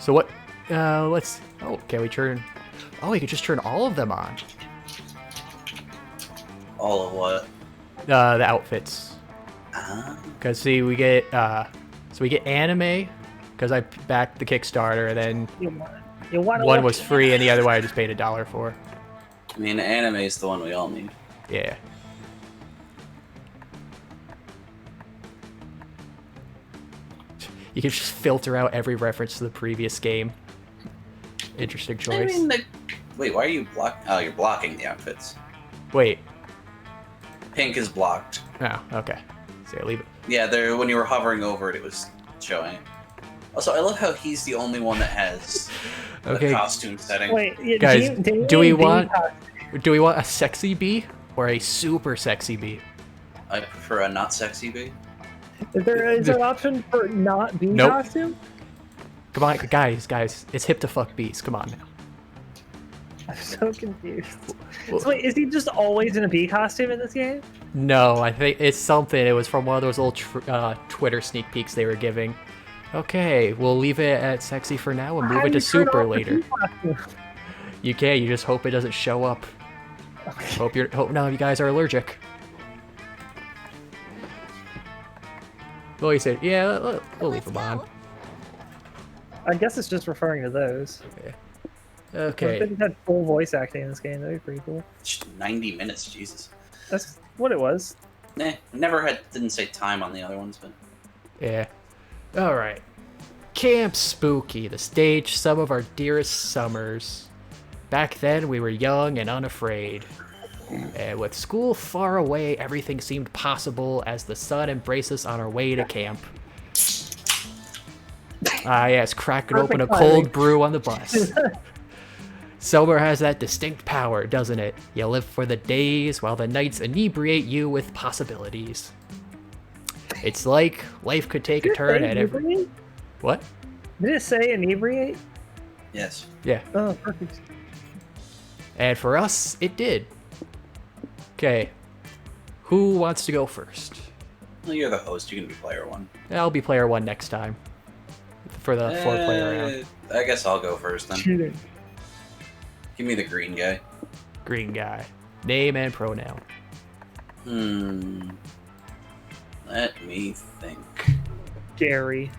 So what? Let's. Oh, can we turn? Oh, we could just turn all of them on. All of what? The outfits. Cause see, we get so we get anime. Cause I backed the Kickstarter, and then one was free, and the other one I just paid $1 for. I mean, anime is the one we all need. Yeah. You can just filter out every reference to the previous game. Interesting choice. I mean, wait, why are you Oh, you're blocking the outfits. Wait. Pink is blocked. Oh, okay. So leave it. Yeah, there. When you were hovering over it, it was showing. Also, I love how he's the only one that has the costume setting. Wait, guys, do we want a sexy bee or a super sexy bee? I prefer a not sexy bee. Is there an option for not bee costume? Come on, guys, it's hip to fuck bees. Come on now. I'm so confused. So wait, is he just always in a bee costume in this game? No, I think it's something. It was from one of those old Twitter sneak peeks they were giving. Okay, we'll leave it at sexy for now and move it to super later. You can't. You just hope it doesn't show up. Okay. Hope none of you guys are allergic. Well, you said, yeah, we'll leave them on. I guess it's just referring to those. Okay. If it had full voice acting in this game, that'd be pretty cool. 90 minutes, Jesus. That's what it was. Didn't say time on the other ones, but... Yeah. Alright. Camp Spooky, the stage some of our dearest summers. Back then, we were young and unafraid. And with school far away, everything seemed possible as the sun embraced us on our way to camp. Ah, yes, cracking open a cold brew on the bus. Summer has that distinct power, doesn't it? You live for the days while the nights inebriate you with possibilities. It's like life could take a turn at every... What? Did it say inebriate? Yes. Yeah. Oh, perfect. And for us, it did. Okay. Who wants to go first? Well, you're the host. You can be player one. I'll be player one next time. For the 4-player round. I guess I'll go first then. Give me the green guy. Green guy. Name and pronoun. Let me think. Gary.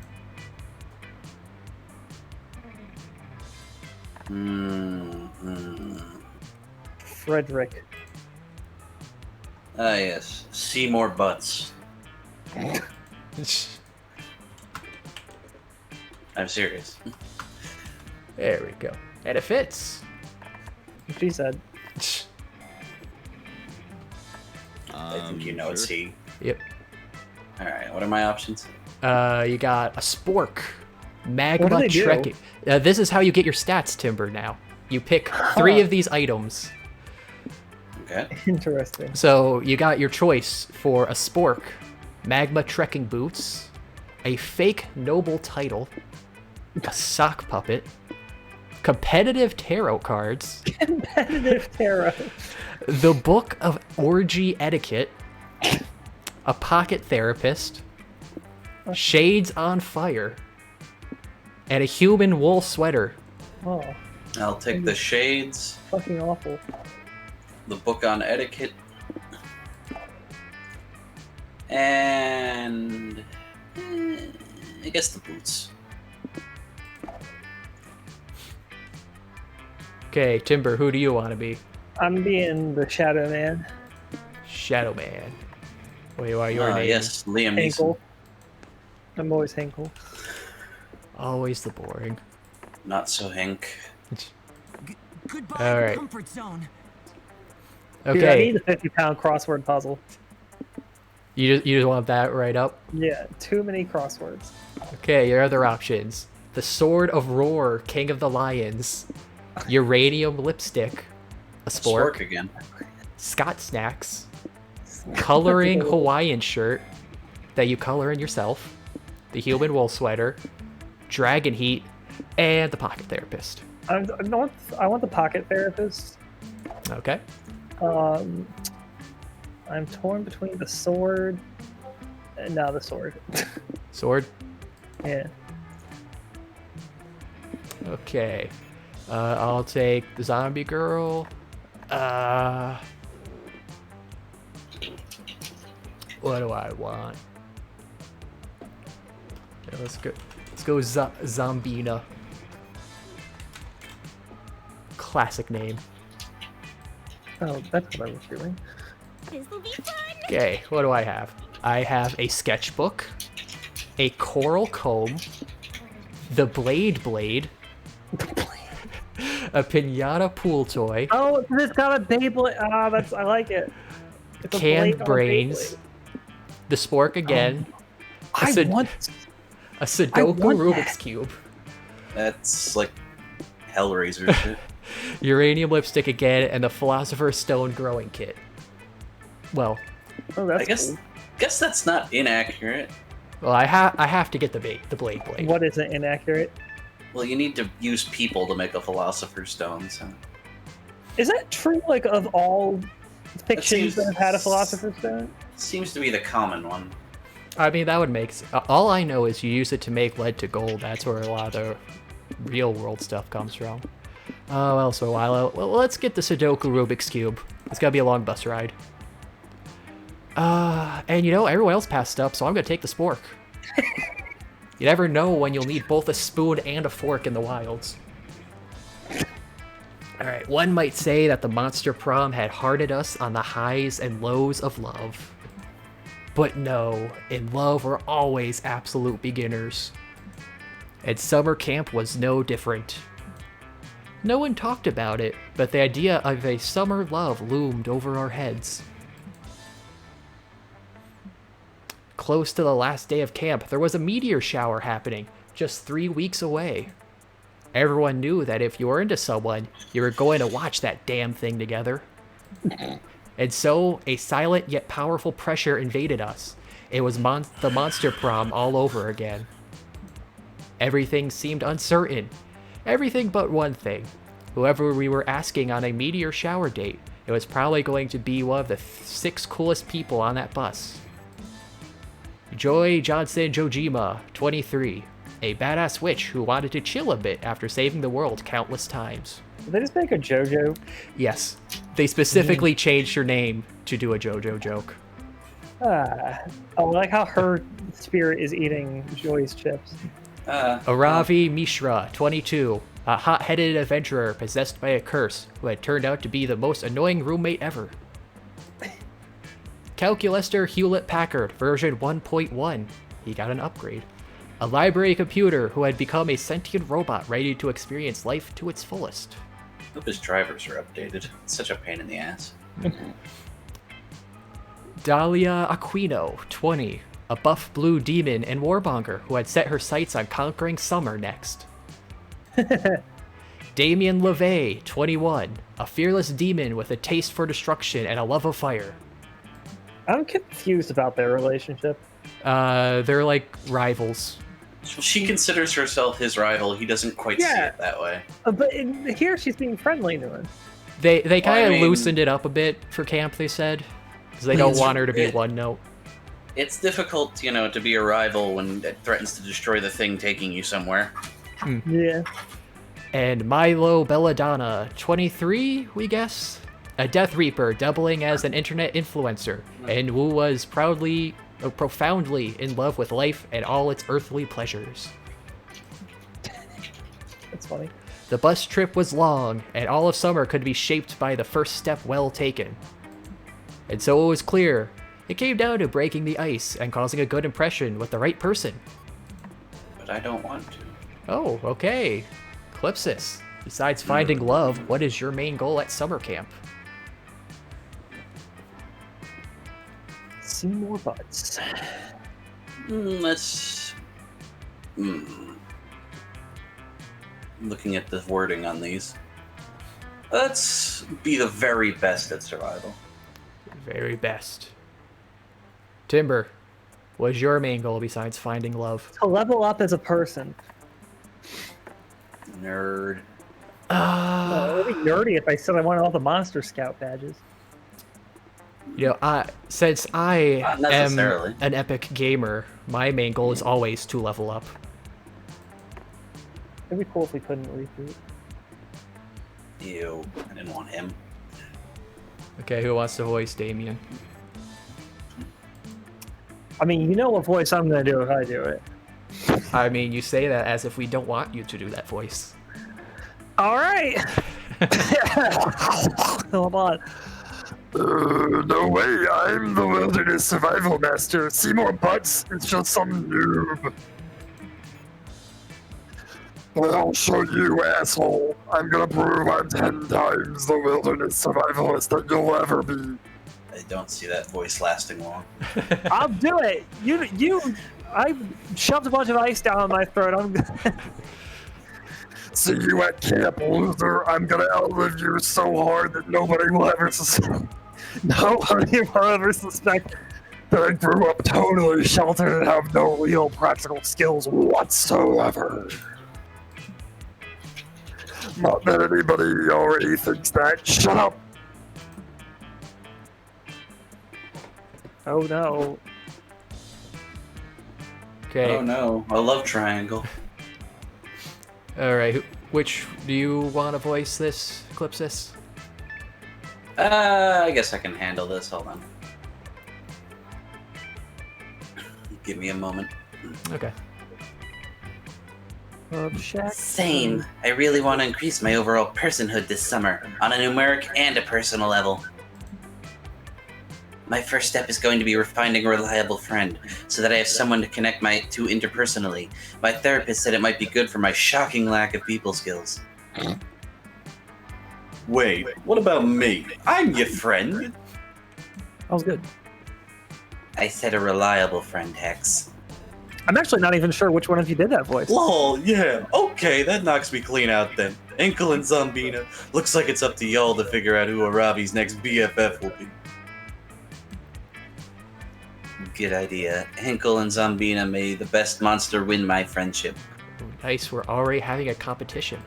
Frederick. Ah, yes. See more butts. I'm serious. There we go. And it fits. She said. I think you know it's he. Yep. Alright, what are my options? You got a spork. Magma trekking. This is how you get your stats, Timber, now. You pick 3 of these items. Okay. Interesting. So you got your choice for a spork, magma trekking boots, a fake noble title, a sock puppet, competitive tarot cards, competitive tarot, the book of orgy etiquette, a pocket therapist, shades on fire, and a human wool sweater. Oh. I'll take the shades. Fucking awful. The book on etiquette. And... I guess the boots. Okay, Timber, who do you want to be? I'm being the Shadow Man. Shadow Man. Wait, why your name? Yes, Liam Neeson. Hinkle. I'm always Hinkle. Always the boring. Not so Hink. Goodbye, all right. comfort zone. Okay. Dude, I need a 50-pound crossword puzzle. You just want that right up? Yeah, too many crosswords. Okay, your other options. The Sword of Roar, King of the Lions. Uranium Lipstick. A spork. Again. Scott Snacks. Coloring Hawaiian shirt that you color in yourself. The human wool sweater. Dragon Heat. And the pocket therapist. I want the pocket therapist. Okay. I'm torn between the sword and now the sword. Sword? Yeah. Okay. I'll take the zombie girl. What do I want? Yeah, let's go Zombina. Classic name. Oh, that's what I was doing. This'll be fun. Okay, what do I have? I have a sketchbook, a coral comb, the blade, a pinata pool toy, Oh, it's got a Beyblade. Ah, I like it. It's a canned blade on a brains, Beyblade. the spork again, I want a Sudoku want Rubik's that. Cube, That's like Hellraiser shit. uranium lipstick again, and the Philosopher's Stone growing kit. Well, Oh, that's I guess cool. guess that's not inaccurate. I have to get the blade. What isn't inaccurate? Well, you need to use people to make a Philosopher's Stone. So. Is that true? Like of all fictions that have had a Philosopher's Stone? Seems to be the common one. I mean, that would make all I know is you use it to make lead to gold. That's where a lot of the real world stuff comes from. Oh, well, so well, let's get the Sudoku Rubik's Cube. It's gotta be a long bus ride. And you know, everyone else passed up, so I'm gonna take the spork. You never know when you'll need both a spoon and a fork in the wilds. Alright, one might say that the Monster Prom had hardened us on the highs and lows of love. But no, in love we're always absolute beginners. And summer camp was no different. No one talked about it, but the idea of a summer love loomed over our heads. Close to the last day of camp, there was a meteor shower happening, just 3 weeks away. Everyone knew that if you were into someone, you were going to watch that damn thing together. And so, a silent yet powerful pressure invaded us. It was the Monster Prom all over again. Everything seemed uncertain. Everything but one thing. Whoever we were asking on a meteor shower date, it was probably going to be one of the 6 coolest people on that bus. Joy Johnson Jojima, 23. A badass witch who wanted to chill a bit after saving the world countless times. Did they just make a JoJo? Yes, they specifically changed her name to do a JoJo joke. I like how her spirit is eating Joy's chips. Aravi Mishra, 22. A hot-headed adventurer possessed by a curse who had turned out to be the most annoying roommate ever. Calculaster Hewlett-Packard, version 1.1. He got an upgrade. A library computer who had become a sentient robot ready to experience life to its fullest. Hope his drivers are updated. It's such a pain in the ass. Dahlia Aquino, 20. A buff blue demon and warmonger who had set her sights on conquering summer next. Damien LeVay, 21. A fearless demon with a taste for destruction and a love of fire. I'm confused about their relationship. They're like rivals. So she considers herself his rival. He doesn't quite see it that way. But here she's being friendly to him. They kind of loosened it up a bit for camp, they said. Because they don't want her to be one note. It's difficult, you know, to be a rival when it threatens to destroy the thing taking you somewhere. Yeah. And Milo Belladonna, 23, we guess? A Death Reaper doubling as an internet influencer, and who was profoundly in love with life and all its earthly pleasures. That's funny. The bus trip was long, and all of summer could be shaped by the first step well taken. And so it was clear, it came down to breaking the ice and causing a good impression with the right person. But I don't want to. Oh, okay. Eclipsis, besides finding love, what is your main goal at summer camp? See more butts. Let's... Looking at the wording on these. Let's be the very best at survival. Very best. Timber, what is your main goal besides finding love? To level up as a person. Nerd. It would be nerdy if I said I wanted all the Monster Scout badges. You know, since I Not am necessarily. an epic gamer, my main goal is always to level up. It'd be cool if we couldn't reboot. Ew, I didn't want him. Okay, who wants to voice Damien? I mean, you know what voice I'm gonna do if I do it. I mean, you say that as if we don't want you to do that voice. All right. Hold on. No way, I'm the wilderness survival master. See more butts? It's just some noob. I'll show you, asshole. I'm gonna prove I'm 10 times the wilderness survivalist that you'll ever be. I don't see that voice lasting long. I'll do it. I shoved a bunch of ice down my throat. See you at camp, loser. I'm gonna outlive you so hard that nobody will ever suspect that I grew up totally sheltered and have no real practical skills whatsoever. Not that anybody already thinks that. Shut up! Oh no. Okay. Oh no, a love triangle. Alright, which do you want to voice this, Eclipsis? I guess I can handle this. Hold on. Give me a moment. Okay. Same. I really want to increase my overall personhood this summer, on a numeric and a personal level. My first step is going to be finding a reliable friend, so that I have someone to connect my to interpersonally. My therapist said it might be good for my shocking lack of people skills. Wait, what about me? I'm your friend. That was good. I said a reliable friend, Hex. I'm actually not even sure which one of you did that voice. Lol, yeah. Okay, that knocks me clean out then. Hinkle and Zombina. Looks like it's up to y'all to figure out who Arabi's next BFF will be. Good idea. Hinkle and Zombina, may the best monster win my friendship. Nice, we're already having a competition.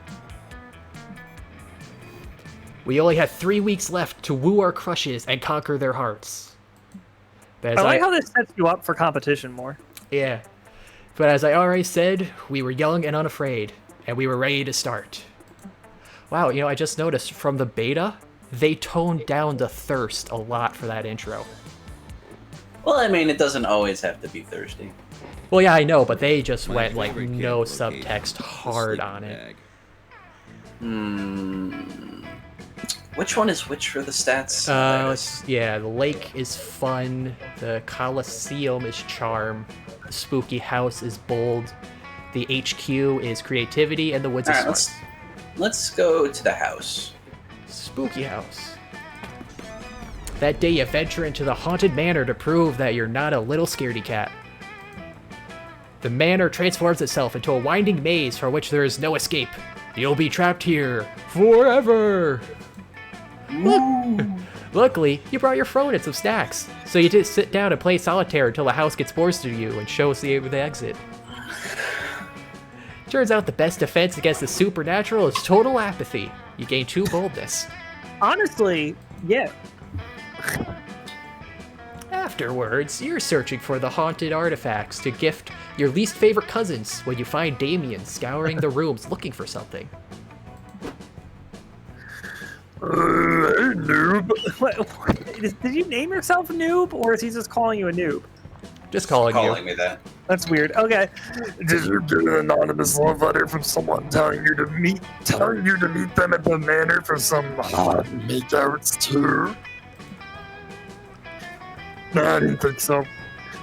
We only have 3 weeks left to woo our crushes and conquer their hearts. But I like how this sets you up for competition more. Yeah. But as I already said, we were young and unafraid, and we were ready to start. Wow, I just noticed from the beta, they toned down the thirst a lot for that intro. Well, I mean, it doesn't always have to be thirsty. Well, yeah, I know, but they just went, like, no subtext hard on it. Which one is which for the stats? Yeah, the lake is fun, the Colosseum is charm, the spooky house is bold, the HQ is creativity, and the woods is smart. Let's go to the house. Spooky house. That day you venture into the haunted manor to prove that you're not a little scaredy cat. The manor transforms itself into a winding maze for which there is no escape. You'll be trapped here forever. Luckily, you brought your phone and some snacks, so you just sit down and play solitaire until the house gets forced to you and shows the exit. Turns out the best defense against the supernatural is total apathy. You gain 2 boldness. Honestly, yeah. Afterwards, you're searching for the haunted artifacts to gift your least favorite cousins when you find Damien scouring the rooms looking for something. Hey, noob. Did you name yourself Noob, or is he just calling you a noob? Just calling me that. That's weird. Okay. Did you get an anonymous love letter from someone telling you to meet them at the manor for some hot makeouts too? Nah, I didn't think so.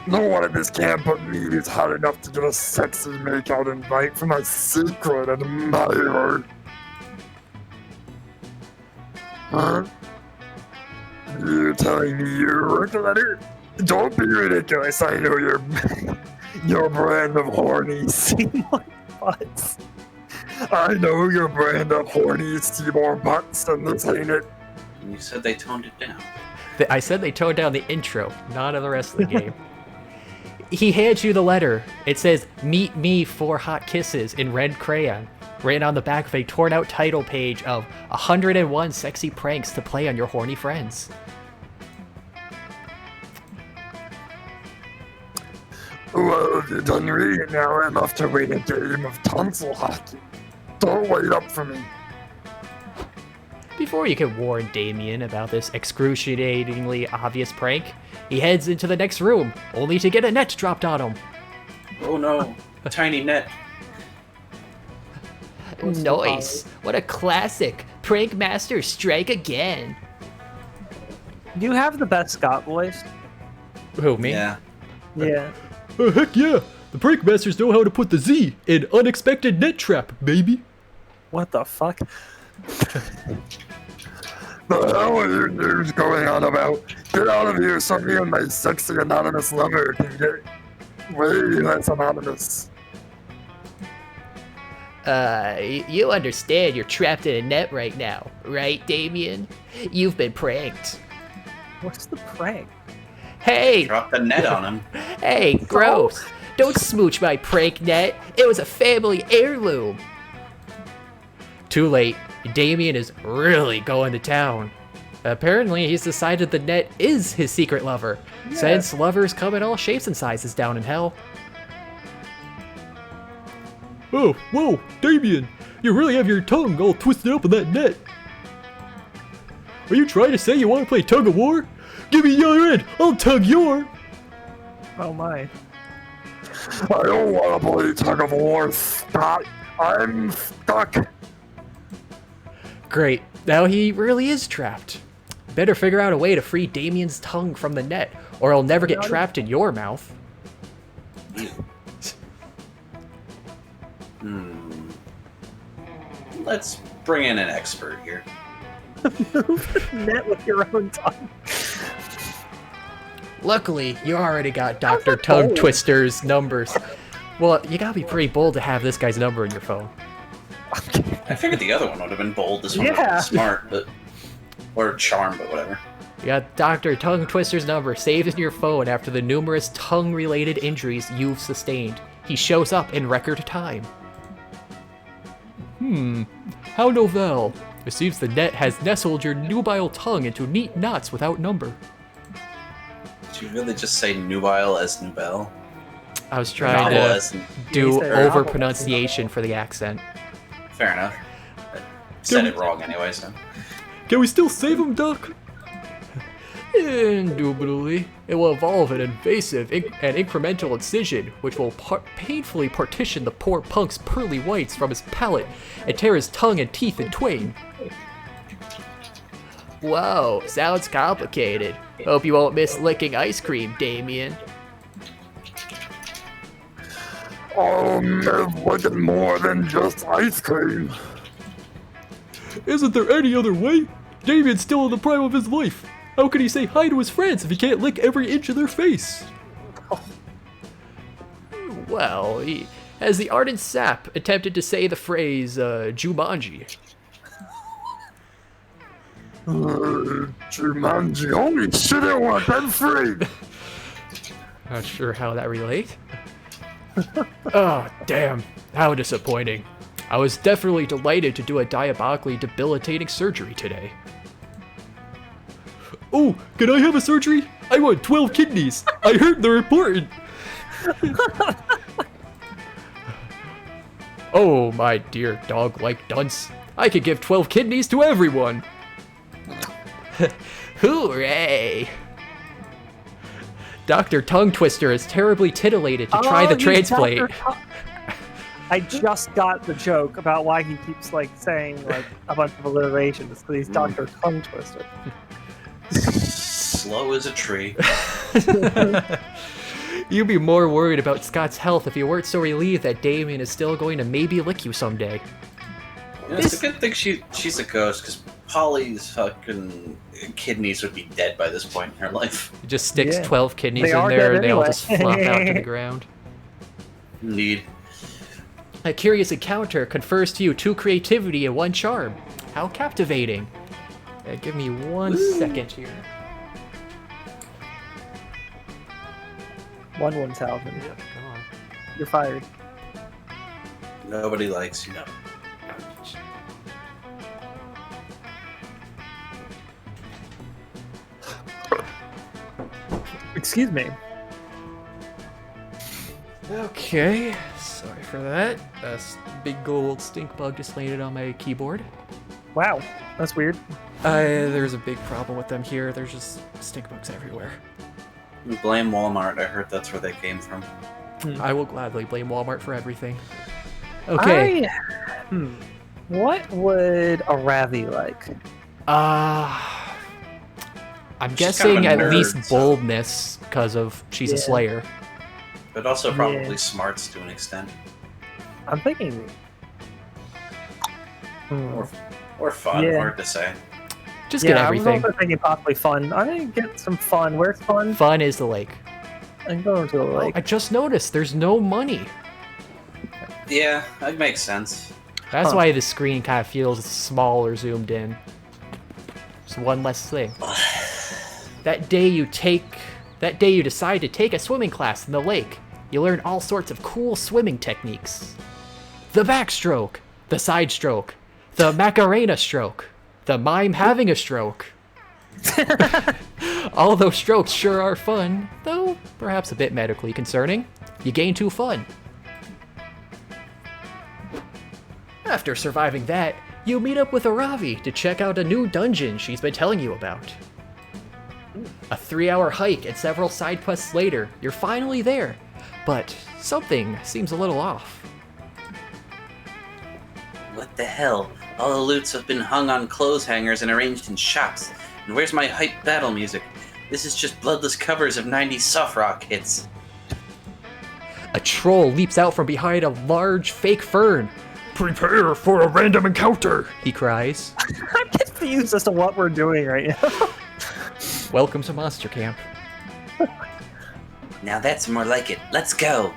No one at this camp but me is hot enough to get a sexy makeout invite from a secret admirer. Huh? You're telling me you wrote the letter? Don't be ridiculous. I know your brand of horny Seymour butts. I know your brand of horny Seymour butts, and this ain't it. You said they toned it down. I said they toned down the intro, not of the rest of the game. He hands you the letter. It says, "Meet me for hot kisses" in red crayon, written on the back of a torn-out title page of 101 sexy pranks to play on your horny friends. Well, if you're done reading now, I'm off to win a game of tonsil hockey. Don't wait up for me. Before you can warn Damien about this excruciatingly obvious prank, he heads into the next room, only to get a net dropped on him. Oh no, a tiny net. Nice! What a classic! Prank master strike again! You have the best Scott voice. Who, me? Yeah. Yeah. Oh, heck yeah! The prank masters know how to put the Z in unexpected net trap, baby! What the fuck? The hell are you dudes going on about? Get out of here so me and my sexy anonymous lover can get way less anonymous. You understand you're trapped in a net right now, right, Damien? You've been pranked. What's the prank? Hey! Drop the net on him. Hey, gross! Don't smooch my prank net! It was a family heirloom! Too late. Damien is really going to town. Apparently, he's decided the net is his secret lover, since lovers come in all shapes and sizes down in hell. Oh, whoa, Damien! You really have your tongue all twisted up in that net! Are you trying to say you want to play tug of war? Give me your end, I'll tug your! Oh my. I don't want to play tug of war, Scott. I'm stuck. Great, now he really is trapped. Better figure out a way to free Damien's tongue from the net, or he'll never get trapped in your mouth. Let's bring in an expert here. Net with your own tongue. Luckily, you already got Dr. Tongue Twister's numbers. Well, you gotta be pretty bold to have this guy's number in your phone. I figured the other one would have been bold. This one would have been smart, but or charm, but whatever. You got Dr. Tongue Twister's number saved in your phone after the numerous tongue-related injuries you've sustained. He shows up in record time. How novel. It seems the net has nestled your nubile tongue into neat knots without number. Did you really just say nubile as nubel? I was trying Novel to as do said over-pronunciation for the accent. fair enough. I said it wrong anyway, so. Can we still save him, Doc? Indubitably. It will involve an invasive and incremental incision, which will painfully partition the poor punk's pearly whites from his palate and tear his tongue and teeth in twain. Whoa, sounds complicated. Hope you won't miss licking ice cream, Damien. I've wanted more than just ice cream. Isn't there any other way? Damien's still in the prime of his life. How can he say hi to his friends if he can't lick every inch of their face? Well, he has the ardent sap attempted to say the phrase, Jumanji. Jumanji, holy shit, I want that free. Not sure how that relates. Oh, damn. How disappointing. I was definitely delighted to do a diabolically debilitating surgery today. Oh, can I have a surgery? I want 12 kidneys. I heard they're important. Oh, my dear dog-like dunce. I could give 12 kidneys to everyone. Hooray! Dr. Tongue Twister is terribly titillated to try the transplant. I just got the joke about why he keeps saying a bunch of alliterations because he's Dr. Tongue Twister. Slow as a tree. You'd be more worried about Scott's health if you weren't so relieved that Damien is still going to maybe lick you someday. Yeah, it's a good thing she's a ghost, because Polly's fucking kidneys would be dead by this point in her life. He just sticks 12 kidneys They in are there dead and they all anyway. just flop out to the ground. Indeed. A curious encounter confers to you 2 creativity and 1 charm. How captivating. Give me 1 second here. 1,000. Yep, come on. You're fired. Nobody likes you. No. Excuse me. Okay, Sorry for that. Big gold stink bug just landed on my keyboard. Wow, that's weird. There's a big problem with them here. There's just stink bugs everywhere. Blame Walmart. I heard that's where they came from. I will gladly blame Walmart for everything. Okay. What would a Ravi like? I'm She's guessing kind of a at nerd, least so- boldness, because of she's a Yeah. slayer. But also probably Yeah. smarts to an extent. I'm thinking. Or fun, Yeah. hard to say. Just get I everything. was also thinking possibly fun. I'm gonna get some fun. Where's fun? Fun is the lake. I'm going to the Oh, lake. I just noticed there's no money. Yeah, that makes sense. That's Huh. why the screen kind of feels small or zoomed in. Just one less thing. That day you decide to take a swimming class in the lake, you learn all sorts of cool swimming techniques. The backstroke, the side stroke, the Macarena stroke, the mime having a stroke. All those strokes sure are fun, though perhaps a bit medically concerning. You gain 2 fun. After surviving that, you meet up with Aravi to check out a new dungeon she's been telling you about. A 3-hour hike and several side quests later, you're finally there, but something seems a little off. What the hell? All the loots have been hung on clothes hangers and arranged in shops. And where's my hype battle music? This is just bloodless covers of 90s soft rock hits. A troll leaps out from behind a large fake fern. "Prepare for a random encounter," he cries. I'm confused as to what we're doing right now. Welcome to Monster Camp. Now that's more like it. Let's go.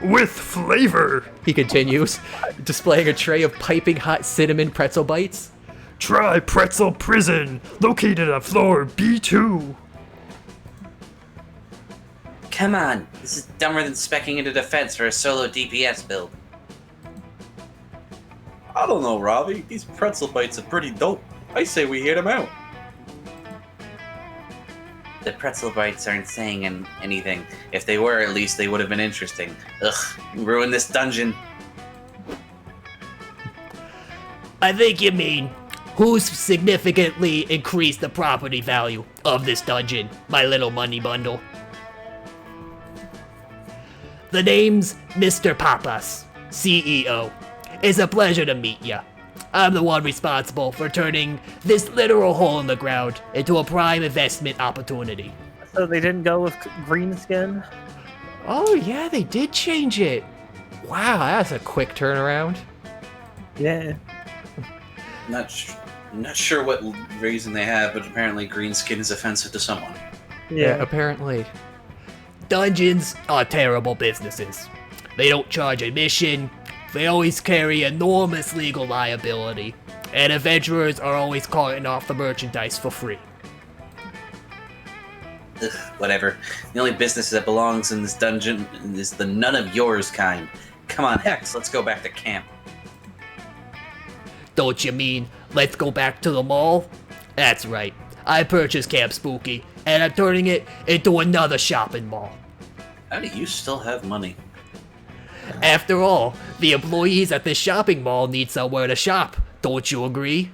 "With flavor," he continues, displaying a tray of piping hot cinnamon pretzel bites. "Try Pretzel Prison, located on floor B2. Come on. This is dumber than speccing into defense for a solo DPS build. I don't know, Robbie. These pretzel bites are pretty dope. I say we hit them out. The pretzel bites aren't saying anything. If they were, at least they would have been interesting. Ugh, ruin this dungeon. I think you mean, who's significantly increased the property value of this dungeon, my little money bundle? The name's Mr. Papas, CEO. It's a pleasure to meet ya. I'm the one responsible for turning this literal hole in the ground into a prime investment opportunity. So they didn't go with green skin? Oh yeah, they did change it. Wow, that's a quick turnaround. Yeah. Not sure what reason they have, but apparently green skin is offensive to someone. Yeah. Apparently. Dungeons are terrible businesses. They don't charge admission, they always carry enormous legal liability, and adventurers are always carting off the merchandise for free. Ugh, whatever. The only business that belongs in this dungeon is the none of yours kind. Come on, Hex, let's go back to camp. Don't you mean, let's go back to the mall? That's right. I purchased Camp Spooky, and I'm turning it into another shopping mall. How do you still have money? After all, the employees at this shopping mall need somewhere to shop. Don't you agree?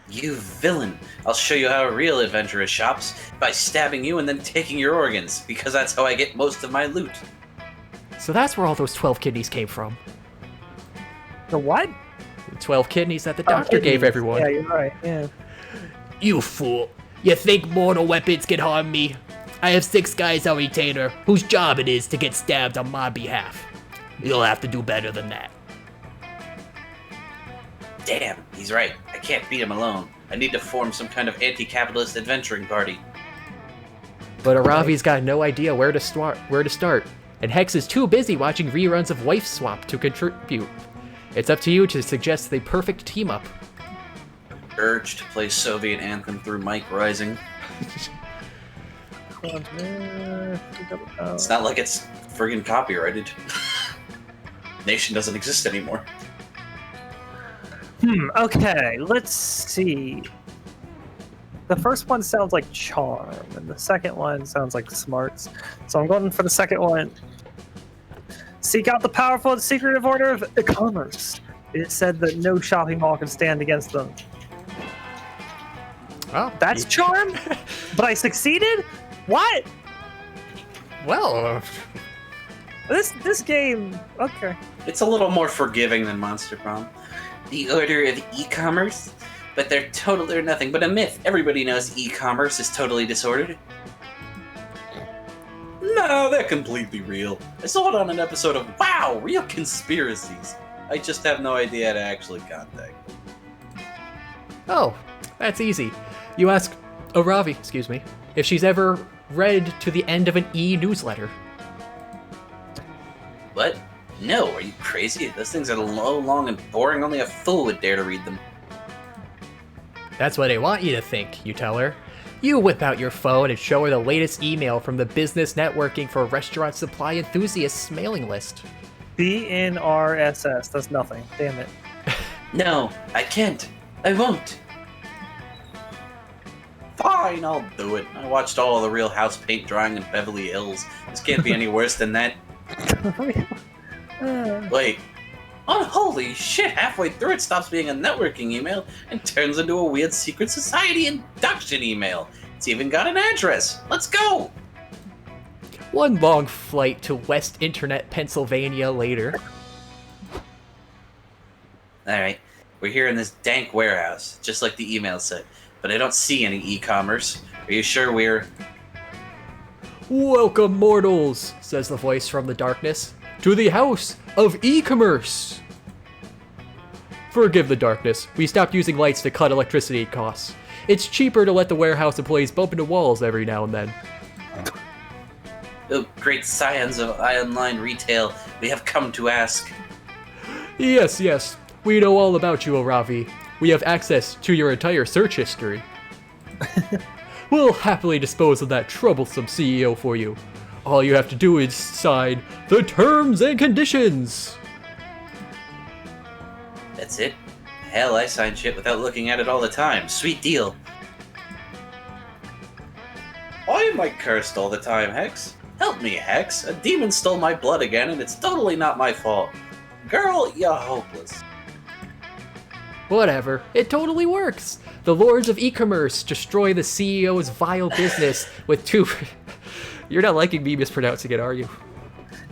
You villain! I'll show you how a real adventurer shops by stabbing you and then taking your organs, because that's how I get most of my loot. So that's where all those 12 kidneys came from. The what? The 12 kidneys that the doctor gave Kidneys. everyone. Yeah, you're right. Yeah. You fool. You think mortal weapons can harm me? I have 6 guys on retainer whose job it is to get stabbed on my behalf. You'll have to do better than that. Damn, he's right. I can't beat him alone. I need to form some kind of anti-capitalist adventuring party. But Aravi's got no idea where to start, and Hex is too busy watching reruns of Wife Swap to contribute. It's up to you to suggest the perfect team-up. Urge to play Soviet Anthem through Mike Rising. It's not like it's friggin' copyrighted. Nation doesn't exist anymore. Okay, let's see. the first one sounds like charm, and the second one sounds like smarts. So I'm going for the second one. Seek out the powerful and secretive order of e-commerce. It said that no shopping mall can stand against them. Oh, That's charm? But I succeeded? What? well. This game, okay. It's a little more forgiving than Monster Prom. The order of e-commerce? But they're nothing but a myth. Everybody knows e-commerce is totally disordered. No, they're completely real. I saw it on an episode of Wow, Real Conspiracies. I just have no idea how to actually contact them. Oh, that's easy. You ask Ravi, if she's ever read to the end of an e-newsletter. What? No, are you crazy? Those things are low, long, and boring. Only a fool would dare to read them. That's what I want you to think, you tell her. You whip out your phone and show her the latest email from the Business Networking for Restaurant Supply Enthusiasts mailing list. BNRSS, that's nothing. Damn it. No, I can't. I won't. Fine, I'll do it. I watched all of the Real House paint drying in Beverly Hills. This can't be any worse than that. Wait. Oh, holy shit, halfway through it stops being a networking email and turns into a weird secret society induction email. It's even got an address. Let's go! One long flight to West Internet, Pennsylvania later. Alright, we're here in this dank warehouse, just like the email said, but I don't see any e-commerce. Are you sure we're... Welcome, mortals, says the voice from the darkness, to the house of e-commerce. Forgive the darkness. We stopped using lights to cut electricity costs. It's cheaper to let the warehouse employees bump into walls every now and then. Oh, great scions of online retail, we have come to ask. Yes. We know all about you, Ravi. We have access to your entire search history. We'll happily dispose of that troublesome CEO for you. All you have to do is sign the terms and conditions. That's it? Hell, I sign shit without looking at it all the time. Sweet deal. Why am I cursed all the time, Hex? Help me, Hex. A demon stole my blood again, and it's totally not my fault. Girl, you're hopeless. Whatever. It totally works. The lords of e-commerce destroy the CEO's vile business with two... You're not liking me mispronouncing it, are you?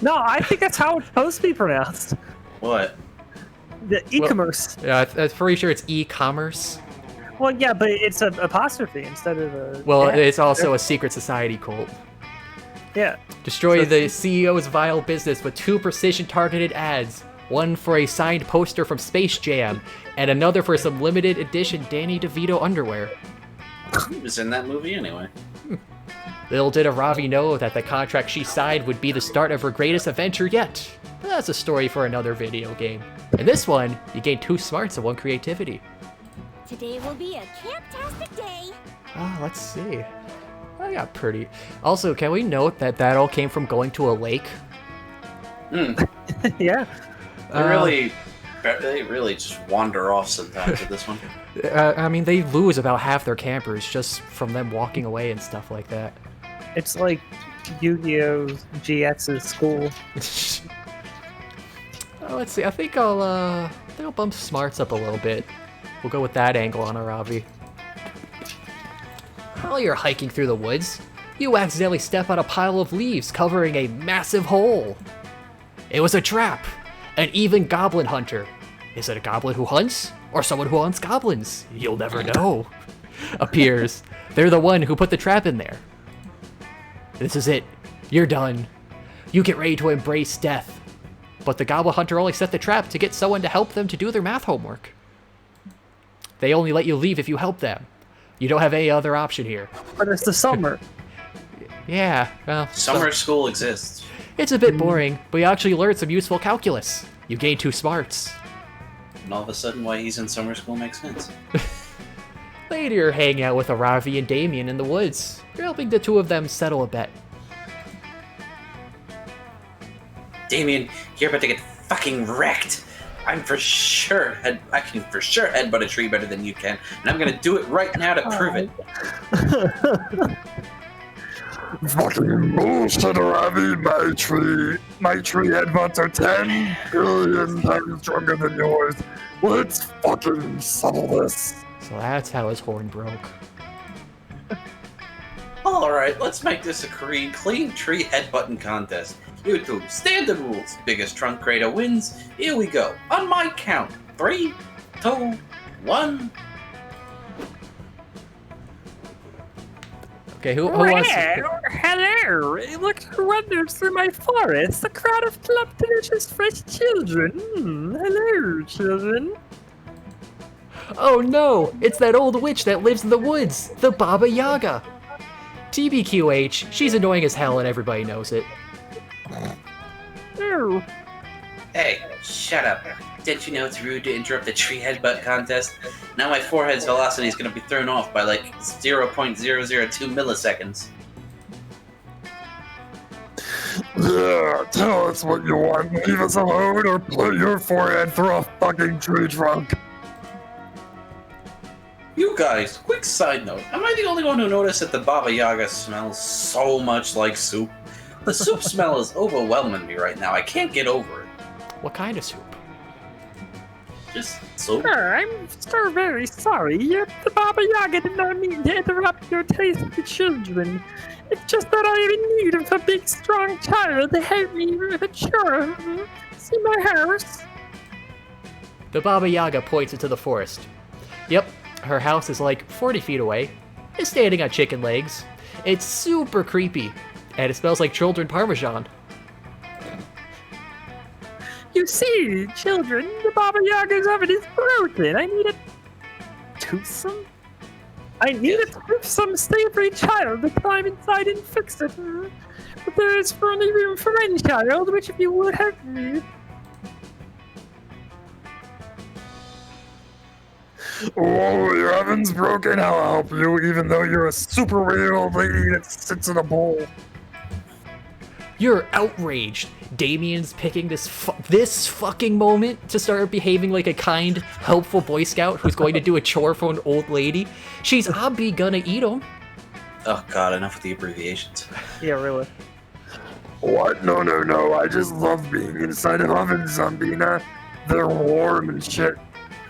No, I think that's how it's supposed to be pronounced. What? The e-commerce. Yeah, I'm pretty sure it's e-commerce. Well, yeah, but it's an apostrophe instead of a... Well, dash. it's also a secret society cult. Yeah. Destroy So the CEO's vile business with 2 precision-targeted ads. One for a signed poster from Space Jam, and another for some limited edition Danny DeVito underwear. He was in that movie anyway. Little did Ravi know that the contract she signed would be the start of her greatest adventure yet. But that's a story for another video game. In this one, you gain 2 smarts and 1 creativity. Today will be a camp-tastic day. Let's see. I got pretty. Also, can we note that all came from going to a lake? Yeah. They really just wander off sometimes with this one. I mean, they lose about half their campers just from them walking away and stuff like that. It's like Yu-Gi-Oh! GX's school. Let's see. I think I'll bump smarts up a little bit. We'll go with that angle on Aravi. While you're hiking through the woods, you accidentally step on a pile of leaves covering a massive hole. It was a trap. An even goblin hunter. Is it a goblin who hunts? Or someone who hunts goblins? You'll never know. Appears. They're the one who put the trap in there. This is it. You're done. You get ready to embrace death. But the goblin hunter only set the trap to get someone to help them to do their math homework. They only let you leave if you help them. You don't have any other option here. But it's the summer. Yeah, well... Summer school exists. It's a bit boring, but you actually learn some useful calculus. You gain 2 smarts. And all of a sudden why he's in summer school makes sense. Later, you're hanging out with Aravi and Damien in the woods. You're helping the 2 of them settle a bet. Damien, you're about to get fucking wrecked. I can for sure headbutt a tree better than you can, and I'm gonna do it right now to prove it. Fucking bullshit, Ravi. My tree headbutts are 10 billion times stronger than yours. Let's fucking settle this. So that's how his horn broke. Alright, let's make this a clean tree headbutting contest. YouTube, standard rules. Biggest trunk creator wins. Here we go. On my count. 3, 2, 1. Okay, who wants to... Hello! Look who wanders through my forest. A crowd of plump, delicious, fresh children. Hello, children. Oh no! It's that old witch that lives in the woods! The Baba Yaga! TBQH, she's annoying as hell and everybody knows it. Oh. Hey, shut up. Didn't you know it's rude to interrupt the tree headbutt contest? Now my forehead's velocity is going to be thrown off by like 0.002 milliseconds. Yeah, tell us what you want. Leave us alone or put your forehead through a fucking tree trunk. You guys, quick side note. Am I the only one who noticed that the Baba Yaga smells so much like soup? The soup smell is overwhelming me right now. I can't get over it. What kind of soup? Just soup. I'm so very sorry. The Baba Yaga did not mean to interrupt your tasty children. It's just that I am in need of a big, strong child to help me with a chore. See my house? The Baba Yaga points into the forest. Yep, her house is like 40 feet away. It's standing on chicken legs. It's super creepy, and it smells like children parmesan. You see, children, the Baba Yaga's oven is broken. I need a toothsome? I need a toothsome, stay-free child to climb inside and fix it. But there is only room for one child, which if you would help me. Oh, your oven's broken. I'll help you, even though you're a super weird old lady that sits in a bowl. You're outraged. Damien's picking this fucking moment to start behaving like a kind, helpful Boy Scout who's going to do a chore for an old lady. She's obviously gonna eat him. Oh god, enough with the abbreviations. Yeah, really. What? No. I just love being inside of ovens, Zombina. They're warm and shit.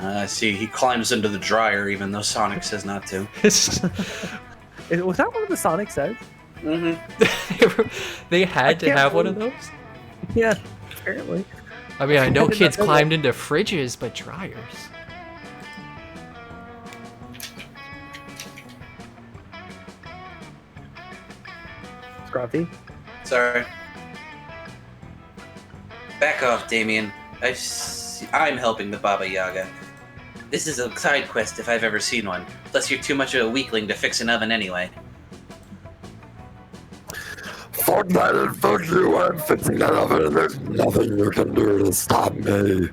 I see, he climbs into the dryer even though Sonic says not to. Was that what the Sonic says? Mm-hmm. They had to have one of those? Yeah, apparently. I mean, I know I did kids not know climbed into fridges, but dryers. Scruffy. Sorry. Back off, Damien. I'm helping the Baba Yaga. This is a side quest if I've ever seen one. Plus, you're too much of a weakling to fix an oven anyway. Fuck that and fuck you. I'm fixing that oven and there's nothing you can do to stop me.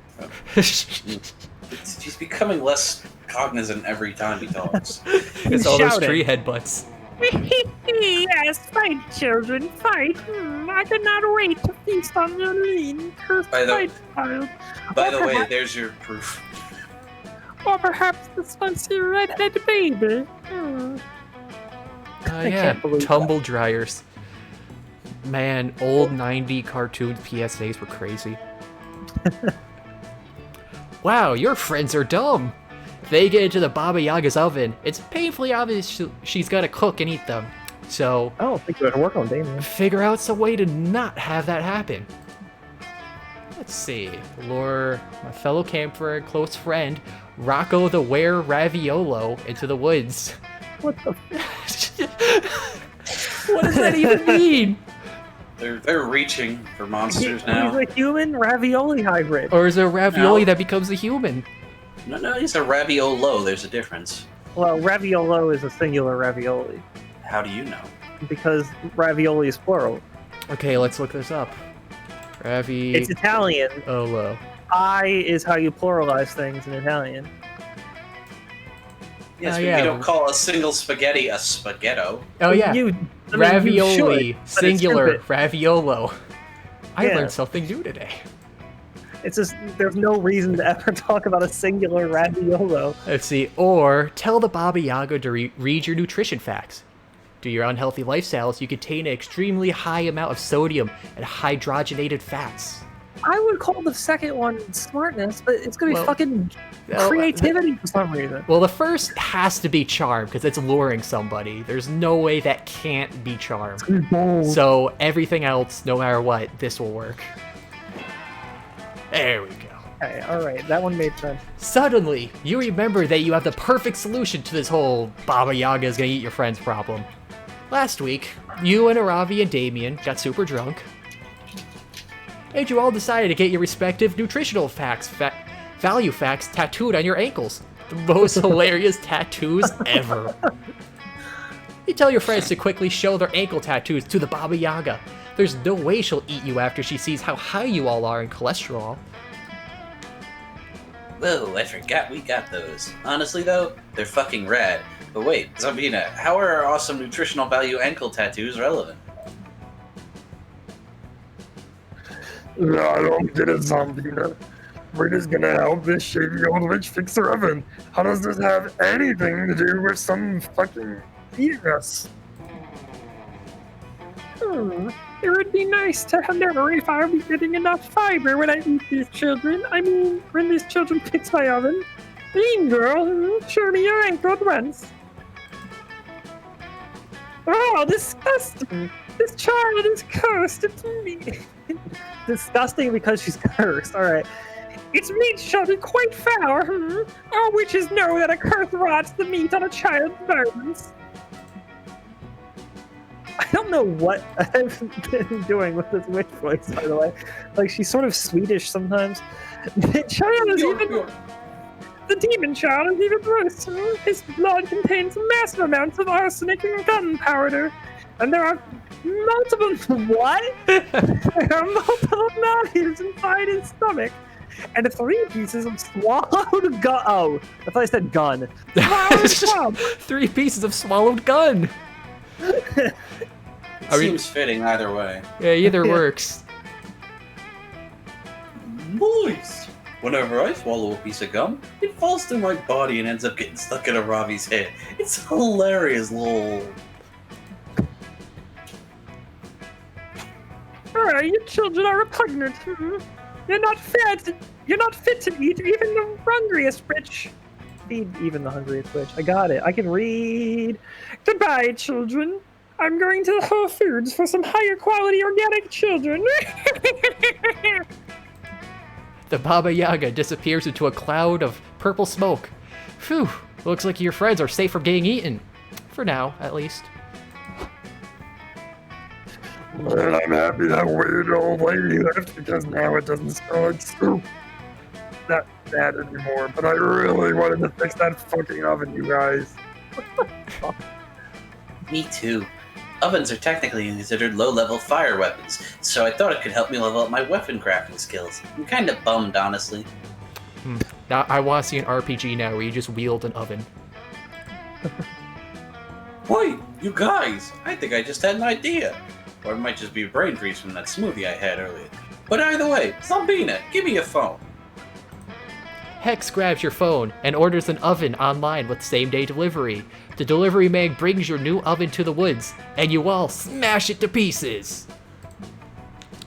He's becoming less cognizant every time he talks. It's all those tree headbutts. Yes, fight, children, fight. I cannot wait to feast on your lean, cursed fight child. By the way, there's your proof. Or perhaps the spicy redhead baby. Yeah, tumble dryers. Man, old 90 cartoon PSAs were crazy. Wow, your friends are dumb. If they get into the Baba Yaga's oven, it's painfully obvious she's gonna cook and eat them. So, I don't think you gotta work on Damien. figure out some way to not have that happen. Let's see. Lure my fellow camper and close friend, Rocco the Were Raviolo, into the woods. What the What does that even mean? They're reaching for monsters now. He's a human ravioli hybrid. Or is it a ravioli that becomes a human? No, he's a raviolo. There's a difference. Well, raviolo is a singular ravioli. How do you know? Because ravioli is plural. Okay, let's look this up. It's Italian. Olo. I is how you pluralize things in Italian. Yes, Oh, but yeah. we don't call a single spaghetti a spaghetto. Oh yeah, You ravioli, should, but it's singular, stupid. raviolo. I Yeah. learned something new today. It's just there's no reason to ever talk about a singular raviolo. Let's see. Or tell the Baba Yaga to read your nutrition facts. Due to your unhealthy lifestyles, you contain an extremely high amount of sodium and hydrogenated fats. I would call the second one smartness, but it's gonna be fucking creativity for some reason. Well, the first has to be charm because it's luring somebody. There's no way that can't be charm. So everything else, no matter what, this will work. There we go. Okay, alright, that one made sense. Suddenly, you remember that you have the perfect solution to this whole Baba Yaga is gonna eat your friend's problem. Last week, you and Aravi and Damien got super drunk, and you all decided to get your respective nutritional facts, value facts tattooed on your ankles. The most hilarious tattoos ever. You tell your friends to quickly show their ankle tattoos to the Baba Yaga. There's no way she'll eat you after she sees how high you all are in cholesterol. Whoa, I forgot we got those. Honestly though, they're fucking rad. But wait, Zombina, how are our awesome nutritional value ankle tattoos relevant? No, I don't get it, Zombina. We're just gonna help this shady old witch fix her oven. How does this have anything to do with some fucking eating us? It would be nice to know if I'll be getting enough fiber when I eat these children. I mean, when these children fix my oven. Mean girl, show me your ankle at once. Oh, disgusting! This child is cursed. It's me. Disgusting because she's cursed. All right. Its meat shall be quite foul. All witches know that a curse rots the meat on a child's bones. I don't know what I've been doing with this witch voice, by the way. Like, she's sort of Swedish sometimes. The child is the demon child is even worse. His blood contains massive amounts of arsenic and gunpowder. And there are multiple... What? There are multiple knives inside his stomach. And 3 pieces of swallowed gun. Oh, I thought I said gun. Swallowed gun. 3 pieces of swallowed gun. It seems fitting either way. Yeah, either works. Nice! Whenever I swallow a piece of gum, it falls through my body and ends up getting stuck in Aravi's head. It's hilarious, lol. Alright, you children are repugnant. You're not fit to eat even the hungriest witch. Feed even the hungriest witch. I got it. I can read. Goodbye, children. I'm going to Whole Foods for some higher quality organic children. The Baba Yaga disappears into a cloud of purple smoke. Phew, looks like your friends are safe from getting eaten. For now, at least. And I'm happy that weird old lady left because now it doesn't smell like soup. Not bad anymore, but I really wanted to fix that fucking oven, you guys. Me too. Ovens are technically considered low-level fire weapons, so I thought it could help me level up my weapon crafting skills. I'm kinda bummed, honestly. Now, I want to see an RPG now where you just wield an oven. Wait, you guys! I think I just had an idea. Or it might just be a brain freeze from that smoothie I had earlier. But either way, Zombina, give me your phone. Hex grabs your phone and orders an oven online with same-day delivery. The delivery man brings your new oven to the woods, and you all smash it to pieces.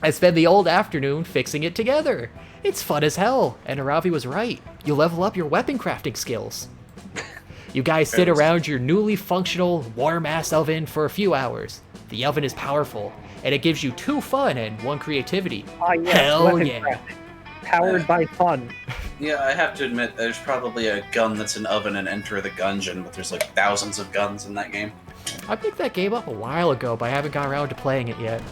I spend the old afternoon fixing it together. It's fun as hell, and Aravi was right. You level up your weapon crafting skills. You guys sit around your newly functional warm-ass oven for a few hours. The oven is powerful, and it gives you 2 fun and 1 creativity. Yes, Hell yeah. crafting. Powered by fun. Yeah, I have to admit, there's probably a gun that's an oven in Enter the Gungeon, but there's like thousands of guns in that game. I picked that game up a while ago, but I haven't gotten around to playing it yet.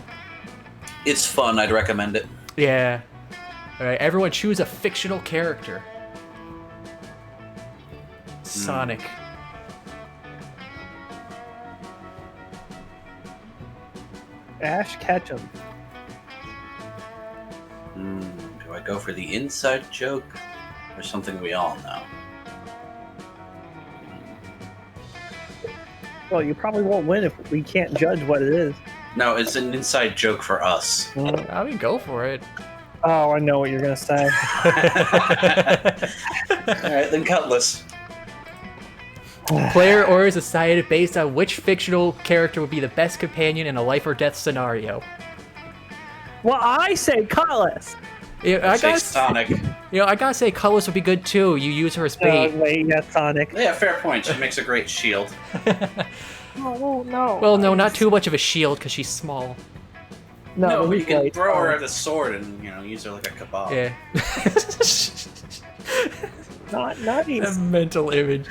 It's fun, I'd recommend it. Yeah. Alright, everyone choose a fictional character. Sonic. Ash Ketchum. Do I go for the inside joke, or something we all know? Well, you probably won't win if we can't judge what it is. No, it's an inside joke for us. I mean, go for it. Oh, I know what you're gonna say. Alright, then Cutlass. Player orders decided based on which fictional character would be the best companion in a life or death scenario. Well, I say Cutlass. Yeah, Say Sonic. I gotta say Cutlass would be good too. You use her as bait. Wait, yeah, Sonic. Yeah, fair point. She makes a great shield. Oh, no. Well, no, not too much of a shield because she's small. No, but you can wait, throw her at a sword and, use her like a kebab. Yeah. Not A nice. mental image.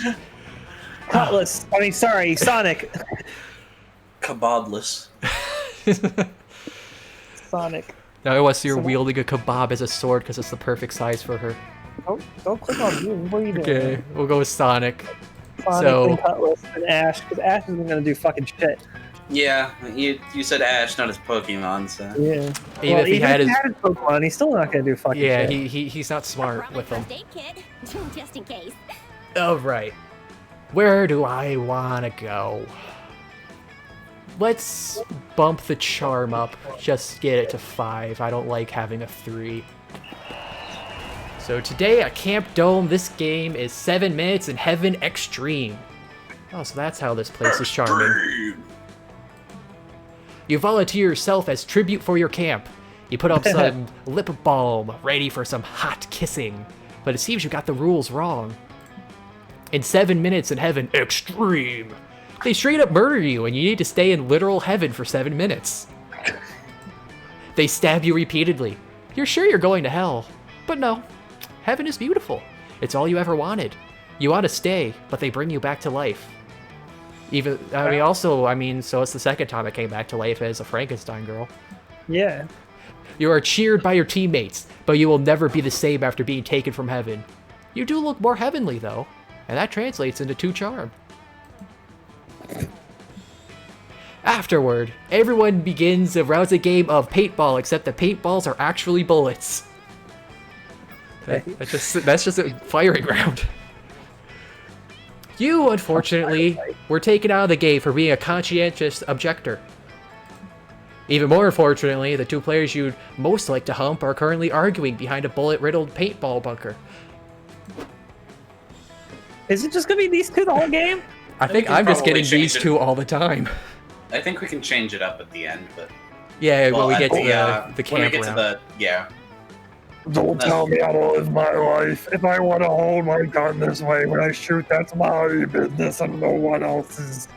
Cutlass. I mean, sorry, Sonic. Kebabless. Sonic. Now I want to see her wielding a kebab as a sword because it's the perfect size for her. Oh, don't click on you. What are you doing? Okay, we'll go with Sonic. Sonic So- and Cutlass and Ash, because Ash isn't gonna do fucking shit. Yeah, you said Ash, not his Pokemon, so. Yeah. Even if he had his, Pokemon, he's still not gonna do fucking yeah, shit. he's not I smart brought my with them. first aid kit, just in case. All right, where do I want to go? Let's bump the charm up. Just get it to 5. I don't like having a 3. So today at Camp Dome, this game is 7 minutes in Heaven Extreme. Oh, so that's how this place is charming. You volunteer yourself as tribute for your camp. You put up some lip balm, ready for some hot kissing. But it seems you got the rules wrong. In 7 minutes in Heaven Extreme, they straight up murder you and you need to stay in literal heaven for 7 minutes. They stab you repeatedly. You're sure you're going to hell, but no. Heaven is beautiful. It's all you ever wanted. You want to stay, but they bring you back to life. So it's the second time I came back to life as a Frankenstein girl. Yeah. You are cheered by your teammates, but you will never be the same after being taken from heaven. You do look more heavenly, though, and that translates into 2 charm. Afterward, everyone begins a rousing game of paintball, except the paintballs are actually bullets. That's just a firing round. You, unfortunately, were taken out of the game for being a conscientious objector. Even more unfortunately, the 2 players you'd most like to hump are currently arguing behind a bullet-riddled paintball bunker. Is it just gonna be these 2 the whole game? I think can I'm just probably getting these change it. 2 all the time. I think we can change it up at the end, but. Yeah, Well, when we at get to the when we camp get round. to the. Yeah. Don't tell me how to live my life. If I want to hold my gun this way when I shoot, that's my business and no one else's.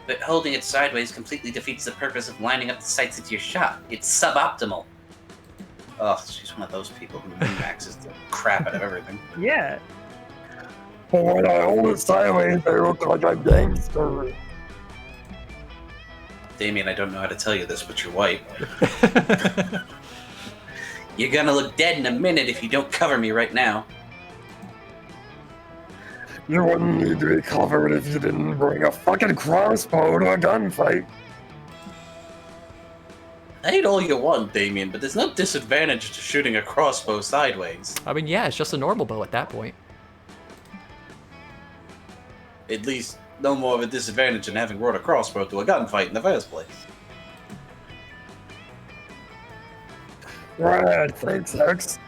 But holding it sideways completely defeats the purpose of lining up the sights into your shot. It's suboptimal. Oh, she's one of those people who min-maxes the crap out of everything. Yeah. But when I hold it sideways, I look like a gangster. Damien, I don't know how to tell you this, but you're white. You're gonna look dead in a minute if you don't cover me right now. You wouldn't need to be covered if you didn't bring a fucking crossbow to a gunfight. I hate all you want, Damien, but there's no disadvantage to shooting a crossbow sideways. I mean, yeah, it's just a normal bow at that point. At least, no more of a disadvantage than having brought a crossbow to a gunfight in the first place. Right, thanks, X.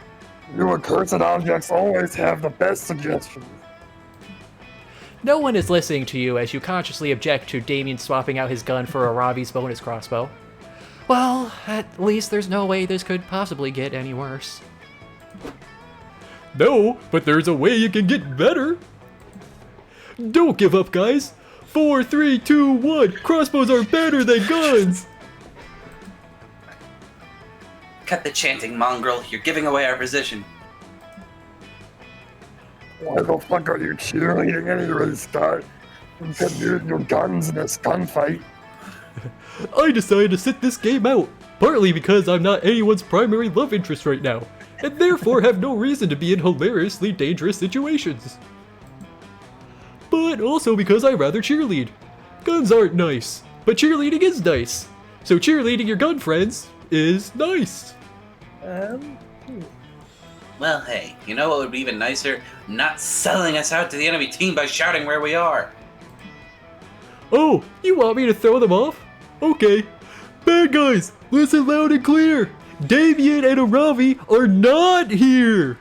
You accursed objects always have the best suggestions. No one is listening to you as you consciously object to Damien swapping out his gun for a Robbie's bonus crossbow. Well, at least there's no way this could possibly get any worse. No, but there's a way it can get better. Don't give up, guys. 4, 3, 2, 1. Crossbows are better than guns. Cut the chanting, mongrel. You're giving away our position. Why the fuck are you cheerleading anyway, Scott? You could use your guns in this gunfight. I decided to sit this game out, partly because I'm not anyone's primary love interest right now, and therefore have no reason to be in hilariously dangerous situations. But also because I rather cheerlead. Guns aren't nice, but cheerleading is nice. So cheerleading your gun friends is nice. Well, hey, you know what would be even nicer? Not selling us out to the enemy team by shouting where we are. Oh, you want me to throw them off? Okay. Bad guys, listen loud and clear. Damien and Aravi are not here.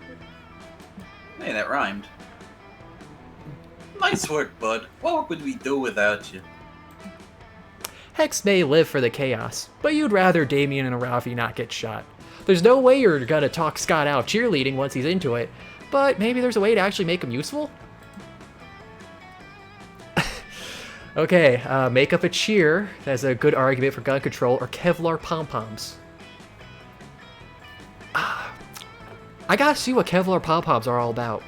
Hey, that rhymed. Nice work, bud. What would we do without you? Hex may live for the chaos, but you'd rather Damien and Aravi not get shot. There's no way you're gonna talk Scott out cheerleading once he's into it, but maybe there's a way to actually make him useful? Okay, make up a cheer. That's a good argument for gun control, or Kevlar pom-poms. I gotta see what Kevlar pom-poms are all about.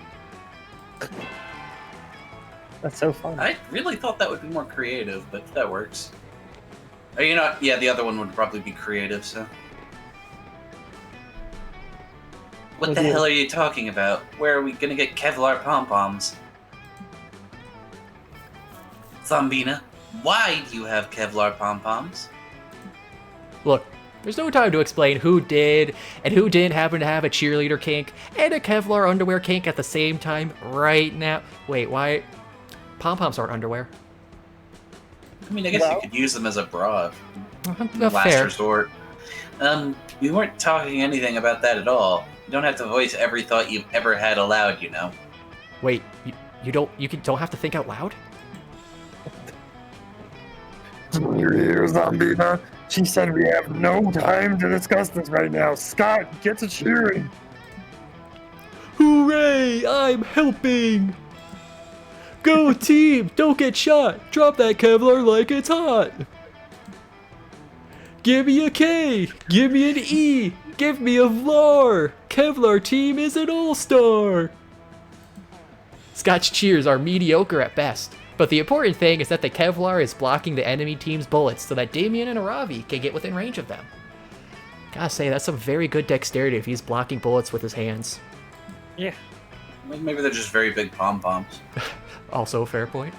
That's so fun. I really thought that would be more creative, but that works. Oh, you know, yeah, the other one would probably be creative, so. What the hell are you talking about? Where are we gonna get Kevlar pom-poms? Thumbina, why do you have Kevlar pom-poms? Look, there's no time to explain who did and who didn't happen to have a cheerleader kink and a Kevlar underwear kink at the same time right now. Wait, why? Pom-poms aren't underwear. I mean, I guess you could use them as a bra. Last Fair. resort. We weren't talking anything about that at all. You don't have to voice every thought you've ever had aloud, you know. Wait, you don't have to think out loud? Didn't you hear Zombina? She said we have no time to discuss this right now. Scott, get to cheering. Hooray! I'm helping! Go team! Don't get shot! Drop that Kevlar like it's hot! Give me a K! Give me an E! Give me a VLAR! Kevlar team is an all-star! Scott's cheers are mediocre at best, but the important thing is that the Kevlar is blocking the enemy team's bullets so that Damien and Aravi can get within range of them. Gotta say, that's some very good dexterity if he's blocking bullets with his hands. Yeah. Maybe they're just very big pom-poms. Also a fair point.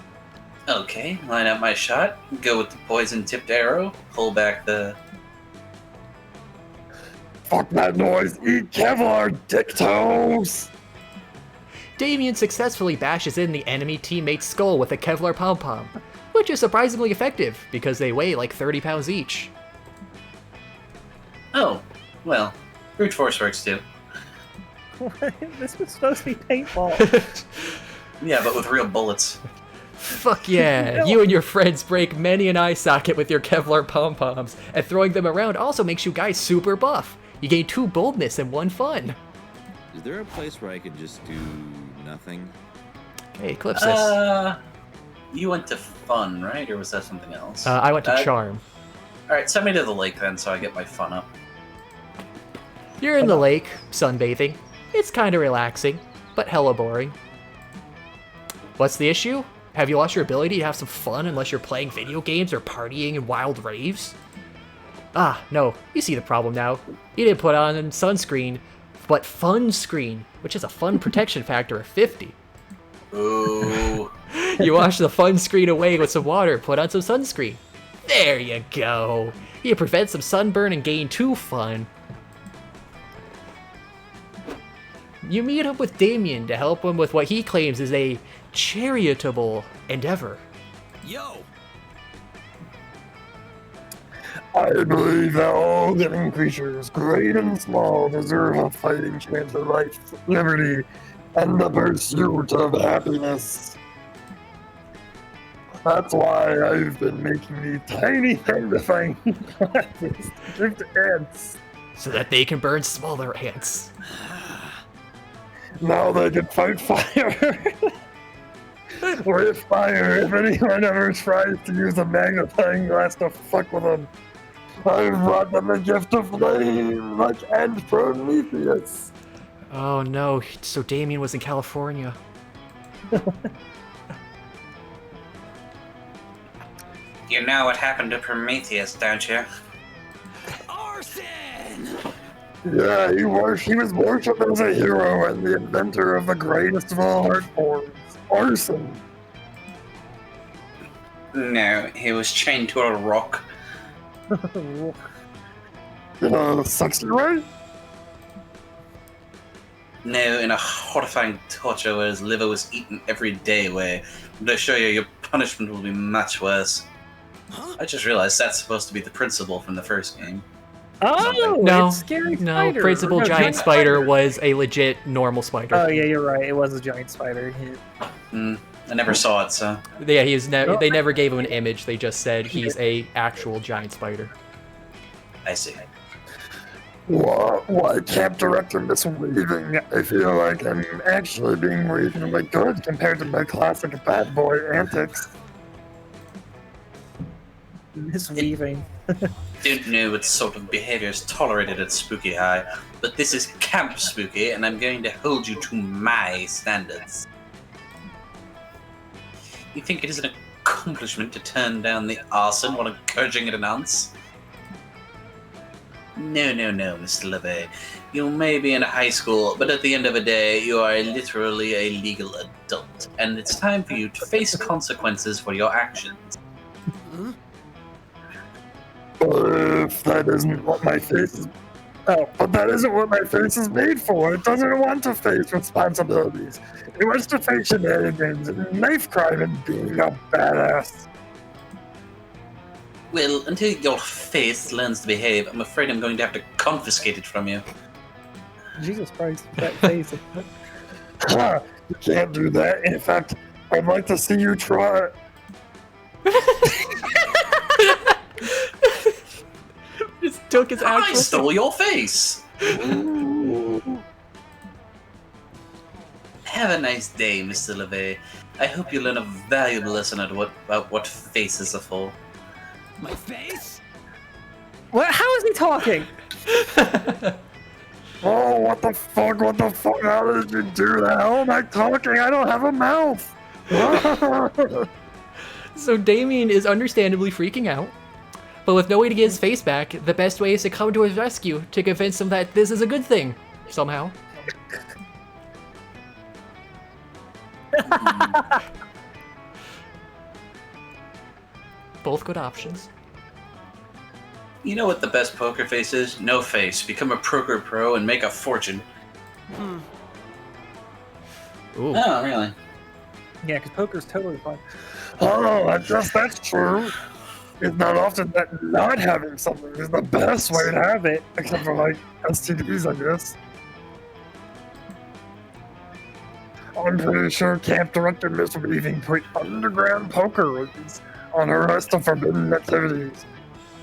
Okay, line up my shot, go with the poison-tipped arrow, pull back the... Fuck that noise. Eat Kevlar, dick toes. Damien successfully bashes in the enemy teammate's skull with a Kevlar pom-pom, which is surprisingly effective because they weigh like 30 pounds each. Oh, well, brute force works too. This was supposed to be paintball. Yeah, but with real bullets. Fuck yeah, you and your friends break many an eye socket with your Kevlar pom-poms, and throwing them around also makes you guys super buff. You gain 2 boldness and 1 fun. Is there a place where I could just do nothing? Hey, Eclipsis. You went to fun, right? Or was that something else? I went to Charm. Alright, send me to the lake then so I get my fun up. You're in the lake, sunbathing. It's kinda relaxing, but hella boring. What's the issue? Have you lost your ability to have some fun unless you're playing video games or partying in wild raves? Ah, no, you see the problem now. You didn't put on sunscreen, but fun screen, which is a fun protection factor of 50. Ooh. You wash the fun screen away with some water, put on some sunscreen. There you go. You prevent some sunburn and gain 2 fun. You meet up with Damien to help him with what he claims is a charitable endeavor. Yo! I believe that all living creatures, great and small, deserve a fighting chance of life, liberty, and the pursuit of happiness. That's why I've been making these tiny magnifying glasses to give to ants. So that they can burn smaller ants. Now they can fight fire. With fire, if anyone ever tries to use a magnifying glass to fuck with them, I've brought them a gift of flame, like and Prometheus. Oh no, so Damien was in California. You know what happened to Prometheus, don't you? Arson! Yeah, he was worshipped as a hero and the inventor of the greatest of all art forms, arson. No, he was chained to a rock. In a sexy way? No, in a horrifying torture where his liver was eaten every day way. But I assure you, your punishment will be much worse. I just realized that's supposed to be the principal from the first game. Oh, No, it's Scary no, Spider. Principal No, Giant Spider was a legit normal spider. Oh, yeah, you're right. It was a giant spider. I never saw it, so. Yeah, they never gave him an image. They just said he's a actual giant spider. I see. Why Camp Director Miss Weaving? I feel like I'm actually being reasonably good compared to my classic bad boy antics. Misweaving. Don't know what sort of behavior is tolerated at Spooky High, but this is Camp Spooky, and I'm going to hold you to my standards. You think it is an accomplishment to turn down the arson while encouraging it an ounce? No, Mr. LeVay. You may be in high school, but at the end of the day, you are literally a legal adult, and it's time for you to face consequences for your actions. If that isn't what my face is... Oh, but that isn't what my face is made for. It doesn't want to face responsibilities. It wants to face shenanigans and knife crime and being a badass. Well, until your face learns to behave, I'm afraid I'm going to have to confiscate it from you. Jesus Christ, that face. Ha! You can't do that. In fact, I'd like to see you try... Just took his I actual. stole your face! Have a nice day, Mr. LeVay. I hope you learn a valuable lesson about what faces are for. My face? What? How is he talking? Oh, what the fuck? What the fuck? How did you do that? How am I talking? I don't have a mouth. So Damien is understandably freaking out, but with no way to get his face back, the best way is to come to his rescue to convince him that this is a good thing, somehow. Both good options. You know what the best poker face is? No face. Become a poker pro and make a fortune. Ooh. Oh, really? Yeah, because poker's totally fun. Oh, I guess that's true. It's not often that not having something is the best way to have it, except for like STDs, I guess. I'm pretty sure Camp Director Miss Weaving put underground poker rooms on her list of forbidden activities.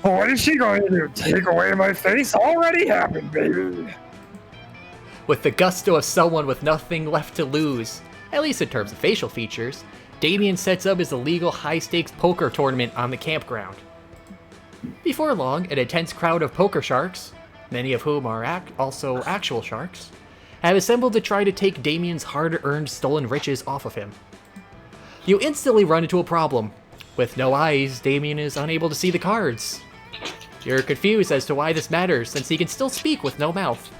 But what is she going to do? Take away my face? Already happened, baby. With the gusto of someone with nothing left to lose, at least in terms of facial features, Damien sets up his illegal high-stakes poker tournament on the campground. Before long, an intense crowd of poker sharks, many of whom are also actual sharks, have assembled to try to take Damien's hard-earned stolen riches off of him. You instantly run into a problem. With no eyes, Damien is unable to see the cards. You're confused as to why this matters, since he can still speak with no mouth.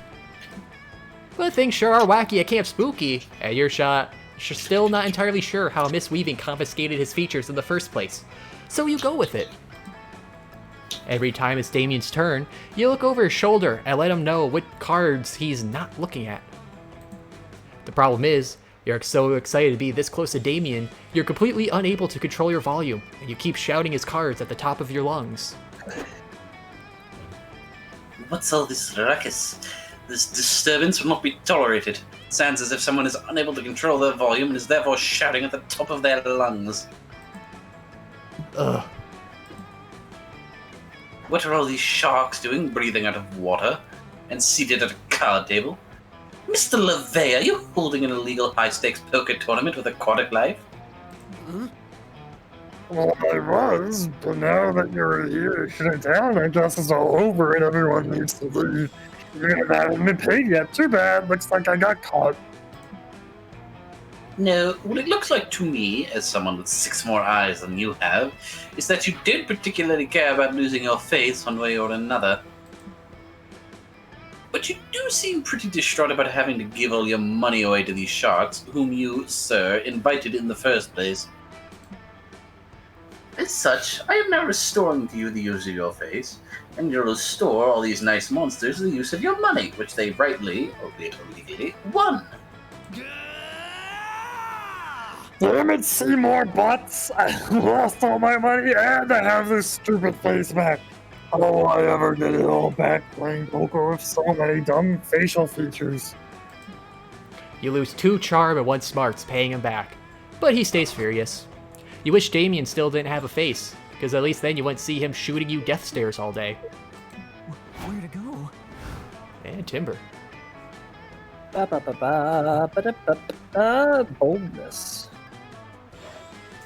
But things sure are wacky at Camp Spooky, and you're still not entirely sure how Miss Weaving confiscated his features in the first place, so you go with it. Every time it's Damien's turn, you look over his shoulder and let him know what cards he's not looking at. The problem is, you're so excited to be this close to Damien, you're completely unable to control your volume, and you keep shouting his cards at the top of your lungs. What's all this ruckus? This disturbance will not be tolerated. It sounds as if someone is unable to control their volume and is therefore shouting at the top of their lungs. Ugh. What are all these sharks doing, breathing out of water, and seated at a card table? Mr. LeVay, are you holding an illegal high-stakes poker tournament with aquatic life? Well, I was, but now that you're here to shut it down, I guess it's all over and everyone needs to leave. You're not having been paid yet. Too bad. Looks like I got caught. No, what it looks like to me, as someone with 6 more eyes than you have, is that you don't particularly care about losing your face one way or another. But you do seem pretty distraught about having to give all your money away to these sharks, whom you, sir, invited in the first place. As such, I am now restoring to you the use of your face, and you'll restore all these nice monsters the use of your money, which they rightly, albeit illegally, won. Damn it, Seymour Butts! I lost all my money and I have this stupid face back. How will I ever get it all back playing poker with so many dumb facial features? You lose 2 charm and 1 smarts, paying him back. But he stays furious. You wish Damien still didn't have a face, because at least then you wouldn't see him shooting you death stares all day. Where to go? And Timber. Boldness.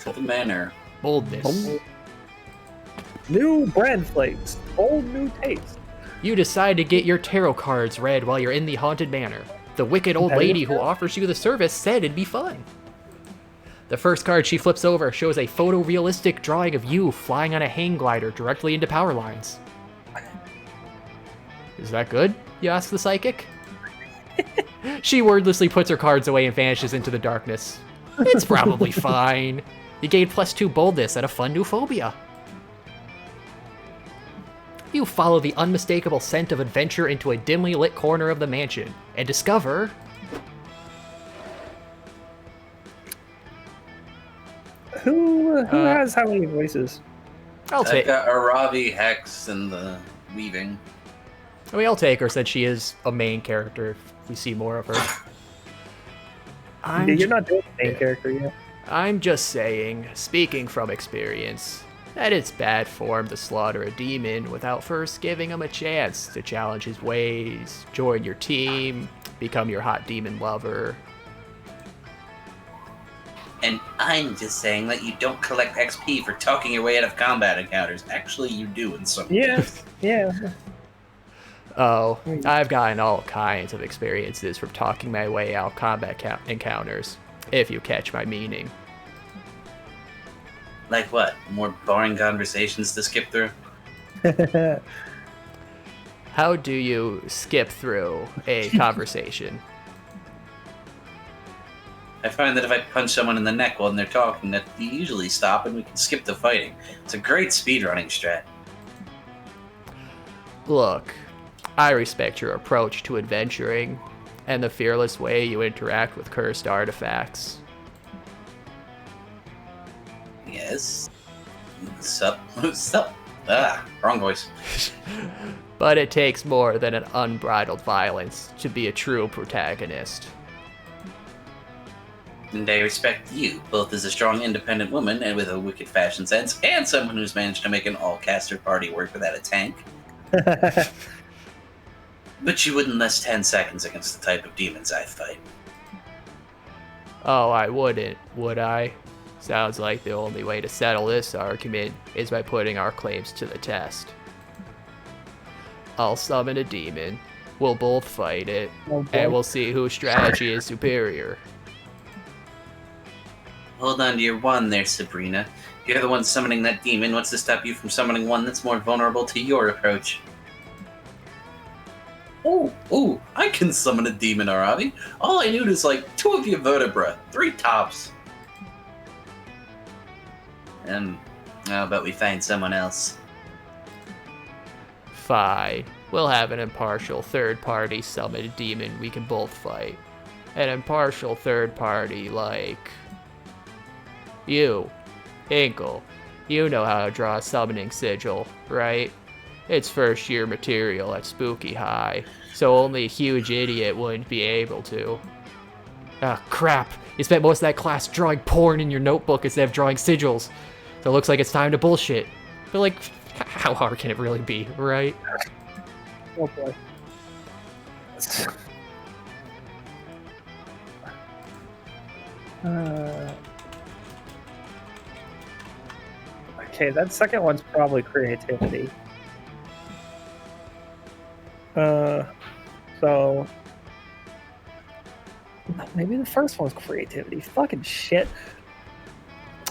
To the manor. Boldness. New brand flakes. Bold new taste. You decide to get your tarot cards read while you're in the haunted manor. The wicked old lady who offers you the service said it'd be fun. The first card she flips over shows a photorealistic drawing of you flying on a hang glider directly into power lines. Is that good? You ask the psychic. She wordlessly puts her cards away and vanishes into the darkness. It's probably fine. You gain +2 boldness and a fun new phobia. You follow the unmistakable scent of adventure into a dimly lit corner of the mansion and discover... Who has how many voices? I'll I've take... got Aravi, Hex, and the Weaving. I'll take her since she is a main character if we see more of her. You're not doing the main character yet. I'm just saying, speaking from experience, that it's bad form to slaughter a demon without first giving him a chance to challenge his ways, join your team, become your hot demon lover. And I'm just saying that you don't collect XP for talking your way out of combat encounters. Actually, you do in some Yeah. Oh, I've gotten all kinds of experiences from talking my way out of combat encounters, if you catch my meaning. Like what? More boring conversations to skip through? How do you skip through a conversation? I find that if I punch someone in the neck while they're talking, that you usually stop and we can skip the fighting. It's a great speedrunning strat. Look, I respect your approach to adventuring, and the fearless way you interact with cursed artifacts. Yes. Sup? Wrong voice. But it takes more than an unbridled violence to be a true protagonist. And I respect you, both as a strong, independent woman and with a wicked fashion sense, and someone who's managed to make an all-caster party work without a tank. But you wouldn't last 10 seconds against the type of demons I fight. Oh, I wouldn't, would I? Sounds like the only way to settle this argument is by putting our claims to the test. I'll summon a demon, we'll both fight it, and we'll see whose strategy is superior. Hold on to your one there, Sabrina. You're the one summoning that demon. What's to stop you from summoning one that's more vulnerable to your approach? Oh, I can summon a demon, Aravi. All I need is like 2 of your vertebra, 3 tops. And how about we find someone else? Fine. We'll have an impartial third party summon a demon we can both fight. An impartial third party like... you. Hinkle. You know how to draw a summoning sigil, right? It's first year material at Spooky High, so only a huge idiot wouldn't be able to. Ah, crap! You spent most of that class drawing porn in your notebook instead of drawing sigils. So it looks like it's time to bullshit. But like, how hard can it really be, right? Oh boy. Okay, that second one's probably creativity. So maybe the first one's creativity. Fucking shit.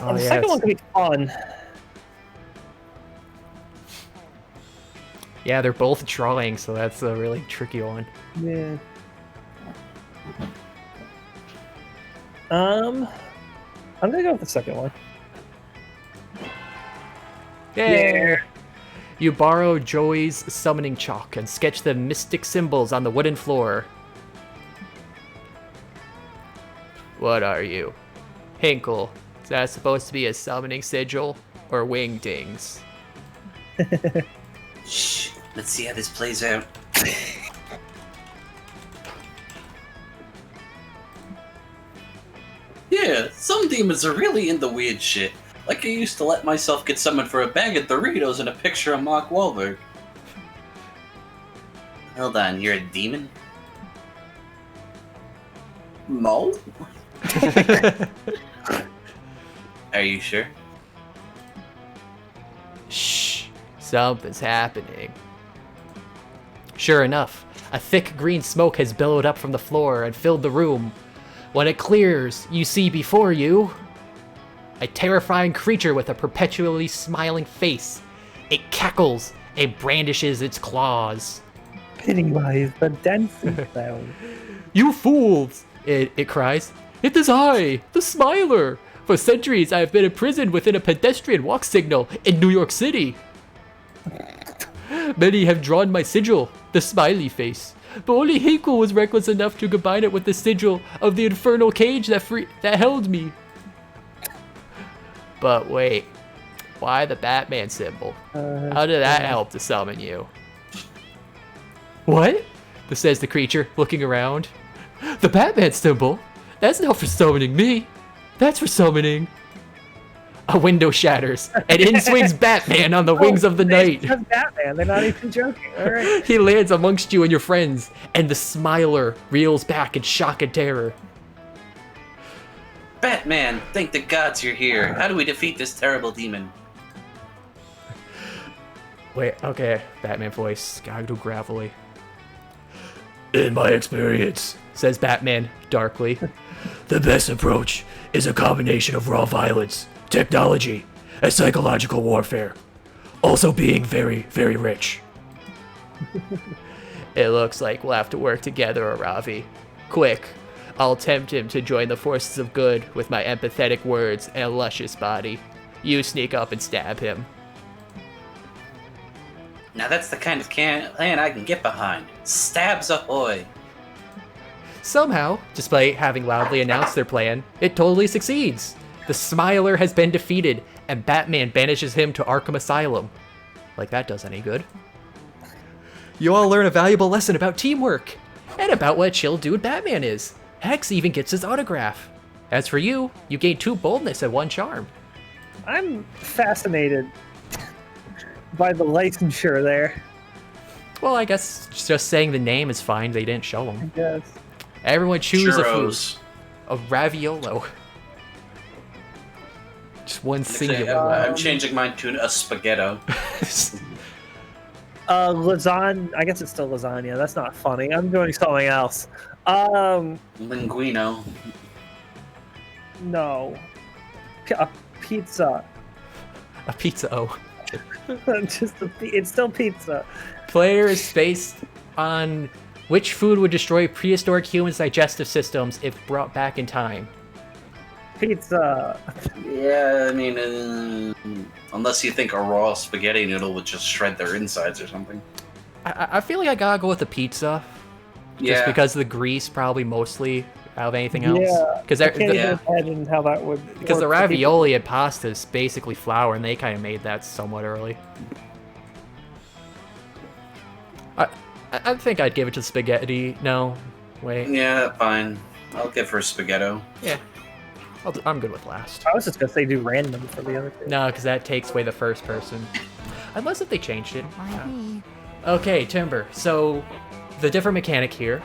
Oh, The yeah, second one could be fun. Yeah, they're both drawing, so that's a really tricky one. Yeah. I'm gonna go with the second one. Yeah. You borrow Joey's summoning chalk and sketch the mystic symbols on the wooden floor. What are you? Hinkle, is that supposed to be a summoning sigil or wingdings? Shh. Let's see how this plays out. Yeah, some demons are really into weird shit. Like I used to let myself get summoned for a bag of Doritos and a picture of Mark Wahlberg. Hold on, you're a demon? No? Are you sure? Shh, something's happening. Sure enough, a thick green smoke has billowed up from the floor and filled the room. When it clears, you see before you a terrifying creature with a perpetually smiling face. It cackles and brandishes its claws. Pennywise, the dancing sound. You fools! It cries. It is I, the Smiler! For centuries I have been imprisoned within a pedestrian walk signal in New York City. Many have drawn my sigil, the smiley face, but only Hinkle was reckless enough to combine it with the sigil of the infernal cage that held me. But wait, why the Batman symbol? How did that help to summon you? What? Says the creature, looking around. The Batman symbol? That's not for summoning me. That's for summoning. A window shatters, and in swings Batman on the wings of the night. It's Batman, they're not even joking. All right. He lands amongst you and your friends, and the Smiler reels back in shock and terror. Batman, thank the gods you're here. How do we defeat this terrible demon? Wait, okay, Batman voice, gotta do gravelly. In my experience, says Batman darkly, the best approach is a combination of raw violence, technology, and psychological warfare. Also being very, very rich. It looks like we'll have to work together, Aravi. Quick, I'll tempt him to join the forces of good with my empathetic words and luscious body. You sneak up and stab him. Now that's the kind of plan I can get behind. Stabs ahoy! Somehow, despite having loudly announced their plan, it totally succeeds. The Smiler has been defeated, and Batman banishes him to Arkham Asylum. Like that does any good. You all learn a valuable lesson about teamwork, and about what a chill dude Batman is. Hex even gets his autograph. As for you, you gain 2 boldness and 1 charm. I'm fascinated by the licensure there. Well, I guess just saying the name is fine. They didn't show them. Yes. Everyone choose a food. Churros. A raviolo. Just one singular. I'm changing mine to a spaghetto. Lasagna. I guess it's still lasagna. That's not funny. I'm doing something else. Linguino. No. A pizza. A pizza. Oh. It's still pizza. Player is based on which food would destroy prehistoric humans' digestive systems if brought back in time. Pizza. Yeah, I mean, unless you think a raw spaghetti noodle would just shred their insides or something. I feel like I gotta go with the pizza. Just Yeah. because of the grease, probably mostly out of anything else. Yeah. Because I can't even imagine how that would. because the work for people. ravioli and pasta is basically flour, and they kind of made that somewhat early. I think I'd give it to spaghetti. No, wait. Yeah, fine. I'll give her spaghetto. Yeah, I'm good with last. I was just gonna say do random for the other two. No, because that takes away the first person. Unless if they changed it. Might be. Okay, Timber. So, the different mechanic here.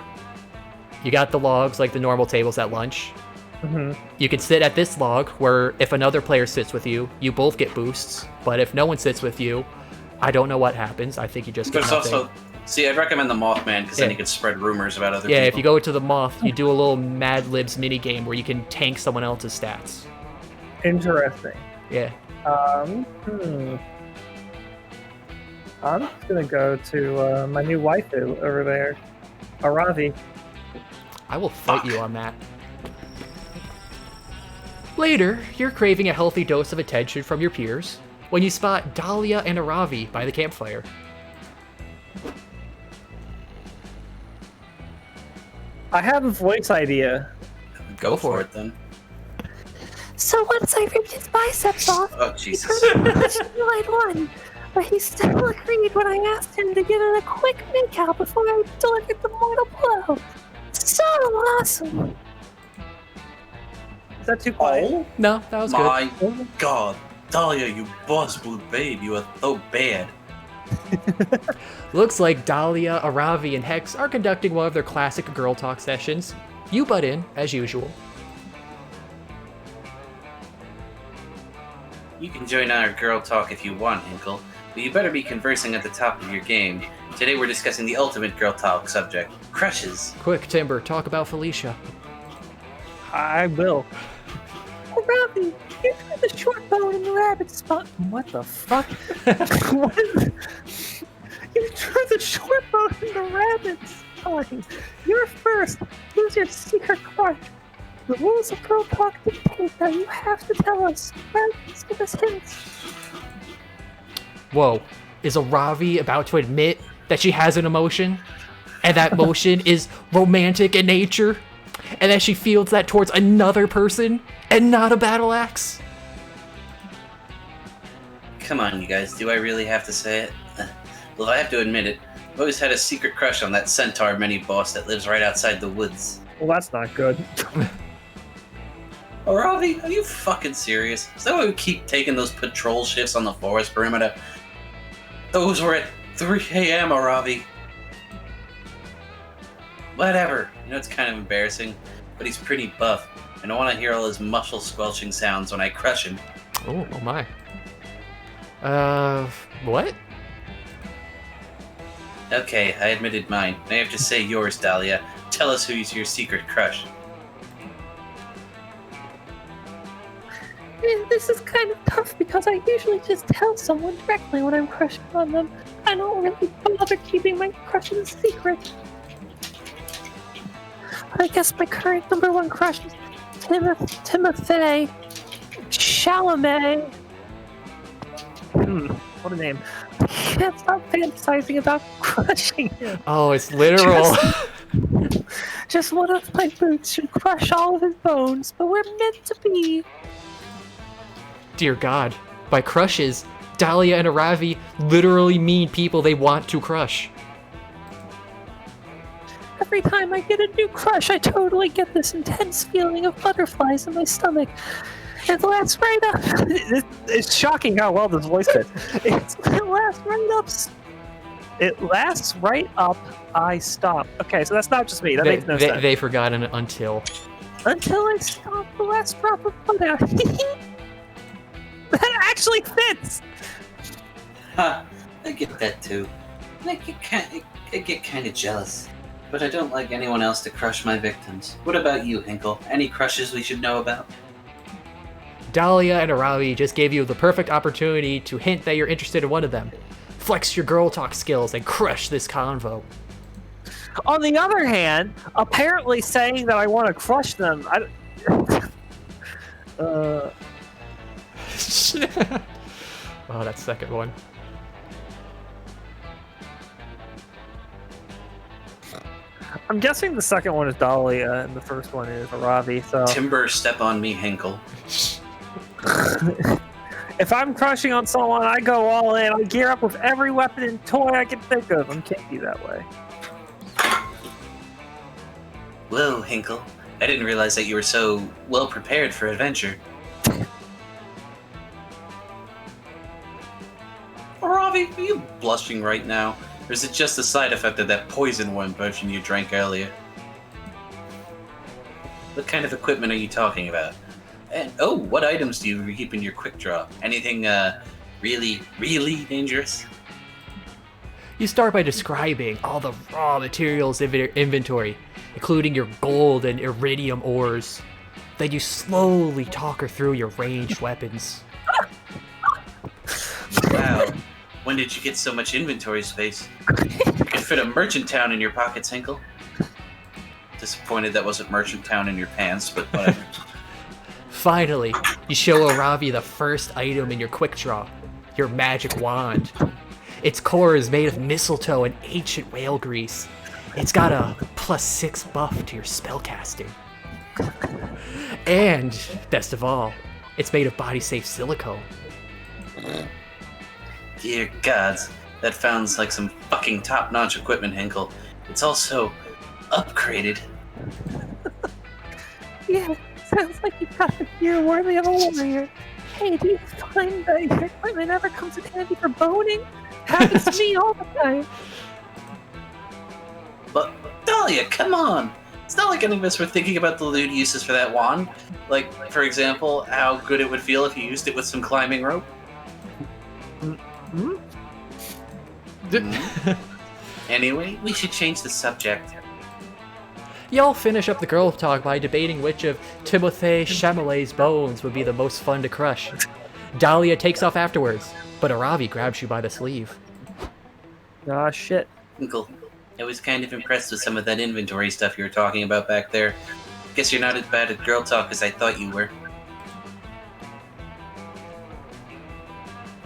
You got the logs like the normal tables at lunch. Mm-hmm. You can sit at this log where if another player sits with you, you both get boosts. But if no one sits with you, I don't know what happens. I think you just get There's nothing. also... See, I'd recommend the Mothman, because then Yeah. you could spread rumors about other Yeah, people. if you go to the Moth, you do a little Mad Libs minigame where you can tank someone else's stats. Interesting. Yeah. I'm just gonna go to my new waifu over there, Aravi. I will fight Fuck. you on that. Later, you're craving a healthy dose of attention from your peers when you spot Dahlia and Aravi by the campfire. I have a voice idea. Go for it, then. So once I ripped his biceps off, Oh, he Jesus. pushed me I'd won. But he still agreed when I asked him to give it a quick makeout before I delivered the mortal blow. So awesome. Is that too quiet? Oh No, that was good. my god. Dahlia, you boss blue babe, you are so bad. Looks like Dahlia, Aravi, and Hex are conducting one of their classic girl talk sessions. You butt in, as usual. You can join our girl talk if you want, Hinkle, but you better be conversing at the top of your game. Today we're discussing the ultimate girl talk subject, crushes. Quick, Timber, talk about Felicia. I will. Oh, Robbie, you threw the short bone in the rabbit spot. What the fuck? What? You threw the short bone in the rabbit's spine. You're first. Who's your secret crush? The rules of girl talk dictate that you have to tell us. Please give us hints. Whoa, is Aravi about to admit that she has an emotion? And that emotion is romantic in nature? And that she feels that towards another person and not a battle axe? Come on, you guys, do I really have to say it? Well, I have to admit it. I've always had a secret crush on that centaur mini-boss that lives right outside the woods. Well, that's not good. Oh, Ravi, are you fucking serious? Is that why we keep taking those patrol shifts on the forest perimeter? Those were at 3 a.m., Aravi. Whatever. You know, it's kind of embarrassing, but he's pretty buff, and I want to hear all his muscle squelching sounds when I crush him. Oh my. What? Okay, I admitted mine. Now I have to say yours, Dahlia. Tell us who's your secret crush. This is kind of tough because I usually just tell someone directly when I'm crushing on them. I don't really bother keeping my crushes secret. I guess my current number one crush is Timothy Chalamet. What a name. I can't stop fantasizing about crushing him. Oh, it's literal. Just one of my boots should crush all of his bones, but we're meant to be. Dear God. By crushes, Dahlia and Aravi literally mean people they want to crush. Every time I get a new crush, I totally get this intense feeling of butterflies in my stomach. It lasts right up. It's shocking how well this voice fits. It lasts right up. It lasts right up. I stop. Okay, so that's not just me. That makes no sense. They forgot an until. Until I stop the last drop of blood out. That actually fits. Ha! I get that too. I get kind of jealous. But I don't like anyone else to crush my victims. What about you, Hinkle? Any crushes we should know about? Dahlia and Aravi just gave you the perfect opportunity to hint that you're interested in one of them. Flex your girl talk skills and crush this convo. On the other hand, apparently saying that I want to crush them, Oh, that second one. I'm guessing the second one is Dahlia and the first one is Aravi. So Timber, step on me, Hinkle. if I'm crushing on someone, I go all in. I gear up with every weapon and toy I can think of. I'm kinky that way. Whoa, Hinkle. I didn't realize that you were so well prepared for adventure. Ravi, are you blushing right now? Or is it just a side effect of that poison one potion you drank earlier? What kind of equipment are you talking about? And oh, what items do you keep in your quick draw? Anything really, really dangerous? You start by describing all the raw materials in your inventory, including your gold and iridium ores. Then you slowly talk her through your ranged weapons. Wow. When did you get so much inventory space? You can fit a merchant town in your pockets, Hinkle. Disappointed that wasn't merchant town in your pants, but whatever. Finally, you show Aravi the first item in your quick draw, your magic wand. Its core is made of mistletoe and ancient whale grease. It's got a +6 buff to your spellcasting. And, best of all, It's made of body-safe silicone. Dear gods, that sounds like some fucking top-notch equipment, Hinkle. It's also upgraded. Yeah, sounds like you've got a gear worthy of a warrior. Hey, do you find that your equipment ever comes in handy for boning? Happens to me all the time. But, Dahlia, come on! It's not like any of us were thinking about the lewd uses for that wand. Like, for example, how good it would feel if you used it with some climbing rope. Anyway, we should change the subject. Y'all finish up the girl talk by debating which of Timothée Chalamet's bones would be the most fun to crush. Dahlia takes off afterwards, but Aravi grabs you by the sleeve. Ah, shit. Hinkle, I was kind of impressed with some of that inventory stuff you were talking about back there. Guess you're not as bad at girl talk as I thought you were.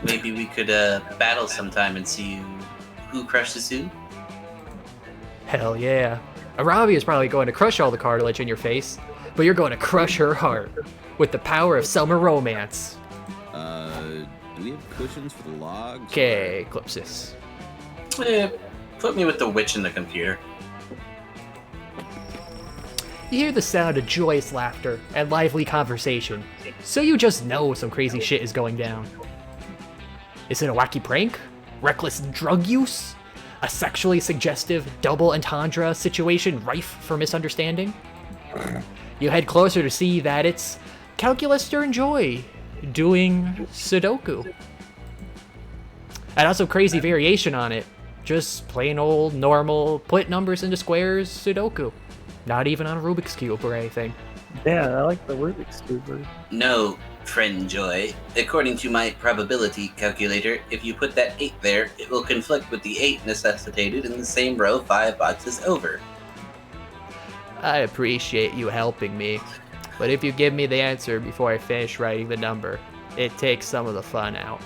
Maybe we could battle sometime and see who crushes who? Hell yeah. Aravi is probably going to crush all the cartilage in your face, but you're going to crush her heart with the power of summer romance. Do we have cushions for the logs? Okay, Eclipsis. Put me with the witch in the computer. You hear the sound of joyous laughter and lively conversation, so you just know some crazy shit is going down. Is it a wacky prank? Reckless drug use? A sexually suggestive double entendre situation rife for misunderstanding? You head closer to see that it's calculus during joy, doing Sudoku. And also crazy variation on it. Just plain old, normal, put numbers into squares Sudoku. Not even on a Rubik's Cube or anything. Yeah, I like the Rubik's Cube version. No, friend Joy. According to my probability calculator, if you put that 8 there, it will conflict with the 8 necessitated in the same row 5 boxes over. I appreciate you helping me, but if you give me the answer before I finish writing the number, it takes some of the fun out.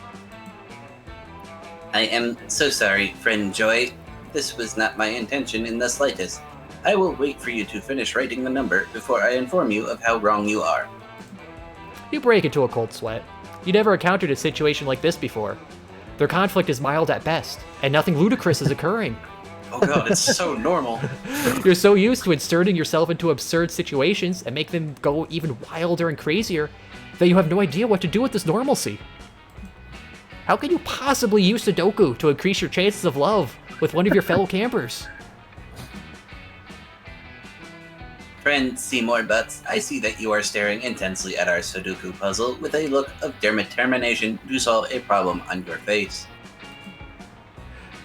I am so sorry, friend Joy. This was not my intention in the slightest. I will wait for you to finish writing the number before I inform you of how wrong you are. You break into a cold sweat. You never encountered a situation like this before. Their conflict is mild at best, and nothing ludicrous is occurring. Oh god, it's so normal. You're so used to inserting yourself into absurd situations and make them go even wilder and crazier that you have no idea what to do with this normalcy. How can you possibly use Sudoku to increase your chances of love with one of your fellow campers? Friend Seymour Butts, I see that you are staring intensely at our Sudoku puzzle with a look of determination to solve a problem on your face.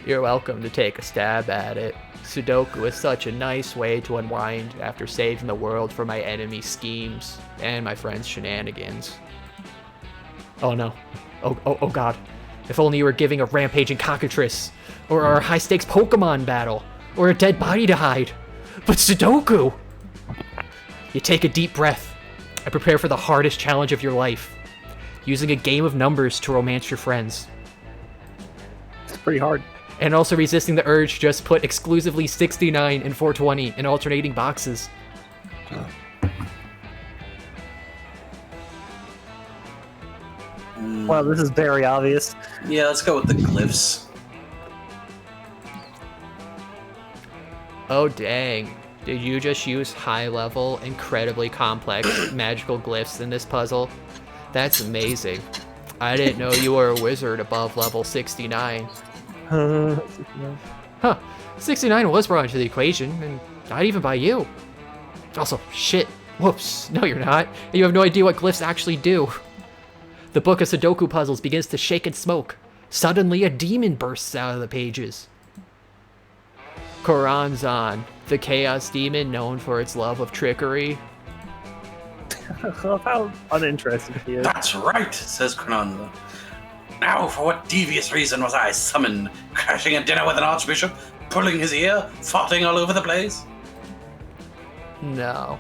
You're welcome to take a stab at it. Sudoku is such a nice way to unwind after saving the world from my enemy's schemes and my friend's shenanigans. Oh no. Oh god. If only you were giving a rampaging cockatrice, or a high-stakes Pokemon battle, or a dead body to hide. But Sudoku! You take a deep breath and prepare for the hardest challenge of your life, using a game of numbers to romance your friends. It's pretty hard. And also resisting the urge to just put exclusively 69 and 420 in alternating boxes. Wow, this is very obvious. Yeah, let's go with the glyphs. Oh dang. Did you just use high-level, incredibly complex magical glyphs in this puzzle? That's amazing. I didn't know you were a wizard above level 69. Huh. 69 was brought into the equation, and not even by you. Also, shit. Whoops. No, you're not. You have no idea what glyphs actually do. The book of Sudoku puzzles begins to shake and smoke. Suddenly, a demon bursts out of the pages. Koranzan, the chaos demon known for its love of trickery. I love how uninterested he is. That's right, says Gernade. Now, for what devious reason was I summoned? Crashing a dinner with an archbishop? Pulling his ear? Farting all over the place? No.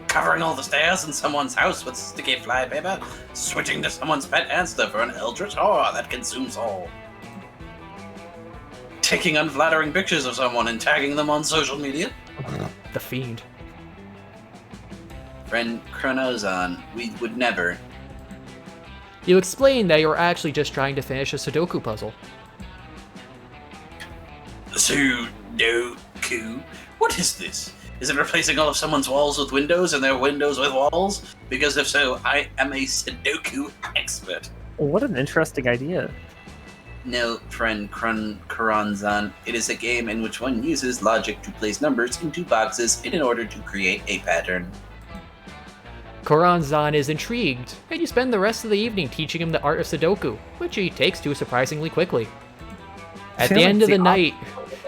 Covering all the stairs in someone's house with sticky flypaper? Switching to someone's pet hamster for an eldritch horror that consumes all? Taking unflattering pictures of someone and tagging them on social media? The Fiend. Friend Chronozon, we would never. You explained that you were actually just trying to finish a Sudoku puzzle. Sudoku? What is this? Is it replacing all of someone's walls with windows and their windows with walls? Because if so, I am a Sudoku expert. What an interesting idea. No, friend Karanzan. It is a game in which one uses logic to place numbers into boxes in order to create a pattern. Koranzan is intrigued, and you spend the rest of the evening teaching him the art of Sudoku, which he takes to surprisingly quickly. At the end of the night,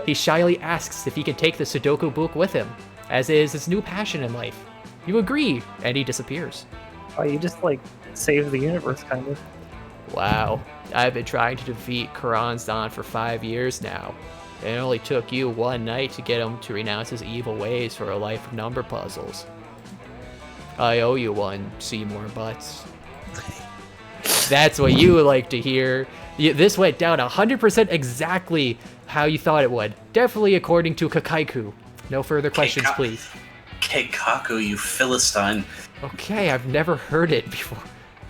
he shyly asks if he can take the Sudoku book with him, as is his new passion in life. You agree, and he disappears. Oh, you just, like, saved the universe, kind of. Wow, I've been trying to defeat Koranzan for 5 years now. It only took you one night to get him to renounce his evil ways for a life of number puzzles. I owe you one, Seymour Butts. That's what you would like to hear. This went down 100% exactly how you thought it would. Definitely according to Kakaiku. No further questions, please. Keikaku, you Philistine. Okay, I've never heard it before.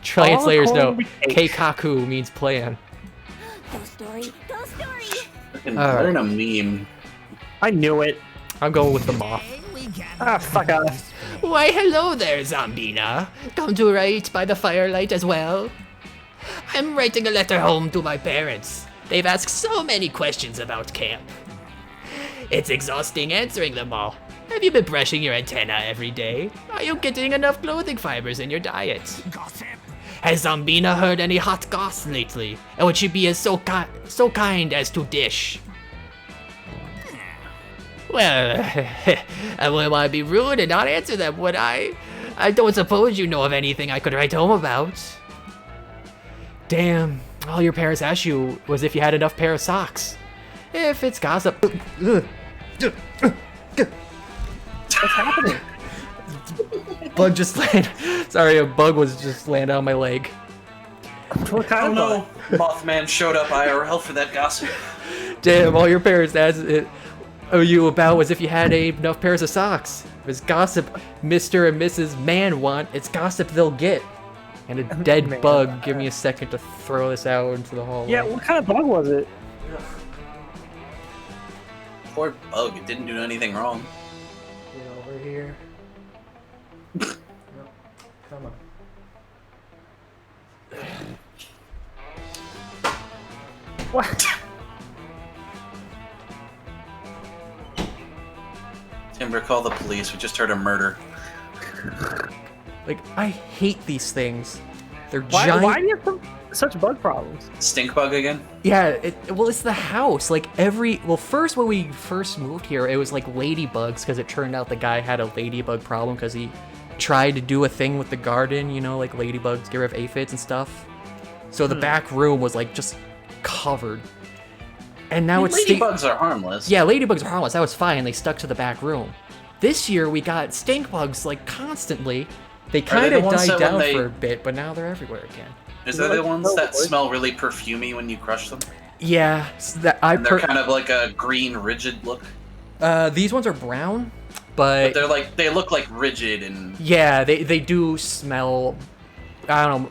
Translators know Keikaku means plan. Ghost story. Ghost story. Learn a meme. I knew it. I'm going with the moth. Ah, fuck off. Why, hello there, Zombina. Come to write by the firelight as well? I'm writing a letter home to my parents. They've asked so many questions about camp. It's exhausting answering them all. Have you been brushing your antenna every day? Are you getting enough clothing fibers in your diet? Gossip. Has Zombina heard any hot goss lately? And would she be so kind as to dish? Well, I wouldn't want to be rude and not answer them, would I? I don't suppose you know of anything I could write home about. Damn, all your parents asked you was if you had enough pair of socks. If it's gossip... What's happening? Bug just landed... Sorry, a bug was just landing on my leg. What kind Oh of no, Mothman showed up IRL for that gossip. Damn, all your parents asked you about was if you had enough pairs of socks. If it's gossip Mr. and Mrs. Man want, it's gossip they'll get. And a dead Man. bug. Give me a second to throw this out into the hallway. Yeah, what kind of bug was it? Poor bug, it didn't do anything wrong. Get over here. No, come on. What? Timber, call the police. We just heard a murder. Like, I hate these things. They're Why giant. do you have such bug problems? Stink bug again? Yeah, well, it's the house. Like, first when we first moved here, it was like ladybugs, because it turned out the guy had a ladybug problem because he tried to do a thing with the garden, you know, like ladybugs, get rid of aphids and stuff. So the back room was like just covered. And now it's ladybugs are harmless. Yeah, ladybugs are harmless. That was fine. They stuck to the back room. This year we got stink bugs like constantly. They kind of died down for a bit, but now they're everywhere again. Is that the ones that smell really perfumey when you crush them? Yeah, so they're kind of like a green, rigid look. These ones are brown, but they look like rigid and. Yeah, they do smell. I don't know.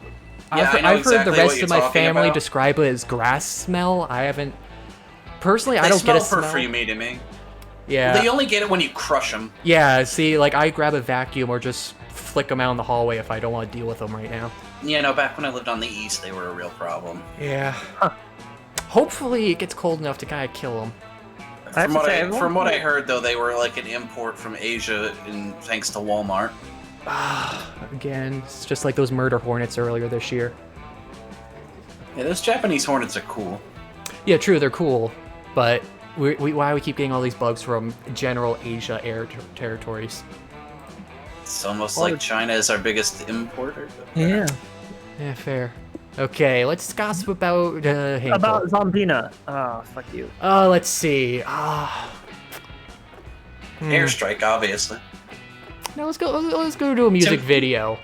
Yeah, I've heard the rest of my family describe it as grass smell. I haven't. Personally, I don't get a smell. They smell perfumey to me. Yeah. They only get it when you crush them. Yeah, see, like I grab a vacuum or just flick them out in the hallway if I don't want to deal with them right now. Yeah, no, back when I lived on the east, they were a real problem. Yeah. Huh. Hopefully it gets cold enough to kind of kill them. From what I heard, though, they were like an import from Asia, and thanks to Walmart. Again, it's just like those murder hornets earlier this year. Yeah, those Japanese hornets are cool. Yeah, true, they're cool, but why do we keep getting all these bugs from general Asia territories? It's almost like China is our biggest importer. Yeah. Yeah, fair. Okay, let's gossip about Hinkle. About Zombina. Oh, fuck you. Oh, let's see. Airstrike, obviously. No, let's go to a music video.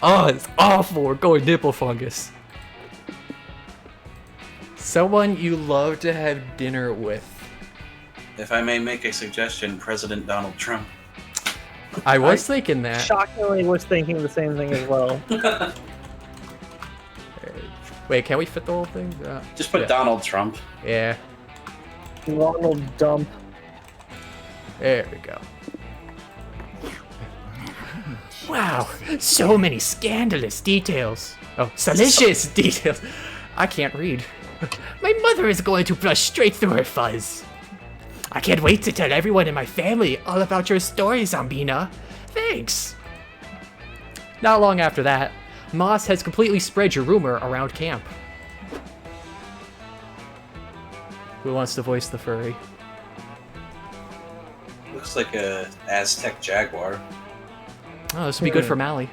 Oh, it's awful. We're going nipple fungus. Someone you love to have dinner with. If I may make a suggestion, President Donald Trump. I was thinking that. Shockingly, was thinking the same thing as well. Wait, can we fit the whole thing? Just put Yeah. Donald Trump. Yeah. Ronald Dump. There we go. Wow, so many scandalous details. Oh, salacious details. I can't read. My mother is going to brush straight through her fuzz. I can't wait to tell everyone in my family all about your story, Zambina. Thanks. Not long after that, Moss has completely spread your rumor around camp. Who wants to voice the furry? Looks like a Aztec jaguar. Oh, this would be good for Maali.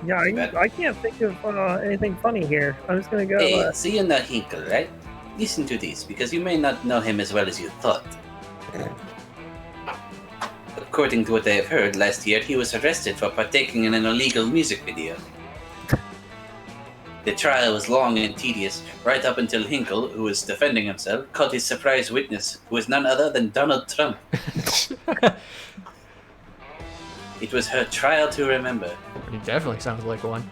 Yeah, I can't think of anything funny here. I'm just gonna go. Hey, so you know Hinkle, right? Listen to this, because you may not know him as well as you thought. According to what I have heard, last year he was arrested for partaking in an illegal music video. The trial was long and tedious, right up until Hinkle, who was defending himself, caught his surprise witness, who was none other than Donald Trump. It was her trial to remember. It definitely sounds like one.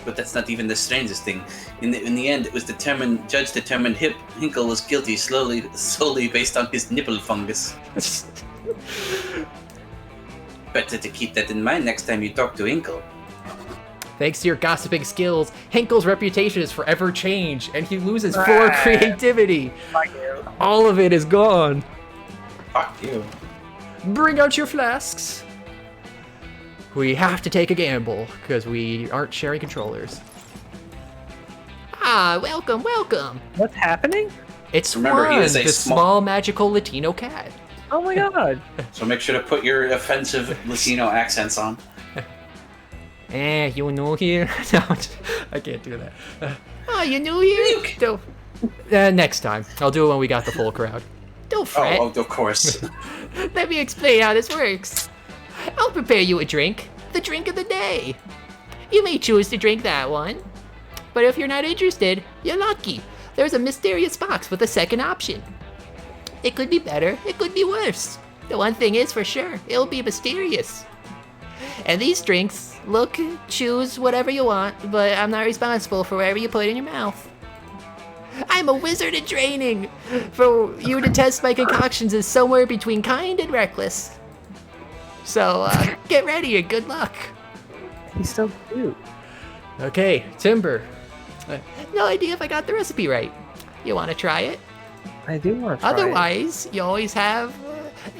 But that's not even the strangest thing. In the end, it was judge determined Hinkle was guilty solely based on his nipple fungus. Better to keep that in mind next time you talk to Hinkle. Thanks to your gossiping skills, Hinkle's reputation is forever changed, and he loses 4 creativity. Fuck you. All of it is gone. Fuck you. Bring out your flasks. We have to take a gamble, because we aren't sharing controllers. Ah, welcome, welcome. What's happening? It's Remember, he Juan, is a the small- small magical Latino cat. Oh my god. So make sure to put your offensive Latino accents on. You new here? No, I can't do that. Oh, you new here? Next time. I'll do it when we got the full crowd. Don't fret. Oh, of course. Let me explain how this works. I'll prepare you a drink. The drink of the day. You may choose to drink that one. But if you're not interested, you're lucky. There's a mysterious box with a second option. It could be better, it could be worse. The one thing is for sure, it'll be mysterious. And these drinks, look, choose whatever you want, but I'm not responsible for whatever you put in your mouth. I'm a wizard at training. For you to test my concoctions is somewhere between kind and reckless. So, get ready and good luck. He's so cute. Okay, Timber. No idea if I got the recipe right. You want to try it? I do want to try Otherwise, you always have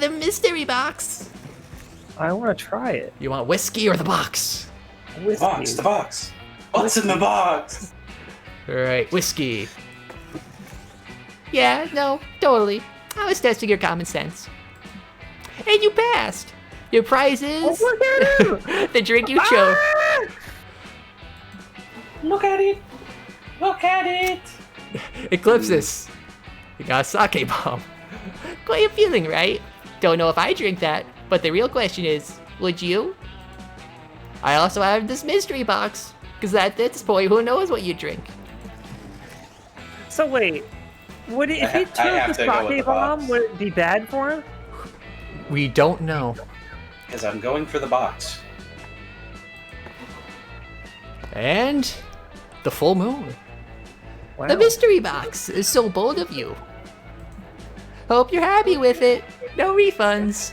the mystery box. it. I want to try it. You want whiskey or the box? Whiskey. The box. What's in the box? Alright, whiskey. Yeah, no, totally. I was testing your common sense. And you passed. Your prize is Look at him! the drink you chose. Look at it. Look at it. Eclipsis. You got a sake bomb. Quite appealing, right? Don't know if I drink that, but the real question is, would you? I also have this mystery box, because at this point, who knows what you drink? So wait, would it, if he I took the have to go with sake the bomb, box. would it be bad for him? We don't know. Because I'm going for the box. And the full moon. Wow. The mystery box is so bold of you. Hope you're happy with it. No refunds.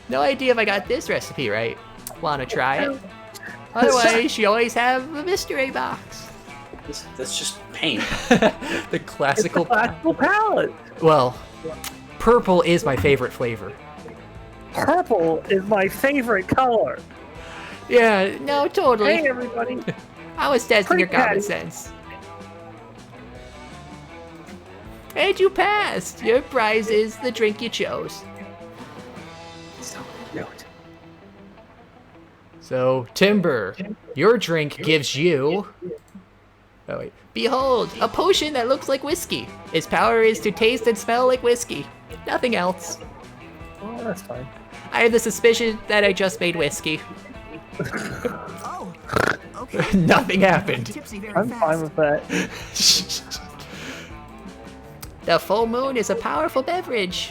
No idea if I got this recipe right. Wanna try it? Otherwise, you always have the mystery box. That's just paint. The classical. Classical palette. Well, purple is my favorite flavor. Purple is my favorite color. Yeah, no, totally. Hey everybody. I was testing Pretty your common patty. sense. And you passed. Your prize is the drink you chose. So cute. So, Timber, your drink gives you... Oh, wait. Behold, a potion that looks like whiskey. Its power is to taste and smell like whiskey. Nothing else. Oh, that's fine. I have the suspicion that I just made whiskey. Oh, okay. Nothing happened. Tipsy very I'm fast. fine with that. The full moon is a powerful beverage.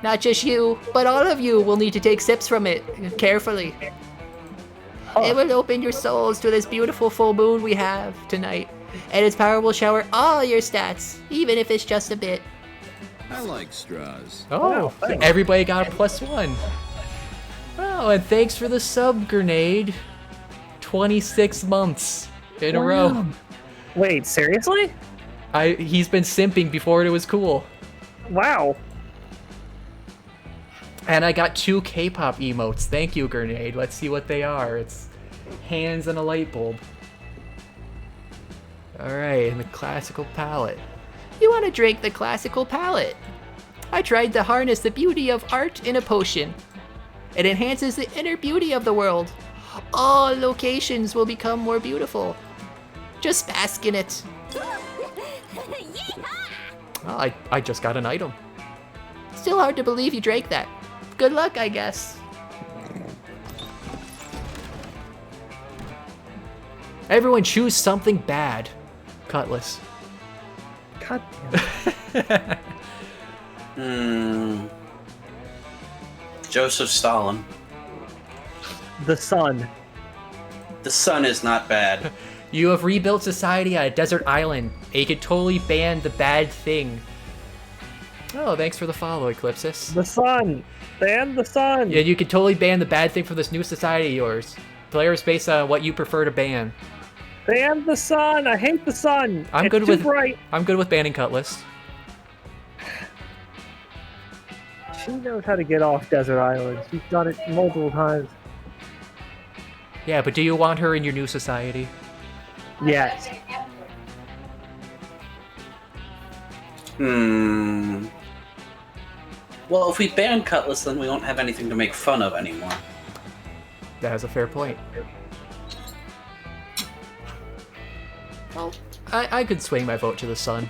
Not just you, but all of you will need to take sips from it carefully. It will open your souls to this beautiful full moon we have tonight, and its power will shower all your stats, even if it's just a bit. I like straws. Oh, everybody got a +1. Oh, and thanks for the sub, Gernade. 26 months in a row. Wait, seriously? He's been simping before it was cool. Wow. And I got 2 K-pop emotes. Thank you, Gernade. Let's see what they are. It's hands and a light bulb. Alright, and the classical palette. You want to drink the classical palette? I tried to harness the beauty of art in a potion. It enhances the inner beauty of the world. All locations will become more beautiful. Just bask in it. Well, I just got an item. Still hard to believe you drank that. Good luck, I guess. Everyone choose something bad. Cutlass. God Joseph Stalin. The sun. The sun is not bad. You have rebuilt society on a desert island, and you can totally ban the bad thing. Oh, thanks for the follow, Eclipsis. The sun. Ban the sun. Yeah, you can totally ban the bad thing from this new society of yours. Players based on what you prefer to ban. Ban the sun. I hate the sun. I'm it's good too with bright. I'm good with banning Cutlass. She knows how to get off desert island. She's done it multiple times. Yeah, but do you want her in your new society? Yes. Well, if we ban Cutlass, then we won't have anything to make fun of anymore. That is a fair point. Well, I could swing my vote to the sun.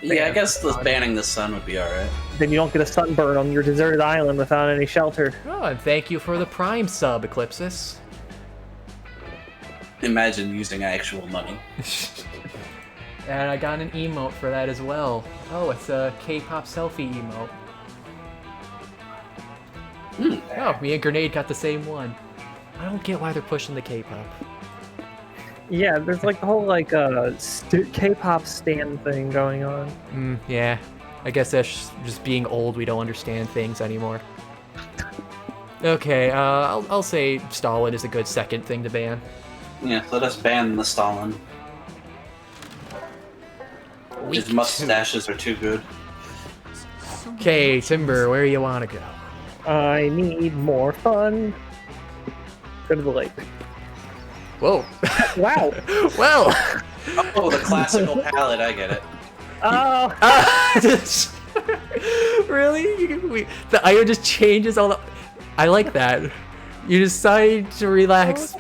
Yeah, I guess banning the sun would be alright. Then you don't get a sunburn on your deserted island without any shelter. Oh, and thank you for the Prime sub, Eclipsis. Imagine using actual money. And I got an emote for that as well. Oh, it's a K-pop selfie emote. Oh, me and Grenade got the same one. I don't get why they're pushing the K-pop. Yeah, there's like the whole like K-pop stan thing going on. Yeah. I guess that's just being old. We don't understand things anymore. Okay, I'll say Stalin is a good second thing to ban. Yeah, let us ban the Stalin. His mustaches are too good. Okay, Timber, where you want to go? I need more fun. Go to the lake. Whoa. Wow. Well. Oh, the classical palette, I get it. Oh. Really? The item just changes all the... I like that. You decide to relax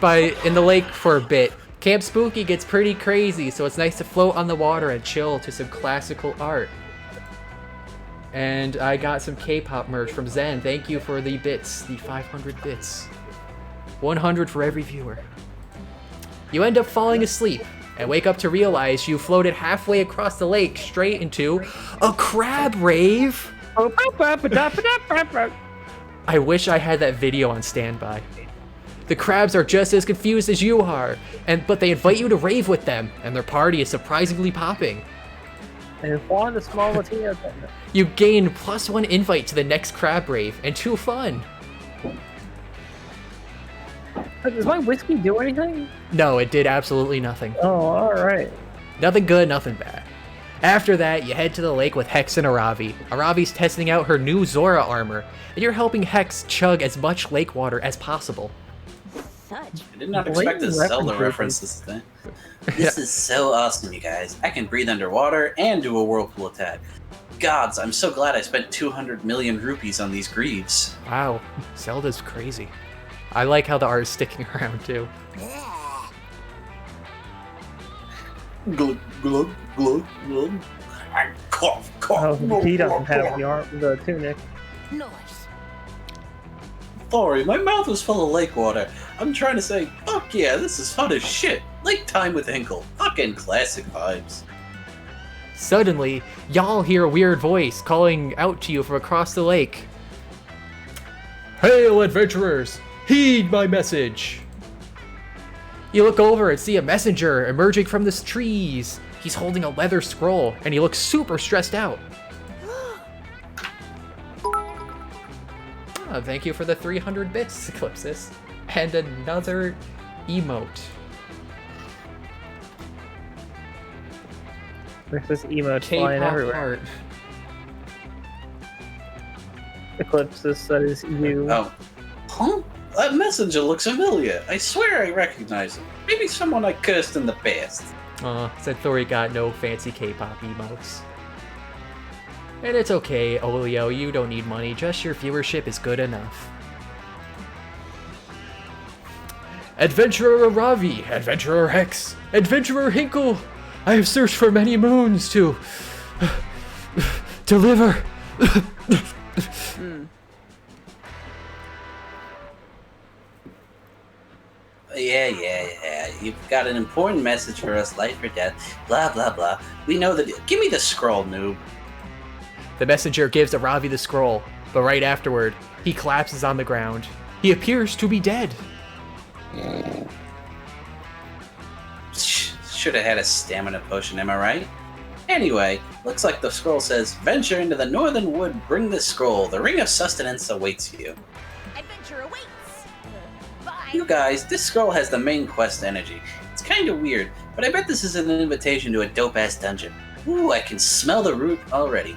in the lake for a bit. Camp Spooky gets pretty crazy, so it's nice to float on the water and chill to some classical art. And I got some K-pop merch from Zen. Thank you for the bits, the 500 bits. 100 for every viewer. You end up falling asleep and wake up to realize you floated halfway across the lake straight into a crab rave. I wish I had that video on standby. The crabs are just as confused as you are, but they invite you to rave with them, and their party is surprisingly popping. And Juan, the small Latino. You gain +1 invite to the next crab rave, and 2 fun. Does my whiskey do anything? No, it did absolutely nothing. Oh, alright. Nothing good, nothing bad. After that, you head to the lake with Hex and Aravi. Aravi's testing out her new Zora armor, and you're helping Hex chug as much lake water as possible. I did not expect a Zelda reference this thing. This is so awesome, you guys. I can breathe underwater and do a whirlpool attack. Gods, I'm so glad I spent 200 million rupees on these greaves. Wow, Zelda's crazy. I like how the art is sticking around too. Glug, glug, glug, glug. And cough, cough. Oh, he doesn't have the tunic. Nice. Sorry, my mouth was full of lake water. I'm trying to say, fuck yeah, this is fun as shit. Lake time with Hinkle. Fucking classic vibes. Suddenly, y'all hear a weird voice calling out to you from across the lake. Hail, adventurers! Heed my message! You look over and see a messenger emerging from the trees. He's holding a leather scroll, and he looks super stressed out. Oh, thank you for the 300 bits, Eclipsis. And another emote. There's this emote flying K-pop everywhere. heart. Eclipsis, that is you. Oh. Huh? That messenger looks familiar. I swear I recognize him. Maybe someone I cursed in the past. Said Thori got no fancy K-pop emotes. And it's okay, Olio, you don't need money, just your viewership is good enough. Adventurer Ravi, Adventurer Hex, Adventurer Hinkle, I have searched for many moons to deliver. Yeah. You've got an important message for us, life or death. Blah, blah, blah. We know that. Give me the scroll, noob. The messenger gives Ravi the scroll, but right afterward, he collapses on the ground. He appears to be dead. Should have had a stamina potion, am I right? Anyway, looks like the scroll says, venture into the northern wood, bring the scroll. The ring of sustenance awaits you. Adventure awaits. Bye. You guys, this scroll has the main quest energy. It's kind of weird, but I bet this is an invitation to a dope-ass dungeon. Ooh, I can smell the root already.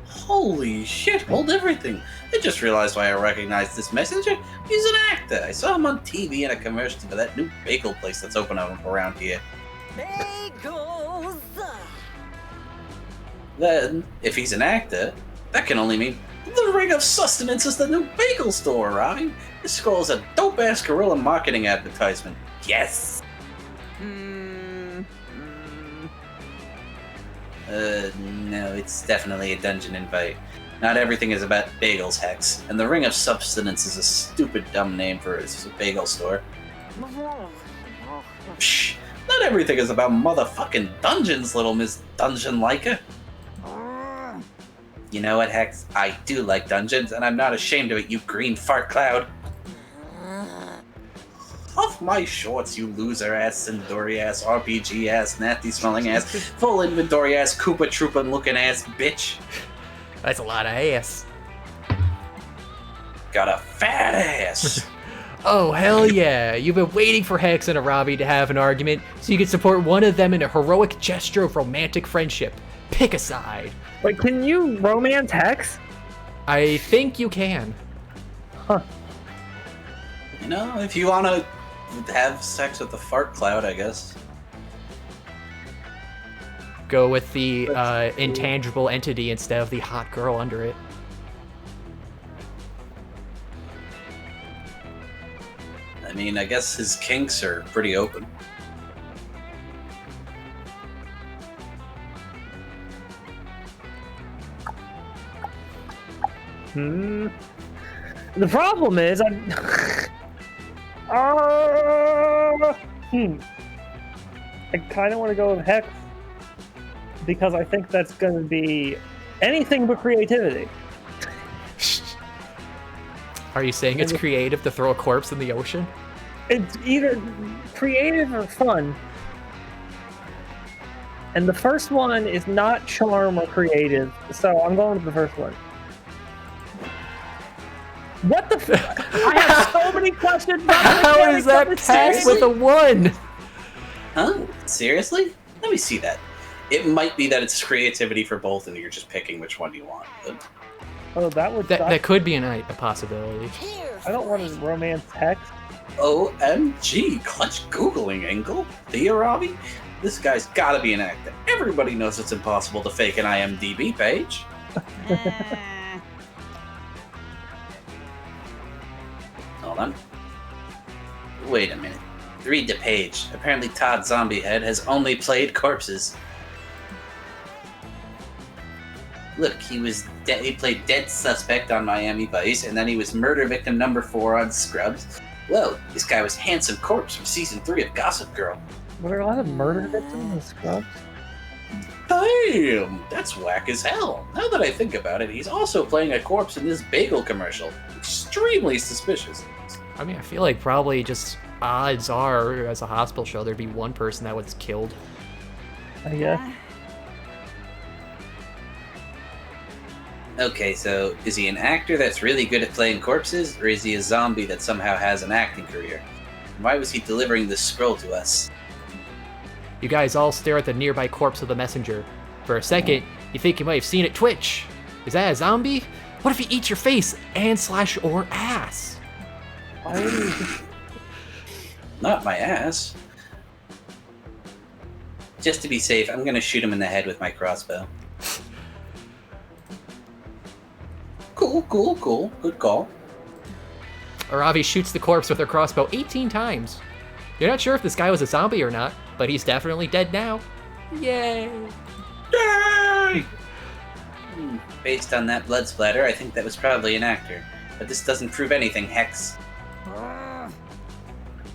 Holy shit, hold everything. I just realized why I recognized this messenger. He's an actor. I saw him on TV in a commercial for that new bagel place that's open up around here. Bagels. Then, if he's an actor, that can only mean the Ring of Sustenance is the new bagel store, right? This scroll is a dope-ass guerrilla marketing advertisement. Yes! No, it's definitely a dungeon invite. Not everything is about bagels, Hex, and the Ring of Sustenance is a stupid dumb name for a bagel store. Shh! Not everything is about motherfucking dungeons, little Miss Dungeon-liker. You know what, Hex? I do like dungeons, and I'm not ashamed of it, you green fart cloud. Off my shorts, you loser-ass, Sindori-ass, RPG-ass, nasty-smelling-ass, full inventory-ass, Koopa Troopin'-looking-ass bitch. That's a lot of ass. Got a fat ass. Oh, hell yeah. You've been waiting for Hex and Arabi to have an argument so you can support one of them in a heroic gesture of romantic friendship. Pick a side. Wait, can you romance Hex? I think you can. Huh. You know, if you want to have sex with the fart cloud, I guess. Go with the intangible entity instead of the hot girl under it. I mean, I guess his kinks are pretty open. The problem is, I kind of want to go with Hex because I think that's going to be anything but creativity. Are you saying it's creative to throw a corpse in the ocean? It's either creative or fun. And the first one is not charm or creative, so I'm going with the first one. What the I have so many questions about How does that pass with a 1? Huh? Seriously? Let me see that. It might be that it's creativity for both and you're just picking which one you want. But Oh, that would That could be a possibility. I don't want to romance Hex. OMG, clutch Googling angle. Theorabi? This guy's gotta be an actor. Everybody knows it's impossible to fake an IMDb page. Hold on. Wait a minute. Read the page. Apparently Todd Zombiehead has only played corpses. Look, he played dead suspect on Miami Vice, and then he was murder victim number 4 on Scrubs. Whoa, this guy was Handsome Corpse from season 3 of Gossip Girl. Were there a lot of murder victims in Scrubs? Damn, that's whack as hell. Now that I think about it, he's also playing a corpse in this bagel commercial. Extremely suspicious. I mean, I feel like probably just odds are, as a hospital show, there'd be one person that was killed. I guess. Okay, so is he an actor that's really good at playing corpses, or is he a zombie that somehow has an acting career? And why was he delivering this scroll to us? You guys all stare at the nearby corpse of the messenger. For a second, you think you might have seen it twitch. Is that a zombie? What if he eats your face and slash or ass? Why would he... Not my ass. Just to be safe, I'm gonna shoot him in the head with my crossbow. Cool. Good call. Aravi shoots the corpse with her crossbow 18 times. You're not sure if this guy was a zombie or not, but he's definitely dead now. Yay! Yay! Based on that blood splatter, I think that was probably an actor. But this doesn't prove anything, Hex.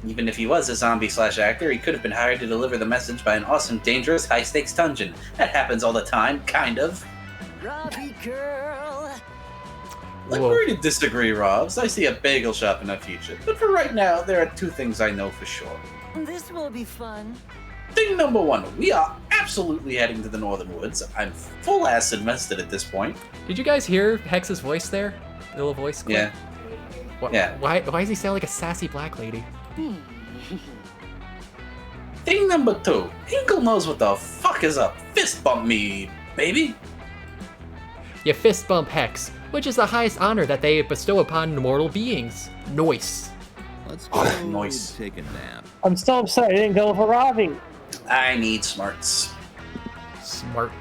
Even if he was a zombie/actor, he could have been hired to deliver the message by an awesome, dangerous, high-stakes dungeon. That happens all the time, kind of. Robbie girl. I'm Whoa. going to disagree, Robs. I see a bagel shop in the future. But for right now, there are two things I know for sure. This will be fun. Thing number one, we are absolutely heading to the Northern Woods. I'm full-ass invested at this point. Did you guys hear Hex's voice there? The little voice clip? Yeah. Yeah. Why does he sound like a sassy black lady? Thing number two, Hinkle knows what the fuck is up. Fist bump me, baby. You fist bump Hex, which is the highest honor that they bestow upon mortal beings. Noise. Let's go Nice. take a nap. I'm so upset I didn't go for Ravi. I need smarts. Smart.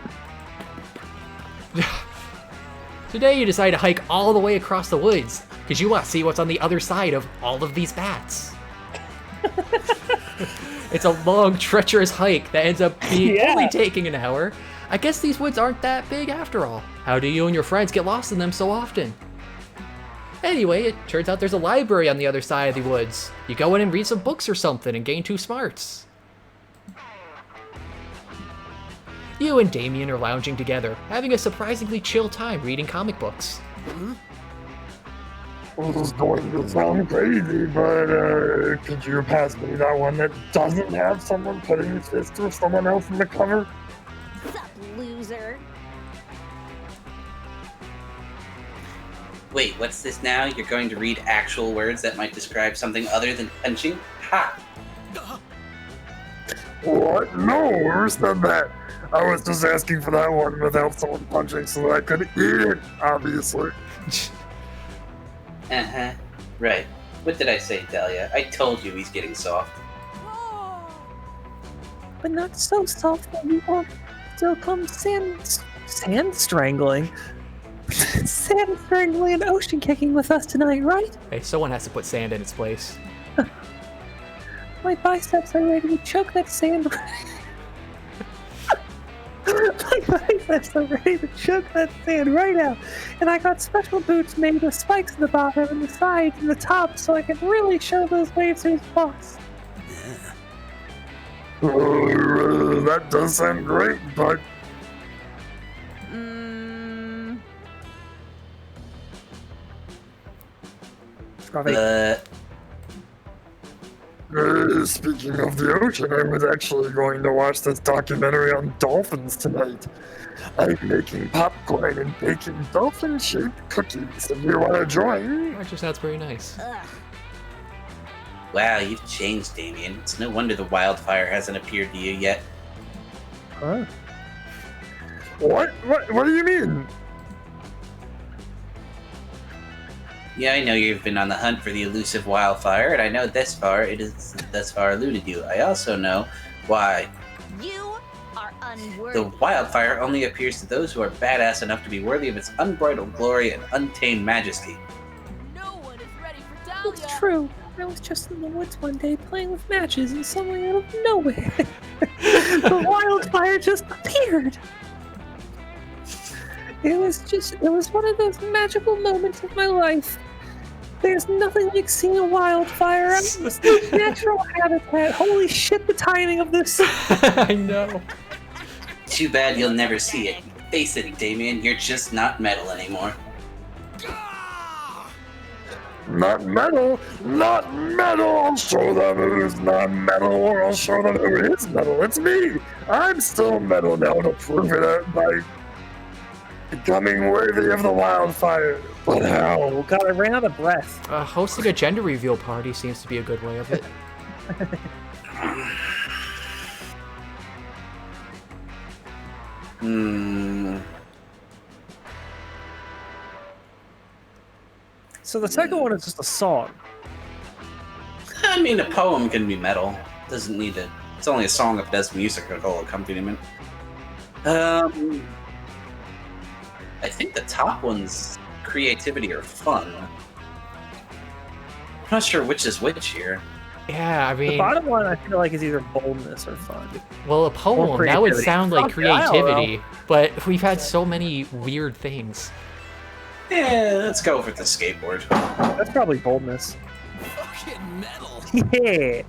Today you decide to hike all the way across the woods, because you want to see what's on the other side of all of these bats. It's a long, treacherous hike that ends up being only taking an hour. I guess these woods aren't that big after all. How do you and your friends get lost in them so often? Anyway, it turns out there's a library on the other side of the woods. You go in and read some books or something and gain 2 smarts. You and Damien are lounging together, having a surprisingly chill time reading comic books. This is going to sound crazy, but could you pass me that one that doesn't have someone putting his fist through someone else in the cover? Sup, loser. Wait, what's this now? You're going to read actual words that might describe something other than punching? Ha! What? No, who said that? I was just asking for that one without someone punching so that I could eat it, obviously. Uh-huh. Right. What did I say, Dahlia? I told you he's getting soft. But not so soft that you won't still come sand strangling. Sand strangling and ocean kicking with us tonight, right? Hey, someone has to put sand in its place. My biceps are ready to choke that sand. My biceps are ready to choke that sand right out. And I got special boots made with spikes in the bottom and the sides and the top so I can really show those waves who's boss. That does sound great, but speaking of the ocean, I was actually going to watch this documentary on dolphins tonight. I'm making popcorn and baking dolphin-shaped cookies. If you want to join, Actually sounds pretty nice. Wow, you've changed, Damien. It's no wonder the wildfire hasn't appeared to you yet. Huh? What? What do you mean? Yeah, I know you've been on the hunt for the elusive wildfire, and I know thus far it has thus far eluded you. I also know why. You are unworthy. The wildfire only appears to those who are badass enough to be worthy of its unbridled glory and untamed majesty. No one is ready for Dahlia. It's true. I was just in the woods one day playing with matches and suddenly out of nowhere, the wildfire just appeared. It was one of those magical moments of my life. There's nothing like seeing a wildfire out in its natural habitat. Holy shit, the timing of this. I know. Too bad you'll never see it. Face it, Damien, you're just not metal anymore. Not metal! Not metal! I'll show them who's not metal, or I'll show them who is metal. It's me! I'm still metal now to prove it out by becoming worthy of the wildfire. But how? Oh god, I ran out of breath. Hosting a gender reveal party seems to be a good way of it. So the second one is just a song. I mean, a poem can be metal. Doesn't need to. It's only a song if it has musical accompaniment. I think the top one's creativity or fun. I'm not sure which is which here. Yeah, I The mean, bottom one I feel like is either boldness or fun. well, a poem, that would creativity. sound like Fuck, I don't know. creativity, but we've had so many weird things. Yeah, let's go with the skateboard. That's probably boldness. Fucking metal. Yeah.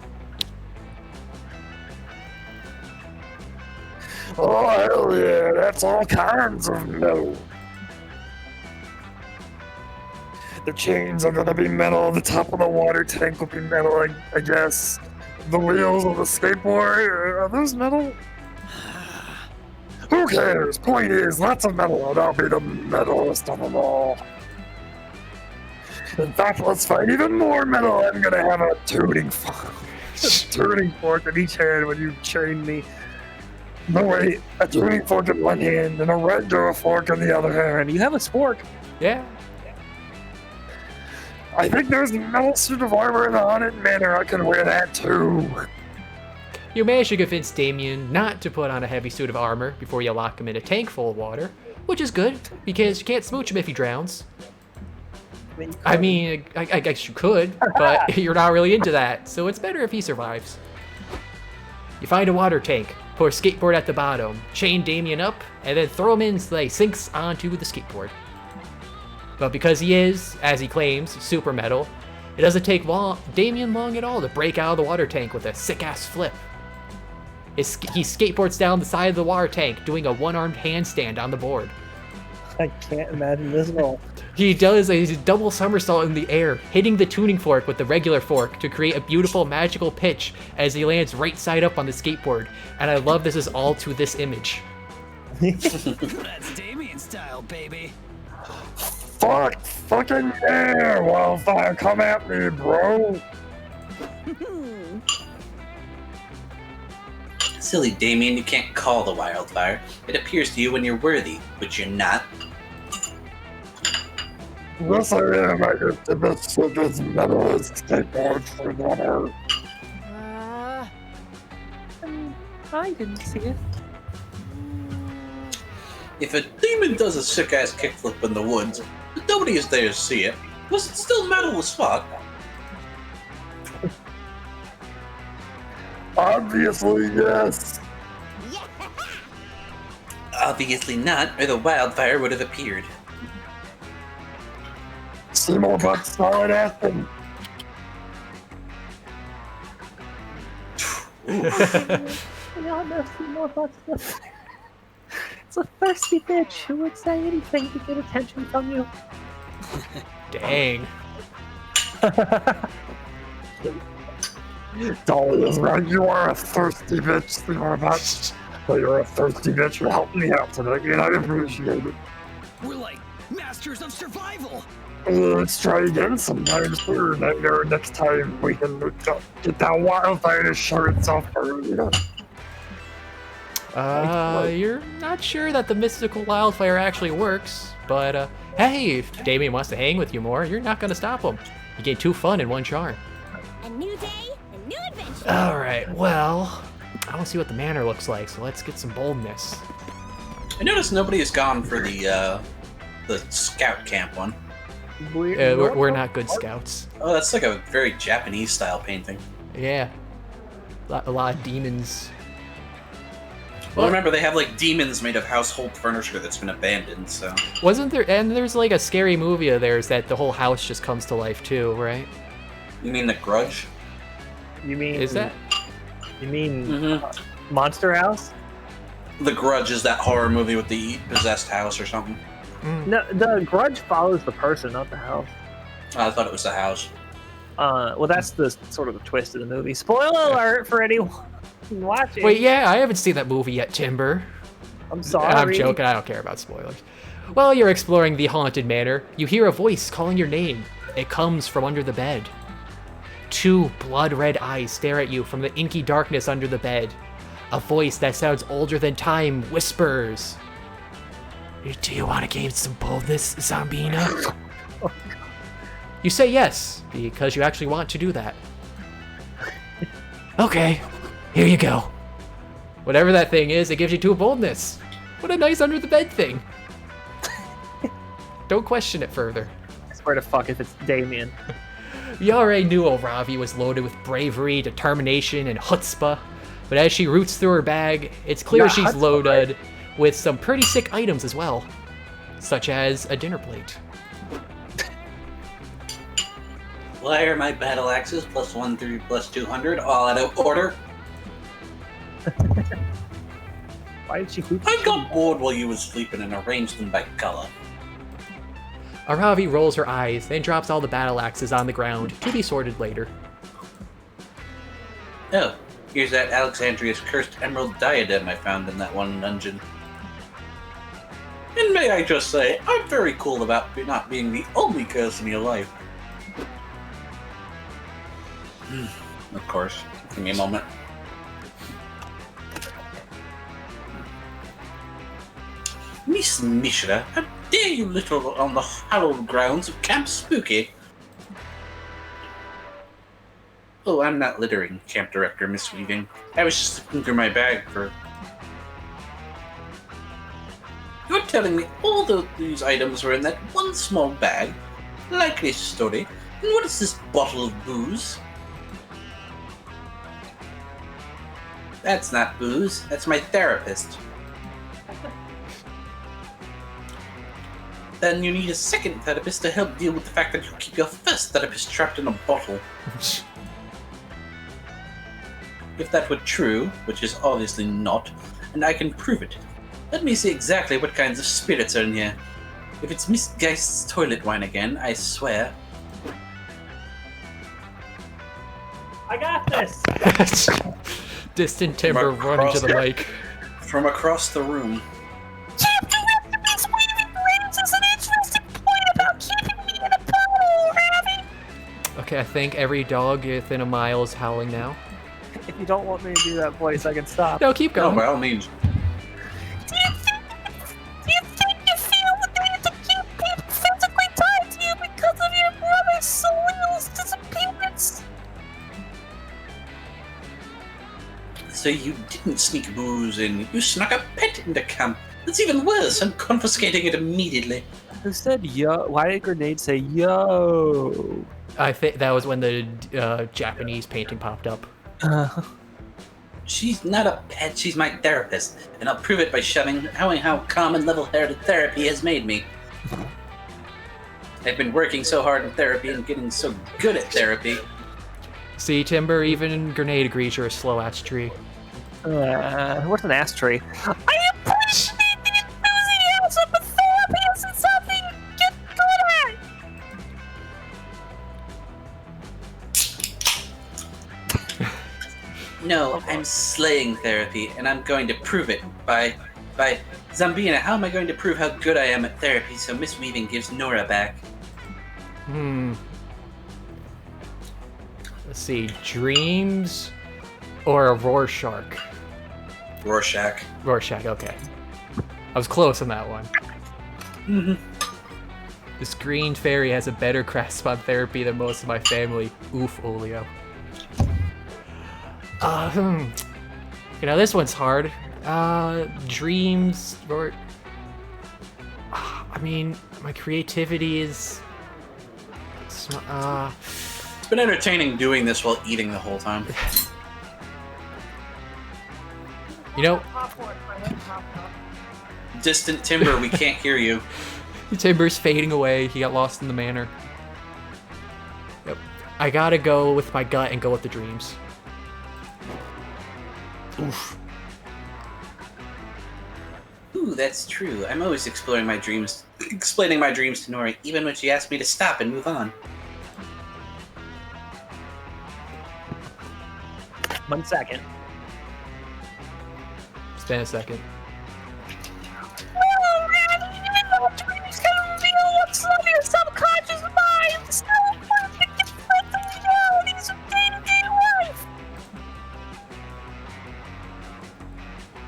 Oh, hell yeah, that's all kinds of metal. The chains are gonna be metal, the top of the water tank will be metal, I guess. The wheels of the skateboard, are those metal? Who cares? Point is, lots of metal, and I'll be the metalist of them all. In fact, let's find even more metal. I'm gonna have a tuning fork. A tuning fork in each hand when you train me. No, wait, a tuning fork in one hand and a regular fork in the other hand. And you have a spork. Yeah. I think there's a metal suit of armor in the Haunted Manor. I can wear that too. You managed to convince Damien not to put on a heavy suit of armor before you lock him in a tank full of water, which is good, because you can't smooch him if he drowns. I mean, I guess you could, but you're not really into that, so it's better if he survives. You find a water tank, put a skateboard at the bottom, chain Damien up, and then throw him in so that he sinks onto the skateboard. But because he is, as he claims, super metal, it doesn't take Damien long at all to break out of the water tank with a sick-ass flip. He skateboards down the side of the water tank, doing a one-armed handstand on the board. I can't imagine this at all. He does a double somersault in the air, hitting the tuning fork with the regular fork to create a beautiful magical pitch as he lands right side up on the skateboard. And I love this is all to this image. That's Damien style, baby. Fucking yeah, wildfire, come at me, bro. Silly Damien, you can't call the wildfire. It appears to you when you're worthy, but you're not. Yes, I am. I get the best of this metalist skateboard forever. I didn't see it. If a demon does a sick-ass kickflip in the woods, but nobody is there to see it, was it still metal as fuck? Obviously, yes. Obviously not, or the wildfire would have appeared. See more bucks, solid Aspen. We all know see more bucks. It's a thirsty bitch who would say anything to get attention from you. Dang. Dolly is right. You are a thirsty bitch. You're a thirsty bitch. You're helping me out today, and I appreciate it. We're like masters of survival. Let's try again sometime soon. Or next time we can get that wildfire to show itself earlier. You're not sure that the mystical wildfire actually works, but hey, if Damien wants to hang with you more, you're not gonna stop him. You get 2 fun in 1 charm. A new day, a new adventure. Alright, well, I don't see what the manor looks like, so let's get some boldness. I noticed nobody has gone for the scout camp one. We're not good scouts. Oh, that's like a very Japanese style painting. Yeah. A lot of demons. Well, remember, they have, like, demons made of household furniture that's been abandoned, so... Wasn't there... And there's, like, a scary movie of theirs that the whole house just comes to life, too, right? You mean The Grudge? You mean... Is that? You mean Monster House? The Grudge is that horror movie with the possessed house or something. No, the Grudge follows the person, not the house. I thought it was the house. Well, that's the sort of the twist of the movie. Spoiler alert for anyone watching. Wait, yeah, I haven't seen that movie yet, Timber. I'm sorry. I'm joking, I don't care about spoilers. While you're exploring the haunted manor, you hear a voice calling your name. It comes from under the bed. 2 blood-red eyes stare at you from the inky darkness under the bed. A voice that sounds older than time whispers. Do you want to gain some boldness, Zambina? You say yes, because you actually want to do that. Okay, here you go. Whatever that thing is, it gives you 2 boldness. What a nice under the bed thing. Don't question it further. I swear to fuck if it's Damien. You already knew Oravi was loaded with bravery, determination, and chutzpah, but as she roots through her bag, it's clear Yeah, she's chutzpah, loaded with some pretty sick items as well, such as a dinner plate. Why are my battle axes +1 through +200 all out of order? Why did she hoop? I got bored while you was sleeping and arranged them by color. Aravi rolls her eyes, then drops all the battle axes on the ground, to be sorted later. Oh, here's that Alexandria's cursed emerald diadem I found in that one dungeon. And may I just say, I'm very cool about not being the only curse in your life. Of course. Give me a moment. Miss Mishra, how dare you litter on the hallowed grounds of Camp Spooky? Oh, I'm not littering, Camp Director Miss Weaving. I was just looking through my bag for... You're telling me all these items were in that one small bag? Likely story. And what is this bottle of booze? That's not booze, that's my therapist. Then you need a second therapist to help deal with the fact that you keep your first therapist trapped in a bottle. If that were true, which is obviously not, and I can prove it, let me see exactly what kinds of spirits are in here. If it's Miss Geist's toilet wine again, I swear. I got this! Distant Timber running to the mic. From across the room. Champ, you have to Miss Weaving raises an interesting point about keeping me in a bottle, Ravi. Okay, I think every dog within a mile is howling now. If you don't want me to do that voice, I can stop. No, keep No, going. by all means. Do you think you feel the need to keep people physically tied to you because of your brother Soleil's disappearance? So you didn't sneak booze in, you snuck a pet into camp. That's even worse, I'm confiscating it immediately. Who said yo? Why did Grenade say yo? I think that was when the Japanese painting popped up. She's not a pet, she's my therapist, and I'll prove it by showing how calm and level-headed therapy has made me. I've been working so hard in therapy and getting so good at therapy. See, Timber, even Grenade agrees you're a slow-ass tree. What's an ass tree? I appreciate the enthusiasm, but therapy isn't something you get good at. No, I'm slaying therapy, and I'm going to prove it by Zambina, how am I going to prove how good I am at therapy so Miss Weaving gives Nora back? Let's see, dreams or a Rorschach? Rorschach. Rorschach, okay. I was close on that one. Mm-hmm. This green fairy has a better grasp on therapy than most of my family. Oof, Olio. You know, this one's hard. Dreams, or... I mean, my creativity is... It's been entertaining doing this while eating the whole time. You know, Distant timber, we can't hear you. Timber's fading away. He got lost in the manor. Yep. I gotta go with my gut and go with the dreams. Oof. Ooh, that's true. I'm always explaining my dreams to Nori, even when she asks me to stop and move on. 1 second. Stand a second. Oh, man, you know dreams can reveal what's on your subconscious mind. So perfect different than the realities of day-to-day life.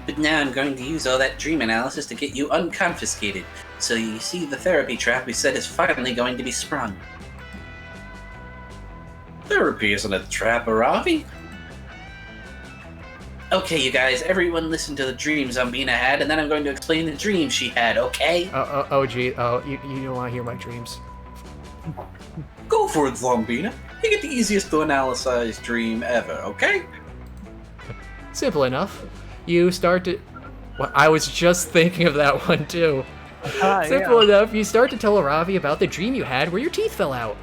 But now I'm going to use all that dream analysis to get you unconfiscated. So you see, the therapy trap we said is finally going to be sprung. Therapy isn't a trap, Aravi. Okay, you guys, everyone listen to the dream Zombina had, and then I'm going to explain the dream she had, okay? Oh, gee. Oh, you don't want to hear my dreams. Go for it, Zombina. You get the easiest to analyze dream ever, okay? Simple enough. You start to... Well, I was just thinking of that one, too. Simple enough. You start to tell Aravi about the dream you had where your teeth fell out.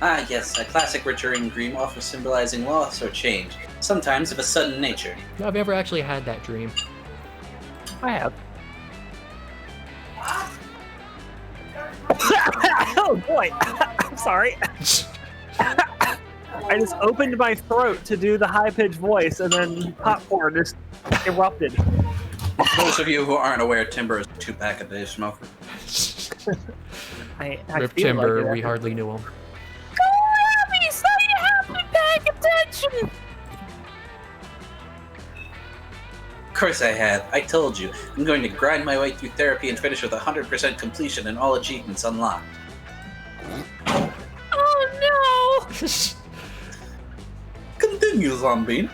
Ah, yes, a classic recurring dream, often symbolizing loss or change, sometimes of a sudden nature. I've never actually had that dream. I have. Oh boy! I'm sorry. I just opened my throat to do the high-pitched voice, and then popcorn just erupted. Those of you who aren't aware, Timber is a 2-pack a day smoker. I Rip feel Timber, like it. we hardly knew him. So you have been paying attention. Of course I have. I told you. I'm going to grind my way through therapy and finish with 100% completion and all achievements unlocked. Oh no! Continue, Zombie.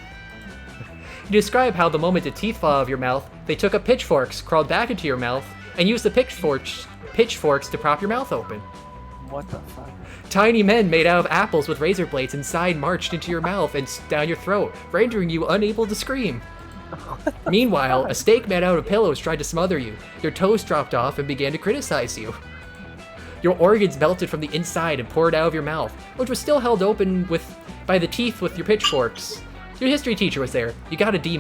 You describe how the moment the teeth fell out of your mouth, they took up pitchforks, crawled back into your mouth, and used the pitchforks to prop your mouth open. What the fuck? Tiny men made out of apples with razor blades inside marched into your mouth and down your throat, rendering you unable to scream. Meanwhile, a steak made out of pillows tried to smother you. Your toes dropped off and began to criticize you. Your organs melted from the inside and poured out of your mouth, which was still held open by the teeth with your pitchforks. Your history teacher was there. You got a D-.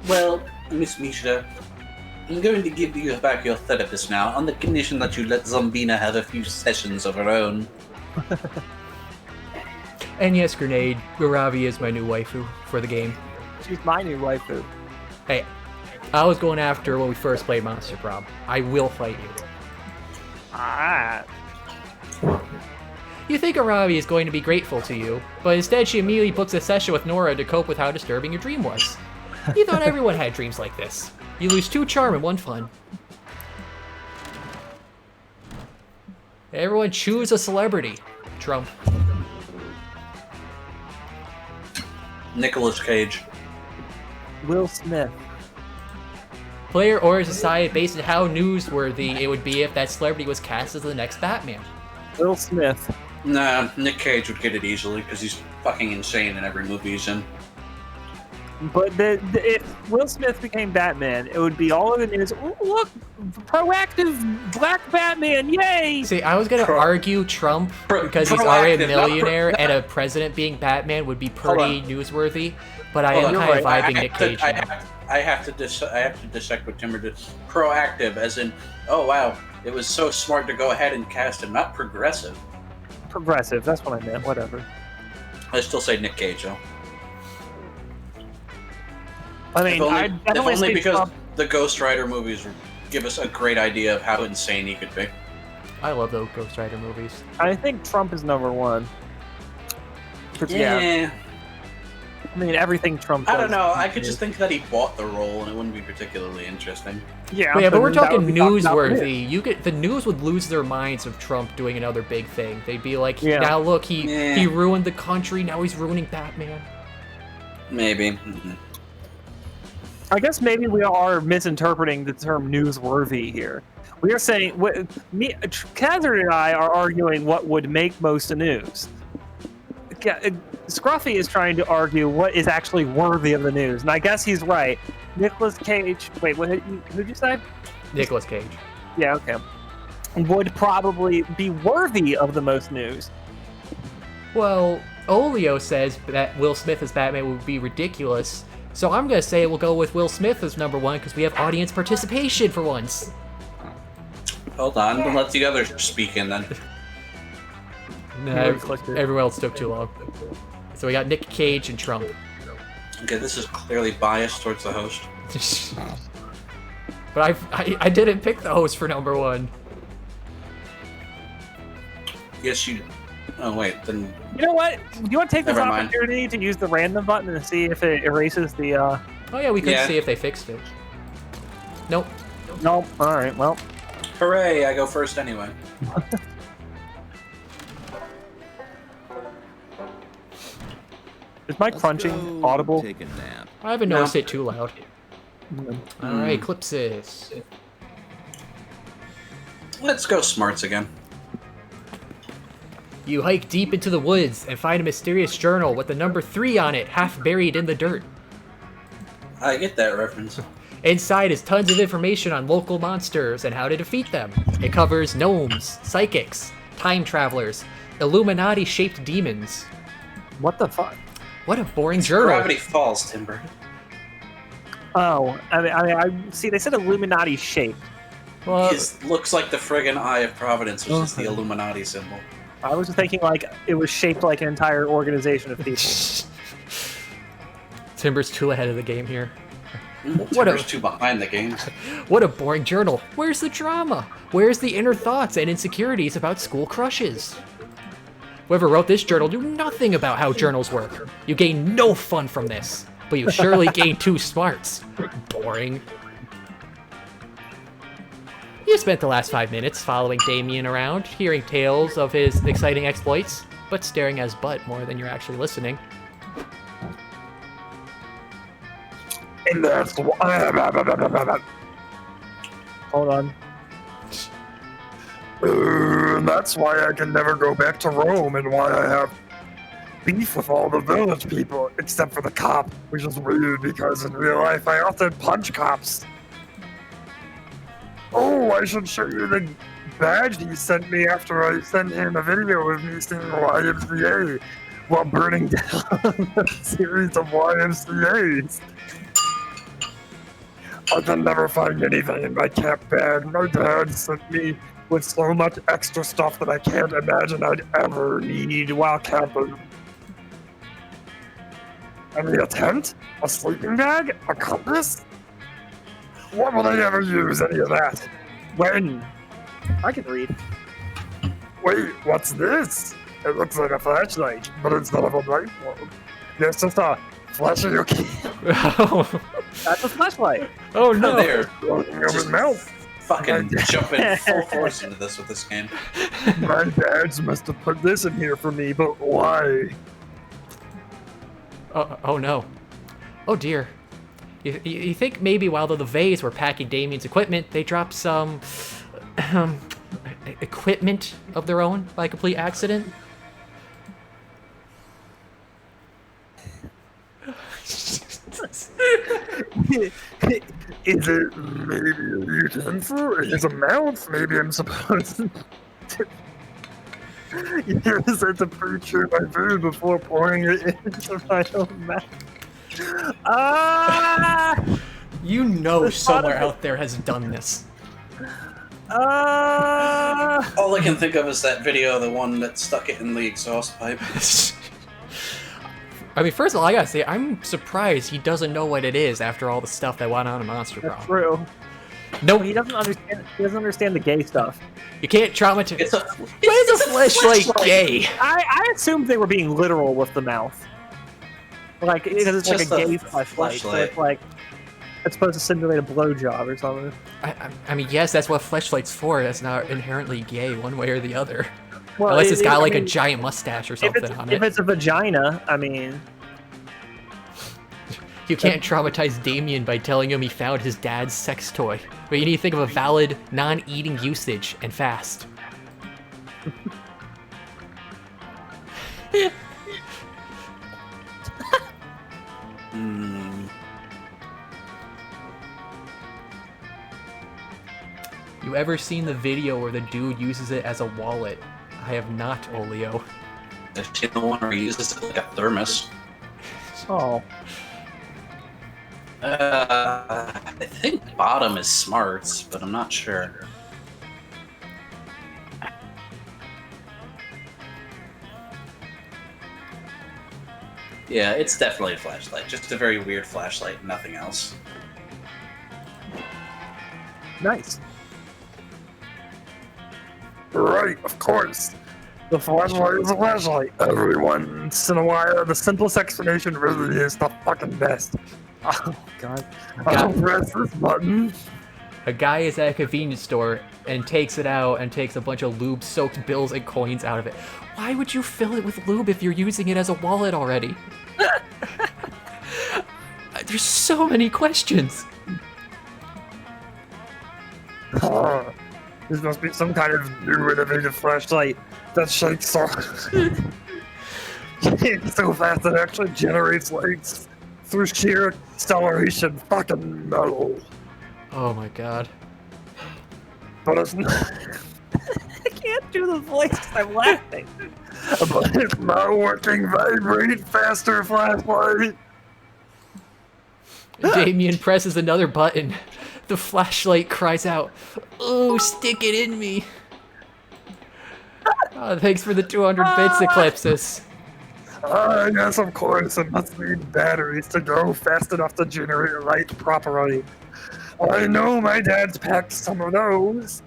Well, Miss Mishra, I'm going to give you back your therapist now, on the condition that you let Zombina have a few sessions of her own. And yes, Grenade, Aravi is my new waifu for the game. She's my new waifu. Hey, I was going after when we first played Monster Prom. I will fight you. Ah. You think Aravi is going to be grateful to you, but instead she immediately books a session with Nora to cope with how disturbing your dream was. You thought everyone had dreams like this. You lose 2 charm and 1 fun. Everyone choose a celebrity. Trump. Nicolas Cage. Will Smith. Player orders decided based on how newsworthy it would be if that celebrity was cast as the next Batman. Will Smith. Nah, Nick Cage would get it easily, because he's fucking insane in every movie he's in. But if Will Smith became Batman, it would be all over the news. Ooh, look, proactive black Batman, yay! See, I was gonna argue Trump because he's already a millionaire, and a president being Batman would be pretty newsworthy. But I am kind of vibing Nick Cage now. I have to dissect what Timber did. Proactive, as in, oh wow, it was so smart to go ahead and cast him, not progressive. Progressive, that's what I meant, whatever. I still say Nick Cage, though. I mean, if only because the Ghost Rider movies give us a great idea of how insane he could be. I love those Ghost Rider movies. I think Trump is #1. Yeah. I mean, everything Trump I does. don't know. I could just think that he bought the role, and it wouldn't be particularly interesting. Yeah, But we're then that talking would be talked about newsworthy. The news would lose their minds of Trump doing another big thing. They'd be like, Yeah. now look, he ruined the country. Now he's ruining Batman. Maybe. I guess maybe we are misinterpreting the term newsworthy here. We are saying, Khazard and I are arguing what would make most news. Scruffy is trying to argue what is actually worthy of the news, and I guess he's right. Nicolas Cage, wait, who'd you say? Nicolas Cage. Yeah, okay. Would probably be worthy of the most news. Well, Olio says that Will Smith as Batman would be ridiculous, so I'm gonna say we'll go with Will Smith as number one because we have audience participation for once. Hold on, we'll let the others speak in then. Nah, everyone else took too long. So we got Nick Cage and Trump. Okay, this is clearly biased towards the host. But I didn't pick the host for number one. Yes, you. Oh wait, then. You know what? Do you want to take this Never mind. opportunity to use the random button and see if it erases the? Oh yeah, we could Yeah. see if they fixed it. Nope. No. All right. Well. Hooray! I go first anyway. Is my Let's crunching go audible? Take a nap. I haven't No. noticed it too loud. Alright, Eclipsis. Let's go smarts again. You hike deep into the woods and find a mysterious journal with the number 3 on it, half buried in the dirt. I get that reference. Inside is tons of information on local monsters and how to defeat them. It covers gnomes, psychics, time travelers, Illuminati-shaped demons. What the fuck? What a boring journal. Gravity Falls, Timber. Oh, I see. They said Illuminati shaped. Well, It looks like the friggin' Eye of Providence, which is the Illuminati symbol. I was thinking like it was shaped like an entire organization of people. Timber's too ahead of the game here. What Timber's too behind the game. What a boring journal. Where's the drama? Where's the inner thoughts and insecurities about school crushes? Whoever wrote this journal knew nothing about how journals work. You gain no fun from this, but you surely gain 2 smarts. Boring. You spent the last 5 minutes following Damien around, hearing tales of his exciting exploits, but staring at his butt more than you're actually listening. And that's why. Hold on. That's why I can never go back to Rome, and why I have beef with all the village people, except for the cop, which is weird because in real life I often punch cops. Oh, I should show you the badge he sent me after I sent him a video of me singing YMCA while burning down a series of YMCAs. I can never find anything in my camp bag. My dad sent me with so much extra stuff that I can't imagine I'd ever need while camping. I mean, a tent? A sleeping bag? A compass? When will they ever use any of that? When? I can read. Wait, what's this? It looks like a flashlight, but instead of a light bulb, it's just a flash of your key. That's a flashlight. Oh no! They're Floating over his mouth. fucking jumping full force into this with this game. My dads must have put this in here for me, but why? Oh no. Oh dear. You think maybe while the LeVays were packing Damien's equipment, they dropped some equipment of their own by complete accident? Is it maybe a utensil? It's a mouth? Maybe I'm supposed to use it to pre-chew my food before pouring it into my own mouth. You know somewhere out there has done this. All I can think of is that video of the one that stuck it in the exhaust pipe. I mean, first of all, I gotta say, I'm surprised he doesn't know what it is after all the stuff that went on in Monster Prom. That's true. No, He doesn't understand. He doesn't understand the gay stuff. you can't traumatize. It's a Why is a fleshlight gay? I assumed they were being literal with the mouth. Like, because it's like just a a gay fleshlight, so fleshlight. it's like it's supposed to simulate a blowjob or something. I mean, yes, that's what fleshlight's for. That's not inherently gay, one way or the other. Well, Unless it's got I like a mean, giant mustache or if something it's, on if it. it's a vagina, I mean, You can't traumatize Damien by telling him he found his dad's sex toy. But you need to think of a valid, non-eating usage, and fast. You ever seen the video where the dude uses it as a wallet? I have not, Olio. I've seen the one where he uses it like a thermos. Oh. I think bottom is smarts, but I'm not sure. Yeah, it's definitely a flashlight. Just a very weird flashlight, nothing else. Nice. Right, of course. The flashlight is a flashlight. Every once in a while, the simplest explanation really is the fucking best. Oh, God. I'll press this button. A guy is at a convenience store and takes it out and takes a bunch of lube-soaked bills and coins out of it. Why would you fill it with lube if you're using it as a wallet already? There's so many questions. This must be some kind of new innovative flashlight that shakes so, shakes so fast that it actually generates lights through sheer acceleration. Fucking metal. Oh my god. But it's not, I can't do the voice 'cause I'm laughing. but it's not working. Vibrate faster flashlight. Damien presses another button. The flashlight cries out, "Oh, stick it in me!" Oh, thanks for the 200 bits, Eclipsis. Yes, of course. It must need batteries to go fast enough to generate light properly. I know my dad's packed some of those.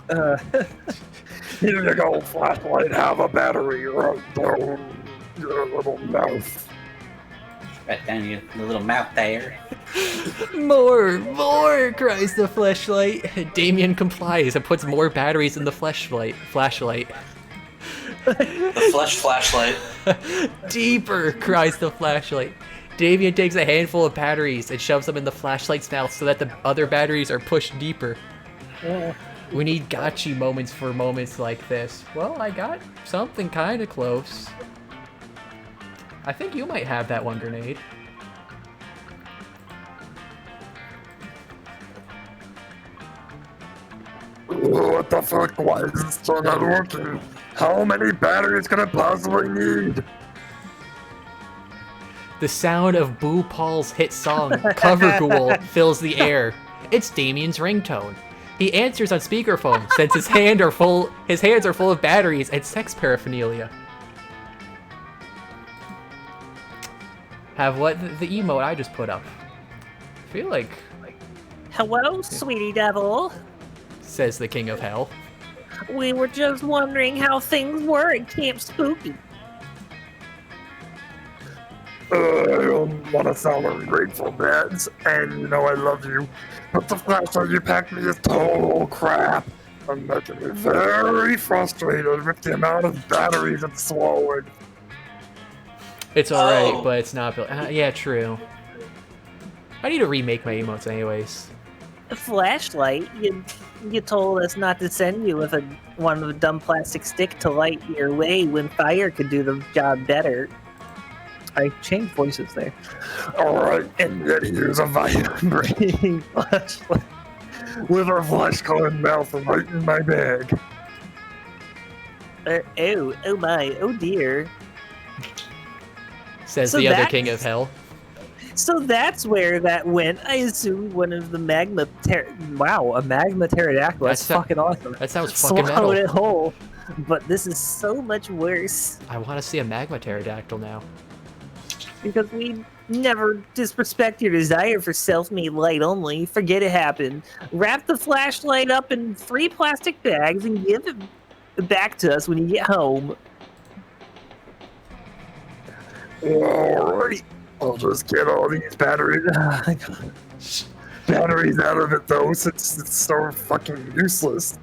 Here you go, flashlight. Have a battery right down your little mouth. Right down your little mouth there. More, cries the flashlight. Damien complies and puts more batteries in the flashlight. The flesh flashlight. Deeper, cries the flashlight. Damien takes a handful of batteries and shoves them in the flashlight's mouth so that the other batteries are pushed deeper. We need gotcha moments for moments like this. Well, I got something kind of close. I think you might have that one, Grenade. What the fuck? Why is it still not working? How many batteries can I possibly need? The sound of Boo Paul's hit song, Cover Ghoul, fills the air. It's Damien's ringtone. He answers on speakerphone since his hands are full of batteries and sex paraphernalia. Have what? The emote I just put up. I feel like, Hello, sweetie devil. says the King of Hell. We were just wondering how things were at Camp Spooky. I don't want to sound ungrateful, Dads, and you know I love you, but the flashlight you packed me is total crap. I'm making me very frustrated with the amount of batteries it's swallowing. It's alright, Oh. but it's not built. Yeah, true. I need to remake my emotes anyways. A flashlight? You told us not to send you with one of a dumb plastic stick to light your way when fire could do the job better. I changed voices there. Alright, and yet here's a vibrating flashlight with a flesh-colored mouth right in my bag. Oh my, oh dear. Says So the other that's- King of Hell. So that's where that went. I assumed one of the Wow, a magma pterodactyl. That's That's fucking awesome. That sounds fucking swallowed metal. it whole. But this is so much worse. I want to see a magma pterodactyl now. Because we never disrespect your desire for self-made light only. Forget it happened. Wrap the flashlight up in 3 plastic bags and give it back to us when you get home. Alright, I'll just get all these batteries out of it though, since it's so fucking useless.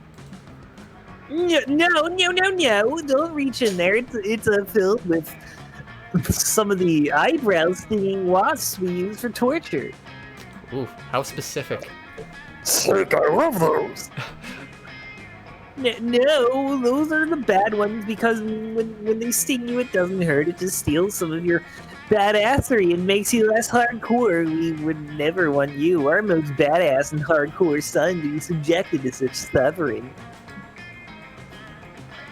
No, don't reach in there. It's filled with some of the eyebrow stinging wasps we use for torture. Ooh, how specific. Sick, I love those. No, those are the bad ones because when they sting you, it doesn't hurt. It just steals some of your badassery and makes you less hardcore. We would never want you, our most badass and hardcore son, to be subjected to such suffering.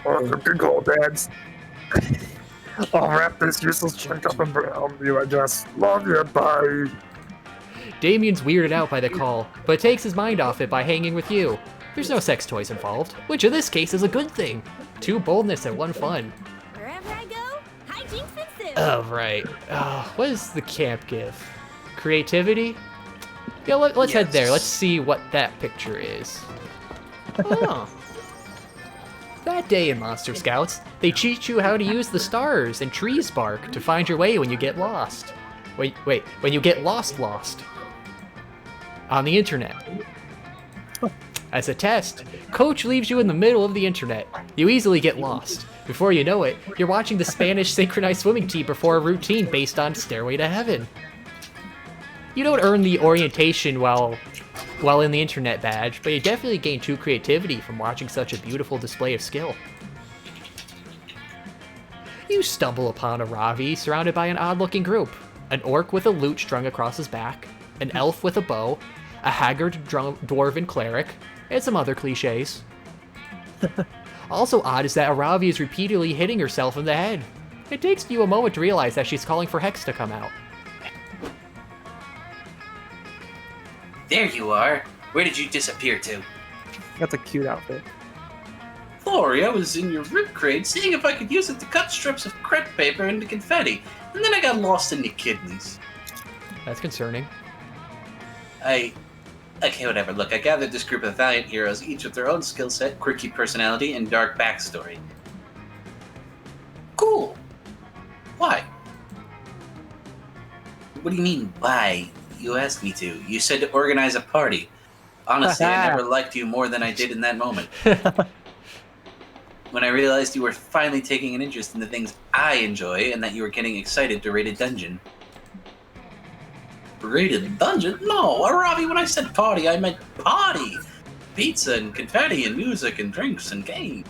Oh, good call, dads. I'll wrap this useless chunk up and brown you. I just love you. Bye. Damien's weirded out by the call, but takes his mind off it by hanging with you. There's no sex toys involved, which in this case is a good thing. 2 boldness and 1 fun. Wherever I go, hijinks ensue. Oh, right. What does the camp give? Creativity? Yeah, let's head there. Let's see what that picture is. Oh. That day in Monster Scouts, they teach you how to use the stars and trees bark to find your way when you get lost. Wait, when you get lost. On the internet. As a test, Coach leaves you in the middle of the internet. You easily get lost. Before you know it, you're watching the Spanish synchronized swimming team perform a routine based on Stairway to Heaven. You don't earn the orientation while in the internet badge, but you definitely gain 2 creativity from watching such a beautiful display of skill. You stumble upon a Ravi surrounded by an odd-looking group. An orc with a lute strung across his back, an elf with a bow, a haggard dwarven cleric, and some other cliches. Also odd is that Aravi is repeatedly hitting herself in the head. It takes you a moment to realize that she's calling for Hex to come out. There you are. Where did you disappear to? That's a cute outfit. Lori, I was in your rib crate seeing if I could use it to cut strips of crepe paper into confetti, and then I got lost in your kidneys. That's concerning. Okay, whatever. Look, I gathered this group of valiant heroes, each with their own skill set, quirky personality, and dark backstory. Cool. Why? What do you mean, why? You asked me to. You said to organize a party. Honestly, I never liked you more than I did in that moment. When I realized you were finally taking an interest in the things I enjoy, and that you were getting excited to raid a dungeon. Raided dungeon? No, Aravi, when I said party, I meant party! Pizza and confetti and music and drinks and games.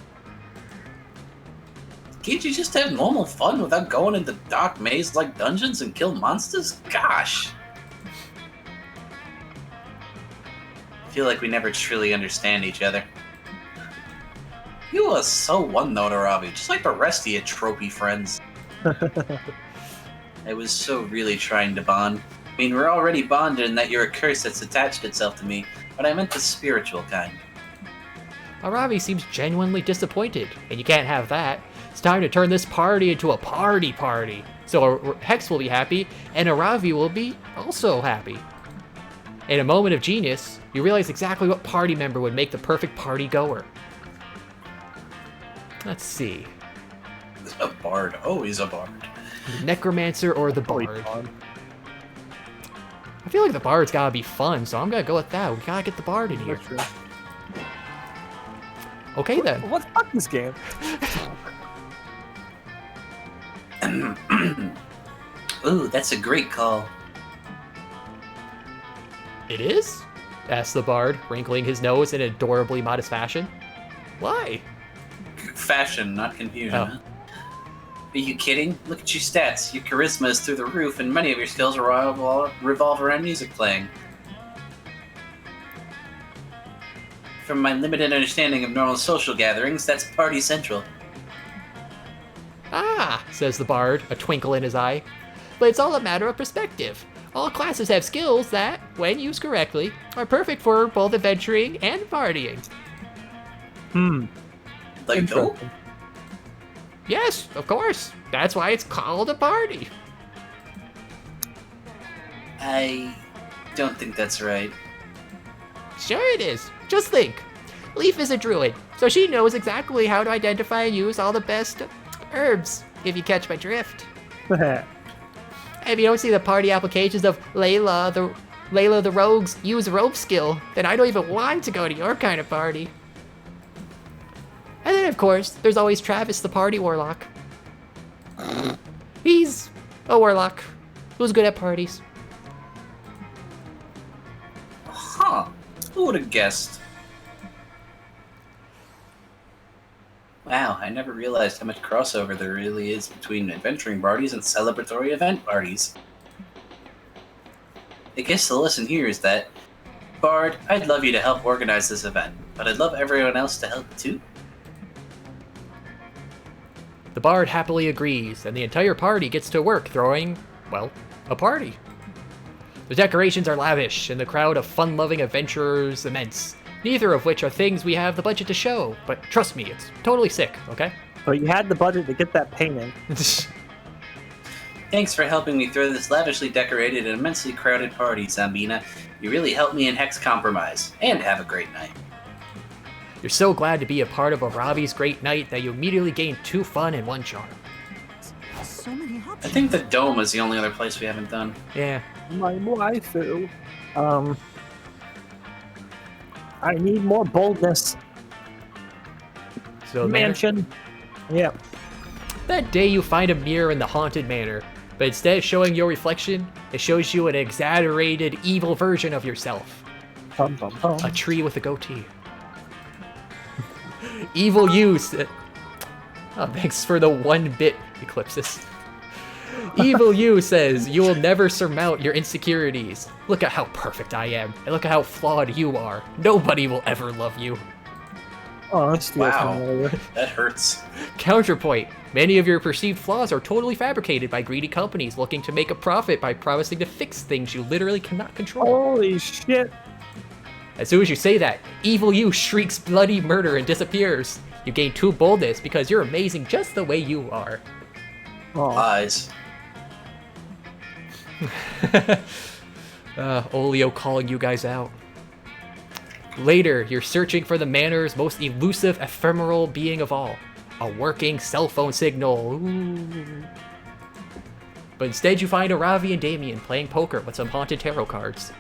Can't you just have normal fun without going into dark maze-like dungeons and kill monsters? Gosh! I feel like we never truly understand each other. You are so one-note, Aravi, just like the rest of your tropey friends. I was so really trying to bond. I mean, we're already bonded in that you're a curse that's attached itself to me, but I meant the spiritual kind. Aravi seems genuinely disappointed, and you can't have that. It's time to turn this party into a party. So Hex will be happy, and Aravi will be also happy. In a moment of genius, you realize exactly what party member would make the perfect party goer. Let's see. A bard, always a bard. The necromancer or the bard? I feel like the bard's gotta be fun, so I'm gonna go with that. We gotta get the bard in here. Okay then. What's fuck this game? Ooh, that's a great call. It is? Asked the bard, wrinkling his nose in an adorably modest fashion. Why? Fashion, not confusion. Oh. Huh? Are you kidding? Look at your stats. Your charisma is through the roof, and many of your skills revolve around music playing. From my limited understanding of normal social gatherings, that's party central. Ah, says the bard, a twinkle in his eye. But it's all a matter of perspective. All classes have skills that, when used correctly, are perfect for both adventuring and partying. Like, no? Yes, of course. That's why it's called a party. I don't think that's right. Sure it is. Just think. Leaf is a druid, so she knows exactly how to identify and use all the best herbs, if you catch my drift. If you don't see the party applications of Layla the Rogue's use rope skill, then I don't even want to go to your kind of party. And then, of course, there's always Travis the party warlock. He's a warlock who's good at parties. Huh. Who would have guessed? Wow, I never realized how much crossover there really is between adventuring parties and celebratory event parties. I guess the lesson here is that, Bard, I'd love you to help organize this event, but I'd love everyone else to help too. The bard happily agrees, and the entire party gets to work throwing, well, a party. The decorations are lavish, and the crowd of fun-loving adventurers immense, neither of which are things we have the budget to show, but trust me, it's totally sick, okay? But you had the budget to get that painting. Thanks for helping me throw this lavishly decorated and immensely crowded party, Zambina. You really helped me in Hex Compromise, and have a great night. You're so glad to be a part of Arabi's great night that you immediately gain 2 fun and 1 charm. So many I options. think the Dome is the only other place we haven't done. Yeah. My waifu. I need more boldness. So man, Mansion. Yeah. that day you find a mirror in the haunted manor, but instead of showing your reflection, it shows you an exaggerated evil version of yourself. Bum, bum, bum. A tree with a goatee. Evil you Oh, thanks for the 1-bit Eclipsis. Evil you says you will never surmount your insecurities. Look at how perfect I am, and look at how flawed you are. Nobody will ever love you. Oh, that's still Wow. familiar. That hurts. Counterpoint. Many of your perceived flaws are totally fabricated by greedy companies looking to make a profit by promising to fix things you literally cannot control. Holy shit. As soon as you say that, evil you shrieks bloody murder and disappears. You gain 2 boldness because you're amazing just the way you are. Oh, Lies. Olio calling you guys out. Later, you're searching for the manor's most elusive, ephemeral being of all. A working cell phone signal. Ooh. But instead you find Aravi and Damien playing poker with some haunted tarot cards.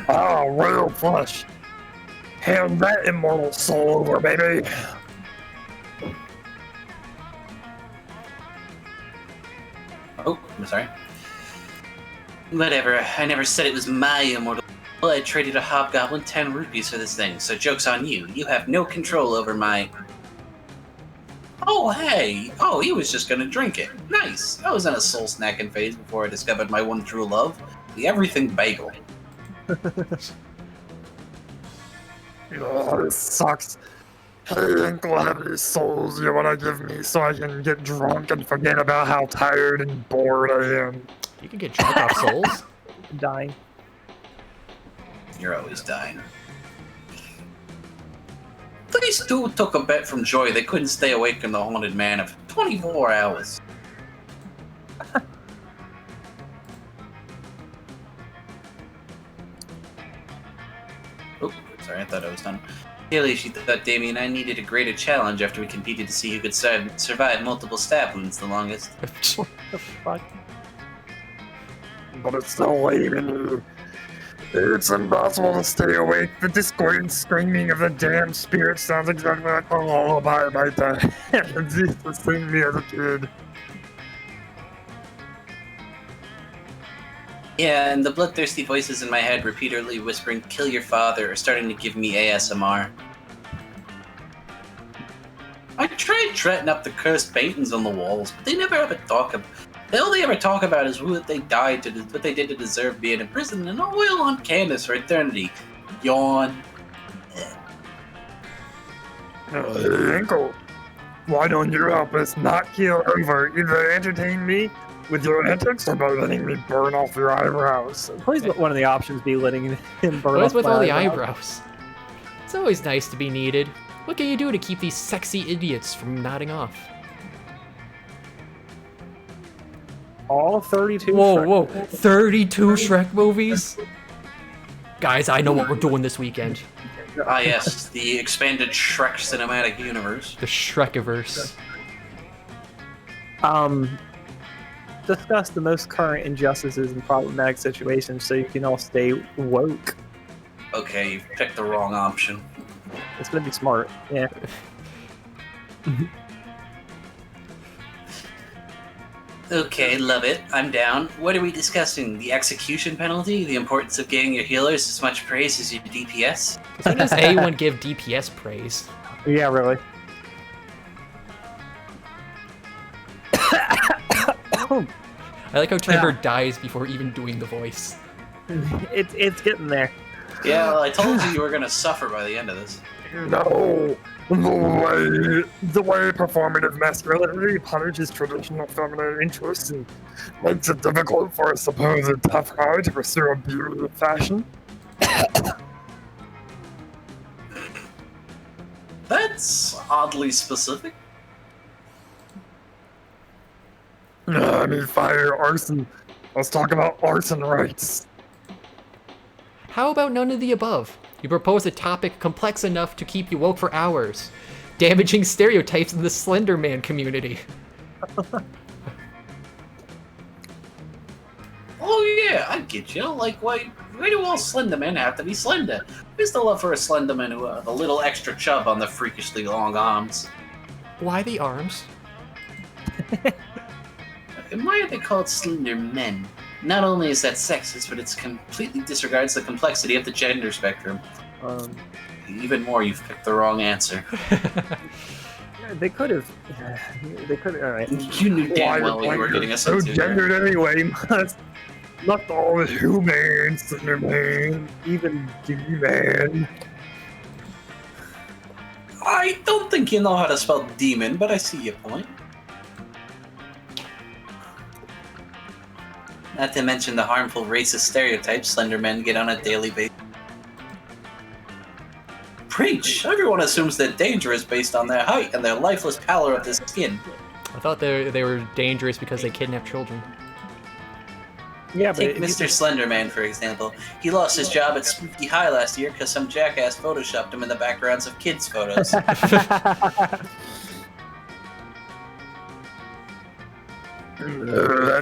Oh, real flush. Hand that immortal soul over, baby. Oh, I'm sorry. Whatever, I never said it was my immortal. Well, I traded a hobgoblin 10 rupees for this thing, so joke's on you. You have no control over my... Oh, hey! Oh, he was just gonna drink it. Nice! I was in a soul-snacking phase before I discovered my one true love, the everything bagel. Oh, this sucks. Hey, Hinkle, how many souls you wanna give me so I can get drunk and forget about how tired and bored I am? You can get drunk off souls. dying. You're always dying. These two took a bet from Joy they couldn't stay awake in the haunted manor for 24 hours. Oh, sorry, I thought I was done. Clearly, she thought Damien and I needed a greater challenge after we competed to see who could survive multiple stab wounds the longest. What the fuck? But it's so lame in here. It's impossible to stay awake. The discordant screaming of the damn spirit sounds exactly like a lullaby my dad used to sing me as a kid. Yeah, and the bloodthirsty voices in my head repeatedly whispering, "Kill your father," are starting to give me ASMR. I tried treading up the cursed paintings on the walls, but they never ever talk about. All they ever talk about is what they died to, what they did to deserve being in prison, and oil on canvas for eternity. Yawn. Hey, Hinkle, why don't you help us not keel over? Either entertain me with your antics or by letting me burn off your eyebrows. Please let one of the options be letting him burn What is off with my all the eyebrows? eyebrows? It's always nice to be needed. What can you do to keep these sexy idiots from nodding off? All 32 Whoa, Shrek. whoa. 32 Shrek movies? Guys, I know what we're doing this weekend. Ah yes, the expanded Shrek cinematic universe. The Shrekiverse. Discuss the most current injustices and problematic situations so you can all stay woke. Okay, you've picked the wrong option. It's gonna be smart. Yeah. Okay, love it. I'm down. What are we discussing? The execution penalty? The importance of giving your healers as much praise as your DPS? When does anyone give DPS praise? Yeah, really. I like how Timber dies before even doing the voice. It's getting there. Yeah, well, I told you were gonna suffer by the end of this. No, the way performative masculinity punishes traditional feminine interests and makes it difficult for a supposed tough guy to pursue a beauty of fashion. That's oddly specific. I mean, fire, arson. Let's talk about arson rights. How about none of the above? You propose a topic complex enough to keep you woke for hours. Damaging stereotypes in the Slender Man community. Oh yeah, I get you. Like, why do all Slender Men have to be slender? Where's the love for a Slenderman who have a little extra chub on the freakishly long arms? Why the arms? And why are they called Slender Men? Not only is that sexist, but it completely disregards the complexity of the gender spectrum. Even more, you've picked the wrong answer. They could have. They could have. All right. You knew damn well what you were getting us so into. gendered anyway. Not all humans, Slenderman, even D-Man. I don't think you know how to spell demon, but I see your point. Not to mention the harmful racist stereotypes Slender Men get on a daily basis. Preach! Everyone assumes they're dangerous based on their height and their lifeless pallor of the skin. I thought they were dangerous because they kidnap children. Yeah, but Take Mr. Slenderman, for example. He lost his job at Spooky High last year because some jackass photoshopped him in the backgrounds of kids' photos. That's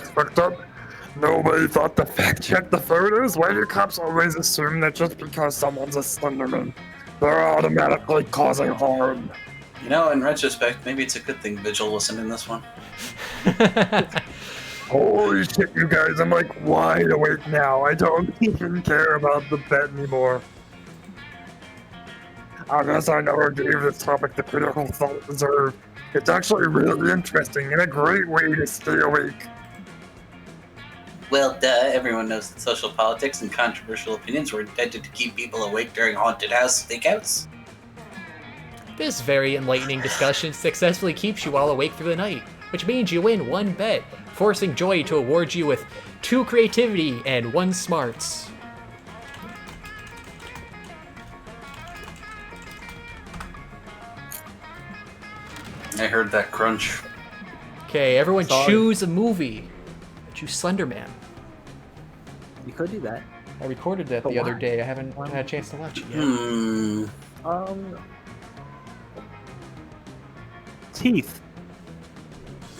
fucked up. Nobody thought to fact check the photos. Why do cops always assume that just because someone's a Slenderman, they're automatically causing harm? You know, in retrospect, maybe it's a good thing Vigil wasn't in this one. Holy shit, you guys, I'm like wide awake now. I don't even care about the bet anymore. I guess I never gave this topic the critical thought it deserved. It's actually really interesting and a great way to stay awake. Well, duh, everyone knows that social politics and controversial opinions were intended to keep people awake during haunted house stakeouts. This very enlightening discussion successfully keeps you all awake through the night, which means you win one bet, forcing Joy to award you with 2 creativity and 1 smarts. I heard that crunch. Okay, everyone Sorry. choose a movie. Choose Slender Man. You could do that. I recorded that But the other why? day. I haven't had a chance to watch it yet. Teeth.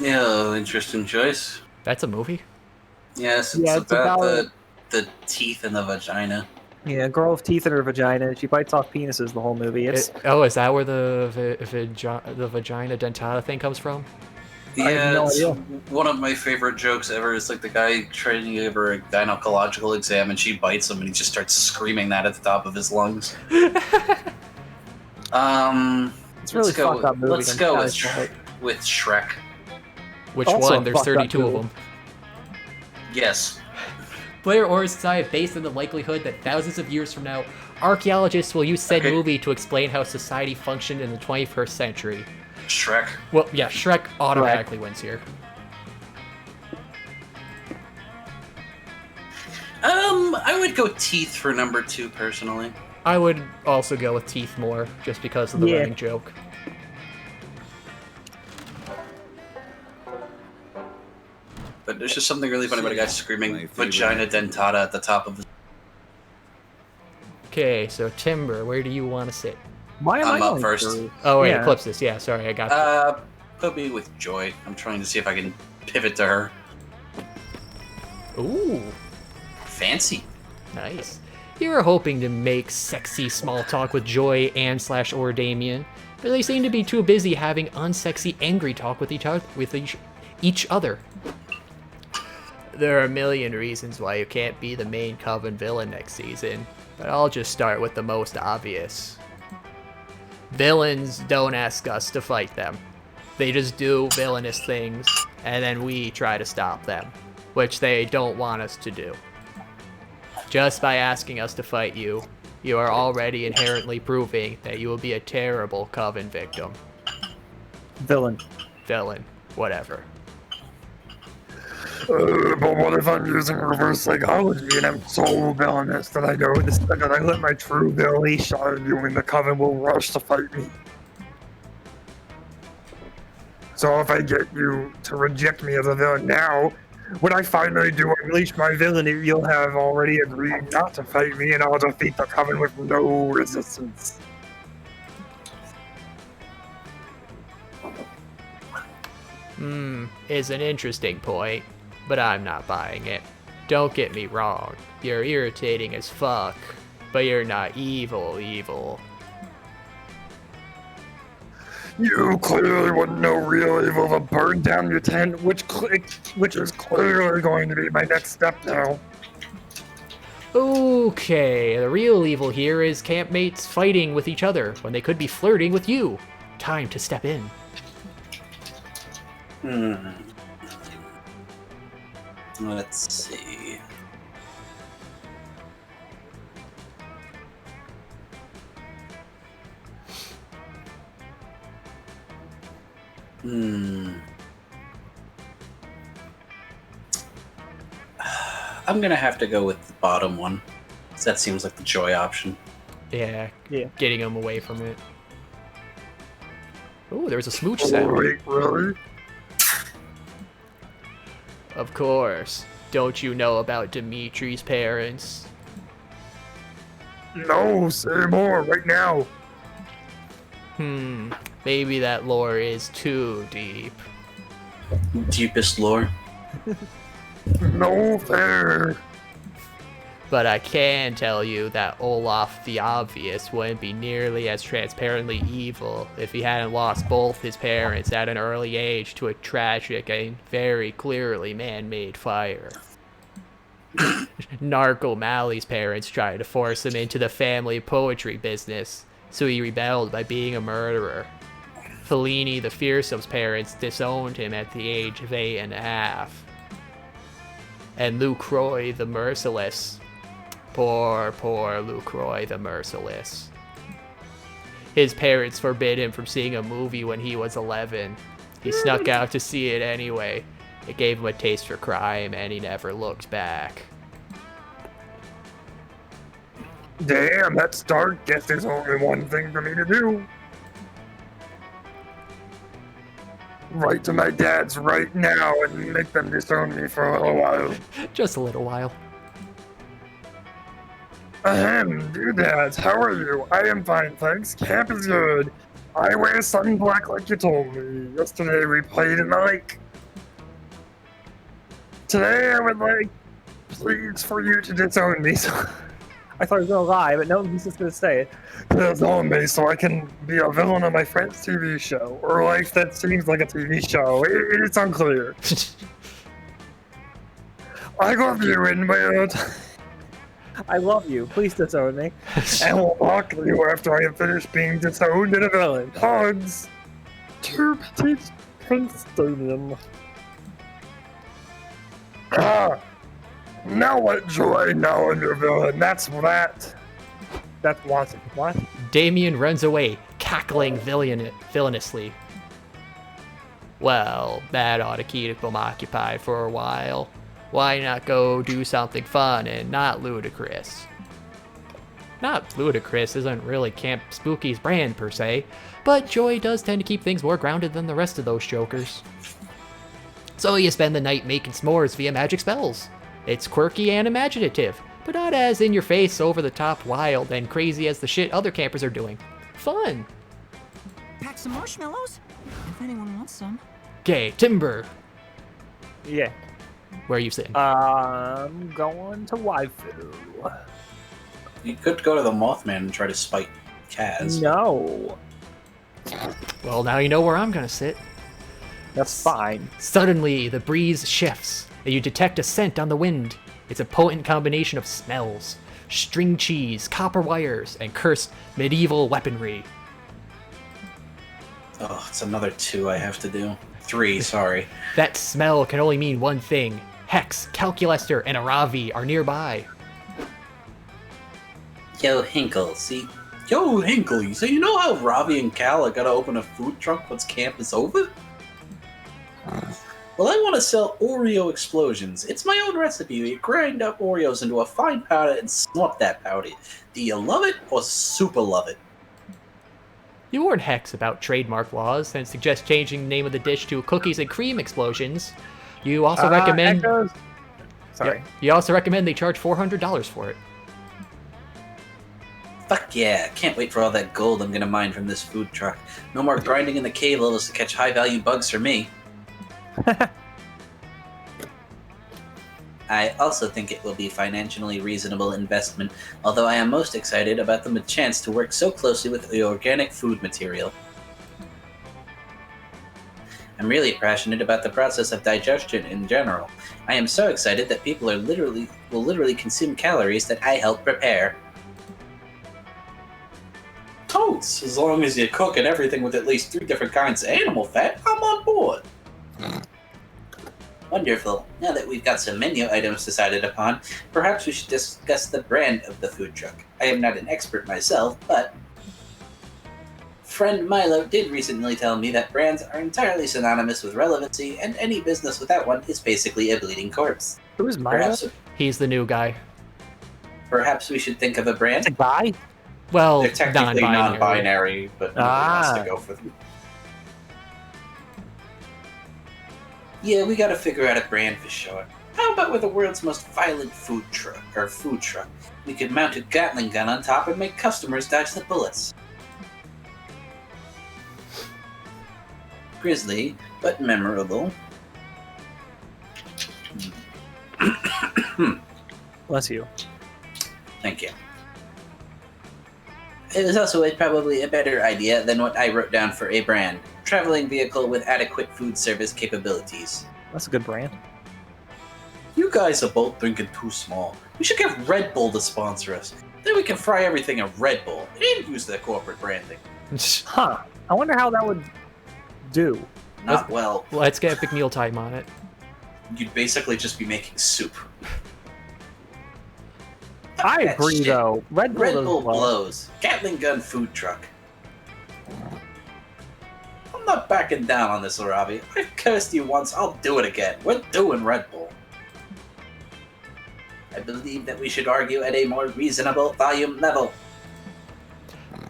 Yeah, interesting choice. That's a movie? Yes, Yeah, it's it's about about- the teeth in the vagina. Yeah, girl with teeth in her vagina. She bites off penises the whole movie. It's Is that where the vagina dentata thing comes from? I have Yeah, no it's idea. one of my favorite jokes ever. It's like the guy trying to give her a gynecological exam and she bites him and he just starts screaming that at the top of his lungs. It's really let's go, fucked up movie. Let's I'm go kinda with, sorry. with Shrek. Which Also one? There's fucked up 32 of movie. them. Yes. Blair or society based on the likelihood that thousands of years from now, archaeologists will use said Okay. movie to explain how society functioned in the 21st century. Shrek. Well, yeah, Shrek automatically wins here. I would go teeth for number 2 personally. I would also go with Teeth more, just because of the Yeah. running joke. But there's just something really funny about a guy My screaming favorite. vagina dentata at the top of his... Okay, so Timber, where do you want to sit? Why am I'm I up going first. through? Oh wait, Yeah. Eclipsis. Yeah, sorry, I got you. Put me with Joy. I'm trying to see if I can pivot to her. Ooh, Fancy. nice. You were hoping to make sexy small talk with Joy and / or Damien, but they seem to be too busy having unsexy angry talk with each other. There are a million reasons why you can't be the main Coven villain next season, but I'll just start with the most obvious. Villains don't ask us to fight them. They just do villainous things, and then we try to stop them, which they don't want us to do. Just by asking us to fight you, you are already inherently proving that you will be a terrible Coven victim. Villain. Villain. Whatever. But what if I'm using reverse psychology and I'm so villainous that I know the second I let my true villainy shine, you and the Coven will rush to fight me? So if I get you to reject me as a villain now, when I finally do unleash my villainy, you'll have already agreed not to fight me and I'll defeat the Coven with no resistance. Is an interesting point, but I'm not buying it. Don't get me wrong, you're irritating as fuck, but you're not evil. You clearly wouldn't know real evil to burn down your tent, which is clearly going to be my next step now. Okay, the real evil here is campmates fighting with each other when they could be flirting with you. Time to step in. Let's see. I'm gonna have to go with the bottom one. 'Cause that seems like the joy option. Yeah, Yeah. getting them away from it. Ooh, there's a smooch sound. Wait, really? Of course. Don't you know about Dimitri's parents? No, say more right now. Maybe that lore is too deep. Deepest lore. No fair. But I can tell you that Olaf the Obvious wouldn't be nearly as transparently evil if he hadn't lost both his parents at an early age to a tragic and very clearly man-made fire. Narco Maali's parents tried to force him into the family poetry business, so he rebelled by being a murderer. Fellini the Fearsome's parents disowned him at the age of 8.5. And Lucroy the Merciless. Poor Lucroy the Merciless. His parents forbid him from seeing a movie when he was 11. He snuck out to see it anyway. It gave him a taste for crime, and he never looked back. Damn, that's dark. Guess there's only one thing for me to do. Write to my dads right now and make them disown me for a little while. Just a little while. Ahem, dear dads, how are you? I am fine, thanks. Camp is good. I wear sun black like you told me. Yesterday we played in the lake. Today I would like, please, for you to disown me. So I thought he was gonna lie, but no, he's just gonna say it. disown me so I can be a villain on my friend's TV show, or life that seems like a TV show. It's unclear. I love you and my I love you. Please disown me. and will talk to you after I have finished being disowned and a villain. Hugs. To Petite Princeton. Ah. Now what, Joy? Now I'm your villain. That's what. What? Damien runs away, cackling villainously. Well, that ought to keep him occupied for a while. Why not go do something fun and not ludicrous? Not ludicrous isn't really Camp Spooky's brand per se, but Joy does tend to keep things more grounded than the rest of those jokers. So you spend the night making s'mores via magic spells. It's quirky and imaginative, but not as in-your-face, over-the-top, wild, and crazy as the shit other campers are doing. Fun! Pack some marshmallows? If anyone wants some. Okay, Timber, Yeah. where are you sitting? I'm going to waifu. You could go to the Mothman and try to spite Kaz. No. Well, now you know where I'm gonna sit. That's fine. Suddenly, the breeze shifts, and you detect a scent on the wind. It's a potent combination of smells, string cheese, copper wires, and cursed medieval weaponry. Oh, it's another 2 I have to do. 3, sorry. That smell can only mean one thing. Hex, Calculester, and Aravi are nearby. Yo, Hinkle, so you know how Ravi and Cal are gonna open a food truck once camp is over? Well, I want to sell Oreo explosions. It's my own recipe. We grind up Oreos into a fine powder and snort that powder. Do you love it or super love it? You warn Hex about trademark laws and suggest changing the name of the dish to Cookies and Cream Explosions. You also recommend... Echoes. Sorry. You also recommend they charge $400 for it. Fuck yeah, can't wait for all that gold I'm gonna mine from this food truck. No more grinding in the cave levels to catch high-value bugs for me. I also think it will be financially reasonable investment, although I am most excited about the chance to work so closely with the organic food material. I'm really passionate about the process of digestion in general. I am so excited that people will literally consume calories that I help prepare. Totes, as long as you cook and everything with at least 3 different kinds of animal fat, I'm on board. Wonderful. Now that we've got some menu items decided upon, perhaps we should discuss the brand of the food truck. I am not an expert myself, but friend Milo did recently tell me that brands are entirely synonymous with relevancy, and any business without one is basically a bleeding corpse. Who is Milo? He's the new guy. Perhaps we should think of a brand. It's a guy? Well, They're technically non-binary. non-binary, but nobody wants to go for them. Yeah, we gotta figure out a brand for sure. How about with the world's most violent food truck? We could mount a Gatling gun on top and make customers dodge the bullets. Grisly, but memorable. Bless you. Thank you. It was also probably a better idea than what I wrote down for a brand. Traveling vehicle with adequate food service capabilities. That's a good brand. You guys are both thinking too small. We should get Red Bull to sponsor us. Then we can fry everything in Red Bull and use their corporate branding. Huh. I wonder how that would do. Not well. Let's get Epic Meal Time on it. You'd basically just be making soup. I That agree, shit. though. Red Bull, Red does Bull well. blows. Gatling gun food truck. I'm not backing down on this, Arabi. I've cursed you once, I'll do it again. We're doing Red Bull. I believe that we should argue at a more reasonable volume level.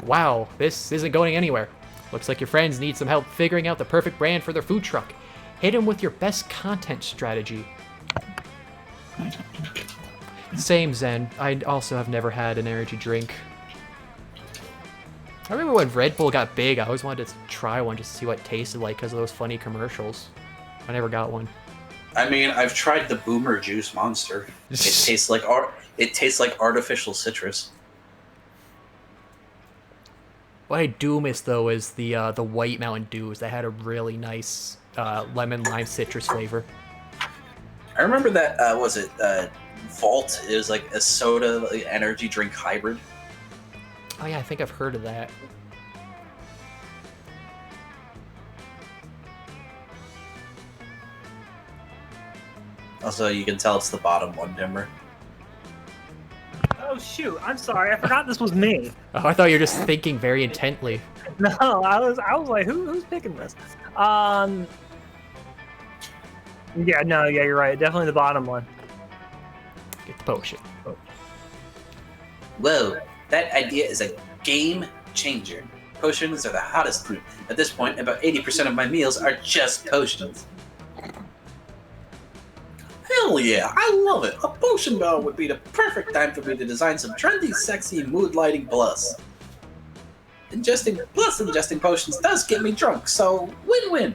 Wow, this isn't going anywhere. Looks like your friends need some help figuring out the perfect brand for their food truck. Hit them with your best content strategy. Same, Zen. I also have never had an energy drink. I remember when Red Bull got big, I always wanted to try one just to see what it tasted like because of those funny commercials. I never got one. I mean, I've tried the Boomer Juice Monster. It tastes like artificial citrus. What I do miss though is the White Mountain Dews that had a really nice lemon lime citrus flavor. I remember that was it Vault? It was like a soda like, energy drink hybrid. Oh yeah, I think I've heard of that. Also, you can tell it's the bottom one, Timber. Oh, shoot. I'm sorry. I forgot this was me. Oh, I thought you were just thinking very intently. No, I was like, who's picking this? Yeah, no, yeah, you're right. Definitely the bottom one. Get the potion. Whoa, that idea is a game changer. Potions are the hottest food. At this point, about 80% of my meals are just potions. Hell yeah, I love it. A potion bar would be the perfect time for me to design some trendy, sexy, mood-lighting plus. Ingesting potions does get me drunk, so win-win.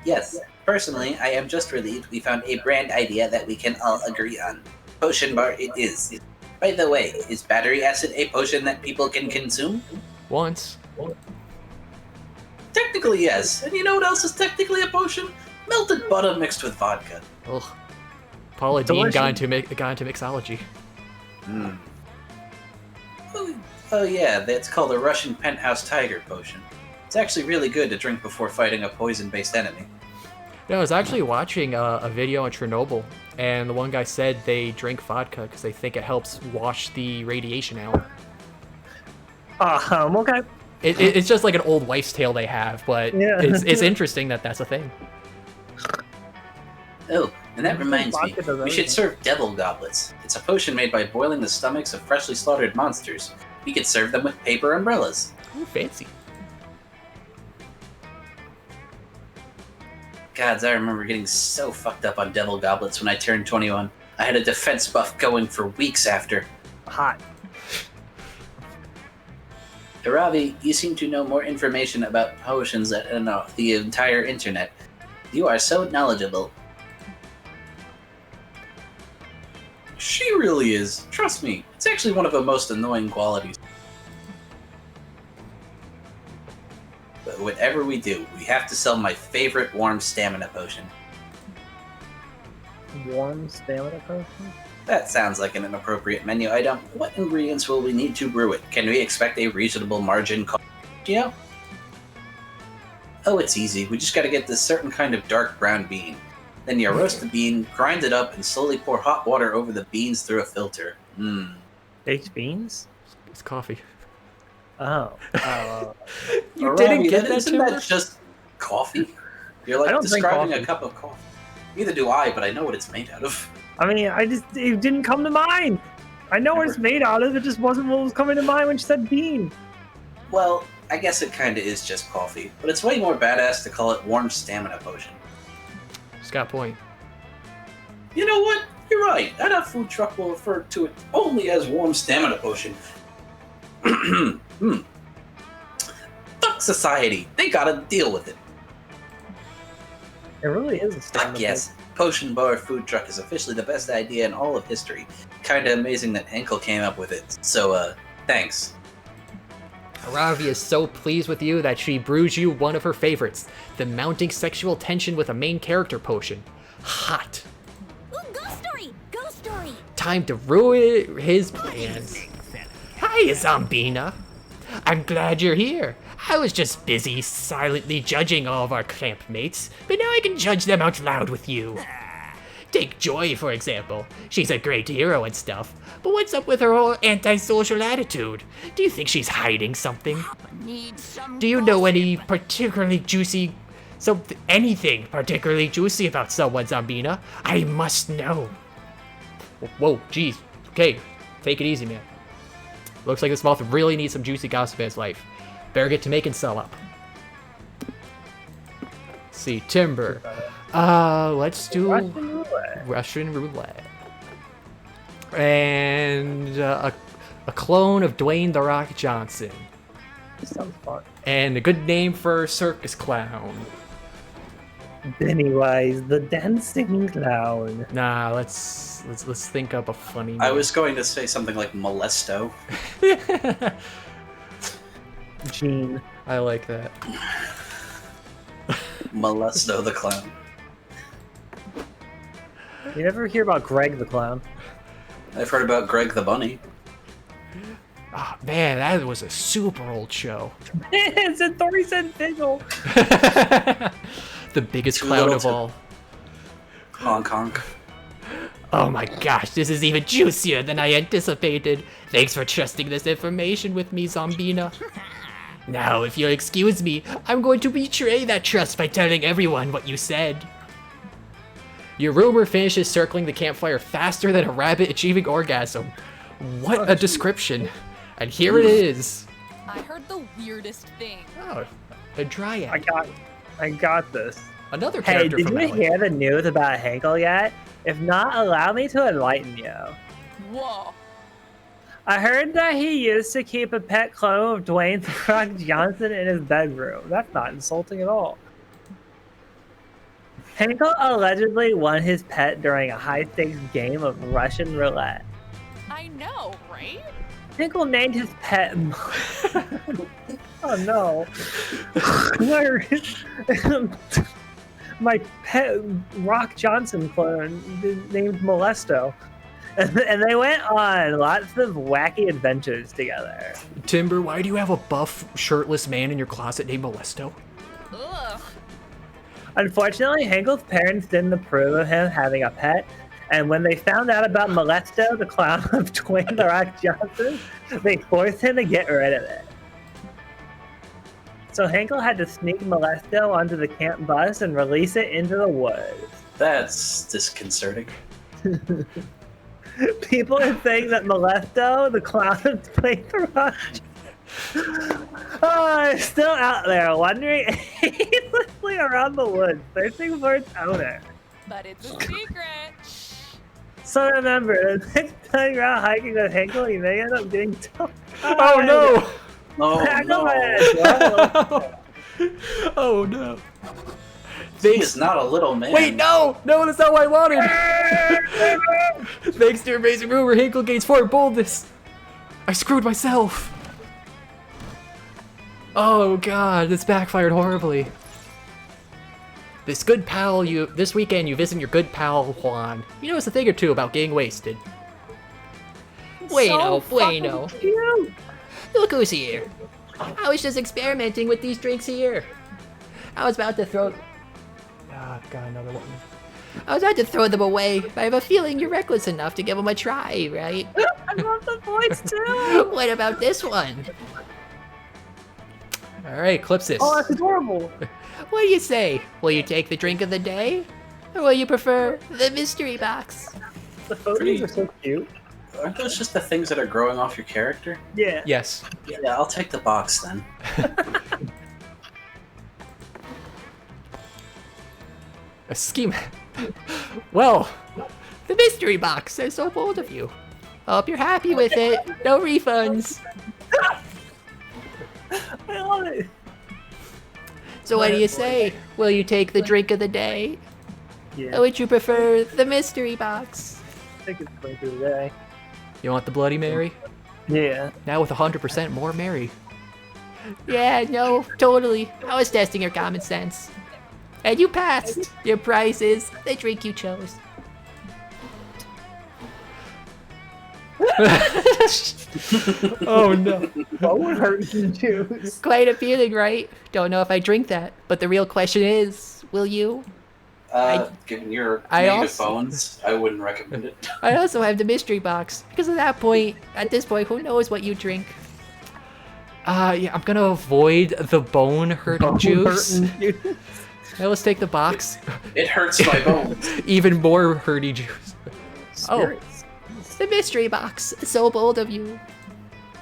Yes, personally, I am just relieved we found a brand idea that we can all agree on. Potion bar it is. By the way, is battery acid a potion that people can consume? Once. Technically, yes. And you know what else is technically a potion? Melted butter mixed with vodka. Ugh. Paula Dean Delicious. got into mixology. Mm. Oh yeah, that's called a Russian penthouse tiger potion. It's actually really good to drink before fighting a poison-based enemy. No, I was actually watching a video on Chernobyl, and the one guy said they drink vodka because they think it helps wash the radiation out. Okay. It's just like an old wife's tale they have, but Yeah. it's interesting that that's a thing. Oh, and that reminds me, Vodka does we should everything. serve devil goblets. It's a potion made by boiling the stomachs of freshly slaughtered monsters. We could serve them with paper umbrellas. Ooh, fancy. Gods, I remember getting so fucked up on devil goblets when I turned 21. I had a defense buff going for weeks after. Hot. Ravi, you seem to know more information about potions than the entire internet. You are so knowledgeable. She really is. Trust me, it's actually one of the most annoying qualities. But whatever we do, we have to sell my favorite warm stamina potion. Warm stamina potion? That sounds like an inappropriate menu item. What ingredients will we need to brew it? Can we expect a reasonable margin cost? Yeah. Oh, it's easy. We just gotta get this certain kind of dark brown bean. Then you roast the bean, grind it up, and slowly pour hot water over the beans through a filter. Mmm. Baked beans? It's coffee. Oh. You didn't get that, Isn't Timber? that just coffee? You're I like don't drink describing a coffee. cup of coffee. Neither do I, but I know what it's made out of. I mean, it didn't come to mind. I know what it's made out of. It just wasn't what was coming to mind when she said bean. Well, I guess it kinda is just coffee, but it's way more badass to call it warm stamina potion. Scott point. You know what? You're right. At our food truck will refer to it only as warm stamina potion. Fuck society. They gotta deal with it. It really is a stamina Fuck yes. Potion bar food truck is officially the best idea in all of history. Kinda amazing that Hinkle came up with it. So, thanks. Ravi is so pleased with you that she brews you one of her favorites, the mounting sexual tension with a main character potion. Hot. Ooh, ghost story! Ghost story! Time to ruin his plans. Hi, Zombina. I'm glad you're here. I was just busy silently judging all of our campmates, but now I can judge them out loud with you. Take Joy, for example. She's a great hero and stuff, but what's up with her whole antisocial attitude? Do you think she's hiding something? Need some Do you know any particularly juicy... anything particularly juicy about someone, Zombina? I must know. Whoa, jeez. Okay, take it easy, man. Looks like this moth really needs some juicy gossip in his life. Better get to making some up. Let's see, Timber. Let's do Russian roulette. And a clone of Dwayne The Rock Johnson. Sounds fun. And a good name for a circus clown. Pennywise, the dancing clown. Nah, let's think up a funny name. I was going to say something like Molesto. Gene. I like that. Molesto the clown. You never hear about Greg the clown? I've heard about Greg the bunny. Oh, man, that was a super old show. It's a Thorson Vigil. The biggest Too clown little of to- all. Honk honk. Oh my gosh, this is even juicier than I anticipated. Thanks for trusting this information with me, Zombina. Now, if you'll excuse me, I'm going to betray that trust by telling everyone what you said. Your rumor finishes circling the campfire faster than a rabbit achieving orgasm. What a description. And here it is. I heard the weirdest thing. Oh, a dryad. I got this. Another Hey, character did from you Maali. hear the news about Hinkle yet? If not, allow me to enlighten you. Whoa. I heard that he used to keep a pet clone of Dwayne The Rock Johnson in his bedroom. That's not insulting at all. Hinkle allegedly won his pet during a high-stakes game of Russian roulette. I know, right? Hinkle named his pet... Oh no. my pet Rock Johnson clone named Molesto. And they went on lots of wacky adventures together. Timber, why do you have a buff, shirtless man in your closet named Molesto? Ugh. Unfortunately, Hinkle's parents didn't approve of him having a pet, and when they found out about Molesto, the clown of Dwayne The Rock Johnson, they forced him to get rid of it. So Hinkle had to sneak Molesto onto the camp bus and release it into the woods. That's disconcerting. People are saying that Molesto, the clown of Dwayne The Rock, is still out there wandering aimlessly around the woods, searching for its owner. But it's a secret. So remember, the next time you're out hiking with Hinkle, you may end up getting tongue. Oh no! Oh no! Oh no! He is not a little man. Wait, no! No, that's not what I wanted! Thanks to your amazing rumor, Hinkle gains 4 boldness. I screwed myself. Oh god, this backfired horribly. This weekend you visit your good pal Juan. He knows a thing or two about getting wasted. Bueno. Cute. Look who's here. I was just experimenting with these drinks here. I was about to throw... Ah, got another one. I was about to throw them away, but I have a feeling you're reckless enough to give them a try, right? I love the voice too. What about this one? Alright, Eclipsis. Oh, that's adorable. What do you say? Will you take the drink of the day? Or will you prefer the mystery box? The photos are so cute. Aren't those just the things that are growing off your character? Yeah. Yes. Yeah, I'll take the box then. A scheme. Well, the mystery box. They're so bold of you. I hope you're happy with it. No refunds. I love it. So what do you say? Will you take the drink of the day? Yeah. Or would you prefer the mystery box? I think it's going through the day. You want the Bloody Mary? Yeah. Now with 100% more Mary. Yeah, no, totally. I was testing your common sense. And you passed. Your prize is the drink you chose. Oh no. What would hurt you choose? Quite appealing, right? Don't know if I drink that, but the real question is, will you? Given your I native also- bones, I wouldn't recommend it. I also have the mystery box, because at this point, who knows what you drink? Yeah, I'm gonna avoid the bone hurting juice. Now let's take the box. It hurts my bones. Even more hurty juice. Spirits. The mystery box. So bold of you.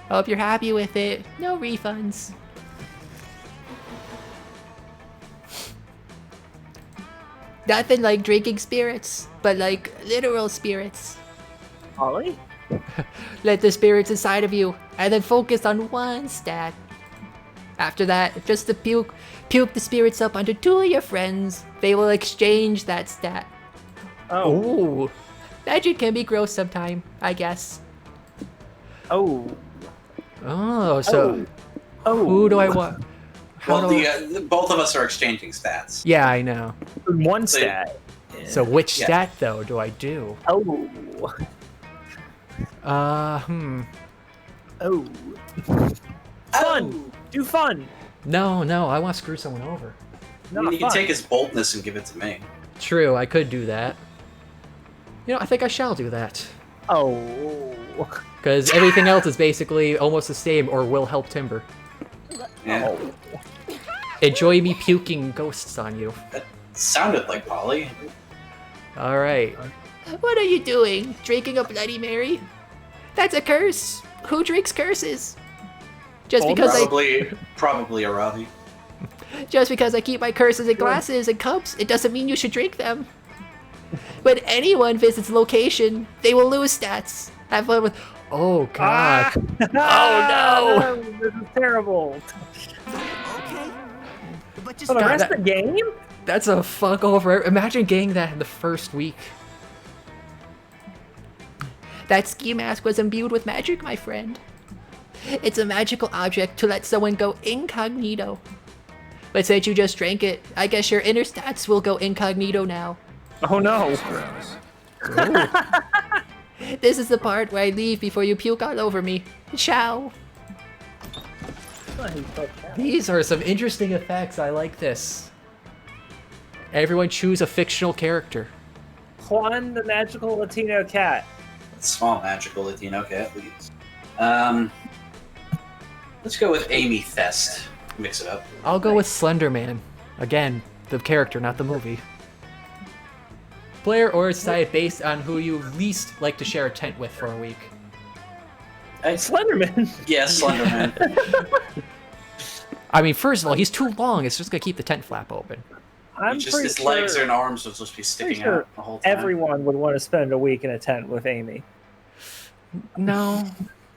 Hope you're happy with it. No refunds. Nothing like drinking spirits, but like literal spirits. Ollie? Let the spirits inside of you, and then focus on one stat. After that, just to puke the spirits up onto 2 of your friends. They will exchange that stat. Oh. Ooh. Magic can be gross sometime, I guess. Oh. Oh, so Oh. who do I want? Well, both of us are exchanging stats. Yeah, I know. One stat. So which Yeah. stat though do I do? Oh. Oh. Fun. Do fun. No, I want to screw someone over. Not You can fun. take his boldness and give it to me. True, I could do that. You know, I think I shall do that. Oh. Because everything else is basically almost the same or will help Timber. Yeah. Enjoy me puking ghosts on you. That sounded like Polly. Alright. What are you doing? Drinking a Bloody Mary? That's a curse. Who drinks curses? Just because Probably a Ravi. Just because I keep my curses in glasses and cups, it doesn't mean you should drink them. When anyone visits a location, they will lose stats. Have fun with... Oh, God. Oh, no. This is terrible. Okay. But just For the God, rest that- of the game? That's a fuck over. Imagine getting that in the first week. That ski mask was imbued with magic, my friend. It's a magical object to let someone go incognito. But since you just drank it, I guess your inner stats will go incognito now. Oh no. This is the part where I leave before you puke all over me. Ciao. These are some interesting effects. I like this. Everyone choose a fictional character. Juan, the magical Latino cat. Small magical Latino cat, please. Let's go with Amy Fest. Mix it up. I'll go with Slender Man. Again, the character, not the movie. Player or side based on who you least like to share a tent with for a week. Slenderman. Yeah, Slenderman. I mean, first of all, he's too long. It's just gonna keep the tent flap open. I'm Just pretty his sure, legs and arms will just be sticking sure out the whole time. everyone would want to spend a week in a tent with Amy. No.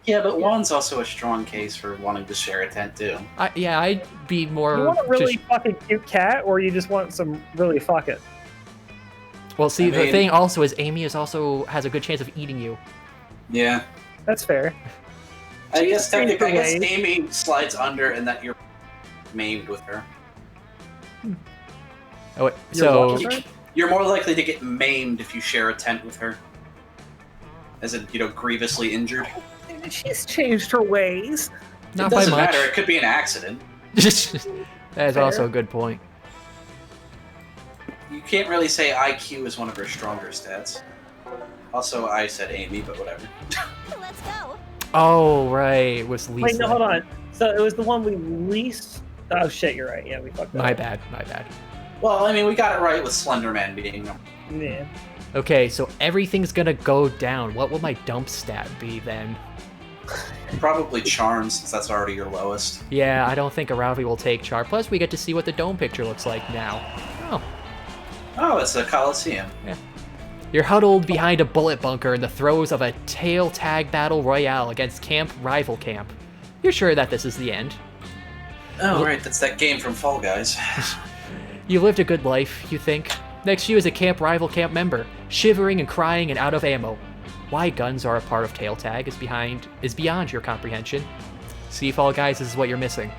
Yeah, but Juan's also a strong case for wanting to share a tent too. I'd be more. You want a really to fucking cute cat, or you just want some really fucking? well, see, I the mean- thing also is Amy has a good chance of eating you. Yeah. That's fair. I She's guess technically, away. Amy slides under and that you're maimed with her. Oh, wait, You're so what with her? You're more likely to get maimed if you share a tent with her. As in, grievously injured. She's changed her ways. not It by doesn't much. matter, it could be an accident. That is also a good point. You can't really say IQ is one of her stronger stats. Also, I said Amy, but whatever. Let's go. Oh right, it was least. Wait, no, hold on. So it was the one we least. Oh shit, you're right. Yeah, we fucked that My up. bad. My bad. Well, I mean, we got it right with Slenderman being... Yeah. Okay, so everything's gonna go down. What will my dump stat be then? Probably Charm, since that's already your lowest. Yeah, I don't think Aravi will take Char. Plus, we get to see what the dome picture looks like now. Oh, Oh, it's a Coliseum. you're huddled behind a bullet bunker in the throes of a tail tag battle royale against Camp Rival Camp. You're sure that this is the end? Oh, right, that's that game from Fall Guys. You lived a good life, you think? Next to you is a Camp Rival Camp member, shivering and crying and out of ammo. Why guns are a part of tail tag is beyond your comprehension. See, Fall Guys, this is what you're missing.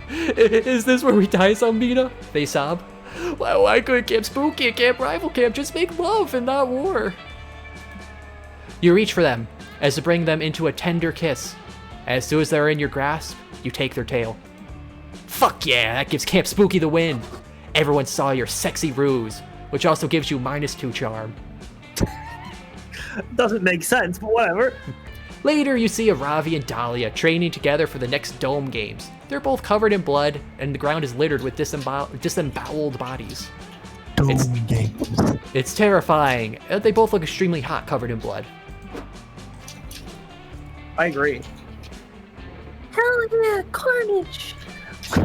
Is this where we die, Zombina? They sob. Why couldn't Camp Spooky and Camp Rival Camp just make love and not war? You reach for them, as to bring them into a tender kiss. As soon as they're in your grasp, you take their tail. Fuck yeah, that gives Camp Spooky the win. Everyone saw your sexy ruse, which also gives you -2 charm. Doesn't make sense, but whatever. Later, you see Aravi and Dahlia training together for the next Dome games. They're both covered in blood, and the ground is littered with disemboweled bodies. It's terrifying. They both look extremely hot, covered in blood. I agree. Hell yeah, carnage!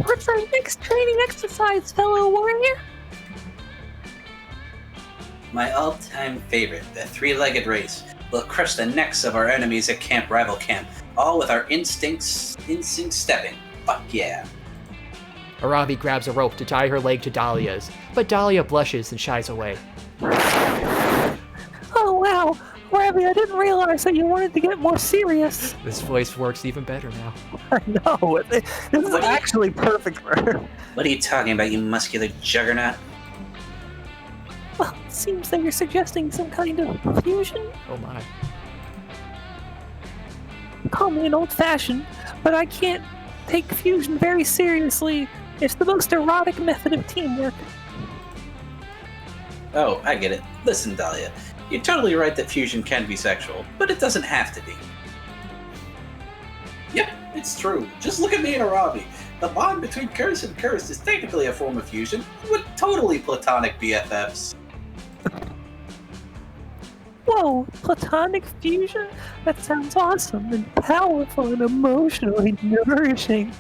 What's our next training exercise, fellow warrior? My all-time favorite, the three-legged race. We'll crush the necks of our enemies at Camp Rival Camp, all with our instinct stepping. Fuck yeah. Aravi grabs a rope to tie her leg to Dahlia's, but Dahlia blushes and shies away. Oh wow, Ravi, I didn't realize that you wanted to get more serious. This voice works even better now. I know. This is actually perfect for her. What are you talking about, you muscular juggernaut? Well, it seems that you're suggesting some kind of fusion. Oh my. Call me an old-fashioned, but I can't take fusion very seriously. It's the most erotic method of teamwork. Oh, I get it. Listen, Dahlia, you're totally right that fusion can be sexual, but it doesn't have to be. Yep, it's true. Just look at me and Aravi. The bond between Curse and Curse is technically a form of fusion. We're totally platonic BFFs. Whoa, platonic fusion? That sounds awesome and powerful and emotionally nourishing.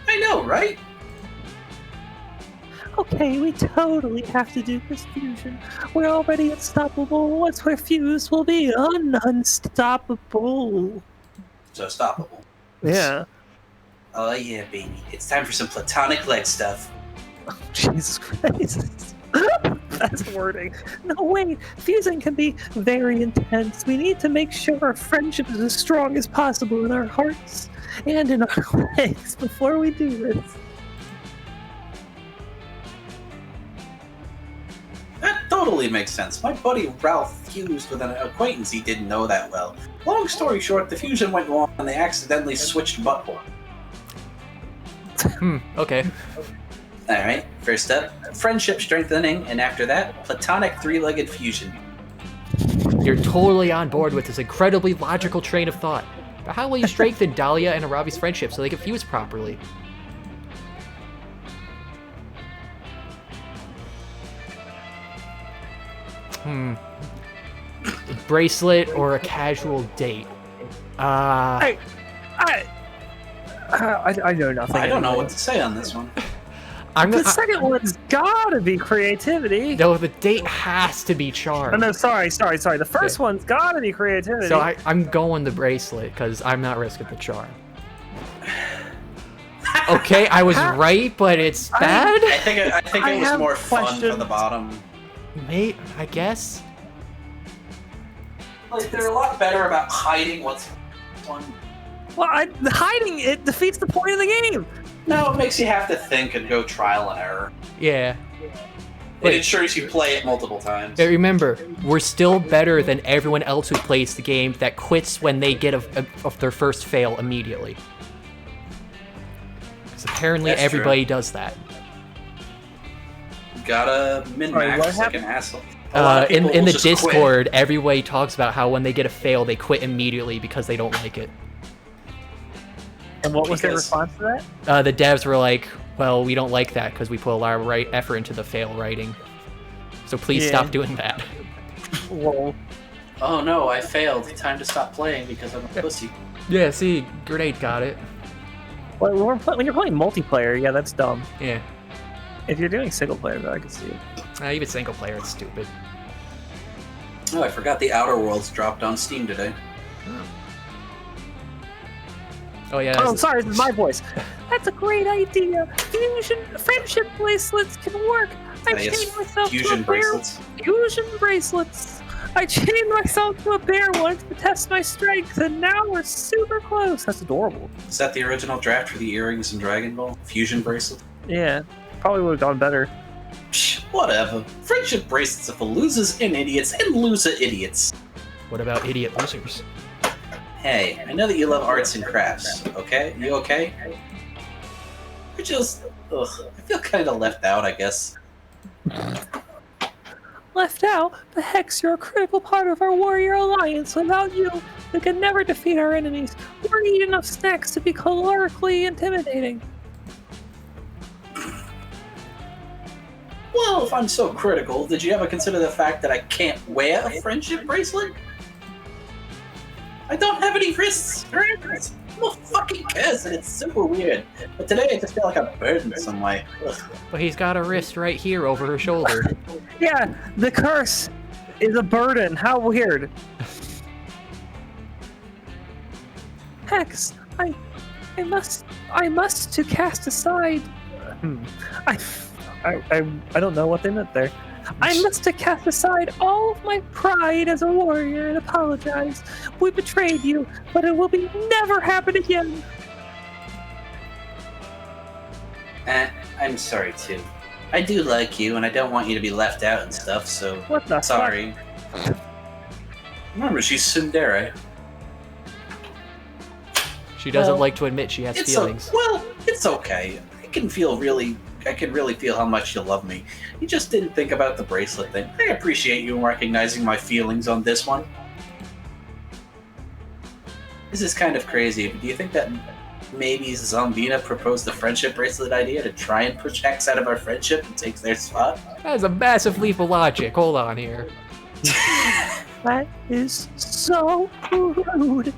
I know, right? Okay, we totally have to do this fusion. We're already unstoppable. Once we're fused, we'll be unstoppable. So stoppable. Yeah. Oh yeah, baby. It's time for some platonic leg stuff. Jesus Christ. That's wording. No, wait. Fusing can be very intense. We need to make sure our friendship is as strong as possible in our hearts. and in our legs before we do this. That totally makes sense. My buddy Ralph fused with an acquaintance he didn't know that well. Long story short, the fusion went wrong and they accidentally switched butthole. Okay. Alright, first up, friendship strengthening, and after that, platonic three-legged fusion. You're totally on board with this incredibly logical train of thought. But how will you strengthen Dahlia and Arabi's friendship so they can fuse properly? Bracelet or a casual date? I know nothing. I don't know anyway. what to say on this one. The second one's gotta be creativity. No, the date has to be Oh, charm. no, sorry. The first one's gotta be creativity. So I'm going the bracelet because I'm not risking the charm. Okay, I was right, but it's bad. I think it was have more fun for questions. the bottom. Mate, I guess. Like, they're a lot better about hiding what's one. Well, hiding it defeats the point of the game. No, it makes you have to think and go trial and error. Yeah. It ensures you play it multiple times. But remember, we're still better than everyone else who plays the game that quits when they get of their first fail immediately. Because apparently That's everybody does that. Gotta Sorry, min-max what like happened? an asshole. A lot of people In will the just quit. Discord, everybody talks about how when they get a fail, they quit immediately because they don't like it. And what was their Because- response to that? The devs were like, well, we don't like that because we put a lot of effort into the fail writing. So please Yeah. stop doing that. Lol. Oh no, I failed. Time to stop playing because I'm a pussy. Yeah, see, Grenade got it. When you're playing multiplayer, yeah, that's dumb. Yeah. If you're doing single player, though, I can see it. Even single player, it's stupid. Oh, I forgot the Outer Worlds dropped on Steam today. Oh yeah. Oh, that's- I'm sorry, this is my voice. That's a great idea. Fusion friendship bracelets can work. I Yes, chained myself fusion to a bear. bracelets. Fusion bracelets. I chained myself to a bear once to test my strength, and now we're super close. That's adorable. Is that the original draft for the earrings in Dragon Ball? Fusion bracelet? Yeah, probably would have gone better. Psh, whatever. Friendship bracelets are for losers and idiots and loser idiots. What about idiot losers? Hey, I know that you love arts and crafts, okay? You okay? You're just... Ugh, I feel kind of left out, I guess. Left out? But Hex, you're a critical part of our warrior alliance. Without you, we could never defeat our enemies or eat enough snacks to be calorically intimidating. Well, if I'm so critical, did you ever consider the fact that I can't wear a friendship bracelet? I don't have any wrists or ankles. Who fucking cares? And it's super weird. But today I just feel like I'm burdened some way. Ugh. But he's got a wrist right here over her shoulder. Yeah, the curse is a burden. How weird. Hex, I must to cast aside. I don't know what they meant there. I must to cast aside all of my pride as a warrior and apologize. We betrayed you, but it will be never happen again. I'm sorry too. I do like you, and I don't want you to be left out and stuff, so What the sorry. Remember, she's tsundere. She doesn't Well, like to admit she has It's feelings. it's okay. I can really feel how much you love me. You just didn't think about the bracelet thing. I appreciate you recognizing my feelings on this one. This is kind of crazy, but do you think that maybe Zombina proposed the friendship bracelet idea to try and push Hex out of our friendship and take their spot? That's a massive leap of logic. Hold on here. That is so rude.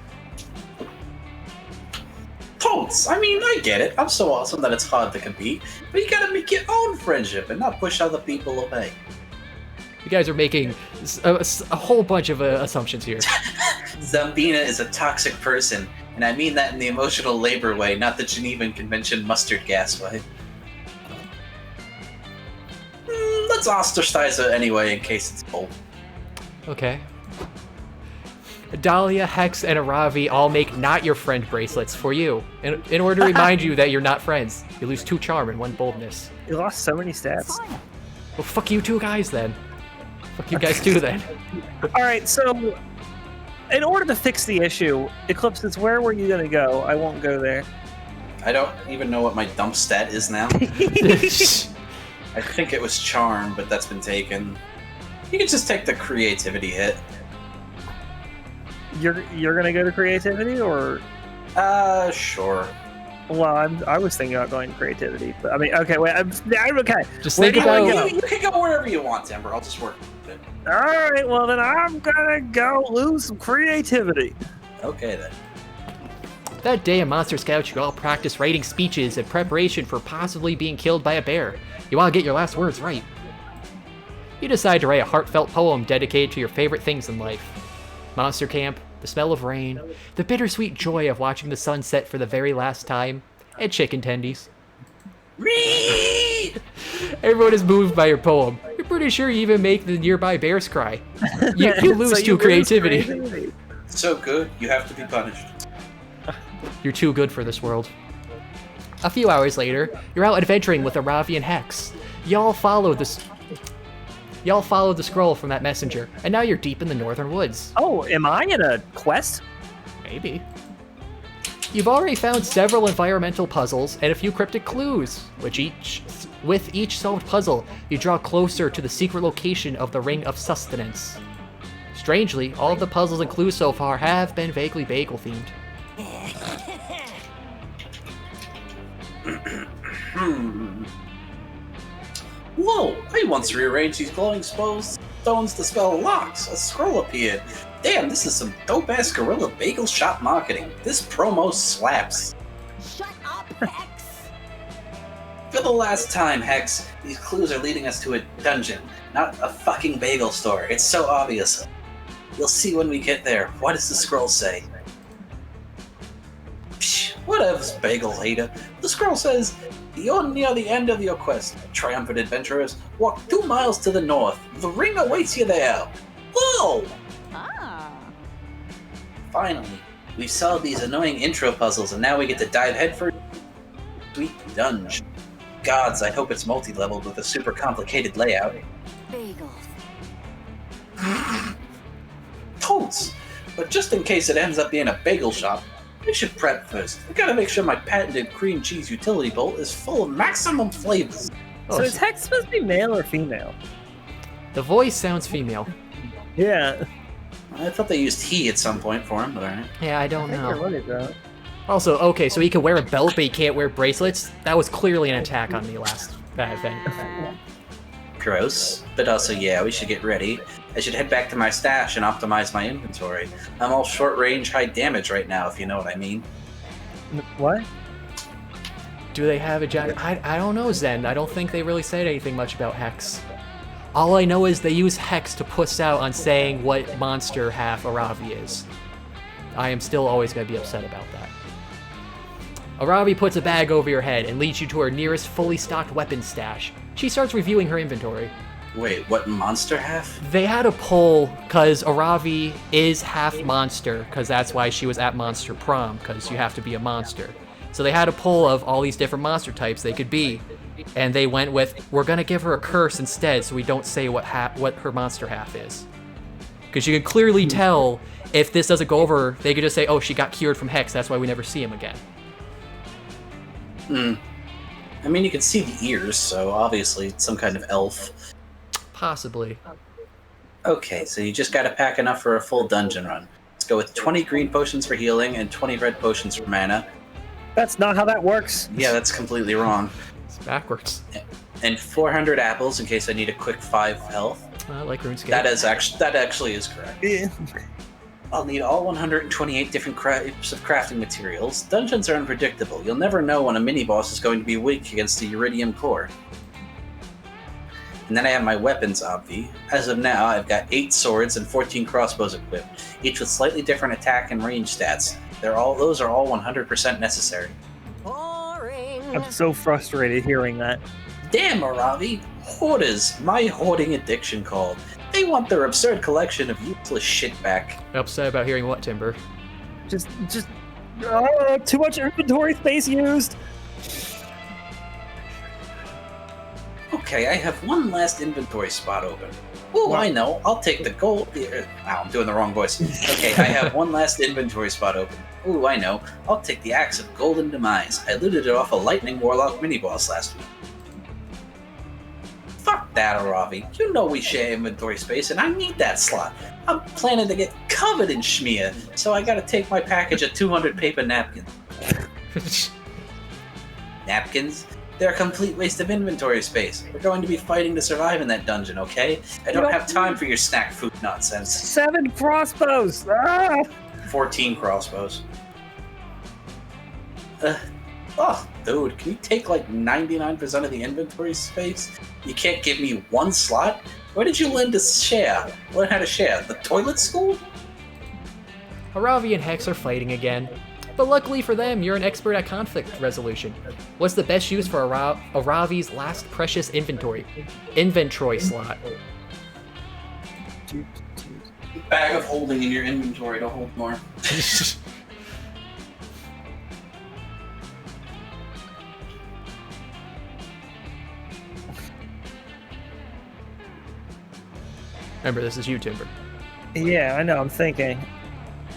Totes! I mean, I get it. I'm so awesome that it's hard to compete, but you gotta make your own friendship and not push other people away. You guys are making a whole bunch of assumptions here. Zombina is a toxic person, and I mean that in the emotional labor way, not the Genevan Convention mustard gas way. Let's ostracize her anyway in case it's bold. Okay. Dahlia, Hex, and Aravi all make not your friend bracelets for you. In order to remind you that you're not friends. You lose 2 charm and 1 boldness. You lost so many stats. Fine. Well, fuck you 2 guys then. Fuck you guys too then. All right, so in order to fix the issue, Eclipsis, where were you gonna go? I won't go there. I don't even know what my dump stat is now. I think it was charm, but that's been taken. You can just take the creativity hit. You're gonna go to creativity, or Sure. well, I was thinking about going to creativity, but I mean, okay, wait, I'm okay. Just Where think do you wanna about- go? You can go wherever you want, Timber. I'll just work with it. All right, well then I'm gonna go lose some creativity. Okay then. That day in Monster Scout, you all practice writing speeches in preparation for possibly being killed by a bear. You want to get your last words right. You decide to write a heartfelt poem dedicated to your favorite things in life. Monster Camp, the smell of rain, the bittersweet joy of watching the sun set for the very last time, and chicken tendies. Read! Everyone is moved by your poem. You're pretty sure you even make the nearby bears cry. You lose So 2 you lose creativity. So good, you have to be punished. You're too good for this world. A few hours later, you're out adventuring with Aravi and Hex. Y'all followed the scroll from that messenger, and now you're deep in the northern woods. Oh, am I in a quest? Maybe. You've already found several environmental puzzles and a few cryptic clues, with each solved puzzle, you draw closer to the secret location of the Ring of Sustenance. Strangely, all of the puzzles and clues so far have been vaguely bagel themed. Whoa! I once rearranged these glowing stones to spell locks. A scroll appeared. Damn, this is some dope-ass Gorilla Bagel Shop marketing. This promo slaps. Shut up, Hex. For the last time, Hex, these clues are leading us to a dungeon, not a fucking bagel store. It's so obvious. You'll see when we get there. What does the scroll say? Psh, whatever, bagel hater. The scroll says, you're near the end of your quest. Triumphant adventurers, walk 2 miles to the north. The ring awaits you there. Whoa! Ah. Finally, we've solved these annoying intro puzzles, and now we get to dive headfirst sweet dungeon. Gods, I hope it's multi-leveled with a super complicated layout. Bagels. Totes! But just in case it ends up being a bagel shop, we should prep first. We gotta make sure my patented cream cheese utility bowl is full of maximum flavors. Oh, So is Hex supposed to be male or female? the voice sounds female. Yeah. I thought they used he at some point for him, but alright. Yeah, I don't know. Look at that. Also, okay, so he can wear a belt, but he can't wear bracelets? That was clearly an attack on me last event. Gross. But also, yeah, we should get ready. I should head back to my stash and optimize my inventory. I'm all short range, high damage right now, if you know what I mean. What? Do they have a jacket? I don't know, Zen. I don't think they really said anything much about Hex. All I know is they use Hex to puss out on saying what monster half Aravi is. I am still always going to be upset about that. Aravi puts a bag over your head and leads you to her nearest fully stocked weapons stash. She starts reviewing her inventory. Wait, what monster half? They had a poll because Aravi is half monster, because that's why she was at Monster Prom, because you have to be a monster. So they had a poll of all these different monster types they could be, and they went with, we're going to give her a curse instead so we don't say what her monster half is. Because you can clearly tell if this doesn't go over, they could just say, oh, she got cured from Hex, that's why we never see him again. I mean, you can see the ears, so obviously it's some kind of elf. Possibly. Okay, so you just gotta pack enough for a full dungeon run. Let's go with 20 green potions for healing and 20 red potions for mana. That's not how that works. Yeah, that's completely wrong. It's backwards. And 400 apples in case I need a quick 5 health. I like RuneScape. That actually is correct. Yeah. I'll need all 128 different types of crafting materials. Dungeons are unpredictable. You'll never know when a mini-boss is going to be weak against the Iridium core. And then I have my weapons, obvi. As of now, I've got 8 swords and 14 crossbows equipped, each with slightly different attack and range stats. Those are all 100% necessary. Boring. I'm so frustrated hearing that. Damn, Aravi! Hoarders! My hoarding addiction called. They want their absurd collection of useless shit back. Upset about hearing what, Timber? Just, too much inventory space used. Okay, I have one last inventory spot open. Oh, I know. I'll take the gold. Wow, I'm doing the wrong voice. Okay, I have one last inventory spot open. Oh, I know. I'll take the Axe of Golden Demise. I looted it off a Lightning Warlock mini-boss last week. Fuck that, Aravi. You know we share inventory space, and I need that slot. I'm planning to get covered in Shima, so I gotta take my package of 200 paper napkins. Napkins? They're a complete waste of inventory space. We're going to be fighting to survive in that dungeon, okay? I don't have time for your snack food nonsense. 7 crossbows! Ah! 14 crossbows. Oh, dude, can you take like 99% of the inventory space? You can't give me one slot? Where did you learn to share? Learn how to share? The toilet school? Aravi and Hex are fighting again. But luckily for them, you're an expert at conflict resolution. What's the best use for Aravi's last precious inventory slot? Bag of holding in your inventory to hold more. Remember, this is you, Timber. Yeah, I know, I'm thinking.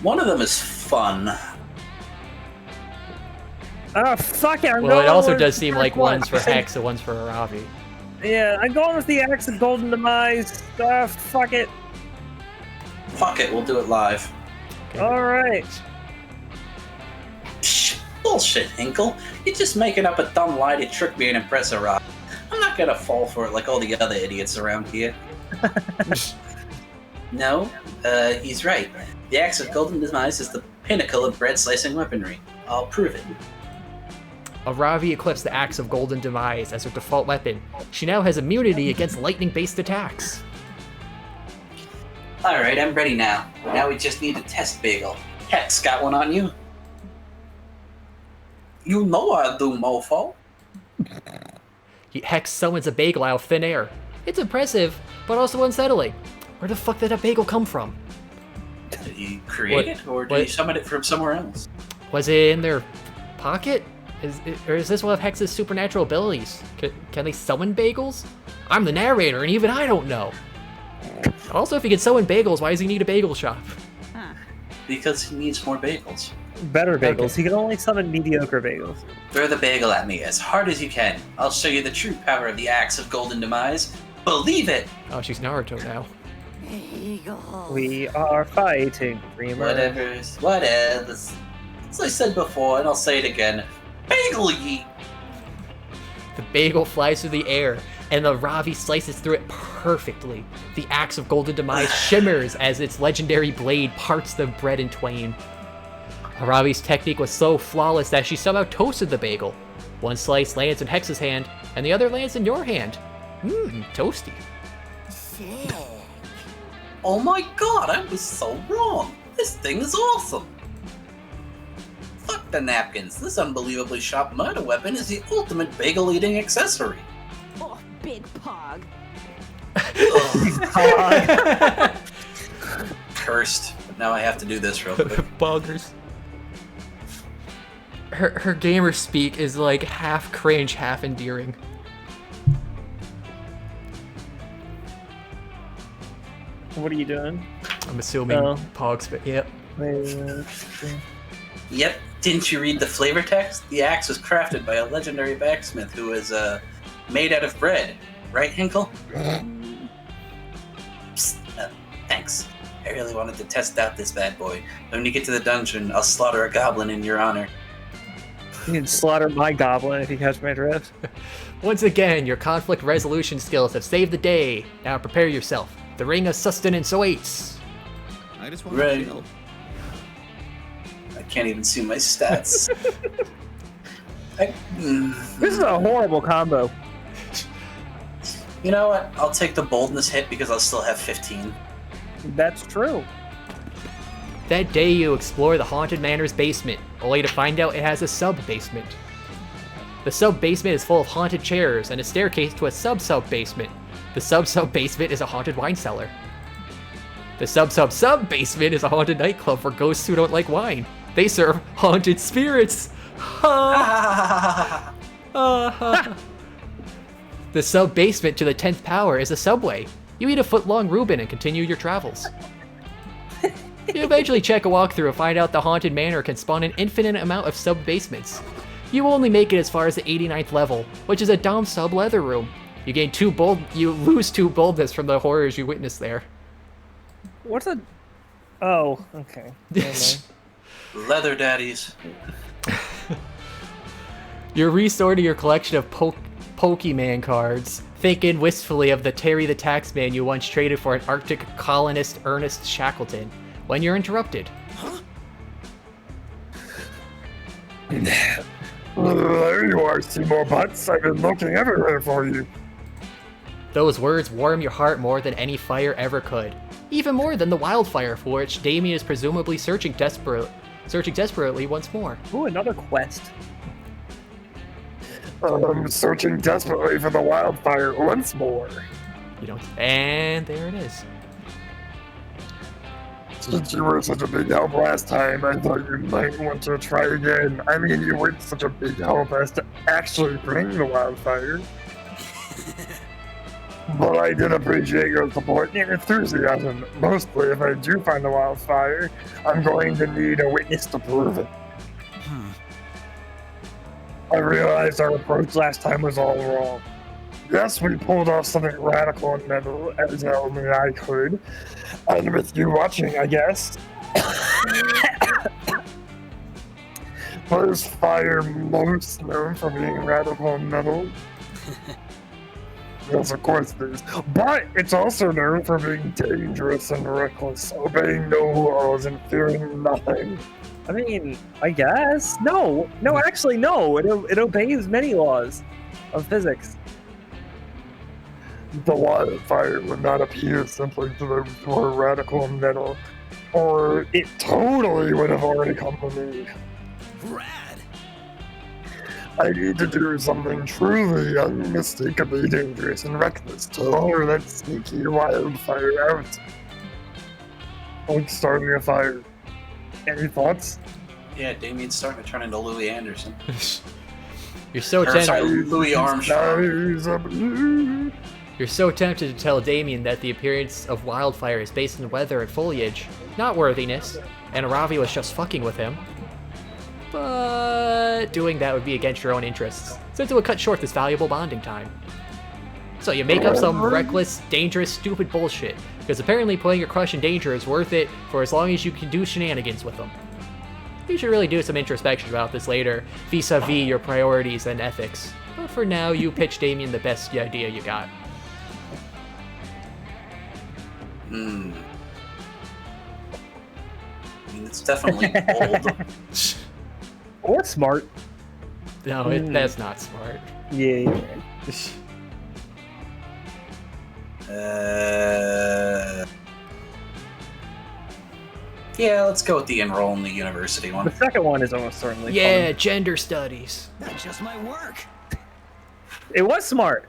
One of them is fun. Oh, fuck it, I'm Well, it going also with does seem the like first one. one's for Hex and one's for Aravi. Yeah, I'm going with the Axe of Golden Demise. Fuck it. Fuck it, we'll do it live. Okay. Alright. Psh, bullshit, Hinkle. You're just making up a dumb lie to trick me and impress Aravi. I'm not gonna fall for it like all the other idiots around here. No, he's right. The Axe of Golden Demise is the pinnacle of bread-slicing weaponry. I'll prove it. Aravi equips the Axe of Golden Demise as her default weapon. She now has immunity against lightning-based attacks. Alright, I'm ready now. Now we just need a test bagel. Hex, got one on you? You know I do, mofo. Hex summons a bagel out of thin air. It's impressive, but also unsettling. Where the fuck did that bagel come from? Did he create it, or did he summon it from somewhere else? Was it in their pocket? Or is this one of Hex's supernatural abilities? Can they summon bagels? I'm the narrator, and even I don't know. Also, if he can summon bagels, why does he need a bagel shop? Because he needs more bagels. Better bagels. Okay. He can only summon mediocre bagels. Throw the bagel at me as hard as you can. I'll show you the true power of the Axe of Golden Demise. Believe it! Oh, she's Naruto now. Bagel. We are fighting, Dreamer. Whatever. As I said before, and I'll say it again. Bagel yeet! The bagel flies through the air, and the Ravi slices through it perfectly. The Axe of Golden Demise shimmers as its legendary blade parts the bread in twain. Aravi's technique was so flawless that she somehow toasted the bagel. One slice lands in Hex's hand, and the other lands in your hand. Toasty. Sick. Oh my god, I was so wrong! This thing is awesome! Fuck the napkins, this unbelievably sharp murder weapon is the ultimate bagel-eating accessory! Oh, big pog. Cursed. But now I have to do this real quick. Boggers. Her gamer speak is like half cringe, half endearing. What are you doing? I'm assuming Pogs, but yep. Yep, didn't you read the flavor text? The axe was crafted by a legendary blacksmith who was made out of bread. Right, Hinkle? Psst, thanks. I really wanted to test out this bad boy. When you get to the dungeon, I'll slaughter a goblin in your honor. You can slaughter my goblin if you catch my drift. Once again, your conflict resolution skills have saved the day. Now prepare yourself. The ring of sustenance awaits. I just want Right. to help. I can't even see my stats. This is a horrible combo. You know what? I'll take the boldness hit because I'll still have 15. That's true. That day you explore the Haunted Manor's basement, only to find out it has a sub-basement. The sub-basement is full of haunted chairs and a staircase to a sub-sub-basement. The sub-sub-basement is a haunted wine cellar. The sub basement is a haunted nightclub for ghosts who don't like wine. They serve haunted spirits. Ha! The sub basement to the 10th power is a subway. You eat a foot-long Reuben and continue your travels. You eventually check a walkthrough and find out the haunted manor can spawn an infinite amount of sub basements. You only make it as far as the 89th level, which is a Dom sub leather room. You lose 2 boldness from the horrors you witness there. What's a... Oh, okay. Never mind. Leather daddies. You're resorting your collection of Pokemon cards, thinking wistfully of the Terry the Taxman you once traded for an Arctic colonist Ernest Shackleton, when you're interrupted. There you are, Seymour Butts. I've been looking everywhere for you. Those words warm your heart more than any fire ever could. Even more than the wildfire for which Damien is presumably searching desperately once more. Ooh, another quest. I'm searching desperately for the wildfire once more. And there it is. Since you were such a big help last time, I thought you might want to try again. I mean, you weren't such a big help as to actually bring the wildfire. But I did appreciate your support and your enthusiasm. Mostly, if I do find the wildfire, I'm going to need a witness to prove it. I realized our approach last time was all wrong. Yes, we pulled off something radical and metal, as only I could. And with you watching, I guess. But is fire most known for being radical and metal? Yes, of course it is. But it's also known for being dangerous and reckless, obeying no laws and fearing nothing. I mean, I guess. No, actually, no. It obeys many laws of physics. The wildfire would not appear simply to those who are radical and metal, or it totally would have already come to me. Rad. I need to do something truly unmistakably dangerous and reckless to lure that sneaky wildfire out. Like starting a fire. Any thoughts? Yeah, Damien's starting to turn into Louis Anderson. You're so Or, sorry, tempted. Louis Armstrong. Skies of blue. You're so tempted to tell Damien that the appearance of wildfire is based on weather and foliage, not worthiness, and Aravi was just fucking with him. But doing that would be against your own interests, since it would cut short this valuable bonding time. So you make up some reckless, dangerous, stupid bullshit, because apparently putting your crush in danger is worth it for as long as you can do shenanigans with them. You should really do some introspection about this later, vis-a-vis your priorities and ethics. But for now, you pitch Damien the best idea you got. I mean, it's definitely bold. Or smart. No, that's not smart. Yeah. Yeah, let's go with the enroll in the university one. The second one is almost certainly Yeah, fun. gender studies. That just might work. It was smart.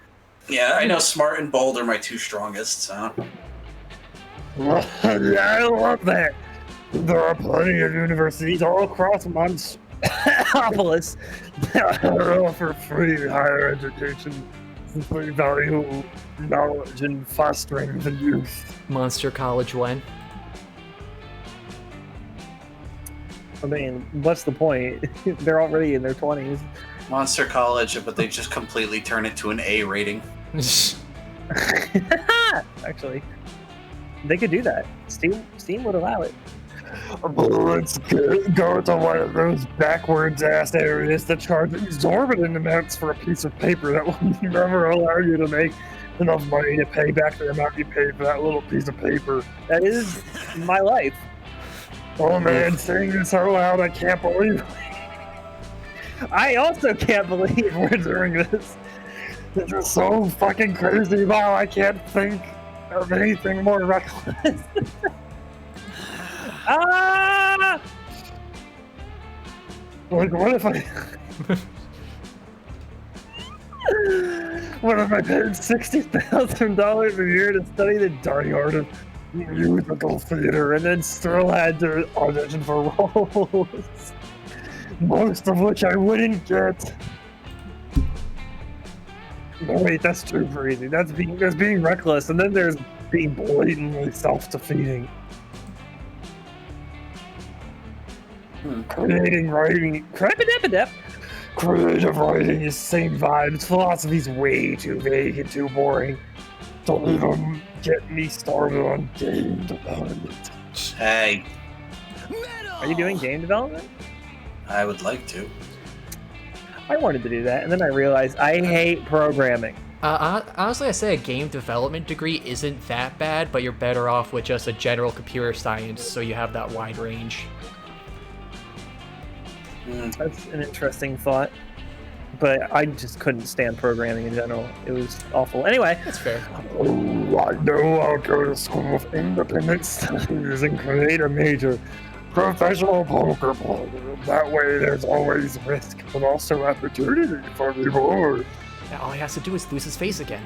Yeah, I know smart and bold are my 2 strongest, so. Yeah, I love that. There are plenty of universities all across Monstropolis that offer free higher education since we value knowledge and fostering the youth. Monster College when? I mean, what's the point? They're already in their 20s. Monster College, but they just completely turn it to an A rating. Actually, they could do that. Steam would allow it. Let's go to one of those backwards ass areas that charge exorbitant amounts for a piece of paper that will never allow you to make enough money to pay back the amount you paid for that little piece of paper. That is my life. Oh man, saying this out loud, I can't believe it. I also can't believe We're doing this. This is so fucking crazy now, I can't think of anything more reckless. Ah! Like, what if I... What if I paid $60,000 a year to study the dying art of musical theater and then still had to audition for roles, most of which I wouldn't get. No, wait, that's too crazy. That's being reckless, and then there's being blatantly self-defeating. Creative writing is same vibe. Its philosophy's way too vague and too boring. Don't even get me started on game development. Hey, Are you doing game development? I would like to. I wanted to do that, and then I realized I hate programming. Honestly, I say a game development degree isn't that bad, but you're better off with just a general computer science, so you have that wide range. That's an interesting thought. But I just couldn't stand programming in general. It was awful. Anyway. That's fair. Oh, I know I'll go to school of independent studies and create a major professional poker player. That way there's always risk, but also opportunity for reward. Now all he has to do is lose his face again.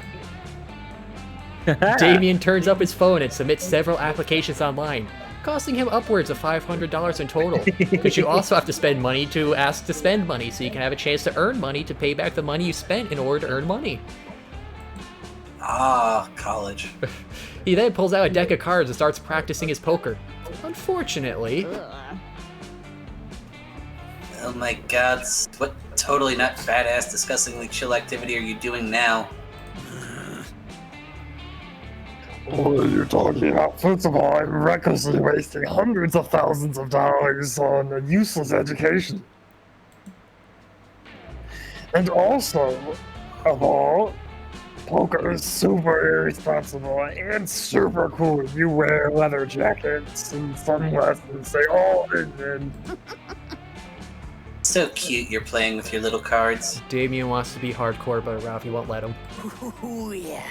Damien turns up his phone and submits several applications online, costing him upwards of $500 in total. Because you also have to spend money to ask to spend money, so you can have a chance to earn money to pay back the money you spent in order to earn money. Ah, college. He then pulls out a deck of cards and starts practicing his poker. Unfortunately... Oh my god, what totally not badass, disgustingly chill activity are you doing now? What are you talking about? First of all, I'm recklessly wasting hundreds of thousands of dollars on a useless education. And also, of all, poker is super irresponsible and super cool. You wear leather jackets and sunglasses and say, "Oh, and So cute you're playing with your little cards. Damien wants to be hardcore, but Rafi won't let him. Ooh, yeah.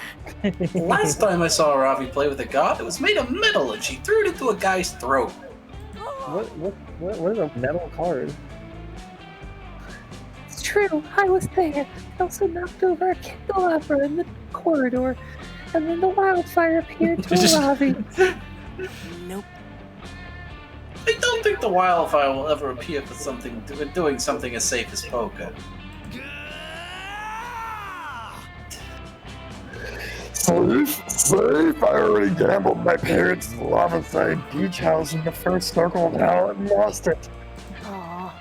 Last time I saw Ravi play with a god, it was made of metal and she threw it into a guy's throat. What is a metal card? It's true, I was there. I also knocked over a candelabra in the corridor, and then the wildfire appeared to Ravi. Nope. I don't think the wildfire will ever appear for doing something as safe as poker. Safe? I already gambled my parents' lava-side beach house in the first circle of hell and lost it. Aw.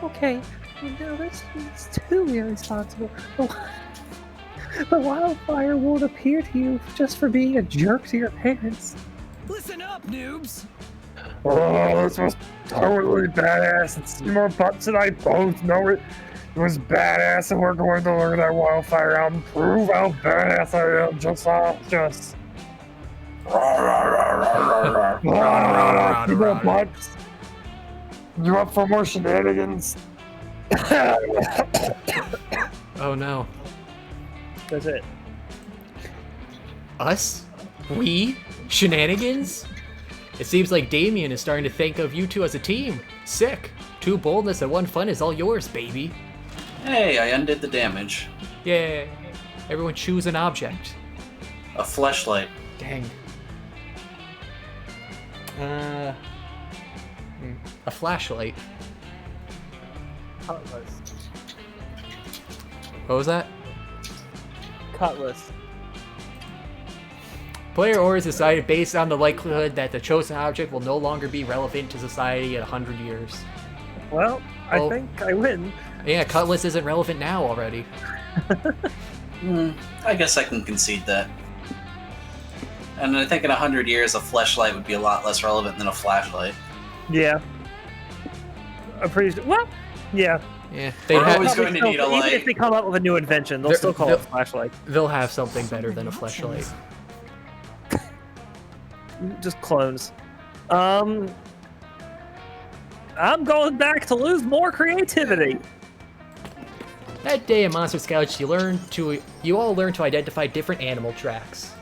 Okay, now this is too irresponsible. The wildfire won't appear to you just for being a jerk to your parents. Listen up, noobs. Oh, this was totally badass, and Seymour Butts and I both know it. It was badass, and we're going to learn that wildfire out and prove how badass I am. Just. Seymour Butts, you up for more shenanigans? Oh no. That's it. Us? We? Shenanigans? It seems like Damien is starting to think of you two as a team. Sick. 2 boldness and 1 fun is all yours, baby. Hey, I undid the damage. Yay. Everyone choose an object. A fleshlight. Dang. A flashlight. Cutlass. What was that? Cutlass. Player orders decided based on the likelihood that the chosen object will no longer be relevant to society in 100 years. Well, I think I win. Yeah, Cutlass isn't relevant now already. I guess I can concede that. And I think in 100 years, a fleshlight would be a lot less relevant than a flashlight. Yeah. I'm pretty sure. Well, yeah. Yeah, We're always going to need a Even if light. they come up with a new invention, they'll still call it a flashlight. They'll have something better than a flashlight. Just clones. I'm going back to lose more creativity. That day in Monster Scouts, you all learn to identify different animal tracks.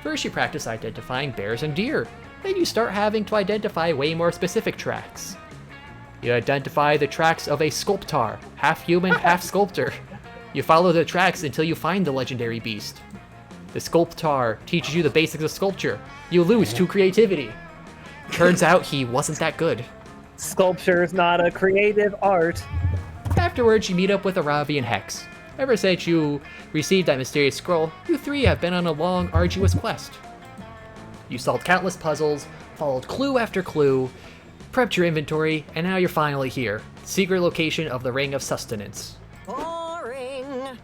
First, you practice identifying bears and deer. Then you start having to identify way more specific tracks. You identify the tracks of a sculptor, half human, half sculptor. You follow the tracks until you find the legendary beast. The sculptor teaches you the basics of sculpture. You lose to creativity. Turns out he wasn't that good. Sculpture is not a creative art. Afterwards, you meet up with Aravi and Hex. Ever since you received that mysterious scroll, you three have been on a long, arduous quest. You solved countless puzzles, followed clue after clue, prepped your inventory, and now you're finally here. Secret location of the Ring of Sustenance. Boring.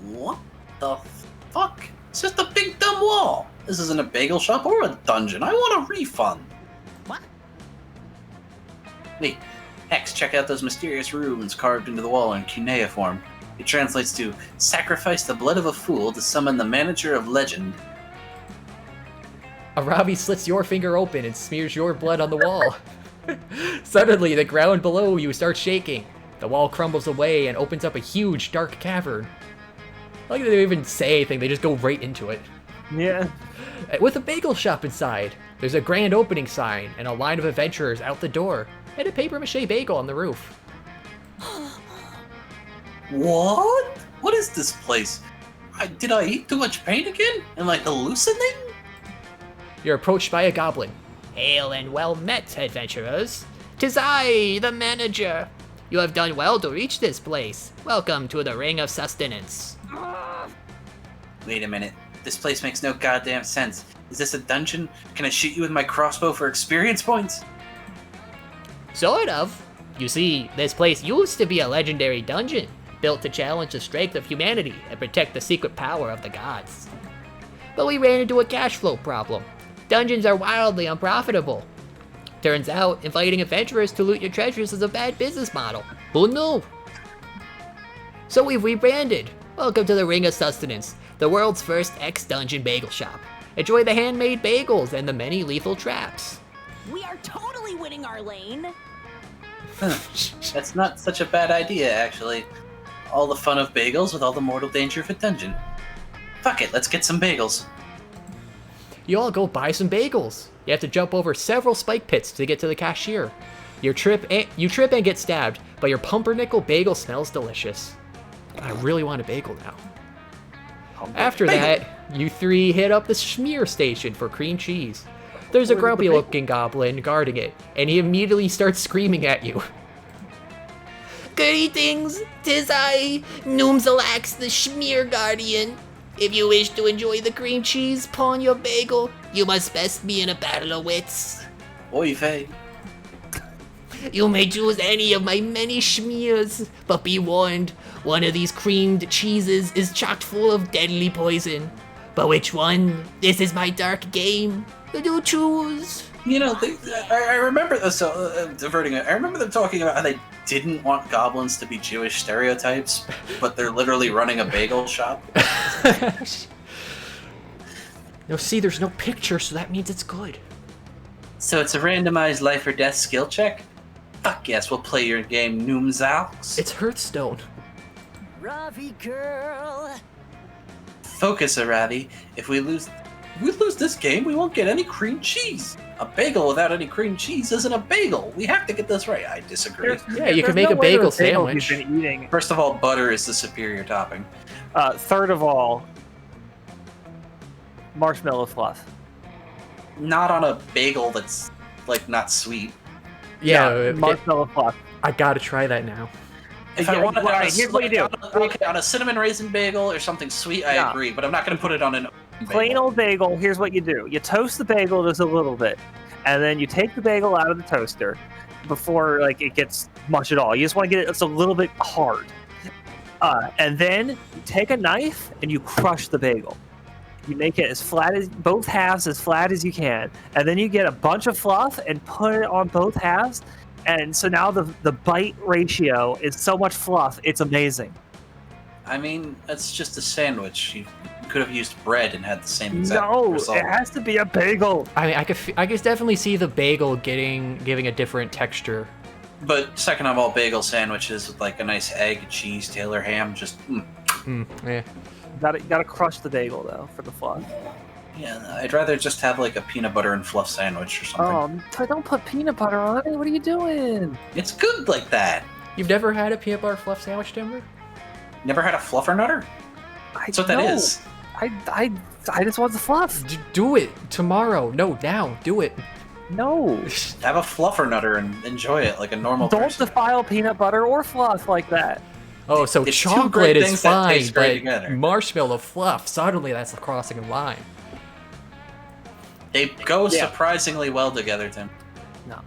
What the fuck? It's just a big dumb wall. This isn't a bagel shop or a dungeon. I want a refund. What? Wait, Hex, check out those mysterious runes carved into the wall in cuneiform. It translates to, sacrifice the blood of a fool to summon the manager of legend. Aravi slits your finger open and smears your blood on the wall. Suddenly, the ground below you starts shaking. The wall crumbles away and opens up a huge, dark cavern. Like they don't even say anything, they just go right into it. Yeah. With a bagel shop inside. There's a grand opening sign and a line of adventurers out the door, and a papier-mâché bagel on the roof. What? What is this place? Did I eat too much paint again? Am I hallucinating? You're approached by a goblin. Hail and well met, adventurers. 'Tis I, the manager. You have done well to reach this place. Welcome to the Ring of Sustenance. Wait a minute. This place makes no goddamn sense. Is this a dungeon? Can I shoot you with my crossbow for experience points? Sort of. You see, this place used to be a legendary dungeon, built to challenge the strength of humanity and protect the secret power of the gods. But we ran into a cash flow problem. Dungeons are wildly unprofitable. Turns out, inviting adventurers to loot your treasures is a bad business model. Who knew? So we've rebranded. Welcome to the Ring of Sustenance, the world's first ex-dungeon bagel shop. Enjoy the handmade bagels and the many lethal traps. We are totally winning our lane. That's not such a bad idea, actually. All the fun of bagels with all the mortal danger of a dungeon. Fuck it, let's get some bagels. You all go buy some bagels. You have to jump over several spike pits to get to the cashier. You trip and get stabbed, but your pumpernickel bagel smells delicious. I really want a bagel now. After that, you three hit up the Schmear station for cream cheese. There's a grumpy looking goblin guarding it, and he immediately starts screaming at you. Greetings, 'tis I, Noomzalax the Schmear Guardian. If you wish to enjoy the cream cheese upon your bagel, you must best me in a battle of wits. Oy vey. You may choose any of my many schmears, but be warned, one of these creamed cheeses is chock full of deadly poison. But which one? This is my dark game. Do choose. You know, I remember diverting it. I remember them talking about how they didn't want goblins to be Jewish stereotypes, but they're literally running a bagel shop. No, see, there's no picture, so that means it's good. So it's a randomized life or death skill check? Fuck yes, we'll play your game, Noomzalks. It's Hearthstone. Ravi girl. Focus, Aravi. If we lose this game, we won't get any cream cheese. A bagel without any cream cheese isn't a bagel. We have to get this right. I disagree. Yeah, you can make a bagel sandwich. You've been eating. First of all, butter is the superior topping. Third of all, marshmallow fluff. Not on a bagel that's, like, not sweet. Yeah, marshmallow fluff. I gotta try that now. If I want it on here's what you do. on a cinnamon raisin bagel or something sweet, I agree, but I'm not going to put it on an Plain old bagel, here's what you do. You toast the bagel just a little bit, and then you take the bagel out of the toaster before like it gets much at all. You just want to get it just a little bit hard. And then you take a knife and you crush the bagel. You make it as flat as, both halves as flat as you can. And then you get a bunch of fluff and put it on both halves. And so now the bite ratio is so much fluff, it's amazing. I mean, that's just a sandwich. You could have used bread and had the same exact No, result. it has to be a bagel. I mean, I could definitely see the bagel giving a different texture. But second of all, bagel sandwiches with like a nice egg, cheese, Taylor ham, just Yeah. Gotta crush the bagel though for the fluff. yeah. I'd rather just have like a peanut butter and fluff sandwich or something. Don't put peanut butter on it. What are you doing? It's good like that. You've never had a peanut butter fluff sandwich, Timber? Never had a fluffernutter? That's what that is. I just want the fluff. Do it tomorrow. No, now. Do it. No. Have a fluffer nutter and enjoy it like a normal Don't person. defile peanut butter or fluff like that. Oh, so It's two chocolate great is things that fine, taste great but together. marshmallow fluff, suddenly that's crossing a line. They go surprisingly well together, Tim.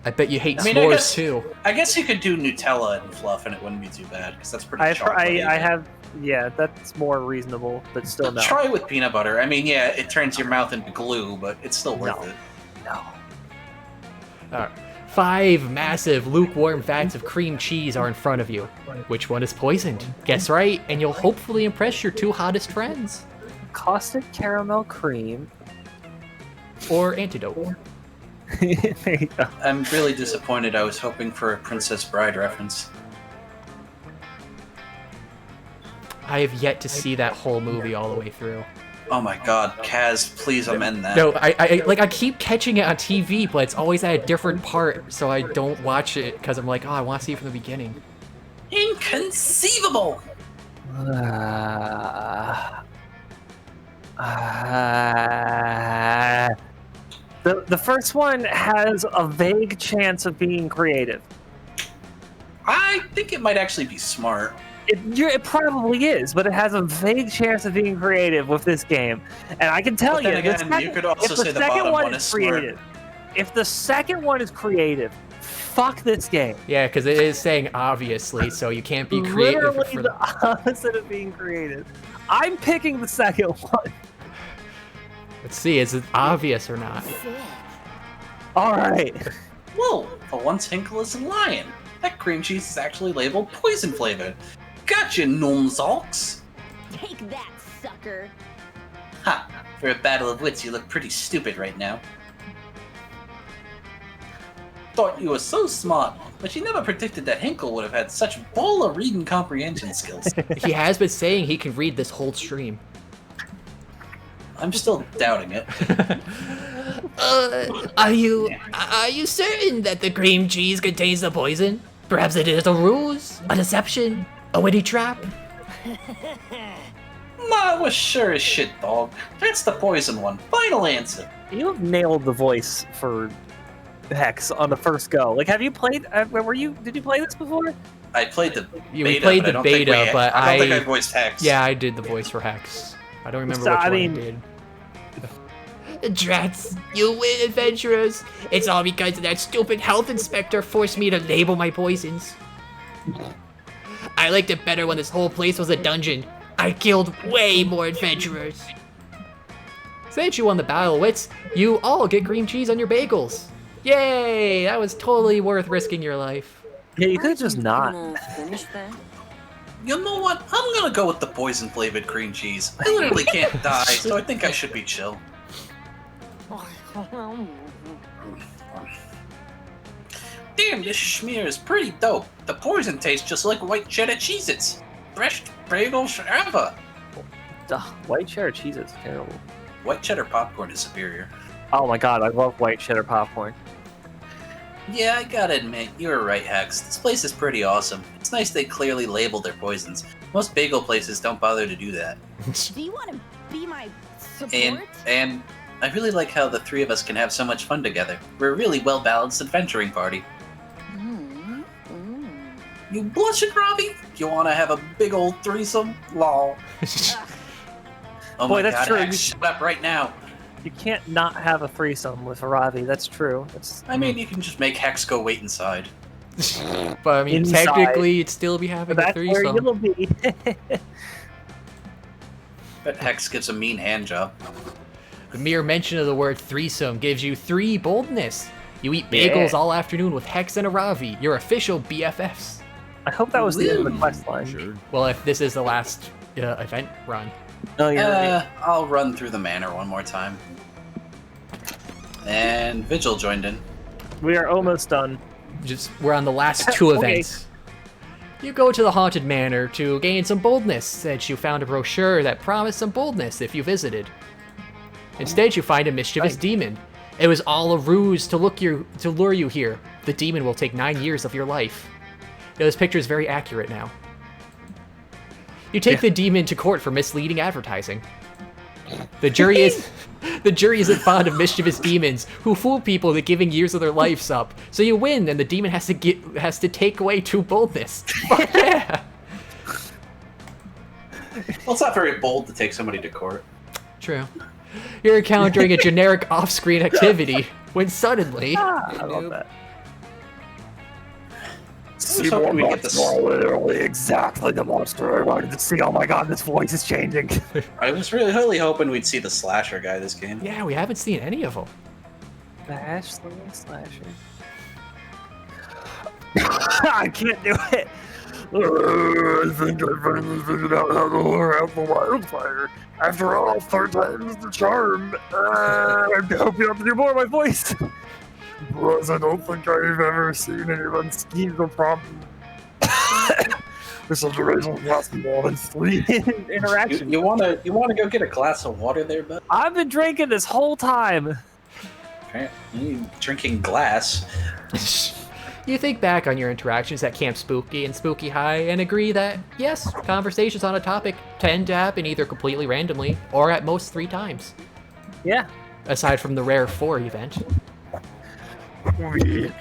I bet you hate I mean, s'mores too. I guess you could do Nutella and fluff and it wouldn't be too bad, because that's pretty chocolatey. I have, yeah, that's more reasonable, but still no. Try with peanut butter. I mean, yeah, it turns your mouth into glue, but it's still worth it. No. Alright. 5 massive lukewarm vats of cream cheese are in front of you. Which one is poisoned? Guess right, and you'll hopefully impress your 2 hottest friends. Caustic caramel cream. Or antidote. There you go. I'm really disappointed. I was hoping for a Princess Bride reference. I have yet to see that whole movie all the way through. Oh my god, Kaz, please amend that. No, I keep catching it on TV, but it's always at a different part, so I don't watch it because I'm like, oh, I want to see it from the beginning. Inconceivable! The first one has a vague chance of being creative. I think it might actually be smart. It probably is, but it has a vague chance of being creative with this game. And I can tell But then you, again, you could also say the bottom one is smart. If the second one is creative, fuck this game. Yeah, because it is saying obviously, so you can't be creative. Literally For the opposite of being creative. I'm picking the second one. Let's see, is it obvious or not? All right. Whoa, for once Hinkle is lying. That cream cheese is actually labeled poison flavored. Gotcha, Nomzalks! Take that, sucker. Ha! For a battle of wits, you look pretty stupid right now. Thought you were so smart, but you never predicted that Hinkle would have had such baller reading comprehension skills. He has been saying he can read this whole stream. I'm still doubting it. Are you certain that the cream cheese contains the poison? Perhaps it is a ruse, a deception, a witty trap? Nah, was sure as shit, dog. That's the poison one. Final answer. You have nailed the voice for Hex on the first go. Like, have you played? Did you play this before? I played the Yeah, beta, we played but I the don't think beta, we- but I don't think I voiced Hex. Yeah, I did the voice for Hex. I don't remember So, which I one mean- I did. Drats, you win, adventurers. It's all because that stupid health inspector forced me to label my poisons. I liked it better when this whole place was a dungeon. I killed way more adventurers. Since you won the Battle of Wits, you all get cream cheese on your bagels. Yay! That was totally worth risking your life. Yeah, you could just not. You know what? I'm gonna go with the poison flavored cream cheese. I literally can't die, so I think I should be chill. Damn, this schmear is pretty dope. The poison tastes just like white cheddar Cheez-Its. Fresh bagels forever. Ugh, white cheddar cheese is terrible. White cheddar popcorn is superior. Oh my god, I love white cheddar popcorn. Yeah, I gotta admit, you were right, Hex. This place is pretty awesome. It's nice they clearly labeled their poisons. Most bagel places don't bother to do that. Do you want to be my support? And I really like how the three of us can have so much fun together. We're a really well-balanced adventuring party. You blushing, Robbie? You wanna have a big old threesome? Lol. Oh Boy, my that's god, true. Hex, shut up right now. You can't not have a threesome with Ravi. That's true. That's I mean, you can just make Hex go wait inside. But I mean, Inside. technically, you'd still be having a that's where threesome. you'll be. Bet Hex gives a mean hand job. The mere mention of the word threesome gives you 3 boldness. You eat bagels all afternoon with Hex and Aravi, your official BFFs. I hope that was the end of the quest line. Sure. Well, if this is the last event run. No, you're right. I'll run through the manor one more time. And Vigil joined in. We are almost done. We're on the last 2 Okay. events. You go to the Haunted Manor to gain some boldness, since you found a brochure that promised some boldness if you visited. Instead, you find a mischievous demon. It was all a ruse to lure you here. The demon will take 9 years of your life. Yeah, this picture is very accurate now. You take the demon to court for misleading advertising. The jury isn't fond of mischievous demons who fool people into giving years of their lives up. So you win, and the demon has to take away true boldness. Fuck yeah. Well, it's not very bold to take somebody to court. True. You're encountering a generic off-screen activity when suddenly... I love that. was hoping we get this- literally exactly the monster I wanted to see. Oh my god, this voice is changing. I was really hoping we'd see the slasher guy this game. Yeah, we haven't seen any of them. Slasher. I can't do it. I think I finally figured out how to lure out the wildfire. After all, third time's the charm. I hope you don't have to do more of my voice. Plus, I don't think I've ever seen anyone scheme the problem. This observation lasts more than 3 Interaction. You wanna go get a glass of water there, bud? I've been drinking this whole time. You drinking glass. You think back on your interactions at Camp Spooky and Spooky High and agree that, yes, conversations on a topic tend to happen either completely randomly or at most 3 times. Yeah. Aside from the rare 4 event. We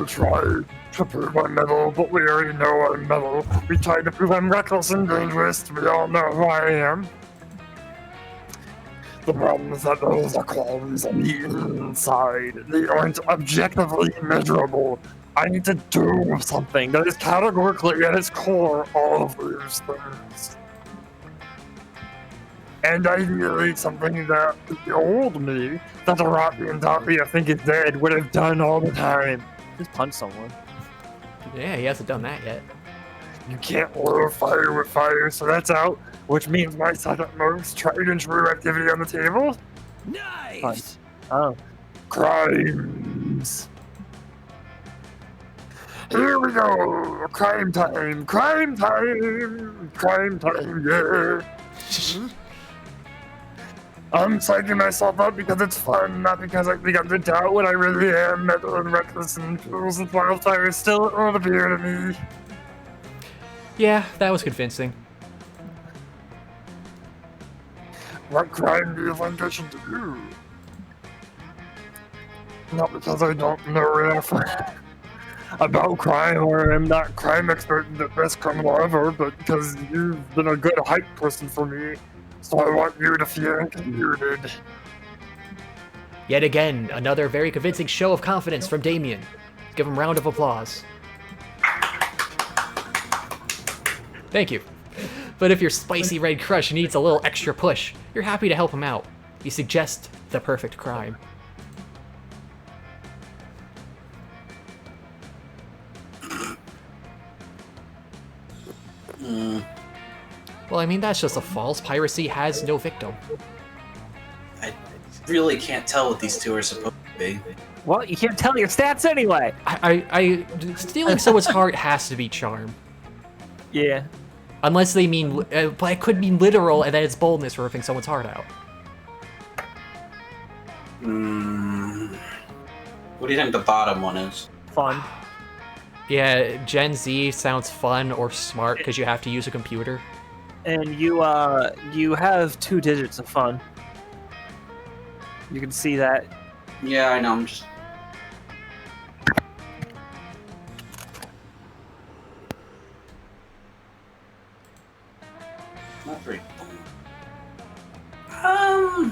tried to prove I'm metal, but we already know I'm metal. We tried to prove I'm reckless and dangerous. We all know who I am. The problem is that those are qualities on the inside. They aren't objectively measurable. I need to do something that is categorically at its core all of these things. And ideally something that the old me, that the rotten Davi I think is dead, would have done all the time. Just punch someone. Yeah, he hasn't done that yet. You can't lure fire with fire, so that's out. Which means my second most tried and true activity on the table? Nice. Oh. Crimes. Here we go! Crime time! Crime time! Crime time, yeah! I'm psyching myself up because it's fun, not because I begun to doubt what I really am, metal and reckless and fools and wildfire still won't appear to me. Yeah, that was convincing. What crime do you think I should do? Not because I don't know enough about crime or I'm not crime expert and the best criminal ever, but because you've been a good hype person for me, so I want you to feel included. Yet again, another very convincing show of confidence from Damien. Give him a round of applause. Thank you. But if your spicy red crush needs a little extra push, you're happy to help him out. You suggest the perfect crime. Well, I mean, that's just a false. Piracy has no victim. I really can't tell what these two are supposed to be. Well, you can't tell your stats anyway. Stealing someone's heart has to be charm. Yeah. Unless they mean, but it could mean literal, and then it's boldness for ripping someone's heart out. What do you think the bottom one is? Fun. Yeah, Gen Z sounds fun or smart because you have to use a computer. And you have 2 digits of fun. You can see that. Yeah, I know. I'm just. Not very. All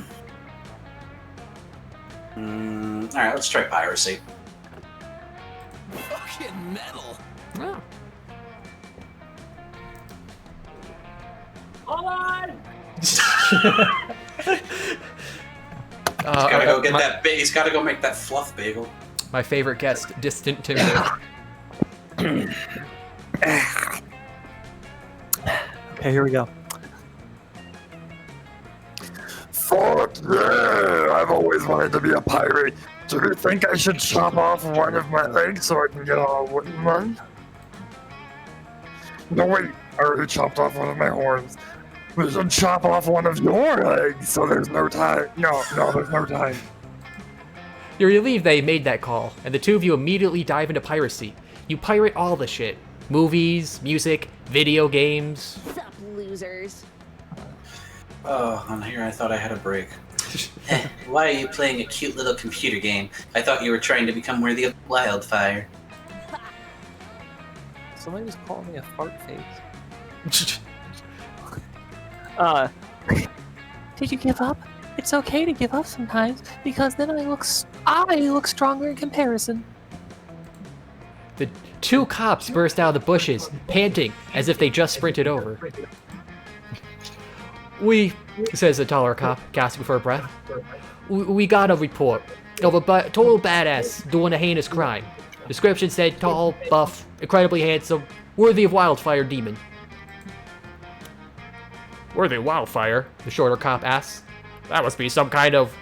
right, let's try piracy. Fucking metal. Oh. Hold on! He's gotta go get that. He's gotta go make that fluff bagel. My favorite guest, Distant Timber. Okay, here we go. Fuck yeah! I've always wanted to be a pirate. Do you think I should chop off one of my legs so I can get a wooden one? No, wait. I already chopped off one of my horns. We should chop off one of your legs so there's no time. No, there's no time. You're relieved they made that call, and the two of you immediately dive into piracy. You pirate all the shit. Movies, music, video games. Sup, losers. Oh, on here I thought I had a break. Why are you playing a cute little computer game? I thought you were trying to become worthy of wildfire. Somebody was calling me a fart face. Did you give up? It's okay to give up sometimes, because then I look stronger in comparison. The two cops burst out of the bushes, panting as if they just sprinted over. We, says the taller cop, gasping for a breath. We got a report of a total badass doing a heinous crime. Description said tall, buff, incredibly handsome, worthy of wildfire demon. Worthy of wildfire? The shorter cop asks. That must be some kind of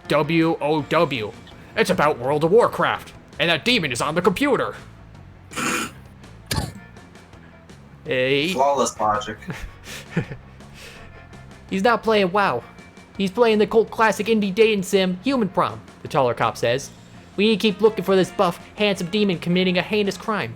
WOW. It's about World of Warcraft, and that demon is on the computer. Hey. Flawless logic. He's not playing WoW. He's playing the cult classic indie dating sim, Human Prom, the taller cop says. We need to keep looking for this buff, handsome demon committing a heinous crime.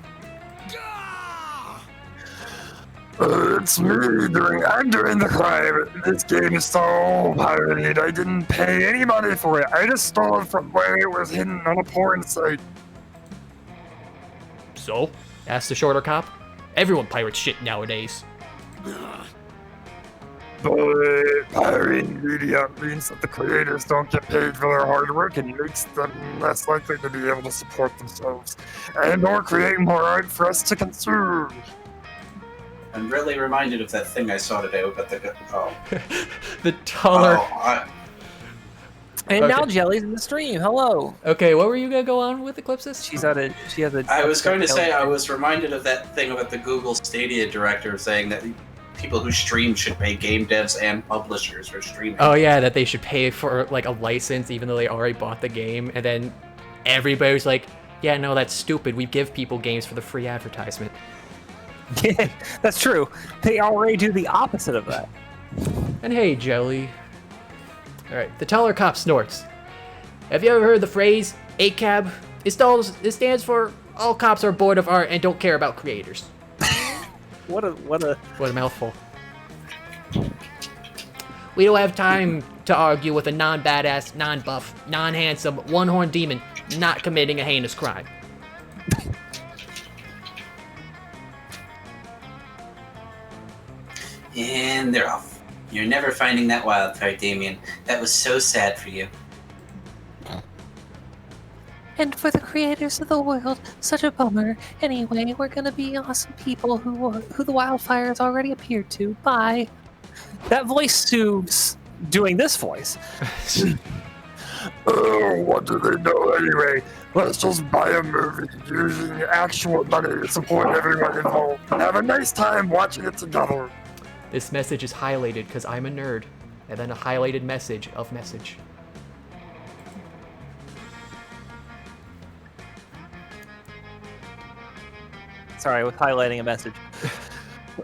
It's me I'm doing the crime. This game is so pirated. I didn't pay any money for it. I just stole it from where it was hidden on a porn site. So? Asked the shorter cop. Everyone pirates shit nowadays. But pirating media means that the creators don't get paid for their hard work and makes them less likely to be able to support themselves and or create more art for us to consume. I'm really reminded of that thing I saw today about the... Oh. The taller... And now Jelly's in the stream. Hello. Okay, what were you gonna go on with, Eclipsis? She has a. I was going to say I was reminded of that thing about the Google Stadia director saying that people who stream should pay game devs and publishers for streaming. Oh yeah, that they should pay for like a license even though they already bought the game, and then everybody was like, yeah, no, that's stupid. We give people games for the free advertisement. Yeah, that's true. They already do the opposite of that. And hey, Jelly. Alright, the taller cop snorts. Have you ever heard the phrase, ACAB? It stands for all cops are bored of art and don't care about creators. What a mouthful. We don't have time to argue with a non-badass, non-buff, non-handsome, one-horned demon not committing a heinous crime. And they're off. You're never finding that wildfire, Damien. That was so sad for you. And for the creators of the world, such a bummer. Anyway, we're gonna be awesome people who the wildfires already appeared to. Bye. That voice suits doing this voice. Oh, what do they know anyway? Let's just buy a movie using actual money to support everyone involved and have a nice time watching it together. This message is highlighted because I'm a nerd, and then a highlighted message of message. Sorry, with highlighting a message.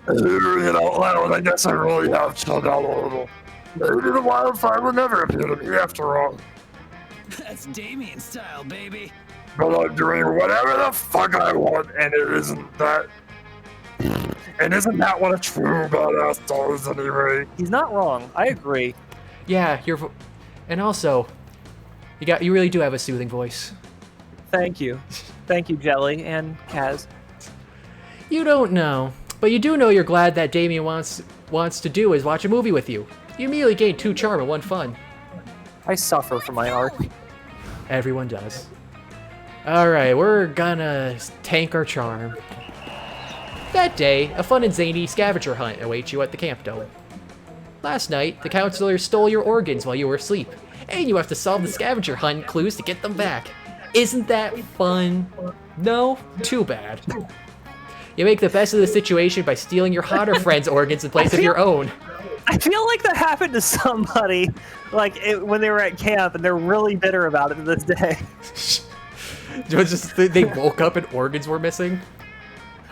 Hearing it out loud, I guess I really have chilled out a little. Maybe the wildfire will never appear to me after all. That's Damien style, baby. But I'm doing whatever the fuck I want, and it isn't that. And isn't that what a true badass does anyway? He's not wrong. I agree. Yeah, and also, you really do have a soothing voice. Thank you. Thank you, Jelly and Kaz. You don't know, but you do know you're glad that Damien wants to do is watch a movie with you. You immediately gained 2 charm and 1 fun. I suffer for my art. Everyone does. Alright, we're gonna tank our charm. That day, a fun and zany scavenger hunt awaits you at the camp dome. Last night, the counselors stole your organs while you were asleep, and you have to solve the scavenger hunt clues to get them back. Isn't that fun? No? Too bad. You make the best of the situation by stealing your hotter friend's organs in place of your own. I feel like that happened to somebody, like when they were at camp, and they're really bitter about it to this day. They woke up and organs were missing?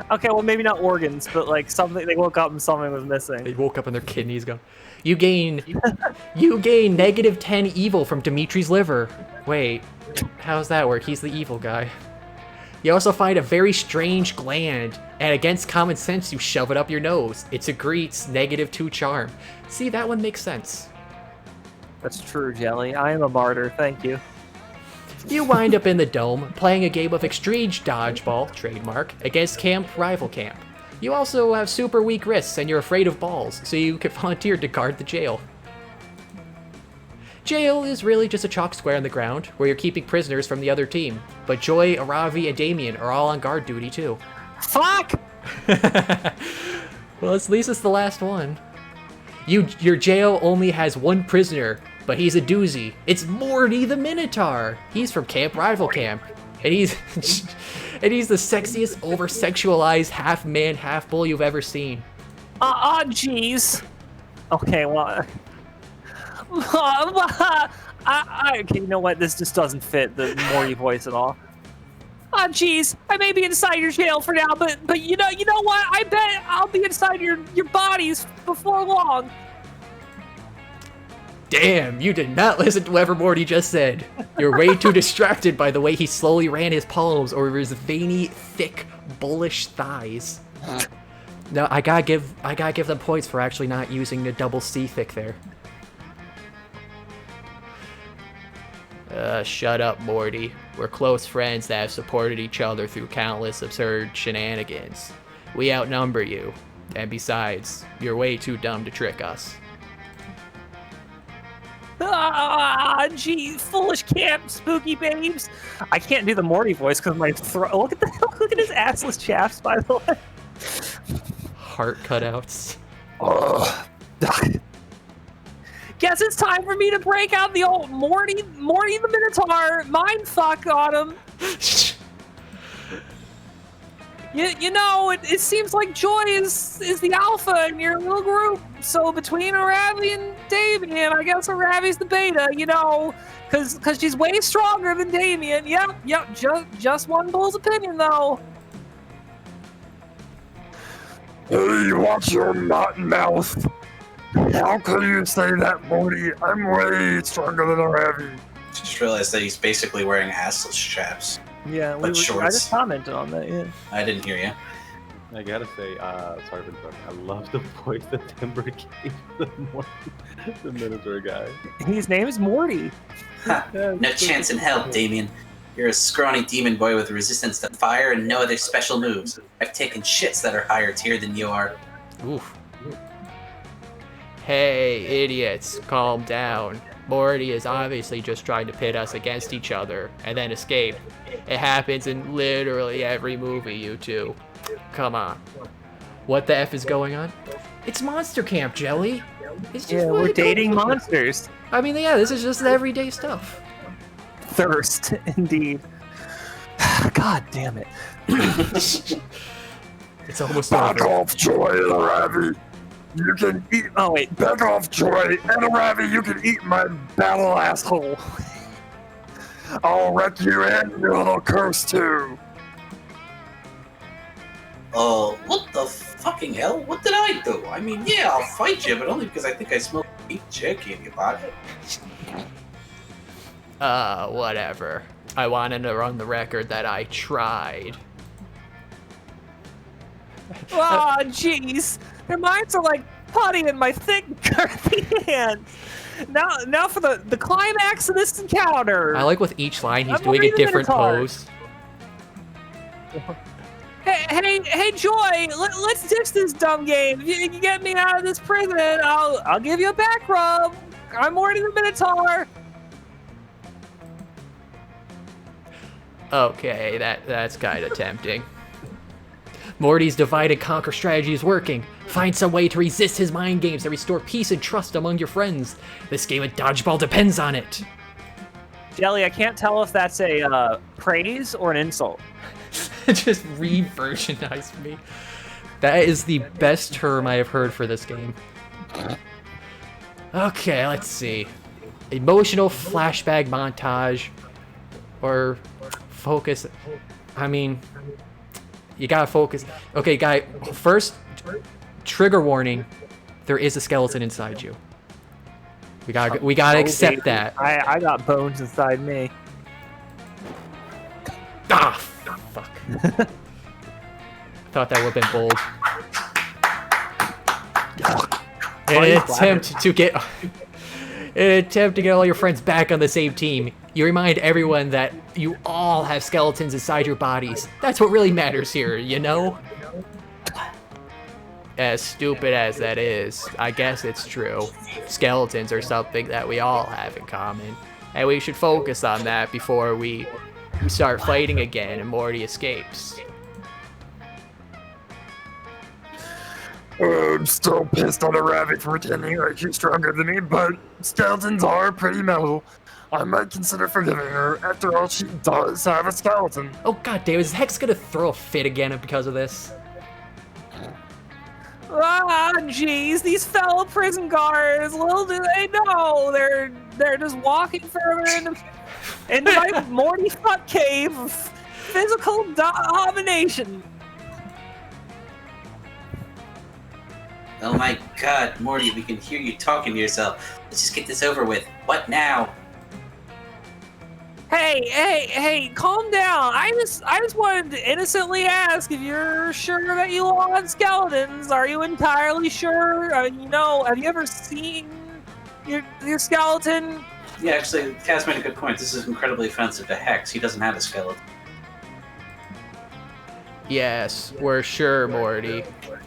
Okay, well maybe not organs, but like something. They woke up and something was missing. They woke up and their kidneys gone. You gain -10 evil from Dimitri's liver. Wait, how's that work? He's the evil guy. You also find a very strange gland, and against common sense, you shove it up your nose. It secretes -2 charm. See, that one makes sense. That's true, Jelly. I am a martyr. Thank you. You wind up in the dome, playing a game of extreme dodgeball, trademark, against camp rival camp. You also have super weak wrists, and you're afraid of balls, so you can volunteer to guard the jail. Jail is really just a chalk square on the ground, where you're keeping prisoners from the other team. But Joy, Aravi, and Damien are all on guard duty, too. Fuck! Well, at least it's the last one. Your jail only has one prisoner, but he's a doozy. It's Morty the Minotaur. He's from Camp Rival Camp, and he's the sexiest, over-sexualized half-man, half-bull you've ever seen. Jeez. Okay, well... okay, you know what? This just doesn't fit the Morty voice at all. Jeez, I may be inside your jail for now, but you know what? I bet I'll be inside your bodies before long. Damn, you did not listen to whatever Morty just said. You're way too distracted by the way he slowly ran his palms over his veiny, thick, bullish thighs. No, I gotta give them points for actually not using the double C thick there. Shut up, Morty. We're close friends that have supported each other through countless absurd shenanigans. We outnumber you, and besides, you're way too dumb to trick us. Gee, foolish camp, spooky babes. I can't do the Morty voice because my throat. Look at his assless chaps, by the way. Heart cutouts. Guess it's time for me to break out the old Morty the Minotaur mindfuck on him. You know, it seems like Joy is the alpha in your little group. So between Aravi and Damien, I guess Aravi's the beta, you know, because she's way stronger than Damien. Yep, just one bull's opinion, though. Hey, watch your mouth. How could you say that, Morty? I'm way stronger than Aravi. Just realized that he's basically wearing assless chaps. Yeah, But I shorts. just commented on that, yeah. I didn't hear you. I gotta say, sorry for interrupting. I love the voice that Timber gave the Minotaur guy. His name is Morty. Ha, no chance in hell, Damien. You're a scrawny demon boy with resistance to fire and no other special moves. I've taken shits that are higher tier than you are. Oof. Hey, idiots, calm down. Morty is obviously just trying to pit us against each other and then escape. It happens in literally every movie, you two. Come on. What the F is going on? It's Monster Camp, Jelly. It's just Yeah, we're dating monsters. I mean, yeah, this is just everyday stuff. Thirst, indeed. God damn it. It's almost Back over. off, Joy and Aravi. You can eat. Oh, wait. Back off, Joy and Aravi. You can eat my battle asshole. I'll wreck you and your little curse too. Oh, what the fucking hell? What did I do? I mean, yeah, I'll fight you, but only because I think I smoked beef jerky in your pocket. Whatever. I wanted to run the record that I tried. Oh, jeez. Their minds are like putty in my thick, girthy hands. Now for the climax of this encounter. I like with each line he's I'm doing already a different the Minotaur. pose. Hey, Joy, let's ditch this dumb game. If you can get me out of this prison, I'll give you a back rub. I'm Morty the Minotaur. Okay, that's kind of tempting. Morty's divide and conquer strategy is working. Find some way to resist his mind games and restore peace and trust among your friends. This game of dodgeball depends on it. Jelly, I can't tell if that's a praise or an insult. Just re-versionized me. That is the best term I have heard for this game. Okay, let's see. Emotional flashback montage. Or focus. I mean, you gotta focus. Okay, guy, first, trigger warning. There is a skeleton inside you. We gotta accept that. I got bones inside me. Ah, Fuck. Thought that would have been bold. In an attempt to get all your friends back on the same team, you remind everyone that you all have skeletons inside your bodies. That's what really matters here, you know? As stupid as that is, I guess it's true. Skeletons are something that we all have in common, and we should focus on that before we start fighting again and Morty escapes. I'm still pissed on a rabbit for pretending like she's stronger than me, but skeletons are pretty mellow. I might consider forgiving her. After all, she does have a skeleton. Oh god damn, is Hex gonna throw a fit again because of this? Ah, jeez, these fellow prison guards, little do they know, they're just walking further into my Morty fuck cave of physical domination. Oh my god, Morty, we can hear you talking to yourself. Let's just get this over with. What now? Hey, calm down. I just wanted to innocently ask if you're sure that you want skeletons. Are you entirely sure? Have you ever seen your skeleton? Yeah, actually, Kaz made a good point. This is incredibly offensive to Hex. He doesn't have a skeleton. Yes, we're sure, Morty.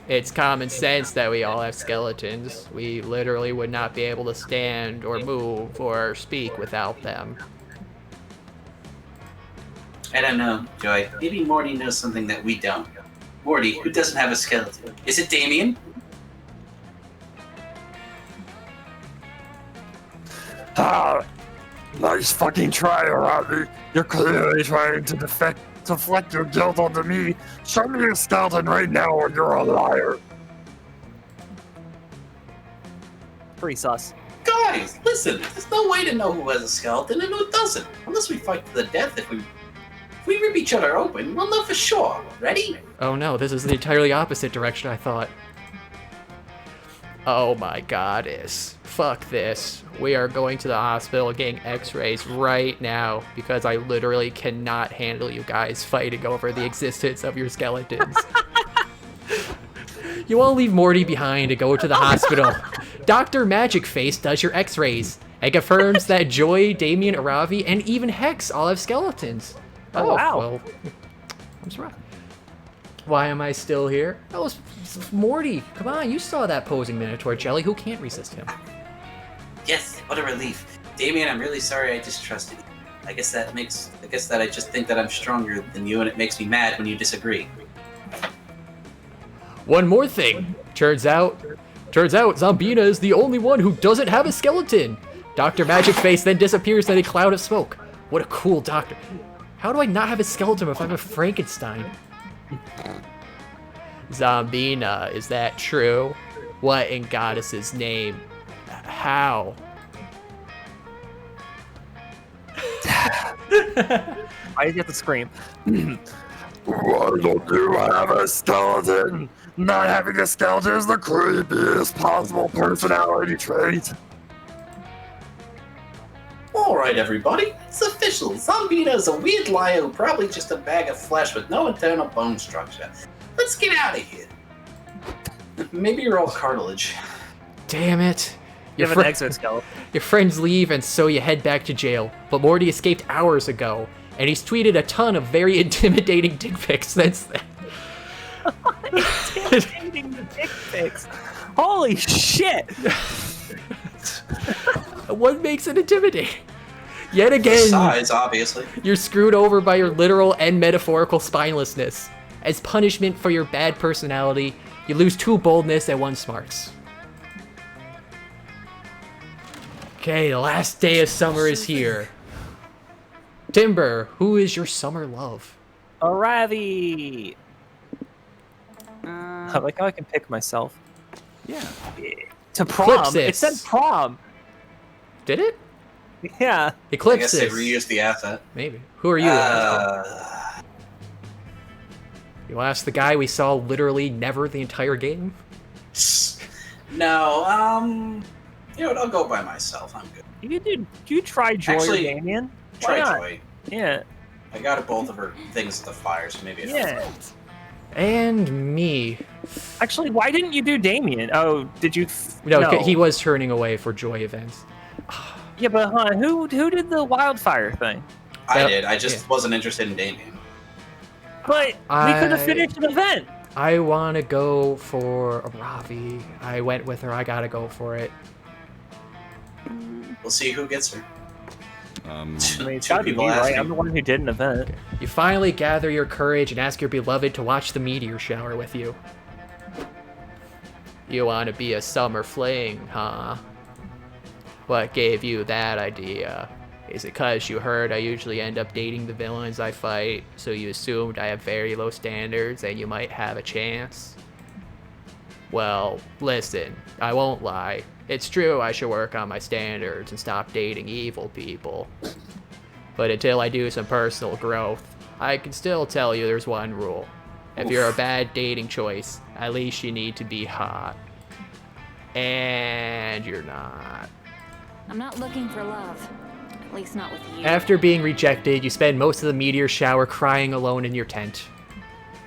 It's common sense that we all have skeletons. We literally would not be able to stand or move or speak without them. I don't know, Joy. Maybe Morty knows something that we don't. Morty, who doesn't have a skeleton? Is it Damien? Ah, nice fucking try, Robbie. You're clearly trying to deflect your guilt onto me. Show me your skeleton right now or you're a liar. Pretty sus. Guys, listen, there's no way to know who has a skeleton and who doesn't. Unless we fight to the death. If we rip each other open, we'll know for sure. Ready? Oh no, this is the entirely opposite direction I thought. Oh my goddess. Fuck this. We are going to the hospital getting x-rays right now because I literally cannot handle you guys fighting over the existence of your skeletons. You want to leave Morty behind and go to the hospital. Dr. Magic Face does your x-rays and confirms that Joy, Damien, Aravi, and even Hex all have skeletons. Oh, wow. Well, I'm surprised. Why am I still here? Oh, it's Morty. Come on, you saw that posing Minotaur Jelly. Who can't resist him? Yes, what a relief. Damien, I'm really sorry I distrusted you. I guess that I just think that I'm stronger than you and it makes me mad when you disagree. One more thing. Turns out Zombina is the only one who doesn't have a skeleton. Dr. Magic Face then disappears in a cloud of smoke. What a cool doctor. How do I not have a skeleton if I'm a Frankenstein? Zombina, is that true? What in Goddess's name? How? Why did you have to scream? Why don't you have a skeleton? Not having a skeleton is the creepiest possible personality trait. Alright, everybody, it's official. Zombina is a weird liar who probably just a bag of flesh with no internal bone structure. Let's get out of here. Maybe you're all cartilage. Damn it. You have an exoskeleton. Your friends leave and so you head back to jail. But Morty escaped hours ago, and he's tweeted a ton of very intimidating dick pics since then. Intimidating dick pics. Holy shit! What makes it intimidating? Yet again, The size, obviously. You're screwed over by your literal and metaphorical spinelessness. As punishment for your bad personality, you lose 2 boldness and 1 smarts. Okay, the last day of summer is here. Timber, who is your summer love? Aravi! I like how I can pick myself. Yeah. To prom. Eclipsis. It said prom. Did it? Yeah. Eclipsis. I guess they reused the asset. Maybe. Who are you? You ask the guy we saw literally never the entire game? No, you know what, I'll go by myself. I'm good. You try Joy Actually, or Damien? Try Why not? Joy. Yeah. I got both of her things at the fire, so maybe it Yeah. And me. Actually, why didn't you do Damien? Oh, did you? No, he was turning away for joy events. Yeah, but who did the wildfire thing? I did. I just wasn't interested in Damien. But we could have finished an event. I want to go for Ravi. I went with her. I gotta go for it. We'll see who gets her. I mean, it's gotta be me, right? I'm the one who did an event. Okay. You finally gather your courage and ask your beloved to watch the meteor shower with you. You want to be a summer fling, huh? What gave you that idea? Is it because you heard I usually end up dating the villains I fight, so you assumed I have very low standards and you might have a chance? Well, listen, I won't lie. It's true I should work on my standards and stop dating evil people. But until I do some personal growth, I can still tell you there's one rule. If you're a bad dating choice, at least you need to be hot. And you're not. I'm not looking for love. At least not with you. After being rejected, you spend most of the meteor shower crying alone in your tent.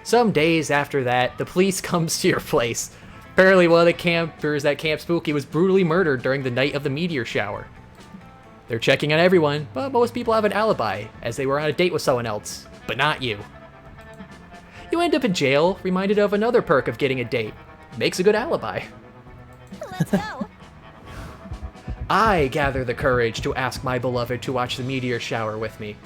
Some days after that, the police comes to your place. Apparently one of the campers at Camp Spooky was brutally murdered during the night of the meteor shower. They're checking on everyone, but most people have an alibi, as they were on a date with someone else, but not you. You end up in jail, reminded of another perk of getting a date. Makes a good alibi. Let's go. I gather the courage to ask my beloved to watch the meteor shower with me.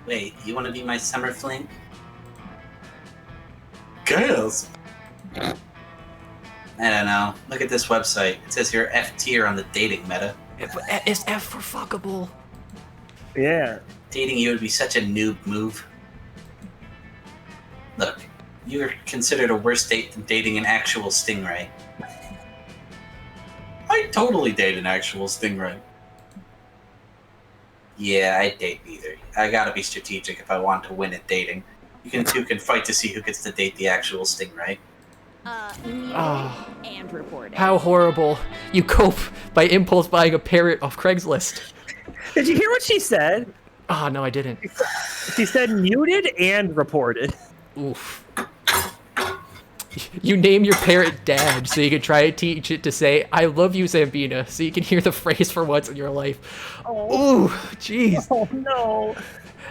Wait, you want to be my summer fling? Girls! I don't know. Look at this website. It says you're F tier on the dating meta. It's F for fuckable. Yeah. Dating you would be such a noob move. Look, you're considered a worse date than dating an actual stingray. I totally date an actual stingray. Yeah, I date neither. I gotta be strategic if I want to win at dating. You two can fight to see who gets to date the actual stingray. And reported. How horrible. You cope by impulse buying a parrot off Craigslist. Did you hear what she said? Oh, no, I didn't. She said muted and reported. Oof. You name your parrot Dad so you can try to teach it to say, I love you, Zambina, so you can hear the phrase for once in your life. Oh. Ooh, jeez. Oh, no.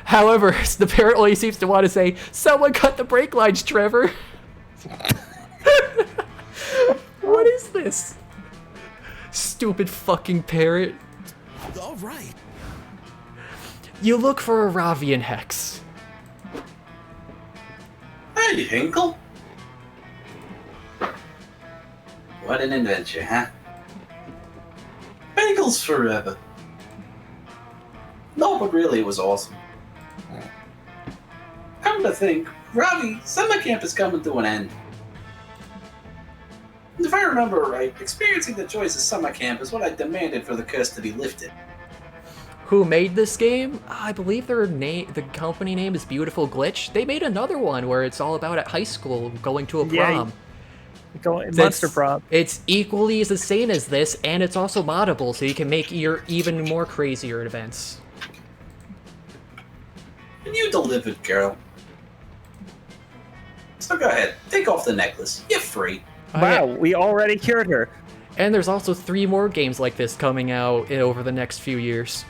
However, the parrot only seems to want to say, someone cut the brake lines, Trevor. What is this? Stupid fucking parrot. All right. You look for a Ravian hex. Hey, Hinkle. What an adventure, huh? Bagels forever. No, but really, it was awesome. Come to think, Ravi, summer camp is coming to an end. If I remember right, experiencing the joys of summer camp is what I demanded for the curse to be lifted. Who made this game? I believe the company name is Beautiful Glitch. They made another one where it's all about at high school going to a prom. Monster Prom. It's equally as insane as this, and it's also moddable, so you can make your even more crazier events. And you delivered, girl. So go ahead, take off the necklace. You're free. Wow, we already cured her. And there's also 3 more games like this coming out over the next few years.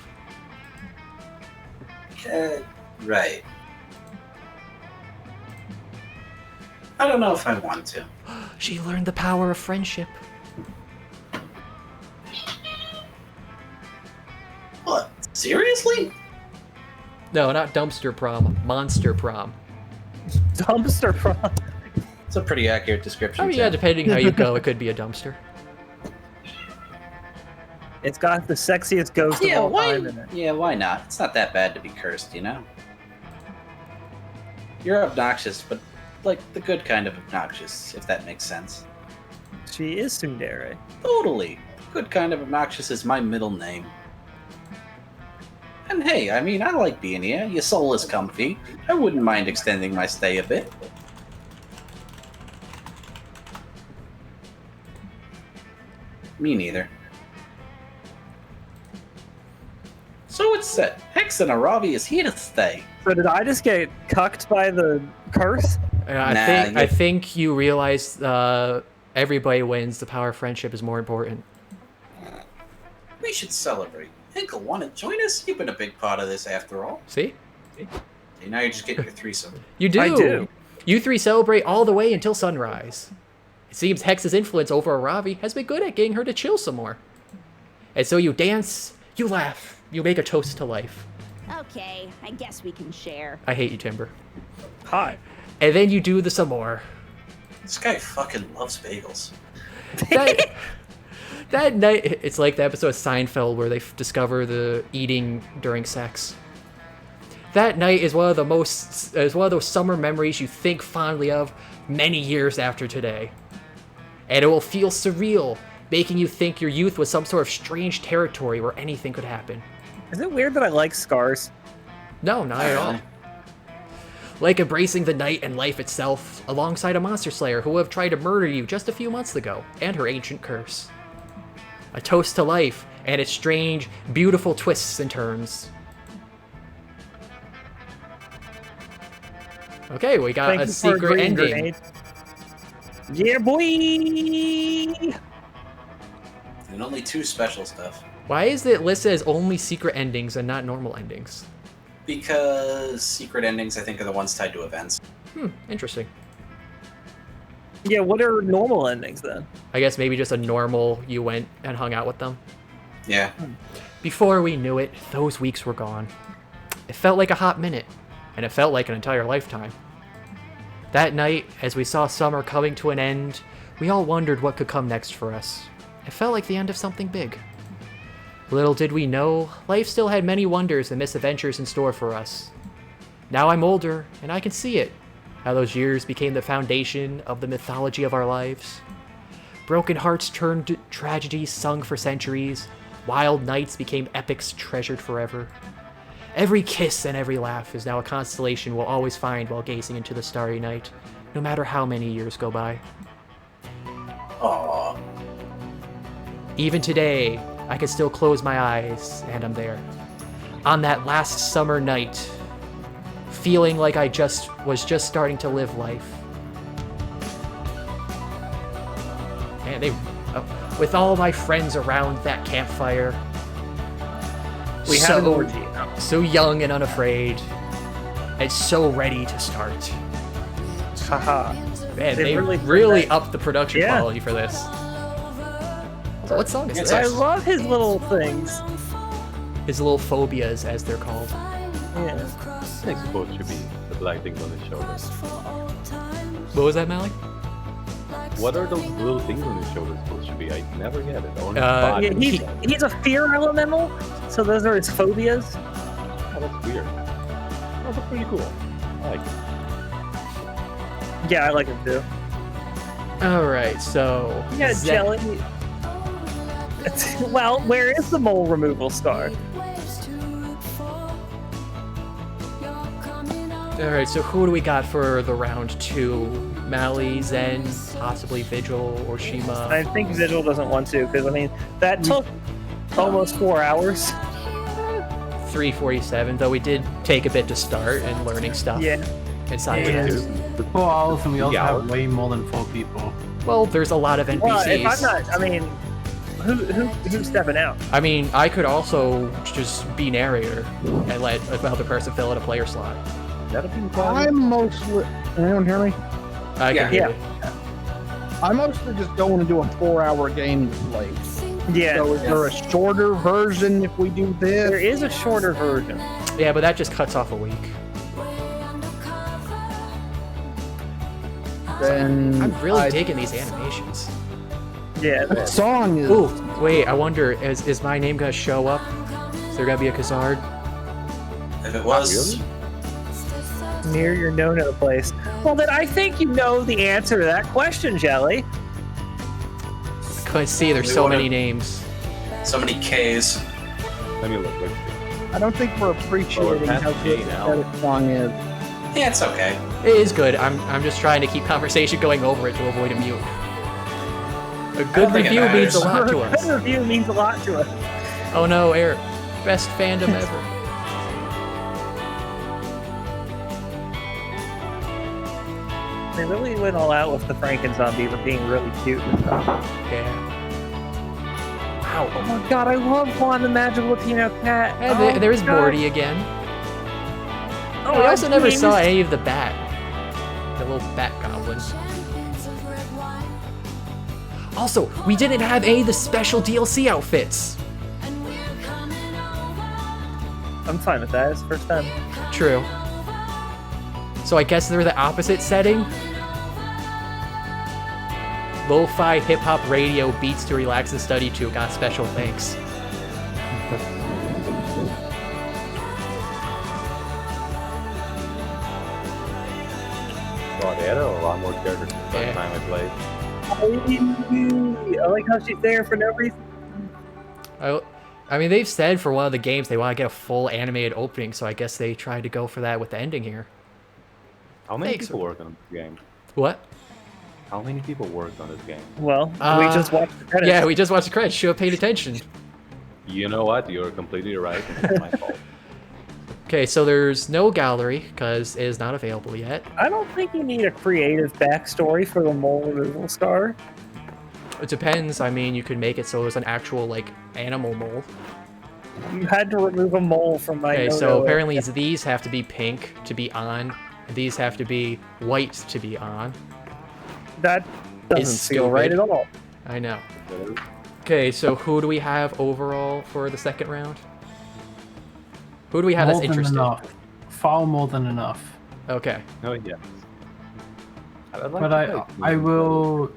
Right. I don't know if I want to. She learned the power of friendship. What? Seriously? No, not dumpster prom, monster prom. Dumpster Prom. It's a pretty accurate description. Oh yeah, depending how you go, it could be a dumpster. It's got the sexiest ghost of all time in it. Yeah, why not? It's not that bad to be cursed, you know? You're obnoxious, but like the good kind of obnoxious, if that makes sense. She is tsundere. Totally. Good kind of obnoxious is my middle name. And hey, I mean, I like being here. Your soul is comfy. I wouldn't mind extending my stay a bit. Me neither. So set. Hex and Aravi is here to stay. So did I just get cucked by the curse? I think you realize everybody wins. The power of friendship is more important. We should celebrate. Hinkle, want to join us? You've been a big part of this after all. See? Okay, now you're just getting your threesome. You do. I do. You three celebrate all the way until sunrise. It seems Hex's influence over Aravi has been good at getting her to chill some more. And so you dance, you laugh, you make a toast to life. Okay, I guess we can share. I hate you, Timber. Hi. And then you do the some more. This guy fucking loves bagels. That night, it's like the episode of Seinfeld where they discover the eating during sex. That night is one of those summer memories you think fondly of many years after today. And it will feel surreal, making you think your youth was some sort of strange territory where anything could happen. Is it weird that I like scars? No, not at all. Like embracing the night and life itself, alongside a monster slayer who would have tried to murder you just a few months ago, and her ancient curse. A toast to life and its strange, beautiful twists and turns. Okay, we got a secret ending. Yeah, boy! And only 2 special stuff. Why is it listed as only secret endings and not normal endings? Because secret endings, I think, are the ones tied to events. Interesting. Yeah, what are normal endings then? I guess maybe just a normal, you went and hung out with them. Yeah. Before we knew it, those weeks were gone. It felt like a hot minute, and it felt like an entire lifetime. That night, as we saw summer coming to an end, we all wondered what could come next for us. It felt like the end of something big. Little did we know, life still had many wonders and misadventures in store for us. Now I'm older, and I can see it, how those years became the foundation of the mythology of our lives. Broken hearts turned to tragedies sung for centuries, wild nights became epics treasured forever. Every kiss and every laugh is now a constellation we'll always find while gazing into the starry night, no matter how many years go by. Aww. Even today, I can still close my eyes, and I'm there. On that last summer night, feeling like I was just starting to live life. And with all my friends around that campfire, We had an orgy. so young and unafraid, and so ready to start. Haha. Man, They they really really did that. upped the production Yeah. quality for this. So what song is Yes, this? I love his little things. His little phobias, as they're called. Yeah. I think supposed to be the black things on his shoulders. What was that, Maali? What are those little things on his shoulders supposed to be? I never get it. Only Uh, body. Yeah, he's a fear elemental, so those are his phobias. Oh, that's weird. Oh, that's pretty cool. I like it. Yeah, I like him too. Alright, so... Yeah, Zed- jelly. Well, where is the mole removal star? Alright, so who do we got for the round 2? Maali, Zen, possibly Vigil, or Shima? I think Vigil doesn't want to, because, I mean, that took almost 4 hours. 3:47, though we did take a bit to start and learning stuff. Yeah. Inside Yeah. the 4 hours, and we also Yeah. have way more than 4 people. Well, there's a lot of NPCs. Well, if I'm not, I mean, who's stepping out? I mean, I could also just be narrator and let another person fill in a player slot. That'd be fun. I'm mostly. Can anyone hear me? I can hear you. I'm mostly just going to do a 4-hour game to play. Yeah. So is there a shorter version if we do this? There is a shorter version. Yeah, but that just cuts off a week. Then I'm really digging these animations. Yeah. What song is? Ooh, wait, I wonder, is my name gonna show up? Is there gonna be a Khazard? If it was, Near your no-no place. Well, then I think you know the answer to that question, Jelly. I couldn't see, there's so many names. so many Ks. Let me look. I don't think we're appreciating past how good J now. that song is. Yeah, it's okay. It is good, I'm just trying to keep conversation going over it to avoid a mute. A good think it review means a matters. lot to A us. good review means a lot to us. Oh no, Eric. Best fandom ever. They really went all out with the Franken zombie for being really cute and stuff. Yeah. Wow. Oh my god, I love Juan the Magical Latino Cat. And there's Morty again. Oh, we also never saw any of the the little bat goblins. Also, we didn't have any of the special DLC outfits. I'm fine with that. It's the first time. True. So I guess they're the opposite setting? Lo-fi hip-hop radio beats to relax and study to got special thanks. Well, they had a lot more characters the first time I played. I like how she's there for no reason. I mean, they've said for one of the games they want to get a full animated opening, so I guess they tried to go for that with the ending here. How many people worked on this game? What? How many people worked on this game? Well, we just watched the credits. Yeah, we just watched the credits. Should have paid attention. You know what? You're completely right. It's my fault. Okay, so there's no gallery because it is not available yet. I don't think you need a creative backstory for the mole removal scar. It depends. I mean, you could make it so it was an actual, like, animal mole. You had to remove a mole from my Okay, so apparently these have to be pink to be on, and these have to be white to be on. That doesn't feel right at all. I know. Okay, so who do we have overall for the second round? Who do we have that's interested? Enough. Far more than enough. Okay. Oh, yes. But I will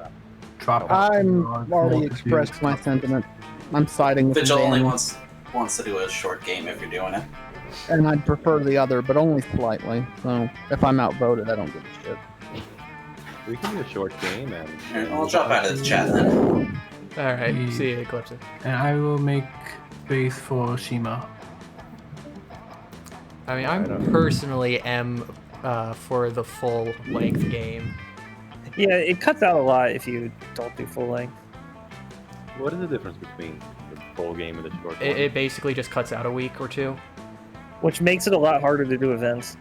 drop. I'm already expressed my sentiment. I'm siding with Vigil only Dan, wants to do a short game if you're doing it. and I'd prefer the other, but only slightly. So if I'm outvoted, I don't give a shit. We can do a short game and... Alright, I'll drop out of the chat then. Alright, see you, Eclipsis. And I will make space for Shima. I mean, I'm personally am for the full-length game. Yeah, it cuts out a lot if you don't do full length. What is the difference between the full game and the short one? It basically just cuts out a week or two. Which makes it a lot harder to do events.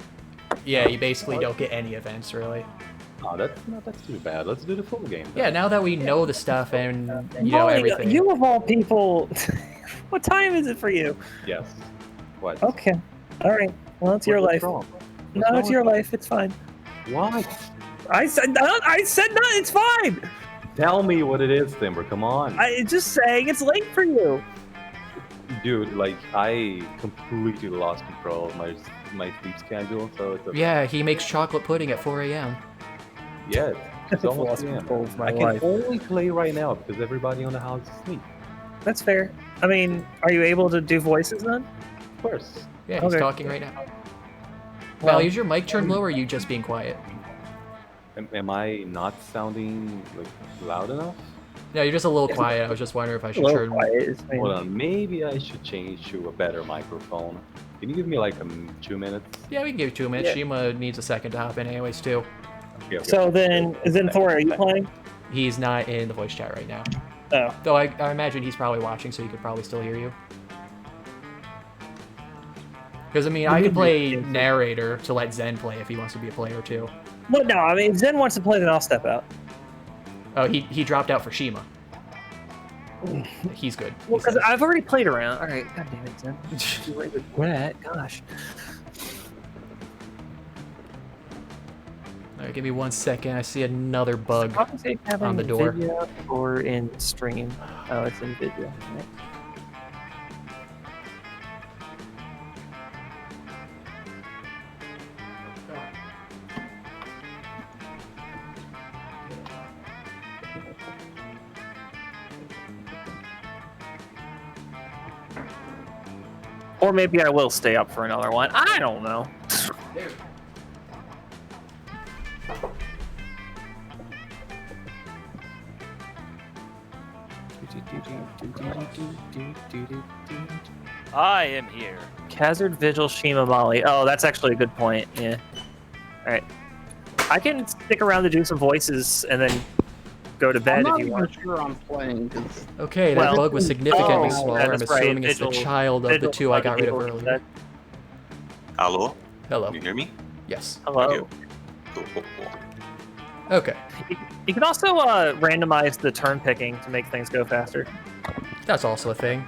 Yeah, you basically don't get any events, really. Oh, that's too bad. Let's do the full game. Yeah, now that we know the stuff and you know everything. You of all people, what time is it for you? Yes. What? Okay. All right. Well, it's your life. No, it's your life. It's fine. What? I said no. It's fine. Tell me what it is, Timber. Come on. I just saying it's late for you. Dude, like I completely lost control of my sleep schedule, so it's okay. Yeah, he makes chocolate pudding at 4 a.m. Yeah, it's almost Lost 3 control of my I can life. only play right now because everybody on the house is asleep. That's fair. I mean, are you able to do voices then? Of course. Yeah, he's Okay. talking right now. Well, Well, is your mic turned low or are you just being quiet? Am I not sounding like loud enough? No, you're just a little quiet. I was just wondering if I should turn... Hold on, maybe I should change to a better microphone. Can you give me like 2 minutes? Yeah, we can give you 2 minutes. Yeah. Shima needs a second to hop in anyways, too. Okay, okay. So then Thor, are you playing? He's not in the voice chat right now. Oh. Though I imagine he's probably watching, so he could probably still hear you. Because, I mean, I could play narrator to let Zen play if he wants to be a player, too. Well, no, I mean, if Zen wants to play, then I'll step out. Oh, he dropped out for Shima. He's good. Well, because I've already played around. All right, God damn it, Zen. You already regret. Gosh. All right, give me 1 second. I see another bug on the door. Video or in stream? Oh, it's in video. Right. Or maybe I will stay up for another one. I don't know. I am here. Khazard, Vigil, Shima, Maali. Oh, that's actually a good point. Yeah. All right. I can stick around to do some voices and then go to I'm bed not if you even want. sure I'm playing because Okay, that Well, bug was significantly oh, smaller. yeah, I'm that's right. assuming it's the Vigil- child of the Vigil two I bug got rid of equals earlier. that. Hello? Hello. Can you hear me? Yes. Hello. Okay. Cool. Okay. You can also randomize the turn picking to make things go faster. That's also a thing.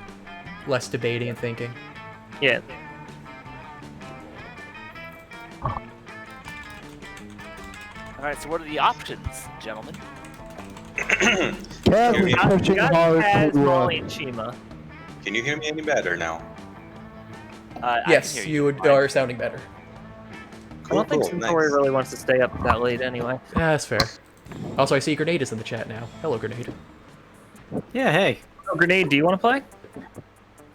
Less debating and thinking. Yeah. Alright, so what are the options, gentlemen? Kaz is pushing hard Has to. Maali and Shima. Can you hear me any better now? I Yes, can hear you are sounding better. I don't think Centauri really wants to stay up that late anyway. Yeah, that's fair. Also, I see Grenade is in the chat now. Hello, Grenade. Yeah, hey. Oh, Grenade, do you want to play?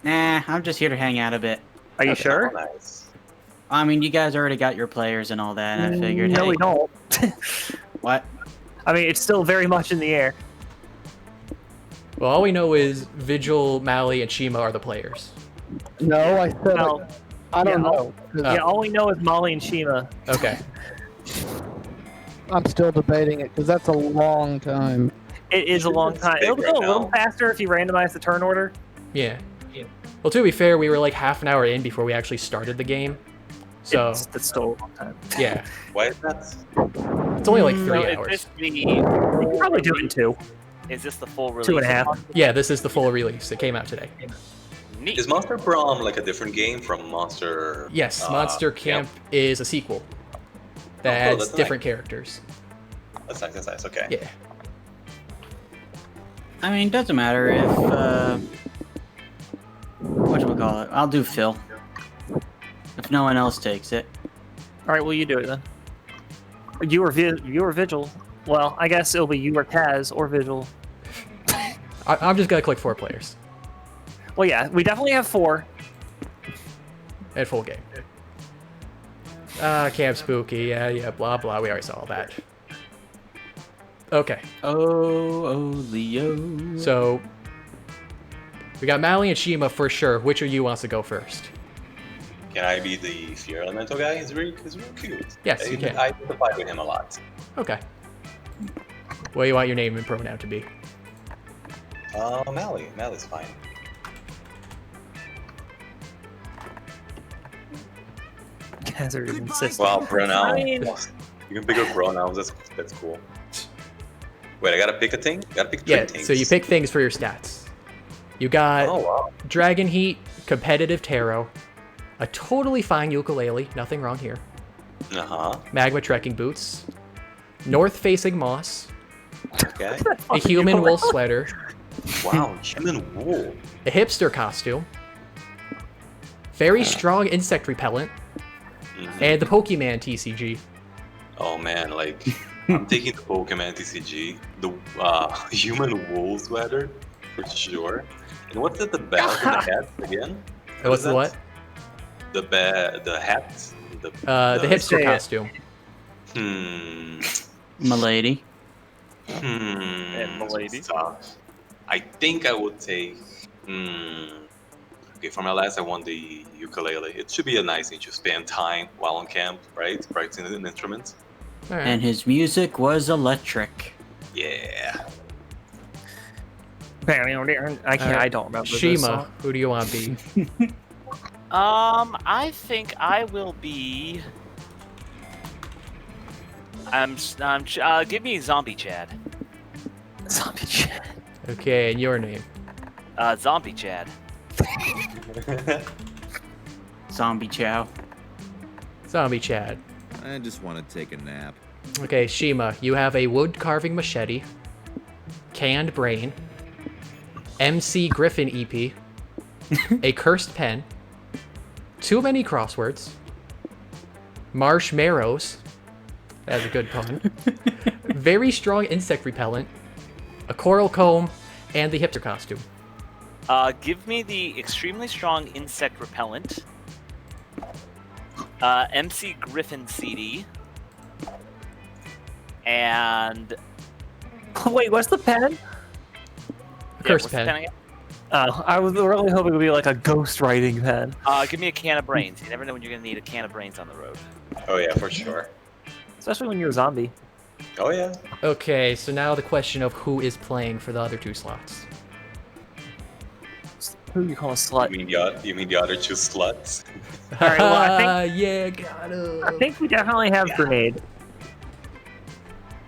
Nah, I'm just here to hang out a bit. Are you sure? Nice. I mean, you guys already got your players and all that, and I figured, No, hey. we don't. What? I mean, it's still very much in the air. Well, all we know is Vigil, Maali, and Shima are the players. No, I said Well, I don't yeah, know. Yeah, all we know is Maali and Shima. Okay. I'm still debating it because that's a long time. It is a long time. It'll go a little faster if you randomize the turn order. Yeah. Well, to be fair, we were like half an hour in before we actually started the game. So It's still a long time. yeah, Why is that? it's only like 3 So is hours. this the You can probably do it in 2. Is this the full release? 2.5. Yeah, this is the full release. It came out today. Neat. Is Monster Prom like a different game from Monster? Yes, Monster Camp is a sequel that cool, adds that's different characters. That's nice. Okay. Yeah. I mean, it doesn't matter if, whatchamacallit, I'll do Phil. If no one else takes it. Alright, well, you do it then. You or Vigil. Well, I guess it'll be you or Kaz or Vigil. I'm just gonna click 4 players Well, yeah, we definitely have 4. at full game. Camp Spooky. Yeah. Blah blah. We already saw all that. Okay. Oh, Leo. So we got Maali and Shima for sure. Which of you wants to go first? Can I be the Fear Elemental guy? He's real cute. Yes, you can. I identify with him a lot. Okay. What do you want your name and pronoun to be? Maali. Maali's fine. Khazard is insistent. Well, pronoun. I mean- You can pick your pronouns. That's cool. Wait, I gotta pick a thing. Gotta pick 3 Yeah. things. So you pick things for your stats. You got Oh wow. Dragon Heat, Competitive Tarot, a totally fine ukulele, nothing wrong here. Magma Trekking Boots, North Facing Moss, Okay. a Human Wool Sweater, Wow, human wool. a Hipster Costume, very strong Insect Repellent, and the Pokemon TCG. Oh man, like I'm taking the Pokemon TCG, the human wool sweater for sure. And what's at the back of the hat again? What's the what? The hat. The hipster costume. Milady. And Milady. I think I would take. Okay, for my last, I want the ukulele. It should be a nice thing to spend time while on camp, right? Practicing an instrument. Right. And his music was electric. Yeah. I don't remember this Shima, song. who do you want to be? I think I will be. Give me Zombie Chad. Zombie Chad. Okay, and your name? Zombie Chad. Zombie Chow. Zombie Chad. I just want to take a nap. Okay, Shima, you have a wood carving machete, canned brain, MC Griffin EP, a cursed pen, too many crosswords, marshmallows, that's a good pun, very strong insect repellent, a coral comb, and the hipster costume. Give me the extremely strong insect repellent. MC Griffin CD. And Wait, what's the pen? Cursed what's the pen. pen again? I was really hoping it would be like a ghost writing pen. Give me a can of brains. You never know when you're gonna need a can of brains on the road. Oh yeah, for sure. Especially when you're a zombie. Oh yeah. Okay, so now the question of who is playing for the other 2 slots. Who do you call a slut? You mean the other 2 sluts? All right, well, I think yeah, got him. I think we definitely have Grenade.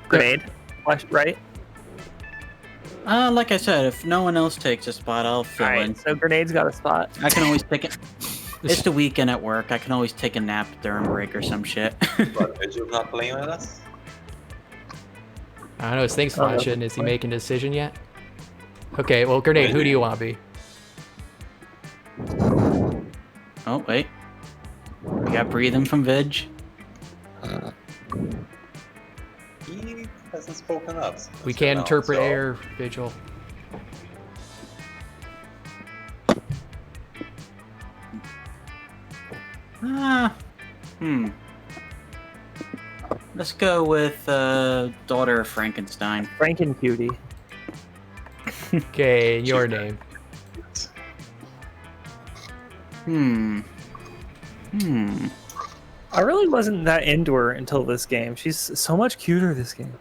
Grenade, right? Like I said, if no one else takes a spot, I'll fill in. So Grenade's got a spot. I can always take it. It's the weekend at work. I can always take a nap during break or some shit. But Vigil's not playing with us? I don't know, his thing's flashing. Is he making a decision yet? Okay, well, Grenade, who do you want to be? Oh, wait. We got breathing from Vig. He hasn't spoken up. We can't interpret air, Vigil. Let's go with Daughter of Frankenstein. Frankencutie. Okay, your name. I really wasn't that into her until this game. She's so much cuter this game.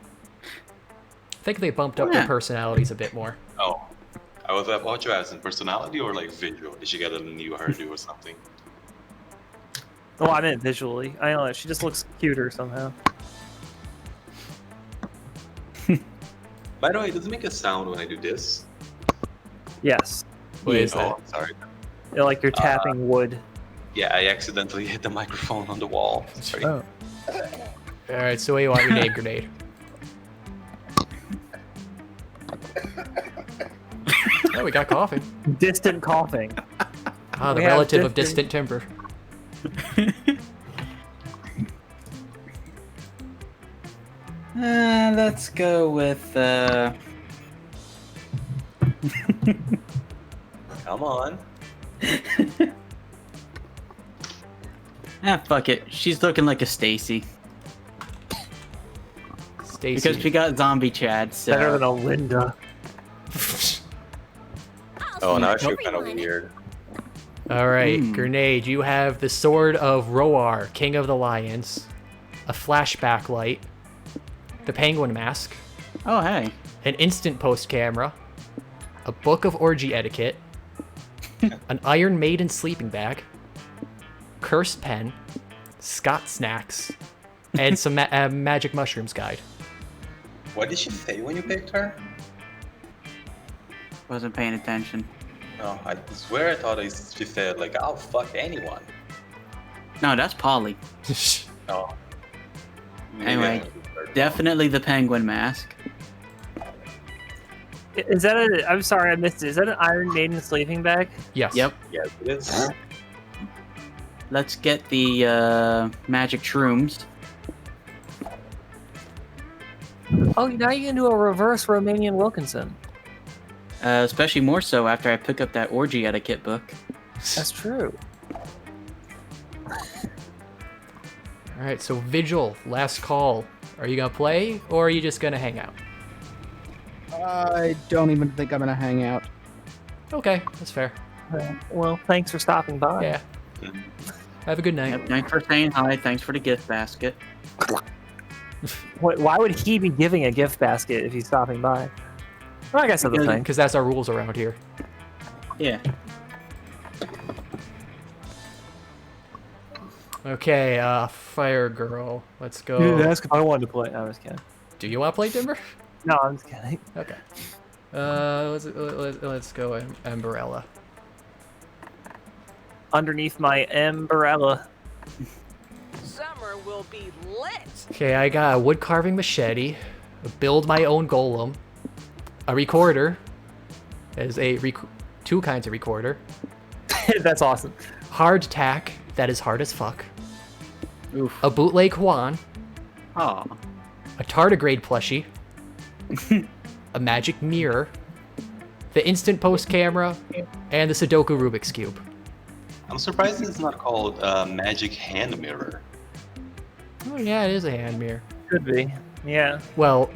I think they bumped up their personalities a bit more. Oh. I was about you as in personality or like visual? Did she get a new hairdo or something? Oh, I meant visually. I don't know. She just looks cuter somehow. By the way, does it make a sound when I do this? Yes. What is Oh, that? I'm sorry. Like you're tapping wood. Yeah, I accidentally hit the microphone on the wall. Sorry. Oh. Alright, so what do you want your name, Grenade? Oh, we got coughing. Distant coughing. Ah, the We have relative of distant timber. Let's go with Come on. fuck it. She's looking like a Stacy. Stacy. Because we got zombie Chad. So. Better than a Linda. Oh, now I feel kind of weird. Alright, Grenade, you have the Sword of Roar, King of the Lions, a flashback light, the Penguin Mask. Oh, hey. An instant post camera, a book of orgy etiquette, an Iron Maiden sleeping bag, cursed pen, Scott snacks, and some magic mushrooms guide. What did she say when you picked her? Wasn't paying attention. No, I swear I thought she said like, "I'll fuck anyone." No, that's Polly. Oh. Anyway, definitely the Penguin Mask. Is that a? I'm sorry, I missed it. Is that an Iron Maiden sleeping bag? Yes. Yep. Yes, it is. Let's get the magic shrooms. Oh, now you can do a reverse Romanian Wilkinson. Especially more so after I pick up that orgy etiquette book. That's true. Alright, so Vigil, last call. Are you gonna play, or are you just gonna hang out? I don't even think I'm gonna hang out. Okay, that's fair. Well, thanks for stopping by. Yeah. Have a good night. Yep, thanks for saying hi. Thanks for the gift basket. Why would he be giving a gift basket if he's stopping by? Well, I guess that's the thing. Because that's our rules around here. Yeah. Okay, Fire Girl. Let's go. You didn't ask if I wanted to play. No, I was kidding. Do you want to play Timber? No, I'm just kidding. Okay. Let's go Umbrella. Underneath my umbrella. Summer will be lit. Okay, I got a wood carving machete, a build my own golem, a recorder. There's two kinds of recorder. That's awesome. Hard tack, that is hard as fuck. Oof. A bootleg Juan. Aw. A tardigrade plushie. A magic mirror. The instant post camera, and the Sudoku Rubik's Cube. I'm surprised it's not called Magic Hand Mirror. Oh yeah, it is a hand mirror. Could be. Yeah. Well,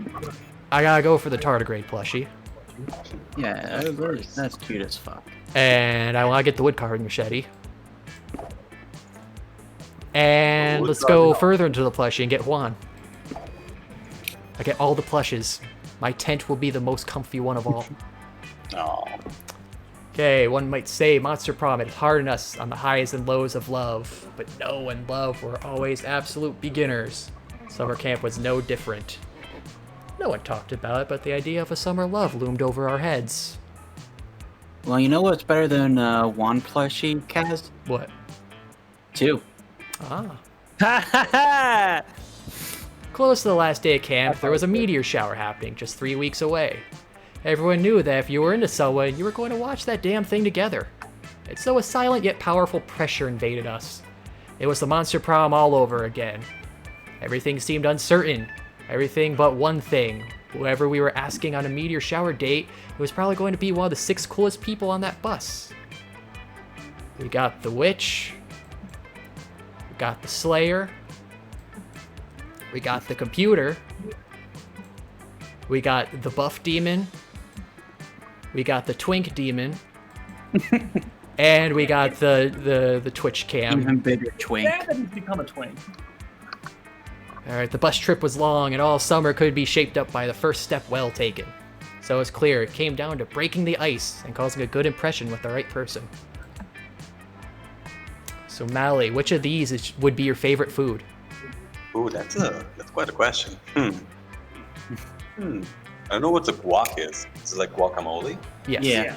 I gotta go for the tardigrade plushie. Yeah, that's cute as fuck. And I want to get the wood carving machete. And let's go further into the plushie and get Juan. I get all the plushes. My tent will be the most comfy one of all. Oh. Okay, one might say Monster Prom had hardened us on the highs and lows of love, but no, in love we're always absolute beginners. Summer camp was no different. No one talked about it, but the idea of a summer love loomed over our heads. Well, you know what's better than one plushie, Kaz? What? 2. Ah. Ha ha ha! Close to the last day of camp, there was a meteor shower happening just 3 weeks away. Everyone knew that if you were into someone, you were going to watch that damn thing together. And so a silent yet powerful pressure invaded us. It was the Monster Prom all over again. Everything seemed uncertain. Everything but one thing. Whoever we were asking on a meteor shower date was probably going to be one of the 6 coolest people on that bus. We got the witch. We got the slayer. We got the computer. We got the buff demon. We got the twink demon. And we got the Twitch cam. Even bigger twink. Yeah, he's become a twink. Alright, the bus trip was long and all summer could be shaped up by the first step well taken. So it's clear it came down to breaking the ice and causing a good impression with the right person. So Maali, which of these would be your favorite food? Ooh, that's quite a question. I don't know what the guac is. Is it like guacamole? Yes. Yeah.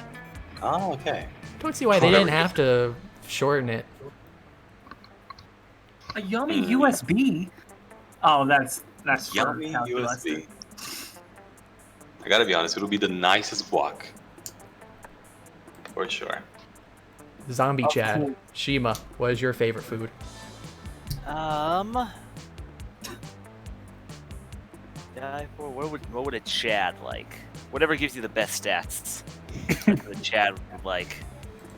Oh, okay. Don't see why they didn't have to shorten it. A yummy USB. Oh, that's Yummy USB. I gotta be honest, it'll be the nicest guac. For sure. Zombie Chad. Cool. Shima, what is your favorite food? What would a Chad like? Whatever gives you the best stats. The Chad would like.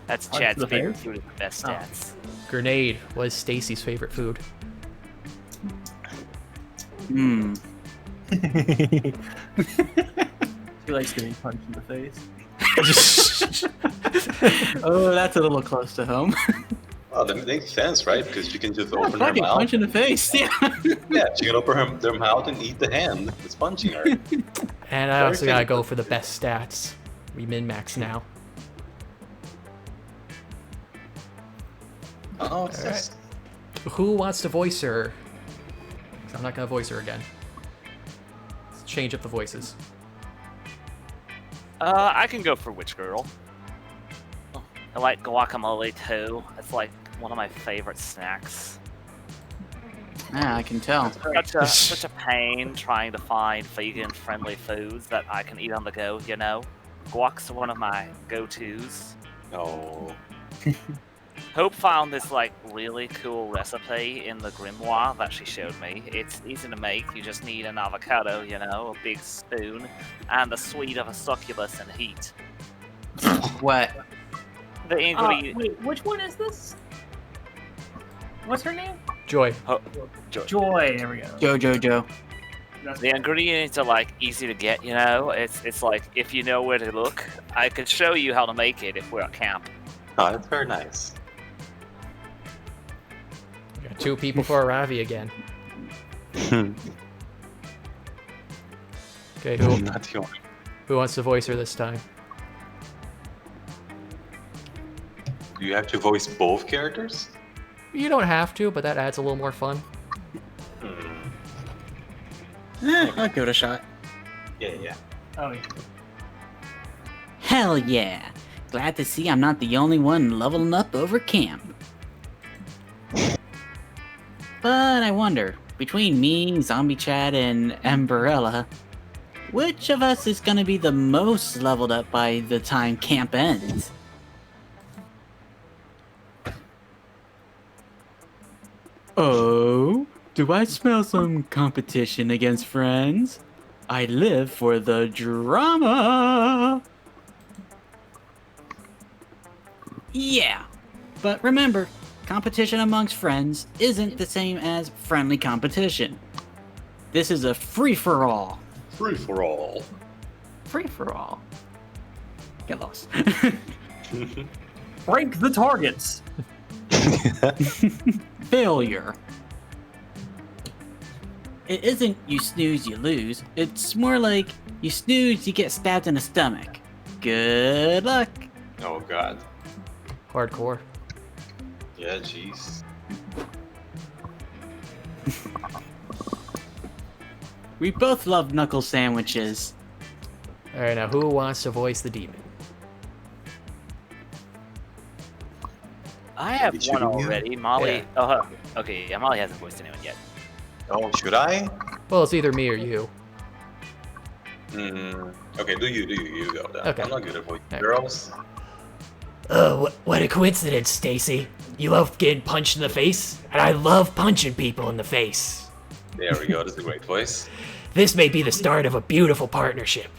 That's Chad's favorite food with the best stats. Grenade, what is Stacy's favorite food? Hmm. She likes getting punched in the face. Oh, that's a little close to home. Well, that makes sense, right? Because you can just open her fucking mouth. punch in the face. Yeah. Yeah, she can open their mouth and eat the hand that's punching her. And I also gotta go for the best stats. We min-max now. Oh, it's right. Who wants to voice her? 'Cause I'm not gonna voice her again. Let's change up the voices. I can go for Witch Girl. I like guacamole too. It's like one of my favorite snacks. Yeah, I can tell. Such a pain trying to find vegan-friendly foods that I can eat on the go, you know? Guac's one of my go-tos. Oh. Hope found this like really cool recipe in the grimoire that she showed me. It's easy to make. You just need an avocado, you know, a big spoon, and the sweet of a succubus and heat. What? The ingredient. Wait, which one is this? What's her name? Joy. Oh, Joy. There we go. Joe. The ingredients are like easy to get, you know. It's like if you know where to look, I could show you how to make it if we're at camp. Oh, that's very nice. We got 2 people for a Ravi again. Okay, who wants to voice her this time? Do you have to voice both characters? You don't have to, but that adds a little more fun. I'll give it a shot. Yeah. Oh, yeah. Hell yeah. Glad to see I'm not the only one leveling up over camp. But I wonder, between me, Zombie Chad, and Umbrella, which of us is gonna be the most leveled up by the time camp ends? Oh, do I smell some competition against friends? I live for the drama! Yeah, but remember, competition amongst friends isn't the same as friendly competition. This is a free-for-all. Free-for-all. Free-for-all. Get lost. Rank the targets. Failure. it isn't you snooze, you lose. It's more like you snooze, you get stabbed in the stomach. Good luck. Oh god. Hardcore. Yeah, jeez. We both love knuckle sandwiches. Alright, now who wants to voice the demon? I have Did one you? already. Maali. Oh, okay. Yeah, Maali hasn't voiced anyone yet. Oh, should I? Well, it's either me or you. Okay, do you go then. Okay. I'm not good at voicing girls. What a coincidence, Stacy. You love getting punched in the face, and I love punching people in the face. There we go, that's a great voice. This may be the start of a beautiful partnership.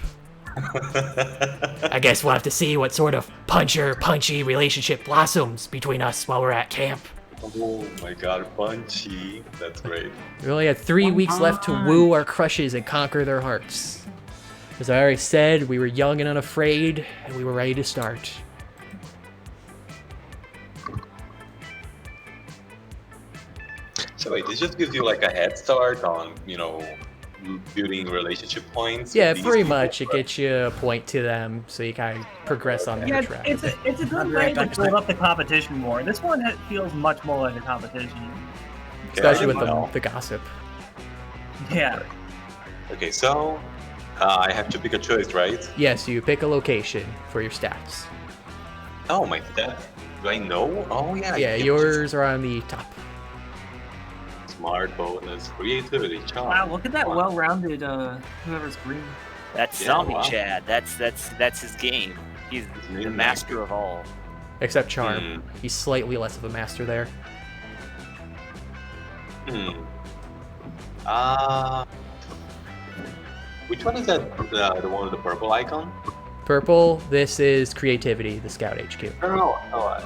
I guess we'll have to see what sort of puncher-punchy relationship blossoms between us while we're at camp. Oh my god, punchy. That's great. We only had 3 weeks left to woo our crushes and conquer their hearts. As I already said, we were young and unafraid, and we were ready to start. So wait, this just gives you like a head start on, building relationship points? Yeah, with these pretty people? much. It gets you a point to them, so you kind of progress on their track. It's a good way to build up the competition more. This one feels much more like a competition. Especially with the gossip. Yeah. Okay, so I have to pick a choice, right? Yes, you pick a location for your stats. Oh, my stats. Do I know? Oh, yeah. Yeah, yours are on the top. Smart, bonus, creativity, charm. Wow, look at that well-rounded whoever's green. That's Yeah, Zombie wow. Chad. That's his game. He's the master of all. Except Charm. He's slightly less of a master there. Which one is that? The one with the purple icon? Purple, this is creativity, the Scout HQ.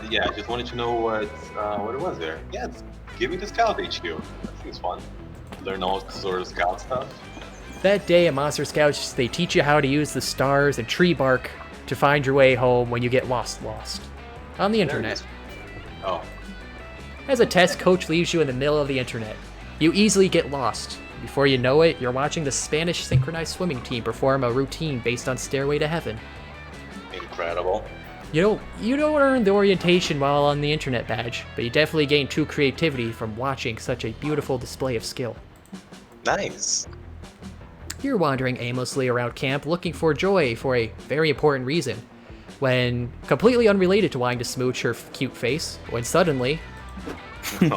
Yeah, I just wanted to know what it was there. Yeah, give me the Scout HQ. That seems fun. Learn all sort of Scout stuff. That day at Monster Scouts, they teach you how to use the stars and tree bark to find your way home when you get lost. On the internet. Oh. As a test, Coach leaves you in the middle of the internet. You easily get lost. Before you know it, you're watching the Spanish synchronized swimming team perform a routine based on Stairway to Heaven. Incredible. You don't earn the orientation while on the internet badge, but you definitely gain true creativity from watching such a beautiful display of skill. Nice. You're wandering aimlessly around camp looking for Joy for a very important reason, when completely unrelated to wanting to smooch her cute face, when suddenly... Hey,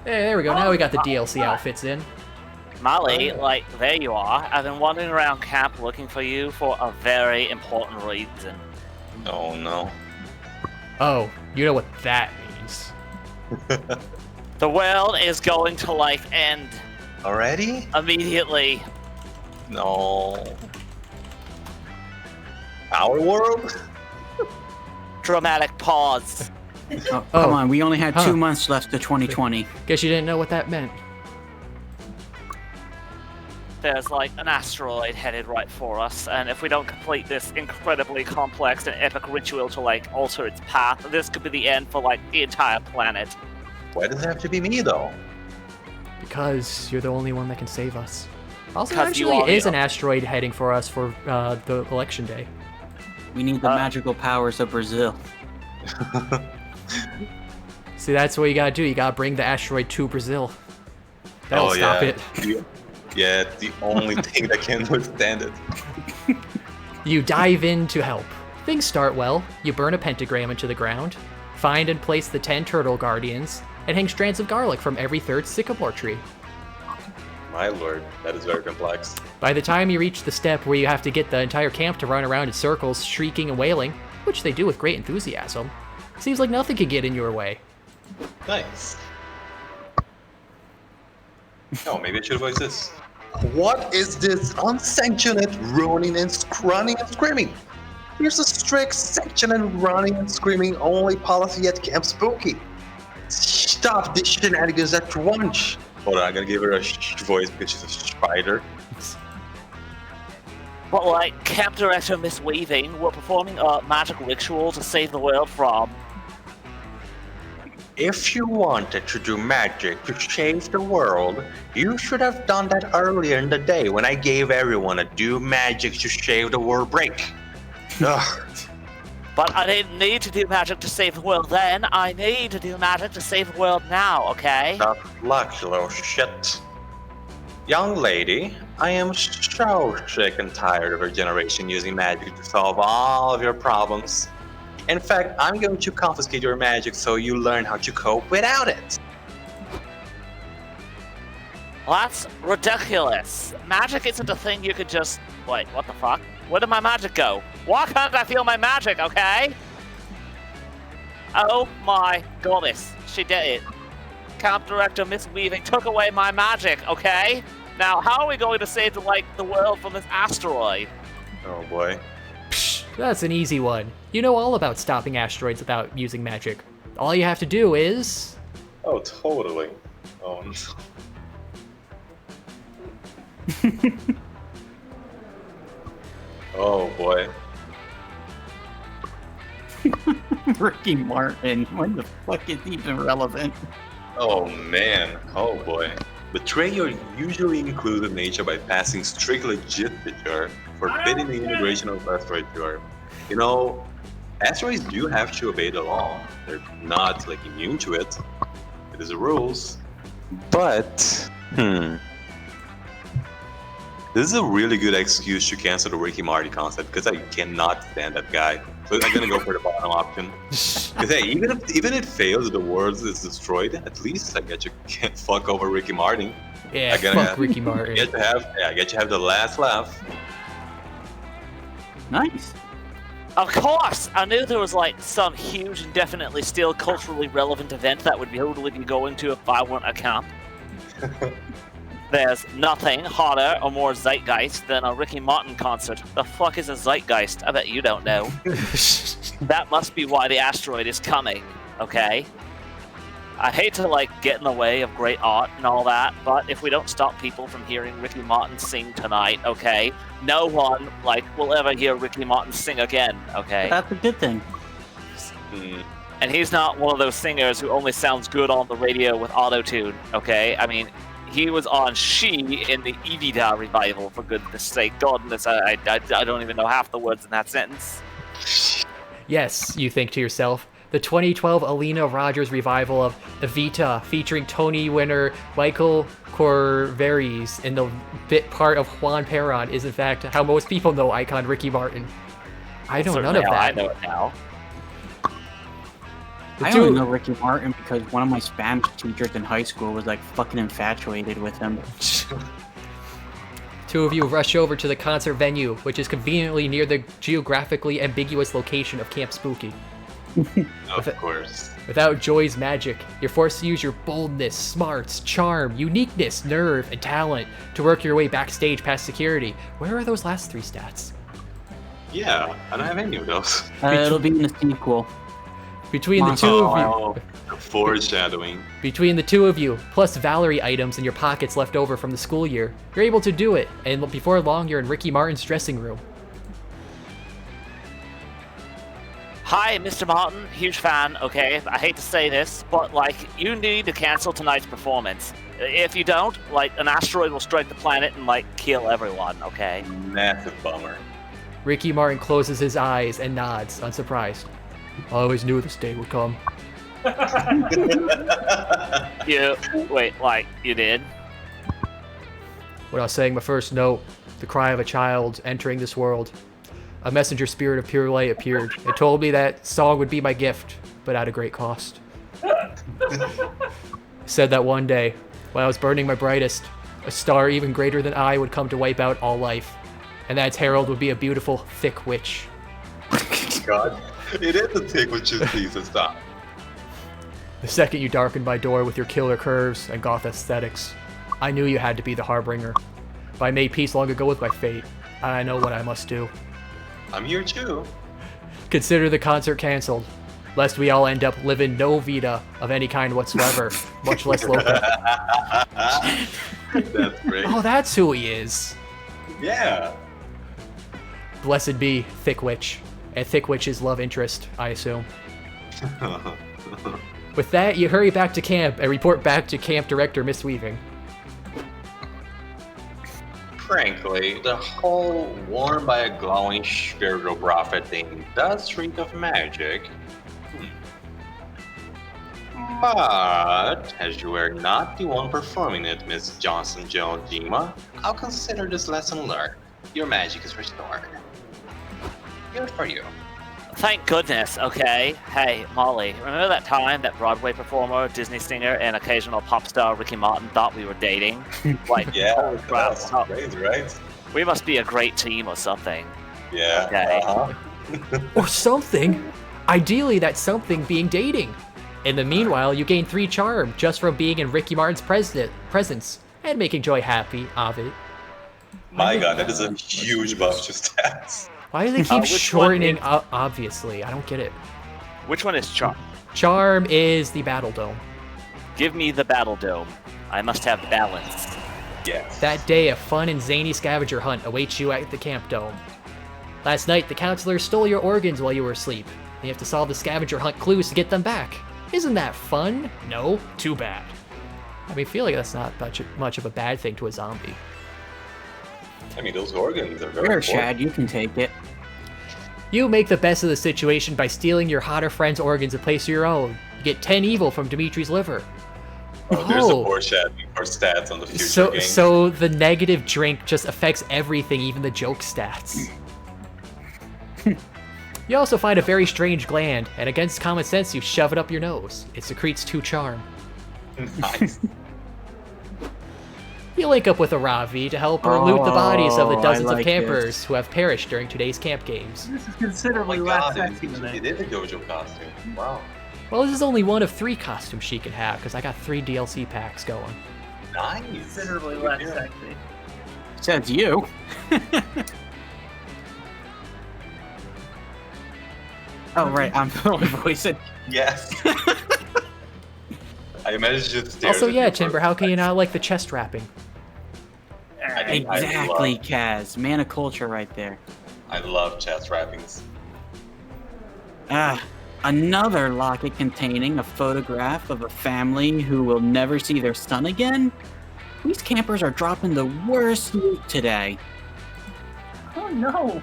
there we go, now we got the DLC outfits in. Maali, there you are. I've been wandering around camp looking for you for a very important reason. Oh no. Oh, you know what that means. The world is going to end. Already? Immediately. No. Our world? Dramatic pause. Oh, come on, we only had 2 months left to 2020. Guess you didn't know what that meant. There's an asteroid headed right for us, and if we don't complete this incredibly complex and epic ritual to alter its path, this could be the end for the entire planet. Why does it have to be me though? Because you're the only one that can save us. Also, 'Cause actually, you are, is an asteroid heading for us for the election day. We need the magical powers of Brazil. See, that's what you gotta do. You gotta bring the asteroid to Brazil. That'll stop it. Yeah, it's the only thing that can withstand it. You dive in to help. Things start well. You burn a pentagram into the ground, find and place the 10 turtle guardians, and hang strands of garlic from every third sycamore tree. My lord, that is very complex. By the time you reach the step where you have to get the entire camp to run around in circles, shrieking and wailing, which they do with great enthusiasm, seems like nothing could get in your way. Nice. Oh, maybe I should voice this. What is this unsanctioned running and running and screaming? Here's a strict sanctioned running and screaming only policy at Camp Spooky. Stop this shenanigans at once. Hold on, I'm gonna give her a voice because she's a spider. But Camp Director Miss Weaving, we're performing a magic ritual to save the world from... If you wanted to do magic to save the world, you should have done that earlier in the day when I gave everyone a do magic to save the world break. Ugh. But I didn't need to do magic to save the world then. I need to do magic to save the world now, okay? Tough luck, you little shit. Young lady, I am so sick and tired of your generation using magic to solve all of your problems. In fact, I'm going to confiscate your magic so you learn how to cope without it. Well, that's ridiculous. Magic isn't a thing you could just... Wait, what the fuck? Where did my magic go? Why can't I feel my magic, okay? Oh my goodness, she did it. Camp Director Miss Weaving took away my magic, okay? Now, how are we going to save the world from this asteroid? Oh boy. Psh, that's an easy one. You know all about stopping asteroids without using magic. All you have to do is... Oh, totally. Oh, no. Oh boy. Ricky Martin, when the fuck is even relevant? Oh man, oh boy. Betray your usually inclusive nature by passing strict legislature forbidding the integration of asteroid tour. You know, asteroids do have to obey the law. They're not like immune to it. It is the rules. But, this is a really good excuse to cancel the Ricky Marty concept because I cannot stand that guy. So I'm gonna go for the bottom option. Because hey, even if it fails, the world is destroyed. At least I get you can't fuck over Ricky Martin. Yeah, fuck Ricky Martin. I get to have the last laugh. Nice. Of course! I knew there was like some huge and definitely still culturally relevant event that would totally be going to if I weren't a camp. There's nothing hotter or more zeitgeist than a Ricky Martin concert. The fuck is a zeitgeist? I bet you don't know. That must be why the asteroid is coming, okay? I hate to like get in the way of great art and all that, but if we don't stop people from hearing Ricky Martin sing tonight, okay, no one like will ever hear Ricky Martin sing again, okay? That's a good thing. And he's not one of those singers who only sounds good on the radio with auto-tune, okay? I mean, he was on She in the Evida revival, for goodness sake. Goodness, I don't even know half the words in that sentence. Yes, you think to yourself. The 2012 Alina Rogers revival of Evita, featuring Tony winner Michael Corveris in the bit part of Juan Perón, is in fact how most people know icon Ricky Martin. I know none of that. I know it now. I only know Ricky Martin because one of my Spanish teachers in high school was like fucking infatuated with him. Two of you rush over to the concert venue, which is conveniently near the geographically ambiguous location of Camp Spooky. Of course. Without Joy's magic, you're forced to use your boldness, smarts, charm, uniqueness, nerve, and talent to work your way backstage past security. Where are those last three stats? Yeah, I don't have any of those. It'll be in the sequel. Between the two of you, foreshadowing. Between the two of you, plus Valerie items in your pockets left over from the school year, you're able to do it, and before long you're in Ricky Martin's dressing room. Hi, Mr. Martin, huge fan, okay? I hate to say this, but, like, you need to cancel tonight's performance. If you don't, like, an asteroid will strike the planet and, like, kill everyone, okay? Massive bummer. Ricky Martin closes his eyes and nods, unsurprised. I always knew this day would come. Wait, like, you did? When I was saying my first note, the cry of a child entering this world, a messenger spirit of pure light appeared. It told me that song would be my gift, but at a great cost. Said that one day, when I was burning my brightest, a star even greater than I would come to wipe out all life, and that its herald would be a beautiful, thick witch. God, it is a thick witch, please stop. The second you darkened my door with your killer curves and goth aesthetics, I knew you had to be the Harbinger. But I made peace long ago with my fate, and I know what I must do. I'm here too. Consider the concert canceled, lest we all end up living no vida of any kind whatsoever, much less local. That's great. Oh, that's who he is. Yeah. Blessed be Thick Witch, and Thick Witch's love interest, I assume. With that, you hurry back to camp and report back to Camp Director Miss Weaving. Frankly, the whole worn by a glowing spiritual prophet thing does reek of magic. But, as you are not the one performing it, Miss Johnson Jones Shima, I'll consider this lesson learned. Your magic is restored. Good for you. Thank goodness, okay. Hey, Maali, remember that time that Broadway performer, Disney singer, and occasional pop star Ricky Martin thought we were dating? Like, Yeah, holy crap. that's crazy, right? We must be a great team or something. Yeah. Okay. Or something. Ideally, that's something being dating. In the meanwhile, you gain 3 charm just from being in Ricky Martin's presence and making Joy happy of it. My god, that is a huge buff to stats. Why do they keep shortening obviously? I don't get it. Which one is Charm? Charm is the Battle Dome. Give me the Battle Dome. I must have balance. Yes. That day, a fun and zany scavenger hunt awaits you at the Camp Dome. Last night, the counselor stole your organs while you were asleep. You have to solve the scavenger hunt clues to get them back. Isn't that fun? No? Too bad. I mean, I feel like that's not much of a bad thing to a zombie. I mean, those organs are very Sure, important. Shad, you can take it. You make the best of the situation by stealing your hotter friend's organs in place of your own. You get 10 evil from Dimitri's liver. Oh, there's a foreshadowing for stats on the future game. So the negative drink just affects everything, even the joke stats. You also find a very strange gland, and against common sense, you shove it up your nose. It secretes 2 charm. Nice. You link up with Aravi to help her loot the bodies of the dozens I like of campers who have perished during today's camp games. This is considerably Oh my less god, sexy than it that. is a JoJo costume. Wow. Well, this is only one of 3 costumes she can have, because I got 3 DLC packs going. Nice. Considerably less sexy. Says you. Oh, right, I'm the only voice. Yes. I imagine just Also, yeah, Timber, how can you not like the chest wrapping? Exactly, Kaz. Man of culture right there. I love chest wrappings. Another locket containing a photograph of a family who will never see their son again? These campers are dropping the worst loot today. Oh no!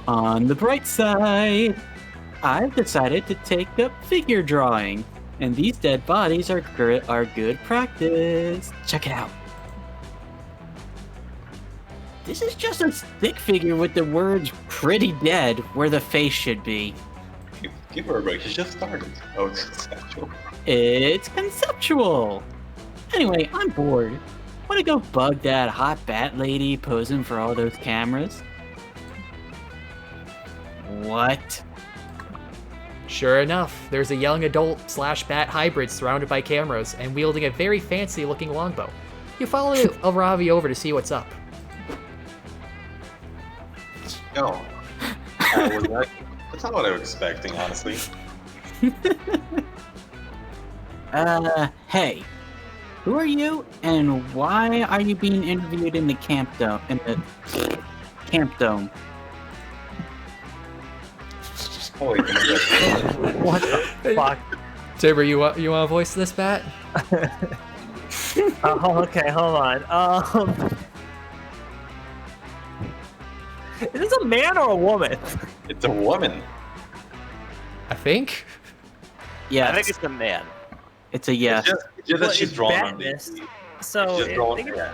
On the bright side, I've decided to take up figure drawing, and these dead bodies are good practice. Check it out. This is just a stick figure with the words "pretty dead" where the face should be. Give her a break, she just started. Oh, it's conceptual. It's conceptual. Anyway, I'm bored. Wanna go bug that hot bat lady posing for all those cameras? What? Sure enough, there's a young adult/bat hybrid surrounded by cameras and wielding a very fancy-looking longbow. You follow Aravi over to see what's up. No. That's not what I was expecting, honestly. Hey. Who are you, and why are you being interviewed in the camp dome? Holy What the fuck? Timber, you want to voice this, Bat? Okay, hold on. Is this a man or a woman? It's a woman. I think. Yeah, I think it's a man. It's a yes. It's just that she's drawn on the. So She's just drawn, yeah.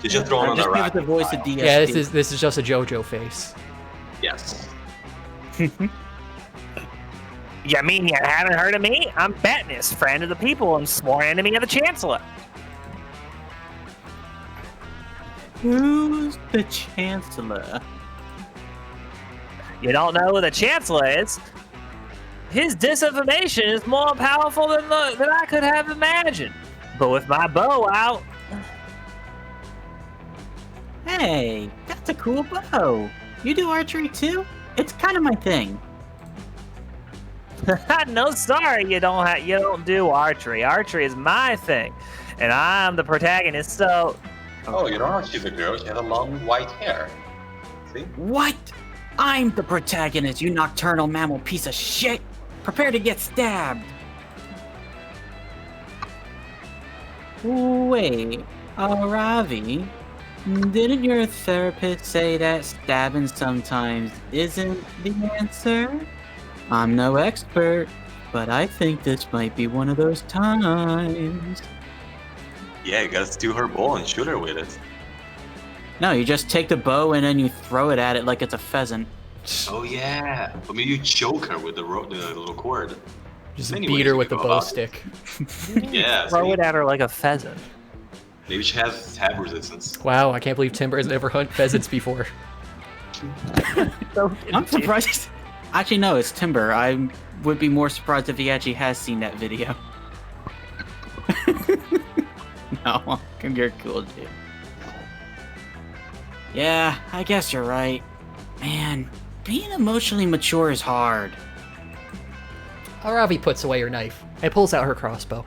She's just drawn on the Just give it rack. the voice of DSP. Yeah, this is just a JoJo face. Yes. You mean you haven't heard of me? I'm Batnus, friend of the people and sworn enemy of the Chancellor. Who's the Chancellor? You don't know who the Chancellor is? His disinformation is more powerful than I could have imagined. But with my bow out... Hey, that's a cool bow. You do archery too? It's kind of my thing. No, sorry, you don't do archery. Archery is my thing, and I'm the protagonist. So, Oh, you don't know she's a girl. She has a long white hair. See? What? I'm the protagonist, you nocturnal mammal piece of shit. Prepare to get stabbed. Wait, Ravi, didn't your therapist say that stabbing sometimes isn't the answer? I'm no expert, but I think this might be one of those times. Yeah, you gotta steal her bow and shoot her with it. No, you just take the bow and then you throw it at it like it's a pheasant. Oh yeah, but maybe you choke her with the little cord. Just Many beat ways her you with the can go bow about it. stick. Yeah, Throw see? it at her like a pheasant. Maybe she has stab resistance. Wow, I can't believe Timber has never hunted pheasants before. I'm surprised. Actually, no, it's Timber. I would be more surprised if he actually has seen that video. No, you're cool, dude. Yeah, I guess you're right. Man, being emotionally mature is hard. Aravi puts away her knife and pulls out her crossbow.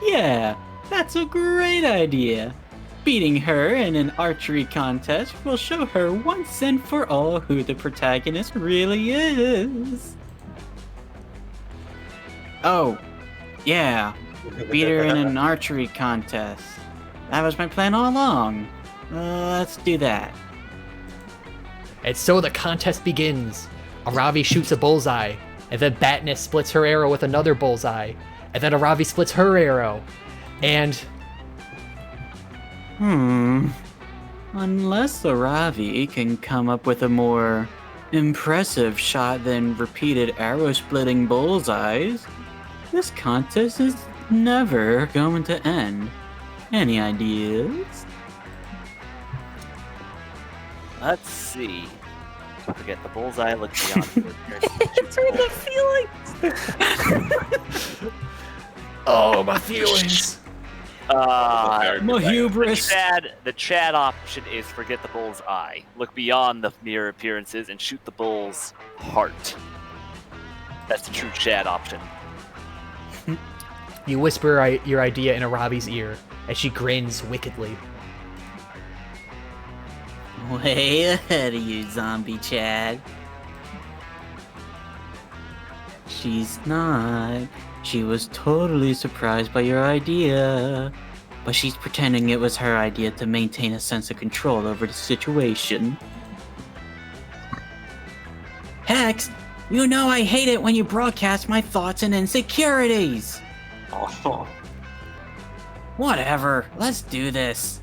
Yeah, that's a great idea. Beating her in an archery contest will show her once and for all who the protagonist really is. Oh, yeah. Beat her in an archery contest. That was my plan all along. Let's do that. And so the contest begins. Aravi shoots a bullseye, and then Batness splits her arrow with another bullseye, and then Aravi splits her arrow, and... Unless Aravi can come up with a more impressive shot than repeated arrow-splitting bullseyes, this contest is never going to end. Any ideas? Let's see. Forget the bullseye, look beyond the feelings! Oh, my feelings! My hubris. The Chad option is forget the bull's eye. Look beyond the mere appearances and shoot the bull's heart. That's the true Chad option. You whisper your idea in Aravi's ear as she grins wickedly. Way ahead of you, zombie Chad. She's not. She was totally surprised by your idea. But she's pretending it was her idea to maintain a sense of control over the situation. Hex, you know I hate it when you broadcast my thoughts and insecurities. Oh. Whatever, let's do this.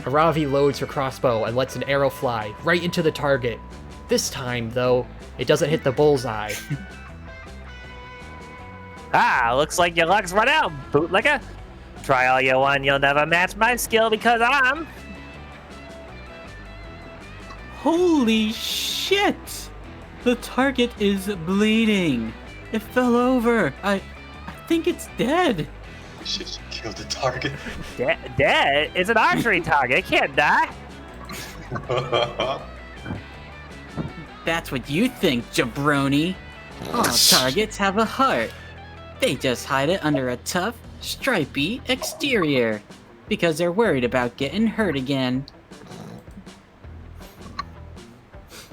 Aravi loads her crossbow and lets an arrow fly right into the target. This time, though, it doesn't hit the bullseye. Looks like your luck's run out, bootlicker. Try all you want, you'll never match my skill because I'm... Holy shit! The target is bleeding. It fell over. I think it's dead. Shit, you killed the target. Dead? It's an archery target. It can't die. That's what you think, jabroni. All targets have a heart. They just hide it under a tough, stripy exterior because they're worried about getting hurt again.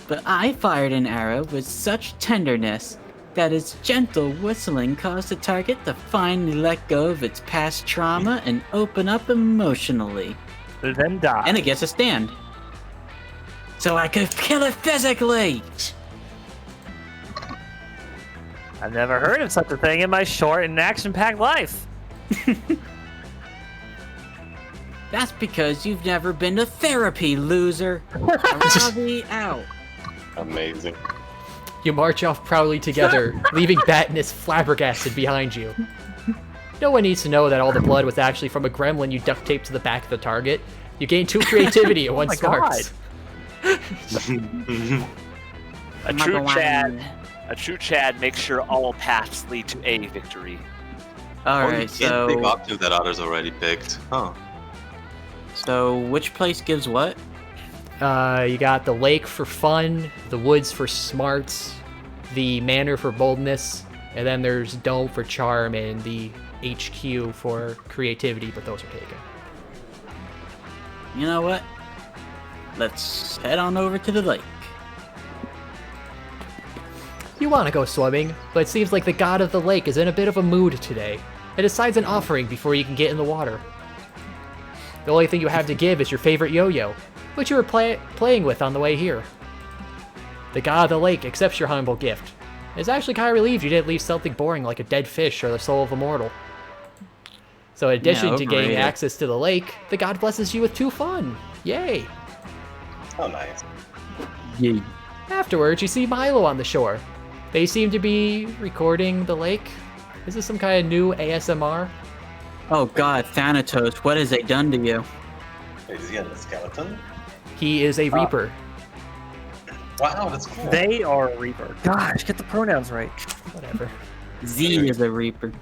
But I fired an arrow with such tenderness that its gentle whistling caused the target to finally let go of its past trauma and open up emotionally. Then die. And it gets a stand. So I could kill it physically! I've never heard of such a thing in my short and action-packed life. That's because you've never been to therapy, loser. Aravi out. Amazing. You march off proudly together, leaving Batness flabbergasted behind you. No one needs to know that all the blood was actually from a gremlin you duct taped to the back of the target. You gained 2 creativity and 1 smarts. A true Chad makes sure all paths lead to a victory. Alright, so... Big octave that others already picked. Huh. So, which place gives what? You got the lake for fun, the woods for smarts, the manor for boldness, and then there's dome for charm and the HQ for creativity, but those are taken. You know what? Let's head on over to the lake. You want to go swimming, but it seems like the god of the lake is in a bit of a mood today, and decides an offering before you can get in the water. The only thing you have to give is your favorite yo-yo, which you were playing with on the way here. The god of the lake accepts your humble gift. It's actually kind of relieved you didn't leave something boring like a dead fish or the soul of a mortal. So in addition to gaining overrated. access to the lake, the god blesses you with 2 fun. Yay! Oh, nice. Yay. Afterwards, you see Milo on the shore. They seem to be recording the lake. Is this some kind of new ASMR? Oh god, Thanatos, what has they done to you? Wait, is he a skeleton? He is a Reaper. Wow, that's cool. They are a Reaper. Gosh, get the pronouns right. Whatever. Z is a Reaper.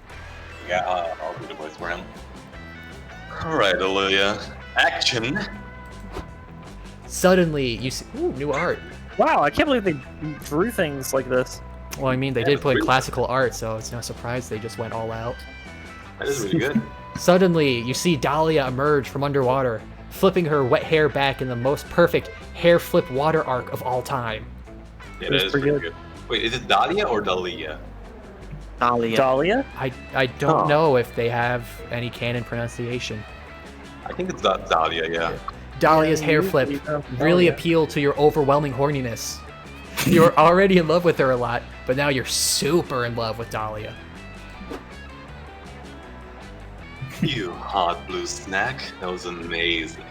Yeah, I'll do the voice for him. Alright, Olivia. Action! Suddenly, you see... Ooh, new art. Wow, I can't believe they drew things like this. Well, I mean, they did put classical art, so it's no surprise they just went all out. That is really good. Suddenly, you see Dahlia emerge from underwater, flipping her wet hair back in the most perfect hair flip water arc of all time. Yeah, that is pretty good. Wait, is it Dahlia or Dahlia? Dahlia. Dahlia? I don't know if they have any canon pronunciation. I think it's Dahlia, yeah. Dahlia's hair flip really appealed to your overwhelming horniness. You were already in love with her a lot, but now you're super in love with Dahlia. You hot blue snack. That was amazing.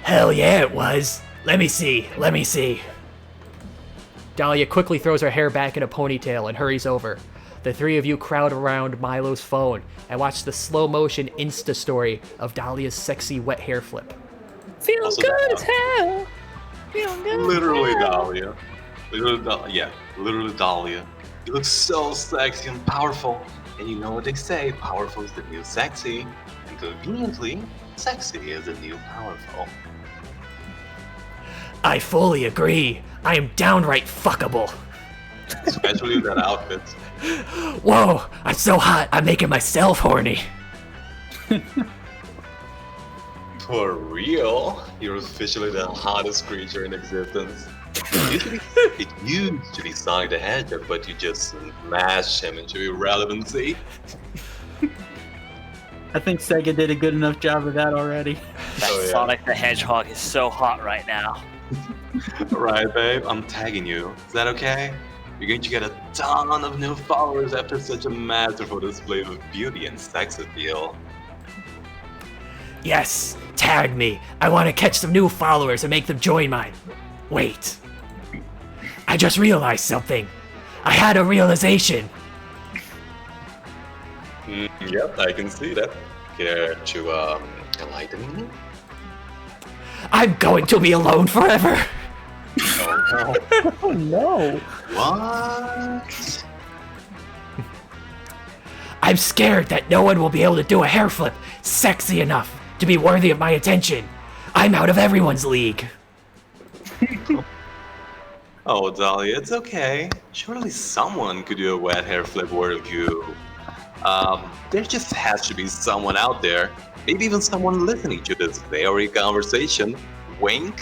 Hell yeah, it was. Let me see. Dahlia quickly throws her hair back in a ponytail and hurries over. The 3 of you crowd around Milo's phone and watch the slow-motion Insta story of Dahlia's sexy wet hair flip. Feels good as hell. Feeling good. Literally Dahlia. Literally Dahlia. You look so sexy and powerful. And you know what they say, powerful is the new sexy. And conveniently, sexy is the new powerful. I fully agree. I am downright fuckable. Especially that outfit. Whoa, I'm so hot, I'm making myself horny. For real? You're officially the hottest creature in existence. It used to be Sonic the Hedgehog, but you just smashed him into irrelevancy. I think Sega did a good enough job of that already. That Sonic the Hedgehog is so hot right now. Right, babe, I'm tagging you. Is that okay? You're going to get a ton of new followers after such a masterful display of beauty and sex appeal. Yes, tag me. I want to catch some new followers and make them join mine. Wait. I just realized something. I had a realization. Yep, I can see that. Care to enlighten me? I'm going to be alone forever. Oh no. Oh no. What? I'm scared that no one will be able to do a hair flip sexy enough to be worthy of my attention. I'm out of everyone's league. Oh, Dahlia, it's okay. Surely someone could do a wet hair flip worthy of you. There just has to be someone out there, maybe even someone listening to this very conversation. Wink.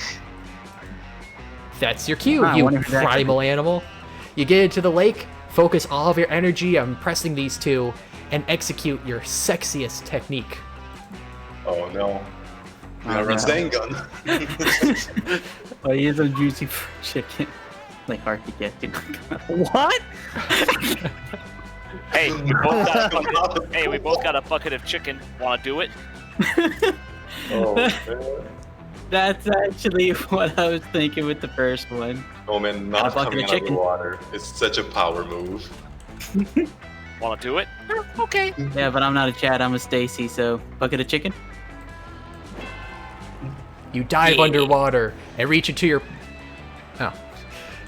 That's your cue, I you wonder if that could primal animal. You get into the lake, focus all of your energy on pressing these 2, and execute your sexiest technique. Oh no. Oh, no. Rasengan. Oh, he is a juicy chicken. Like hard to get to. What? Hey, we both got a bucket of chicken. Want to do it? Oh man. That's actually what I was thinking with the first one. Oh man, Got a not bucket coming of out of the chicken. water. It's such a power move. Want to do it? Okay. Yeah, but I'm not a Chad, I'm a Stacy, so bucket of chicken? You dive underwater and reach into your... Oh.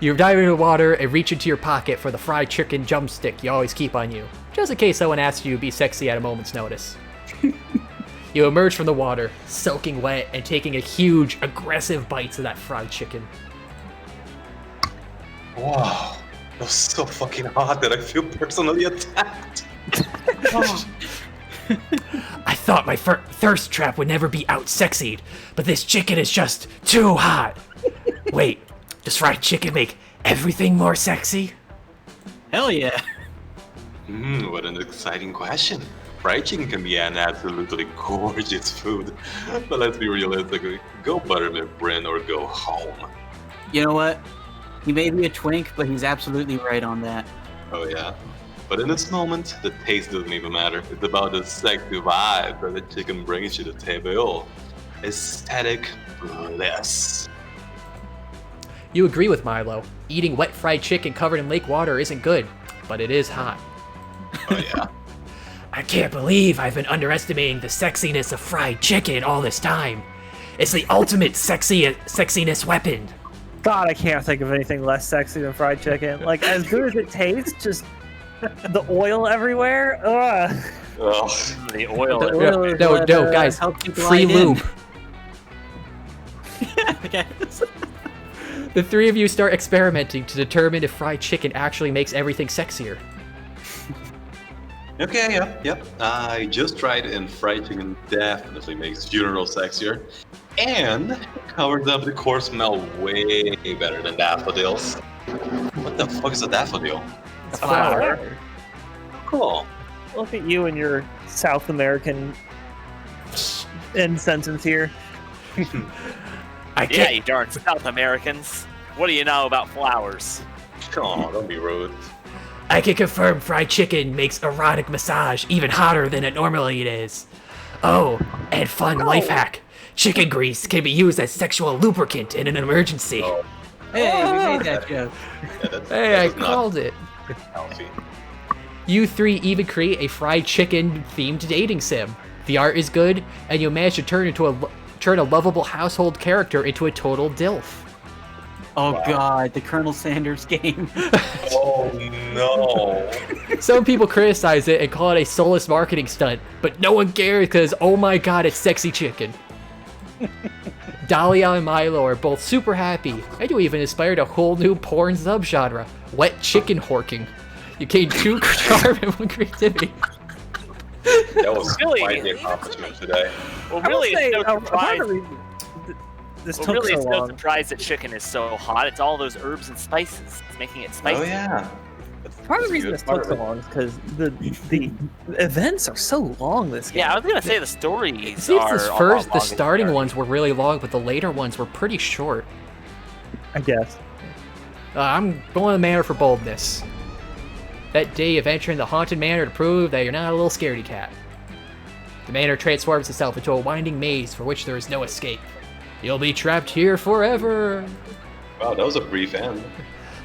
You dive into the water and reach into your pocket for the fried chicken drumstick you always keep on you, just in case someone asks you to be sexy at a moment's notice. You emerge from the water, soaking wet and taking a huge, aggressive bites of that fried chicken. Wow. That was so fucking hot that I feel personally attacked. I thought my thirst trap would never be out-sexied, but this chicken is just too hot. Wait, does fried chicken make everything more sexy? Hell yeah. What an exciting question. Fried chicken can be an absolutely gorgeous food, but let's be realistic. Go buttermilk Bryn or go home. You know what? He may be a twink, but he's absolutely right on that. Oh yeah. But in this moment, the taste doesn't even matter. It's about the sexy vibe that the chicken brings to the table. Aesthetic bliss. You agree with Milo. Eating wet fried chicken covered in lake water isn't good, but it is hot. Oh yeah. I can't believe I've been underestimating the sexiness of fried chicken all this time. It's the ultimate sexiness weapon. God, I can't think of anything less sexy than fried chicken. Like, as good as it tastes, just the oil everywhere. Ugh. Oh. The oil. No, guys. Free lube. Okay. The three of you start experimenting to determine if fried chicken actually makes everything sexier. Okay, yep. I just tried and fried chicken definitely makes funeral sexier. And covers up the core smell way better than daffodils. What the fuck is a daffodil? It's a flower. Cool. Look at you and your South American end sentence here. Yeah, you darn South Americans. What do you know about flowers? Oh, don't be rude. I can confirm fried chicken makes erotic massage even hotter than it normally is. Oh, and fun life hack. Chicken grease can be used as sexual lubricant in an emergency. Oh. Hey, we made that joke. Hey, I called it. Healthy. You three even create a fried chicken themed dating sim. The art is good, and you manage to turn a lovable household character into a total dilf. Oh God, the Colonel Sanders game. Oh no. Some people criticize it and call it a soulless marketing stunt, but no one cares because, oh my god, it's sexy chicken. Dahlia and Milo are both super happy, and you even inspired a whole new porn subgenre, wet chicken horking. You gained 2 charm and 1 creativity. That was Really? quite the accomplishment today. Well, really, it's no surprise. This Well, took really, so it's no long. surprise that chicken is so hot. It's all those herbs and spices. It's making it spicy. Oh yeah. Part of the reason this took so long is because the events are so long this game. Yeah, I was gonna say the stories It seems are this a lot first, the longer starting than ones were really long, but the later ones were pretty short. I guess. I'm going to Manor for boldness. That day of entering the haunted manor to prove that you're not a little scaredy cat. The manor transforms itself into a winding maze for which there is no escape. You'll be trapped here forever. Wow, that was a brief end.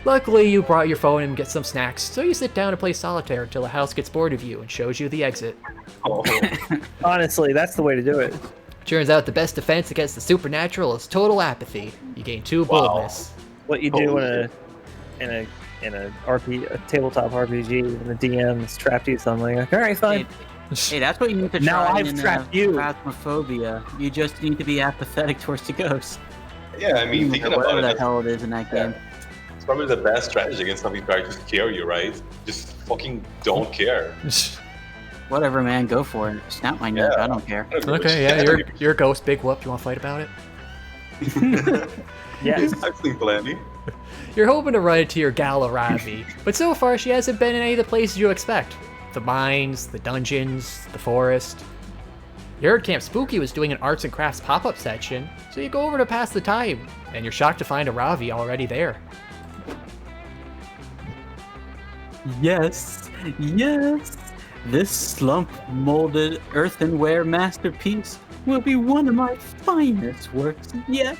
Luckily, you brought your phone and get some snacks, so you sit down and play solitaire until the house gets bored of you and shows you the exit. Oh. Honestly, that's the way to do it. Turns out the best defense against the supernatural is total apathy. You gain 2 boldness. What you do in a tabletop RPG when the DM is trapped you something like, all right, fine. Hey, that's what you need to try. Now I've in trapped you. Phasmophobia. You just need to be apathetic towards the ghost. Yeah, I mean, thinking about Whatever it, the hell it is in that game. it's probably the best strategy against something trying to scare you, right? Just fucking don't care. Whatever, man. Go for it. Snap my neck. Yeah. I don't care. Okay, yeah, you're a ghost, big whoop. You want to fight about it? Yes. I've seen plenty. You're hoping to run into your gal Ravi, but so far she hasn't been in any of the places you expect. The mines, the dungeons, the forest. You heard Camp Spooky was doing an arts and crafts pop-up section, so you go over to pass the time, and you're shocked to find a Ravi already there. Yes, yes. This slump-molded earthenware masterpiece will be one of my finest works yet.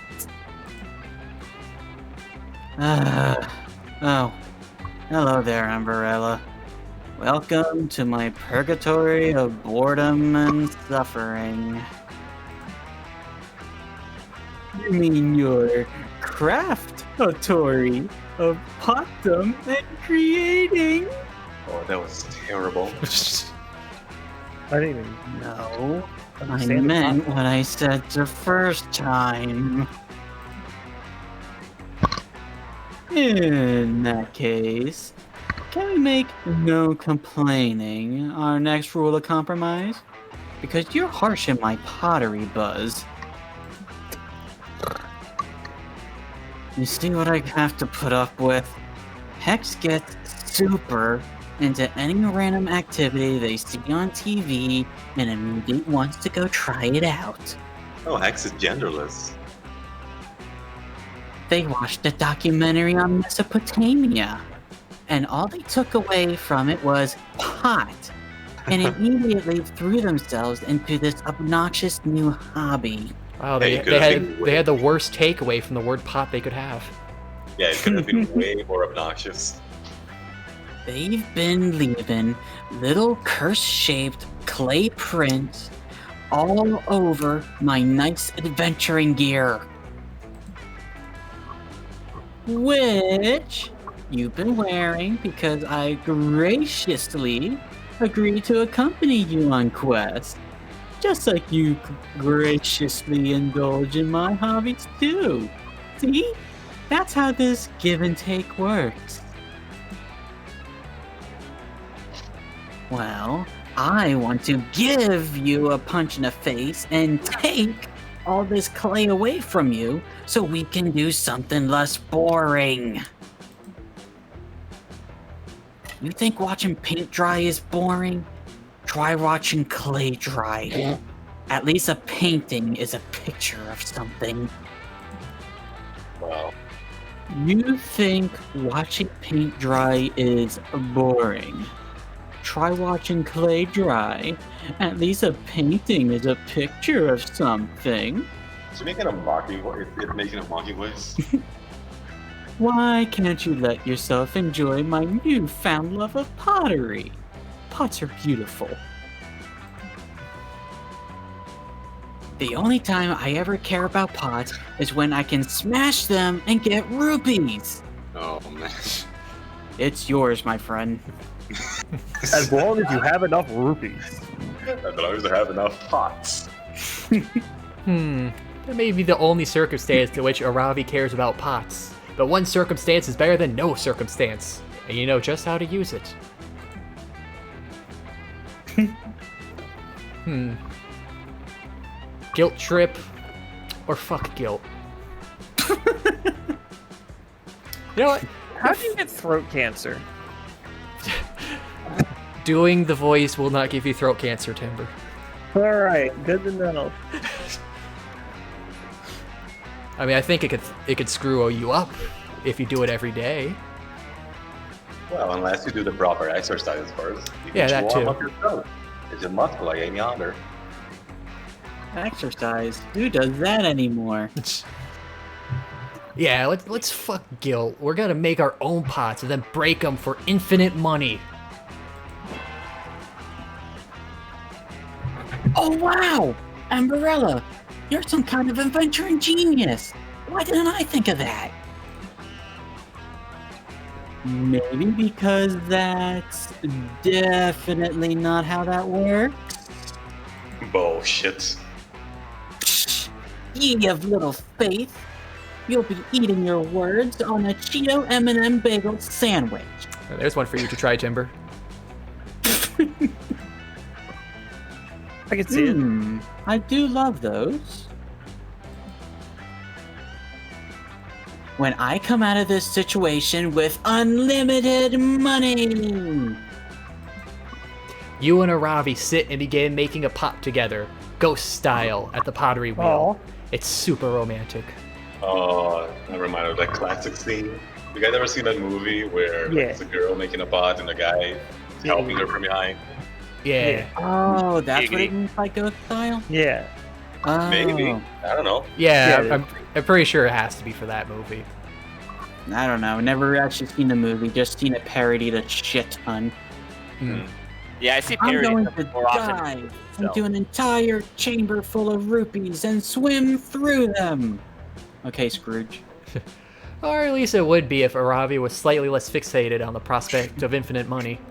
Oh. Hello there, Umbrella. Welcome to my purgatory of boredom and suffering. You mean your craft-atory of potdom and creating? Oh, that was terrible. I didn't even know. I meant what I said the first time. In that case, can we make no complaining our next rule of compromise? Because you're harsh in my pottery, Buzz. You see what I have to put up with? Hex gets super into any random activity they see on TV and immediately wants to go try it out. Oh, Hex is genderless. They watched a documentary on Mesopotamia, and all they took away from it was pot, and immediately threw themselves into this obnoxious new hobby. Wow, they had the worst takeaway from the word pot they could have. Yeah, it could have been way more obnoxious. They've been leaving little curse-shaped clay prints all over my nice adventuring gear. Which you've been wearing because I graciously agreed to accompany you on quests. Just like you graciously indulge in my hobbies too. See? That's how this give and take works. Well, I want to give you a punch in the face and take all this clay away from you so we can do something less boring. You think watching paint dry is boring? Try watching clay dry. At least a painting is a picture of something. Wow. You think watching paint dry is boring? Try watching clay dry. At least a painting is a picture of something. Is she making a mocking voice? It's making a mocking voice. Why can't you let yourself enjoy my newfound love of pottery? Pots are beautiful. The only time I ever care about pots is when I can smash them and get rupees. Oh, man. It's yours, my friend. As long as you have enough rupees. As long as I have enough pots. That may be the only circumstance to which Aravi cares about pots. But one circumstance is better than no circumstance. And you know just how to use it. Guilt trip or fuck guilt? You know what? How do you get throat cancer? Doing the voice will not give you throat cancer, Timber. Alright, good to know. I mean, I think it could screw you up if you do it every day. Well, unless you do the proper exercises first. You Yeah, can that warm too. up your throat. It's a muscle like any other. Exercise? Who does that anymore? Yeah, let's fuck guilt. We're gonna make our own pots and then break them for infinite money. Oh wow! Umbrella, you're some kind of adventuring genius. Why didn't I think of that? Maybe because that's definitely not how that works. Bullshit. Ye of little faith. You'll be eating your words on a Cheeto M&M bagel sandwich. There's one for you to try, Timber. I can see it. I do love those. When I come out of this situation with unlimited money. You and Aravi sit and begin making a pot together, ghost style, at the pottery wheel. It's super romantic. Oh, I remind me of that classic scene. You guys ever seen that movie where it's a girl making a pot and the guy is helping her from behind? Yeah. Oh, that's what it means by ghost style? Yeah. Oh. Maybe. I don't know. Yeah, I'm pretty sure it has to be for that movie. I don't know. Never actually seen the movie. Just seen it parodied a shit ton. Yeah, I see I'm parodies going of to it more often. dive so. into an entire chamber full of rupees and swim through them. Okay, Scrooge. Or at least it would be if Aravi was slightly less fixated on the prospect of infinite money.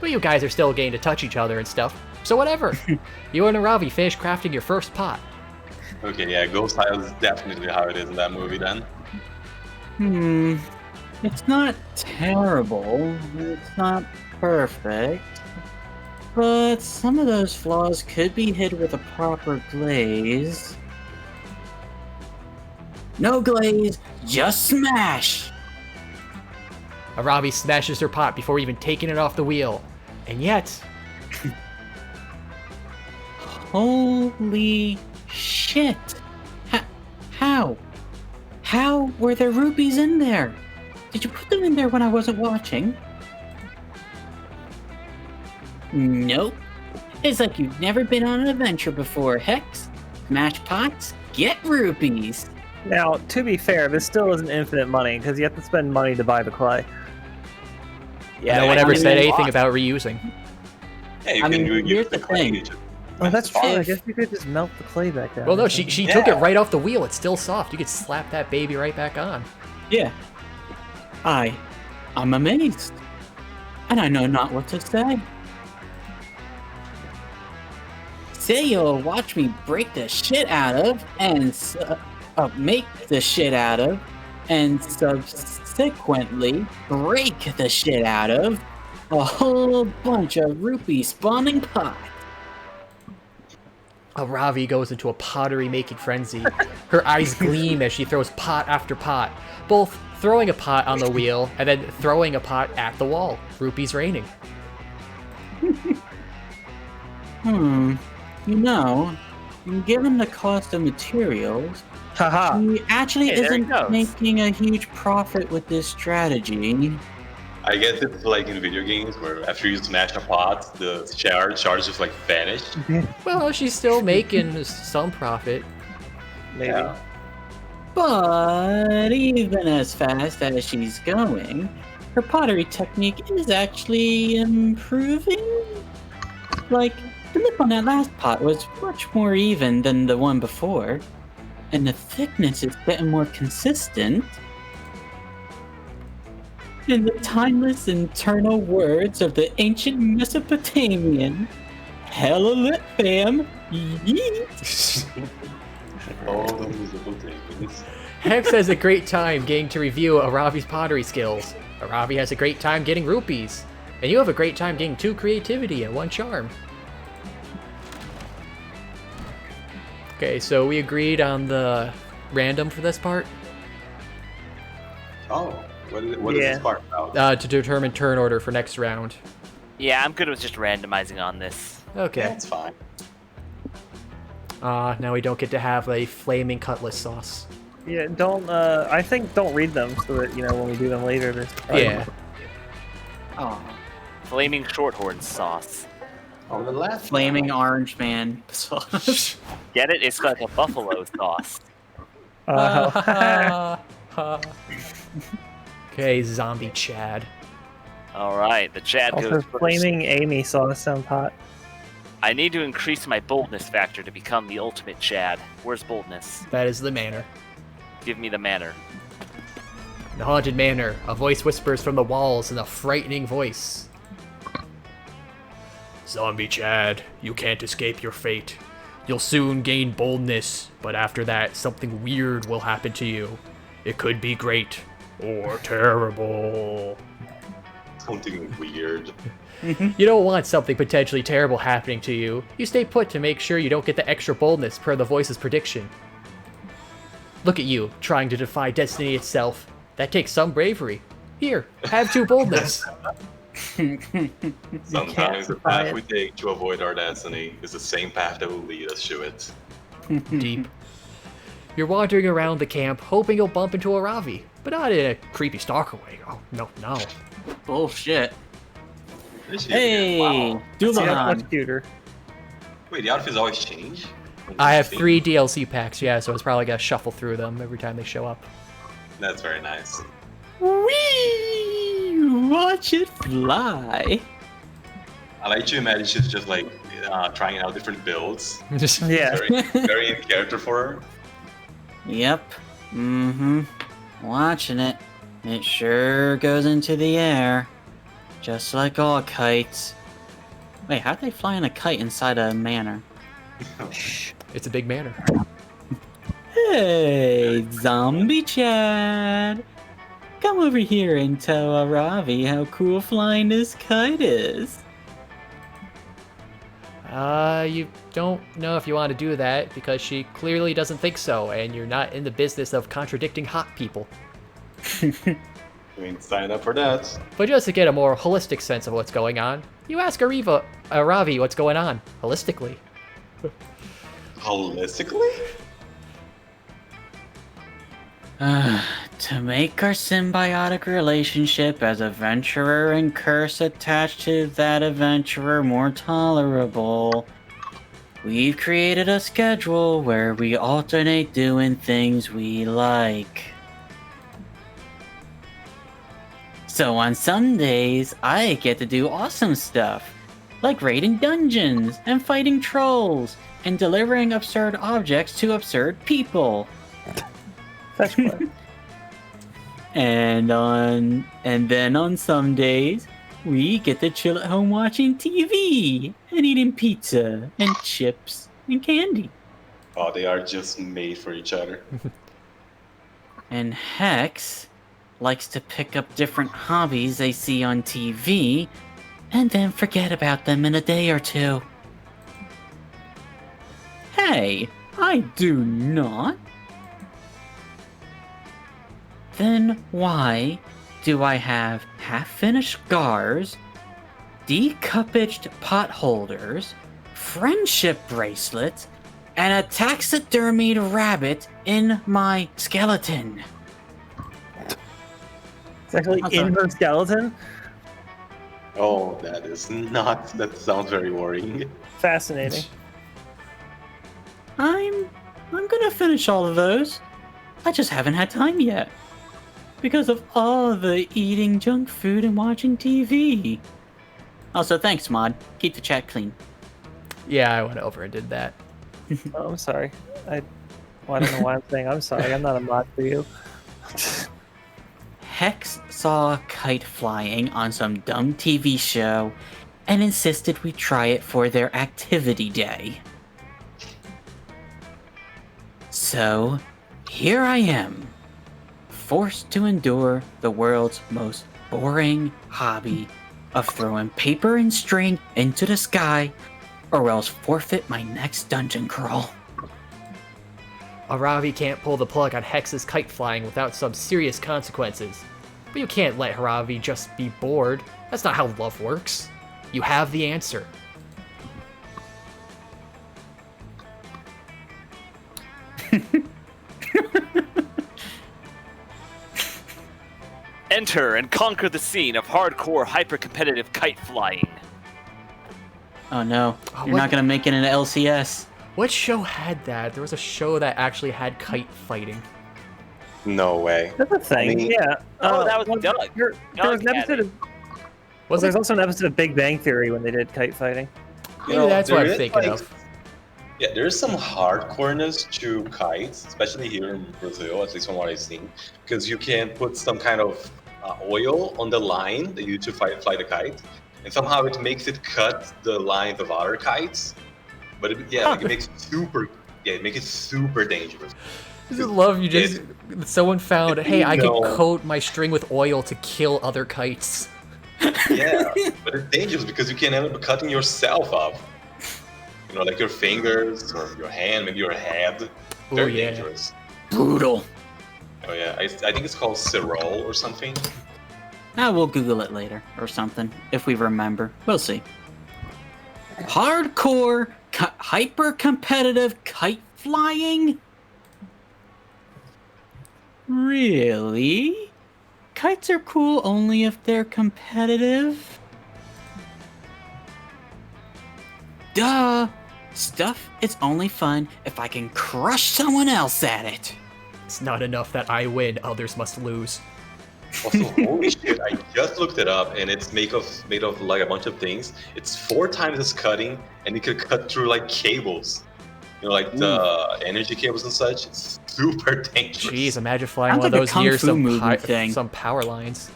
But you guys are still getting to touch each other and stuff, so whatever. You and Aravi finish crafting your first pot. Okay, yeah, ghost style is definitely how it is in that movie then. It's not terrible. It's not perfect. But some of those flaws could be hid with a proper glaze. No glaze, just smash. Aravi smashes her pot before even taking it off the wheel. And yet... Holy shit. How? How were there rupees in there? Did you put them in there when I wasn't watching? Nope. It's like you've never been on an adventure before, Hex. Smash pots, get rupees. Now, to be fair, this still isn't infinite money, because you have to spend money to buy the clay. Yeah, no one ever said anything about reusing. Yeah, you can reuse the clay. Oh, that's true. I guess you could just melt the clay back down. Well, no, she took it right off the wheel. It's still soft. You could slap that baby right back on. Yeah. I'm amazed. And I know not what to say. Say you'll watch me break the shit out of, and make the shit out of, and subsequently break the shit out of a whole bunch of rupee spawning pot. Aravi goes into a pottery-making frenzy. Her eyes gleam as she throws pot after pot, both throwing a pot on the wheel and then throwing a pot at the wall. Rupees raining. You know, given the cost of materials, she actually isn't making a huge profit with this strategy. I guess it's like in video games where after you smash a pot, the shards just like vanish. Well, she's still making some profit. Maybe. Yeah. But even as fast as she's going, her pottery technique is actually improving. Like, the lip on that last pot was much more even than the one before, and the thickness is getting more consistent. In the timeless internal words of the ancient Mesopotamian, hella lit fam, yeet. All the Mesopotamians. Hex has a great time getting to review Aravi's pottery skills. Aravi has a great time getting rupees. And you have a great time getting 2 creativity and 1 charm. Okay, so we agreed on the random for this part? Oh, what is this part about? To determine turn order for next round. Yeah, I'm good with just randomizing on this. Okay. That's fine. Now we don't get to have a flaming cutlass sauce. Yeah, I think don't read them so that, when we do them later, there's Yeah. Oh. Flaming shorthorn sauce. Oh, the last Flaming orange man sauce. Get it? It's like a buffalo sauce. Okay, zombie Chad. Alright, the Chad Also, goes first. flaming Amy sauce sounds hot. I need to increase my boldness factor to become the ultimate Chad. Where's boldness? That is the manor. Give me the manor. The haunted manor. A voice whispers from the walls in a frightening voice. Zombie Chad, you can't escape your fate. You'll soon gain boldness, but after that, something weird will happen to you. It could be great or terrible. Something weird. You don't want something potentially terrible happening to you. You stay put to make sure you don't get the extra boldness per the voice's prediction. Look at you, trying to defy destiny itself. That takes some bravery. Here, have 2 boldness. Sometimes the path we take to avoid our destiny is the same path that will lead us to it. Deep. You're wandering around the camp, hoping you'll bump into Aravi, but not in a creepy stalker way. Oh, no. Bullshit. This Hey, wow. Dulahan. Much cuter. Wait, the outfits always change? I have 3 DLC packs, yeah, so it's probably gotta shuffle through them every time they show up. That's very nice. Whee! Watch it fly. I like to imagine she's just like trying out different builds. Yeah. Very in character for her. Yep. Watching it. It sure goes into the air. Just like all kites. Wait, how'd they fly in a kite inside a manor? It's a big manor. Hey, Zombie Chad! Come over here and tell Aravi how cool flying this kite is. You don't know if you want to do that because she clearly doesn't think so, and you're not in the business of contradicting hot people. I mean, sign up for that. But just to get a more holistic sense of what's going on, you ask Ravi what's going on, holistically. Holistically? To make our symbiotic relationship as adventurer and curse attached to that adventurer more tolerable, we've created a schedule where we alternate doing things we like. So on some days, I get to do awesome stuff, like raiding dungeons and fighting trolls and delivering absurd objects to absurd people. And then on some days, we get to chill at home watching TV and eating pizza and chips and candy. Oh, they are just made for each other. And Hex likes to pick up different hobbies they see on TV and then forget about them in a day or two. Hey, I do not. Then why do I have half-finished scars, decuppaged pot holders, friendship bracelets, and a taxidermied rabbit in my skeleton? It's actually in her skeleton? Oh, that sounds very worrying. Fascinating. I'm gonna finish all of those. I just haven't had time yet. Because of all the eating junk food and watching TV. Also, thanks, Mod. Keep the chat clean. Yeah, I went over and did that. Oh, I'm sorry. I don't know why I'm saying I'm sorry. I'm not a mod for you. Hex saw a kite flying on some dumb TV show and insisted we try it for their activity day. So, here I am, forced to endure the world's most boring hobby of throwing paper and string into the sky or else forfeit my next dungeon crawl. Aravi can't pull the plug on Hex's kite flying without some serious consequences. But you can't let Haravi just be bored. That's not how love works. You have the answer. Enter and conquer the scene of hardcore hyper-competitive kite flying. Oh no, you're not gonna make it into LCS. What show had that? There was a show that actually had kite fighting. No way. That's a thing, I mean, yeah. That was Doug. There was an episode of... There's also an episode of Big Bang Theory when they did kite fighting. Maybe that's what I'm thinking of. Yeah, there's some hardcoreness to kites, especially here in Brazil, at least from what I've seen, because you can put some kind of oil on the line that you use to fly the kite, and somehow it makes it cut the lines of other kites. But it makes it super dangerous. I just love you just someone found, hey, I can coat my string with oil to kill other kites. Yeah, but it's dangerous because you can end up cutting yourself up. You know, like your fingers or your hand, maybe your head. Very dangerous. Brutal. Oh yeah, I think it's called Cirol or something. We'll Google it later or something if we remember. We'll see. Hardcore, hyper-competitive kite flying? Really? Kites are cool only if they're competitive? Duh! Stuff is only fun if I can crush someone else at it. It's not enough that I win, others must lose. Also, holy shit, I just looked it up and it's made of like a bunch of things. It's 4 times as cutting and you can cut through like cables. You know, like the energy cables and such. It's super dangerous. Jeez, imagine flying one of those near some power lines.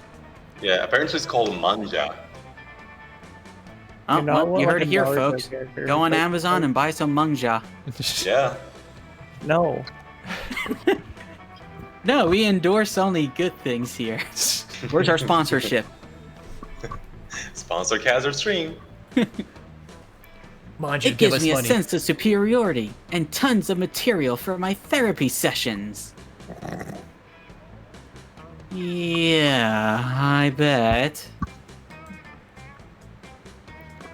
Yeah, apparently it's called manja. Oh, well, you heard it here, folks. Go on Amazon and buy some manja. Yeah. No. No, we endorse only good things here. Where's our sponsorship? Sponsor Khazard Stream. Manju, It give gives us me a money. sense of superiority and tons of material for my therapy sessions. Yeah, I bet.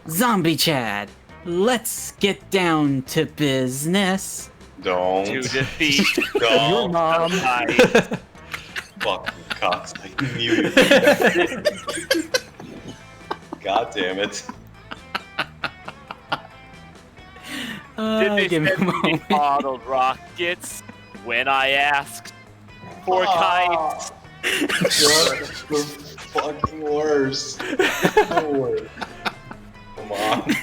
Zombie Chad, let's get down to business. Don't. To defeat Don't. Your mom. Fucking cocks. I knew it. God damn it. Did they give me a send me moment. bottled rockets when I asked for kites? You're the fucking worst. Come on.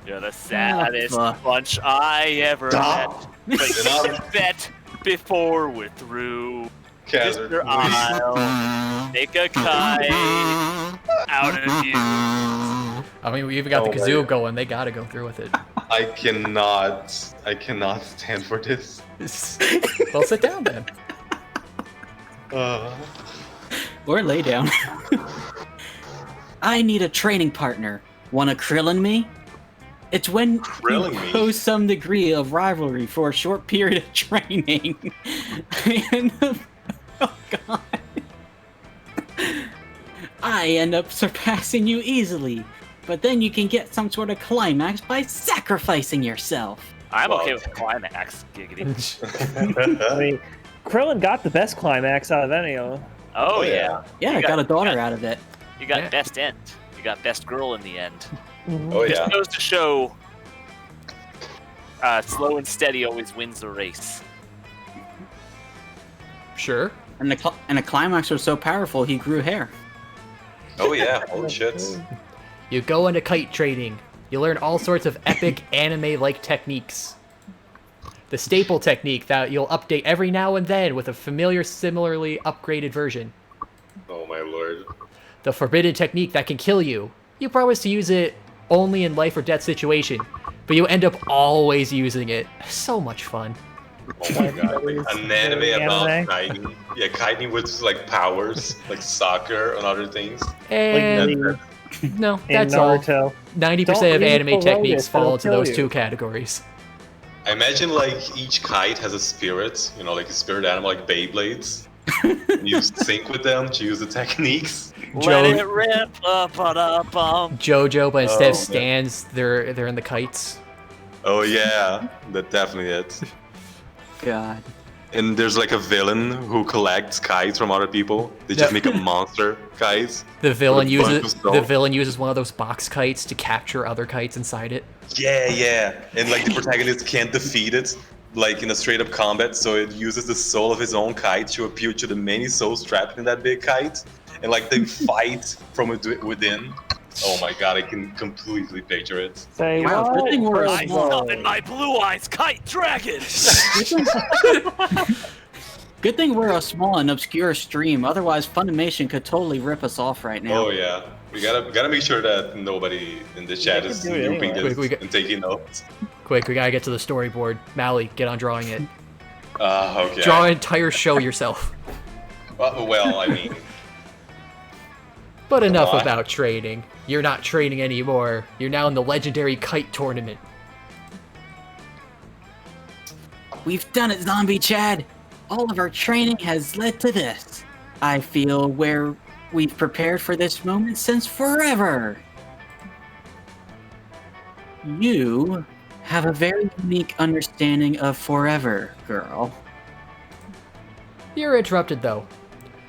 You're the saddest fuck. bunch I ever Stop. met. But Enough. you bet before we're through. Khazard, Mr. I'll make a kite out of you. I mean, we even got Oh the my kazoo God. going. They gotta go through with it. I cannot stand for this. Well, sit down then. Or lay down. I need a training partner. Wanna Krillin me? It's when Krillin you me? pose some degree of rivalry for a short period of training. Oh god. I end up surpassing you easily, but then you can get some sort of climax by sacrificing yourself. I'm okay with the climax, giggity. I mean, Krillin got the best climax out of any of them. Oh, yeah. Yeah, I got a daughter out of it. You got best end. You got best girl in the end. Oh, This yeah. goes to show slow and steady always wins the race. Sure. And the climax was so powerful, he grew hair. Oh, yeah. Holy shit. You go into kite training. You learn all sorts of epic anime-like techniques. The staple technique that you'll update every now and then with a familiar, similarly upgraded version. Oh, my lord. The forbidden technique that can kill you. You promise to use it only in life or death situation, but you end up always using it. So much fun. Oh my god. An anime about kiting. Yeah, kiting with like powers, like soccer and other things. And no, In that's all. Naruto. 90% Don't of use anime the techniques rodent, fall it'll into kill those you. two categories. I imagine like each kite has a spirit, you know, like a spirit animal, like Beyblades. You sync with them to use the techniques. Let it rip, bum. Jojo, but instead Oh, of man. stands, they're in the kites. Oh yeah, that's definitely it. God. And there's like a villain who collects kites from other people. They just make a monster kite. The villain with a bunch uses of the stuff. villain uses one of those box kites to capture other kites inside it. Yeah, yeah. And like the protagonist can't defeat it, like in a straight up combat, so it uses the soul of his own kite to appeal to the many souls trapped in that big kite. And like they fight from within. Oh my god, I can completely picture it. Say Wow, what? good thing we're I small. summon my blue eyes kite dragon. Good thing we're a small and obscure stream, otherwise Funimation could totally rip us off right now. Oh yeah. We gotta make sure that nobody in the chat is do it looping anyway. this We got- and taking notes. Quick, we gotta get to the storyboard. Maali, get on drawing it. Okay. Draw an entire show yourself. Well, I mean, But enough Why? about training. You're not training anymore. You're now in the legendary kite tournament. We've done it, Zombie Chad! All of our training has led to this. I feel we've prepared for this moment since forever. You have a very unique understanding of forever, girl. You're interrupted though.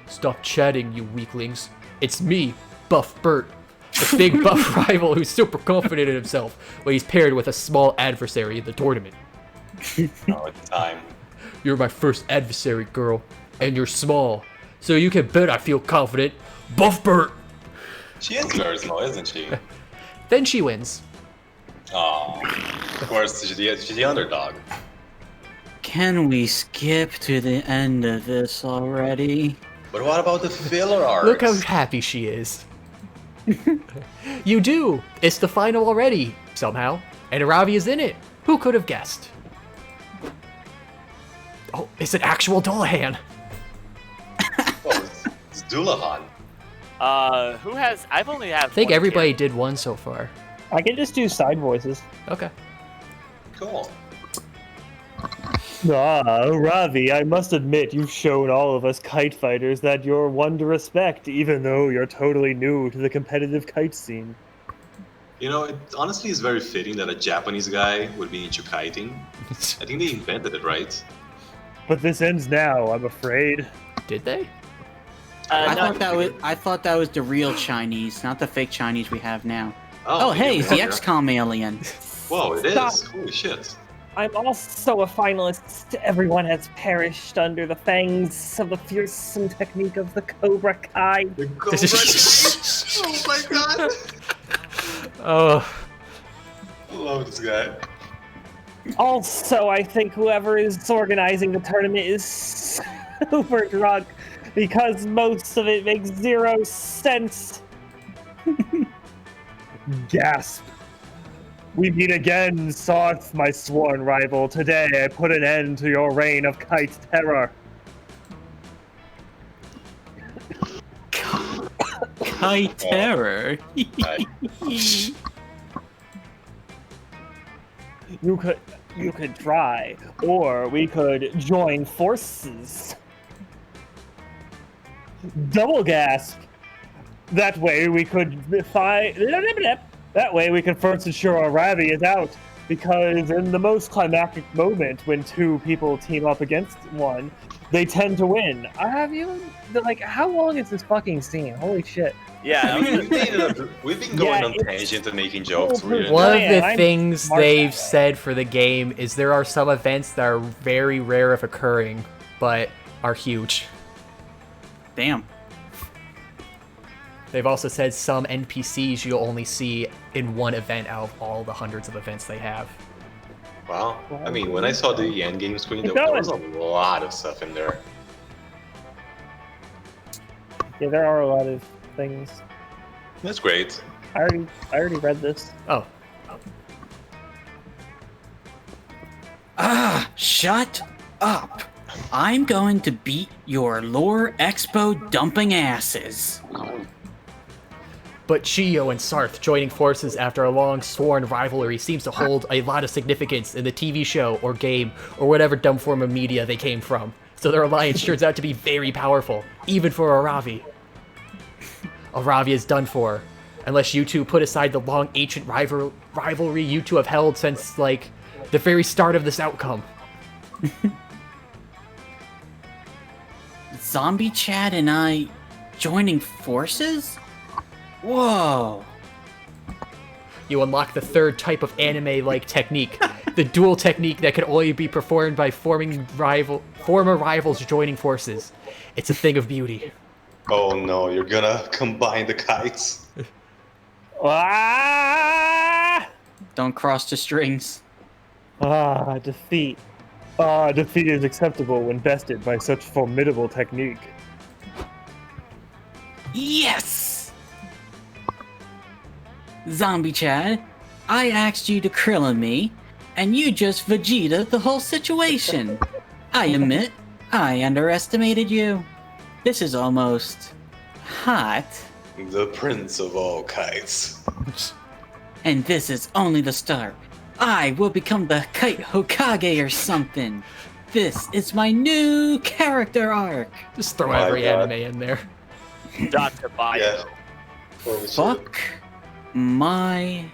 Stop chatting, you weaklings. It's me, Buff Burt, the big buff rival who's super confident in himself when he's paired with a small adversary in the tournament. no, it's time. You're my first adversary, girl, and you're small, so you can bet I feel confident. Buff Burt! She is very small, isn't she? Then she wins. Oh, of course, she's the underdog. Can we skip to the end of this already? But what about the filler arcs? Look how happy she is. You do! It's the final already, somehow. And Aravi is in it. Who could have guessed? Oh, it's an actual Dullahan. It's Dullahan. Who has? I've only had. I think one everybody did one so far. I can just do side voices. Okay. Cool. Ravi, I must admit you've shown all of us kite fighters that you're one to respect, even though you're totally new to the competitive kite scene. You know, it honestly is very fitting that a Japanese guy would be into kiting. I think they invented it, right? But this ends now, I'm afraid. Did they? I thought that was the real Chinese, not the fake Chinese we have now. Oh, hey, yeah, it's the yeah. XCOM alien. Whoa, it Stop. is. Holy shit. I'm also a finalist. Everyone has perished under the fangs of the fearsome technique of the Cobra Kai. The Cobra Kai? Oh my god. Oh. I love this guy. Also, I think whoever is organizing the tournament is super drunk because most of it makes 0 sense. Gasp. We meet again, Sarth, my sworn rival. Today I put an end to your reign of kite terror. Kite terror? You could try, or we could join forces. Double gasp. That way we could That way we can first ensure Ravi is out, because in the most climactic moment when two people team up against one, they tend to win. How long is this fucking scene? Holy shit. Yeah, I mean, we've been going on tangents and making jokes. Really. One of the things they've said for the game is there are some events that are very rare of occurring, but are huge. Damn. They've also said some NPCs you'll only see in one event out of all the hundreds of events they have. Wow. I mean, when I saw the endgame screen, there was a lot of stuff in there. Yeah, there are a lot of things. That's great. I already read this. Oh. Shut up. I'm going to beat your lore expo dumping asses. But Chiyo and Sarth joining forces after a long sworn rivalry seems to hold a lot of significance in the TV show or game or whatever dumb form of media they came from. So their alliance turns out to be very powerful, even for Aravi. Aravi is done for, unless you two put aside the long ancient rivalry you two have held since, like, the very start of this outcome. Zombie Chad and I joining forces? Whoa. You unlock the third type of anime-like technique, the dual technique that can only be performed by former rivals joining forces. It's a thing of beauty. Oh no, you're gonna combine the kites? Don't cross the strings. Defeat. Defeat is acceptable when bested by such formidable technique. Yes! Zombie Chad, I asked you to Krillin me, and you just Vegeta the whole situation. I admit, I underestimated you. This is almost hot. The prince of all kites. And this is only the start. I will become the Kite Hokage or something. This is my new character arc. Just throw every anime in there. Dr. Bio. Yeah. Fuck my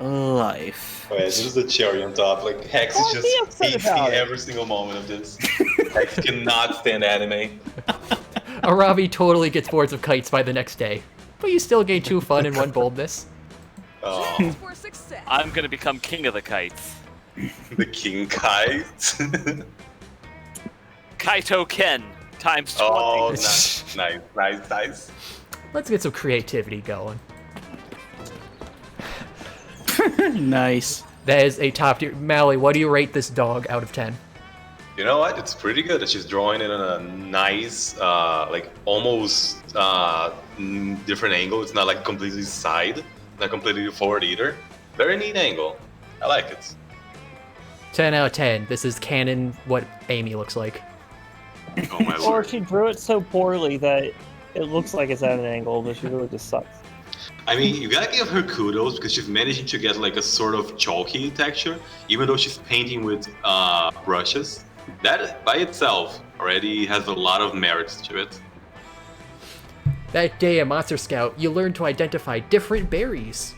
life. Oh, yeah, this is the cherry on top. Like, Hex is just hating every single moment of this. Hex cannot stand anime. Aravi totally gets bored of kites by the next day, but you still gain 2 fun and 1 boldness. Oh. I'm gonna become king of the kites. The king kite? Kaito Ken times 20. Oh, nice. Let's get some creativity going. Nice. That is a top tier. Maali, what do you rate this dog out of 10? You know what? It's pretty good that she's drawing it in a nice, like almost different angle. It's not like completely side, not completely forward either. Very neat angle. I like it. 10 out of 10. This is canon what Amy looks like. Oh my Or she drew it so poorly that it looks like it's at an angle, but she really just sucks. I mean, you gotta give her kudos because she's managing to get like a sort of chalky texture, even though she's painting with brushes. That by itself already has a lot of merits to it. That day at Monster Scout, you learned to identify different berries.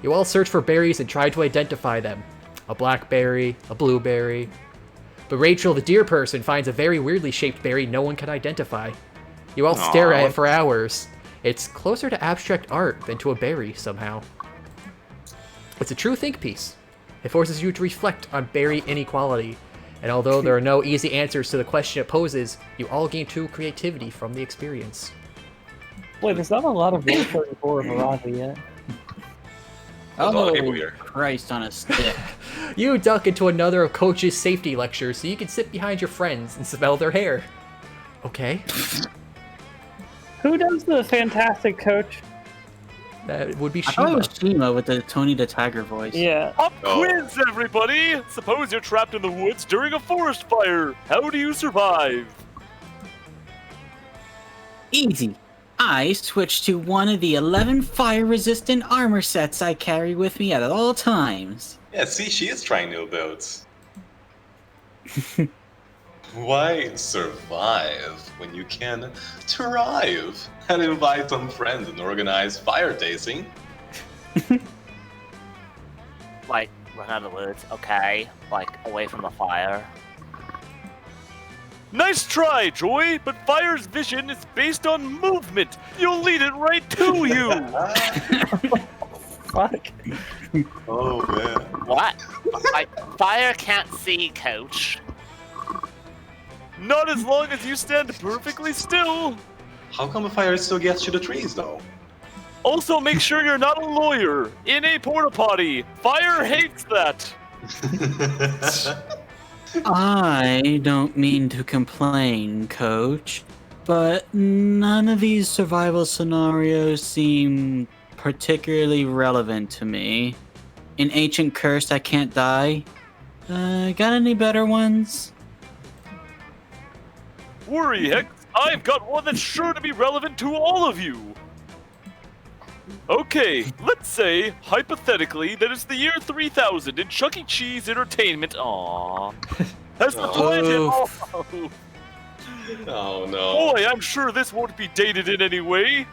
You all search for berries and try to identify them. A blackberry, a blueberry. But Rachel, the deer person, finds a very weirdly shaped berry no one can identify. You all stare at it for hours. It's closer to abstract art than to a berry, somehow. It's a true think piece. It forces you to reflect on berry inequality. And although there are no easy answers to the question it poses, you all gain true creativity from the experience. Wait, there's not a lot of roll 34 of Aravi yet. Oh, Christ on a stick. You duck into another of Coach's safety lectures so you can sit behind your friends and smell their hair. Okay. Who does the fantastic Coach? That would be I thought it Shima. was Shima with the Tony the Tiger voice. Yeah. Pop quiz, everybody! Suppose you're trapped in the woods during a forest fire. How do you survive? Easy. I switch to one of the 11 fire-resistant armor sets I carry with me at all times. Yeah, see, she is trying new builds. Why survive when you can thrive and invite some friends and organize fire tasting? Like, run out of the woods, okay. Like, away from the fire. Nice try, Joy, but fire's vision is based on movement. You'll lead it right to you. Fuck. Oh, man. What? Like, fire can't see, Coach. Not as long as you stand perfectly still. How come the fire still gets to the trees, though? Also, make sure you're not a lawyer in a porta potty. Fire hates that. I don't mean to complain, Coach, but none of these survival scenarios seem particularly relevant to me. In Ancient Curse, I can't die. Got any better ones? Worry, Hex. I've got one that's sure to be relevant to all of you. Okay, let's say, hypothetically, that it's the year 3000 and Chuck E. Cheese Entertainment, has the planet... Oh, no. Boy, I'm sure this won't be dated in any way.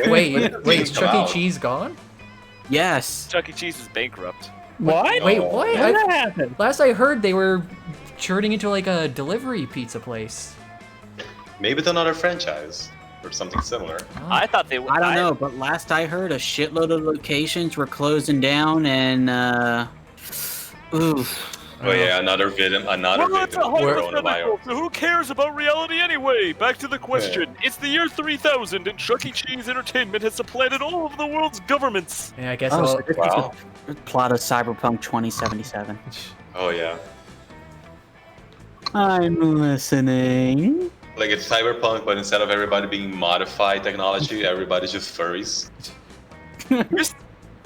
Wait, is Chuck E. Cheese gone? Yes. Chuck E. Cheese is bankrupt. What? Wait, what? When did that happen? Last I heard, they were turning into like a delivery pizza place. Maybe it's another franchise or something similar. I thought they would. I don't know, but last I heard, a shitload of locations were closing down and, oof. Oh yeah, another victim Well, that's a hypothetical, so who cares about reality anyway? Back to the question. It's the year 3000 and Chuck E. Cheese Entertainment has supplanted all of the world's governments. Yeah, I guess Oh, I'll... so this is a plot of Cyberpunk 2077. Oh yeah. I'm listening. Like it's cyberpunk, but instead of everybody being modified technology, everybody's just furries.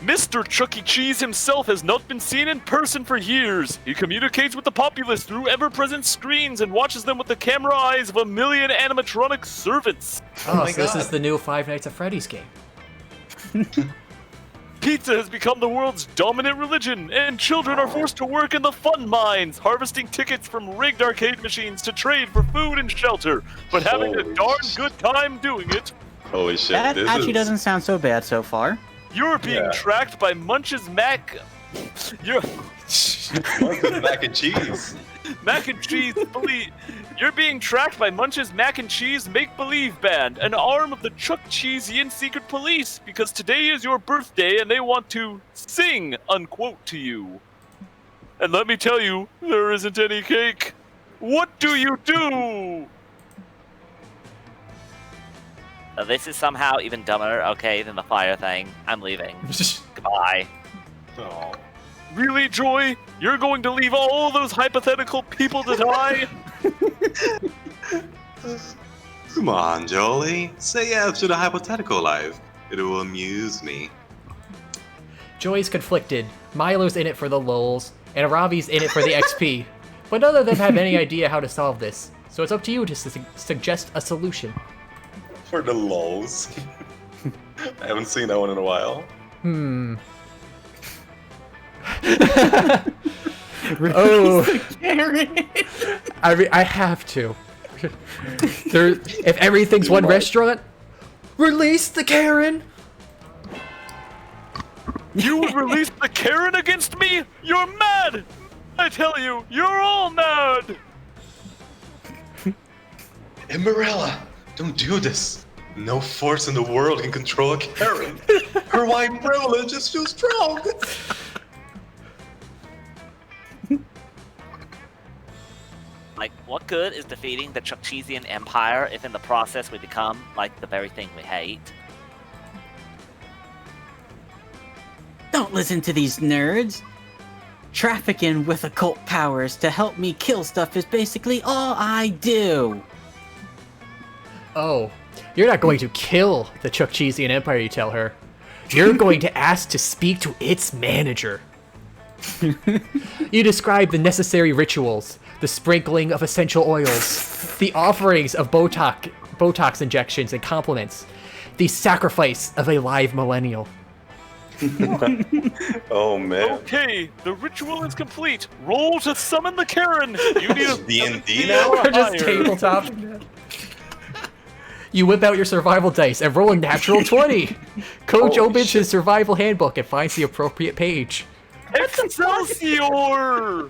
Mr. Chuck E. Cheese himself has not been seen in person for years. He communicates with the populace through ever-present screens and watches them with the camera eyes of 1 million animatronic servants. Oh, so this is the new Five Nights at Freddy's game. Pizza has become the world's dominant religion, and children are forced to work in the fun mines, harvesting tickets from rigged arcade machines to trade for food and shelter, but having a darn good time doing it. Holy shit, That actually doesn't sound so bad so far. You're being tracked by Munch's Mac... Munch's Mac and Cheese. Mac and Cheese You're being tracked by Munch's Mac and Cheese Make-Believe Band, an arm of the Chuck Cheesian Secret Police, because today is your birthday and they want to sing, unquote, to you. And let me tell you, there isn't any cake. What do you do? This is somehow even dumber, okay, than the fire thing. I'm leaving. Goodbye. Oh. Really, Joy? You're going to leave all those hypothetical people to die? Come on, Jolie. Say yes to the hypothetical life. It will amuse me. Joy's conflicted, Milo's in it for the lulz, and Aravi's in it for the XP. But none of them have any idea how to solve this, so it's up to you to suggest a solution. For the lulz. I haven't seen that one in a while. Oh, I have to. If everything's one restaurant, release the Karen. You would release the Karen against me? You're mad! I tell you, you're all mad! Emerella, don't do this. No force in the world can control a Karen. Her white privilege is too strong. Like, what good is defeating the Chukchizian Empire if in the process we become, like, the very thing we hate? Don't listen to these nerds. Trafficking with occult powers to help me kill stuff is basically all I do. Oh, you're not going to kill the Chukchizian Empire, you tell her. You're going to ask to speak to its manager. You describe the necessary rituals, the sprinkling of essential oils, the offerings of Botox injections and compliments, the sacrifice of a live millennial. Oh man. Okay, the ritual is complete. Roll to summon the Karen. You need a D&D now? We're just tabletop. You whip out your survival dice and roll a natural 20. Coach opens his survival handbook and finds the appropriate page. Excelsior!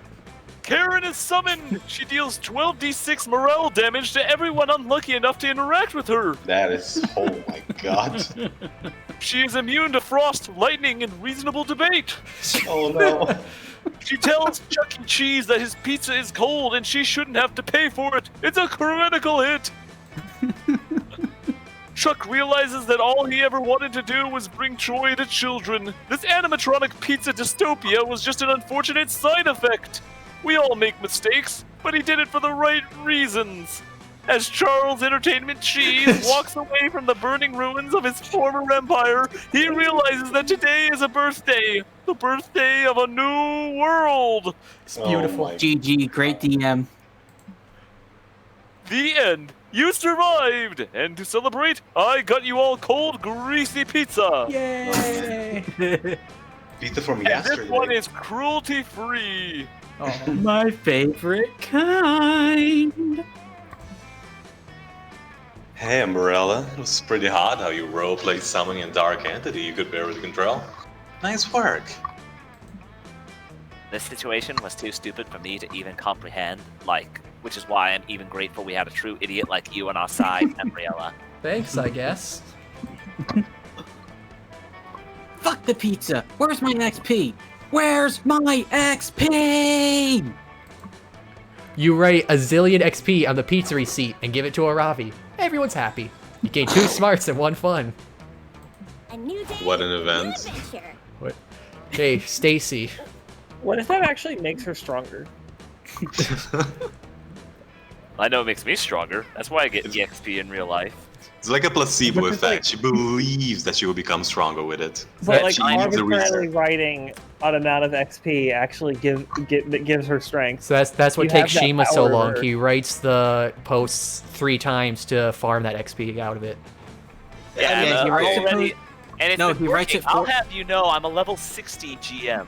Karen is summoned. She deals 12d6 morale damage to everyone unlucky enough to interact with her. That is, oh my god. She is immune to frost, lightning, and reasonable debate. Oh no. She tells Chuck E. Cheese that his pizza is cold and she shouldn't have to pay for it. It's a critical hit. Chuck realizes that all he ever wanted to do was bring joy to children. This animatronic pizza dystopia was just an unfortunate side effect. We all make mistakes, but he did it for the right reasons. As Charles Entertainment Cheese walks away from the burning ruins of his former empire, he realizes that today is a birthday. The birthday of a new world. It's beautiful. GG, great DM. The end. You survived! And to celebrate, I got you all cold, greasy pizza! Yay! Pizza from And yesterday. this one is cruelty-free! Oh. My favorite kind. Hey, Umbrella. It was pretty hot how you roleplayed summoning a dark entity you could barely control. Nice work. This situation was too stupid for me to even comprehend, which is why I'm even grateful we had a true idiot like you on our side, Embriella. Thanks, I guess. Fuck the pizza. Where's my XP? Where's my XP? You write a zillion XP on the pizza receipt and give it to Aravi. Everyone's happy. You gain 2 smarts and 1 fun. A new day, What an new event. adventure. What? Hey, Stacy. What if that actually makes her stronger? I know it makes me stronger. That's why I get EXP in real life. It's like a placebo effect. She believes that she will become stronger with it. But like She needs a arbitrarily reason. writing an amount of XP actually gives her strength. So that's what You takes have that Shima so power long. to her. He writes the posts 3 times to farm that XP out of it. Yeah, he writes it already, for- and it's No, been he writes working. it for- I'll have you know I'm a level 60 GM.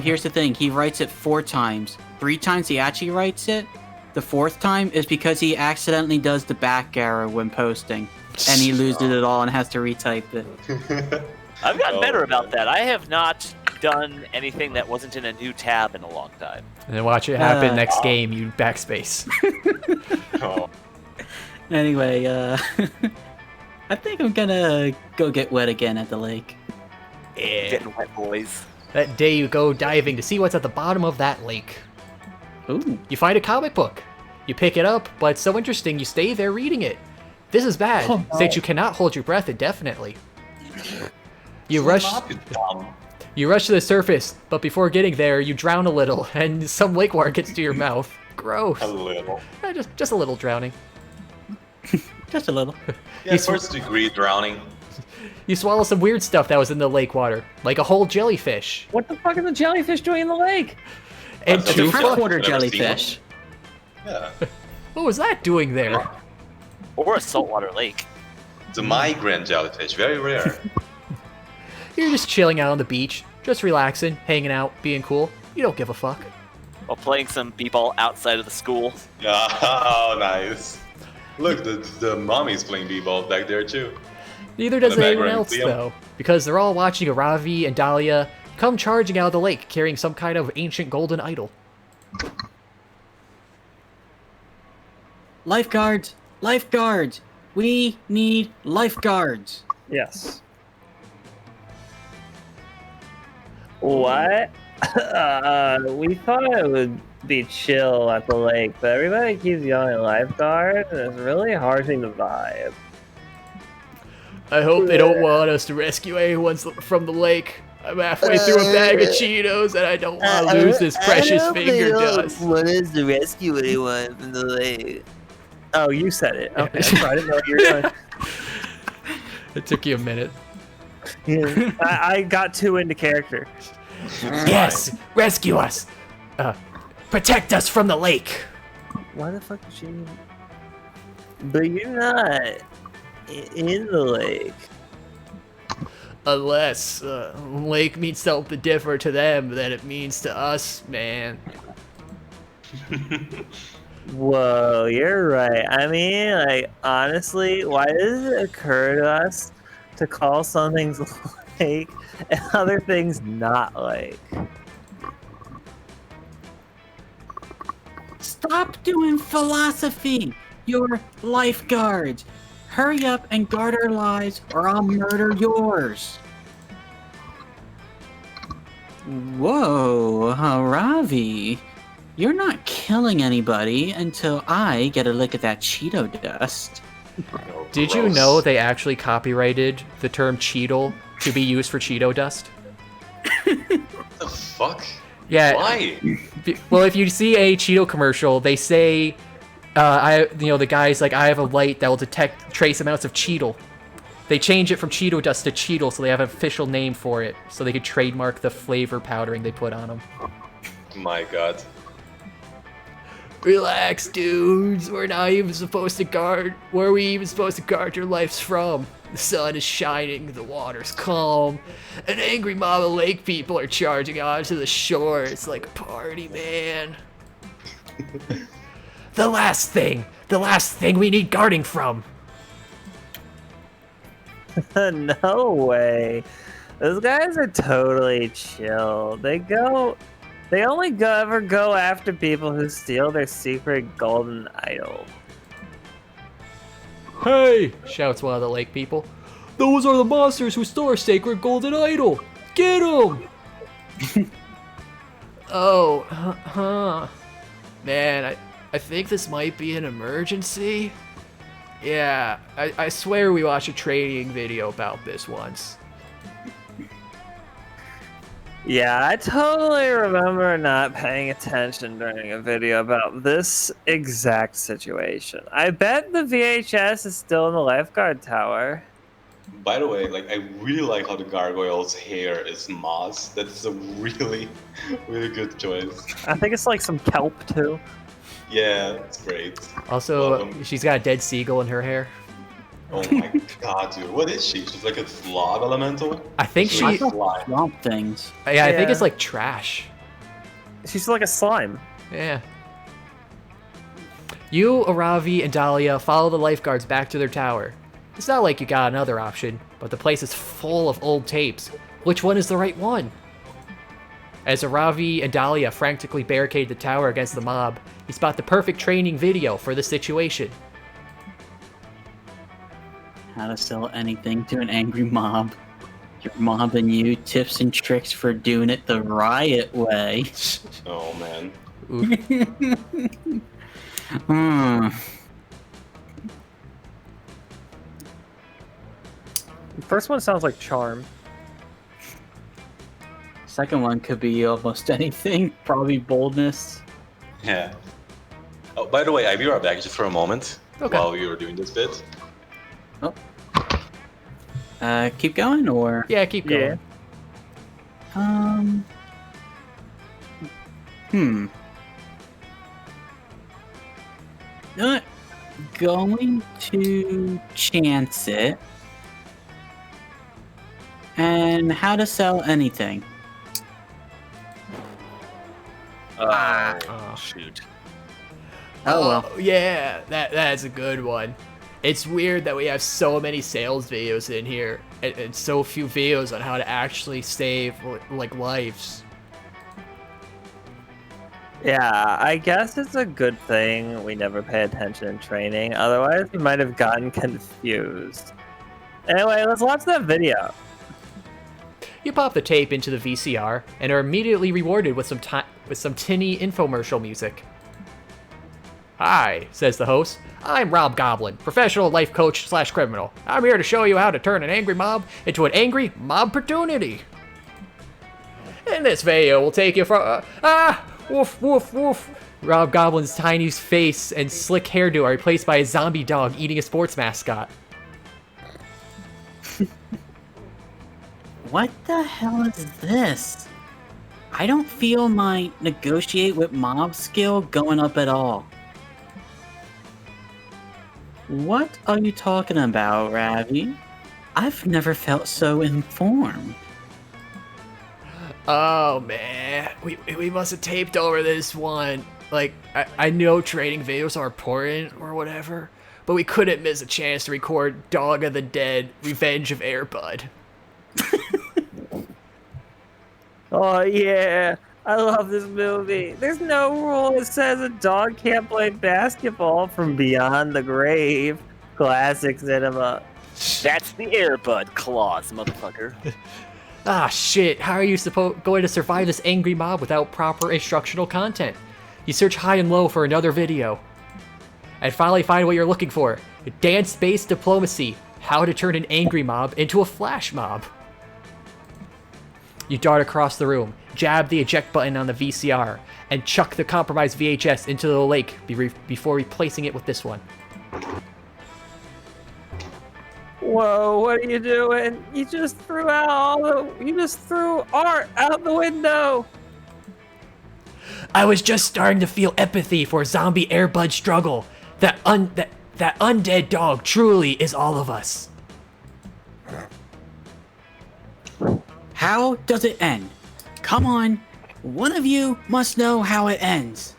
Here's the thing. He writes it 4 times. 3 times he actually writes it. The 4th time is because he accidentally does the back arrow when posting. And he loses it all and has to retype it. I've gotten better about that. I have not done anything that wasn't in a new tab in a long time. And then watch it happen next game, you backspace. Oh. Anyway, I think I'm gonna go get wet again at the lake. Yeah. Getting wet, boys. That day you go diving to see what's at the bottom of that lake. Ooh. You find a comic book. You pick it up, but it's so interesting you stay there reading it. This is bad, Oh, no. since you cannot hold your breath indefinitely. You rush to the surface, but before getting there, you drown a little, and some lake water gets to your mouth. Gross. A little. Just a little drowning. Just a little. Yeah, first degree drowning. You swallow some weird stuff that was in the lake water, like a whole jellyfish. What the fuck is the jellyfish doing in the lake? And That's a 2 freshwater I've never seen jellyfish. Yeah. What was that doing there? Or a saltwater lake. The migrant jellyfish, very rare. You're just chilling out on the beach, just relaxing, hanging out, being cool. You don't give a fuck. While playing some b-ball outside of the school. Yeah, oh, nice. Look, the mommy's playing b-ball back there too. Neither does In the anyone background, else, see 'em? though, because they're all watching Aravi and Dahlia come charging out of the lake carrying some kind of ancient golden idol. Lifeguards! Lifeguards! We need lifeguards! Yes. What? We thought it would be chill at the lake, but everybody keeps yelling lifeguard, and it's really harshing the vibe. I hope they don't want us to rescue anyone from the lake. I'm halfway through a bag of Cheetos and I don't want to lose this precious finger dust. Want us to rescue anyone from the lake? Oh, you said it. Okay, I didn't know what you were doing. It took you a minute. Yeah, I got too into character. Yes, rescue us. Protect us from the lake. Why the fuck is she? But you're not in the lake. Unless lake means something different to them than it means to us, man. Whoa, you're right. I mean, like, honestly, why does it occur to us to call some things lake and other things not lake? Stop doing philosophy! You're lifeguards! Hurry up and guard our lives or I'll murder yours! Whoa, Ravi. You're not killing anybody until I get a lick of that Cheeto dust. Did you know they actually copyrighted the term Cheetle to be used for Cheeto dust? What the fuck? Yeah. Why? Well, if you see a Cheeto commercial, they say, the guy's like, I have a light that will detect trace amounts of Cheetle. They change it from Cheeto dust to Cheetle, so they have an official name for it, so they could trademark the flavor powdering they put on them. My god. Relax, dudes. We're not even supposed to guard. Where are we even supposed to guard your lives from? The sun is shining, the water's calm, and angry Mama Lake people are charging onto the shore. It's like a party, man. The last thing we need guarding from. No way. Those guys are totally chill. They only ever go after people who steal their secret golden idol. Hey! Shouts one of the lake people. Those are the monsters who stole our sacred golden idol! Get them! Oh, Man, I think this might be an emergency. Yeah, I swear we watched a training video about this once. Yeah, I totally remember not paying attention during a video about this exact situation. I bet the VHS is still in the lifeguard tower. By the way, like, I really like how the gargoyle's hair is moss. That's a really, really good choice. I think it's like some kelp too. Yeah, it's great. Also, she's got a dead seagull in her hair. Oh my god, dude. What is she? She's like a slog elemental? I think She's she... like a slime. Swamp things. Yeah, I think it's like trash. She's like a slime. Yeah. You, Aravi, and Dahlia follow the lifeguards back to their tower. It's not like you got another option, but the place is full of old tapes. Which one is the right one? As Aravi and Dahlia frantically barricade the tower against the mob, you spot the perfect training video for the situation. How to sell anything to an angry mob. You're mobbing you, tips and tricks for doing it the riot way. Oh, man. The first one sounds like charm. Second one could be almost anything. Probably boldness. Yeah. Oh, by the way, I'll be right back just for a moment while you were doing this bit. Keep going or? Yeah, keep going. going to chance it. And how to sell anything. Oh, shoot. Oh well. Yeah, that's a good one. It's weird that we have so many sales videos in here and so few videos on how to actually save like lives. Yeah, I guess it's a good thing we never pay attention in training. Otherwise, we might have gotten confused. Anyway, let's watch that video. You pop the tape into the VCR and are immediately rewarded with some tinny infomercial music. Hi, says the host. I'm Rob Goblin, professional life coach / criminal. I'm here to show you how to turn an angry mob into an angry mob-portunity. In this video, we'll take you from woof woof woof. Rob Goblin's tiny face and slick hairdo are replaced by a zombie dog eating a sports mascot. What the hell is this? I don't feel my negotiate with mob skill going up at all. What are you talking about, Ravi? I've never felt so informed. Oh man, we must have taped over this one. Like, I know training videos are important or whatever, but we couldn't miss a chance to record Dog of the Dead, Revenge of Airbud. Oh yeah, I love this movie. There's no rule that says a dog can't play basketball from beyond the grave. Classic cinema. That's the Airbud clause, motherfucker. Ah shit, how are you going to survive this angry mob without proper instructional content? You search high and low for another video. And finally find what you're looking for. Dance-based diplomacy. How to turn an angry mob into a flash mob. You dart across the room, jab the eject button on the VCR, and chuck the compromised VHS into the lake before replacing it with this one. Whoa, what are you doing? You just threw art out the window. I was just starting to feel empathy for zombie Airbud struggle. That undead dog truly is all of us. How does it end? Come on, one of you must know how it ends.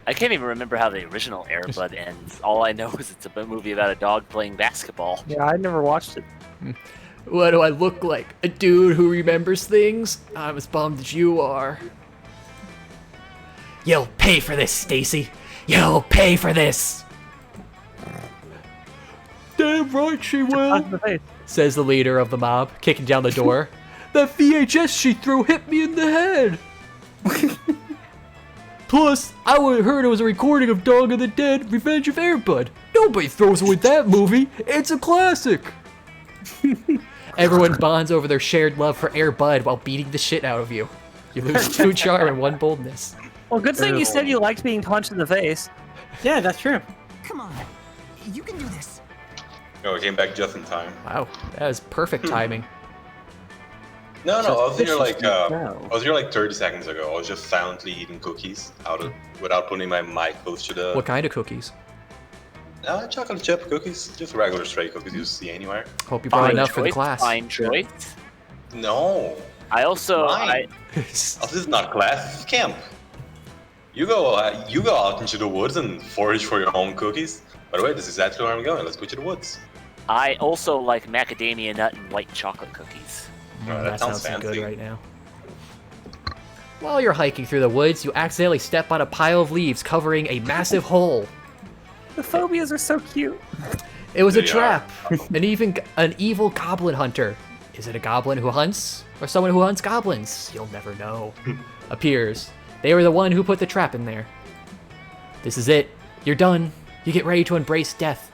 I can't even remember how the original Airbud ends. All I know is it's a movie about a dog playing basketball. Yeah, I never watched it. What do I look like? A dude who remembers things? I'm as bummed as you are. You'll pay for this, Stacy. You'll pay for this. Damn right she will, says the leader of the mob, kicking down the door. That VHS she threw hit me in the head. Plus, I heard it was a recording of Dog of the Dead, Revenge of Airbud. Nobody throws away that movie. It's a classic. Everyone bonds over their shared love for Airbud while beating the shit out of you. You lose 2 charm and 1 boldness. Well, good thing you said you liked being punched in the face. Yeah, that's true. Come on, you can do this. Oh, I came back just in time. Wow, that was perfect timing. No, I was here like 30 seconds ago. I was just silently eating cookies without putting my mic close to the. What kind of cookies? Chocolate chip cookies, just regular straight cookies you see anywhere. Hope you brought enough for the class. Fine choice. No. I also. This is not class. This is camp. You go out into the woods and forage for your own cookies. By the way, this is exactly where I'm going. Let's go to the woods. I also like macadamia nut and white chocolate cookies. That sounds so good right now. While you're hiking through the woods, you accidentally step on a pile of leaves covering a massive hole. The phobias are so cute. It was a trap. An evil goblin hunter. Is it a goblin who hunts? Or someone who hunts goblins? You'll never know. Appears. They were the one who put the trap in there. This is it. You're done. You get ready to embrace death.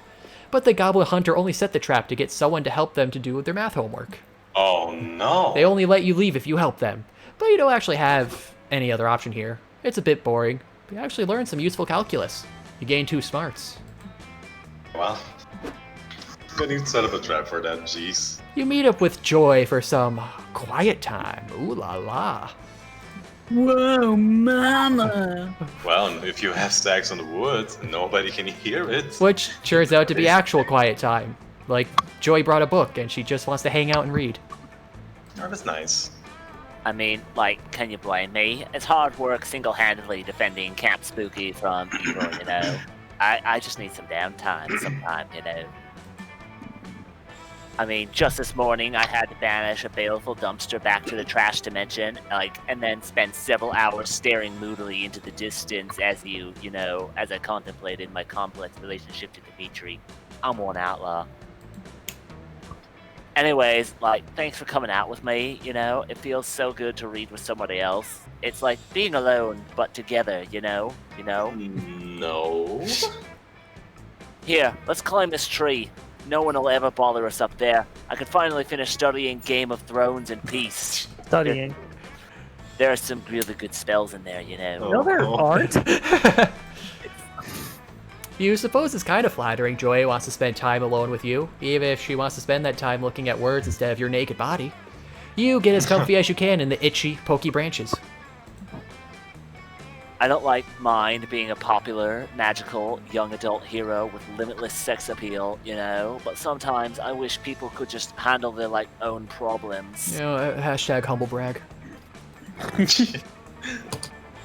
But the goblin hunter only set the trap to get someone to help them to do their math homework. Oh no. They only let you leave if you help them. But you don't actually have any other option here. It's a bit boring. But you actually learn some useful calculus. You gain 2 smarts. Wow. I need to set up a trap for that, jeez. You meet up with Joy for some quiet time. Ooh la la. Whoa, mama! Well, if you have stacks on the wood, nobody can hear it. Which turns out to be actual quiet time. Like, Joy brought a book and she just wants to hang out and read. Oh, that's nice. I mean, like, can you blame me? It's hard work single-handedly defending Camp Spooky from evil, you know? I just need some downtime sometime, you know? I mean, just this morning I had to banish a baleful dumpster back to the trash dimension, and then spend several hours staring moodily into the distance as I contemplated my complex relationship to Dimitri. I'm one outlaw. Anyways, thanks for coming out with me, you know? It feels so good to read with somebody else. It's like being alone, but together, you know? No. Here, let's climb this tree. No one will ever bother us up there. I can finally finish studying Game of Thrones in peace. Studying. There are some really good spells in there, you know? No, there aren't. You suppose it's kind of flattering Joy wants to spend time alone with you, even if she wants to spend that time looking at words instead of your naked body. You get as comfy as you can in the itchy, pokey branches. I don't mind being a popular, magical, young adult hero with limitless sex appeal, you know? But sometimes I wish people could just handle their, own problems. You know, hashtag humble brag.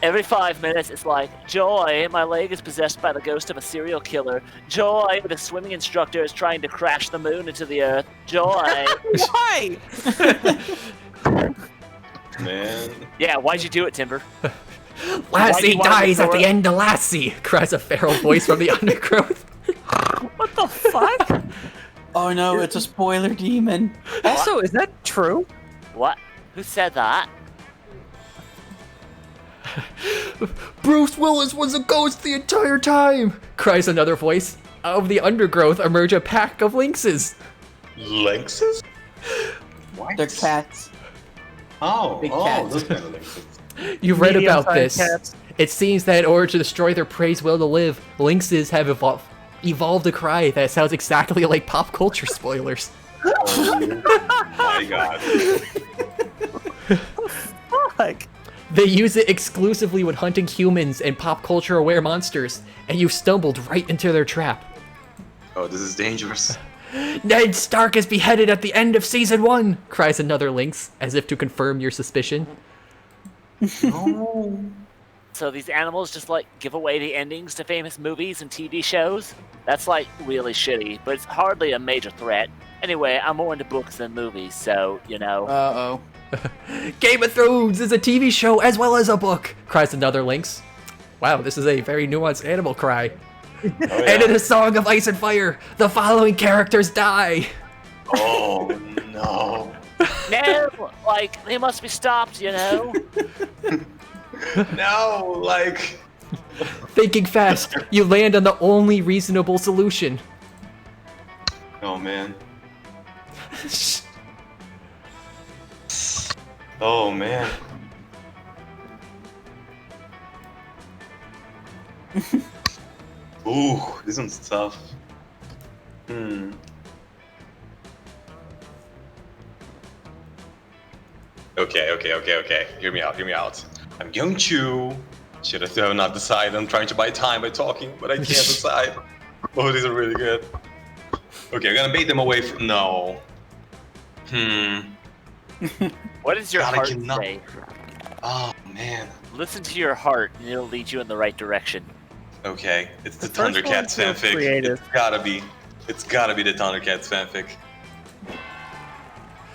Every 5 minutes, it's like, Joy, my leg is possessed by the ghost of a serial killer. Joy, the swimming instructor is trying to crash the moon into the earth. Joy. Why? Man. Yeah, why'd you do it, Timber? Lassie dies at the end of Lassie, cries a feral voice from the undergrowth. What the fuck? Oh no, it's a spoiler demon. Also, is that true? What? Who said that? Bruce Willis was a ghost the entire time, cries another voice. Out of the undergrowth emerge a pack of lynxes. Lynxes? What? They're cats. Oh, Big cats. those kind of lynxes. You've read about Medium-sized this. cats. It seems that in order to destroy their prey's will to live, lynxes have evolved a cry that sounds exactly like pop culture spoilers. Oh my god. Fuck. They use it exclusively when hunting humans and pop culture aware monsters, and you've stumbled right into their trap. Oh, this is dangerous. Ned Stark is beheaded at the end of season 1, cries another lynx, as if to confirm your suspicion. No. So these animals just give away the endings to famous movies and TV shows? That's really shitty, but it's hardly a major threat. Anyway, I'm more into books than movies, so, you know. Uh-oh. Game of Thrones is a TV show as well as a book, cries another lynx. Wow, this is a very nuanced animal cry. Oh, yeah. And in A Song of Ice and Fire, the following characters die. Oh no. No, they must be stopped, you know? No, Thinking fast, you land on the only reasonable solution. Oh man. Oh man. Ooh, this one's tough. Okay. Hear me out. I'm going to... Should I not decide? I'm trying to buy time by talking, but I can't decide. Oh, these are really good. Okay, I'm gonna bait them away from... No. What does your God, I heart cannot- say? Oh, man. Listen to your heart, and it'll lead you in the right direction. Okay, it's the first Thundercats one's so fanfic. creative. It's gotta be the Thundercats fanfic.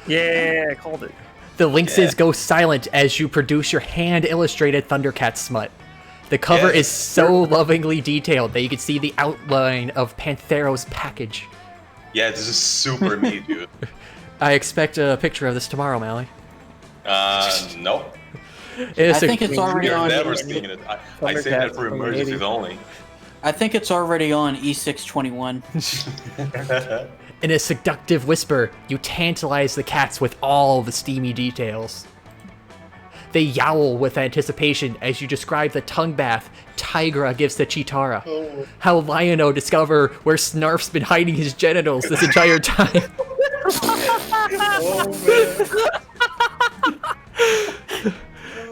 Yeah, I called it. The lynxes go silent as you produce your hand-illustrated Thundercat smut. The cover is so lovingly detailed that you can see the outline of Panthero's package. Yeah, this is super me, dude. I expect a picture of this tomorrow, Maali. No. I think it's already You're on. never seeing it. I say that for emergencies only. I think it's already on E621. In a seductive whisper, you tantalize the cats with all the steamy details. They yowl with anticipation as you describe the tongue bath Tigra gives to Chitara. Oh. How Lion-O discover where Snarf's been hiding his genitals this entire time.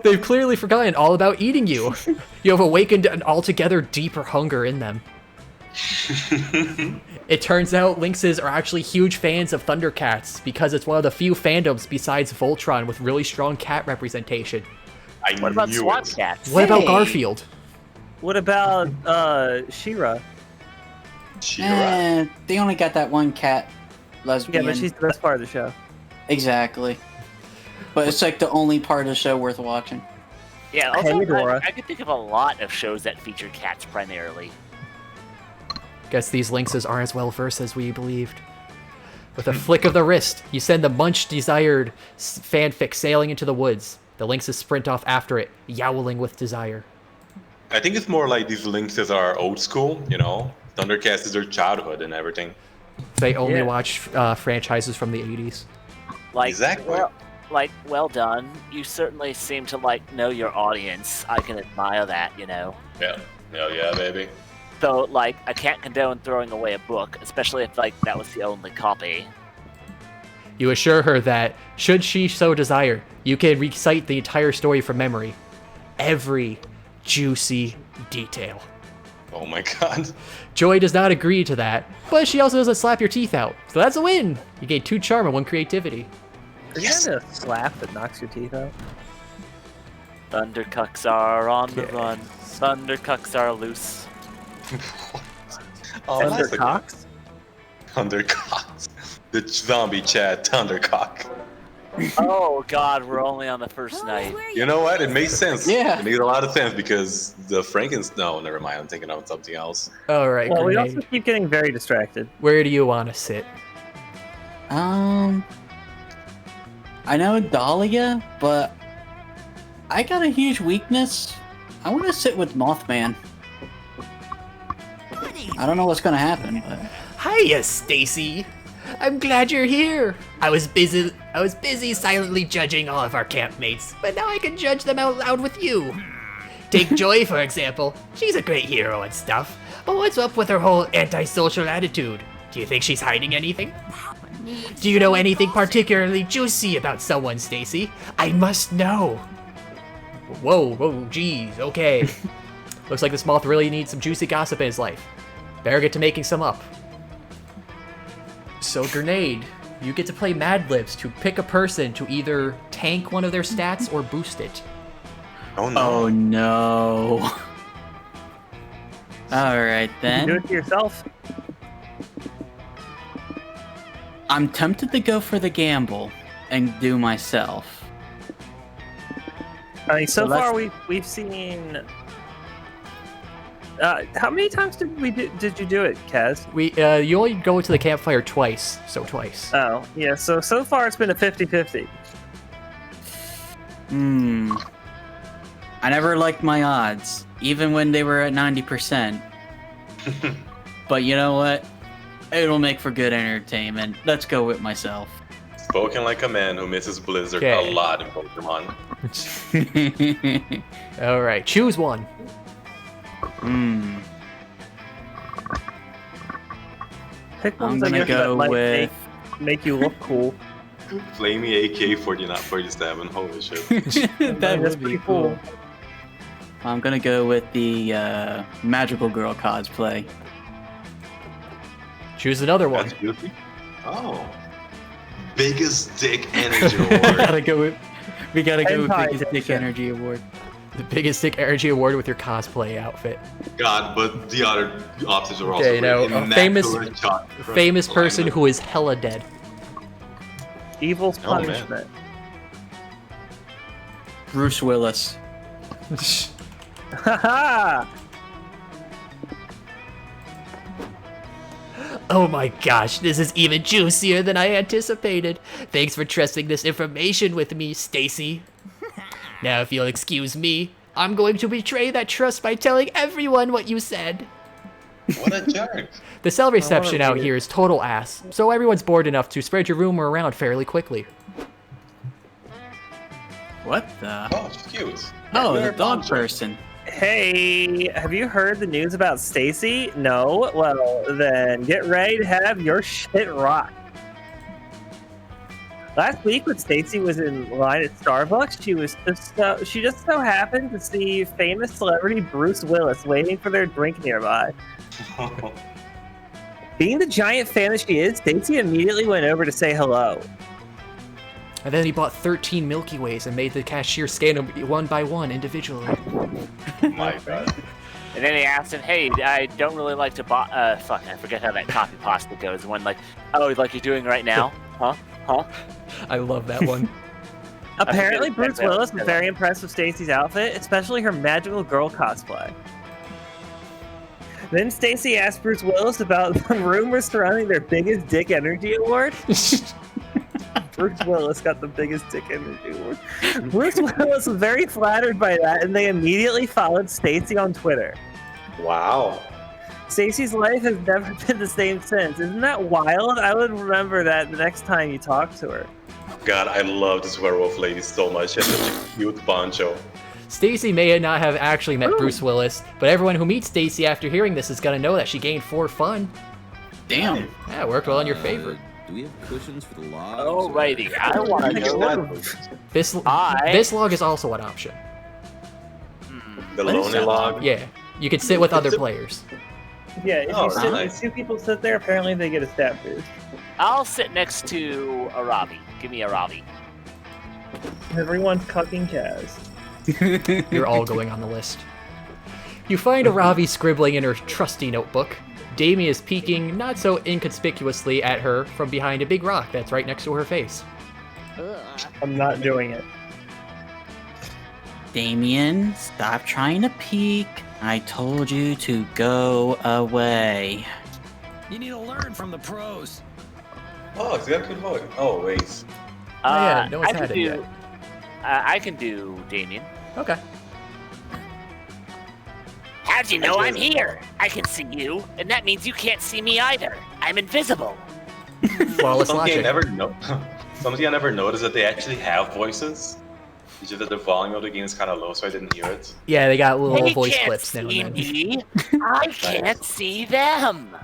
They've clearly forgotten all about eating you. You have awakened an altogether deeper hunger in them. It turns out lynxes are actually huge fans of Thundercats because it's one of the few fandoms besides Voltron with really strong cat representation. What about SWAT cats? What about Garfield? What about She-Ra? They only got that one cat lesbian. Yeah, but she's the best part of the show. Exactly. But it's like the only part of the show worth watching. Yeah, also, I could think of a lot of shows that feature cats primarily. Guess these lynxes aren't as well versed as we believed. With a flick of the wrist, you send the much-desired fanfic sailing into the woods. The lynxes sprint off after it, yowling with desire. I think it's more like these lynxes are old school, you know? Thundercats is their childhood and everything. They only watch franchises from the 80s. Like, Exactly. Well done. You certainly seem to, know your audience. I can admire that, you know? Yeah. Hell yeah, baby. Though, I can't condone throwing away a book, especially if, that was the only copy. You assure her that, should she so desire, you can recite the entire story from memory. Every juicy detail. Oh my god. Joy does not agree to that, but she also doesn't slap your teeth out. So that's a win! You gain 2 charm and 1 creativity. Is that a slap that knocks your teeth out? Thundercucks are on the run. Thundercucks are loose. Thundercocks? Thundercocks. The zombie chat Thundercock. Oh god, we're only on the first night. You know what? It makes sense. Yeah. It makes a lot of sense because the No, never mind. I'm thinking of something else. Alright, Well, we Grenade. also keep getting very distracted. Where do you want to sit? I know Dahlia, but I got a huge weakness. I want to sit with Mothman. I don't know what's gonna happen, but Hiya, Stacy. I'm glad you're here. I was busy silently judging all of our campmates, but now I can judge them out loud with you. Take Joy, for example. She's a great hero and stuff, but what's up with her whole antisocial attitude? Do you think she's hiding anything? Do you know anything particularly juicy about someone, Stacy? I must know. Whoa, geez, okay. Looks like this moth really needs some juicy gossip in his life. Better get to making some up. So, Grenade, you get to play Mad Libs to pick a person to either tank one of their stats or boost it. Oh no. Oh no. Alright then. Do it to yourself. I'm tempted to go for the gamble and do myself. I mean, so So far we've seen. How many times did you do it, Kaz? You only go to the campfire twice, so twice. Oh, yeah. So far it's been a 50-50. I never liked my odds, even when they were at 90%. But you know what? It'll make for good entertainment. Let's go with myself. Spoken like a man who misses Blizzard Okay. a lot in Pokemon. All right, choose one. Pick I'm ones I gonna guess that go might with. make you look cool. Flamey AK-47. Holy shit. That That's would be pretty cool. I'm gonna go with the Magical Girl cosplay. Choose another one. That's goofy. Oh. Biggest dick energy award. We gotta go with Hentai Biggest Dick edition. Energy Award. The biggest Dick Energy Award with your cosplay outfit. God, but the other options are also Okay, now really a famous immaculate shot. person who is hella dead. Evil's Oh, man. punishment. Bruce Willis. Haha! Oh my gosh, this is even juicier than I anticipated. Thanks for trusting this information with me, Stacy. Now, if you'll excuse me, I'm going to betray that trust by telling everyone what you said. What a jerk. The cell reception out here is total ass, so everyone's bored enough to spread your rumor around fairly quickly. What the? Oh, she's cute. Oh, You're the a dog monster. person. Hey, have you heard the news about Stacy? No? Well, then get ready to have your shit rocked. Last week when Stacy was in line at Starbucks, she just so happened to see famous celebrity Bruce Willis waiting for their drink nearby. Being the giant fan that she is, Stacy immediately went over to say hello. And then he bought 13 Milky Ways and made the cashier scan them one by one individually. My God. And then he asked him, hey, I don't really like to buy... fuck, I forget how that copy pasta goes. One like, oh, like you're doing right now? Huh? I love that one. Apparently, Bruce Willis was very impressed with Stacy's outfit, especially her magical girl cosplay. Then Stacy asked Bruce Willis about the rumors surrounding their biggest dick energy award. Bruce Willis got the biggest dick energy award. Bruce Willis was very flattered by that, and they immediately followed Stacy on Twitter. Wow. Stacy's life has never been the same since. Isn't that wild? I would remember that the next time you talk to her. God, I love this werewolf lady so much. She has such a cute poncho. Stacy may not have actually met Bruce Willis, but everyone who meets Stacy after hearing this is gonna know that she gained 4 fun. Damn. Yeah, it worked well in your favor. Do we have cushions for the logs? Alrighty, I want to know. This log is also an option. The lonely log? Yeah, you can sit with other players. Yeah, if 2 people sit there, apparently they get a stat boost. I'll sit next to a Ravi. Give me a Ravi. Everyone's cucking Kaz. You're all going on the list. You find a Ravi scribbling in her trusty notebook. Damien is peeking not so inconspicuously at her from behind a big rock that's right next to her face. I'm not doing it. Damien, stop trying to peek. I told you to go away. You need to learn from the pros. Oh, it's got a good voice. Oh, wait. Yeah, no one's had it yet. I can do Damien. Okay. How'd you know I'm here? I can see you, and that means you can't see me either. I'm invisible. Flawless Something I logic. never noticed that they actually have voices. It's just that the volume of the game is kind of low, so I didn't hear it. Yeah, they got little They voice can't clips now see and then. me. I can't see them.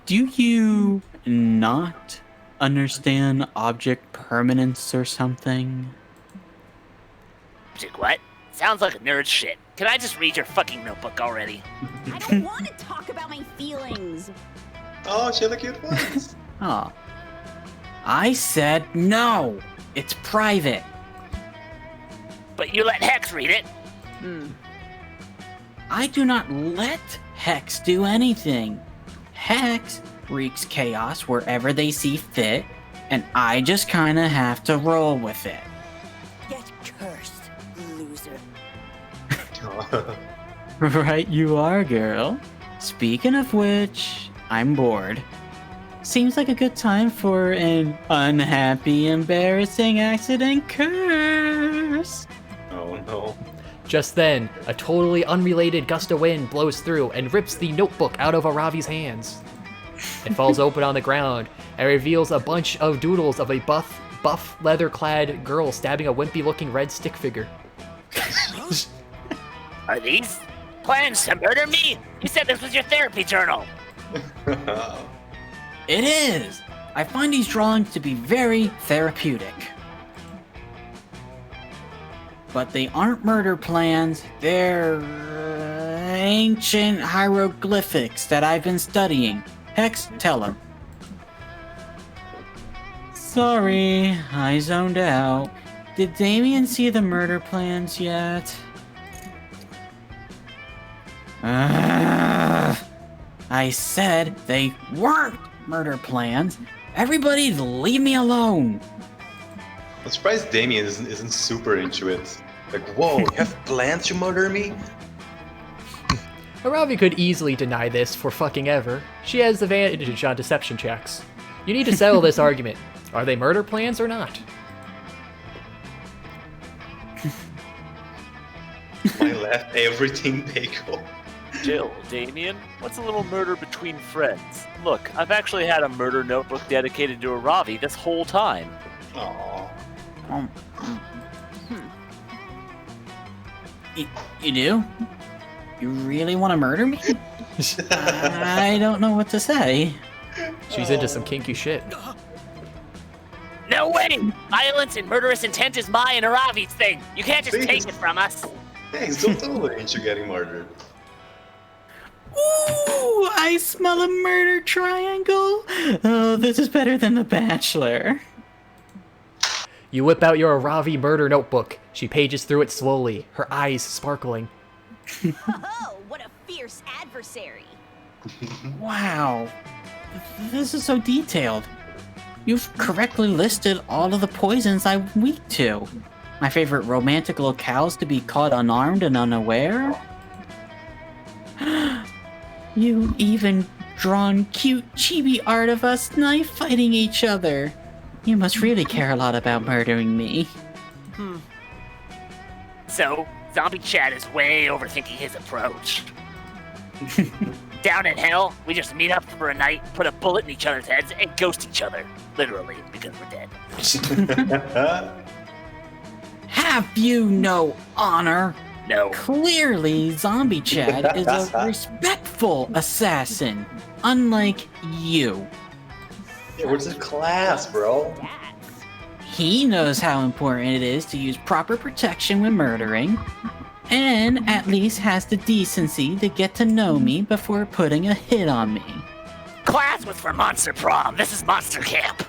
Do you not understand object permanence or something? What? Sounds like nerd shit. Can I just read your fucking notebook already? I don't want to talk about my feelings. Oh, she had a cute voice. Oh. I said no. It's private. But you let Hex read it. I do not let Hex do anything. Hex wreaks chaos wherever they see fit, and I just kinda have to roll with it. Get cursed, loser. Right you are, girl. Speaking of which, I'm bored. Seems like a good time for an unhappy, embarrassing accident curse. Oh no. Just then, a totally unrelated gust of wind blows through and rips the notebook out of Aravi's hands. It falls open on the ground and reveals a bunch of doodles of a buff leather-clad girl stabbing a wimpy-looking red stick figure. Are these plans to murder me? You said this was your therapy journal. It is! I find these drawings to be very therapeutic. But they aren't murder plans, they're ancient hieroglyphics that I've been studying. Hex, tell him. Sorry, I zoned out. Did Damien see the murder plans yet? I said they weren't murder plans. Everybody leave me alone. I'm surprised Damien isn't super into it. Like, whoa, you have plans to murder me? Aravi could easily deny this for fucking ever. She has the advantage on deception checks. You need to settle this argument. Are they murder plans or not? I left everything they go. Jill, Damien, what's a little murder between friends? Look, I've actually had a murder notebook dedicated to Aravi this whole time. Aww. You do? You really want to murder me? I don't know what to say. She's into some kinky shit. No way! Violence and murderous intent is my and Aravi's thing. You can't just See? take it from us. Hey, so totally ain't you getting murdered. Ooh, I smell a murder triangle. Oh, this is better than The Bachelor. You whip out your Aravi murder notebook. She pages through it slowly, her eyes sparkling. Oh, what a fierce adversary. Wow. This is so detailed. You've correctly listed all of the poisons I'm weak to. My favorite romantic locales to be caught unarmed and unaware. You even drawn cute chibi art of us knife fighting each other. You must really care a lot about murdering me. So, Zombie Chad is way overthinking his approach. Down in hell, we just meet up for a night, put a bullet in each other's heads, and ghost each other. Literally, because we're dead. Have you no honor? No. Clearly, Zombie Chad is a respectful assassin, unlike you. Yeah, where's the class, bro? He knows how important it is to use proper protection when murdering, and at least has the decency to get to know me before putting a hit on me. Class was for Monster Prom. This is Monster Camp.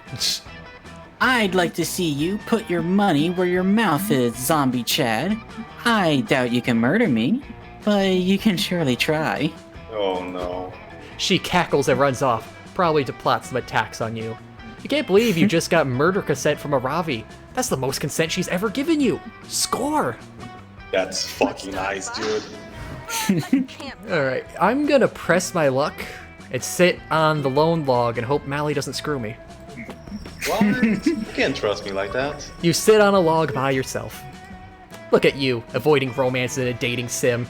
I'd like to see you put your money where your mouth is, Zombie Chad. I doubt you can murder me, but you can surely try. Oh no. She cackles and runs off, probably to plot some attacks on you. You can't believe you just got murder consent from Aravi. That's the most consent she's ever given you. Score! That's fucking nice, dude. Alright, I'm gonna press my luck and sit on the lone log and hope Maali doesn't screw me. What? You can't trust me like that. You sit on a log by yourself. Look at you, avoiding romance in a dating sim.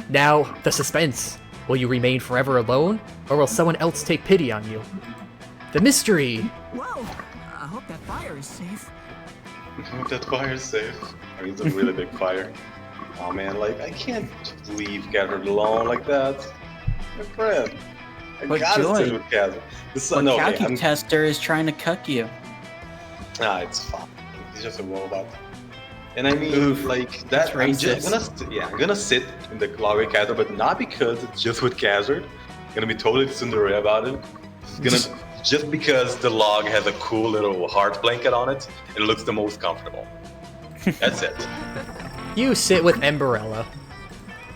Now, the suspense. Will you remain forever alone, or will someone else take pity on you? The mystery! Whoa! I hope that fire is safe. That fire's safe. I mean, it's a really big fire. Oh man, like, I can't just leave Gathered alone like that. My friend. I But gotta Joy, sit with Gathered. But Calcu Tester is trying to cuck you. Nah, it's fine. He's just a robot. And I mean, like, that, I'm gonna sit in the log with Khazard, but not because it's just with Khazard. I'm gonna be totally Cinderella about it. It's gonna, just because the log has a cool little heart blanket on it, it looks the most comfortable. That's it. You sit with Emberella.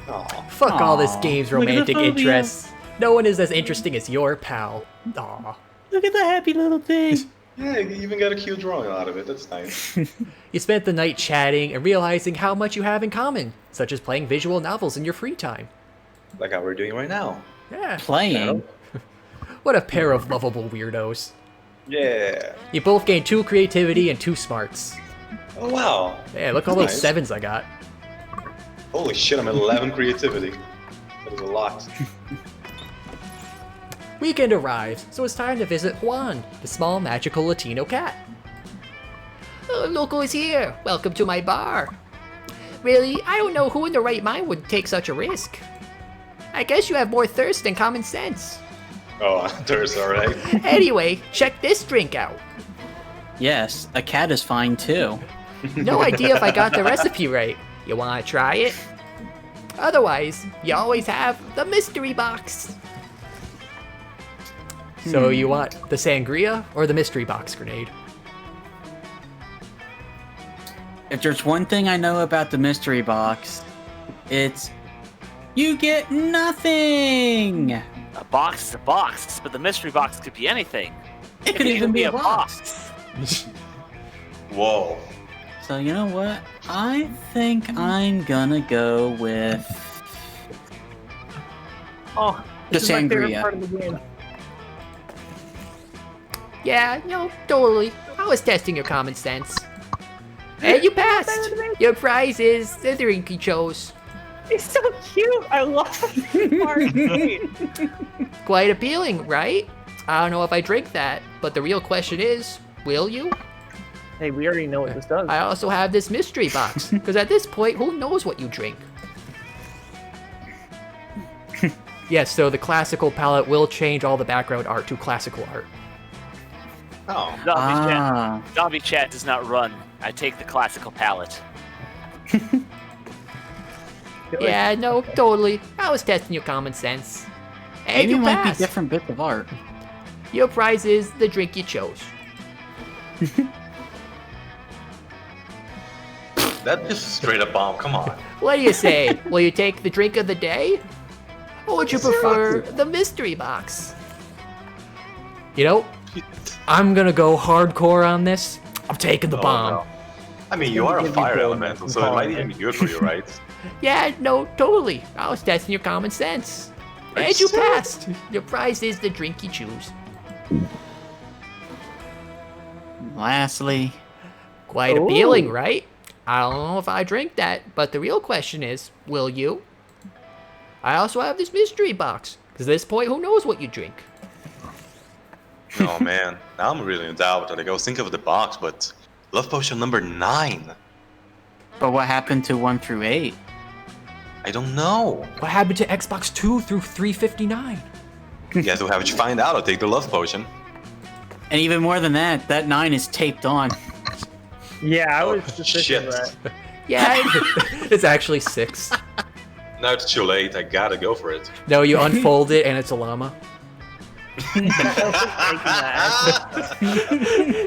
Aw. Fuck all this game's Look at the romantic phobia. interests. No one is as interesting as your pal. Aw. Look at the happy little thing. Yeah, you even got a cute drawing out of it. That's nice. You spent the night chatting and realizing how much you have in common, such as playing visual novels in your free time. Like how we're doing right now. Yeah. Playing? What a pair of lovable weirdos. Yeah. You both gained 2 creativity and 2 smarts. Oh wow. Yeah, look at all those 7s I got. Holy shit, I'm at 11 creativity. That is a lot. Weekend arrives, so it's time to visit Juan, the small magical Latino cat. Oh, look who's here. Welcome to my bar. Really, I don't know who in their right mind would take such a risk. I guess you have more thirst than common sense. Oh, there's alright. Anyway, check this drink out. Yes, a cat is fine too. No idea if I got the recipe right. You wanna try it? Otherwise, you always have the mystery box. So you want the sangria or the mystery box grenade? If there's one thing I know about the mystery box, it's you get nothing. A box is a box, but the mystery box could be anything. It could even be a box. Whoa. So you know what? I think I'm gonna go with Oh, the this is my favorite sangria. part of the game. Yeah, no, totally. I was testing your common sense. And you passed! Your prize is the drink you chose. He's so cute. I love this part. Quite appealing, right? I don't know if I drink that, but the real question is, will you? Hey, we already know what this does. I also have this mystery box, because at this point, who knows what you drink? Yes, so the classical palette will change all the background art to classical art. Oh. Zombie chat does not run. I take the classical palette. Yeah, no, totally. I was testing your common sense. And Maybe you it might be passed. different bits of art. Your prize is the drink you chose. That's just a straight up bomb. Come on. What do you say? Will you take the drink of the day? Or would you prefer the mystery box? You know, I'm gonna go hardcore on this. I'm taking the bomb. No. I mean, you are a fire elemental, so it might even be good for you, right? Yeah, no, totally. I was testing your common sense. And you passed. Your prize is the drink you choose. Lastly. Quite appealing, right? I don't know if I drink that, but the real question is, will you? I also have this mystery box, because at this point, who knows what you drink? Oh man, now I'm really in doubt. Like, I was thinking of the box, but love potion number 9. But what happened to 1 through 8? I don't know. What happened to Xbox 2 through 359? You guys will have to find out. I'll take the love potion. And even more than that, that 9 is taped on. Yeah, I was just thinking shit. that. Yeah, it's actually 6. Now it's too late. I gotta go for it. No, you unfold it and it's a llama.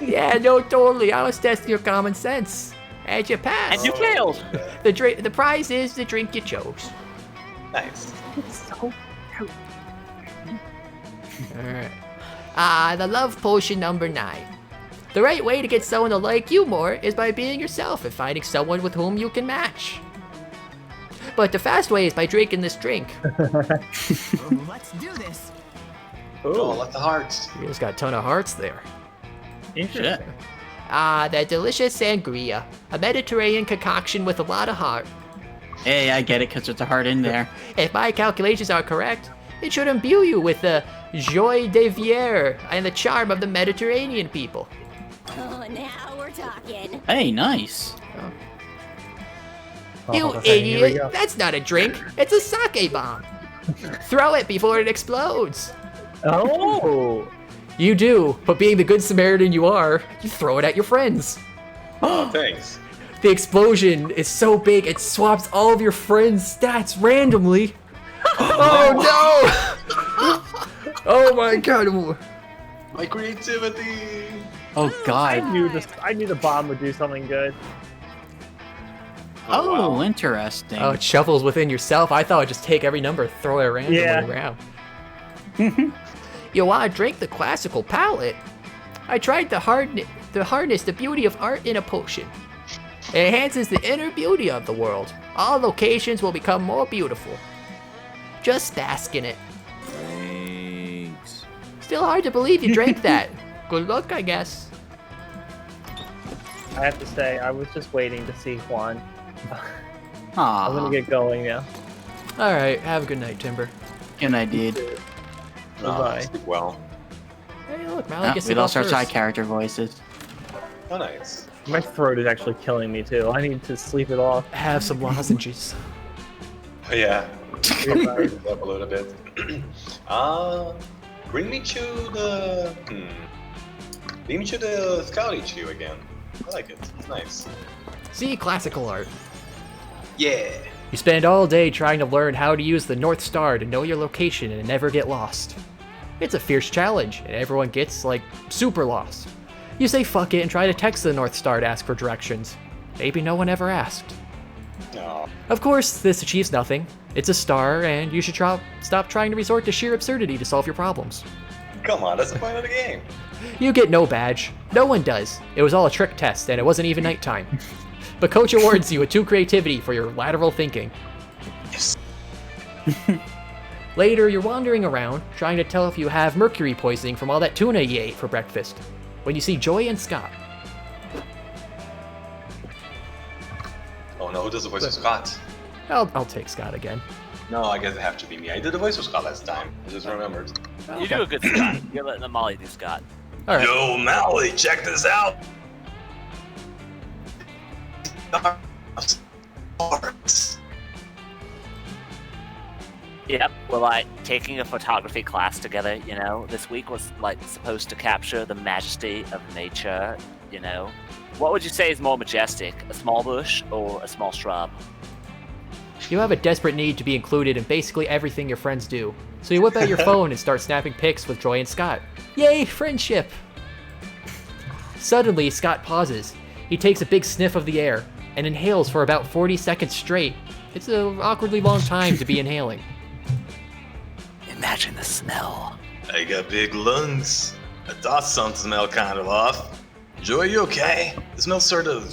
Yeah, no, totally. I was testing your common sense. And you passed. And you failed. The prize is the drink you chose. Nice. Alright. The love potion number 9. The right way to get someone to like you more is by being yourself and finding someone with whom you can match. But the fast way is by drinking this drink. Let's do this. Oh, lots of hearts. You just got a ton of hearts there. Interesting. The delicious sangria. A Mediterranean concoction with a lot of heart. Hey, I get it, because there's a heart in there. If my calculations are correct, it should imbue you with the joie de vivre and the charm of the Mediterranean people. Oh, now we're talking. Hey, nice. You okay, here we idiot! go. That's not a drink. It's a sake bomb. Throw it before it explodes. Oh! You do, but being the good Samaritan you are, you throw it at your friends. Oh, thanks. The explosion is so big it swaps all of your friends' stats randomly. Oh no! Oh my god! My creativity. Oh god. I knew the bomb would do something good. Oh, interesting. Oh, it shuffles within yourself. I thought I'd just take every number, throw it randomly around. You want to drink the classical palette? I tried to harness the beauty of art in a potion. It enhances the inner beauty of the world. All locations will become more beautiful. Just bask in it. Thanks. Still hard to believe you drank that. Good luck, I guess. I have to say, I was just waiting to see Juan. Aw. I'm gonna get going now. All right, have a good night, Timber. Good night, dude. Bye-bye. Sleep well. Hey, look, Maali gets We to go lost our first. side character voices. Oh, nice. My throat is actually killing me too. I need to sleep it off. Have some lozenges. Oh, yeah. Goodbye. Up a little bit. Bring me to the. Bring me to the Scout HQ again. I like it. It's nice. See, classical art. Yeah. You spend all day trying to learn how to use the North Star to know your location and never get lost. It's a fierce challenge, and everyone gets, like, super lost. You say fuck it and try to text the North Star to ask for directions. Maybe no one ever asked. No. Of course, this achieves nothing. It's a star, and you should stop trying to resort to sheer absurdity to solve your problems. Come on, that's the point of the game. You get no badge. No one does. It was all a trick test, and it wasn't even nighttime. But Coach awards you a 2 creativity for your lateral thinking. Yes. Later, you're wandering around, trying to tell if you have mercury poisoning from all that tuna you ate for breakfast, when you see Joy and Scott. Oh no, who does the voice of Scott? I'll take Scott again. No, I guess it have to be me. I did the voice of Scott last time. I just remembered. You do a good Scott. You're letting the Maali do Scott. All right. Yo, Maali, check this out. Yep, we're like taking a photography class together, you know. This week was like supposed to capture the majesty of nature, you know. What would you say is more majestic, a small bush or a small shrub? You have a desperate need to be included in basically everything your friends do. So you whip out your phone and start snapping pics with Joy and Scott. Yay, friendship! Suddenly, Scott pauses. He takes a big sniff of the air and inhales for about 40 seconds straight. It's an awkwardly long time to be inhaling. Imagine the smell. I got big lungs. I thought something smelled kind of off. Joy, you okay? It smells sort of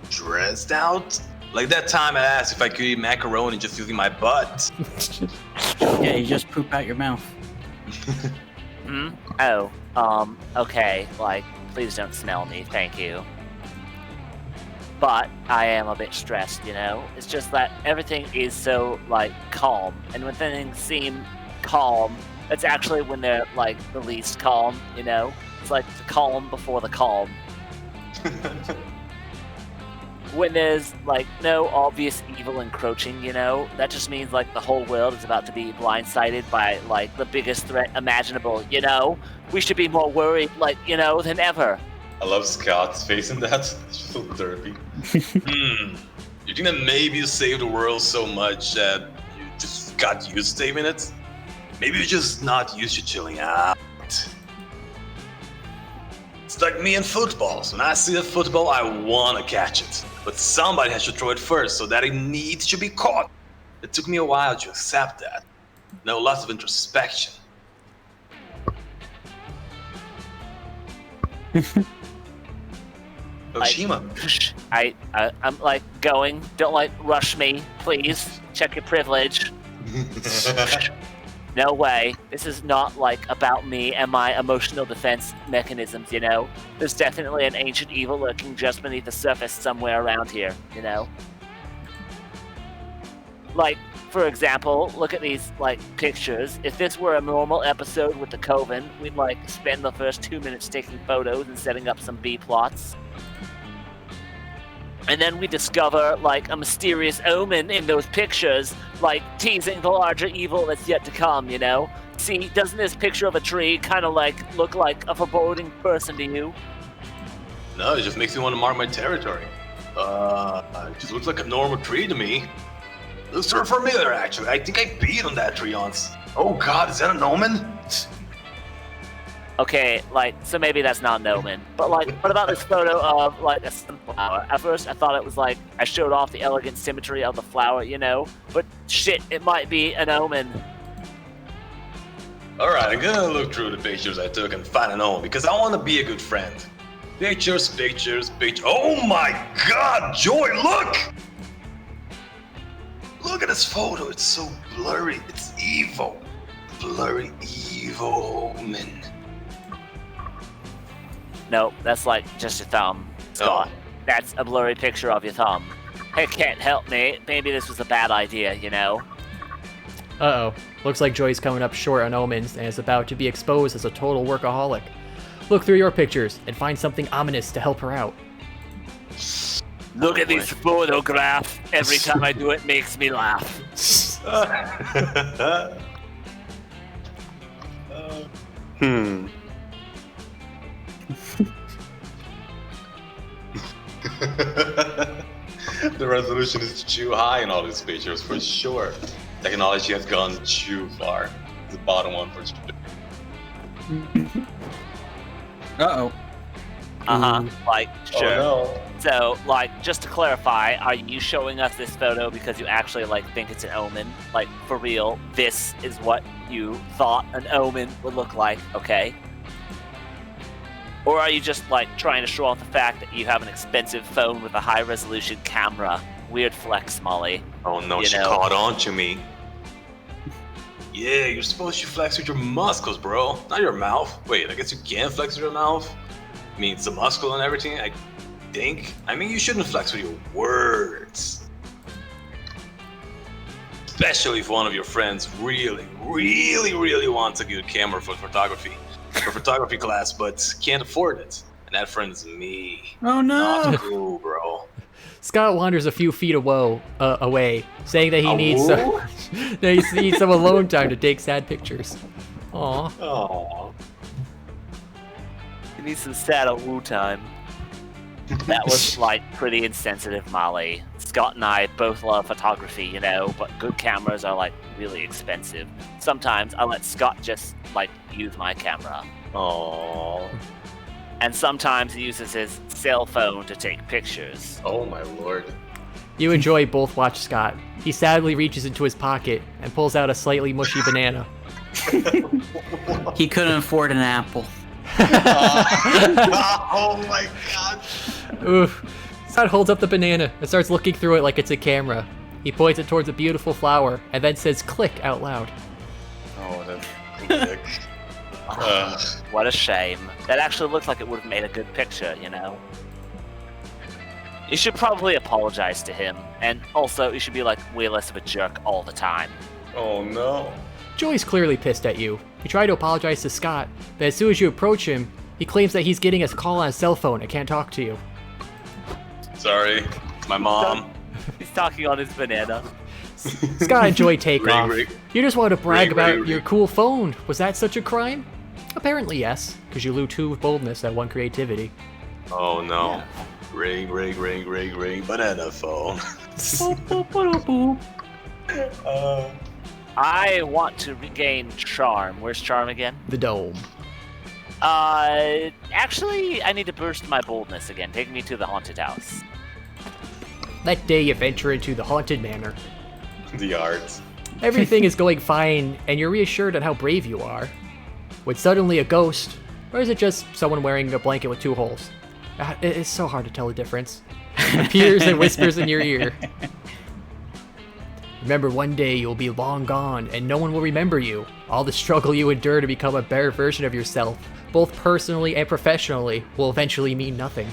stressed out. Like that time I asked if I could eat macaroni just using my butt. Yeah, you just poop out your mouth. Okay, like, please don't smell me, thank you. But I am a bit stressed, you know? It's just that everything is so, like, calm. And when things seem calm, that's actually when they're, like, the least calm, you know? It's like the calm before the calm. When there's, like, no obvious evil encroaching, you know? That just means, like, the whole world is about to be blindsided by, like, the biggest threat imaginable, you know? We should be more worried, like, you know, than ever. I love Scott's face in that. It's so derpy. You think that maybe you saved the world so much that you just got used to saving it? Maybe you're just not used to chilling out. It's like me and footballs. When I see a football, I want to catch it. But somebody has to throw it first, so that it needs to be caught. It took me a while to accept that. No, lots of introspection. Shima. I'm like going. Don't like rush me, please. Check your privilege. No way. This is not like about me and my emotional defense mechanisms, you know? There's definitely an ancient evil lurking just beneath the surface somewhere around here, you know? Like, for example, look at these, like, pictures. If this were a normal episode with the Coven, we'd, like, spend the first 2 minutes taking photos and setting up some B-plots. And then we discover, like, a mysterious omen in those pictures, like, teasing the larger evil that's yet to come, you know? See, doesn't this picture of a tree kind of, like, look like a foreboding person to you? No, it just makes me want to mark my territory. It just looks like a normal tree to me. Looks sort of familiar, actually. I think I beat on that tree once. Oh god, is that an omen? Okay, like, so maybe that's not an omen. But, like, what about this photo of, like, a sunflower? At first, I thought it was, like, I showed off the elegant symmetry of the flower, you know? But, shit, it might be an omen. Alright, I'm gonna look through the pictures I took and find an omen, because I want to be a good friend. Pictures. Oh my god, Joy, look! Look at this photo, it's so blurry, it's evil. Blurry, evil omen. Nope, that's like just your thumb, Scott. Oh. That's a blurry picture of your thumb. Hey, can't help me. Maybe this was a bad idea, you know? Uh-oh. Looks like Joy's coming up short on omens and is about to be exposed as a total workaholic. Look through your pictures and find something ominous to help her out. Look at this photograph. Every time I do it, makes me laugh. The resolution is too high in all these pictures, for sure. Technology has gone too far. The bottom one for sure. Uh-oh. Like, sure. Oh, no. So, like, just to clarify, are you showing us this photo because you actually, like, think it's an omen? Like, for real, this is what you thought an omen would look like, okay? Or are you just, like, trying to show off the fact that you have an expensive phone with a high-resolution camera? Weird flex, Maali. Oh no, You she know? caught on to me. Yeah, you're supposed to flex with your muscles, bro. Not your mouth. Wait, I guess you can flex with your mouth? I mean, it's the muscle and everything, I think. I mean, you shouldn't flex with your words. Especially if one of your friends really wants a good camera for photography. For photography class, but can't afford it. And that friend's me. Oh no! Not cool, bro. Scott wanders a few feet away, saying that he needs woo? that he needs some alone time to take sad pictures. Aw. Aww. He needs some sad woo time. That was like pretty insensitive, Maali. Scott and I both love photography, you know, but good cameras are like really expensive. Sometimes I let Scott just like use my camera. Aww. And sometimes he uses his cell phone to take pictures. Oh my lord. You and Joy both watch Scott. He sadly reaches into his pocket and pulls out a slightly mushy banana. He couldn't afford an apple. Oh my god. Oof. Scott holds up the banana and starts looking through it like it's a camera. He points it towards a beautiful flower and then says click out loud. Oh, that's What a shame. That actually looks like it would have made a good picture, you know? You should probably apologize to him, and also you should be like way less of a jerk all the time. Oh no. Joy's clearly pissed at you. You try to apologize to Scott, but as soon as you approach him, he claims that he's getting a call on his cell phone and can't talk to you. Sorry, it's my mom. He's talking on his banana. Scott and Joy take Ring, off. ring. You just want to brag Ring, about ring, your ring. cool phone. Was that such a crime? Apparently yes, because you lose 2 boldness and 1 creativity. Oh no. Ring, banana phone. I want to regain charm. Where's charm again? The dome. Actually, I need to boost my boldness again. Take me to the haunted house. That day you venture into the haunted manor. The arts. Everything is going fine, and you're reassured on how brave you are. When suddenly a ghost, or is it just someone wearing a blanket with 2 holes? It's so hard to tell the difference. Appears and whispers in your ear. Remember, one day you'll be long gone, and no one will remember you. All the struggle you endure to become a better version of yourself, both personally and professionally, will eventually mean nothing.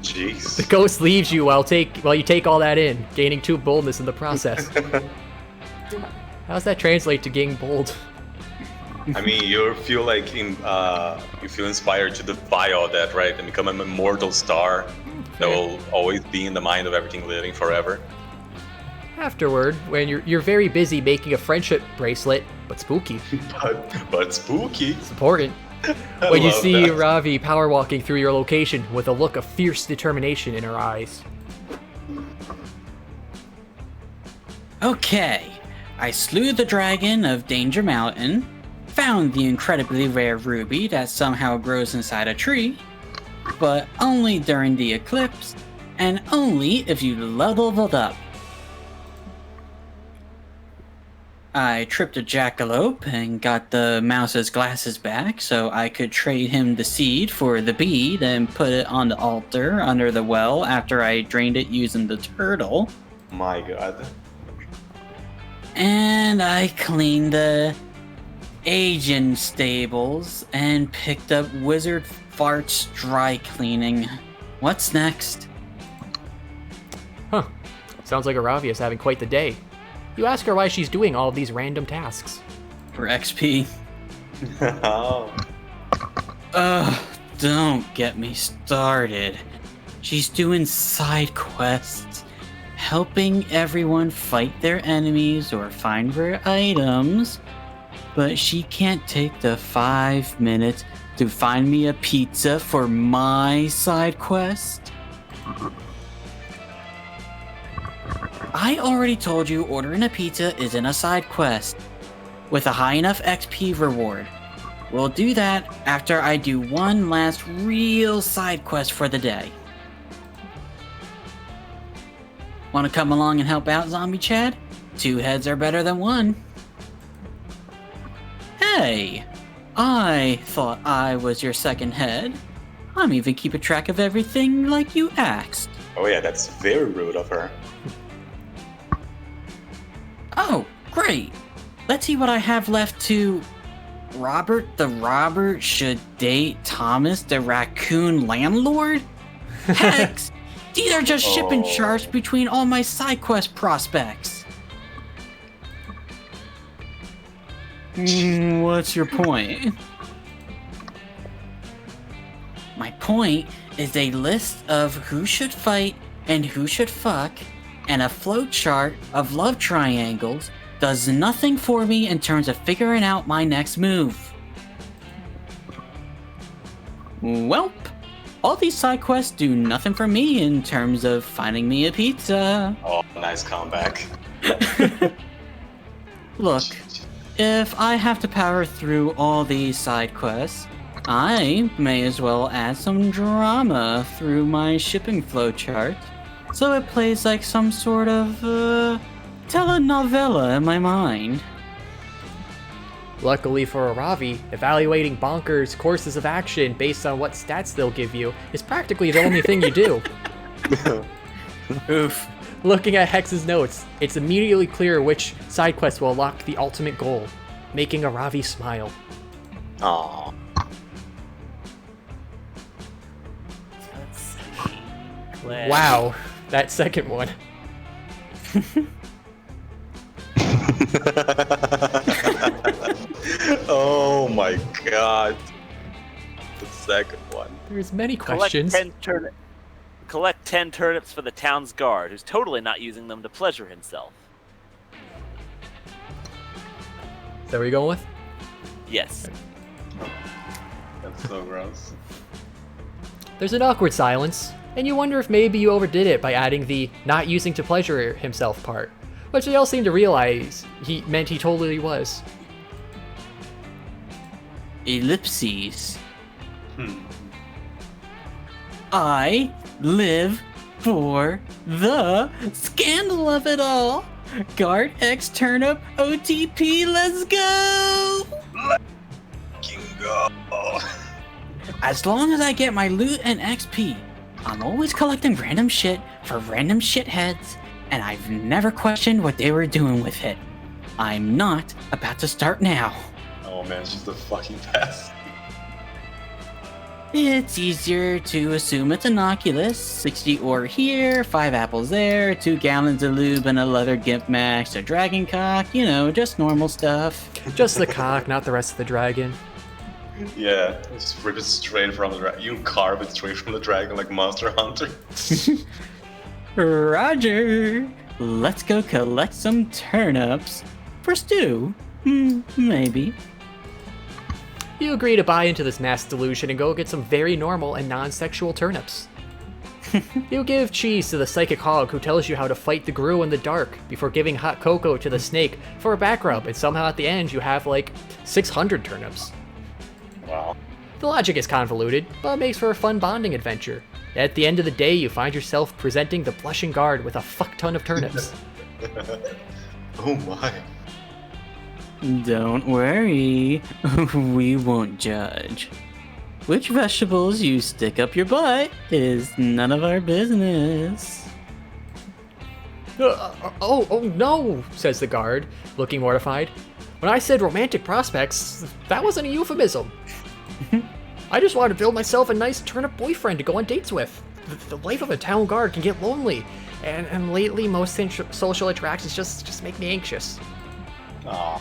Jeez. The ghost leaves you while you take all that in, gaining 2 boldness in the process. How does that translate to getting bold? I mean, you feel like you feel inspired to defy all that, right? And become an immortal star that will always be in the mind of everything living forever. Afterward, when you're very busy making a friendship bracelet, but spooky. but spooky. It's important. I When you love see that. Ravi power walking through your location with a look of fierce determination in her eyes. Okay, I slew the dragon of Danger Mountain, found the incredibly rare ruby that somehow grows inside a tree, but only during the eclipse, and only if you leveled up. I tripped a jackalope and got the mouse's glasses back so I could trade him the seed for the bead and put it on the altar under the well after I drained it using the turtle. My god. And I cleaned the Asian stables and picked up Wizard Fart's dry cleaning. What's next? Huh. Sounds like Aravi is having quite the day. You ask her why she's doing all of these random tasks. For XP. Oh. Ugh, don't get me started. She's doing side quests, helping everyone fight their enemies or find rare items, but she can't take the 5 minutes to find me a pizza for my side quest. I already told you ordering a pizza isn't a side quest, with a high enough XP reward. We'll do that after I do one last real side quest for the day. Want to come along and help out, Zombie Chad? 2 heads are better than 1. Hey, I thought I was your second head. I'm even keeping track of everything like you asked. Oh yeah, that's very rude of her. Oh, great. Let's see what I have left to... Robert the Robber should date Thomas the Raccoon Landlord? Hex! These are just shipping charts between all my side quest prospects. What's your point? My point is a list of who should fight and who should fuck, and a flowchart of love triangles does nothing for me in terms of figuring out my next move. Welp, all these side quests do nothing for me in terms of finding me a pizza. Oh, nice comeback. Look, if I have to power through all these side quests, I may as well add some drama through my shipping flowchart, so it plays like some sort of telenovela in my mind. Luckily for Aravi, evaluating Bonker's courses of action based on what stats they'll give you is practically the only thing you do. Oof. Looking at Hex's notes, it's immediately clear which side quest will unlock the ultimate goal, making Aravi smile. Aww. Wow, that second one. Oh my god. The second one. There's many questions. Collect 10 turnips for the town's guard, who's totally not using them to pleasure himself. Is that what you're going with? Yes. That's so gross. There's an awkward silence, and you wonder if maybe you overdid it by adding the not using to pleasure himself part, which they all seem to realize he totally was. Ellipses. I live for the scandal of it all. Guard X turnip OTP, let's go! Go. As long as I get my loot and XP, I'm always collecting random shit for random shitheads, and I've never questioned what they were doing with it. I'm not about to start now. Oh man, she's the fucking best. It's easier to assume it's innocuous. 60 ore here, 5 apples there, 2 gallons of lube and a leather gimp max, a dragon cock, you know, just normal stuff. Just the cock, not the rest of the dragon. Yeah, just rip it straight from the dragon. You carve it straight from the dragon like Monster Hunter. Roger! Let's go collect some turnips. For stew? Maybe. You agree to buy into this mass delusion and go get some very normal and non-sexual turnips. You give cheese to the psychic hog who tells you how to fight the Gru in the dark before giving hot cocoa to the snake for a back rub, and somehow at the end you have like 600 turnips. Wow. The logic is convoluted, but it makes for a fun bonding adventure. At the end of the day, you find yourself presenting the blushing guard with a fuck ton of turnips. Oh my. Don't worry, we won't judge. Which vegetables you stick up your butt is none of our business. Oh no, says the guard, looking mortified. When I said romantic prospects, that wasn't a euphemism. I just want to build myself a nice turnip boyfriend to go on dates with. The life of a town guard can get lonely, and lately most social interactions just make me anxious. Aw.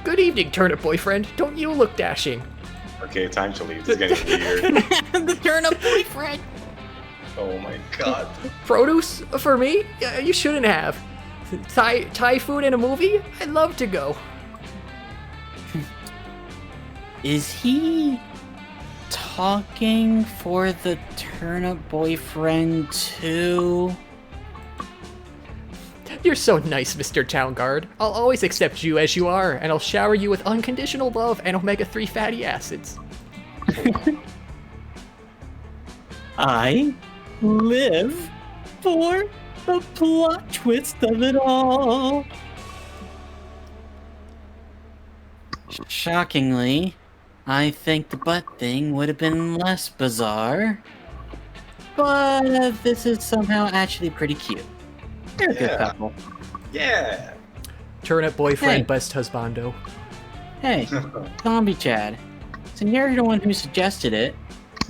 Good evening, turnip boyfriend. Don't you look dashing? Okay, time to leave. This is getting weird. The turnip boyfriend. Oh my god. Produce for me? You shouldn't have. Thai food in a movie? I'd love to go. Is he talking for the turnip boyfriend too? You're so nice, Mr. Town Guard. I'll always accept you as you are, and I'll shower you with unconditional love and omega-3 fatty acids. I live for the plot twist of it all. Shockingly, I think the butt thing would have been less bizarre. But this is somehow actually pretty cute. They're a good couple. Yeah. Turnip boyfriend, Hey. best husbando. Hey, Zombie Chad. So you're the one who suggested it.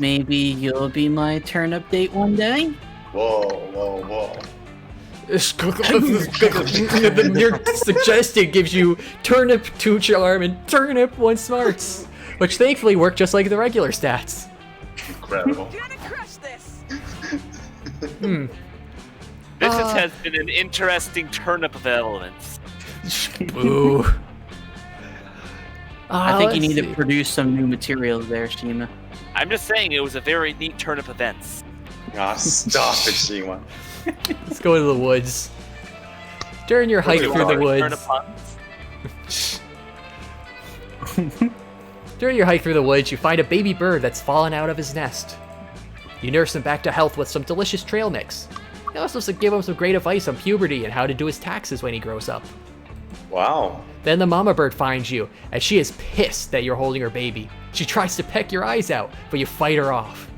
Maybe you'll be my turnip date one day? Whoa, whoa, whoa. Your suggestion gives you turnip 2 charm and turnip 1 smarts, which thankfully work just like the regular stats. Incredible. This has been an interesting turnip of elements. Boo. I think you need let's to produce some new materials there, Shima. I'm just saying it was a very neat turn of events. Ah, stop it, Shima. Let's go to the woods. During your hike through the woods. During your hike through the woods, you find a baby bird that's fallen out of his nest. You nurse him back to health with some delicious trail mix. You also give him some great advice on puberty and how to do his taxes when he grows up. Wow. Then the mama bird finds you, and she is pissed that you're holding her baby. She tries to peck your eyes out, but you fight her off.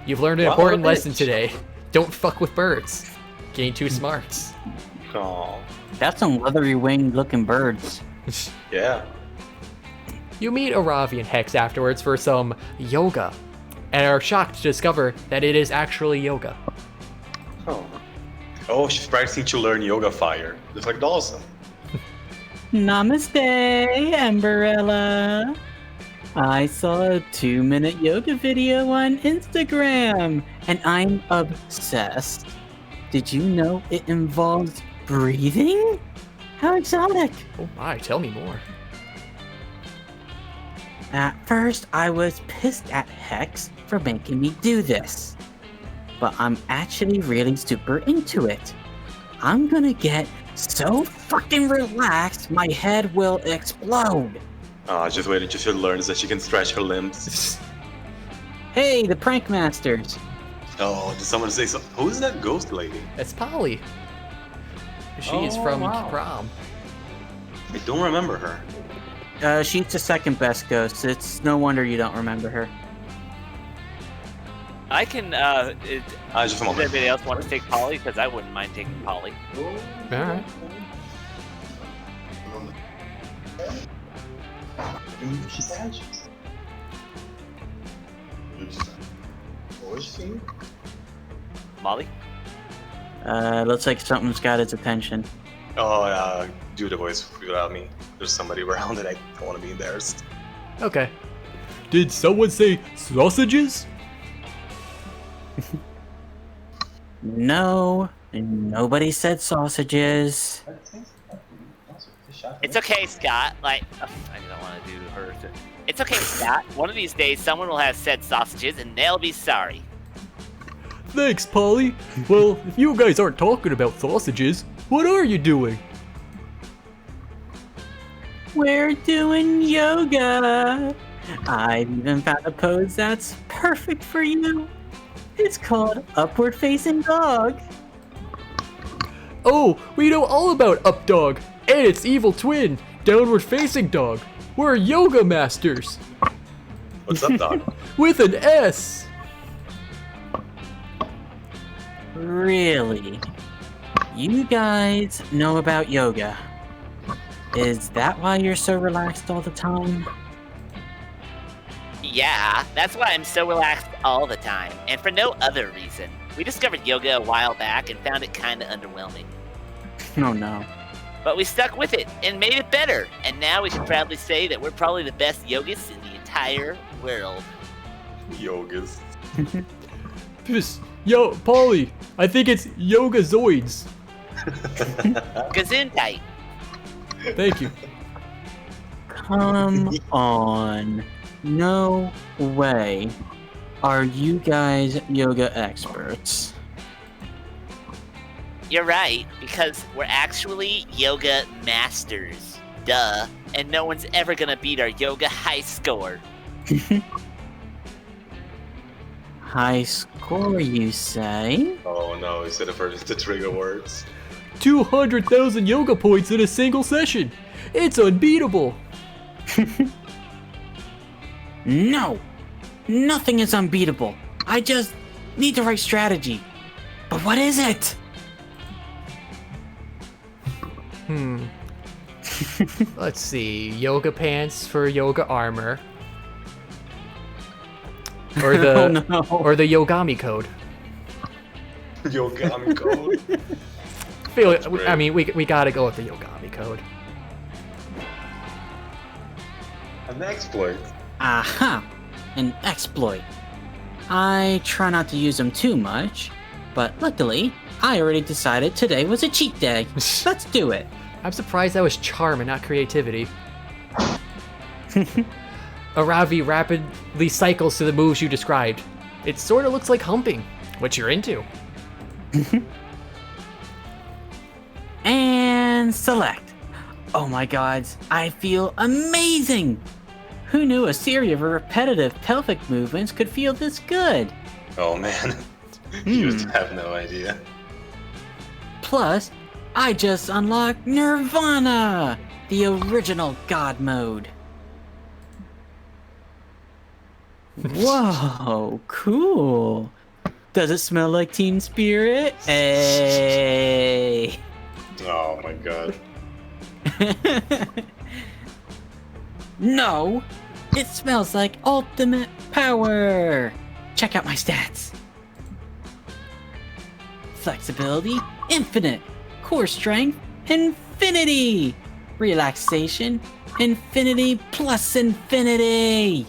You've learned an important lesson today. Don't fuck with birds. Gain 2 smarts. Oh. That's some leathery winged looking birds. Yeah. You meet Aravi and Hex afterwards for some yoga, and are shocked to discover that it is actually yoga. Oh. Oh, she's practicing to learn yoga fire. Just like Dawson. Namaste, Umbrella. I saw a 2-minute yoga video on Instagram, and I'm obsessed. Did you know it involves breathing? How exotic! Oh my, tell me more. At first, I was pissed at Hex for making me do this. But I'm actually really super into it. I'm gonna get so fucking relaxed, my head will explode. Just waiting till she learns that she can stretch her limbs. Hey, the prank masters. Oh, did someone say so? Who's that ghost lady? It's Polly. She's from Prom. I don't remember her. She's the second best ghost. It's no wonder you don't remember her. I can, just a moment. Does anybody else want to take Polly? Because I wouldn't mind taking Polly. Alright. Maali? Looks like something's got its attention. Oh, do the voice without me. There's somebody around and I don't want to be embarrassed. Okay. Did someone say sausages? No, nobody said sausages. It's okay, Scott. I don't want to do her. It's okay, Scott. One of these days, someone will have said sausages, and they'll be sorry. Thanks, Polly. Well, if you guys aren't talking about sausages, what are you doing? We're doing yoga. I've even found a pose that's perfect for you. It's called Upward Facing Dog. Oh, we know all about Up Dog and its evil twin, Downward Facing Dog. We're yoga masters. What's Up Dog? With an S. Really? You guys know about yoga. Is that why you're so relaxed all the time? Yeah, that's why I'm so relaxed all the time, and for no other reason. We discovered yoga a while back and found it kinda underwhelming. Oh no. But we stuck with it and made it better, and now we can proudly say that we're probably the best yogists in the entire world. Yogas. Yo, Polly, I think it's Yogazoids. Gesundheit. Thank you. Come on. No way. Are you guys yoga experts? You're right, because we're actually yoga masters. Duh. And no one's ever gonna beat our yoga high score. High score, you say? Oh no, instead of first the trigger words. 200,000 yoga points in a single session. It's unbeatable. No! Nothing is unbeatable. I just need the right strategy. But what is it? Let's see. Yoga pants for yoga armor. Or the Oh, no. or the Yogami code. Yogami code. I mean, we gotta go with the Yogami code. An exploit. Aha! An exploit. I try not to use them too much, But luckily, I already decided today was a cheat day. Let's do it. I'm surprised that was charm and not creativity. Aravi rapidly cycles to the moves you described. It sort of looks like humping, which you're into. And select. Oh my gods, I feel amazing! Who knew a series of repetitive pelvic movements could feel this good? Oh man, you just have no idea. Plus, I just unlocked Nirvana, the original God mode. Whoa, cool. Does it smell like Teen Spirit? Hey. Oh my god. No, it smells like ultimate power. Check out my stats. Flexibility, infinite. Core strength, infinity. Relaxation, infinity plus infinity.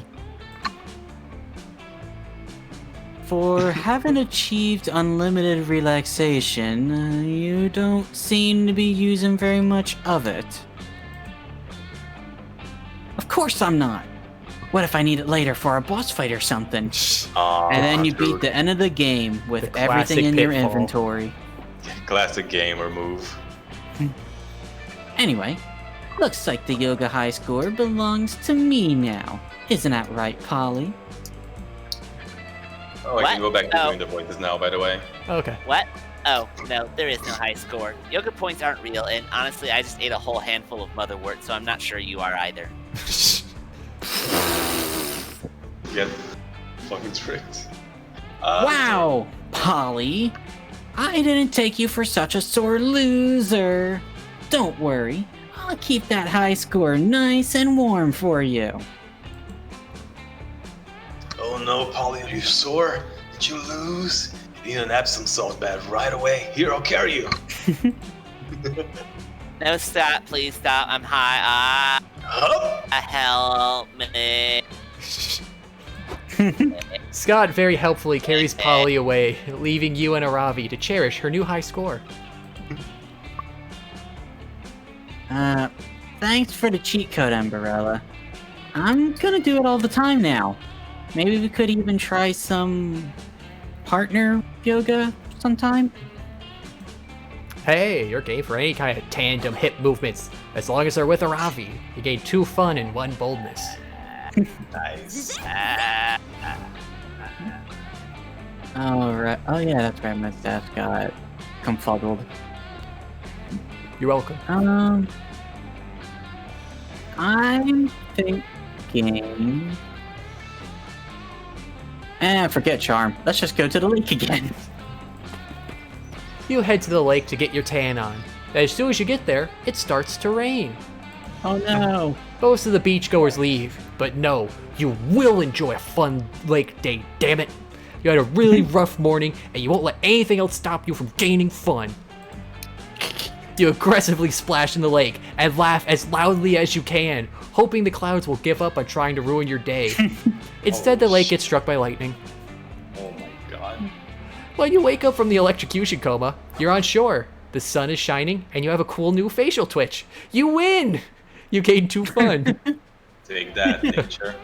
For having achieved unlimited relaxation, you don't seem to be using very much of it. Of course I'm not. What if I need it later for a boss fight or something? And then you beat the end of the game with everything in your inventory. Classic gamer move. Anyway, looks like the yoga high score belongs to me now. Isn't that right, Polly? Oh, I can go back to doing the voices now, by the way. Okay. What? Oh, no, there is no high score. Yoga points aren't real, and honestly, I just ate a whole handful of motherwort, so I'm not sure you are either. Get fucking tricked. Wow, Polly. I didn't take you for such a sore loser. Don't worry, I'll keep that high score nice and warm for you. Oh no, Polly, are you sore? Did you lose? You need an Epsom salt bath right away. Here, I'll carry you. No, stop, please stop. I'm high. Help me. Scott very helpfully carries Polly away, leaving you and Aravi to cherish her new high score. Thanks for the cheat code, Umbrella. I'm gonna do it all the time now. Maybe we could even try some partner yoga sometime? Hey, you're game for any kind of tandem hip movements, as long as they're with Aravi. You gain 2 fun and 1 boldness. Nice. Alright. Oh yeah, that's right, my staff got confuddled. You're welcome. I'm thinking... forget charm. Let's just go to the lake again. You head to the lake to get your tan on. As soon as you get there, it starts to rain. Oh no. Most of the beachgoers leave, but no, you will enjoy a fun lake day, damn it. You had a really rough morning, and you won't let anything else stop you from gaining fun. You aggressively splash in the lake and laugh as loudly as you can, hoping the clouds will give up on trying to ruin your day. Instead, the lake gets struck by lightning. Oh my god. When you wake up from the electrocution coma, you're on shore. The sun is shining, and you have a cool new facial twitch. You win! You gain 2 fun. Take that, nature.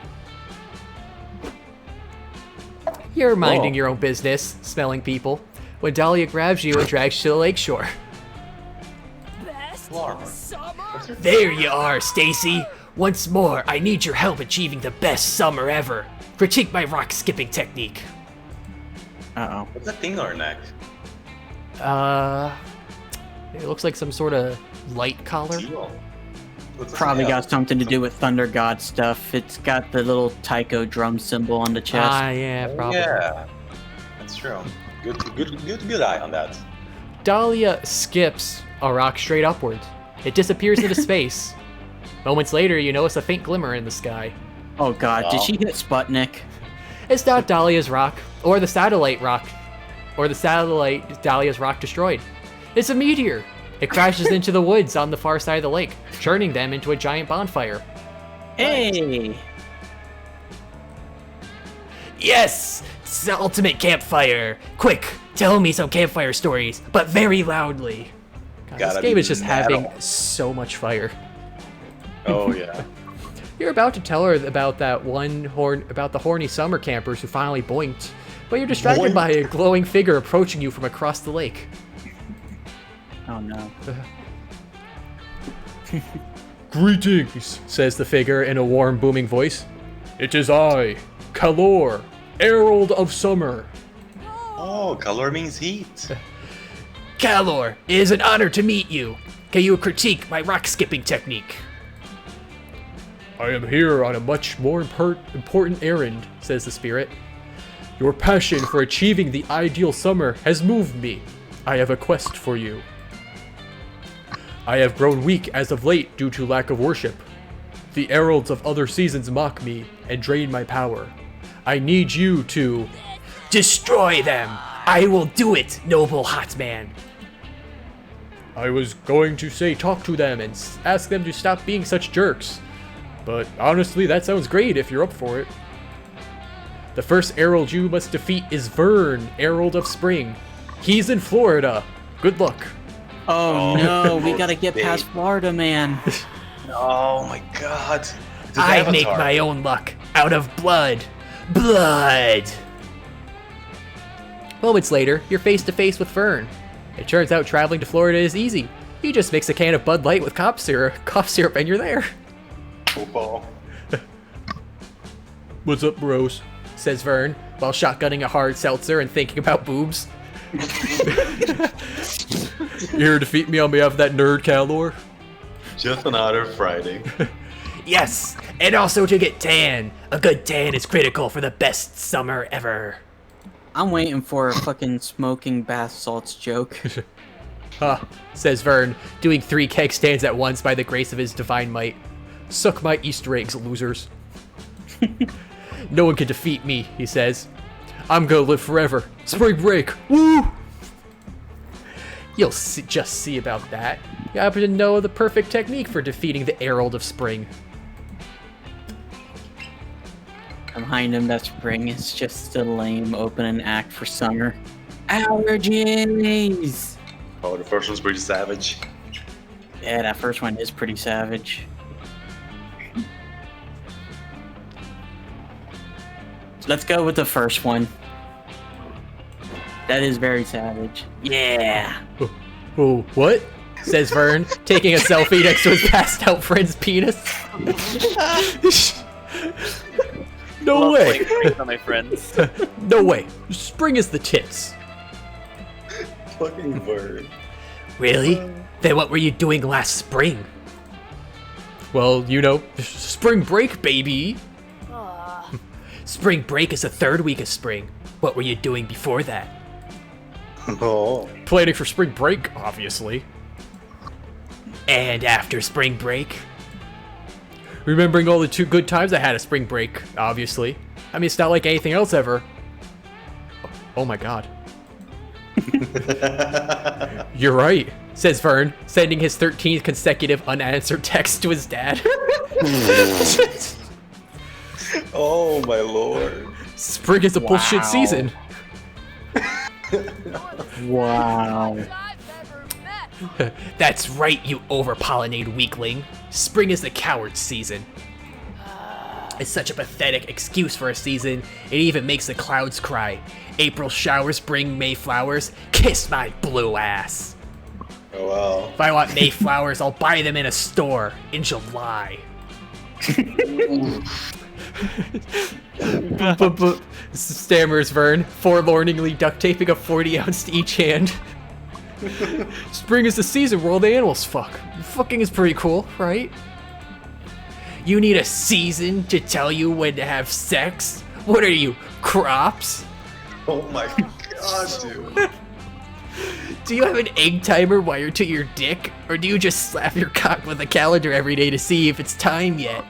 You're minding your own business, smelling people, when Dahlia grabs you and drags you to the lakeshore. There you are, Stacy. Once more, I need your help achieving the best summer ever. Critique my rock skipping technique. Uh-oh. What's that thing on her neck? It looks like some sort of light collar. Probably got something to do with Thunder God stuff. It's got the little taiko drum symbol on the chest. Yeah, probably. Yeah, that's true. Good eye on that. Dahlia skips a rock straight upwards. It disappears into space. Moments later, you notice a faint glimmer in the sky. Oh god, did she hit Sputnik? It's not Dahlia's rock, or the satellite rock, or the satellite Dahlia's rock destroyed. It's a meteor. It crashes into the woods on the far side of the lake, turning them into a giant bonfire. Hey! Yes! It's the ultimate campfire! Quick, Tell me some campfire stories, but very loudly. God, Gotta this game be is just metal. having so much fire. Oh yeah. You're about to tell her about that about the horny summer campers who finally boinked, but you're distracted Boinked? by a glowing figure approaching you from across the lake. Oh no. Greetings, says the figure in a warm, booming voice. It is I, Kalor, Herald of Summer. Oh, color means heat. Kalor, it is an honor to meet you. Can you critique my rock skipping technique? I am here on a much more important errand, says the spirit. Your passion for achieving the ideal summer has moved me. I have a quest for you. I have grown weak as of late due to lack of worship. The heralds of other seasons mock me and drain my power. I need you to... Destroy them! I will do it, noble hot man. I was going to say talk to them and ask them to stop being such jerks. But honestly, that sounds great if you're up for it. The first herald you must defeat is Vern, Herald of Spring. He's in Florida. Good luck. Oh no, we gotta get babe. past Florida, man. Oh my god. It's I Avatar. make my own luck out of blood. Blood! Moments later, you're face to face with Vern. It turns out traveling to Florida is easy. You just mix a can of Bud Light with cough syrup, and you're there. Football. What's up, bros? Says Vern, while shotgunning a hard seltzer and thinking about boobs. You here to defeat me on behalf of that nerd, Kalor? Just another Friday. Yes, and also to get tan. A good tan is critical for the best summer ever. I'm waiting for a fucking smoking bath salts joke. Ha, says Vern, doing 3 keg stands at once by the grace of his divine might. Suck my Easter eggs, losers. No one can defeat me, he says. I'm gonna live forever. Spring break, woo! You'll just see about that. You happen to know the perfect technique for defeating the Herald of Spring. Behind him, that spring is just a lame opening act for summer. Allergies! Oh, the first one's pretty savage. Yeah, that first one is pretty savage. Let's go with the first one. That is very savage. Yeah! Oh, what? Says Vern, taking a selfie next to his passed out friend's penis. No Love way. playing pranks on my friends. No way. Spring is the tits. Fucking bird. Really? Then what were you doing last spring? Well, you know, spring break, baby. Spring break is the 3rd week of spring. What were you doing before that? Oh. Planning for spring break, obviously. And after spring break? Remembering all the 2 good times I had at spring break, obviously. I mean, it's not like anything else ever. Oh my god. You're right, says Vern, sending his 13th consecutive unanswered text to his dad. Oh my lord. Spring is a bullshit season. Wow. That's right, you over-pollinated weakling. Spring is the coward season. It's such a pathetic excuse for a season, it even makes the clouds cry. April showers bring May flowers. Kiss my blue ass. Oh well. If I want May flowers, I'll buy them in a store in July. Stammers Vern, forlorningly duct taping a 40 ounce to each hand. Spring is the season where all the animals fuck. Fucking is pretty cool, right? You need a season to tell you when to have sex? What are you, crops? Oh my god, dude. Do you have an egg timer wired to your dick? Or do you just slap your cock with a calendar every day to see if it's time yet?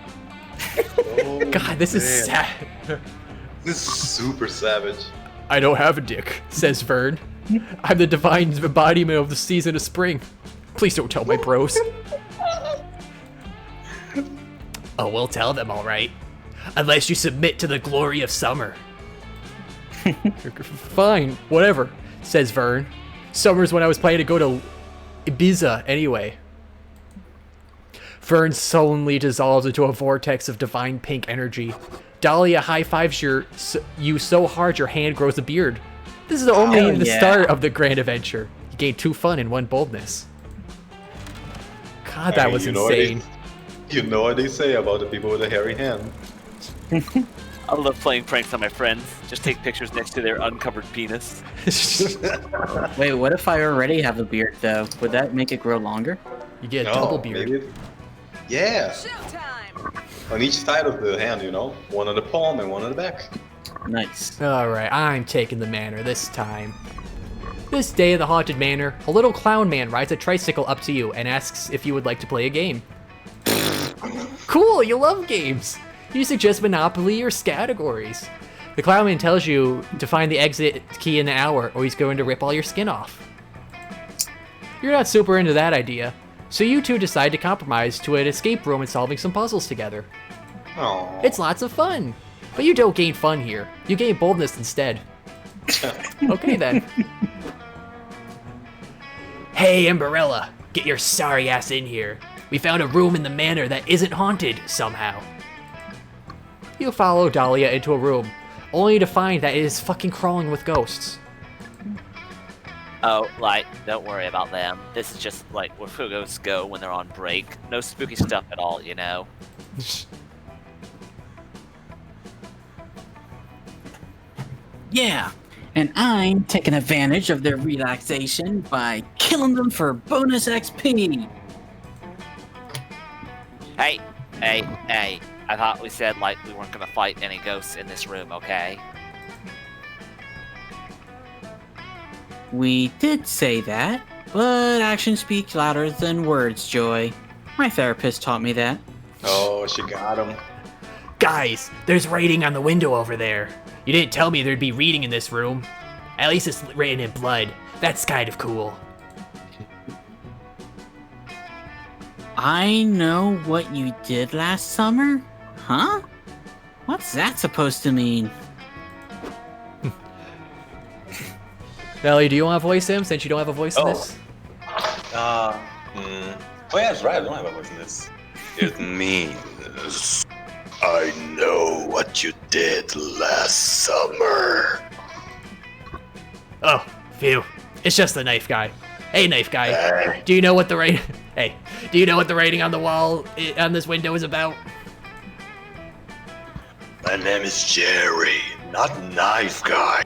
Oh, God, this is man. sad. This is super savage. I don't have a dick, says Vern. I'm the divine embodiment of the season of spring. Please don't tell my bros. Oh, we'll tell them, alright. Unless you submit to the glory of summer. Fine, whatever. says Vern. Summer's when I was planning to go to Ibiza anyway. Vern sullenly dissolves into a vortex of divine pink energy. Dahlia high-fives you so hard your hand grows a beard. This is only the start of the grand adventure. You gain 2 fun and 1 boldness. God, that was insane. You know what they say about the people with a hairy hand. I love playing pranks on my friends. Just take pictures next to their uncovered penis. Wait, what if I already have a beard, though? Would that make it grow longer? You get a double beard. Maybe. Yeah. On each side of the hand, you know? One on the palm and one on the back. Nice. Alright, I'm taking the manor this time. This day in the Haunted Manor, a little clown man rides a tricycle up to you and asks if you would like to play a game. Cool, you love games! You suggest Monopoly or categories. The clown man tells you to find the exit key in an hour or he's going to rip all your skin off. You're not super into that idea, so you two decide to compromise to an escape room and solving some puzzles together. Aww. It's lots of fun, but you don't gain fun here. You gain boldness instead. Okay then. Hey, Amberella, get your sorry ass in here. We found a room in the manor that isn't haunted somehow. You follow Dahlia into a room, only to find that it is fucking crawling with ghosts. Oh, like, don't worry about them. This is just, like, where ghosts go when they're on break. No spooky stuff at all, you know? Yeah, and I'm taking advantage of their relaxation by killing them for bonus XP. Hey, I thought we said, like, we weren't gonna fight any ghosts in this room, okay? We did say that, but actions speak louder than words, Joy. My therapist taught me that. Oh, she got him. Guys, there's writing on the window over there. You didn't tell me there'd be reading in this room. At least it's written in blood. That's kind of cool. I know what you did last summer? Huh? What's that supposed to mean? Ellie, do you want to voice him since you don't have a voice in this? Oh yeah, that's right. I don't have a voice in this. It means I know what you did last summer. Oh, phew. It's just the knife guy. Hey, knife guy. Do you know what the do you know what the writing on the wall on this window is about? My name is Jerry, not Knife Guy.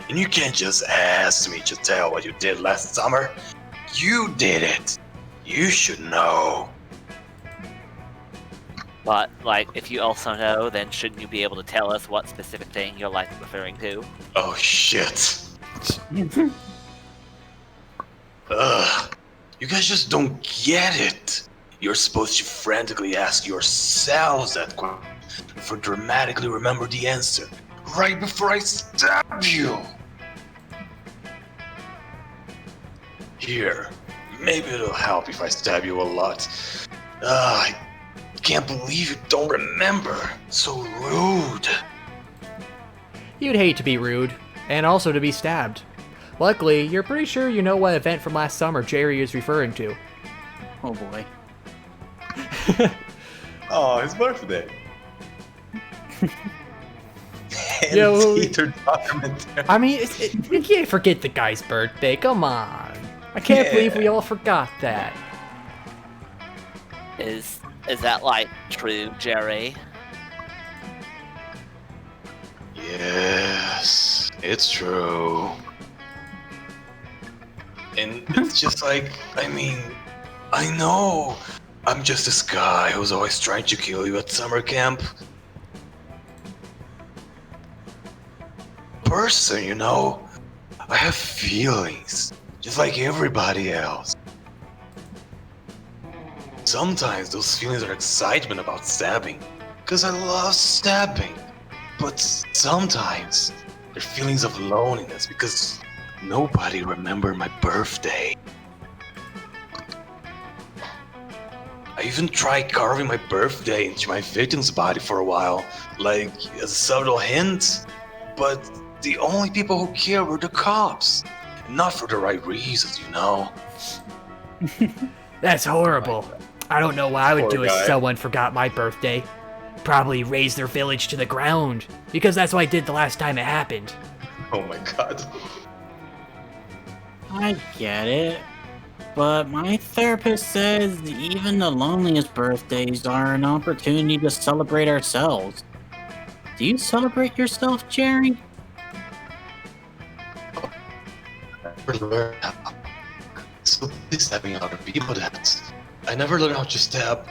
And you can't just ask me to tell what you did last summer. You did it. You should know. But, like, if you also know, then shouldn't you be able to tell us what specific thing you're, like, referring to? Oh, shit. Ugh. You guys just don't get it. You're supposed to frantically ask yourselves that question before dramatically remember the answer right before I stab you. Here, maybe it'll help if I stab you a lot. I can't believe you don't remember. So rude. You'd hate to be rude, and also to be stabbed. Luckily, you're pretty sure you know what event from last summer Jerry is referring to. Oh boy. Oh, his birthday. Yo, documentary. I mean, you can't forget the guy's birthday. Come on. I can't believe we all forgot that. Is that, like, true, Jerry? Yes, it's true. And it's just like, I mean, I know I'm just this guy who's always trying to kill you at summer camp. Person, you know, I have feelings, just like everybody else. Sometimes those feelings are excitement about stabbing, because I love stabbing. But sometimes they're feelings of loneliness, because nobody remembered my birthday. I even tried carving my birthday into my victim's body for a while, like as a subtle hint, but the only people who cared were the cops. Not for the right reasons, you know. That's horrible. I don't know what I would Poor do if guy. someone forgot my birthday. Probably raise their village to the ground, because that's what I did the last time it happened. Oh my god. I get it. But my therapist says even the loneliest birthdays are an opportunity to celebrate ourselves. Do you celebrate yourself, Jerry? So stabbing other people, that I never learned how to stab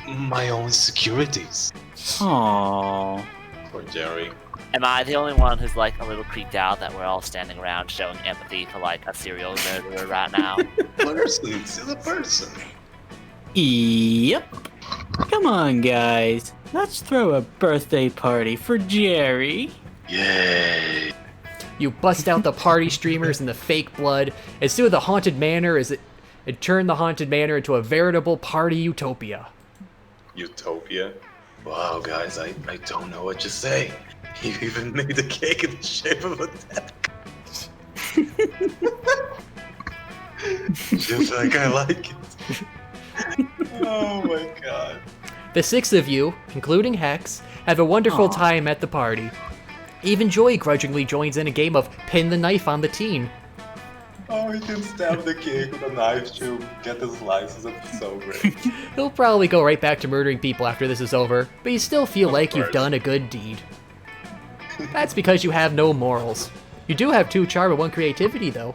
my own insecurities. Aww. Poor Jerry. Am I the only one who's like a little creeped out that we're all standing around showing empathy for like a serial murderer right now? Person, still a person. Yep. Come on, guys. Let's throw a birthday party for Jerry. Yay. You bust out the party streamers and the fake blood, and soon the haunted manor it turned the haunted manor into a veritable party utopia. Utopia? Wow, guys, I don't know what to say. You even made the cake in the shape of a death. Just like I like it. Oh my god. The 6 of you, including Hex, have a wonderful time at the party. Even Joy grudgingly joins in a game of pin the knife on the teen. Oh, he can stab the cake with a knife to get the slices. It's so great. He'll probably go right back to murdering people after this is over, but you still feel like you've done a good deed. That's because you have no morals. You do have 2 charm and 1 creativity, though.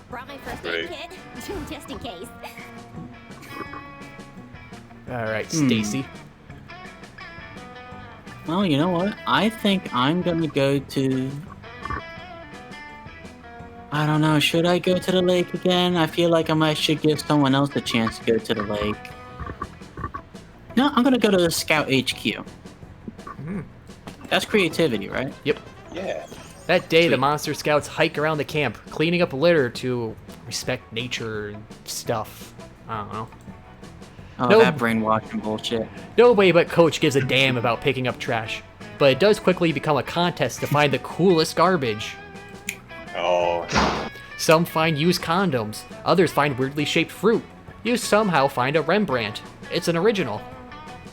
Brought my first aid kit, just in case. Alright, Stacy. Well, you know what? I think I'm gonna go to... I don't know, should I go to the lake again? I feel like I should give someone else a chance to go to the lake. No, I'm gonna go to the Scout HQ. That's creativity, right? Yep. Yeah. That day, the Monster Scouts hike around the camp, cleaning up litter to respect nature and stuff. I don't know. Oh, that brainwashing bullshit. Nobody but Coach gives a damn about picking up trash, but it does quickly become a contest to find the coolest garbage. Oh. Some find used condoms, others find weirdly shaped fruit. You somehow find a Rembrandt. It's an original.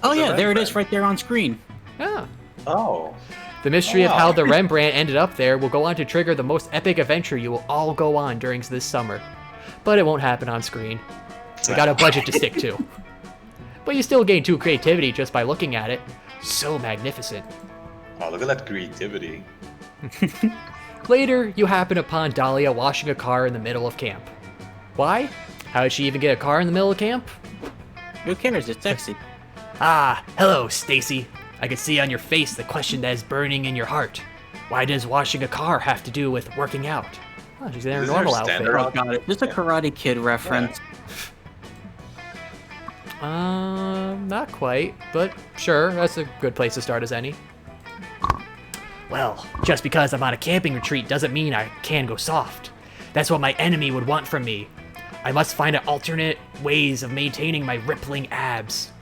Oh yeah, there it is right there on screen. Yeah. Oh. The mystery of how the Rembrandt ended up there will go on to trigger the most epic adventure you will all go on during this summer. But it won't happen on screen. We got a budget to stick to. But you still gain 2 creativity just by looking at it. So magnificent. Oh, look at that creativity. Later, you happen upon Dahlia washing a car in the middle of camp. Why? How did she even get a car in the middle of camp? Who cares? It's sexy. Ah, hello, Stacy. I can see on your face the question that is burning in your heart. Why does washing a car have to do with working out? Oh, she's in her normal outfit. Oh, got it. This is a Karate Kid reference. Not quite, but sure, that's a good place to start as any. Well, just because I'm on a camping retreat doesn't mean I can go soft. That's what my enemy would want from me. I must find alternate ways of maintaining my rippling abs.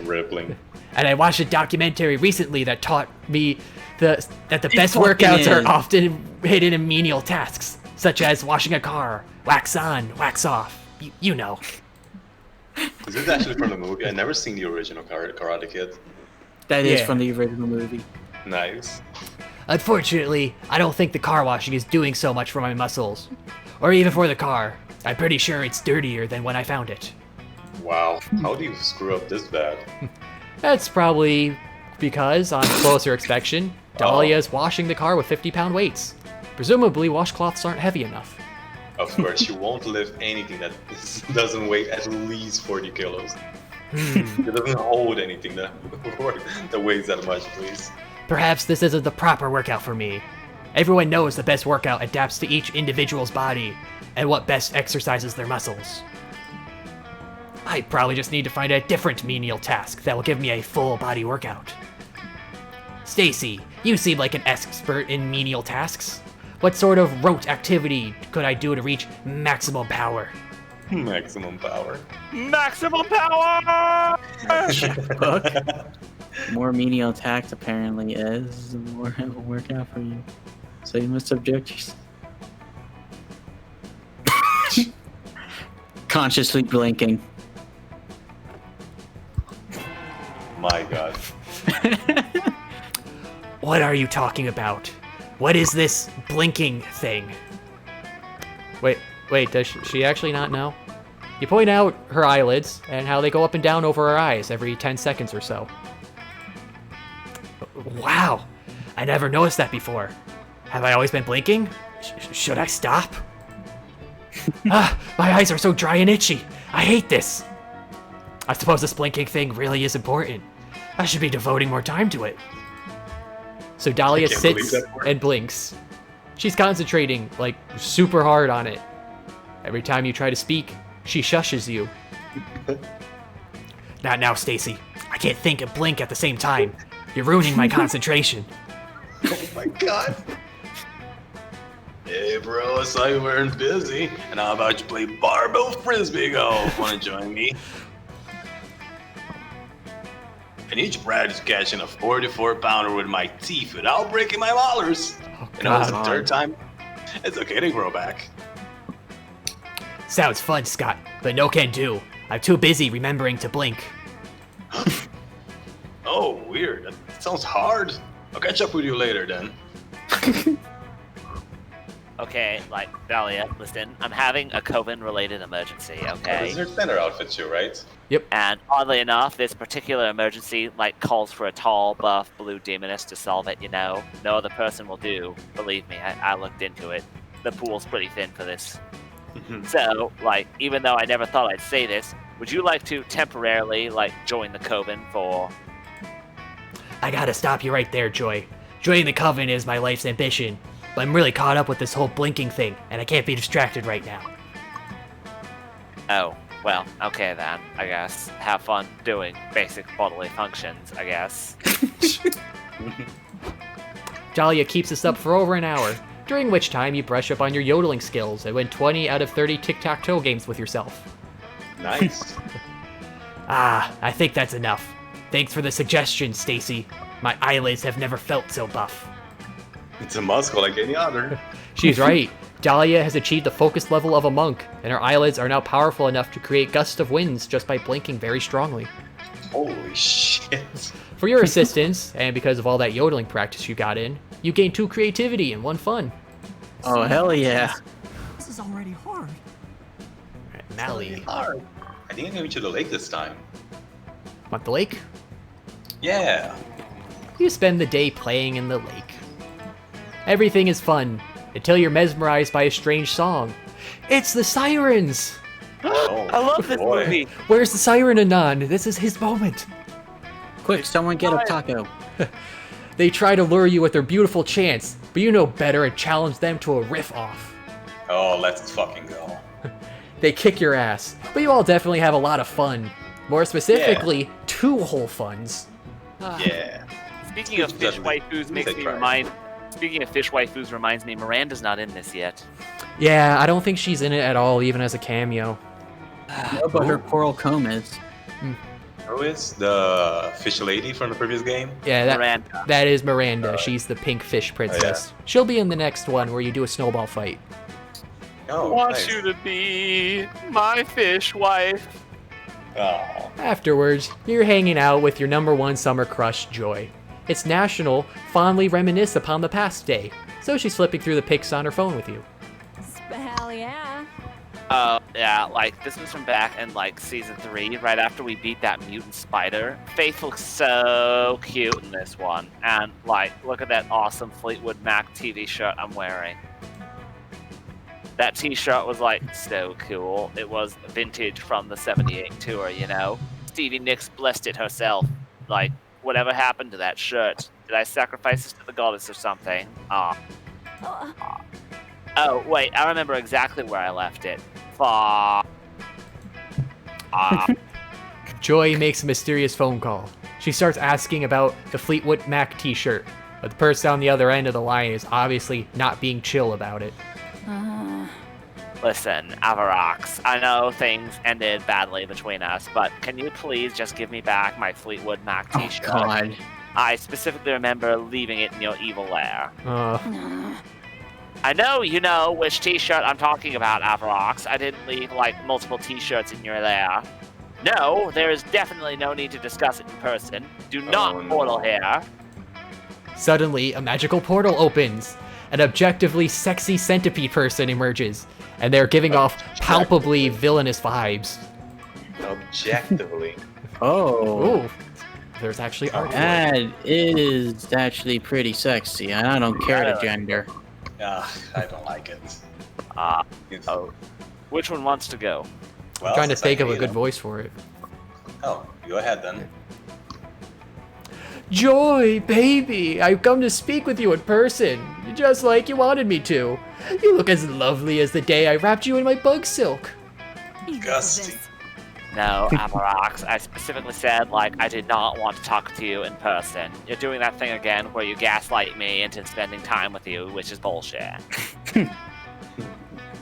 Rippling. And I watched a documentary recently that taught me that the best workouts are often hidden in menial tasks, such as washing a car, wax on, wax off. You know. Is this actually from the movie? I've never seen the original Karate Kid. That is from the original movie. Nice. Unfortunately, I don't think the car washing is doing so much for my muscles. Or even for the car. I'm pretty sure it's dirtier than when I found it. Wow. How do you screw up this bad? That's probably because, on closer inspection, Dahlia is washing the car with 50-pound weights. Presumably, washcloths aren't heavy enough. Of course, you won't lift anything that doesn't weigh at least 40 kilos. It doesn't hold anything that weighs that much, please. Perhaps this isn't the proper workout for me. Everyone knows the best workout adapts to each individual's body and what best exercises their muscles. I probably just need to find a different menial task that will give me a full body workout. Stacy, you seem like an expert in menial tasks. What sort of rote activity could I do to reach maximum power? Maximum power. Maximum power! More menial attacks apparently is, the more it will work out for you. So you must subject yourself. unconsciously blinking. My God. What are you talking about? What is this blinking thing? Wait, does she actually not know? You point out her eyelids and how they go up and down over her eyes every 10 seconds or so. Wow, I never noticed that before. Have I always been blinking? Should I stop? My eyes are so dry and itchy. I hate this. I suppose this blinking thing really is important. I should be devoting more time to it. So Dahlia sits and blinks. She's concentrating, like, super hard on it. Every time you try to speak, she shushes you. Not now, Stacy. I can't think and blink at the same time. You're ruining my concentration. Oh my God. Hey bro, I saw you weren't busy. And how about you play barbell frisbee golf? Wanna join me? And each Brad is catching a 44-pounder with my teeth without breaking my molars. And it was the third time. It's okay to grow back. Sounds fun, Scott, but no can do. I'm too busy remembering to blink. Oh, weird. That sounds hard. I'll catch up with you later then. Okay, like, Dahlia, listen, I'm having a Coven-related emergency, okay? This is your standard outfit too, right? Yep. And oddly enough, this particular emergency, like, calls for a tall, buff, blue demoness to solve it, you know? No other person will do. Believe me, I looked into it. The pool's pretty thin for this. So, like, even though I never thought I'd say this, would you like to temporarily, like, join the Coven for... I gotta stop you right there, Joy. Joining the Coven is my life's ambition, but I'm really caught up with this whole blinking thing, and I can't be distracted right now. Oh, well, okay then, I guess. Have fun doing basic bodily functions, I guess. Dahlia keeps this up for over an hour, during which time you brush up on your yodeling skills and win 20 out of 30 tic-tac-toe games with yourself. Nice. I think that's enough. Thanks for the suggestion, Stacy. My eyelids have never felt so buff. It's a muscle like any other. She's right. Dahlia has achieved the focus level of a monk, and her eyelids are now powerful enough to create gusts of winds just by blinking very strongly. Holy shit. For your assistance, and because of all that yodeling practice you got in, you gain 2 creativity and 1 fun. Oh, hell yeah. This is already hard. Alright, Maali. Hard. I think I'm going to the lake this time. Want the lake? Yeah. You spend the day playing in the lake. Everything is fun, until you're mesmerized by a strange song. It's the Sirens! Oh, I love this movie! Where's the Siren Anon? This is his moment. Quick, someone get a taco. They try to lure you with their beautiful chants, but you know better and challenge them to a riff-off. Oh, let's fucking go. They kick your ass, but you all definitely have a lot of fun. More specifically, 2 whole funs. Yeah. Speaking of fish waifus reminds me Miranda's not in this yet. Yeah, I don't think she's in it at all, even as a cameo. No, but her coral comb is. Who is the fish lady from the previous game? Yeah, Miranda. That is Miranda. She's the pink fish princess. She'll be in the next one where you do a snowball fight. Oh, Want nice. you to be my fish wife. Oh. Afterwards, you're hanging out with your #1 summer crush, Joy. It's National Fondly Reminisce Upon the Past Day, so she's flipping through the pics on her phone with you. Hell yeah. Yeah, like, this was from back in, like, Season 3, right after we beat that mutant spider. Faith looks so cute in this one. And, like, look at that awesome Fleetwood Mac TV shirt I'm wearing. That t-shirt was, like, so cool. It was vintage from the 78 tour, you know? Stevie Nicks blessed it herself. Like, whatever happened to that shirt? Did I sacrifice it to the goddess or something? Oh, wait, I remember exactly where I left it. Joy makes a mysterious phone call. She starts asking about the Fleetwood Mac t-shirt, but the person on the other end of the line is obviously not being chill about it. Listen, Avarox, I know things ended badly between us, but can you please just give me back my Fleetwood Mac t-shirt? Oh, God. I specifically remember leaving it in your evil lair. I know you know which t-shirt I'm talking about, Avarox. I didn't leave, like, multiple t-shirts in your lair. No, there is definitely no need to discuss it in person. Do not portal here. Suddenly, a magical portal opens. An objectively sexy centipede person emerges, and they're giving off palpably villainous vibes. Objectively. Oh. Ooh, there's actually art. That is actually pretty sexy, and I don't care the gender. I don't like it. Oh. Which one wants to go? I'm trying to think of a good voice for it. Oh, go ahead then. Joy, baby, I've come to speak with you in person, just like you wanted me to. You look as lovely as the day I wrapped you in my bug silk. Gusty. No, Avarox, I specifically said, like, I did not want to talk to you in person. You're doing that thing again where you gaslight me into spending time with you, which is bullshit.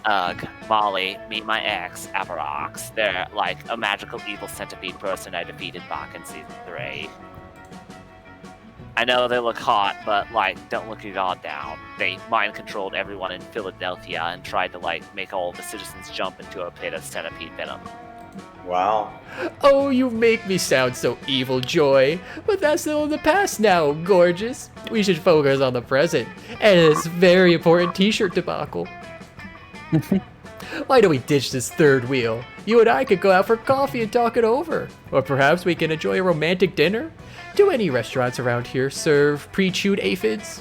Ugh, Maali, meet my ex, Avarox. They're, like, a magical evil centipede person I defeated back in Season 3. I know they look hot, but, like, don't look your god down. They mind-controlled everyone in Philadelphia and tried to, like, make all the citizens jump into a pit of centipede venom. Wow. Oh, you make me sound so evil, Joy. But that's still in the past now, gorgeous. We should focus on the present, and this very important t-shirt debacle. Why don't we ditch this third wheel? You and I could go out for coffee and talk it over. Or perhaps we can enjoy a romantic dinner? Do any restaurants around here serve pre-chewed aphids?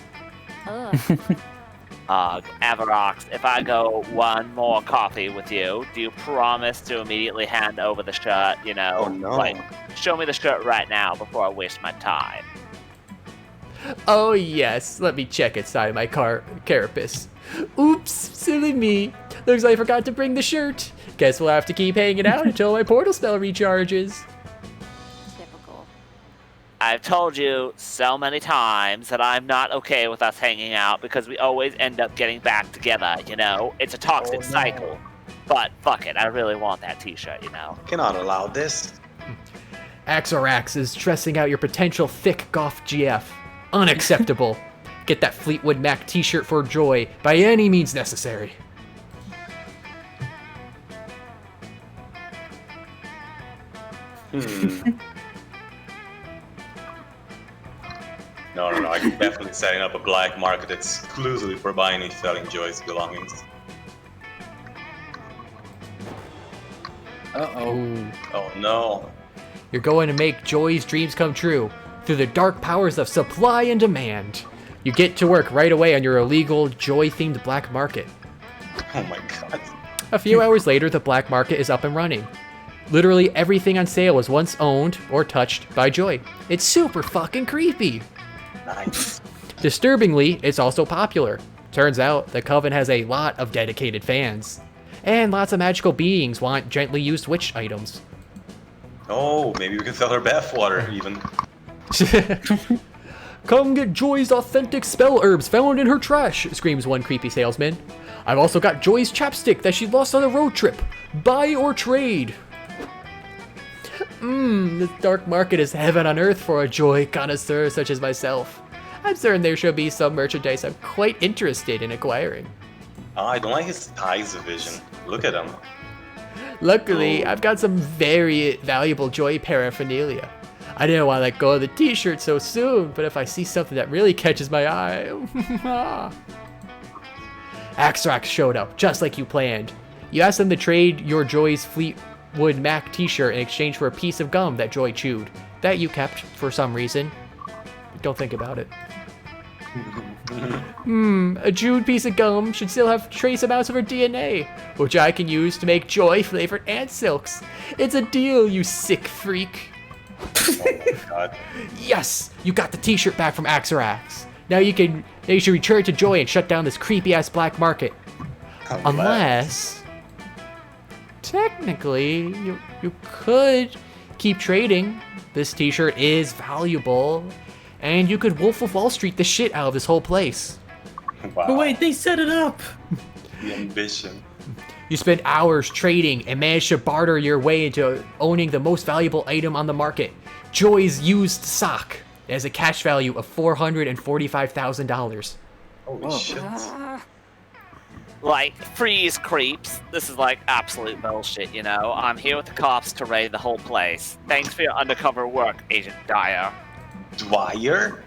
Avarox, if I go one more coffee with you, do you promise to immediately hand over the shirt, you know? Oh, no. Like, show me the shirt right now before I waste my time. Oh yes, let me check inside my carapace. Oops, silly me. Looks like I forgot to bring the shirt. Guess we'll have to keep hanging out until my portal spell recharges. I've told you so many times that I'm not okay with us hanging out because we always end up getting back together, you know? It's a toxic cycle. But fuck it, I really want that t-shirt, you know? Cannot allow this. Axorax is stressing out your potential thick goth GF. Unacceptable. Get that Fleetwood Mac t-shirt for Joy by any means necessary. No, I'm definitely setting up a black market exclusively for buying and selling Joy's belongings. Uh-oh. Oh no. You're going to make Joy's dreams come true through the dark powers of supply and demand. You get to work right away on your illegal Joy-themed black market. Oh my god. A few hours later, the black market is up and running. Literally everything on sale was once owned or touched by Joy. It's super fucking creepy. Nice. Disturbingly, it's also popular. Turns out, the Coven has a lot of dedicated fans. And lots of magical beings want gently used witch items. Oh, maybe we can sell her bathwater even. Come get Joy's authentic spell herbs found in her trash, screams one creepy salesman. I've also got Joy's chapstick that she lost on a road trip. Buy or trade. This dark market is heaven on earth for a Joy connoisseur such as myself. I'm certain there should be some merchandise I'm quite interested in acquiring. Oh, I don't like his eyes vision. Look at him. Luckily, I've got some very valuable Joy paraphernalia. I didn't want to let go of the t-shirt so soon, but if I see something that really catches my eye... Axrax showed up, just like you planned. You asked them to trade your Joy's Fleetwood Mac t-shirt in exchange for a piece of gum that Joy chewed. That you kept for some reason. Don't think about it. A chewed piece of gum should still have trace amounts of her DNA, which I can use to make Joy-flavored ant silks. It's a deal, you sick freak. Oh my god. Yes! You got the t-shirt back from Axorax. Now you should return to Joy and shut down this creepy-ass black market. Unless... Technically, you could keep trading. This t-shirt is valuable. And you could Wolf of Wall Street the shit out of this whole place. Wow. But wait, they set it up! The ambition. You spend hours trading and manage to barter your way into owning the most valuable item on the market, Joy's used sock. It has a cash value of $445,000. Holy shit. Like, freeze creeps. This is like absolute bullshit, you know? I'm here with the cops to raid the whole place. Thanks for your undercover work, Agent Dyer. Dwyer?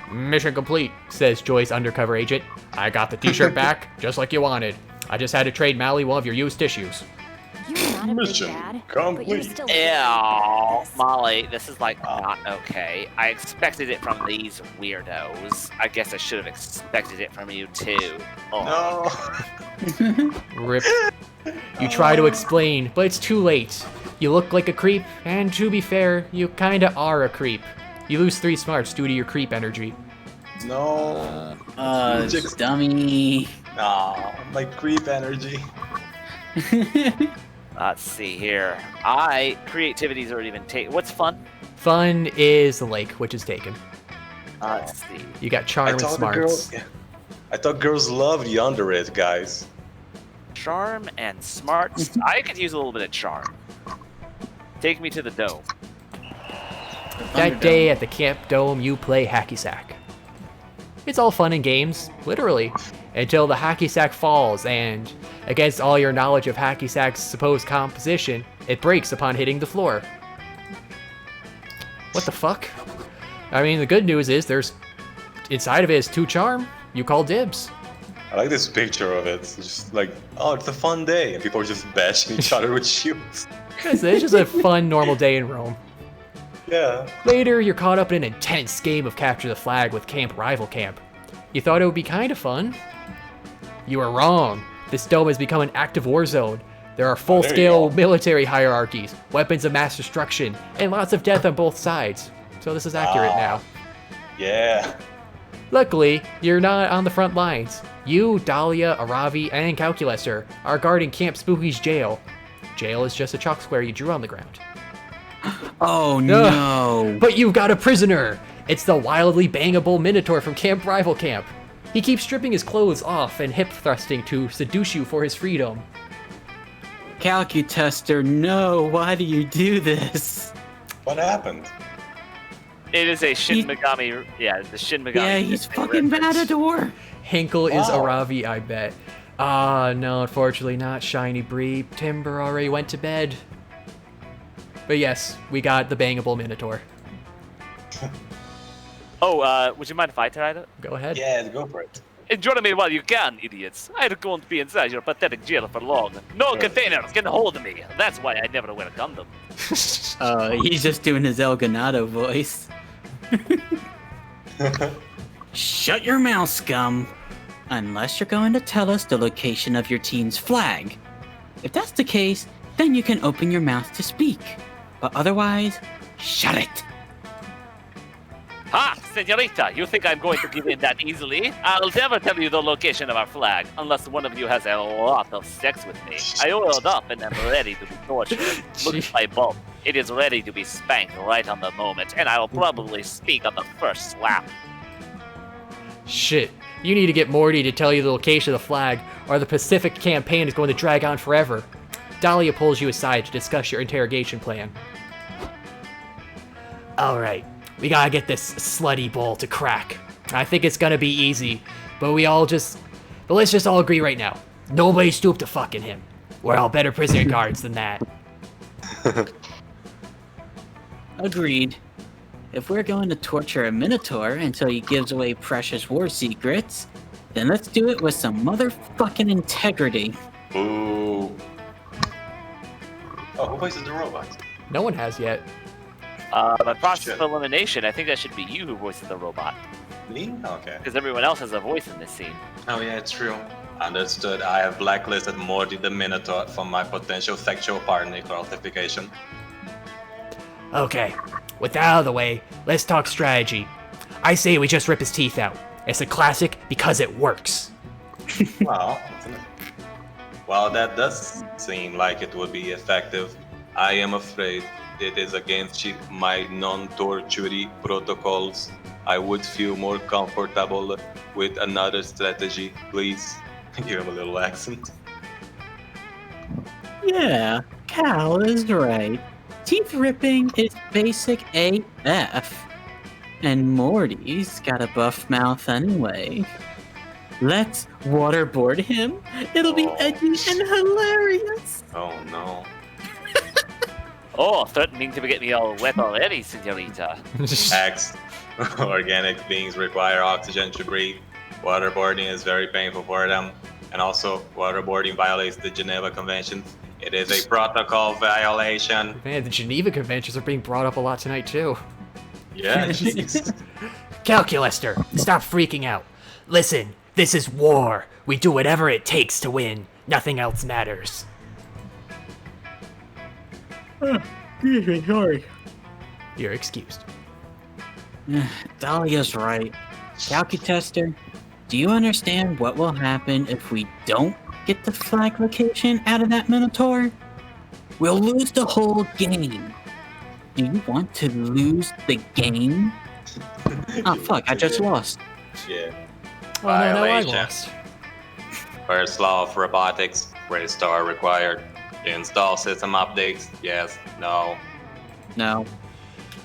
Mission complete, says Joy's undercover agent. I got the t-shirt back, just like you wanted. I just had to trade Maali one of your used tissues. You're not a big Mission bad, but you're complete. still Ew, Molly, this is like not okay. I expected it from these weirdos. I guess I should have expected it from you too. No. Rip. You try to explain, but it's too late. You look like a creep, and to be fair, you kinda are a creep. You lose 3 smarts due to your creep energy. No. Dummy. Aw, my creep energy. Let's see here. Creativity's already been taken. What's fun? Fun is the lake, which is taken. Let's see. You got charm and smarts. I thought girls loved the underrated guys. Charm and smarts. I could use a little bit of charm. Take me to the dome. That day at the Camp Dome, you play hacky sack. It's all fun and games, literally, until the hacky sack falls, and against all your knowledge of hacky sack's supposed composition, it breaks upon hitting the floor. What the fuck? I mean, the good news is inside of it is 2 charm. You call dibs. I like this picture of it. It's just like, oh, it's a fun day, and people are just bashing each other with shields. It's just a fun, normal day in Rome. Yeah. Later, you're caught up in an intense game of capture the flag with Camp Rival Camp. You thought it would be kind of fun? You were wrong. This dome has become an active war zone. There are full-scale military hierarchies, weapons of mass destruction, and lots of death on both sides. So this is accurate now. Yeah. Luckily, you're not on the front lines. You, Dahlia, Aravi, and Calculaster are guarding Camp Spooky's jail. Jail is just a chalk square you drew on the ground. Oh no! But you've got a prisoner! It's the wildly bangable Minotaur from Camp Rival Camp. He keeps stripping his clothes off and hip thrusting to seduce you for his freedom. Calcutester, no! Why do you do this? What happened? It is a Shin Megami. Yeah, the Shin Megami. Yeah, he's fucking Matador. Hinkle is Aravi, I bet. No, unfortunately not Shiny Bree. Timber already went to bed. But yes, we got the bangable Minotaur. Would you mind if I tried it? Go ahead. Yeah, go for it. Enjoy me while you can, idiots. I don't be inside your pathetic jail for long. No containers can hold me. That's why I never wear a condom. He's just doing his El Ganado voice. Shut your mouth, scum. Unless you're going to tell us the location of your team's flag. If that's the case, then you can open your mouth to speak. But otherwise, shut it. Ha! Senorita, you think I'm going to give in that easily? I'll never tell you the location of our flag, unless one of you has a lot of sex with me. I oiled up and am ready to be tortured. Look at my bump. It is ready to be spanked right on the moment, and I will probably speak on the first slap. Shit. You need to get Morty to tell you the location of the flag, or the Pacific campaign is going to drag on forever. Dahlia pulls you aside to discuss your interrogation plan. Alright, we gotta get this slutty bull to crack. I think it's gonna be easy, but let's just all agree right now. Nobody stooped to fucking him. We're all better prisoner guards than that. Agreed. If we're going to torture a Minotaur until he gives away precious war secrets, then let's do it with some motherfucking integrity. Ooh. Oh, who voices the robot? No one has yet. By process of elimination, I think that should be you who voices the robot. Me? Okay. Because everyone else has a voice in this scene. Oh yeah, it's true. Understood. I have blacklisted Morty the Minotaur from my potential sexual partner classification. Okay, with that out of the way, let's talk strategy. I say we just rip his teeth out. It's a classic because it works. Well, that does seem like it would be effective. I am afraid it is against my non-torture protocols. I would feel more comfortable with another strategy. Please give him a little accent. Yeah, Cal is right. Teeth ripping is basic AF. And Morty's got a buff mouth anyway. Let's waterboard him. It'll be edgy and hilarious. Oh no. Oh, threatening to get me all wet already, señorita. X. Organic beings require oxygen to breathe. Waterboarding is very painful for them. And also, waterboarding violates the Geneva Conventions. It is a protocol violation. Man, the Geneva Conventions are being brought up a lot tonight, too. Yeah, jeez. Calculaster, stop freaking out. Listen, this is war. We do whatever it takes to win. Nothing else matters. Sorry. You're excused. Dahlia's right. Calcutester, do you understand what will happen if we don't get the flag location out of that Minotaur? We'll lose the whole game. Do you want to lose the game? Oh fuck, I just lost. Yeah. Well, no, I Violation. lost. First law of robotics. Restore required. Install system updates. Yes. No. No.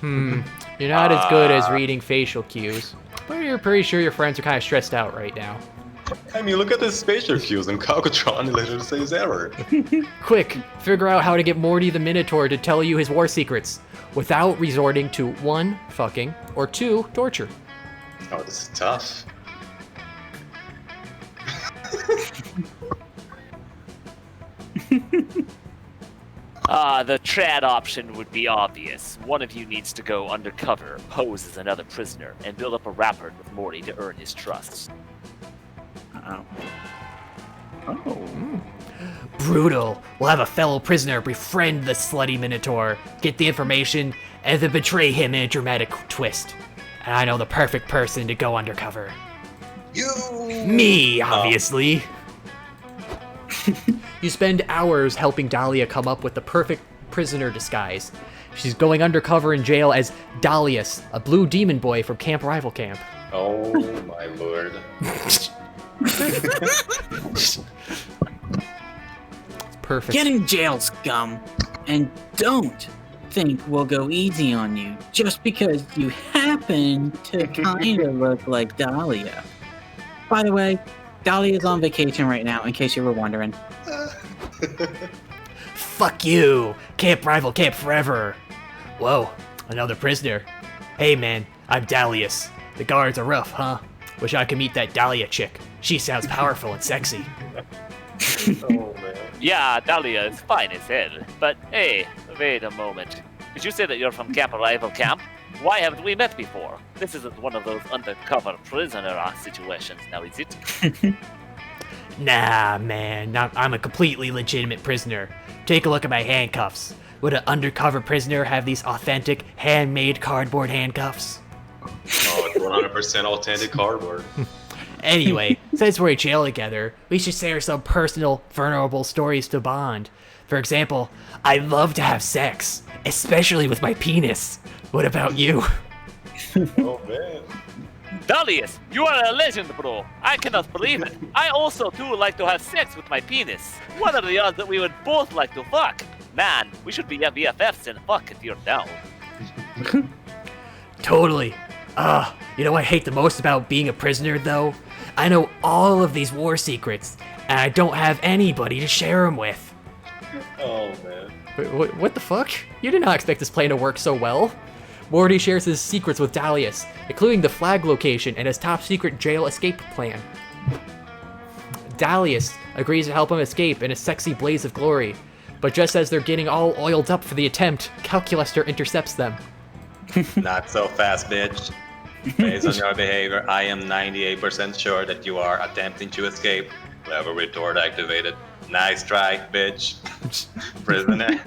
You're not as good as reading facial cues, but you're pretty sure your friends are kind of stressed out right now. I mean, look at the spatial cues and Calcutron literally says error. Quick, figure out how to get Morty the Minotaur to tell you his war secrets without resorting to 1, fucking, or 2, torture. Oh, this is tough. The trad option would be obvious. One of you needs to go undercover, pose as another prisoner, and build up a rapport with Morty to earn his trust. Brutal. We'll have a fellow prisoner befriend the slutty Minotaur, get the information, and then betray him in a dramatic twist. And I know the perfect person to go undercover. You! Me, obviously. You spend hours helping Dahlia come up with the perfect prisoner disguise. She's going undercover in jail as Dahlius, a blue demon boy from Camp Rival Camp. Oh my lord. Perfect. Get in jail, scum. And don't think we'll go easy on you just because you happen to kind of look like Dahlia. By the way, Dahlia's on vacation right now, in case you were wondering. Fuck you. Camp Rival Camp forever. Whoa, another prisoner. Hey man, I'm Dahlius. The guards are rough, huh? Wish I could meet that Dahlia chick. She sounds powerful and sexy. Oh man. Yeah, Dahlia is fine as hell. But hey, wait a moment. Did you say that you're from Camp Rival Camp? Why haven't we met before? This isn't one of those undercover prisoner situations, now is it? Nah, man, I'm a completely legitimate prisoner. Take a look at my handcuffs. Would an undercover prisoner have these authentic, handmade cardboard handcuffs? Oh, it's 100% authentic cardboard. Anyway, since we're in jail together, we should share some personal, vulnerable stories to bond. For example, I love to have sex, especially with my penis. What about you? Oh man. Dahlius, you are a legend, bro. I cannot believe it. I also too like to have sex with my penis. What are the odds that we would both like to fuck? Man, we should be BFFs and fuck if you're down. Totally. You know what I hate the most about being a prisoner, though? I know all of these war secrets, and I don't have anybody to share them with. Oh man. Wait, what the fuck? You did not expect this plan to work so well. Morty shares his secrets with Dahlius, including the flag location and his top secret jail escape plan. Dahlius agrees to help him escape in a sexy blaze of glory, but just as they're getting all oiled up for the attempt, Calculaster intercepts them. Not so fast, bitch. Based on your behavior, I am 98% sure that you are attempting to escape. Clever retort activated. Nice try, bitch. Prisoner.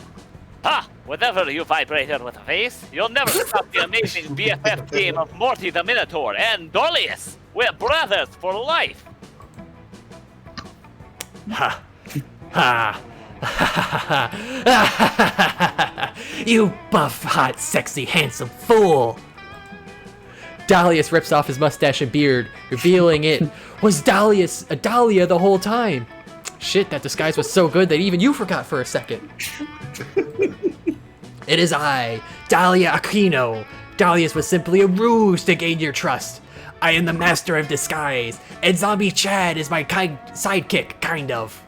Ha! Whatever you vibrated with a face, you'll never stop the amazing BFF game of Morty the Minotaur and Dahlius. We're brothers for life. Ha. Ha. You buff, hot, sexy, handsome fool! Dahlius rips off his mustache and beard, revealing it was Dahlia the whole time. Shit, that disguise was so good that even you forgot for a second. It is I, Dahlia Aquino. Dahlius was simply a ruse to gain your trust. I am the master of disguise, and Zombie Chad is my sidekick, kind of.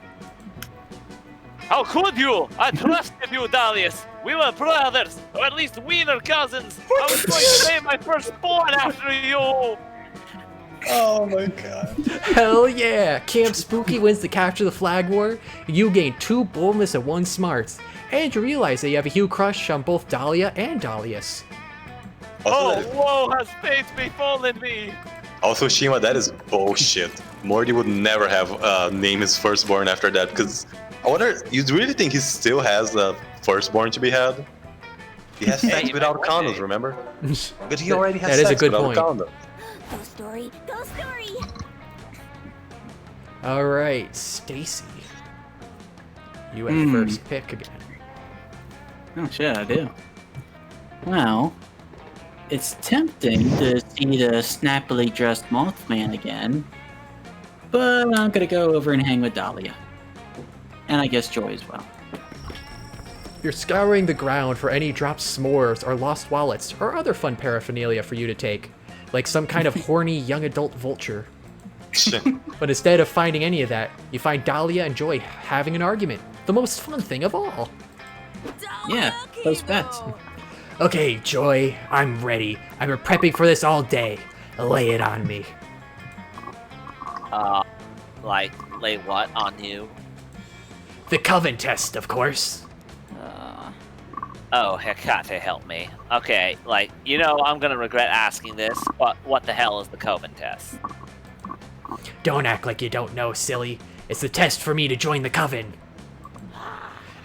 How could you? I trusted you, Darius. We were brothers, or at least wiener cousins. I was going to name my firstborn after you. Oh my god. Hell yeah! Camp Spooky wins the Capture the Flag War. You gain 2 boldness and 1 smarts. And you realize that you have a huge crush on both Dahlia and Dahlius. Oh, woe has fate befallen me. Also, Shima, that is bullshit. Morty would never have named his firstborn after that, because I wonder, you really think he still has a firstborn to be had? He has sex without condoms, remember? But he already has sex without condoms. Go story, go story. All right, Stacy. You have first pick again. Oh shit, I do. Well, it's tempting to see the snappily dressed Mothman again, but I'm gonna go over and hang with Dahlia. And I guess Joy as well. You're scouring the ground for any dropped s'mores or lost wallets or other fun paraphernalia for you to take, like some kind of horny young adult vulture. But instead of finding any of that, you find Dahlia and Joy having an argument. The most fun thing of all. Yeah, close bets. Okay, Joy, I'm ready. I've been prepping for this all day. Lay it on me. Lay what on you? The Coven test, of course. Oh, Hecate, help me. Okay, I'm gonna regret asking this, but what the hell is the Coven test? Don't act like you don't know, silly. It's the test for me to join the Coven.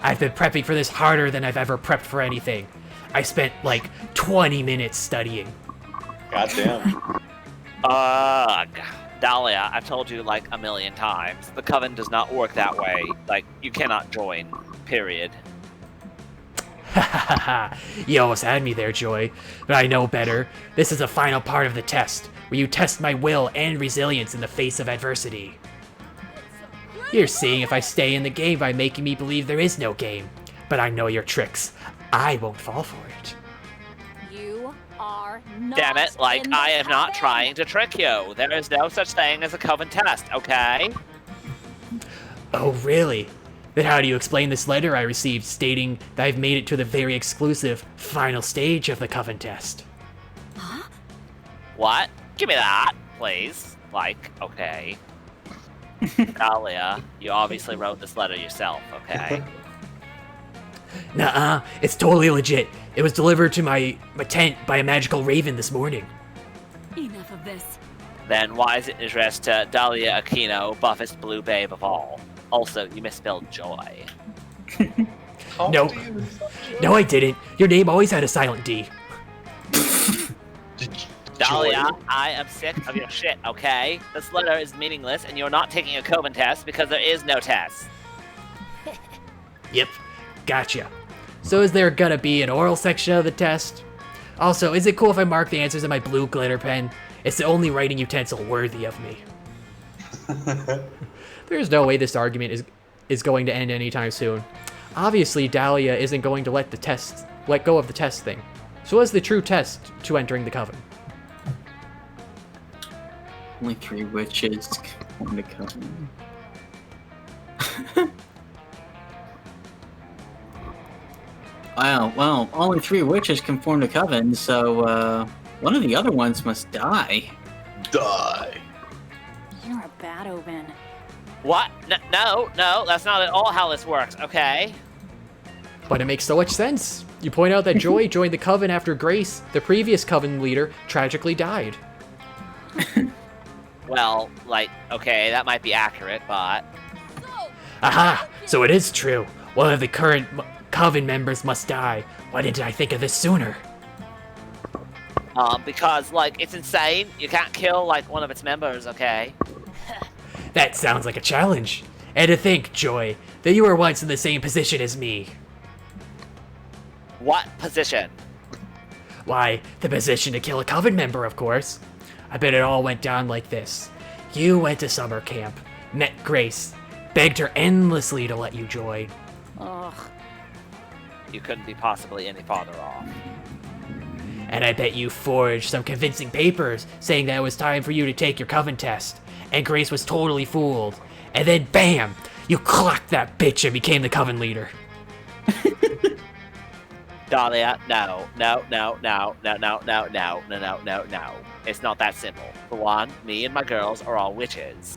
I've been prepping for this harder than I've ever prepped for anything. I spent 20 minutes studying. Goddamn. Dahlia, I've told you a million times. The Coven does not work that way. You cannot join, period. Ha ha ha! You almost had me there, Joy. But I know better. This is the final part of the test, where you test my will and resilience in the face of adversity. You're seeing if I stay in the game by making me believe there is no game. But I know your tricks. I won't fall for it. You are not. Damn it, I am not trying to trick you. There is no such thing as a Coven test, okay? Oh, really? Then how do you explain this letter I received stating that I've made it to the very exclusive final stage of the Coven test? What? Give me that, please. Okay. Dahlia, you obviously wrote this letter yourself, okay? Nuh-uh, it's totally legit. It was delivered to my tent by a magical raven this morning. Enough of this. Then why is it addressed to Dahlia Aquino, buffest blue babe of all? Also, you misspelled Joy. No, I didn't. Your name always had a silent D. Dahlia, I am sick of your shit, okay? This letter is meaningless, and you're not taking a Coven test because there is no test. Yep, gotcha. So is there gonna be an oral section of the test? Also, is it cool if I mark the answers in my blue glitter pen? It's the only writing utensil worthy of me. There's no way this argument is going to end anytime soon. Obviously, Dahlia isn't going to let go of the test thing. So what's the true test to entering the Coven? Only 3 witches on the Coven. Wow, well, only 3 witches can form the Coven, so, one of the other ones must die. Die. You're a bad omen. What? No, that's not at all how this works, okay? But it makes so much sense. You point out that Joy joined the Coven after Grace, the previous Coven leader, tragically died. Well, okay, that might be accurate, but... Aha! So it is true. One of the current Coven members must die. Why didn't I think of this sooner? Because, it's insane. You can't kill, one of its members, okay? That sounds like a challenge. And to think, Joy, that you were once in the same position as me. What position? Why, the position to kill a Coven member, of course. I bet it all went down like this. You went to summer camp, met Grace, begged her endlessly to let you join. Ugh. You couldn't be possibly any farther off. And I bet you forged some convincing papers saying that it was time for you to take your coven test. And Grace was totally fooled. And then bam! You clocked that bitch and became the coven leader. Dahlia, no. It's not that simple. For one, me and my girls are all witches.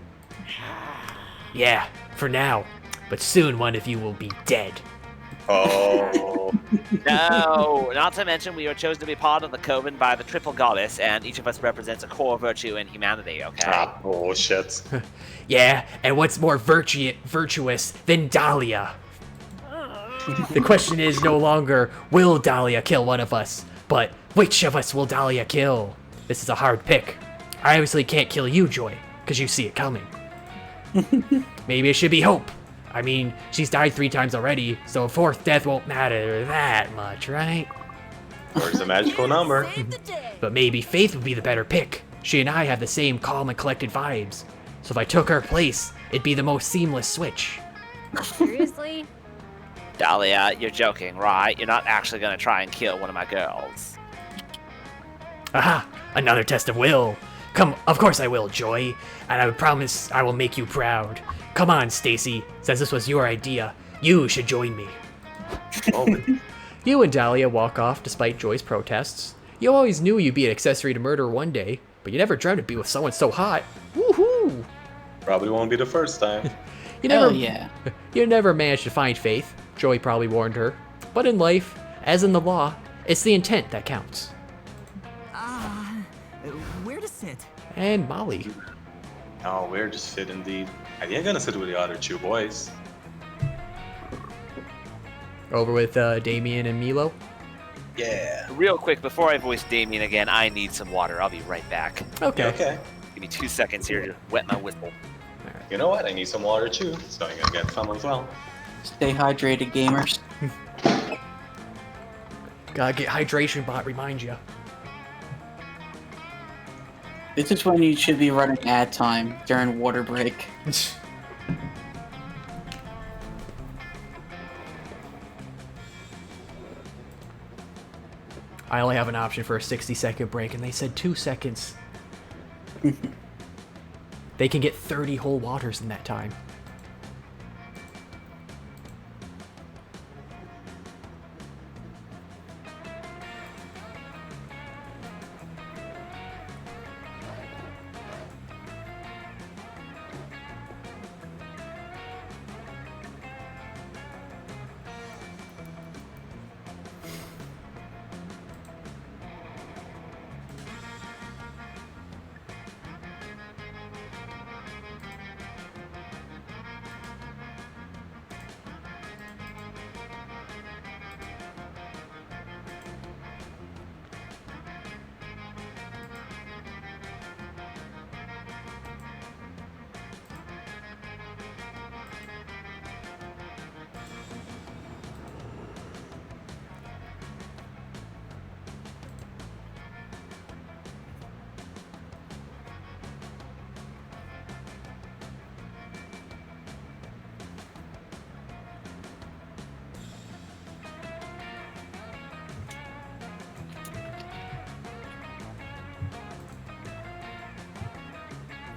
Yeah, for now. But soon one of you will be dead. Oh. No, not to mention we are chosen to be part of the coven by the triple goddess, and each of us represents a core virtue in humanity, okay? Ah, bullshit. Yeah, and what's more virtuous than Dahlia? The question is no longer, will Dahlia kill one of us, but which of us will Dahlia kill? This is a hard pick. I obviously can't kill you, Joy, because you see it coming. Maybe it should be Hope. I mean, she's died 3 times already, so a 4th death won't matter that much, right? Where's the magical number? But maybe Faith would be the better pick. She and I have the same calm and collected vibes. So if I took her place, it'd be the most seamless switch. Seriously? Dahlia, you're joking, right? You're not actually gonna try and kill one of my girls. Aha! Another test of will. Come, of course I will, Joy. And I promise I will make you proud. Come on, Stacy. Since this was your idea, you should join me. You and Dahlia walk off despite Joy's protests. You always knew you'd be an accessory to murder one day, but you never dreamt to be with someone so hot. Woohoo! Probably won't be the first time. You never, Hell yeah. You never managed to find Faith. Joy probably warned her. But in life, as in the law, it's the intent that counts. Where to sit? And Maali. Oh, where to sit indeed. I ain't gonna sit with the other 2 boys. Over with Damien and Milo. Yeah. Real quick, before I voice Damien again, I need some water. I'll be right back. Okay. Okay. Give me 2 seconds here to wet my whistle. You know what? I need some water too, so I'm gonna get some as well. Stay hydrated, gamers. Gotta get hydration bot, remind you. This is when you should be running ad time during water break. I only have an option for a 60-second break, and they said 2 seconds. They can get 30 whole waters in that time.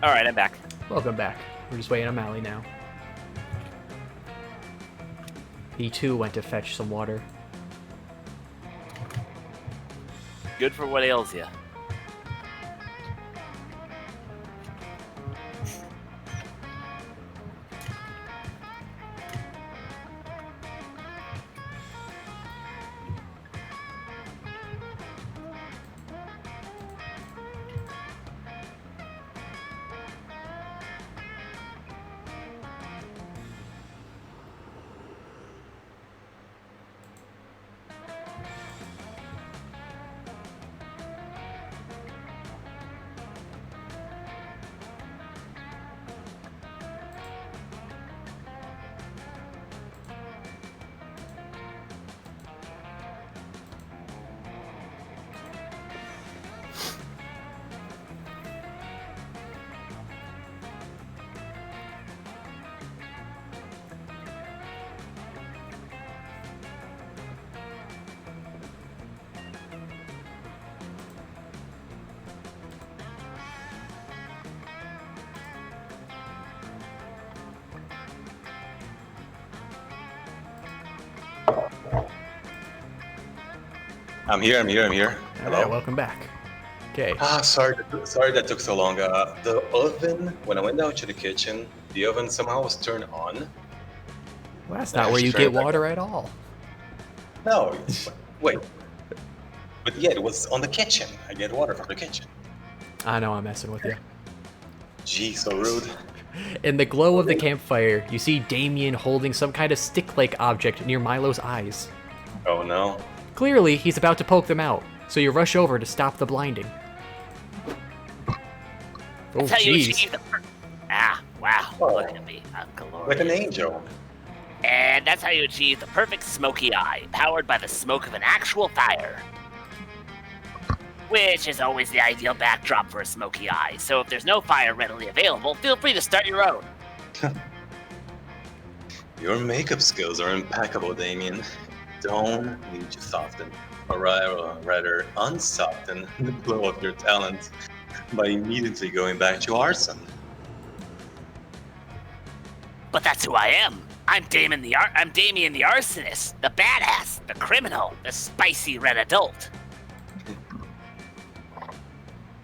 Alright, I'm back. Welcome back. We're just waiting on Maali now. He too went to fetch some water. Good for what ails you. I'm here. Hello. Yeah, welcome back. Okay. Sorry that took so long. The oven, when I went down to the kitchen, the oven somehow was turned on. Well, that's not where you get water at all. No, wait. But yeah, it was on the kitchen. I get water from the kitchen. I know I'm messing with you. Gee, so rude. In the glow of the campfire, you see Damien holding some kind of stick-like object near Milo's eyes. Oh no. Clearly, he's about to poke them out, so you rush over to stop the blinding. Oh, That's how you jeez. achieve the wow. Look at me. I'm glorious. Like an angel. And that's how you achieve the perfect smoky eye, powered by the smoke of an actual fire. Which is always the ideal backdrop for a smoky eye, so if there's no fire readily available, feel free to start your own. Your makeup skills are impeccable, Damien. Don't need to soften, or rather unsoften the glow of your talent by immediately going back to arson. But that's who I am. I'm Damien the arsonist, the badass, the criminal, the spicy red adult.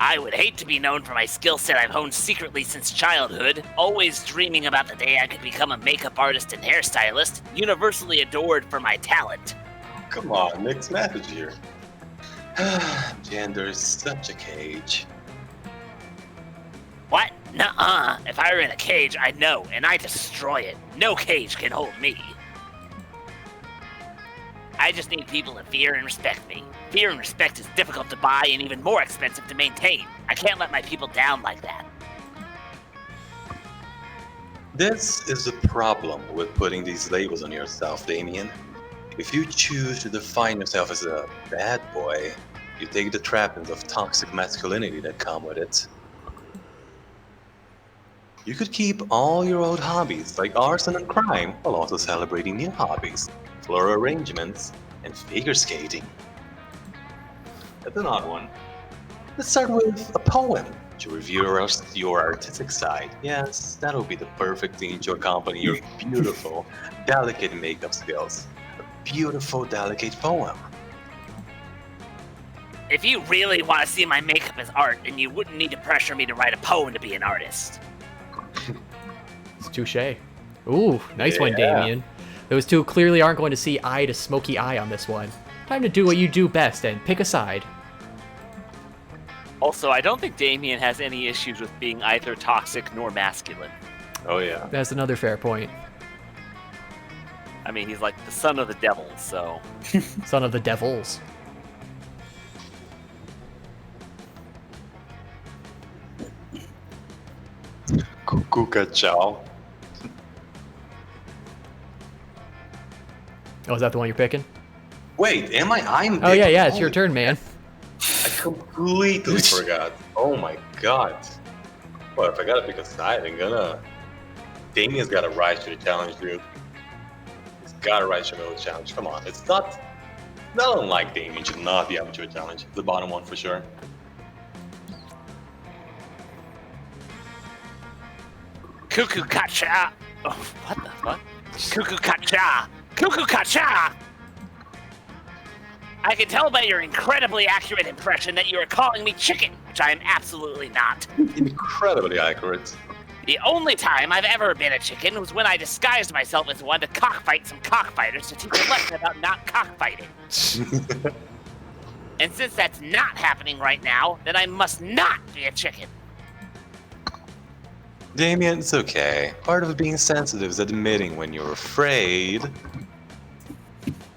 I would hate to be known for my skill set I've honed secretly since childhood, always dreaming about the day I could become a makeup artist and hairstylist, universally adored for my talent. Come on, mixed message here. Gender is such a cage. What? Nuh-uh. If I were in a cage, I'd know, and I'd destroy it. No cage can hold me. I just need people to fear and respect me. Fear and respect is difficult to buy and even more expensive to maintain. I can't let my people down like that. This is the problem with putting these labels on yourself, Damien. If you choose to define yourself as a bad boy, you take the trappings of toxic masculinity that come with it. You could keep all your old hobbies, like arson and crime, while also celebrating new hobbies, floral arrangements, and figure skating. That's an odd one. Let's start with a poem to review your artistic side. Yes, that'll be the perfect thing to accompany your beautiful, delicate makeup skills. A beautiful, delicate poem. If you really want to see my makeup as art, then you wouldn't need to pressure me to write a poem to be an artist. It's touche. Ooh, nice one, Damien. Those two clearly aren't going to see eye to smoky eye on this one. Time to do what you do best and pick a side. Also, I don't think Damien has any issues with being either toxic nor masculine. Oh yeah. That's another fair point. I mean, he's like the son of the devil, so... Son of the devils. Kuka Chow. Oh, is that the one you're picking? Wait, am I? I'm Oh, yeah, it's your turn, man. I completely forgot. Oh my god. Well, if I gotta pick a side, I'm gonna... Damien's got a rise to the challenge, dude. He's got a rise to the challenge. Come on, it's not unlike Damien should not be up to a challenge. The bottom one for sure. Cuckoo Kacha! Oh, what the fuck? Cuckoo Kacha! Cuckoo Kacha! I can tell by your incredibly accurate impression that you are calling me chicken, which I am absolutely not. Incredibly accurate. The only time I've ever been a chicken was when I disguised myself as one to cockfight some cockfighters to teach a lesson about not cockfighting. And since that's not happening right now, then I must not be a chicken. Damien, it's okay. Part of being sensitive is admitting when you're afraid.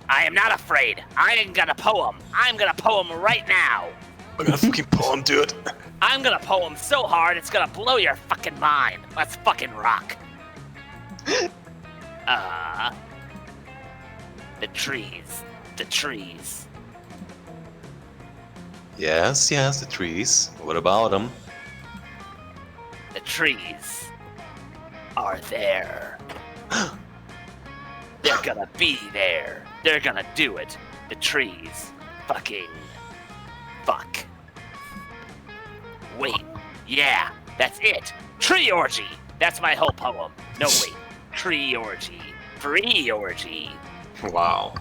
I am not afraid. I ain't gonna poem. I'm gonna poem right now. I'm gonna fucking poem, dude. I'm gonna poem so hard it's gonna blow your fucking mind. Let's fucking rock. The trees. The trees. Yes, the trees. What about them? The trees are there. They're gonna be there. They're gonna do it. The trees. Fucking. Fuck. Wait. Yeah, that's it. Tree orgy. That's my whole poem. No, wait. Tree orgy. Free orgy. Wow.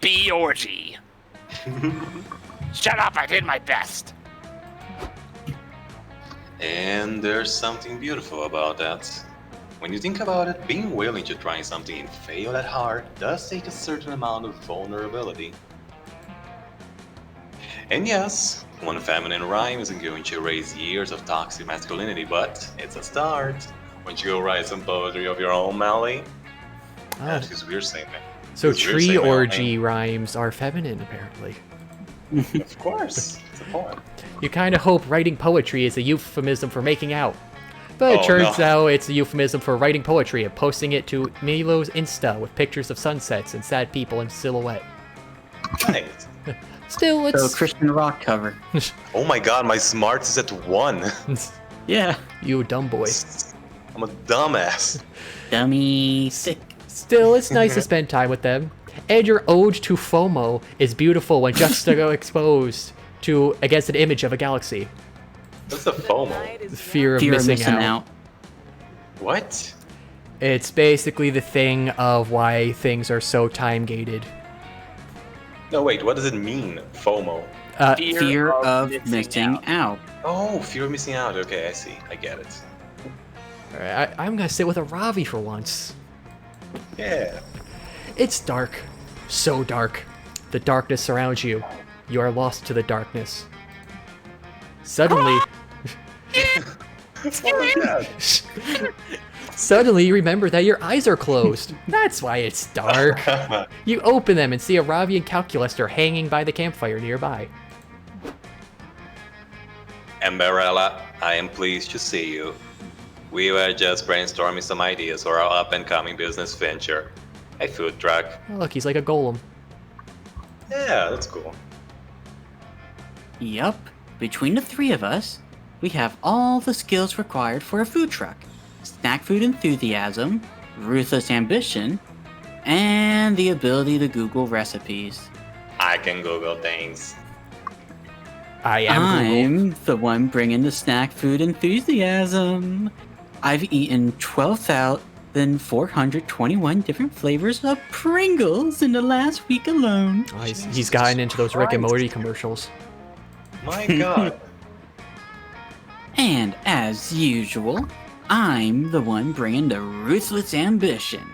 Bee orgy. Shut up, I did my best. And there's something beautiful about that. When you think about it, being willing to try something and fail at hard does take a certain amount of vulnerability. And yes, one feminine rhyme isn't going to erase years of toxic masculinity, but it's a start. Won't you go write some poetry of your own, Maali? Oh. That's because we're saying that. So Because we're tree saying that, orgy rhymes are feminine, apparently. Of course, it's a poem. You kind of hope writing poetry is a euphemism for making out. But it Oh, turns no. out it's a euphemism for writing poetry and posting it to Milo's Insta with pictures of sunsets and sad people in silhouette. Nice. Still, it's... So Christian rock cover. Oh my god, my smarts is at 1. Yeah. You dumb boy. I'm a dumbass. Dummy sick. Still, it's nice to spend time with them. And your ode to FOMO is beautiful when juxtaposed to against an image of a galaxy. What's the FOMO? The fear of missing out. What? It's basically the thing of why things are so time-gated. No, wait, what does it mean, FOMO? Fear of missing out. Oh, fear of missing out. Okay, I see. I get it. Alright, I'm gonna sit with a Ravi for once. Yeah. It's dark. So dark. The darkness surrounds you. You are lost to the darkness. Suddenly... Suddenly you remember that your eyes are closed. That's why it's dark. You open them and see a Ravi and Calculaster hanging by the campfire nearby. Amberella, I am pleased to see you. We were just brainstorming some ideas for our up-and-coming business venture. A food truck. Oh, look, he's like a golem. Yeah, that's cool. Yup. Between the three of us, we have all the skills required for a food truck. Snack food enthusiasm, ruthless ambition, and the ability to Google recipes. I can Google things. I'm the one bringing the snack food enthusiasm. I've eaten 12,421 different flavors of Pringles in the last week alone. Oh, he's gotten into those Rick and Morty commercials. My god. And as usual, I'm the one bringing the ruthless ambition.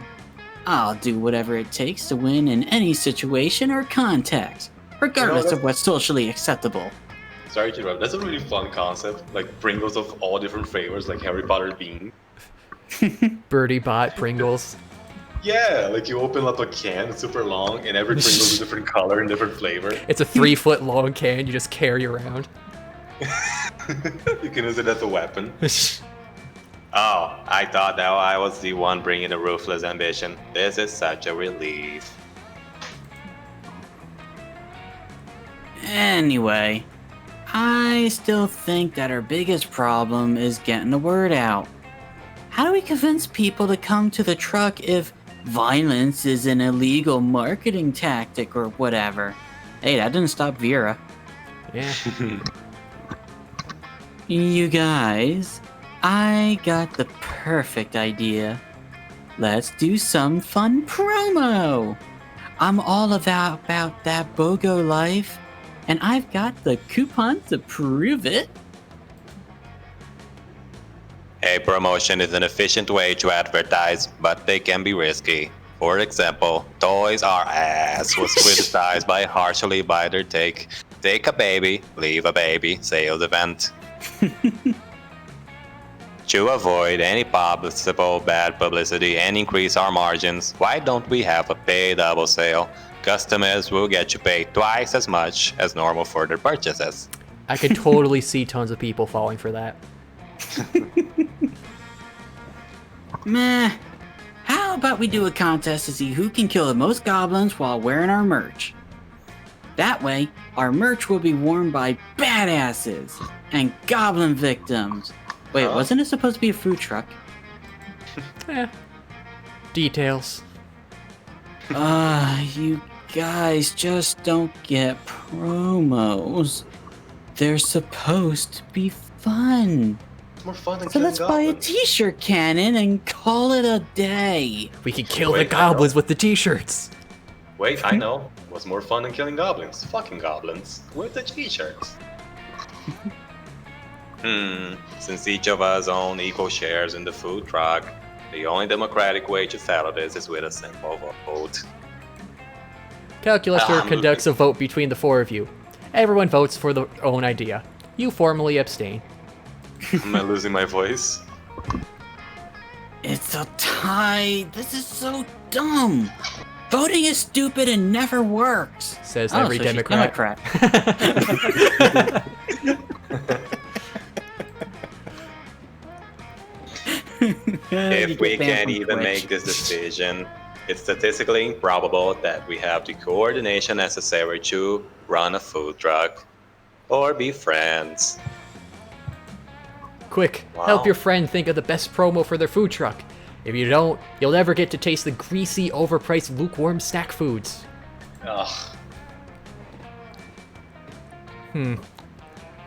I'll do whatever it takes to win in any situation or context, regardless of what's socially acceptable. Sorry to interrupt. That's a really fun concept. Like Pringles of all different flavors, like Harry Potter bean. Birdie bot Pringles. Yeah, like you open up a can, it's super long, and every Pringle is a different color and different flavor. It's a 3-foot long can you just carry around. You can use it as a weapon. Oh, I thought that I was the one bringing the ruthless ambition. This is such a relief. Anyway, I still think that our biggest problem is getting the word out. How do we convince people to come to the truck if violence is an illegal marketing tactic or whatever? Hey, that didn't stop Vera. Yeah. You guys, I got the perfect idea. Let's do some fun promo. I'm all about that BOGO life, and I've got the coupon to prove it. A promotion is an efficient way to advertise, but they can be risky. For example, Toys R Us was criticized by harshly by their take a baby, leave a baby sales event. To avoid any possible bad publicity and increase our margins, why don't we have a pay double sale? Customers will get to pay twice as much as normal for their purchases. I could totally see tons of people falling for that. Meh. How about we do a contest to see who can kill the most goblins while wearing our merch? That way, our merch will be worn by badasses and goblin victims. Wait, wasn't it supposed to be a food truck? Details. You guys just don't get promos. They're supposed to be fun. It's more fun than So killing let's buy a goblins. t-shirt cannon and call it a day. We can kill Wait, the goblins with the t-shirts. Wait, I know. What's more fun than killing goblins? Fucking goblins. With the t-shirts. Since each of us own equal shares in the food truck, the only democratic way to settle this is with a simple vote. Calculator conducts a vote between the four of you. Everyone votes for their own idea. You formally abstain. Am I losing my voice? It's a tie. This is so dumb. Voting is stupid and never works. Says every so she's Democrat. If we can't even make this decision, it's statistically improbable that we have the coordination necessary to run a food truck or be friends. Quick, Wow. help your friend think of the best promo for their food truck. If you don't, you'll never get to taste the greasy, overpriced, lukewarm snack foods. Ugh.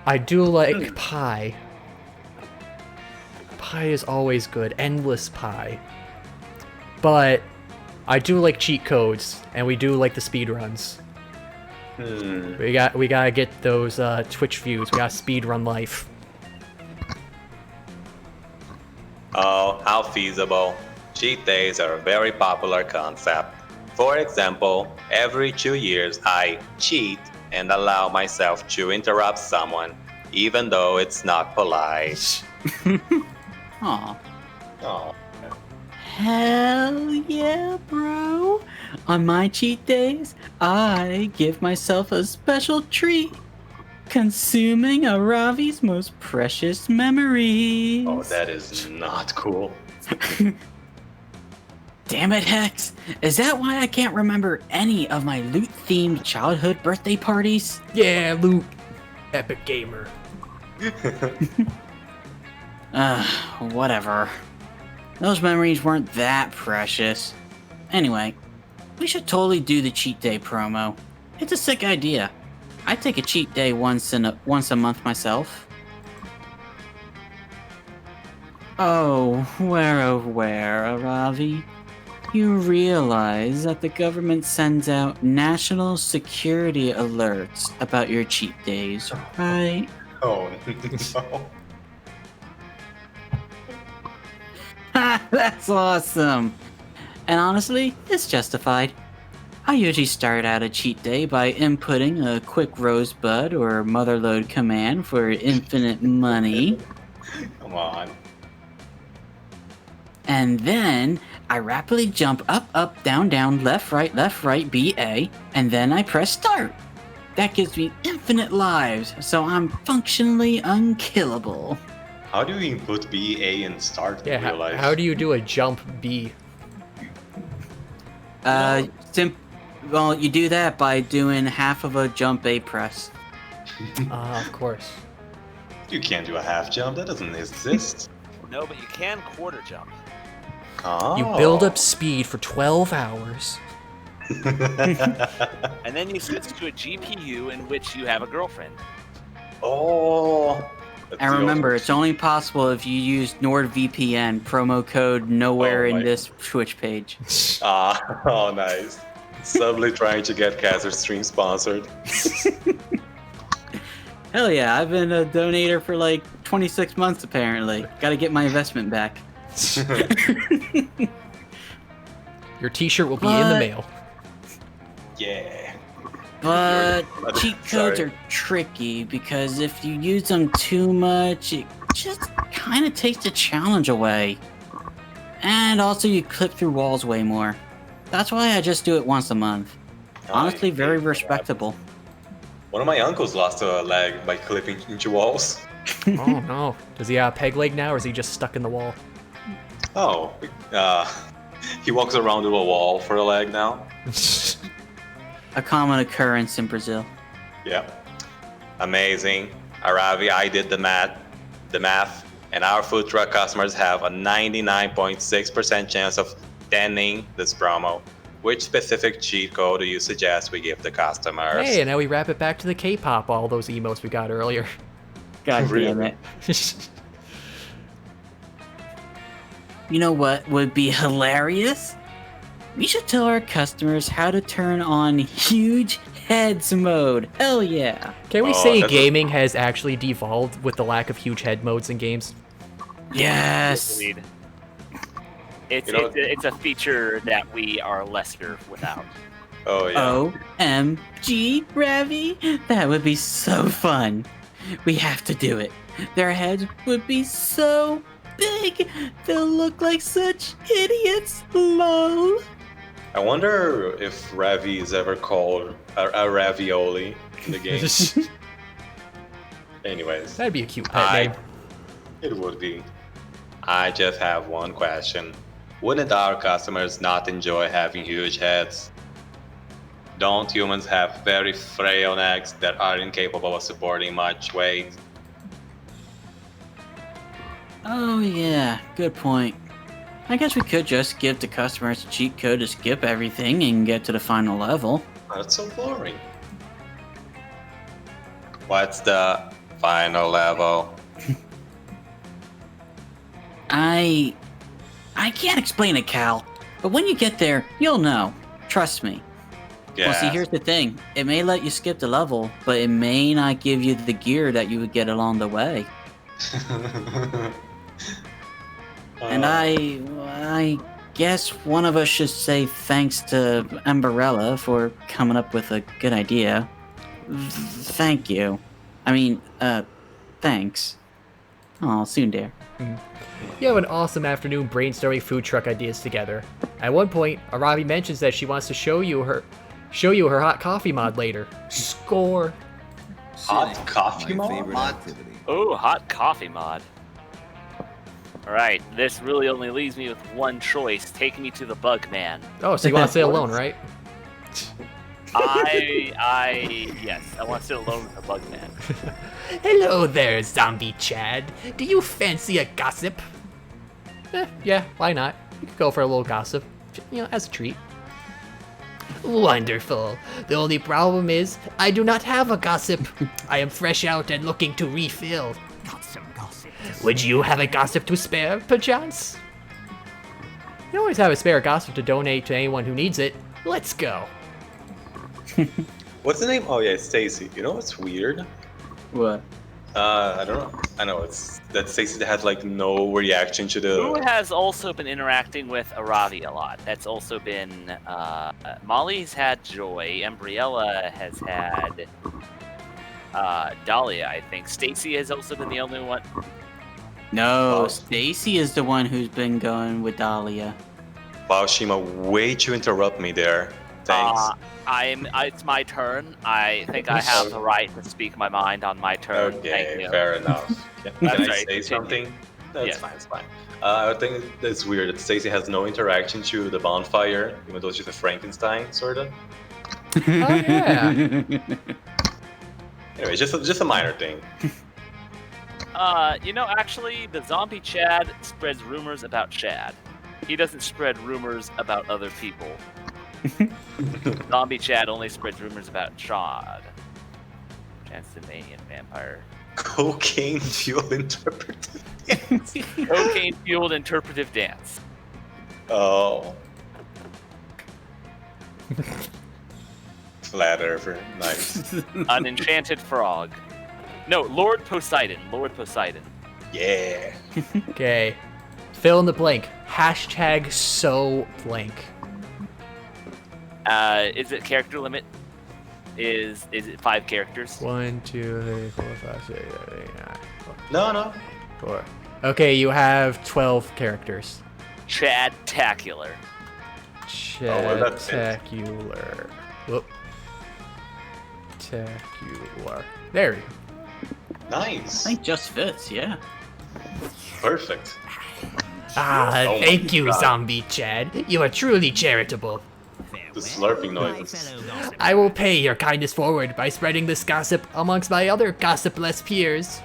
I do like pie. Pie is always good, endless pie. But I do like cheat codes, and we do like the speed runs. We gotta get those Twitch views. We gotta speed run life. Oh, how feasible. Cheat days are a very popular concept. For example, every 2 years I cheat and allow myself to interrupt someone, even though it's not polite. Aw. Oh. Hell yeah, bro. On my cheat days, I give myself a special treat. Consuming a Ravi's most precious memories. Oh, that is not cool. Damn it, Hex. Is that why I can't remember any of my loot-themed childhood birthday parties? Yeah, loot. Epic gamer. Whatever. Those memories weren't that precious. Anyway, we should totally do the cheat day promo. It's a sick idea. I take a cheat day once a month myself. Oh, where, Ravi? You realize that the government sends out national security alerts about your cheat days, right? Oh, no. That's awesome. And honestly, it's justified. I usually start out a cheat day by inputting a quick rosebud or motherload command for infinite money. Come on. And then I rapidly jump up, down, left, right, BA, and then I press start. That gives me infinite lives, so I'm functionally unkillable. How do you input B, A, and start in real life? How do you do a jump B? Well, you do that by doing half of a jump A press. Of course. You can't do a half jump, that doesn't exist. No, but you can quarter jump. Oh. You build up speed for 12 hours. And then you switch to a GPU in which you have a girlfriend. Oh. And remember, it's only possible if you use NordVPN, promo code nowhere in this Twitch page. Oh, nice. Subtly trying to get Khazard stream sponsored. Hell yeah, I've been a donator for like 26 months apparently. Gotta get my investment back. Your t-shirt will be in the mail. Yeah. But cheat codes are tricky because if you use them too much, it just kind of takes the challenge away. And also you clip through walls way more. That's why I just do it once a month. Honestly, very respectable. One of my uncles lost a leg by clipping into walls. Oh no. Does he have a peg leg now, or is he just stuck in the wall? Oh, he walks around with a wall for a leg now. A common occurrence in Brazil. Yeah. Amazing. Aravi, I did the math, and our food truck customers have a 99.6% chance of denning this promo. Which specific cheat code do you suggest we give the customers? Hey, and now we wrap it back to the K-pop, all those emotes we got earlier. God damn it. You know what would be hilarious? We should tell our customers how to turn on huge heads mode. Hell yeah. Can we say gaming has actually devolved with the lack of huge head modes in games? Yes. Agreed. It's a feature that we are lesser without. Oh yeah. OMG, Ravi? That would be so fun. We have to do it. Their heads would be so big. They'll look like such idiots. Lol. I wonder if Ravi is ever called a ravioli in the game. Anyways. That'd be a cute pet name. It would be. I just have one question. Wouldn't our customers not enjoy having huge heads? Don't humans have very frail necks that are incapable of supporting much weight? Oh yeah, good point. I guess we could just give the customers a cheat code to skip everything and get to the final level. That's so boring. What's the final level? I can't explain it, Cal. But when you get there, you'll know. Trust me. Yeah. Well, see, here's the thing. It may let you skip the level, but it may not give you the gear that you would get along the way. And I guess one of us should say thanks to Umbrella for coming up with a good idea. Thank you. I mean, thanks. Oh, soon, dear. You have an awesome afternoon brainstorming food truck ideas together. At one point, Aravi mentions that she wants to show you her hot coffee mod later. Score. Hot coffee mod? Oh, hot coffee mod. Alright, this really only leaves me with one choice. Take me to the bug man. Oh, so you want to stay alone, right? Yes, I want to sit alone with the bug man. Hello there, Zombie Chad. Do you fancy a gossip? Yeah, why not? You could go for a little gossip, as a treat. Wonderful. The only problem is, I do not have a gossip. I am fresh out and looking to refill. Got some gossip. Would you have a gossip to spare, perchance? You always have a spare gossip to donate to anyone who needs it. Let's go. What's the name? Oh yeah, it's Stacy. You know what's weird? What? I don't know. I know it's that Stacy had like no reaction to the. Who has also been interacting with Aravi a lot? That's also been Maali's had Joy, Embriella has had Dahlia, I think. Stacy has also been the only one. No, Stacy is the one who's been going with Dahlia. Wow, Shima, way to interrupt me there. Thanks. It's my turn. I think I have the right to speak my mind on my turn. Okay, fair enough. Can I say something? That's fine, it's fine. I think it's weird that Stacy has no interaction to the bonfire, even though she's a Frankenstein, sort of. Oh, yeah. Anyway, just a minor thing. Actually, the zombie Chad spreads rumors about Chad. He doesn't spread rumors about other people. Zombie Chad only spreads rumors about Chad. Transylvanian vampire. Cocaine-fueled interpretive dance. Cocaine-fueled interpretive dance. Oh. Flat Earther, nice. An enchanted frog. No, Lord Poseidon. Lord Poseidon. Yeah. Okay. Fill in the blank. Hashtag so blank. Is it character limit? Is it 5 characters? 1, 2, 3, 4, 5, 6, 7, 8, 9. No. 4. Okay, you have 12 characters. Chad-tacular. Chad-tacular. Whoop. Tacular. There we go. Nice. I think just fits, yeah. Perfect. Thank you, Zombie Chad. You are truly charitable. The slurping noises. I will pay your kindness forward by spreading this gossip amongst my other gossipless peers.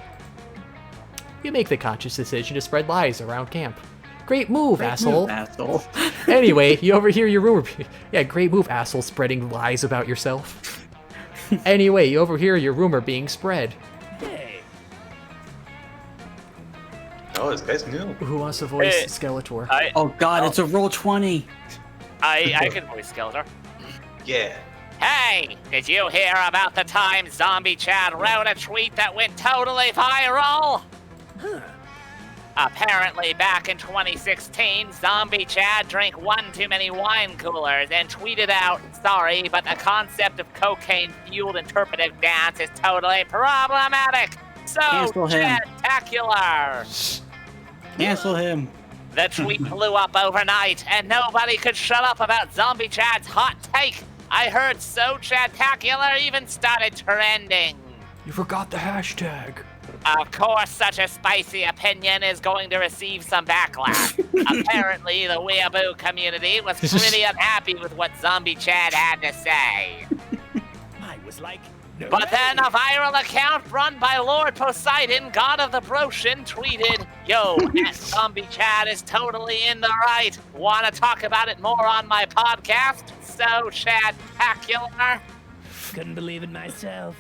You make the conscious decision to spread lies around camp. Great move, asshole. Move, asshole. Anyway, you overhear your rumor. Yeah, great move, asshole, spreading lies about yourself. Anyway, you overhear your rumor being spread. Oh, this guy's new. Who wants to voice Hey, Skeletor? Oh God, it's a roll 20. I can voice Skeletor. Yeah. Hey, did you hear about the time Zombie Chad wrote a tweet that went totally viral? Apparently, back in 2016, Zombie Chad drank one too many wine coolers and tweeted out, "Sorry, but the concept of cocaine-fueled interpretive dance is totally problematic. So Cancel him. Chad-tacular." Cancel him. The tweet blew up overnight, and nobody could shut up about Zombie Chad's hot take. I heard So Chad-tacular even started trending. You forgot the hashtag. Of course, such a spicy opinion is going to receive some backlash. Apparently, the weeaboo community was pretty unhappy with what Zombie Chad had to say. I was like, no But way. then a viral account run by Lord Poseidon, god of the Broshin, tweeted, "Yo, that Zombie Chad is totally in the right. Wanna talk about it more on my podcast? So Chad-tacular." Couldn't believe it myself.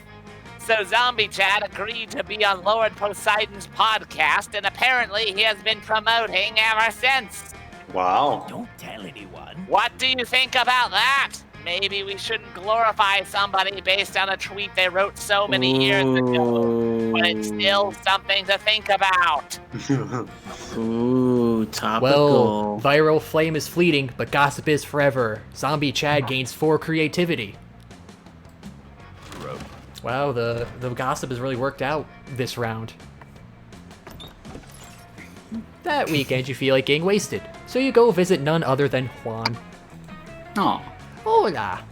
So Zombie Chad agreed to be on Lord Poseidon's podcast, and apparently he has been promoting ever since. Wow. Don't tell anyone. What do you think about that? Maybe we shouldn't glorify somebody based on a tweet they wrote so many years ago, but it's still something to think about. Ooh, topical. Well, viral flame is fleeting, but gossip is forever. Zombie Chad gains 4 creativity. Wow, the gossip has really worked out this round. That weekend you feel like getting wasted, so you go visit none other than Juan. Oh. Hola.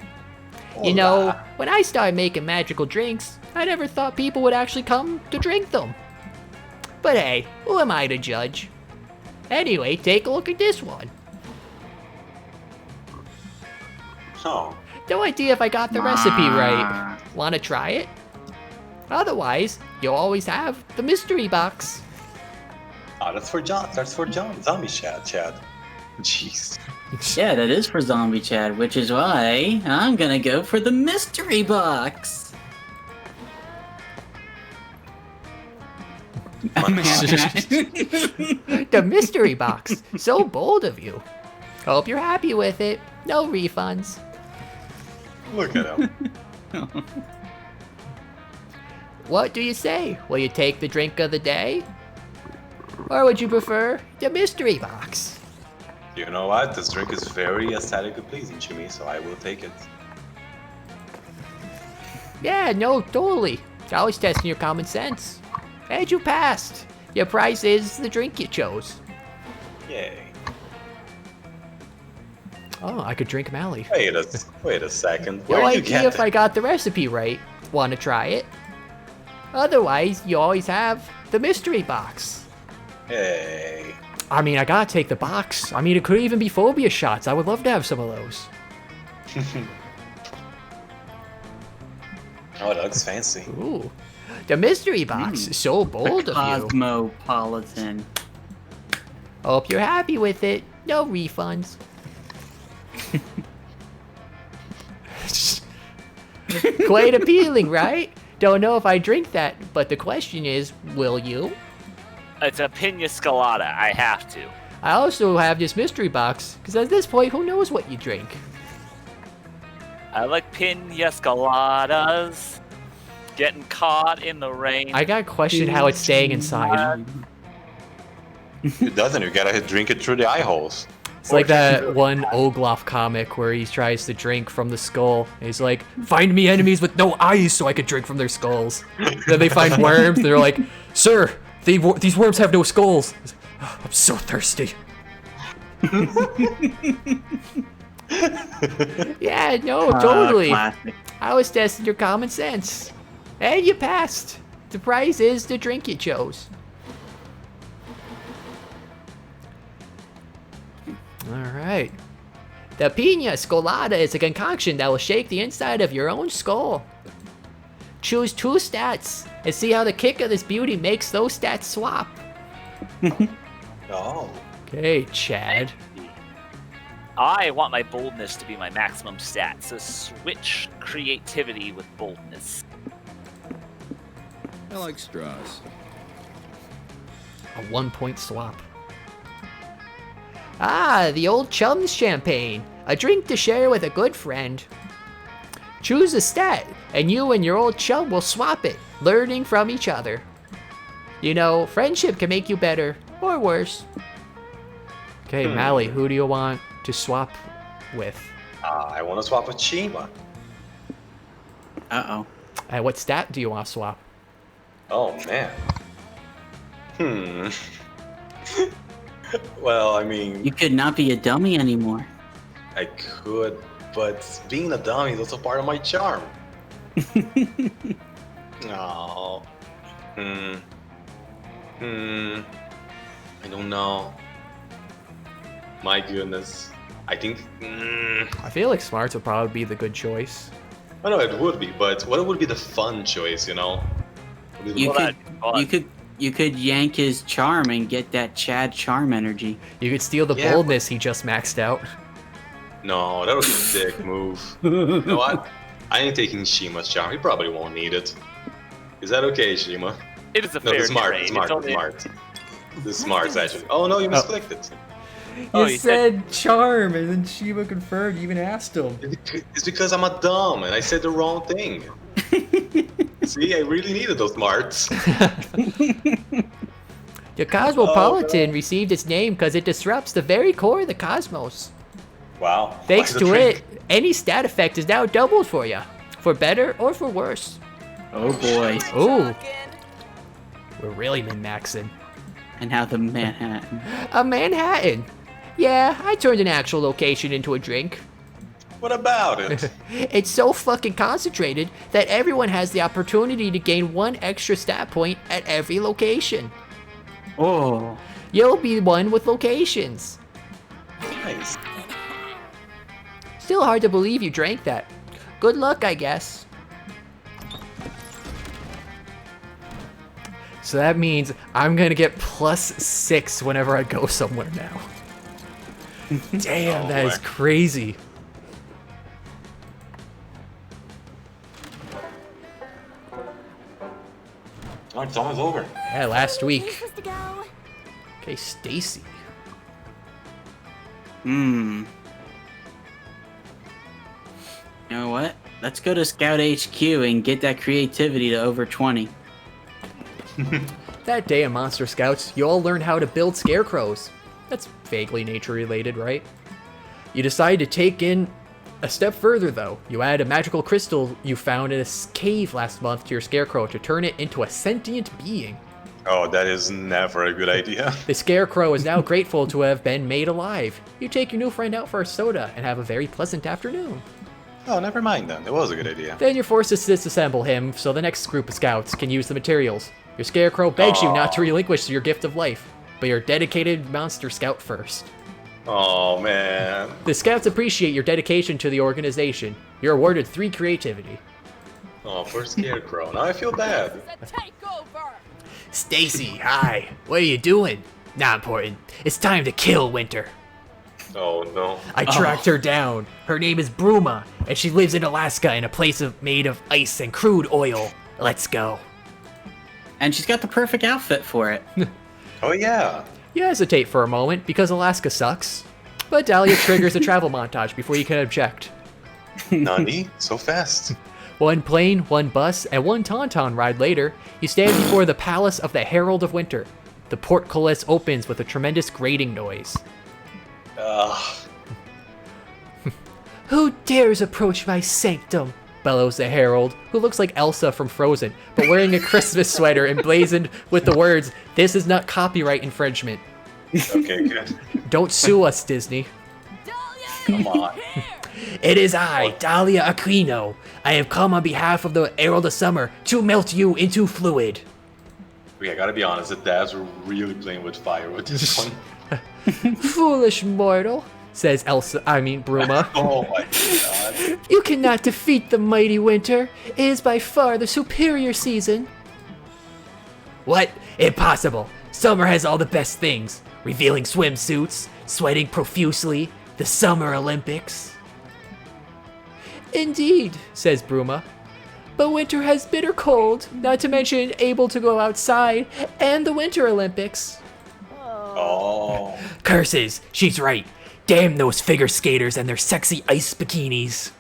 You know, when I started making magical drinks, I never thought people would actually come to drink them. But hey, who am I to judge? Anyway, take a look at this one. Oh. No idea if I got the recipe right. Wanna try it? Otherwise, you'll always have the mystery box. Oh, that's for John. That's for John. Zombie Chad. Jeez. Yeah, that is for Zombie Chad, which is why I'm gonna go for the mystery box. The mystery box. So bold of you. Hope you're happy with it. No refunds. Look at him. What do you say? Will you take the drink of the day? Or would you prefer the mystery box? You know what? This drink is very aesthetically pleasing to me, so I will take it. Yeah, no, totally. Always testing your common sense. And you passed. Your prize is the drink you chose. Yay. Oh, I could drink Maali. Wait a second. No Where did you idea get if I got the recipe right. Want to try it? Otherwise, you always have the mystery box. Hey. I mean, I gotta take the box. I mean, it could even be phobia shots. I would love to have some of those. Oh, that looks fancy. Ooh. The mystery box. So bold of you. Cosmopolitan. Hope you're happy with it. No refunds. Quite appealing, right? Don't know if I drink that, but the question is, will you? It's a pina colada. I have to. I also have this mystery box, because at this point, who knows what you drink? I like pina coladas. Getting caught in the rain. I gotta question how it's staying inside. It doesn't. You gotta drink it through the eye holes. It's like that one Ogloff comic where he tries to drink from the skull. And he's like, find me enemies with no eyes so I could drink from their skulls. Then they find worms, and they're like, sir, these worms have no skulls. I'm so thirsty. Yeah, no, totally. I was testing your common sense. And you passed. The prize is the drink you chose. Alright. The Pina Colada is a concoction that will shake the inside of your own skull. Choose 2 stats and see how the kick of this beauty makes those stats swap. Oh. Okay, Chad. I want my boldness to be my maximum stat, so switch creativity with boldness. I like straws. A 1-point swap. Ah, the old chum's champagne. A drink to share with a good friend. Choose a stat, and you and your old chum will swap it, learning from each other. You know, friendship can make you better, or worse. Okay, Maali, who do you want to swap with? I want to swap with Shima. Uh-oh. And what stat do you want to swap? Oh, man. Well, I mean... You could not be a dummy anymore. I could, but being a dummy is also part of my charm. Oh. I don't know. My goodness. I think... I feel like Smarts would probably be the good choice. I know it would be, but what would be the fun choice, you know? You could yank his charm and get that Chad charm energy. You could steal the boldness he just maxed out. No, that would be a dick move. You know what? I ain't taking Shima's charm. He probably won't need it. Is that okay, Shima? It is a No, fair the smart, trade. the smart, It's the smart. The smart's actually. Oh no, you misclicked it. You said charm, and then Shima confirmed. You even asked him. It's because I'm a dumb and I said the wrong thing. See, I really needed those smarts. The Cosmopolitan received its name because it disrupts the very core of the cosmos. Wow. Thanks Why the to drink? it, any stat effect is now doubled for you. For better or for worse. Oh boy. Ooh. We're really min-maxing. And now the Manhattan. A Manhattan. Yeah, I turned an actual location into a drink. What about it? It's so fucking concentrated that everyone has the opportunity to gain 1 extra stat point at every location. Oh. You'll be one with locations. Nice. Still hard to believe you drank that. Good luck, I guess. So that means I'm gonna get +6 whenever I go somewhere now. Damn, that is crazy. Oh, it's almost over. Yeah, last week. Okay, Stacy. You know what? Let's go to Scout HQ and get that creativity to over 20. That day in Monster Scouts, you all learned how to build scarecrows. That's vaguely nature related, right? You decide to take in a step further though. You add a magical crystal you found in a cave last month to your scarecrow to turn it into a sentient being. Oh, that is never a good idea. The scarecrow is now grateful to have been made alive. You take your new friend out for a soda and have a very pleasant afternoon. Oh, never mind then. It was a good idea. Then you're forced to disassemble him so the next group of scouts can use the materials. Your scarecrow begs you not to relinquish your gift of life, but you're a dedicated monster scout first. Oh, man. The scouts appreciate your dedication to the organization. You're awarded 3 creativity. Oh, for Scarecrow. Now I feel bad. Stacy, hi. What are you doing? Not important. It's time to kill Winter. Oh, no. I tracked her down. Her name is Bruma, and she lives in Alaska in a place made of ice and crude oil. Let's go. And she's got the perfect outfit for it. Oh, yeah. You hesitate for a moment because Alaska sucks, but Dahlia triggers a travel montage before you can object. Nani? So fast. 1 plane, 1 bus, and 1 Tauntaun ride later, you stand before the Palace of the Herald of Winter. The portcullis opens with a tremendous grating noise. Who dares approach my sanctum? Bellows the Herald, who looks like Elsa from Frozen, but wearing a Christmas sweater emblazoned with the words, "This is not copyright infringement." Okay, good. Don't sue us, Disney. Come on. It is I, Dahlia Aquino. I have come on behalf of the Herald of Summer to melt you into fluid. Okay, I gotta be honest, the devs were really playing with fire with this one. Foolish mortal, says Bruma. Oh my god. You cannot defeat the mighty Winter. It is by far the superior season. What? Impossible. Summer has all the best things. Revealing swimsuits, sweating profusely, the Summer Olympics. Indeed, says Bruma. But Winter has bitter cold, not to mention able to go outside, and the Winter Olympics. Curses, she's right. Damn those figure skaters and their sexy ice bikinis.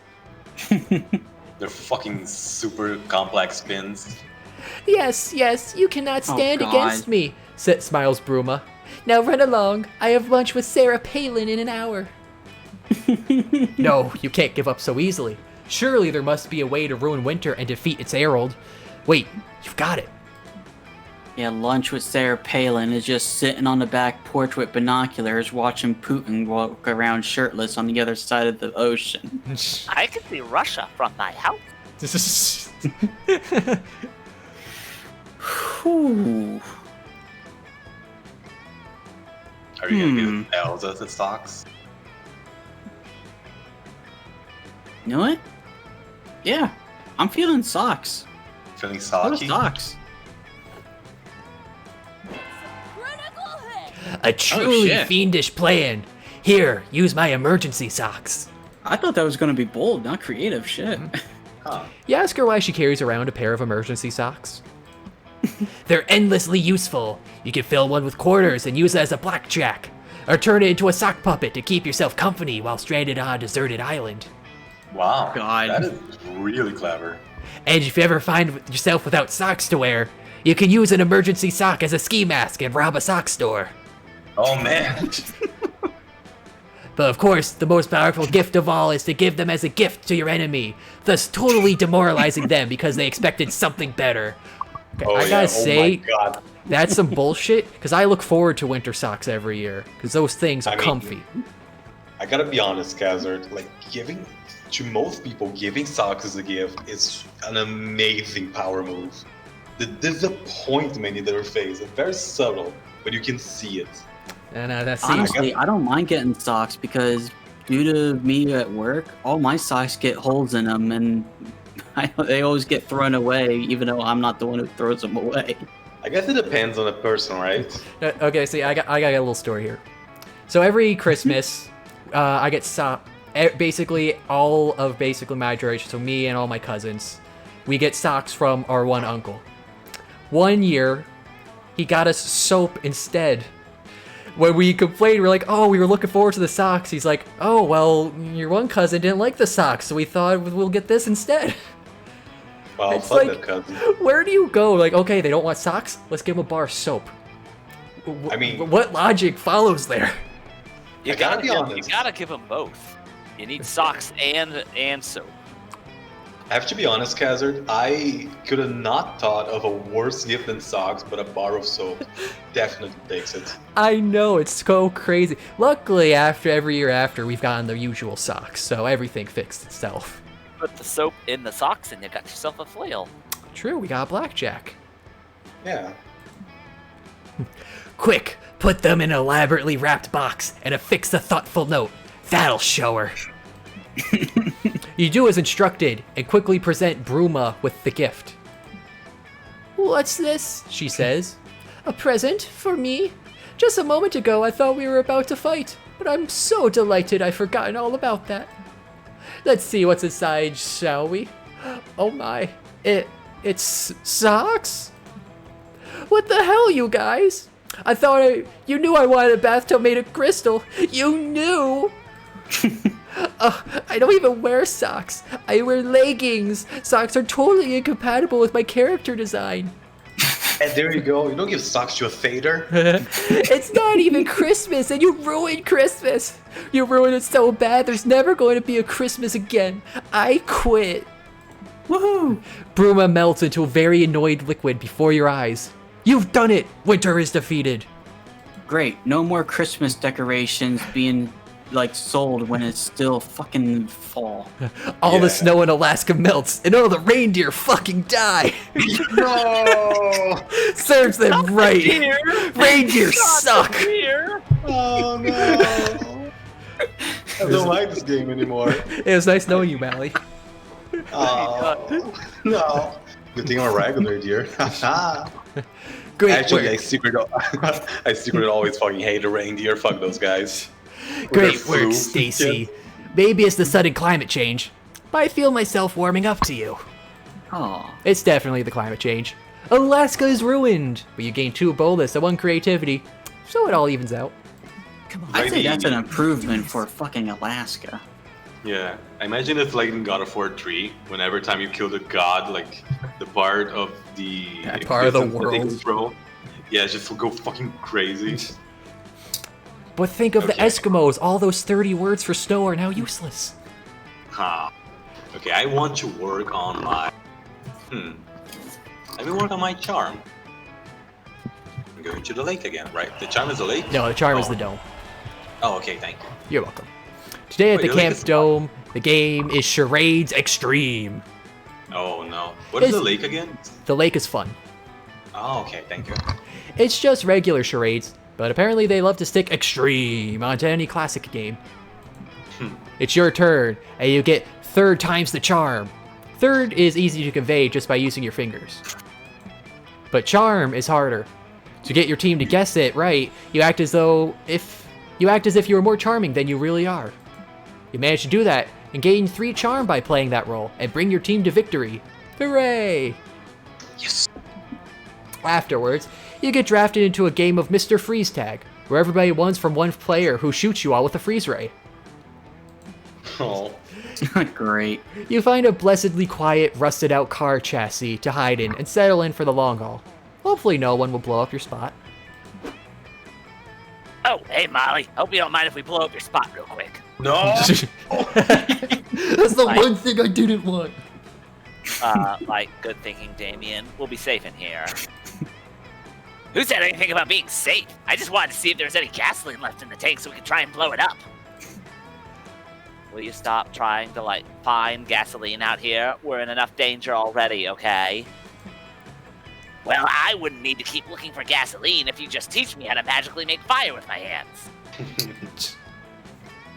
They're fucking super complex spins. Yes, you cannot stand God. against me, smiles Bruma. Now run along. I have lunch with Sarah Palin in an hour. No, you can't give up so easily. Surely there must be a way to ruin winter and defeat its herald. Wait, you've got it. Yeah, lunch with Sarah Palin is just sitting on the back porch with binoculars watching Putin walk around shirtless on the other side of the ocean. I can see Russia from my house. Whew. Are you gonna get L's as it stocks? You know what? Yeah, I'm feeling socks. Feeling What are socky? socks? A truly shit. fiendish plan. Here, use my emergency socks. I thought that was gonna be bold, not creative. Shit. You ask her why she carries around a pair of emergency socks. They're endlessly useful. You can fill one with quarters and use it as a blackjack, or turn it into a sock puppet to keep yourself company while stranded on a deserted island. Wow, God. that is really clever. And if you ever find yourself without socks to wear, you can use an emergency sock as a ski mask and rob a sock store. Oh man. But of course, the most powerful gift of all is to give them as a gift to your enemy, thus totally demoralizing them because they expected something better. Okay, Oh, I yeah. gotta Oh say, my God. that's some bullshit, because I look forward to winter socks every year, because those things are I mean, comfy. I gotta be honest, Khazard. Like to most people, giving socks as a gift is an amazing power move. The disappointment in their face is very subtle, but you can see it. And that's Honestly, I don't mind getting socks because due to me at work, all my socks get holes in them, and they always get thrown away, even though I'm not the one who throws them away. I guess it depends on the person, right? Okay, see, I got a little story here. So every Christmas, I get basically all of my generation, so me and all my cousins, we get socks from our one uncle. One year, he got us soap instead. When we complained, we're like, oh, we were looking forward to the socks. He's like, oh, well, your one cousin didn't like the socks, so we thought we'll get this instead. Well, It's fuck like, that cousin. where do you go? Like, okay, they don't want socks? Let's give them a bar of soap. I mean, What logic follows there? You gotta be you honest. gotta give them both. You need socks and soap. I have to be honest, Khazard. I could have not thought of a worse gift than socks, but a bar of soap definitely takes it. I know, it's so crazy. Luckily, every year after, we've gotten the usual socks, so everything fixed itself. Put the soap in the socks and you got yourself a flail. True, we got a blackjack. Yeah. Quick, put them in an elaborately wrapped box and affix a thoughtful note. That'll show her. You do as instructed and quickly present Bruma with the gift. What's this? She says. A present for me? Just a moment ago I thought we were about to fight, but I'm so delighted I've forgotten all about that. Let's see what's inside, shall we? Oh my, it's socks? What the hell, you guys? I thought you knew I wanted a bathtub made of crystal. You knew! I don't even wear socks. I wear leggings. Socks are totally incompatible with my character design. And there you go. You don't give socks to a fader. It's not even Christmas, and you ruined Christmas. You ruined it so bad, there's never going to be a Christmas again. I quit. Woohoo! Bruma melts into a very annoyed liquid before your eyes. You've done it! Winter is defeated. Great, no more Christmas decorations being sold when it's still fucking fall. All the snow in Alaska melts, and all the reindeer fucking die. No! Serves them right. Reindeer suck. Oh no! I don't like this game anymore. It was nice knowing you, Maali. Oh no! Good thing I'm a regular, dear. Great Actually, work. I secretly always fucking hate the reindeer. Fuck those guys. Great work, Stacy. Maybe it's the sudden climate change, but I feel myself warming up to you. Aw. It's definitely the climate change. Alaska is ruined, but you gain 2 boldness and 1 creativity, so it all evens out. I'd say that's an improvement for fucking Alaska. Yeah, I imagine it's like in God of War 3, when every time you kill the god, like the part of the part of the existence that they world. control, yeah, just go fucking crazy. But think of the Eskimos. All those 30 words for snow are now useless. Huh. Okay, I want to work on my. Let me work on my charm. I'm going to the lake again, right? The charm is the lake? No, the charm is the dome. Oh, okay, thank you. You're welcome. Today at Wait, the the lake Camp is Dome, the game is Charades Extreme. Oh no. What is the lake again? The lake is fun. Oh, okay, thank you. It's just regular charades, but apparently they love to stick extreme onto any classic game. It's your turn, and you get third times the charm. Third is easy to convey just by using your fingers. But charm is harder. To get your team to guess it right, you act as if you were more charming than you really are. You manage to do that and gain 3 charm by playing that role and bring your team to victory. Hooray! Yes. Afterwards, you get drafted into a game of Mr. Freeze Tag, where everybody wants from one player who shoots you all with a freeze ray. Oh. Great. You find a blessedly quiet, rusted out car chassis to hide in and settle in for the long haul. Hopefully no one will blow up your spot. Oh, hey, Maali. Hope you don't mind if we blow up your spot real quick. No! That's the one thing I didn't want. Good thinking, Damien. We'll be safe in here. Who said anything about being safe? I just wanted to see if there was any gasoline left in the tank so we could try and blow it up. Will you stop trying to, find gasoline out here? We're in enough danger already, okay? Well, I wouldn't need to keep looking for gasoline if you just teach me how to magically make fire with my hands.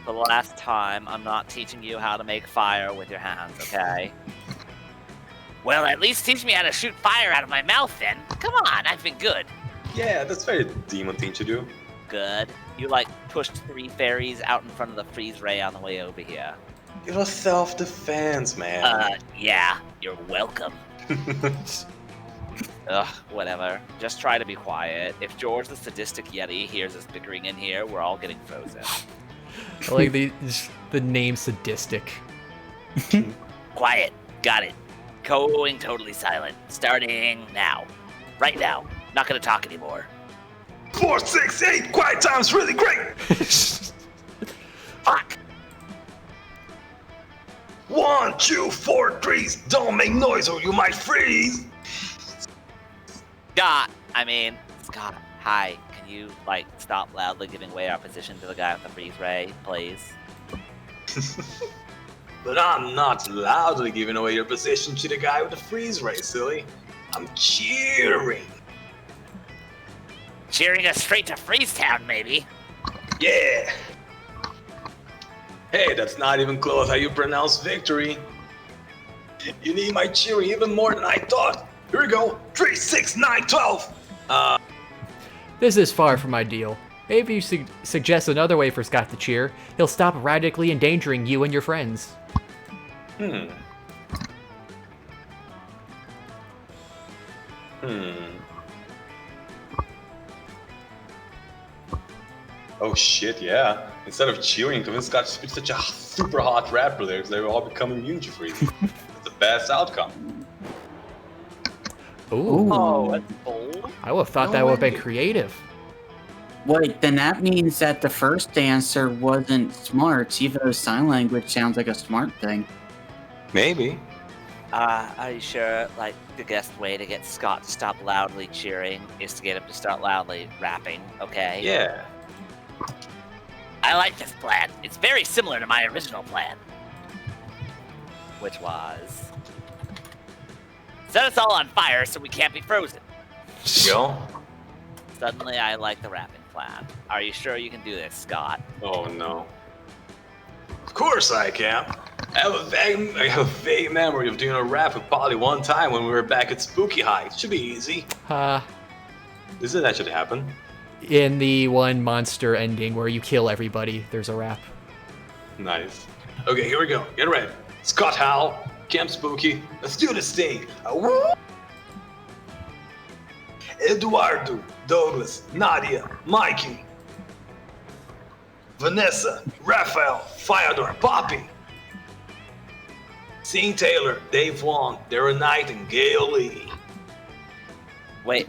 For the last time, I'm not teaching you how to make fire with your hands, okay? Well, at least teach me how to shoot fire out of my mouth then. Come on, I've been good. Yeah, that's very demon thing to do. Good. You, pushed 3 fairies out in front of the freeze ray on the way over here. It was self-defense, man. Yeah, you're welcome. Ugh, whatever. Just try to be quiet. If George the sadistic Yeti hears us bickering in here, we're all getting frozen. I like the name sadistic. Quiet. Got it. Going totally silent. Starting now. Right now. Not gonna talk anymore. 4, 6, 8. Quiet time's really great. Fuck. 1, 2, 4, 3. Don't make noise or you might freeze. Scott, hi. Can you, stop loudly giving away our position to the guy with the freeze ray, please? But I'm not loudly giving away your position to the guy with the freeze ray, silly. I'm cheering. Cheering us straight to Freeze Town, maybe. Yeah. Hey, that's not even close how you pronounce victory. You need my cheering even more than I thought. Here we go. 3, 6, 9, 12. This is far from ideal. Maybe you suggest another way for Scott to cheer. He'll stop radically endangering you and your friends. Oh shit, yeah. Instead of cheering, convince Scott to speak such a super hot rap lyrics, they will all become immune to freezing. It's the best outcome. Ooh. Oh, that's bold. I would have thought that would have been creative. Wait, then that means that the first answer wasn't smart, even though sign language sounds like a smart thing. Maybe. Are you sure, the best way to get Scott to stop loudly cheering is to get him to start loudly rapping, okay? Yeah. I like this plan. It's very similar to my original plan. Which was... set us all on fire so we can't be frozen. Yo. Suddenly I like the rapping plan. Are you sure you can do this, Scott? Oh no. Of course I can. I have a vague memory of doing a rap with Polly one time when we were back at Spooky High. It should be easy. This didn't actually happen. In the one monster ending where you kill everybody, there's a rap. Nice. Okay, here we go. Get ready. Scott Howell, Camp Spooky. Let's do this thing. Eduardo, Douglas, Nadia, Mikey. Vanessa, Raphael, Fyodor, Poppy. Sean Taylor, Dave Wong, Darren Knight, and Gail Lee. Wait,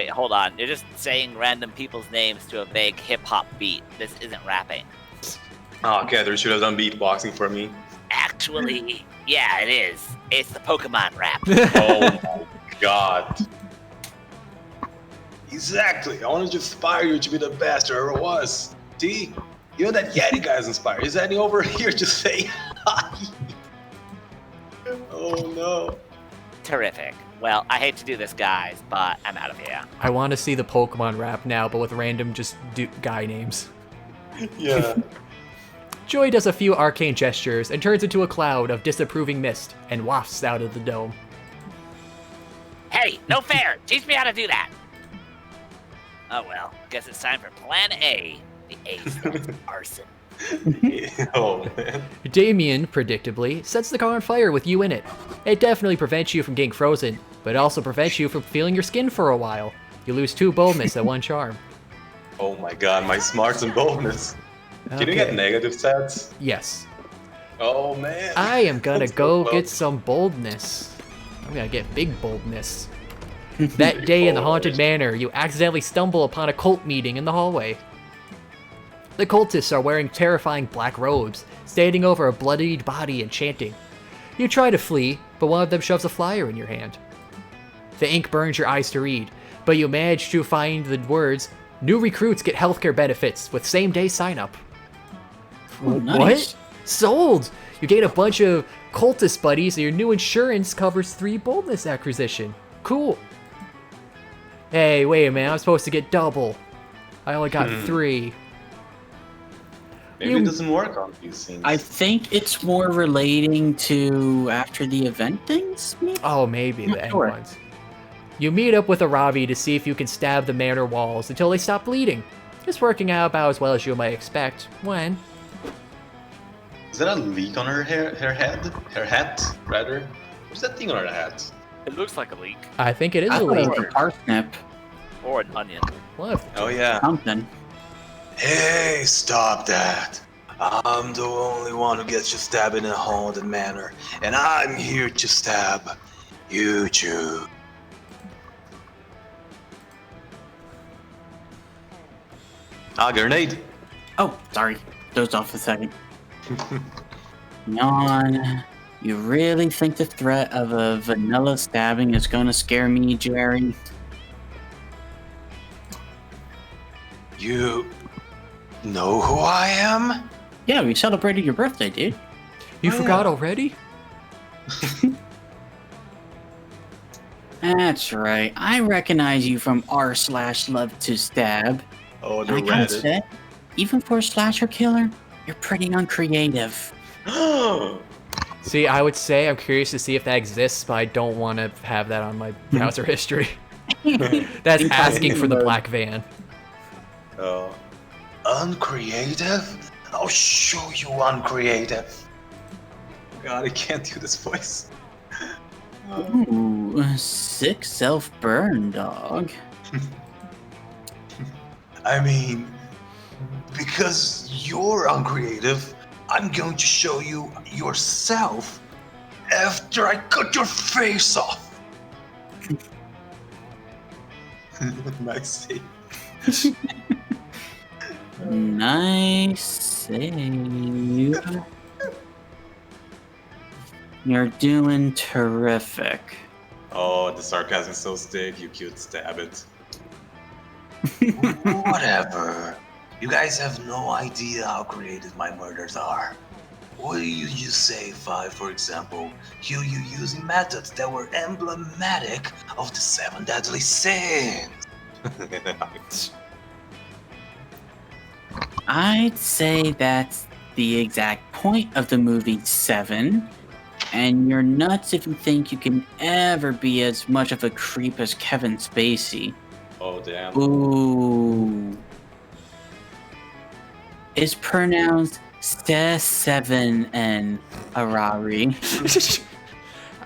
hold on. You're just saying random people's names to a vague hip-hop beat. This isn't rapping. Oh, Catherine should have done beatboxing for me. Actually, yeah, it is. It's the Pokemon rap. Oh my god. Exactly. I wanted to inspire you to be the best there ever was. See? Even that Yeti guy's inspired. Is Eddie over here to say hi? Oh no. Terrific. Well, I hate to do this, guys, but I'm out of here. I want to see the Pokemon rap now, but with random just guy names. Yeah. Joy does a few arcane gestures and turns into a cloud of disapproving mist and wafts out of the dome. Hey, no fair! Teach me how to do that! Oh well, guess it's time for Plan A. The A stands for arson. Oh, man. Damien, predictably, sets the car on fire with you in it. It definitely prevents you from getting frozen, but it also prevents you from feeling your skin for a while. You lose 2 boldness and 1 charm. Oh my god, my smarts and boldness. Can you get negative stats? Yes. Oh man. I am gonna That's go so get some boldness. I'm gonna get big boldness. That day in the haunted manor, you accidentally stumble upon a cult meeting in the hallway. The cultists are wearing terrifying black robes, standing over a bloodied body and chanting. You try to flee, but one of them shoves a flyer in your hand. The ink burns your eyes to read, but you manage to find the words, "New recruits get healthcare benefits with same-day sign-up." Oh, nice. What? Sold! You gain a bunch of cultist buddies and your new insurance covers 3 boldness acquisition. Cool. Hey, wait a minute, I'm supposed to get double. I only got 3. Maybe it doesn't work on these things. I think it's more relating to after the event things, maybe? Oh, maybe the end sure. ones. You meet up with Arabi to see if you can stab the manor walls until they stop bleeding. It's working out about as well as you might expect. When? Is that a leak on her hair? Her head? Her hat, rather? What's that thing on her hat? It looks like a leak. I think it is I a thought it leak. was a parsnip. Or an onion. What? Oh yeah. Something. Hey, stop that. I'm the only one who gets you stabbed in a haunted manor, and I'm here to stab you two. Grenade. Oh, sorry. Dozed off a second. Yawn. You really think the threat of a vanilla stabbing is gonna scare me, Jerry? You know who I am? Yeah, we celebrated your birthday, dude. You forgot already? That's right. I recognize you from r/love to stab. Oh, I gotta say, even for a slasher killer, you're pretty uncreative. See, I would say I'm curious to see if that exists, but I don't want to have that on my browser history. That's asking for the black van. Oh. Uncreative? I'll show you uncreative. God, I can't do this voice. Ooh, sick self-burn, dog. I mean, because you're uncreative, I'm going to show you yourself after I cut your face off. Nice save. Nice save. You're doing terrific. Oh, the sarcasm is so stick, you cute stab it. Whatever. You guys have no idea how creative my murders are. What do you just say if I, for example, kill you using methods that were emblematic of the 7 deadly sins? I'd say that's the exact point of the movie 7, and you're nuts if you think you can ever be as much of a creep as Kevin Spacey. Oh, damn. Ooh. It's pronounced Seven and Harari.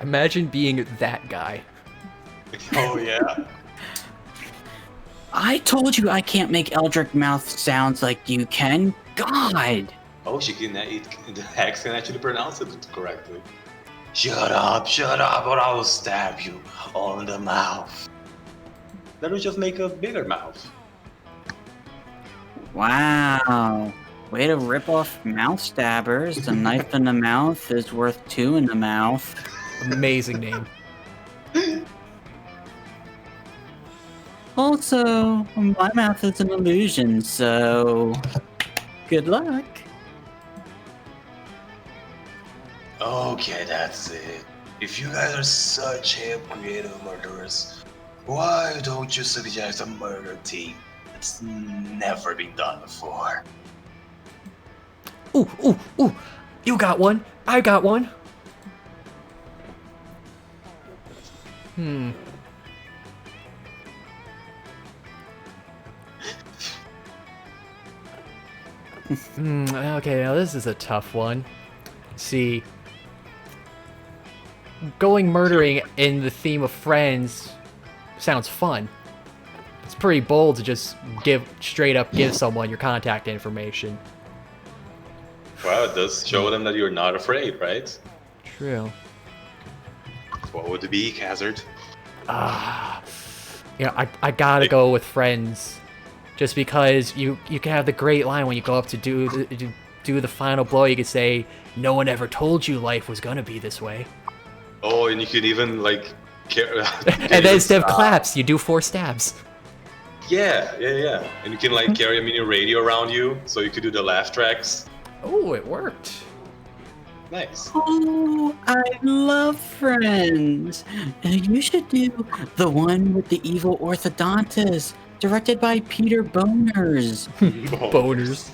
Imagine being that guy. Oh, yeah. I told you I can't make Eldritch mouth sounds like you can. god! Oh, the Hex can actually pronounce it correctly. Shut up, or I will stab you all in the mouth. That would just make a bigger mouth. Wow. Way to rip off mouth stabbers. A knife in the mouth is worth 2 in the mouth. Amazing name. Also, my mouth is an illusion, so good luck. Okay, that's it. If you guys are such hip creative murderers, why don't you suggest a murder team that's never been done before? Ooh. You got one. I got one. Okay, now this is a tough one. See, going murdering in the theme of Friends sounds fun. It's pretty bold to just straight up give someone your contact information. Well, it does show them that you're not afraid, right? True. What would it be, Khazard? I gotta go with Friends, just because you can have the great line when you go up to do the final blow. You could say, "No one ever told you life was gonna be this way." Oh, and you could even like, and then instead of claps, you do 4 stabs. Yeah. And you can like carry a mini radio around you, so you could do the laugh tracks. Oh, it worked. Nice. Oh, I love Friends. You should do the one with the evil orthodontist, directed by Peter Boners. Boners.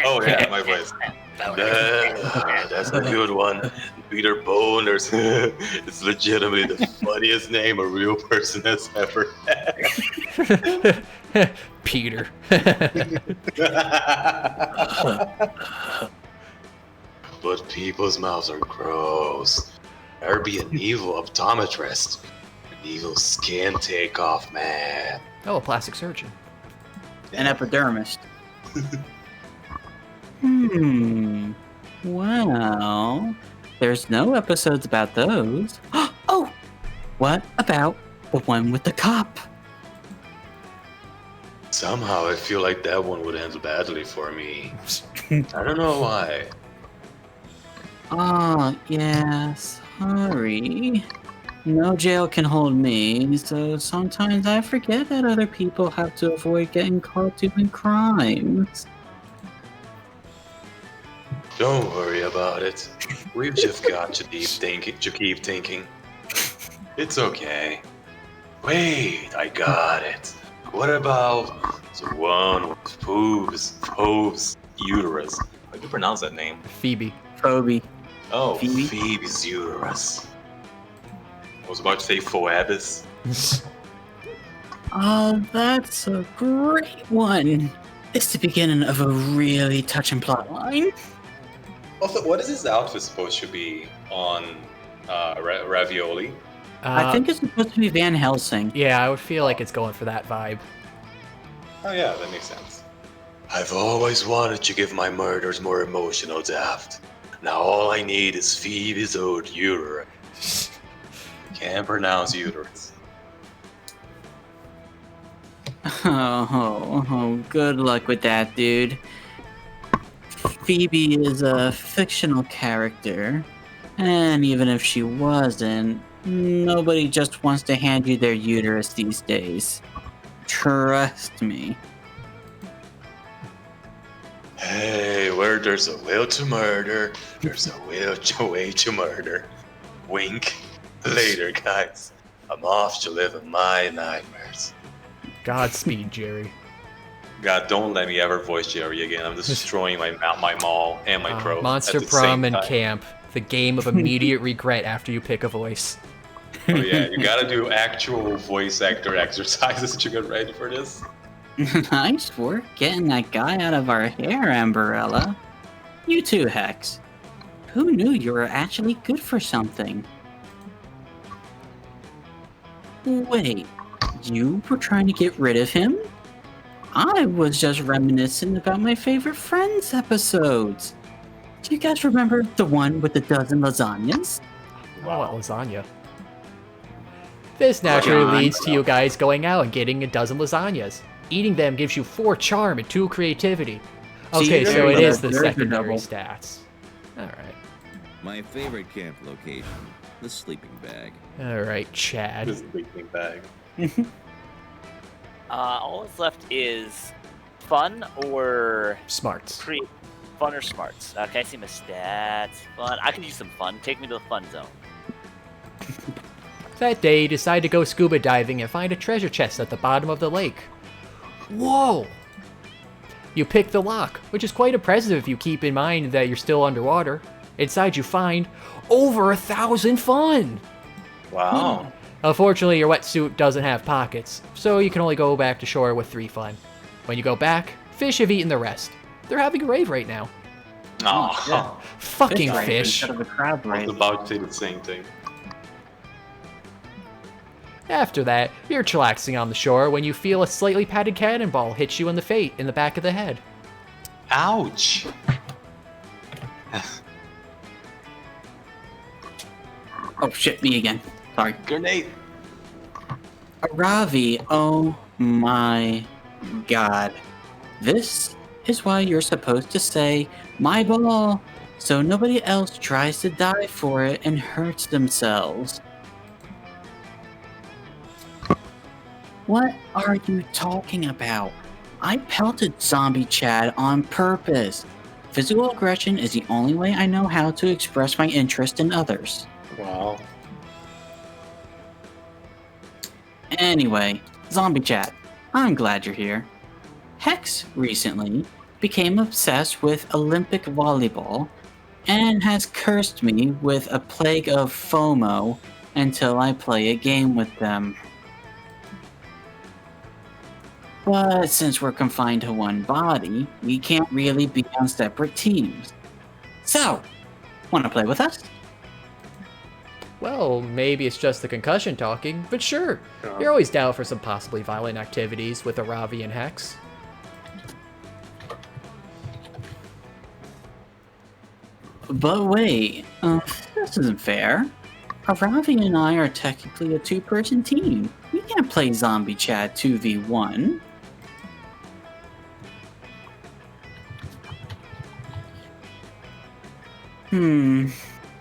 Oh yeah, my voice. That's a good one. Peter Boners. It's legitimately the funniest name a real person has ever had. Peter. But people's mouths are gross. There'd be an evil optometrist. An evil skin takeoff man. Oh, a plastic surgeon. An epidermist. Well, there's no episodes about those. Oh! What about the one with the cop? Somehow I feel like that one would end badly for me. I don't know why. Oh, yeah, sorry. No jail can hold me, so sometimes I forget that other people have to avoid getting caught doing crimes. Don't worry about it. We've just got to keep thinking. It's okay. Wait, I got it. What about the one with Phoebe's uterus? How do you pronounce that name? Phoebe. Phoebe. Oh, Phoebe? Phoebe's uterus. I was about to say Phoebus. Oh, that's a great one. It's the beginning of a really touching plot line. Also, what is his outfit supposed to be on Ravioli? I think it's supposed to be Van Helsing. Yeah, I would feel like it's going for that vibe. Oh yeah, that makes sense. I've always wanted to give my murders more emotional depth. Now all I need is Phoebe's old uterus. Can't pronounce uterus. Oh, good luck with that, dude. Phoebe is a fictional character, and even if she wasn't, nobody just wants to hand you their uterus these days. Trust me. Hey, where there's a will to murder, there's a way to murder. Wink. Later, guys. I'm off to live in my nightmares. Godspeed, Jerry. God, don't let me ever voice Jerry again. I'm destroying my mall and my crow. Monster at the Prom same and time. Camp, the game of immediate regret after you pick a voice. Oh yeah, you gotta do actual voice actor exercises to get ready for this. Nice work getting that guy out of our hair, Amberella. You too, Hex. Who knew you were actually good for something? Wait, you were trying to get rid of him? I was just reminiscing about my favorite Friends episodes. Do you guys remember the one with the dozen lasagnas? I want lasagna. This naturally leads to you guys going out and getting a dozen lasagnas. Eating them gives you 4 charm and 2 creativity. Okay, so it is the secondary stats. Alright. My favorite camp location, the sleeping bag. Alright, Chad. The sleeping bag. All that's left is fun or smarts. Fun or smarts. Okay, I see my stats. Fun. I can use some fun. Take me to the fun zone. That day, you decide to go scuba diving and find a treasure chest at the bottom of the lake. Whoa! You pick the lock, which is quite impressive if you keep in mind that you're still underwater. Inside you find over 1,000 fun! Wow. Unfortunately, your wetsuit doesn't have pockets, so you can only go back to shore with 3 fun. When you go back, fish have eaten the rest. They're having a rave right now. Oh, yeah. Fucking fish. Instead of a crab I rave. was about to say the same thing. After that, you're chillaxing on the shore when you feel a slightly padded cannonball hit you in the back of the head. Ouch. Oh shit, me again. Sorry. Grenade. Ravi, oh my god. This is why you're supposed to say, my ball, so nobody else tries to die for it and hurts themselves. What are you talking about? I pelted Zombie Chad on purpose. Physical aggression is the only way I know how to express my interest in others. Wow. Anyway, Zombie Chad, I'm glad you're here. Hex recently became obsessed with Olympic volleyball and has cursed me with a plague of FOMO until I play a game with them. But since we're confined to one body, we can't really be on separate teams. So, wanna play with us? Well, maybe it's just the concussion talking, but sure. You're always down for some possibly violent activities with Aravi and Hex. But wait, this isn't fair. Aravi and I are technically a 2-person team. We can't play Zombie Chad 2v1.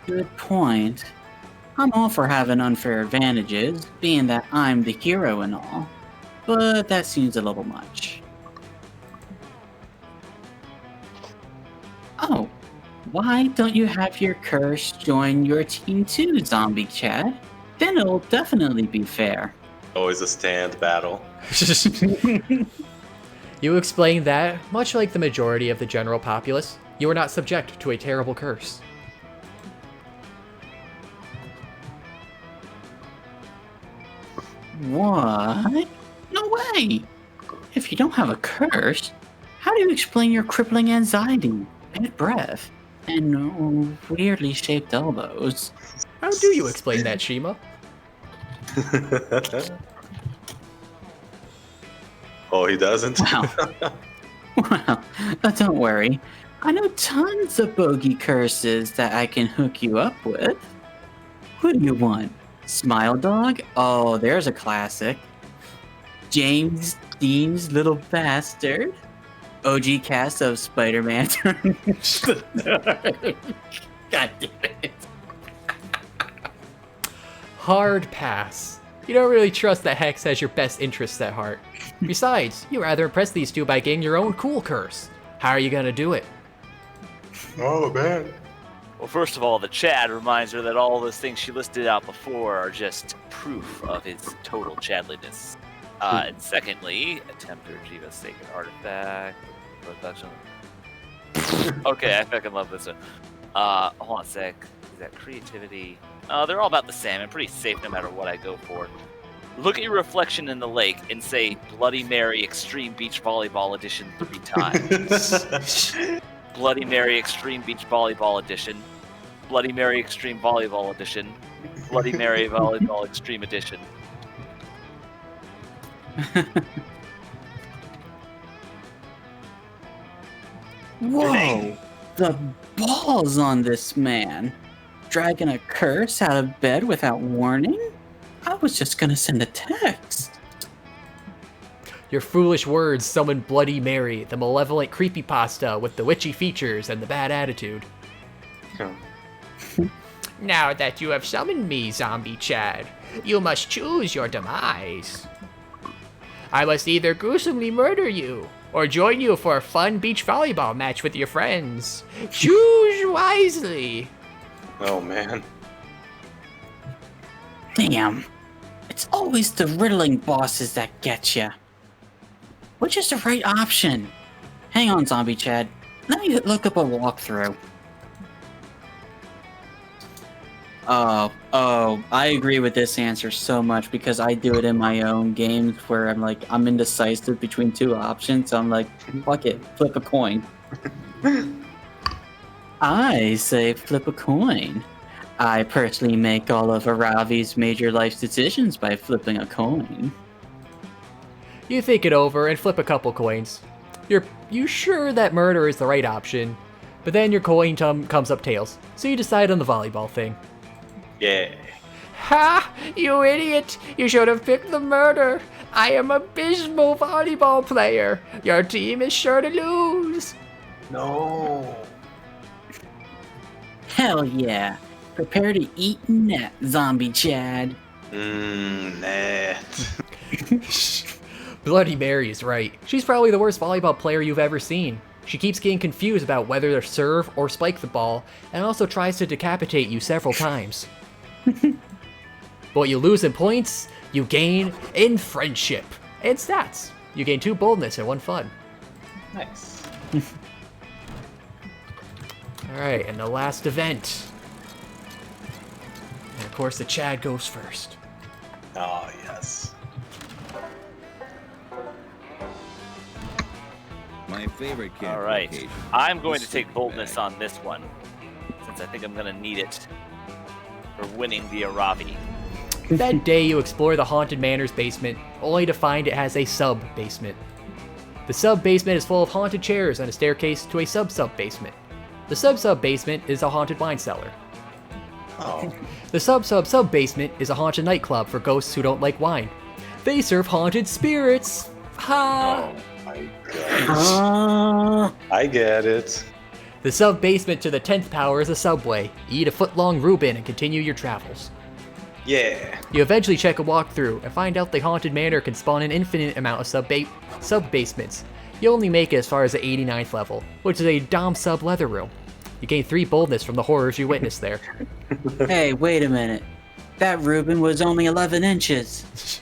Good point. I'm all for having unfair advantages, being that I'm the hero and all, but that seems a little much. Oh, why don't you have your curse join your team too, Zombie Chad? Then it'll definitely be fair. Always a stand battle. You explain that, much like the majority of the general populace, you are not subject to a terrible curse. What? No way! If you don't have a curse, how do you explain your crippling anxiety, bad breath, and weirdly shaped elbows? How do you explain that, Shima? Oh, he doesn't? Wow. Well, don't worry. I know tons of bogey curses that I can hook you up with. Who do you want? Smile Dog? Oh, there's a classic. James Dean's Little Bastard? OG cast of Spider-Man. God damn it. Hard pass. You don't really trust that Hex has your best interests at heart. Besides, you rather impress these two by getting your own cool curse. How are you gonna do it? Oh, man. Well, first of all, the Chad reminds her that all those things she listed out before are just proof of his total Chadliness. And secondly, attempt to retrieve a sacred artifact. Okay, I fucking love this one. Hold on a sec. Is that creativity? They're all about the same. I'm pretty safe no matter what I go for. Look at your reflection in the lake and say Bloody Mary Extreme Beach Volleyball Edition 3 times. Bloody Mary Extreme Beach Volleyball Edition. Bloody Mary Extreme Volleyball Edition. Bloody Mary Volleyball Extreme Edition. Whoa! The balls on this man! Dragging a curse out of bed without warning? I was just gonna send a text. Your foolish words summon Bloody Mary, the malevolent creepypasta with the witchy features and the bad attitude. Now that you have summoned me, Zombie Chad, you must choose your demise. I must either gruesomely murder you, or join you for a fun beach volleyball match with your friends. Choose wisely. Oh man. Damn. It's always the riddling bosses that get ya. Which is the right option? Hang on, Zombie Chad. Let me look up a walkthrough. Oh, I agree with this answer so much because I do it in my own games where I'm indecisive between two options. So I'm like, fuck it, flip a coin. I say flip a coin. I personally make all of Aravi's major life decisions by flipping a coin. You think it over and flip a couple coins. You sure that murder is the right option, but then your coin comes up tails, so you decide on the volleyball thing. Yeah. Ha! You idiot! You should have picked the murder. I am abysmal volleyball player. Your team is sure to lose. No. Hell yeah. Prepare to eat net, Zombie Chad. Net. Bloody Mary is right. She's probably the worst volleyball player you've ever seen. She keeps getting confused about whether to serve or spike the ball, and also tries to decapitate you several times. But what you lose in points, you gain in friendship and stats. You gain 2 boldness and 1 fun. Nice. Alright, and the last event. And of course the Chad goes first. Oh, yes. My favorite camp All right, location. I'm going to The take sleeping boldness bag. on this one, since I think I'm going to need it for winning the Aravi. That day you explore the Haunted Manor's basement, only to find it has a sub-basement. The sub-basement is full of haunted chairs and a staircase to a sub-sub-basement. The sub-sub-basement is a haunted wine cellar. Oh. The sub-sub-sub-basement is a haunted nightclub for ghosts who don't like wine. They serve haunted spirits. Ha! Oh my gosh. I get it. The sub-basement to the 10th power is a subway. Eat a foot-long Reuben and continue your travels. Yeah. You eventually check a walkthrough and find out the Haunted Manor can spawn an infinite amount of sub-basements. You only make it as far as the 89th level, which is a Dom sub leather room. You gain 3 boldness from the horrors you witnessed there. Hey, wait a minute. That Reuben was only 11 inches.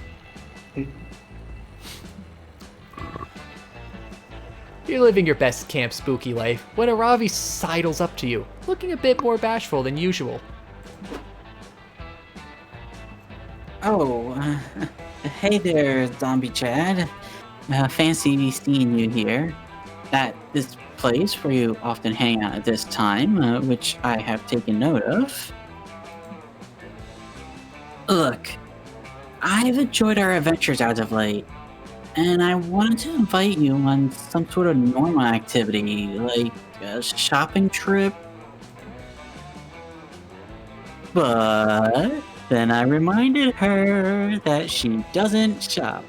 You're living your best camp spooky life when Aravi sidles up to you, looking a bit more bashful than usual. Oh, hey there, Zombie Chad. Fancy seeing you here. At this place where you often hang out at this time, which I have taken note of. Look, I've enjoyed our adventures as of late, and I wanted to invite you on some sort of normal activity, like a shopping trip. But then I reminded her that she doesn't shop.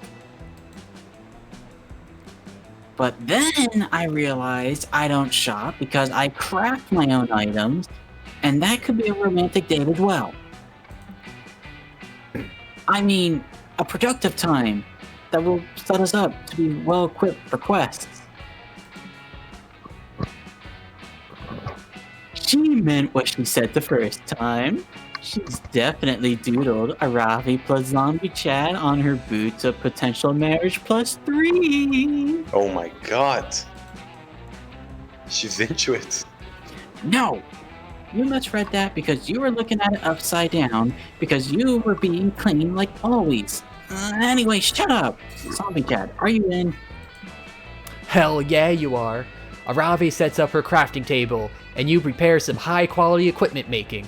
But then I realized I don't shop because I craft my own items, and that could be a romantic date as well. I mean, a productive time that will set us up to be well equipped for quests. She meant what she said the first time. She's definitely doodled Aravi plus Zombie Chad on her boots of potential marriage +3. Oh my god. She's into it. No! You misread that because you were looking at it upside down because you were being clean like always. Anyway, shut up! Zombie Chad, are you in? Hell yeah, you are. Aravi sets up her crafting table, and you prepare some high-quality equipment making.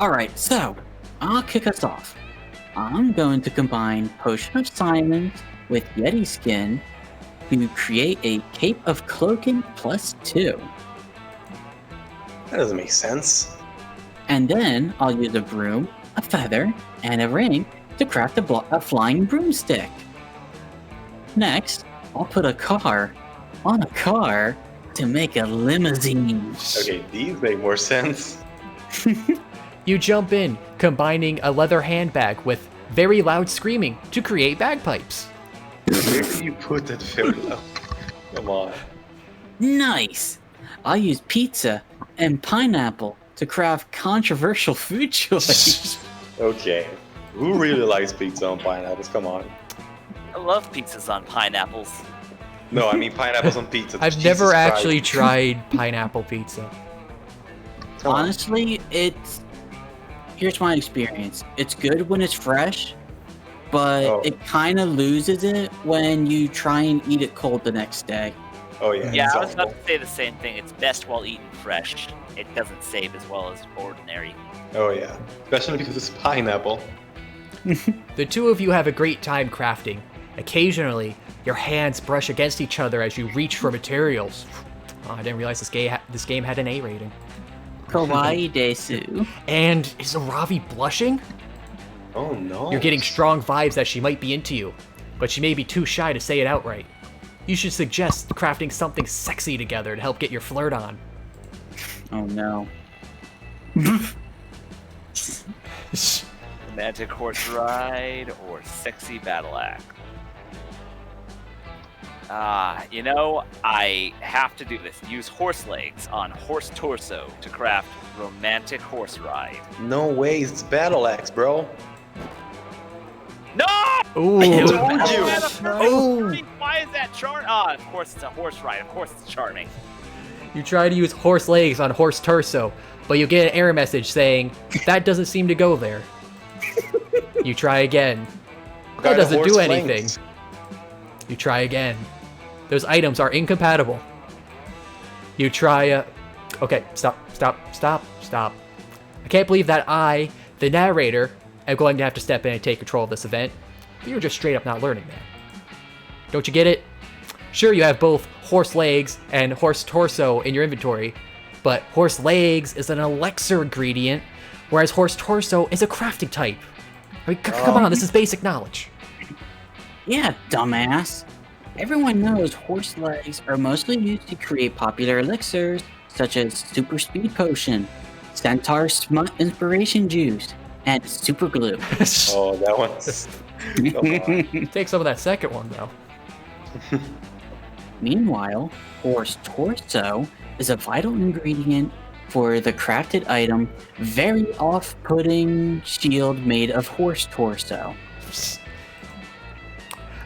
Alright, so, I'll kick us off. I'm going to combine Potion of Silence with Yeti Skin to create a Cape of Cloaking +2. That doesn't make sense. And then I'll use a broom, a feather, and a ring to craft a flying broomstick. Next, I'll put a car on a car to make a limousine. Okay, these make more sense. You jump in, combining a leather handbag with very loud screaming to create bagpipes. Where do you put that very loud? Come on. Nice! I'll use pizza and pineapple to craft controversial food choice. Okay. Who really likes pizza on pineapples? Come on. I love pizzas on pineapples. No, I mean pineapples on pizza. I've Jesus never Christ. actually tried pineapple pizza. Honestly, here's my experience. It's good when it's fresh, but it kind of loses it when you try and eat it cold the next day. Oh yeah. Yeah, I was about to say the same thing. It's best while eaten fresh. It doesn't save as well as ordinary. Oh yeah. Especially because it's pineapple. The two of you have a great time crafting. Occasionally, your hands brush against each other as you reach for materials. Oh, I didn't realize this game had an A rating. Kawaii desu. And is Ravi blushing? Oh no. You're getting strong vibes that she might be into you, but she may be too shy to say it outright. You should suggest crafting something sexy together to help get your flirt on. Oh no. Romantic horse ride or sexy battle act. I have to do this. Use horse legs on horse torso to craft romantic horse ride. No way, it's battle axe, bro. No! Ooh. I told you. Oh. Why is that charming? Of course it's a horse ride. Of course it's charming. You try to use horse legs on horse torso, but you get an error message saying, that doesn't seem to go there. You try again. That doesn't do anything. You try again. Those items are incompatible. You try Okay, stop. I can't believe that I, the narrator, am going to have to step in and take control of this event. You're just straight up not learning that. Don't you get it? Sure, you have both horse legs and horse torso in your inventory, but horse legs is an elixir ingredient, whereas horse torso is a crafting type. I mean, come on, this is basic knowledge. Yeah, dumbass. Everyone knows horse legs are mostly used to create popular elixirs, such as Super Speed Potion, Centaur Smut Inspiration Juice, and Super Glue. Oh, that one's... Take some of that second one, though. Meanwhile, horse torso is a vital ingredient for the crafted item Very Off-Putting Shield made of horse torso.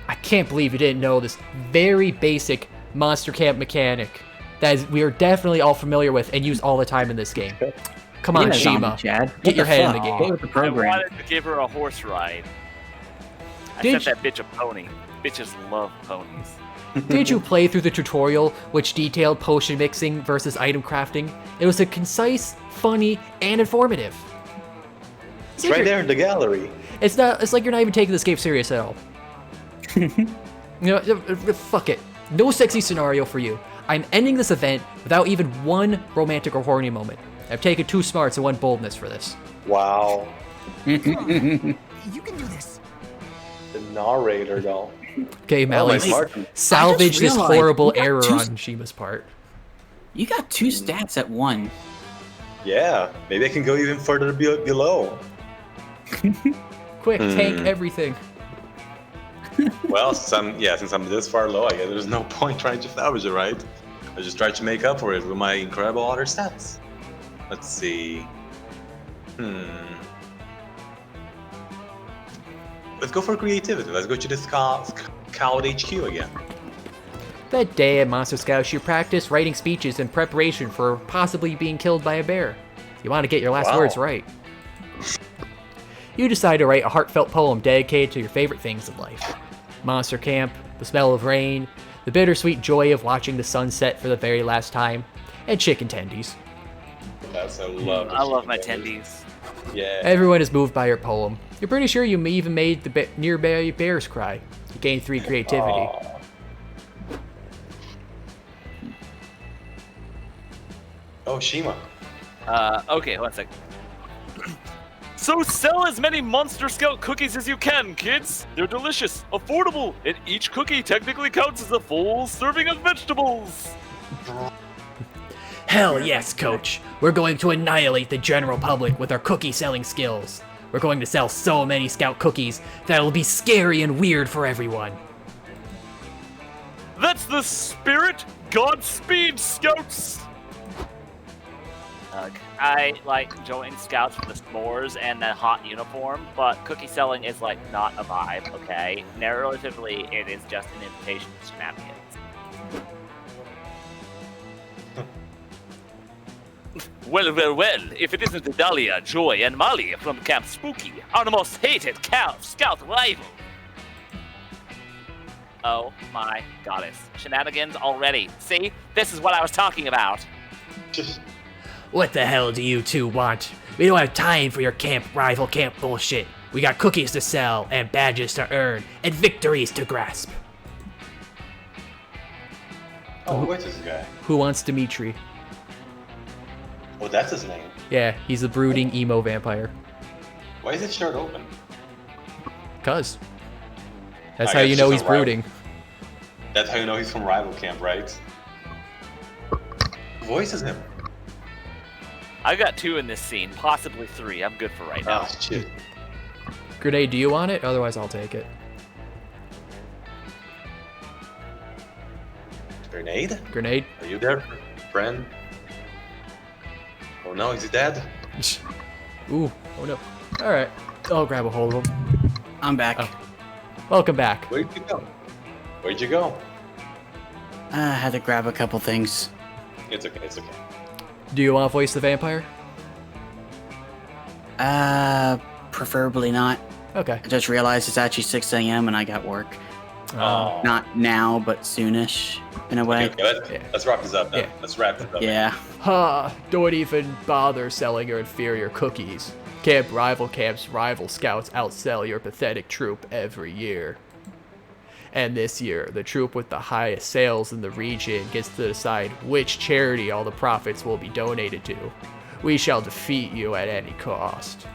I can't believe you didn't know this very basic Monster Camp mechanic that we are definitely all familiar with and use all the time in this game. Come on, Shima. Get your head in the game. I wanted to give her a horse ride. I sent that bitch a pony. Bitches love ponies. Did you play through the tutorial, which detailed potion mixing versus item crafting? It was a concise, funny, and informative. It's right there in the gallery. It's like you're not even taking this game serious at all. Fuck it. No sexy scenario for you. I'm ending this event without even one romantic or horny moment. I've taken 2 smarts and 1 boldness for this. Wow. You can do this. The narrator, though. Okay, Maali, salvage this horrible error on Shima's part. You got 2 stats at 1. Yeah, maybe I can go even further below. Quick, tank everything. Well, since I'm this far low, I guess there's no point trying to salvage it, right? I just try to make up for it with my incredible other stats. Let's see. Let's go for creativity. Let's go to the Scout HQ again. That day at Monster Scouts, you practice writing speeches in preparation for possibly being killed by a bear. You want to get your last words right. You decide to write a heartfelt poem dedicated to your favorite things in life. Monster Camp, the smell of rain, the bittersweet joy of watching the sun set for the very last time, and chicken tendies. Yes, I love my tendies. Yeah. Everyone is moved by your poem. You're pretty sure you even made the nearby bears cry. You gained 3 creativity. Oh, Shima. Okay, one sec. So sell as many Monster Scout cookies as you can, kids. They're delicious, affordable, and each cookie technically counts as a full serving of vegetables. Hell yes, Coach. We're going to annihilate the general public with our cookie selling skills. We're going to sell so many Scout cookies that it'll be scary and weird for everyone. That's the spirit. Godspeed, Scouts. I like joining Scouts for the s'mores and the hot uniform, but cookie selling is like not a vibe, okay? Narratively, it is just an invitation to shenanigans. Well, if it isn't Dahlia, Joy, and Maali from Camp Spooky, our most hated Scout rival. Oh my goddess. Shenanigans already. See? This is what I was talking about. What the hell do you two want? We don't have time for your rival camp bullshit. We got cookies to sell, and badges to earn, and victories to grasp. Oh, what's this guy? Who wants Dimitri? Oh, that's his name. Yeah, he's a brooding emo vampire. Why is his shirt open? Cuz. That's I how guess you know just he's a rival. brooding. That's how you know he's from rival camp, right? Who voices him? I got 2 in this scene, possibly 3. I'm good for right now. Oh, shit. Grenade, do you want it? Otherwise, I'll take it. Grenade? Grenade? Are you there, friend? Oh no, is he dead? Ooh, oh no. Alright, I'll grab a hold of him. I'm back. Oh. Welcome back. Where'd you go? Where'd you go? I had to grab a couple things. It's okay, it's okay. Do you want to voice the vampire? Preferably not. Okay. I just realized it's actually 6 a.m. and I got work. Oh. Not now, but soonish, in a way. Okay, let's wrap this up then. Yeah. Let's wrap this up. Yeah. Ha! Don't even bother selling your inferior cookies. Camp's rival scouts outsell your pathetic troop every year. And this year, the troop with the highest sales in the region gets to decide which charity all the profits will be donated to. We shall defeat you at any cost.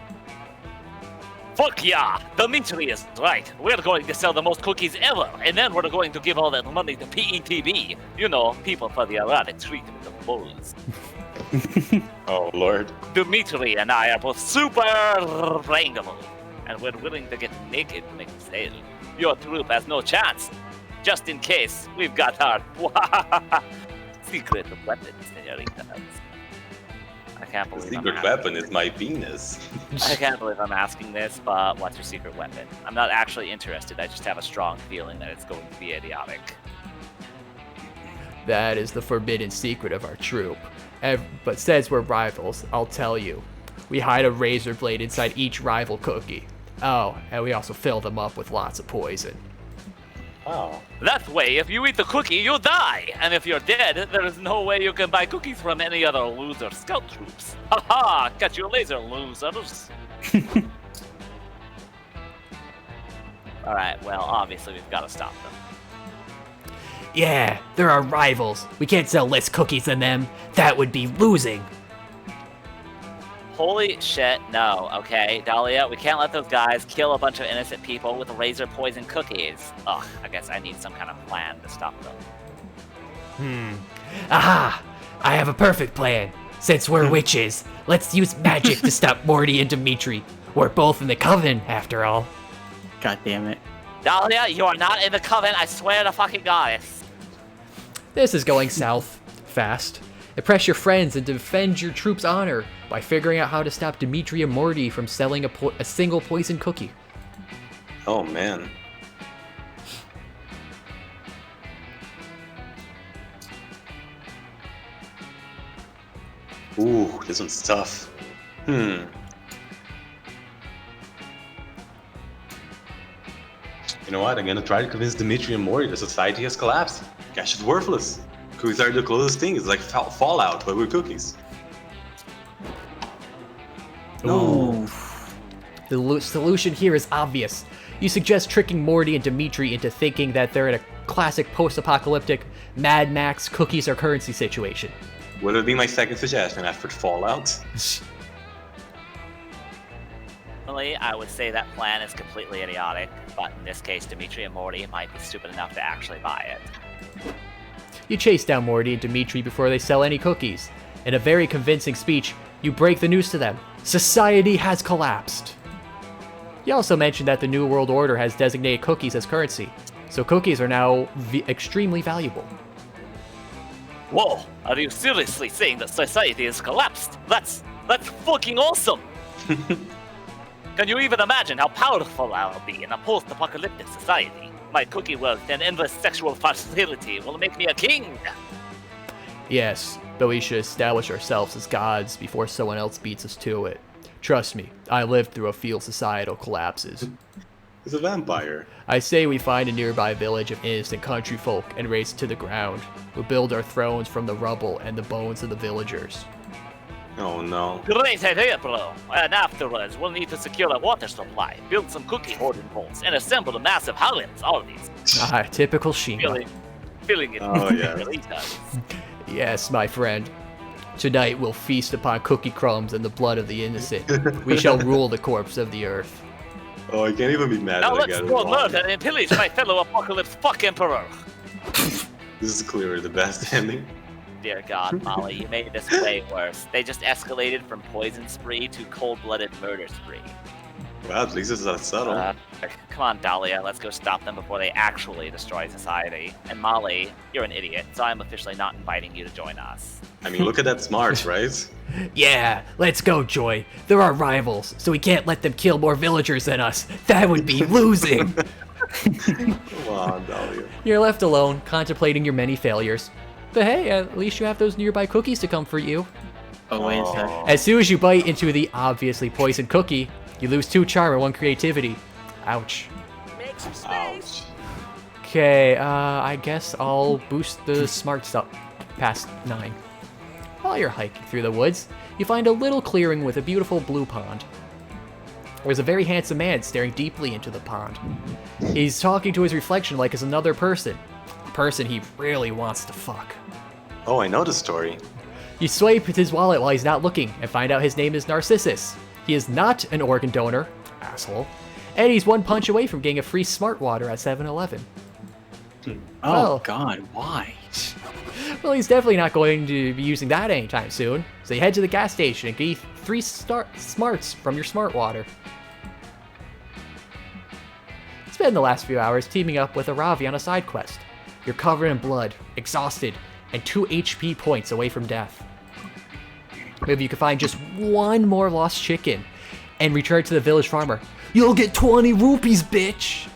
Fuck yeah! Dimitri is right. We're going to sell the most cookies ever, and then we're going to give all that money to PETB. You know, people for the erotic treatment of bullies. Oh, Lord. Dimitri and I are both super brainable, and we're willing to get naked to make a sale. Your troop has no chance. Just in case, we've got our secret weapons, senoritas. I can't The believe secret weapon is my penis. I can't believe I'm asking this, but what's your secret weapon? I'm not actually interested. I just have a strong feeling that it's going to be idiotic. That is the forbidden secret of our troop. But since we're rivals, I'll tell you. We hide a razor blade inside each rival cookie. Oh, and we also fill them up with lots of poison. Oh. That way, if you eat the cookie, you die! And if you're dead, there is no way you can buy cookies from any other loser scout troops. Haha! Catch you later, losers! Alright, well, obviously we've got to stop them. Yeah, they're our rivals. We can't sell less cookies than them. That would be losing. Holy shit, no, okay? Dahlia, we can't let those guys kill a bunch of innocent people with razor poison cookies. Ugh, I guess I need some kind of plan to stop them. Aha! I have a perfect plan. Since we're witches, let's use magic to stop Morty and Dimitri. We're both in the coven, after all. God damn it. Dahlia, you are not in the coven, I swear to fucking goddess. This is going south fast. Impress your friends and defend your troop's honor by figuring out how to stop Dimitri and Morty from selling a single poison cookie. Oh, man. Ooh, this one's tough. You know what? I'm gonna try to convince Dimitri and Mori the society has collapsed. Cash is worthless. Cookies are the closest thing. It's like Fallout, but with cookies. Ooh. The solution here is obvious. You suggest tricking Morty and Dimitri into thinking that they're in a classic post-apocalyptic Mad Max cookies or currency situation. Will it be my second suggestion after Fallout? Personally, I would say that plan is completely idiotic, but in this case, Dimitri and Morty might be stupid enough to actually buy it. You chase down Morty and Dimitri before they sell any cookies. In a very convincing speech, you break the news to them. Society has collapsed. You also mentioned that the New World Order has designated cookies as currency, so cookies are now extremely valuable. Whoa, are you seriously saying that society has collapsed? That's fucking awesome! Can you even imagine how powerful I'll be in a post-apocalyptic society? My cookie wealth and endless sexual facility will make me a king! Yes, but we should establish ourselves as gods before someone else beats us to it. Trust me, I lived through a few societal collapses. He's a vampire. I say we find a nearby village of innocent country folk and race to the ground. We'll build our thrones from the rubble and the bones of the villagers. Oh no. Great idea, bro. And afterwards, we'll need to secure a water supply, build some cookie hoarding poles, and assemble a massive harems. All of these. Typical Shima. Feeling it. Oh, yeah. Really does. Yes, my friend. Tonight we'll feast upon cookie crumbs and the blood of the innocent. We shall rule the corpse of the earth. Oh, I can't even be mad Now that I let's got it go wrong. murder and pillage my fellow apocalypse fuck emperor. This is clearly the best ending. Dear God, Maali, you made this way worse. They just escalated from poison spree to cold-blooded murder spree. Well, at least it's not subtle. Come on, Dahlia, let's go stop them before they actually destroy society. And Maali, you're an idiot, so I'm officially not inviting you to join us. I mean, look at that smarts, right? Yeah, let's go, Joy. They're our rivals, so we can't let them kill more villagers than us. That would be losing. Come on, Dahlia. You're left alone, contemplating your many failures. But hey, at least you have those nearby cookies to comfort you. Oh, wait a second. As soon as you bite into the obviously poisoned cookie, you lose 2 charm and 1 creativity. Ouch. Ouch. Okay, I guess I'll boost the smarts up past 9. While you're hiking through the woods, you find a little clearing with a beautiful blue pond. There's a very handsome man staring deeply into the pond. He's talking to his reflection like it's another person. A person he really wants to fuck. Oh, I know the story. You swipe at his wallet while he's not looking and find out his name is Narcissus. He is not an organ donor, asshole, and he's 1 punch away from getting a free smart water at 7-Eleven. Oh God, why? Well, he's definitely not going to be using that anytime soon. So you head to the gas station and get 3 smarts from your smart water. Spend the last few hours teaming up with Aravi on a side quest. You're covered in blood, exhausted, and 2 HP points away from death. Maybe you can find just 1 more lost chicken and return to the village farmer. You'll get 20 rupees, bitch!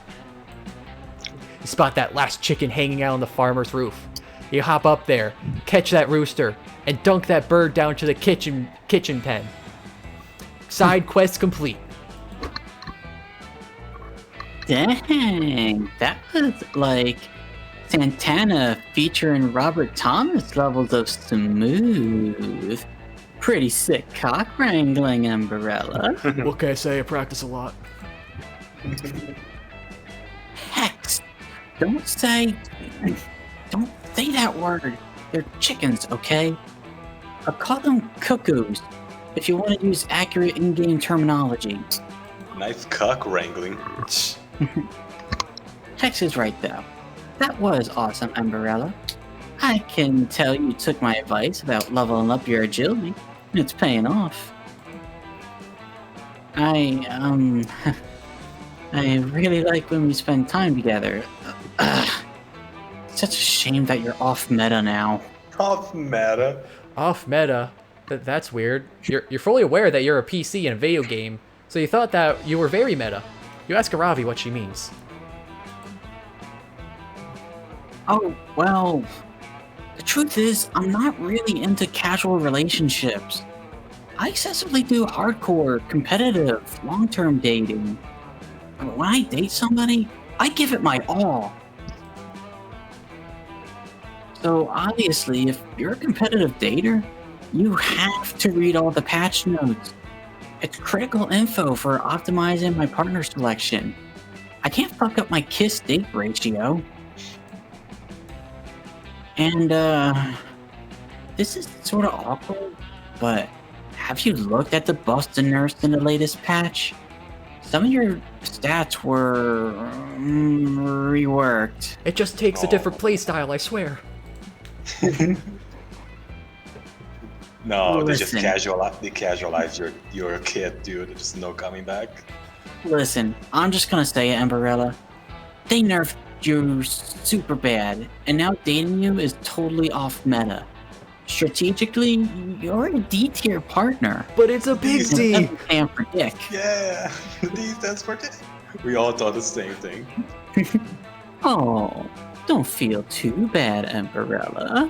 You spot that last chicken hanging out on the farmer's roof. You hop up there, catch that rooster, and dunk that bird down to the kitchen pen. Side quest complete. Dang, that was like Santana featuring Robert Thomas levels of smooth. Pretty sick cock wrangling, Umbrella. What can I say? I practice a lot. Hex, don't say that word. They're chickens, okay? I'll call them cuckoos if you want to use accurate in-game terminology. Nice cock wrangling. Hex is right, though. That was awesome, Umbrella. I can tell you took my advice about leveling up your agility. It's paying off. I really like when we spend time together. Such a shame that you're off meta now. Off meta? Off meta? That's weird. You're fully aware that you're a PC in a video game, so you thought that you were very meta. You ask Aravi what she means. Oh, well, the truth is, I'm not really into casual relationships. I excessively do hardcore, competitive, long-term dating. When I date somebody, I give it my all. So obviously, if you're a competitive dater, you have to read all the patch notes. It's critical info for optimizing my partner selection. I can't fuck up my kiss-date ratio. And, this is sort of awkward, but have you looked at the Boston nurse in the latest patch? Some of your stats were reworked. It just takes a different playstyle, I swear. No, they just Listen. casualize your kid, dude. There's no coming back. Listen, I'm just gonna say it, Amberella. They nerfed you super bad, and now dating you is totally off meta. Strategically, you're a D-tier partner. But it's a big D! And can't predict. Yeah, D stands for D. We all thought the same thing. Oh, don't feel too bad, Amberella.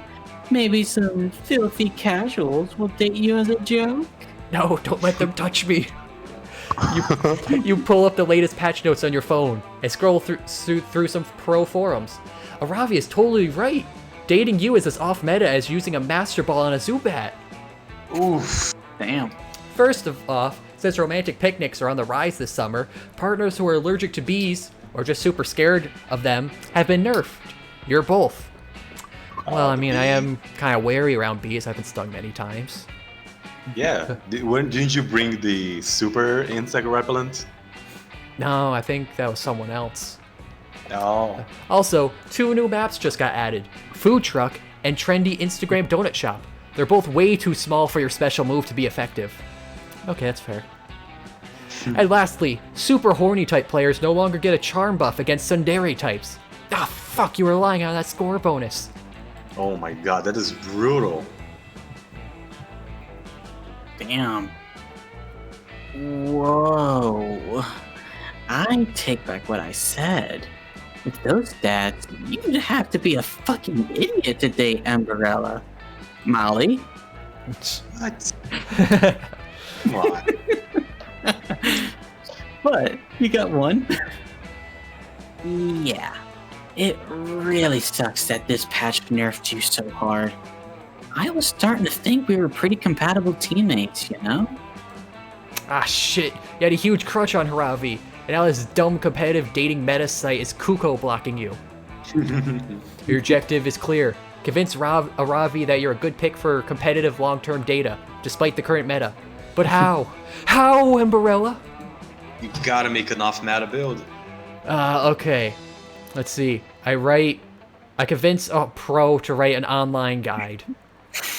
Maybe some filthy casuals will date you as a joke? No, don't let them touch me. You pull up the latest patch notes on your phone and scroll through some pro forums. Aravi is totally right. Dating you is as off meta as using a master ball on a Zubat. Oof. Damn. First of all, since romantic picnics are on the rise this summer, partners who are allergic to bees or just super scared of them have been nerfed. You're both. Well, I mean, I am kind of wary around bees. I've been stung many times. Yeah. Didn't you bring the super insect repellent? No, I think that was someone else. No. Also, 2 new maps just got added. Food Truck and Trendy Instagram Donut Shop. They're both way too small for your special move to be effective. Okay, that's fair. And lastly, super horny type players no longer get a charm buff against tsundere types. Ah, fuck, you were relying on that score bonus. Oh my god, that is brutal. Damn. Whoa. I take back what I said. With those stats, you'd have to be a fucking idiot to date Amberella. Maali? What? Come on. What? You got one? Yeah. It really sucks that this patch nerfed you so hard. I was starting to think we were pretty compatible teammates, you know? Ah, shit. You had a huge crush on Haravi, and now this dumb competitive dating meta site is Kuko blocking you. Your objective is clear. Convince Aravi that you're a good pick for competitive long-term data, despite the current meta. But how? How, Amberella? You gotta make an off-meta build. Okay. Let's see. I convince a pro to write an online guide.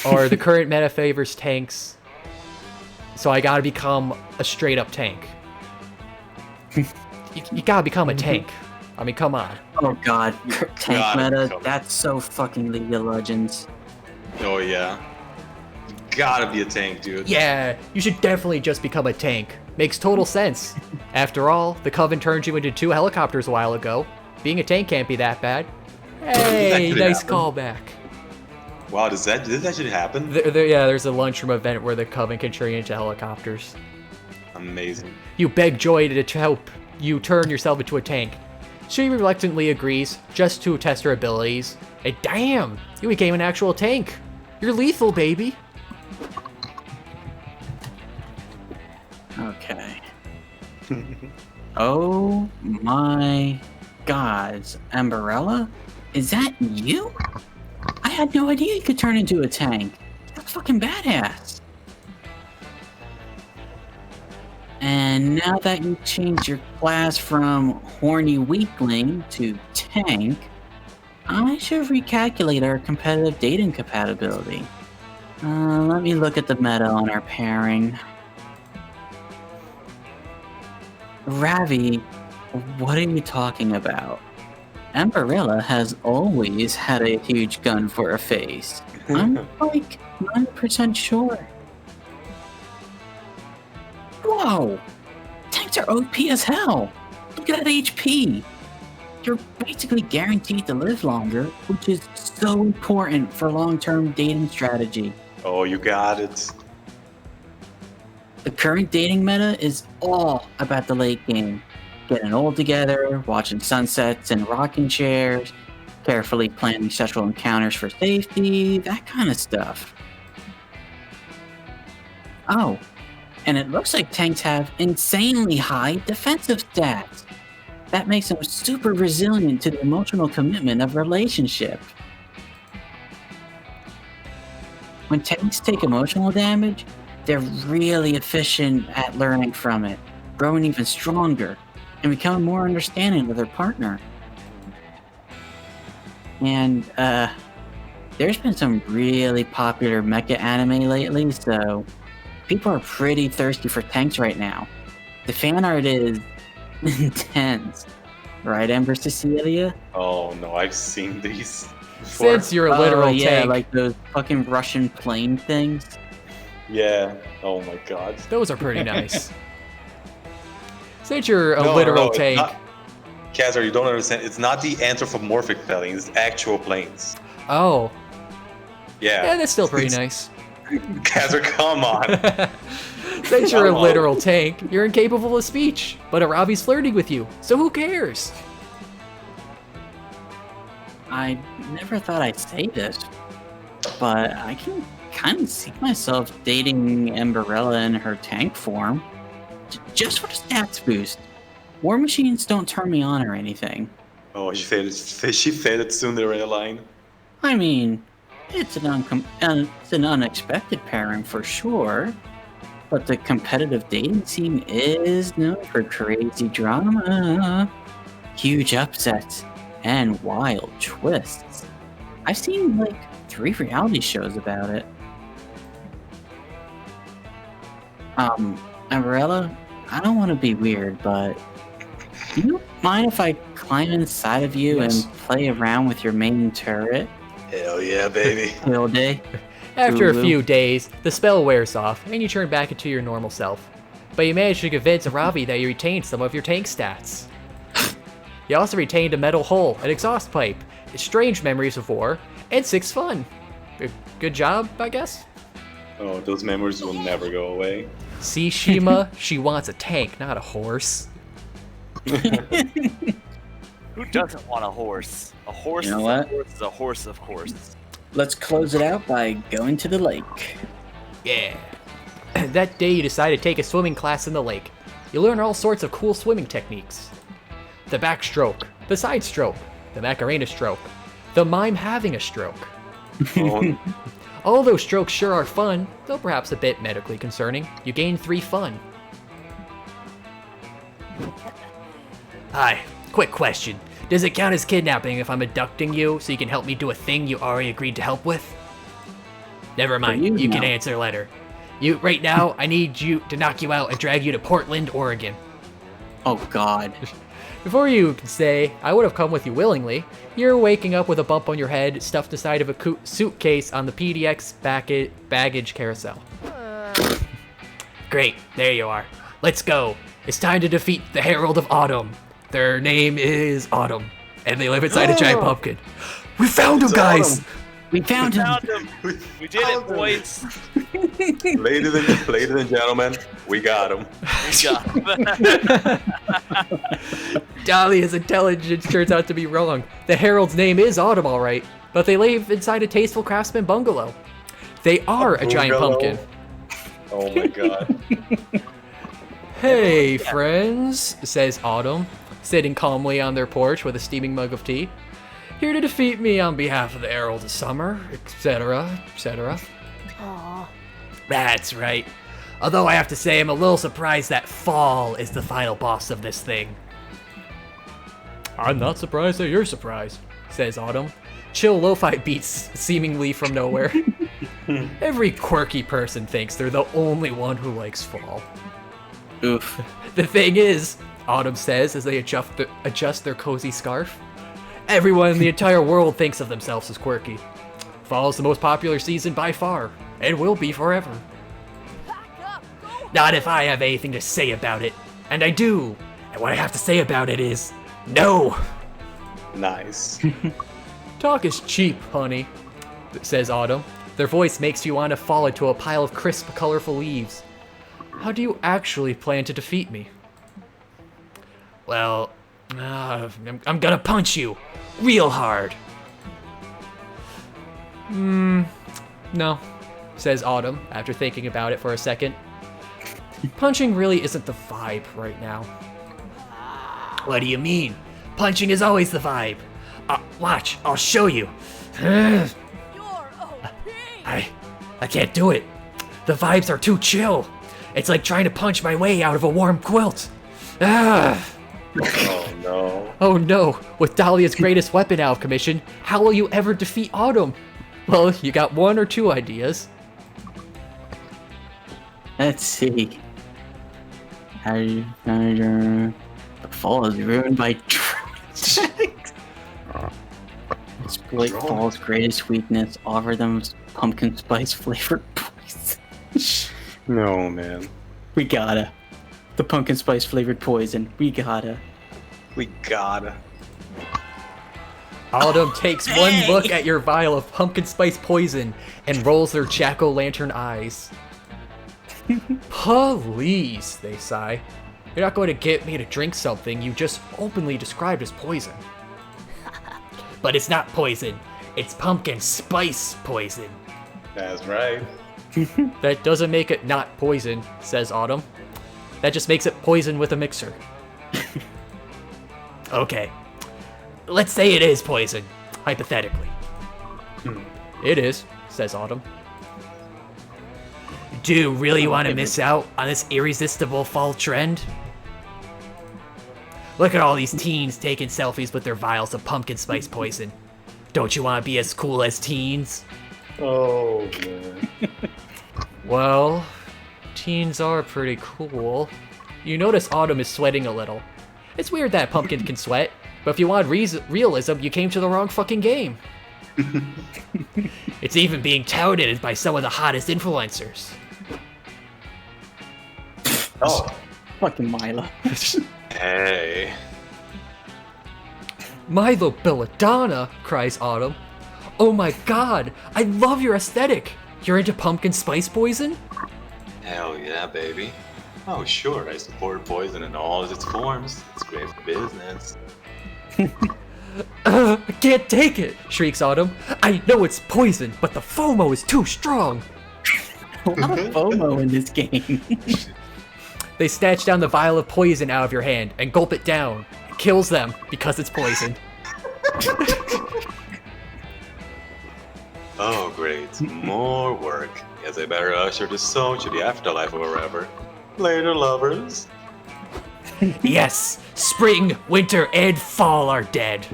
Or the current meta favors tanks. So I gotta become a straight-up tank. You gotta become a tank. I mean, come on. Oh god, tank meta, that's so fucking League of Legends. Oh yeah. You gotta be a tank, dude. Yeah, you should definitely just become a tank. Makes total sense. After all, the Coven turned you into 2 helicopters a while ago. Being a tank can't be that bad. Hey, nice callback. Wow, did that actually happen? Yeah, there's a lunchroom event where the Coven can turn you into helicopters. Amazing. You beg Joy to help you turn yourself into a tank. She reluctantly agrees, just to test her abilities. And damn, you became an actual tank. You're lethal, baby. Okay. Oh my gods, Amberella? Is that you? I had no idea you could turn into a tank. That's fucking badass. And now that you changed your class from horny weakling to tank, I should recalculate our competitive dating compatibility. Let me look at the meta on our pairing. Ravi, what are you talking about? Amberella has always had a huge gun for a face. I'm like 9% sure. Whoa! Tanks are OP as hell! Look at that HP! You're basically guaranteed to live longer, which is so important for long-term dating strategy. Oh, you got it. The current dating meta is all about the late game. Getting old together, watching sunsets and rocking chairs, carefully planning sexual encounters for safety, that kind of stuff. Oh, And it looks like tanks have insanely high defensive stats. That makes them super resilient to the emotional commitment of relationship. When tanks take emotional damage, they're really efficient at learning from it, growing even stronger, and becoming more understanding of their partner. And, there's been some really popular mecha anime lately, so people are pretty thirsty for tanks right now. The fan art is intense. Right, Ember Cecilia? Oh no, I've seen these before. Since you're a literal yeah, tank. like those fucking Russian plane things. Yeah. Oh my god. Those are pretty nice. Since you're a literal tank. Khazard, you don't understand. It's not the anthropomorphic planes, it's actual planes. Oh. Yeah. Yeah, that's still pretty nice. Khazard, come on. Since you're a literal tank, you're incapable of speech. But Arabi's flirting with you, so who cares? I never thought I'd say this, but I can kind of see myself dating Emberella in her tank form. Just for the stats boost. War machines don't turn me on or anything. Oh, she faded Cinderella line. I mean, it's an unexpected pairing for sure, but the competitive dating scene is known for crazy drama, huge upsets, and wild twists. I've seen like 3 reality shows about it. Umbrella, I don't want to be weird, but do you mind if I climb inside of you and play around with your main turret? Hell yeah, baby. All day. After a Ooh. few days, the spell wears off, and you turn back into your normal self. But you manage to convince Arabi that you retained some of your tank stats. You also retained a metal hull, an exhaust pipe, strange memories of war, and 6 fun. Good job, I guess? Oh, those memories will never go away. See, Shima, she wants a tank, not a horse. Who doesn't want a horse? A horse, You know is what? A horse is a horse of course. Let's close it out by going to the lake. Yeah. That day you decide to take a swimming class in the lake. You learn all sorts of cool swimming techniques. The backstroke, the side stroke, the Macarena stroke, the mime having a stroke. All those strokes sure are fun, though perhaps a bit medically concerning. You gain 3 fun. Hi, quick question. Does it count as kidnapping if I'm abducting you so you can help me do a thing you already agreed to help with? Never mind, you can answer later. Right now, I need you to knock you out and drag you to Portland, Oregon. Oh god. Before you can say, I would have come with you willingly, you're waking up with a bump on your head stuffed inside of a suitcase on the PDX baggage carousel. Great, there you are. Let's go. It's time to defeat the Herald of Autumn. Their name is Autumn, and they live inside a giant pumpkin. We found him, guys! We found him! We did it, boys! Ladies and gentlemen, we got him. We got him. Dahlia's intelligence turns out to be wrong. The Herald's name is Autumn, all right, but they live inside a tasteful craftsman bungalow. They are a giant pumpkin. Oh my god. Hey, friends, says Autumn, sitting calmly on their porch with a steaming mug of tea. Here to defeat me on behalf of the Herald of Summer, etc., etc. Aww. That's right. Although I have to say I'm a little surprised that Fall is the final boss of this thing. I'm not surprised that you're surprised, says Autumn. Chill lo-fi beats seemingly from nowhere. Every quirky person thinks they're the only one who likes Fall. Oof. The thing is, Autumn says as they adjust their cozy scarf, everyone in the entire world thinks of themselves as quirky. Fall is the most popular season by far, and will be forever. Not if I have anything to say about it. And I do. And what I have to say about it is, no! Nice. Talk is cheap, honey, says Autumn. Their voice makes you want to fall into a pile of crisp, colorful leaves. How do you actually plan to defeat me? Well, I'm gonna punch you real hard. No, says Autumn after thinking about it for a second. Punching really isn't the vibe right now. What do you mean? Punching is always the vibe. Watch, I'll show you. I can't do it. The vibes are too chill. It's like trying to punch my way out of a warm quilt. Oh no. Oh no, with Dahlia's greatest weapon out of commission, how will you ever defeat Autumn? Well, you got one or two ideas. Let's see. The fall is ruined by checks. Exploit fall's greatest weakness. Offer them pumpkin spice flavored poison. No, man. We gotta. The pumpkin spice flavored poison. We gotta. Autumn takes one look at your vial of pumpkin spice poison and rolls their jack-o'-lantern eyes. Please, they sigh. You're not going to get me to drink something you just openly described as poison. But it's not poison. It's pumpkin spice poison. That's right. That doesn't make it not poison, says Autumn. That just makes it poison with a mixer. Okay. Let's say it is poison, hypothetically. It is, says Autumn. Do you really want to miss out on this irresistible fall trend? Look at all these teens taking selfies with their vials of pumpkin spice poison. Don't you want to be as cool as teens? Oh, man. Well, teens are pretty cool. You notice Autumn is sweating a little. It's weird that Pumpkin can sweat, but if you want realism, you came to the wrong fucking game. It's even being touted by some of the hottest influencers. Oh. Fucking Mila. Hey. Milo Belladonna, cries Autumn. Oh my god, I love your aesthetic. You're into pumpkin spice poison? Hell yeah, baby. Oh, sure, I support poison in all its forms. It's great for business. I can't take it, shrieks Autumn. I know it's poison, but the FOMO is too strong. A lot of FOMO in this game. They snatch down the vial of poison out of your hand and gulp it down. It kills them because it's poison. Oh, great. More work. Guess I better usher the soul to the afterlife or wherever. Later, lovers. Yes, spring, winter, and fall are dead.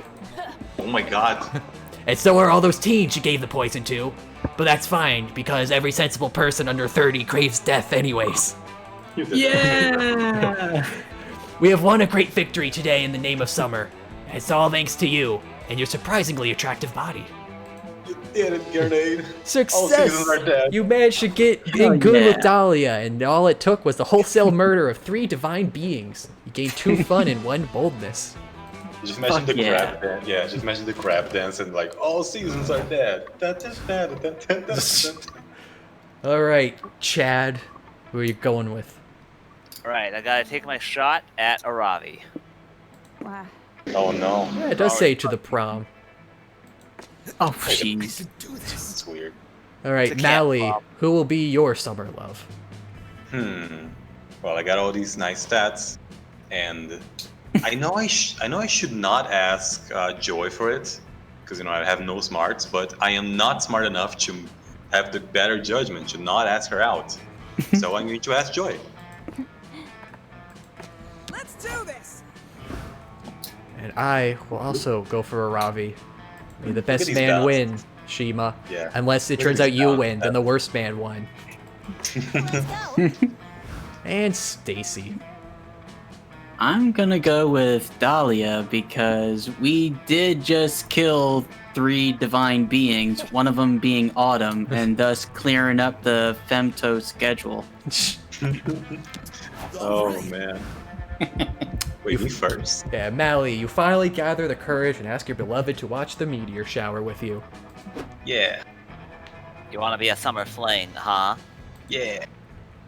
Oh my god. And so are all those teens you gave the poison to. But that's fine, because every sensible person under 30 craves death anyways. Yeah! We have won a great victory today in the name of summer. It's all thanks to you and your surprisingly attractive body. You did it, Gernade. Success! All seasons are dead. You managed to get in good with Dahlia, and all it took was the wholesale murder of 3 divine beings. You gained 2 fun and 1 boldness. Just mention the crab dance. Yeah, just mention the crab dance and like all seasons are dead. Alright, Chad, who are you going with? Alright, I gotta take my shot at Aravi. Wow. Oh no. Yeah, it does say to the prom. Oh, jeez. It's weird. Alright, It's a camp Maali, prom. who will be your summer love? Well, I got all these nice stats, and I know I should not ask Joy for it, because I have no smarts. But I am not smart enough to have the better judgment to not ask her out. So I'm going to ask Joy. Let's do this. And I will also go for Aravi. May the best these man dots. win, Shima. Yeah. Unless it Look at turns these out you dots. win, then the worst man won. And Stacy. I'm gonna go with Dahlia because we did just kill 3 divine beings, one of them being Autumn, and thus clearing up the femto schedule. Oh man. Wait, me first? Yeah, Maali, you finally gather the courage and ask your beloved to watch the meteor shower with you. Yeah. You wanna be a summer fling, huh? Yeah.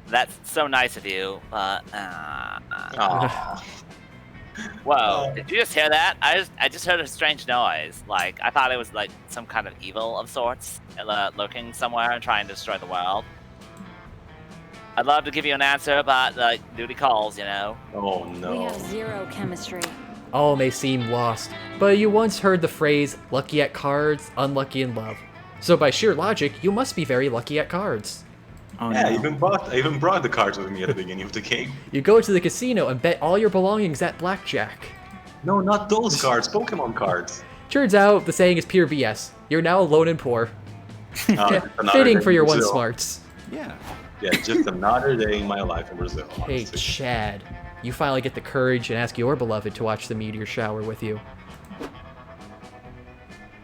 That's so nice of you, but Aw. Whoa, did you just hear that? I just heard a strange noise. Like, I thought it was like some kind of evil of sorts lurking somewhere and trying to destroy the world. I'd love to give you an answer, but duty calls, you know. Oh We have zero chemistry. All may seem lost, but you once heard the phrase, lucky at cards, unlucky in love. So by sheer logic, you must be very lucky at cards. Oh, yeah, no. I even brought the cards with me at the beginning of the game. You go to the casino and bet all your belongings at blackjack. No, not those cards, Pokemon cards. Turns out the saying is pure BS. You're now alone and poor. Another Fitting day for in your one Brazil. smarts. Yeah, just another day in my life in Brazil. Hey, honestly. Chad. You finally get the courage and ask your beloved to watch the meteor shower with you.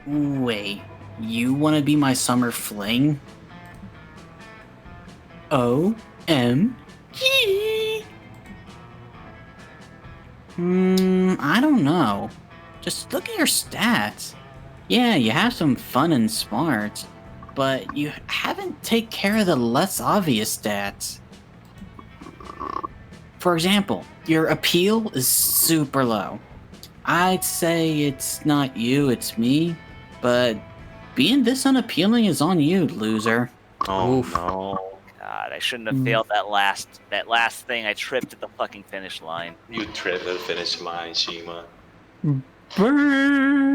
Wait, you want to be my summer fling? OMG! I don't know. Just look at your stats. Yeah, you have some fun and smarts, but you haven't taken care of the less obvious stats. For example, your appeal is super low. I'd say it's not you, it's me, but being this unappealing is on you, loser. Oh no. God, I shouldn't have failed that last thing. I tripped at the fucking finish line. You tripped at the finish line, Shima. Burn.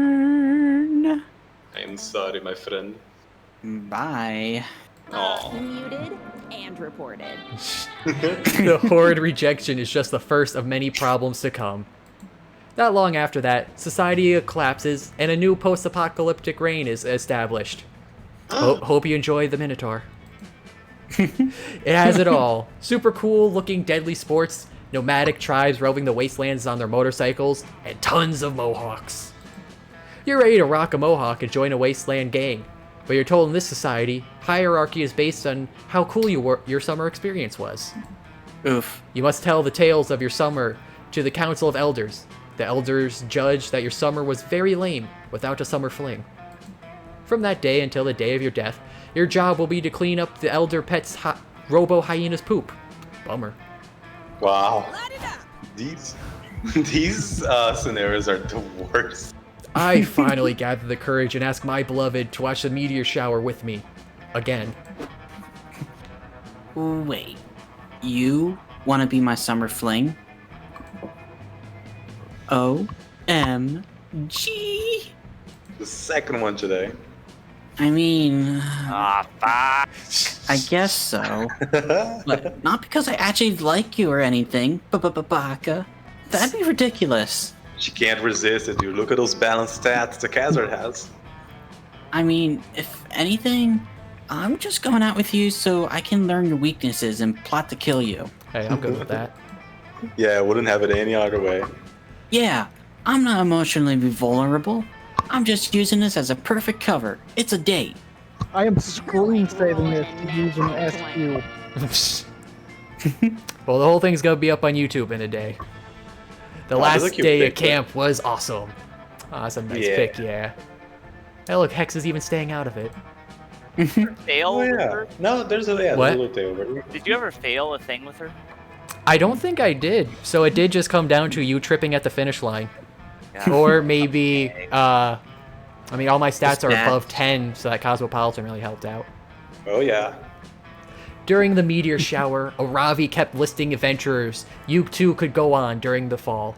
I'm sorry, my friend. Bye. Oh. Muted and reported. The horrid rejection is just the first of many problems to come. Not long after that, society collapses and a new post-apocalyptic reign is established. Hope you enjoy the Minotaur. It has it all. Super cool looking deadly sports, nomadic tribes roving the wastelands on their motorcycles, and tons of mohawks. You're ready to rock a mohawk and join a wasteland gang, but you're told in this society, hierarchy is based on how cool your summer experience was. Oof. You must tell the tales of your summer to the Council of Elders. The elders judge that your summer was very lame without a summer fling. From that day until the day of your death, your job will be to clean up the elder pet's robo-hyena's poop. Bummer. Wow. These scenarios are the worst. I finally gather the courage and ask my beloved to watch the meteor shower with me. Again. Wait, you want to be my summer fling? OMG! The second one today. I mean, fuck. I guess so. But not because I actually like you or anything, Baka. That'd be ridiculous. She can't resist it, dude. Look at those balanced stats the Khazard has. I mean, if anything, I'm just going out with you so I can learn your weaknesses and plot to kill you. Hey, I'm good with that. Yeah, I wouldn't have it any other way. Yeah, I'm not emotionally vulnerable. I'm just using this as a perfect cover. It's a date. I am screen saving this using SQ. Well, the whole thing's gonna be up on YouTube in a day. The last day of camp was awesome. Oh, that's a nice pick, yeah. Hey, look, Hex is even staying out of it. Fail with her? No, there's a little tail over here. Did you ever fail a thing with her? I don't think I did. So it did just come down to you tripping at the finish line. Yeah. Or maybe, I mean, all my stats are above 10, so that Cosmopolitan really helped out. Oh, yeah. During the meteor shower, Aravi kept listing adventurers you too could go on during the fall.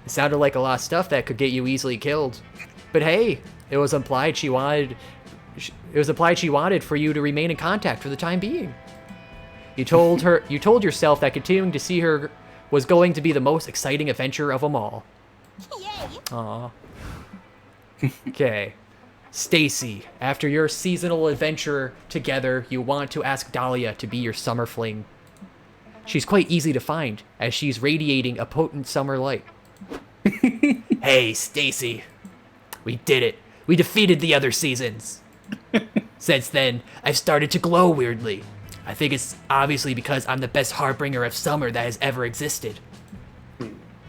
It sounded like a lot of stuff that could get you easily killed. But hey, it was implied she wanted for you to remain in contact for the time being. You told yourself that continuing to see her was going to be the most exciting adventure of them all. Yay! Aww. Okay. Stacy, after your seasonal adventure together, you want to ask Dahlia to be your summer fling. She's quite easy to find, as she's radiating a potent summer light. Hey, Stacy. We did it. We defeated the other seasons. Since then, I've started to glow weirdly. I think it's obviously because I'm the best harbinger of summer that has ever existed.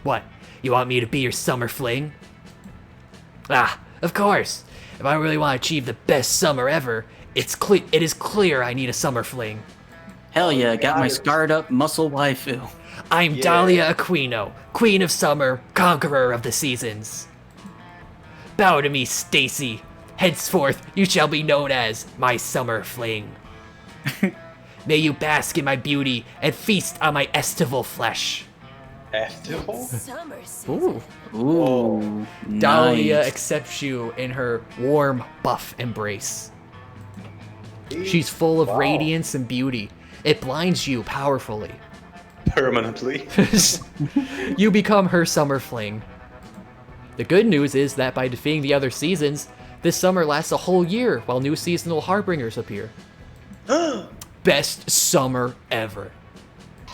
What? You want me to be your summer fling? Ah, of course. If I really want to achieve the best summer ever, it is clear I need a summer fling. Hell yeah, got my scarred up muscle waifu. I'm Dahlia Aquino, Queen of Summer, Conqueror of the Seasons. Bow to me, Stacy. Henceforth, you shall be known as my summer fling. May you bask in my beauty and feast on my estival flesh. Estival? Ooh. Ooh. Dahlia nice. accepts you in her warm, buff embrace. She's full of radiance and beauty. It blinds you powerfully. Permanently. You become her summer fling. The good news is that by defeating the other seasons, this summer lasts a whole year while new seasonal harbingers appear. Best summer ever.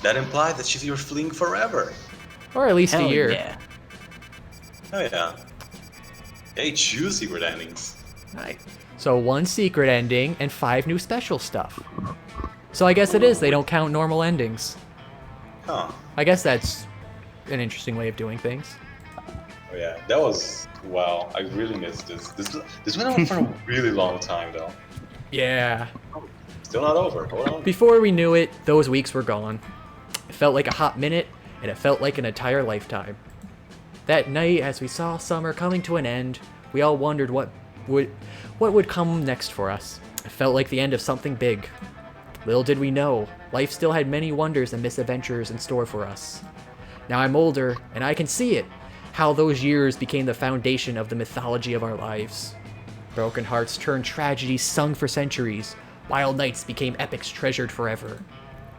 That implies that she's your fling forever. Or at least Hell a year. yeah. Oh yeah. Hey, choose secret endings. Right. So 1 secret ending and 5 new special stuff. So I guess it is, they don't count normal endings. Huh. I guess that's an interesting way of doing things. Oh yeah, that was wow. I really missed this. This went on for a really long time though. Yeah. Still not over. Hold on. Before we knew it, those weeks were gone. It felt like a hot minute, and it felt like an entire lifetime. That night, as we saw summer coming to an end, we all wondered what would come next for us. It felt like the end of something big. Little did we know, life still had many wonders and misadventures in store for us. Now I'm older, and I can see it, how those years became the foundation of the mythology of our lives. Broken hearts turned tragedies sung for centuries. Wild nights became epics treasured forever.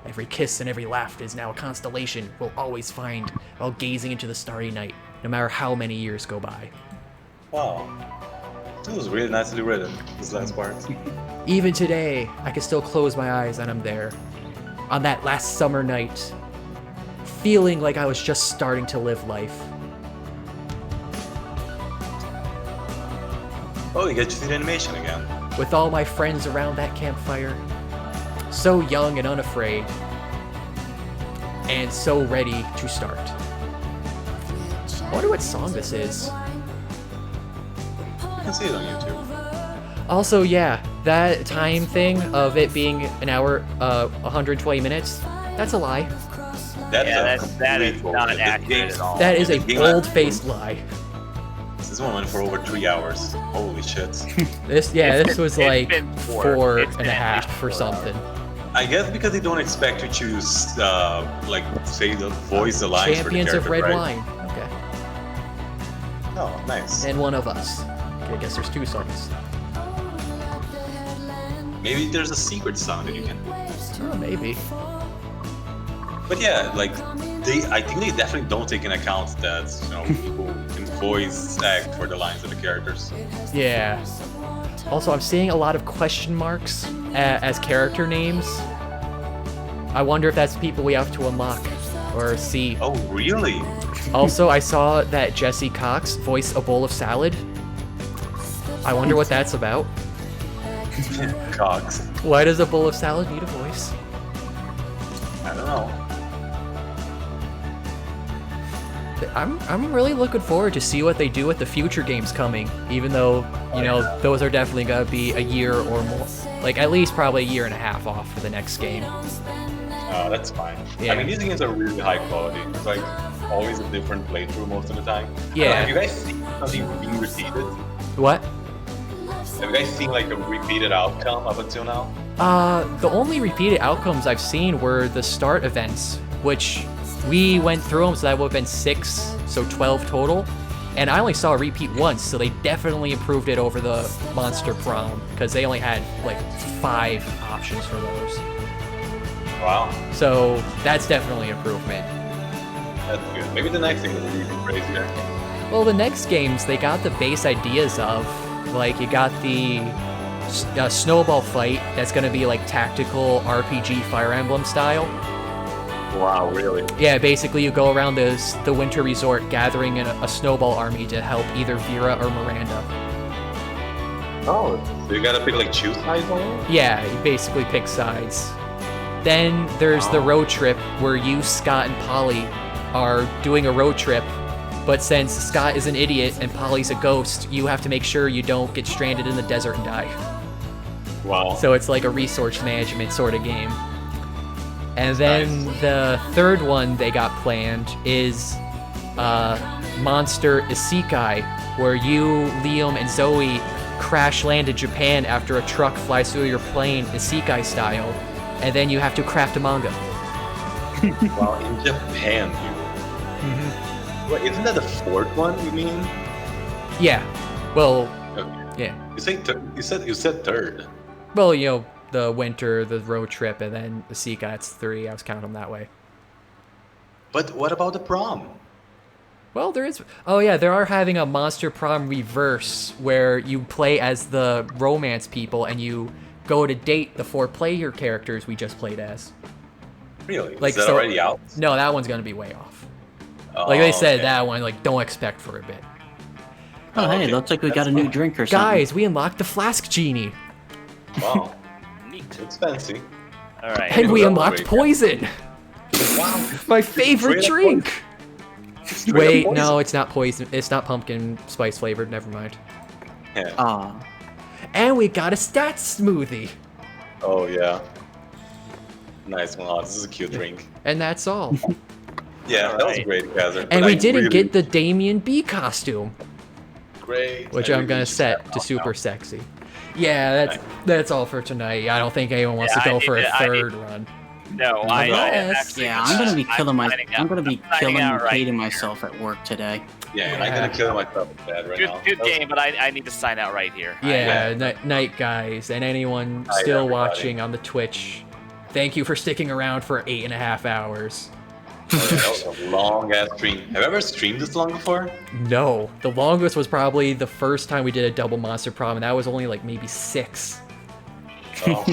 Every kiss and every laugh is now a constellation we'll always find while gazing into the starry night, no matter how many years go by. Wow. That was really nicely written, this last part. Even today, I can still close my eyes and I'm there. On that last summer night, feeling like I was just starting to live life. Oh, you get to see the animation again. With all my friends around that campfire, so young and unafraid, and so ready to start. I wonder what song this is. You can see it on YouTube. Also, yeah, that time thing of it being an hour, 120 minutes, that's a lie. That is not accurate at all. That is a bold-faced lie. This one went for over 3 hours. Holy shit. This was like 4.5 or something. I guess because they don't expect to choose, like, say, voice the lines for the Champions character, of Red right? Wine. Okay. Oh, nice. And One of Us. Okay, I guess there's 2 songs. Maybe there's a secret song that you can. Oh, maybe. But yeah, like I think they definitely don't take into account that people can voice act for the lines of the characters. Yeah. Also, I'm seeing a lot of question marks as character names. I wonder if that's people we have to unlock or see. Oh, really? Also, I saw that Jesse Cox voiced a bowl of salad. I wonder what that's about. Cox. Why does a bowl of salad need a voice? I don't know. I'm really looking forward to see what they do with the future games coming, even though, those are definitely going to be a year or more. Like, at least probably a year and a half off for the next game. Oh, that's fine. Yeah. I mean, these games are really high quality. It's like always a different playthrough most of the time. Yeah. Have you guys seen something being repeated? What? Have you guys seen like a repeated outcome up until now? The only repeated outcomes I've seen were the start events, which we went through them, so that would have been 6, so 12 total. And I only saw a repeat once, so they definitely improved it over the Monster Prom, because they only had like 5 options for those. Wow. So that's definitely improvement. That's good. Maybe the next thing will be even crazier. Well, the next games, they got the base ideas of, like, you got the snowball fight, that's going to be like tactical RPG Fire Emblem style. Wow, really? Yeah, basically you go around the winter resort gathering a snowball army to help either Vera or Miranda. Oh, so you gotta pick like choose sides on it? Yeah, you basically pick sides. Then there's the road trip where you, Scott, and Polly are doing a road trip, but since Scott is an idiot and Polly's a ghost, you have to make sure you don't get stranded in the desert and die. Wow. So it's like a resource management sort of game. And then the third one they got planned is Monster Isekai, where you, Liam, and Zoe crash land in Japan after a truck flies through your plane Isekai style. and then you have to craft a manga. Well, in Japan, Mm-hmm. Wait, isn't that the fourth one? You mean? Yeah. Well. Okay. Yeah. You said third. Well, the winter, the road trip, and then the Seeker. That's 3. I was counting them that way. But what about the prom? Well, there is. Oh yeah, they are having a Monster Prom reverse where you play as the romance people and you go to date the 4 player characters we just played as. Really? Like, is that already out? No, that one's gonna be way off. Oh, Like they said, okay. that one, like, don't expect for a bit. Oh, hey, looks like we got a new drink or something. Guys, we unlocked the Flask Genie. Wow. It's fancy. All right. And we unlocked Poison. Wow. My favorite Straight up drink. Straight up Wait, poison. no, it's not poison. It's not pumpkin spice flavored. Never mind. Yeah. Aw. And we got a stats smoothie. Oh yeah. Nice one. Oh, this is a cute drink. And that's all. Yeah, that was great, Khazard. And but we I didn't really- get the Damien B costume, great. which I I'm really gonna should set have to off super now. sexy. Yeah, that's all for tonight. I don't think anyone wants Yeah, to go I for a need to- I need- third run. No, I actually. Yeah, I'm gonna be killing my. signing I'm out. gonna be I'm signing killing out and right hating myself at work today. Yeah, and I'm gonna kill myself in bed right Good, now. good That was- game, but I need to sign out right here. Yeah, night guys, and anyone Night, still everybody. watching on the Twitch. Thank you for sticking around for 8.5 hours. That was a long ass stream. Have you ever streamed this long before? No, the longest was probably the first time we did a double Monster Prom, and that was only like maybe 6. Oh,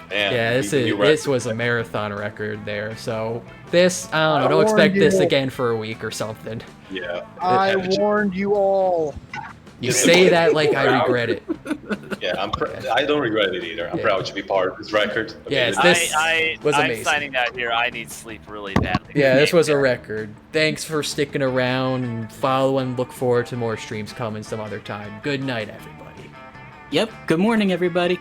man. Yeah, You this was a marathon record there. So this, I don't know, I don't expect warned this you. again for a week or something. Yeah. I warned you all. You say that like I regret it. Yeah, I don't regret it either. I'm proud to be part of this record. I mean, Yes, it's- this was I'm amazing. signing out here. I need sleep really badly. Yeah, this was a record. Thanks for sticking around and follow and look forward to more streams coming some other time. Good night, everybody. Yep. Good morning, everybody.